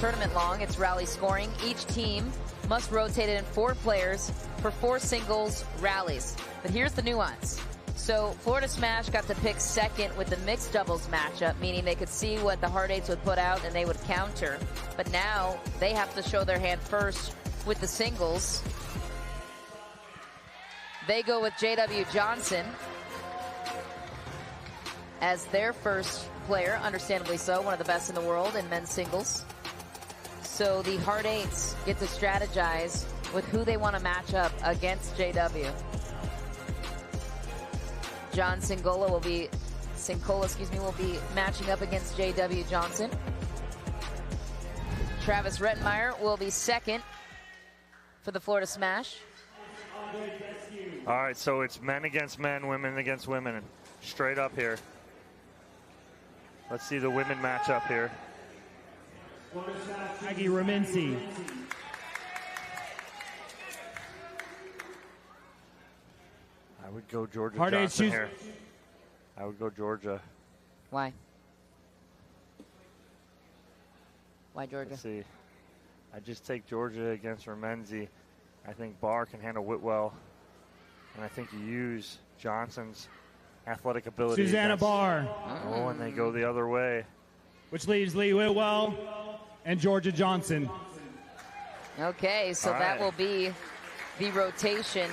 tournament long. It's rally scoring. Each team must rotate it in 4 players for 4 singles rallies. But here's the nuance. So Florida Smash got to pick second with the mixed doubles matchup, meaning they could see what the Hard Eights would put out and they would counter. But now they have to show their hand first with the singles. They go with J.W. Johnson as their first player, understandably so, one of the best in the world in men's singles. So the Hard Eights get to strategize with who they want to match up against JW. John Sincola will be matching up against JW Johnson. Travis Rettenmeyer will be second for the Florida Smash. All right, so it's men against men, women against women, straight up here. Let's see the women match up here. Maggie Raminci. I would go Georgia Hard Johnson Eights here. I would go Georgia. Why? Why Georgia? Let's see. I just take Georgia against Ramenzi. I think Barr can handle Whitwell. And I think you use Johnson's athletic ability. Susanna Barr. Oh, and they go the other way. Which leaves Lee Whitwell and Georgia Johnson. Okay, so that will be the rotation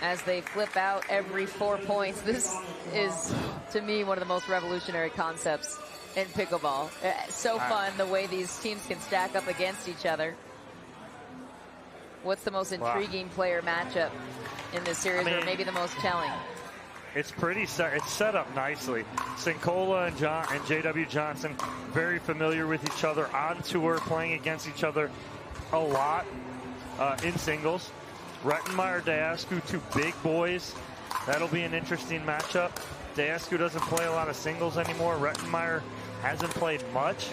as they flip out every 4 points. This is, to me, one of the most revolutionary concepts in pickleball. So fun the way these teams can stack up against each other. What's the most intriguing player matchup in this series, or maybe the most telling? It's pretty set. It's set up nicely. Sincola and J.W. Johnson, very familiar with each other on tour, playing against each other a lot in singles. Rettenmeyer, Deascu, 2 big boys. That'll be an interesting matchup. Deascu doesn't play a lot of singles anymore. Rettenmeyer hasn't played much.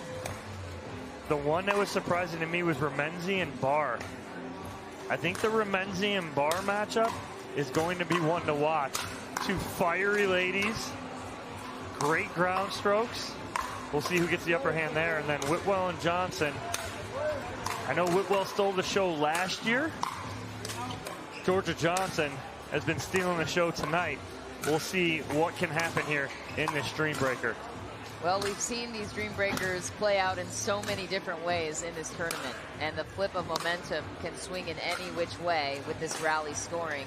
The one that was surprising to me was Ramenzi and Barr. I think the Ramenzi and Barr matchup is going to be one to watch. 2 fiery ladies, great ground strokes. We'll see who gets the upper hand there. And then Whitwell and Johnson. I know Whitwell stole the show last year. Georgia Johnson has been stealing the show tonight. We'll see what can happen here in this Dream Breaker. Well, we've seen these Dream Breakers play out in so many different ways in this tournament, and the flip of momentum can swing in any which way with this rally scoring.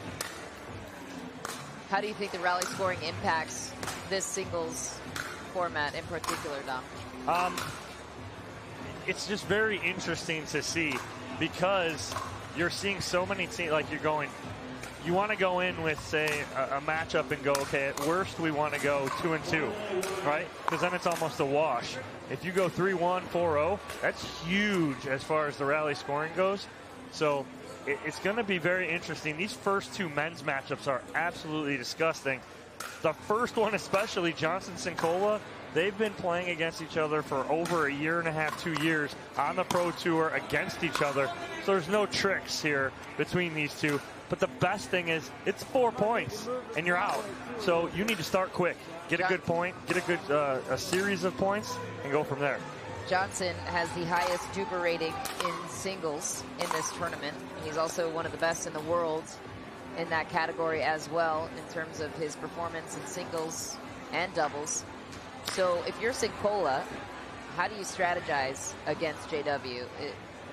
How do you think the rally scoring impacts this singles format in particular, Dom? it's just very interesting to see because you're seeing so many teams, like you're going, you want to go in with, say, a matchup and go, okay, at worst we want to go 2-2, right? Because then it's almost a wash. If you go 3-1, 4-0, that's huge as far as the rally scoring goes. So it's going to be very interesting. These first two men's matchups are absolutely disgusting. The first one especially, Johnson-Sincola, they've been playing against each other for over a year and a half, 2 years on the Pro Tour against each other. So there's no tricks here between these two. But the best thing is it's 4 points and you're out. So you need to start quick. Get a good point, get a good a series of points, and go from there. Johnson has the highest Duper rating in singles in this tournament. He's also one of the best in the world in that category as well in terms of his performance in singles and doubles. So if you're Sincola, how do you strategize against JW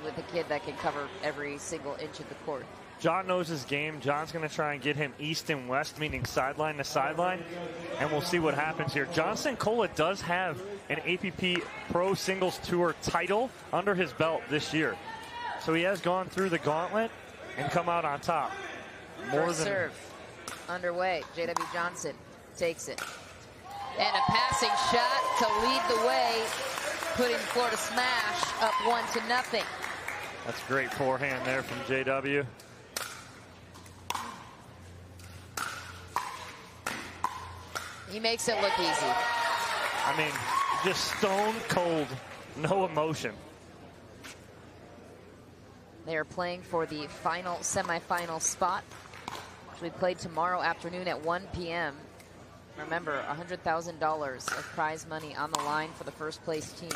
with a kid that can cover every single inch of the court? John knows his game. John's going to try and get him east and west, meaning sideline to sideline, and we'll see what happens here. John Sincola does have an APP Pro Singles Tour title under his belt this year. So he has gone through the gauntlet and come out on top. First serve underway. JW Johnson takes it. And a passing shot to lead the way, putting Florida Smash up 1-0. That's great forehand there from JW. He makes it look easy. I mean, just stone cold, no emotion. They are playing for the final semifinal spot, which we play tomorrow afternoon at 1 p.m. Remember, $100,000 of prize money on the line for the first place team,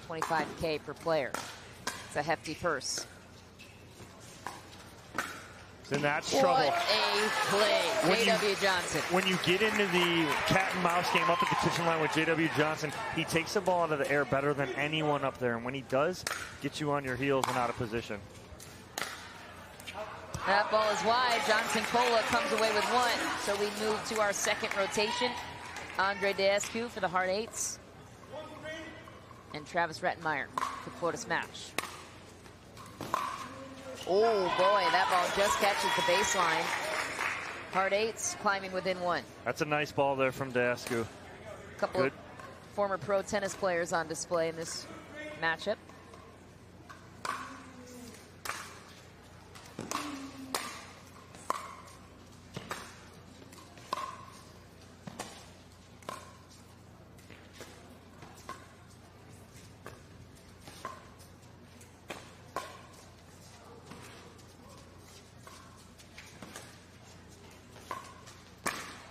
$25K per player. It's a hefty purse. Then that's trouble. What a play, JW Johnson. When you get into the cat and mouse game up at the kitchen line with JW Johnson, he takes the ball out of the air better than anyone up there. And when he does, gets you on your heels and out of position. That ball is wide. Johnson-Cola comes away with one. So we move to our second rotation. Andre Deescu for the Hard Eights. And Travis Rettenmeyer for Florida Smash. Oh boy, that ball just catches the baseline. Hard Eights climbing within one. That's a nice ball there from Deescu. A couple of former pro tennis players on display in this matchup.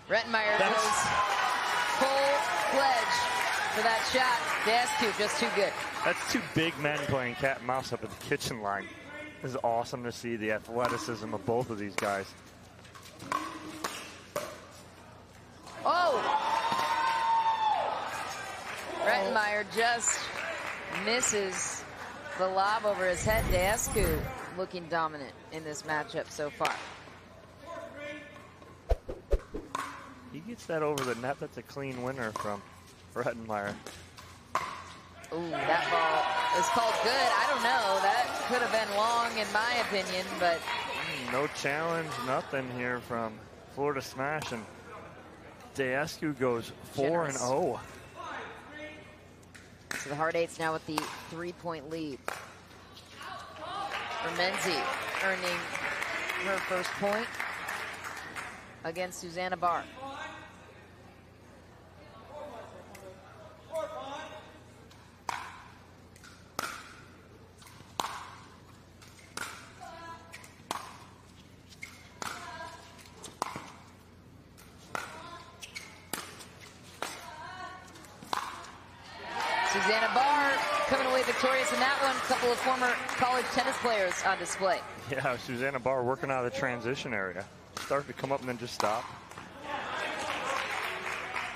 Rettenmeyer goes full-fledged for that shot. Deescu just too good. That's two big men playing cat and mouse up at the kitchen line. This is awesome to see the athleticism of both of these guys. Oh! Rettenmeyer just misses the lob over his head. Deescu looking dominant in this matchup so far. He gets that over the net. That's a clean winner from Rettenmeyer. Ooh, that ball is called good. I don't know. That could have been long in my opinion, but... No challenge, nothing here from Florida Smash, and Deescu goes 4-0. So the Hard Eights now with the 3-point lead. Remenzi earning her first point against Susanna Barr. Susanna Barr coming away victorious in that one. A couple of former college tennis players on display. Yeah, Susanna Barr working out of the transition area. Started to come up and then just stop.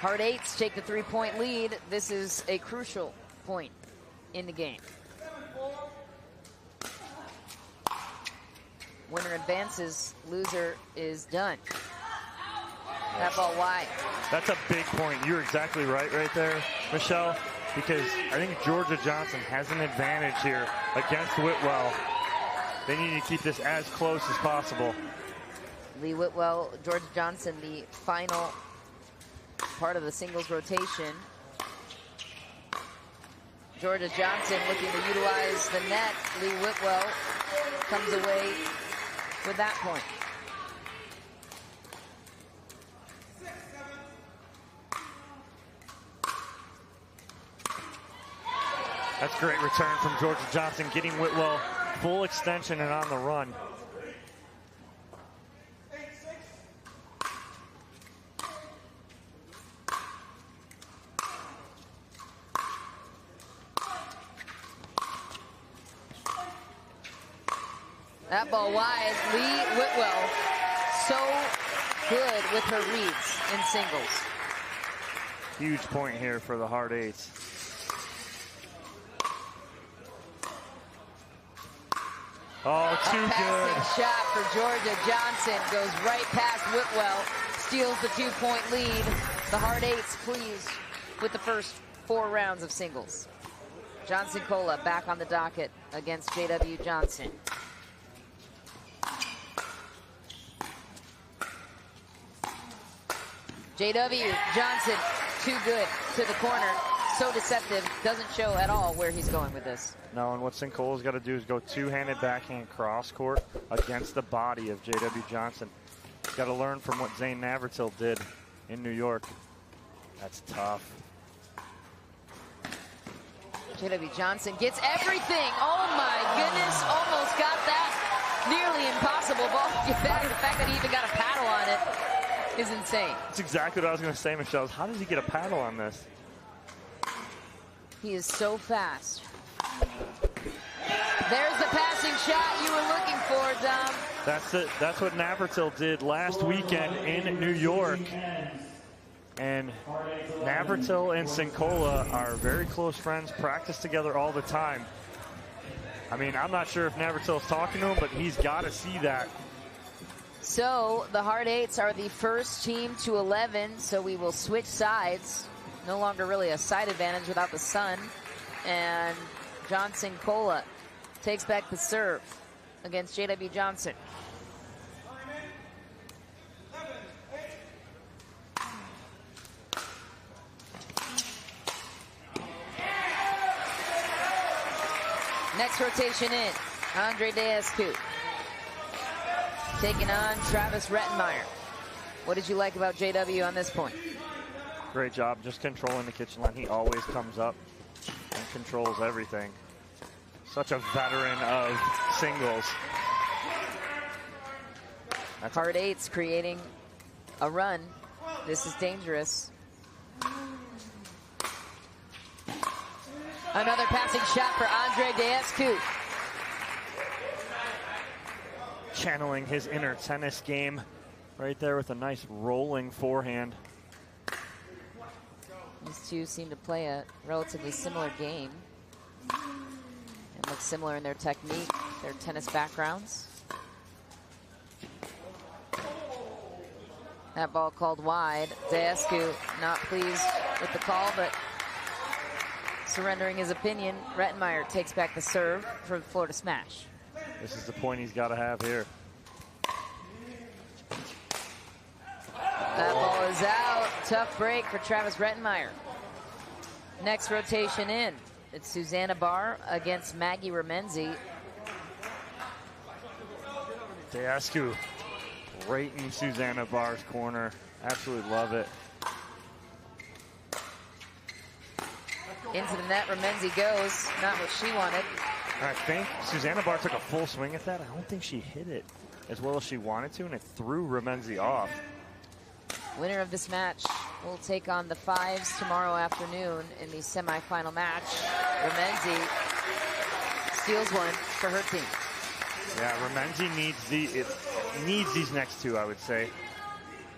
Hard Eights take the 3-point lead. This is a crucial point in the game. Winner advances, loser is done. That ball wide. That's a big point. You're exactly right there, Michelle. because I think Georgia Johnson has an advantage here against Whitwell. They need to keep this as close as possible. Lee Whitwell, Georgia Johnson, the final part of the singles rotation. Georgia Johnson looking to utilize the net. Lee Whitwell comes away with that point. That's great return from Georgia Johnson, getting Whitwell full extension and on the run. That ball wide. Lee Whitwell, so good with her reads in singles. Huge point here for the hard eights. Oh, too good. Shot for Georgia Johnson goes right past Whitwell, steals the 2-point lead. The hard eights pleased with the first 4 rounds of singles. Johnson Cola back on the docket against J.W. Johnson. J.W. Johnson, too good to the corner. So deceptive, doesn't show at all where he's going with this. No, and what Sincola's got to do is go two-handed backhand cross court against the body of J.W. Johnson. He's got to learn from what Zane Navratil did in New York. That's tough. J.W. Johnson gets everything. Oh my goodness, almost got that. Nearly impossible ball to get back. The fact that he even got a paddle on it is insane. That's exactly what I was going to say, Michelle. How does he get a paddle on this? He is so fast. There's the passing shot you were looking for, Dom. That's it. That's what Navratil did last weekend in New York. And Navratil and Sincola are very close friends, practice together all the time. I mean, I'm not sure if Navratil's talking to him, but he's got to see that. So the hard eights are the first team to 11, so we will switch sides. No longer really a side advantage without the sun. And Johnson Cola takes back the serve against J.W. Johnson. Next rotation in, Andre Deescu taking on Travis Rettenmeyer. What did you like about JW on this point? Great job just controlling the kitchen line. He always comes up and controls everything. Such a veteran of singles. That's hard eights creating a run. This is dangerous. Another passing shot for Andre Deescu. Channeling his inner tennis game right there with a nice rolling forehand. These two seem to play a relatively similar game and look similar in their technique, their tennis backgrounds. That ball called wide. Deescu not pleased with the call, but surrendering his opinion. Rettenmeyer takes back the serve for the Florida smash. This is the point he's got to have here. That ball is out. Tough break for Travis Rettenmeyer. Next rotation in. It's Susanna Barr against Maggie Remenzi. Deescu right in Susanna Barr's corner. Absolutely love it. Into the net, Remenzi goes. Not what she wanted. I think Susanna Barr took a full swing at that. I don't think she hit it as well as she wanted to, and it threw Remenzi off. Winner of this match will take on the Fives tomorrow afternoon in the semifinal match. Remenzi steals one for her team. Yeah, Remenzi needs these next two, I would say.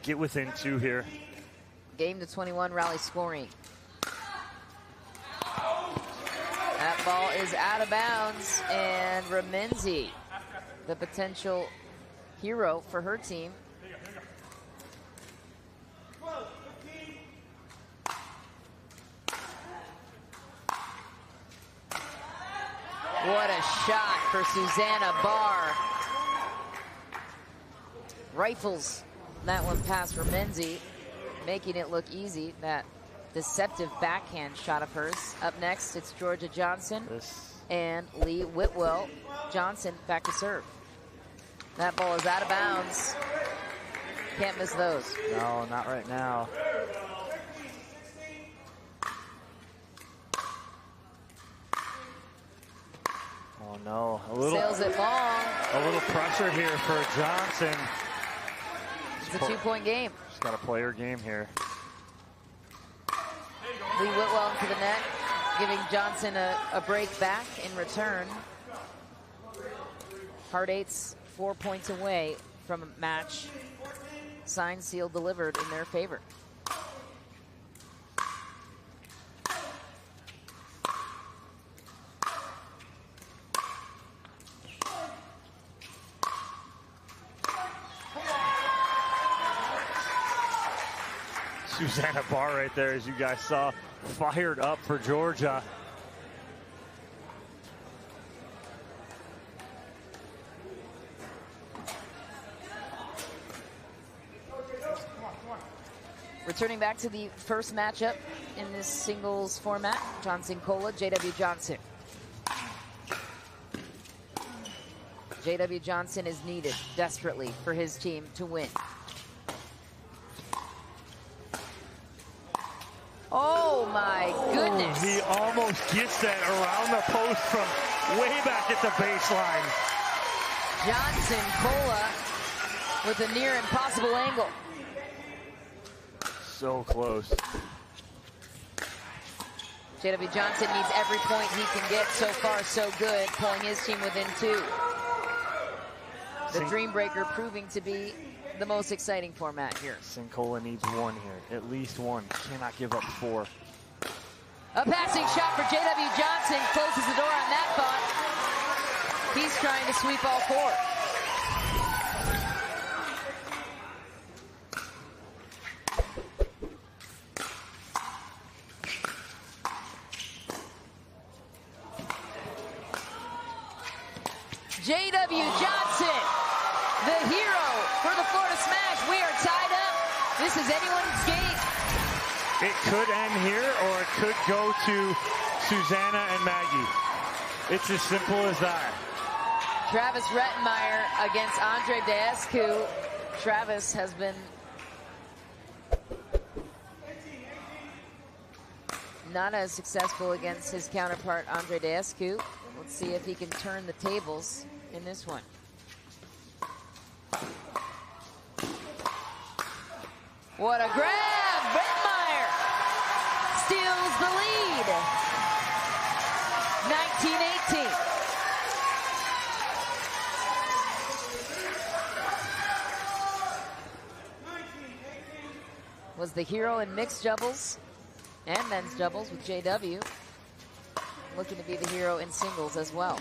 Get within two here. Game to 21 rally scoring. That ball is out of bounds, and Remenzi, the potential hero for her team. What a shot for Susanna Barr. Rifles that one past Ramenzi, making it look easy. That deceptive backhand shot of hers. Up next, it's Georgia Johnson and Lee Whitwell. Johnson back to serve. That ball is out of bounds. Can't miss those. No, not right now. Oh no, Sails it long. A little pressure here for Johnson. It's a 2-point game. She's got to play her game here. Lee Whitwell into the net, giving Johnson a break back in return. Hard Eights 4 points away from a match. Signed, sealed, delivered in their favor. Susanna Barr right there, as you guys saw, fired up for Georgia. Returning back to the first matchup in this singles format, Johnson-Cola, J.W. Johnson. J.W. Johnson is needed desperately for his team to win. Oh my goodness. Oh, he almost gets that around the post from way back at the baseline. Johnson-Cola with a near impossible angle. So close. J.W. Johnson needs every point he can get. So far, so good, pulling his team within 2. The Dream Breaker proving to be the most exciting format here. Sincola needs 1 here, at least 1. Cannot give up 4. A passing shot for J.W. Johnson closes the door on that thought. He's trying to sweep all 4. J.W. Johnson, the hero for the Florida Smash. We are tied up. This is anyone's game. It could end here, or it could go to Susanna and Maggie. It's as simple as that. Travis Rettenmeyer against Andre Deescu. Travis has been not as successful against his counterpart, Andre Deescu. Let's see if he can turn the tables in this one. What a grab! Rettenmeyer steals the lead. 19-18. Was the hero in mixed doubles and men's doubles with JW. Looking to be the hero in singles as well.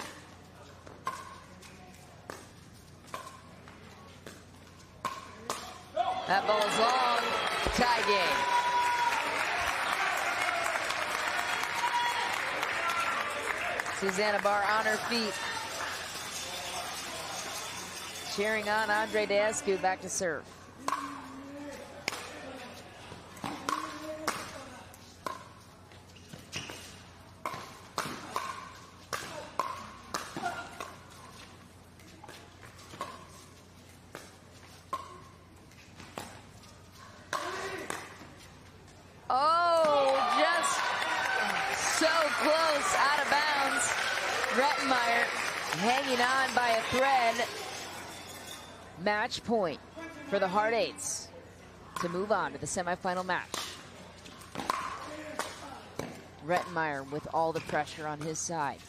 That ball is long. Tie game. Susanna Barr on her feet. Cheering on Andre Deescu back to serve. Hanging on by a thread. Match point for the Hard Eights to move on to the semifinal match. Rettenmeyer with all the pressure on his side.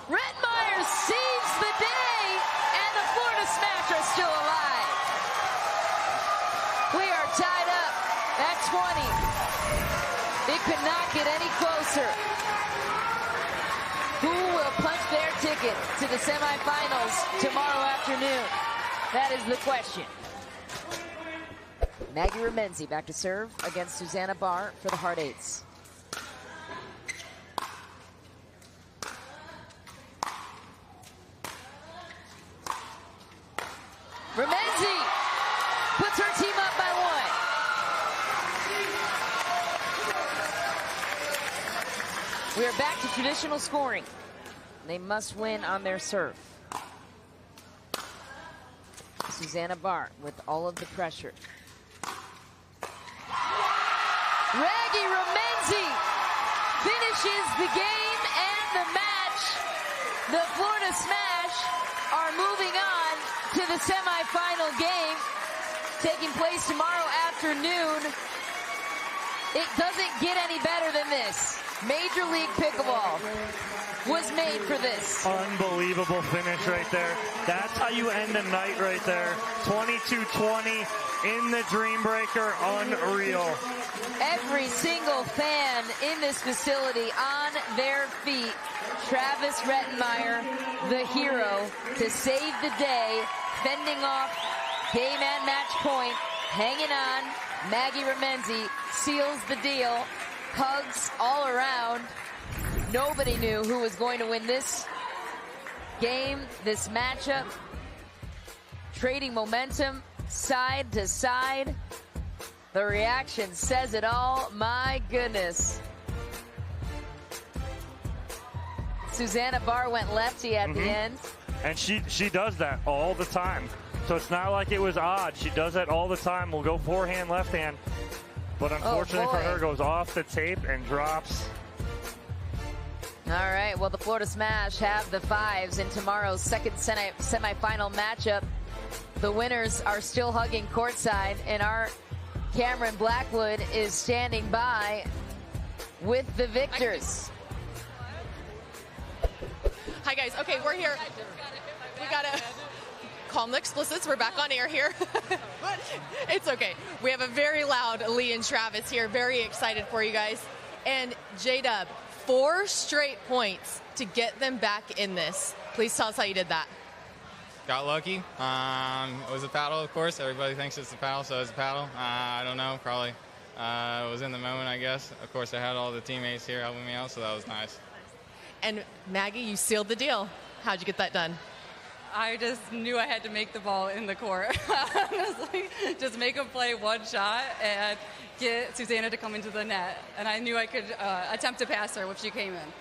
Rettenmeyer saves the day, and the Florida Smash are still alive. We are tied up at 20. It could not get any closer. Who will punch their ticket to the semifinals tomorrow afternoon? That is the question. Maggie Remenzi back to serve against Susanna Barr for the hard eights. Remenzi puts her team up by 1. We are back to traditional scoring. They must win on their serve. Susanna Barr with all of the pressure. Maggie Remenzi finishes the game and the match. The Florida Smash are moving on to the semifinal game taking place tomorrow afternoon. It doesn't get any better than this. Major League Pickleball was made for this. Unbelievable finish right there. That's how you end a night right there. 22-20 in the Dream Breaker. Unreal. Every single fan in this facility on their feet. Travis Rettenmeyer, the hero, to save the day, fending off game and match point, hanging on. Maggie Remenzi seals the deal. Hugs all around. Nobody knew who was going to win this game, this matchup. Trading momentum side to side. The reaction says it all. My goodness. Susanna Barr went lefty at the end. And she does that all the time. So it's not like it was odd. She does that all the time. We'll go forehand, left hand. But unfortunately for her, goes off the tape and drops. All right, well, the Florida Smash have the fives in tomorrow's second semifinal matchup. The winners are still hugging courtside, and our Cameron Blackwood is standing by with the victors. Hi, guys. Okay, we're here. We got to calm the explicits. We're back on air here. It's okay. We have a very loud Lee and Travis here. Very excited for you guys. And J-Dub, 4 straight points to get them back in this. Please tell us how you did that. Got lucky. It was a paddle, of course. Everybody thinks it's a paddle, so it's a paddle. I don't know. Probably was in the moment, I guess. Of course, I had all the teammates here helping me out, so that was nice. And Maggie, you sealed the deal. How'd you get that done? I just knew I had to make the ball in the court. Honestly, just make a play one shot and get Susanna to come into the net. And I knew I could attempt to pass her when she came in.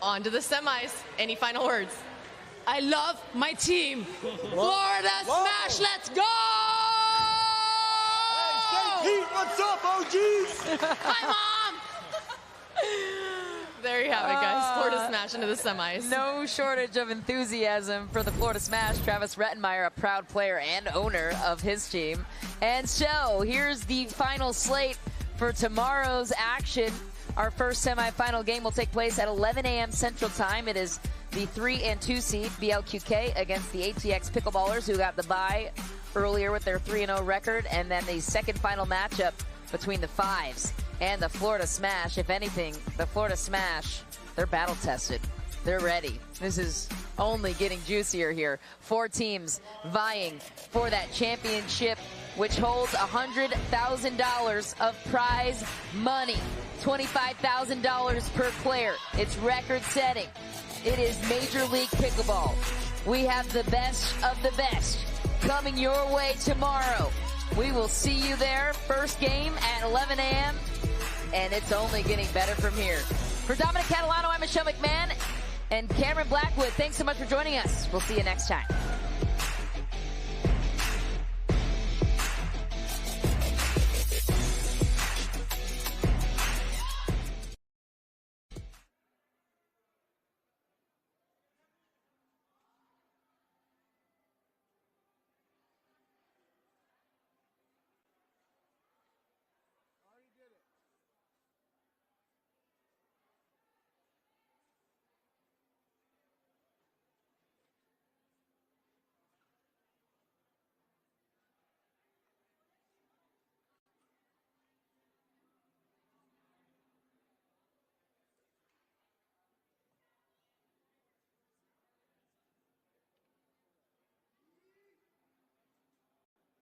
On to the semis. Any final words? I love my team. Florida Smash, let's go! Hey, Pete, what's up, OGs? Hi, Mom! There you have it, guys. Florida Smash into the semis. No shortage of enthusiasm for the Florida Smash. Travis Rettenmeyer, a proud player and owner of his team. And so, here's the final slate for tomorrow's action. Our first semifinal game will take place at 11 a.m. Central Time. It is the 3 and 2 seed BLQK against the ATX Pickleballers, who got the bye earlier with their 3-0 record. And then the second final matchup between the fives and the Florida Smash. If anything, the Florida Smash, they're battle tested. They're ready. This is only getting juicier here. 4 teams vying for that championship, which holds $100,000 of prize money. $25,000 per player. It's record setting. It is Major League Pickleball. We have the best of the best coming your way tomorrow. We will see you there. First game at 11 a.m. And it's only getting better from here. For Dominic Catalano, I'm Michelle McMahon and Cameron Blackwood. Thanks so much for joining us. We'll see you next time.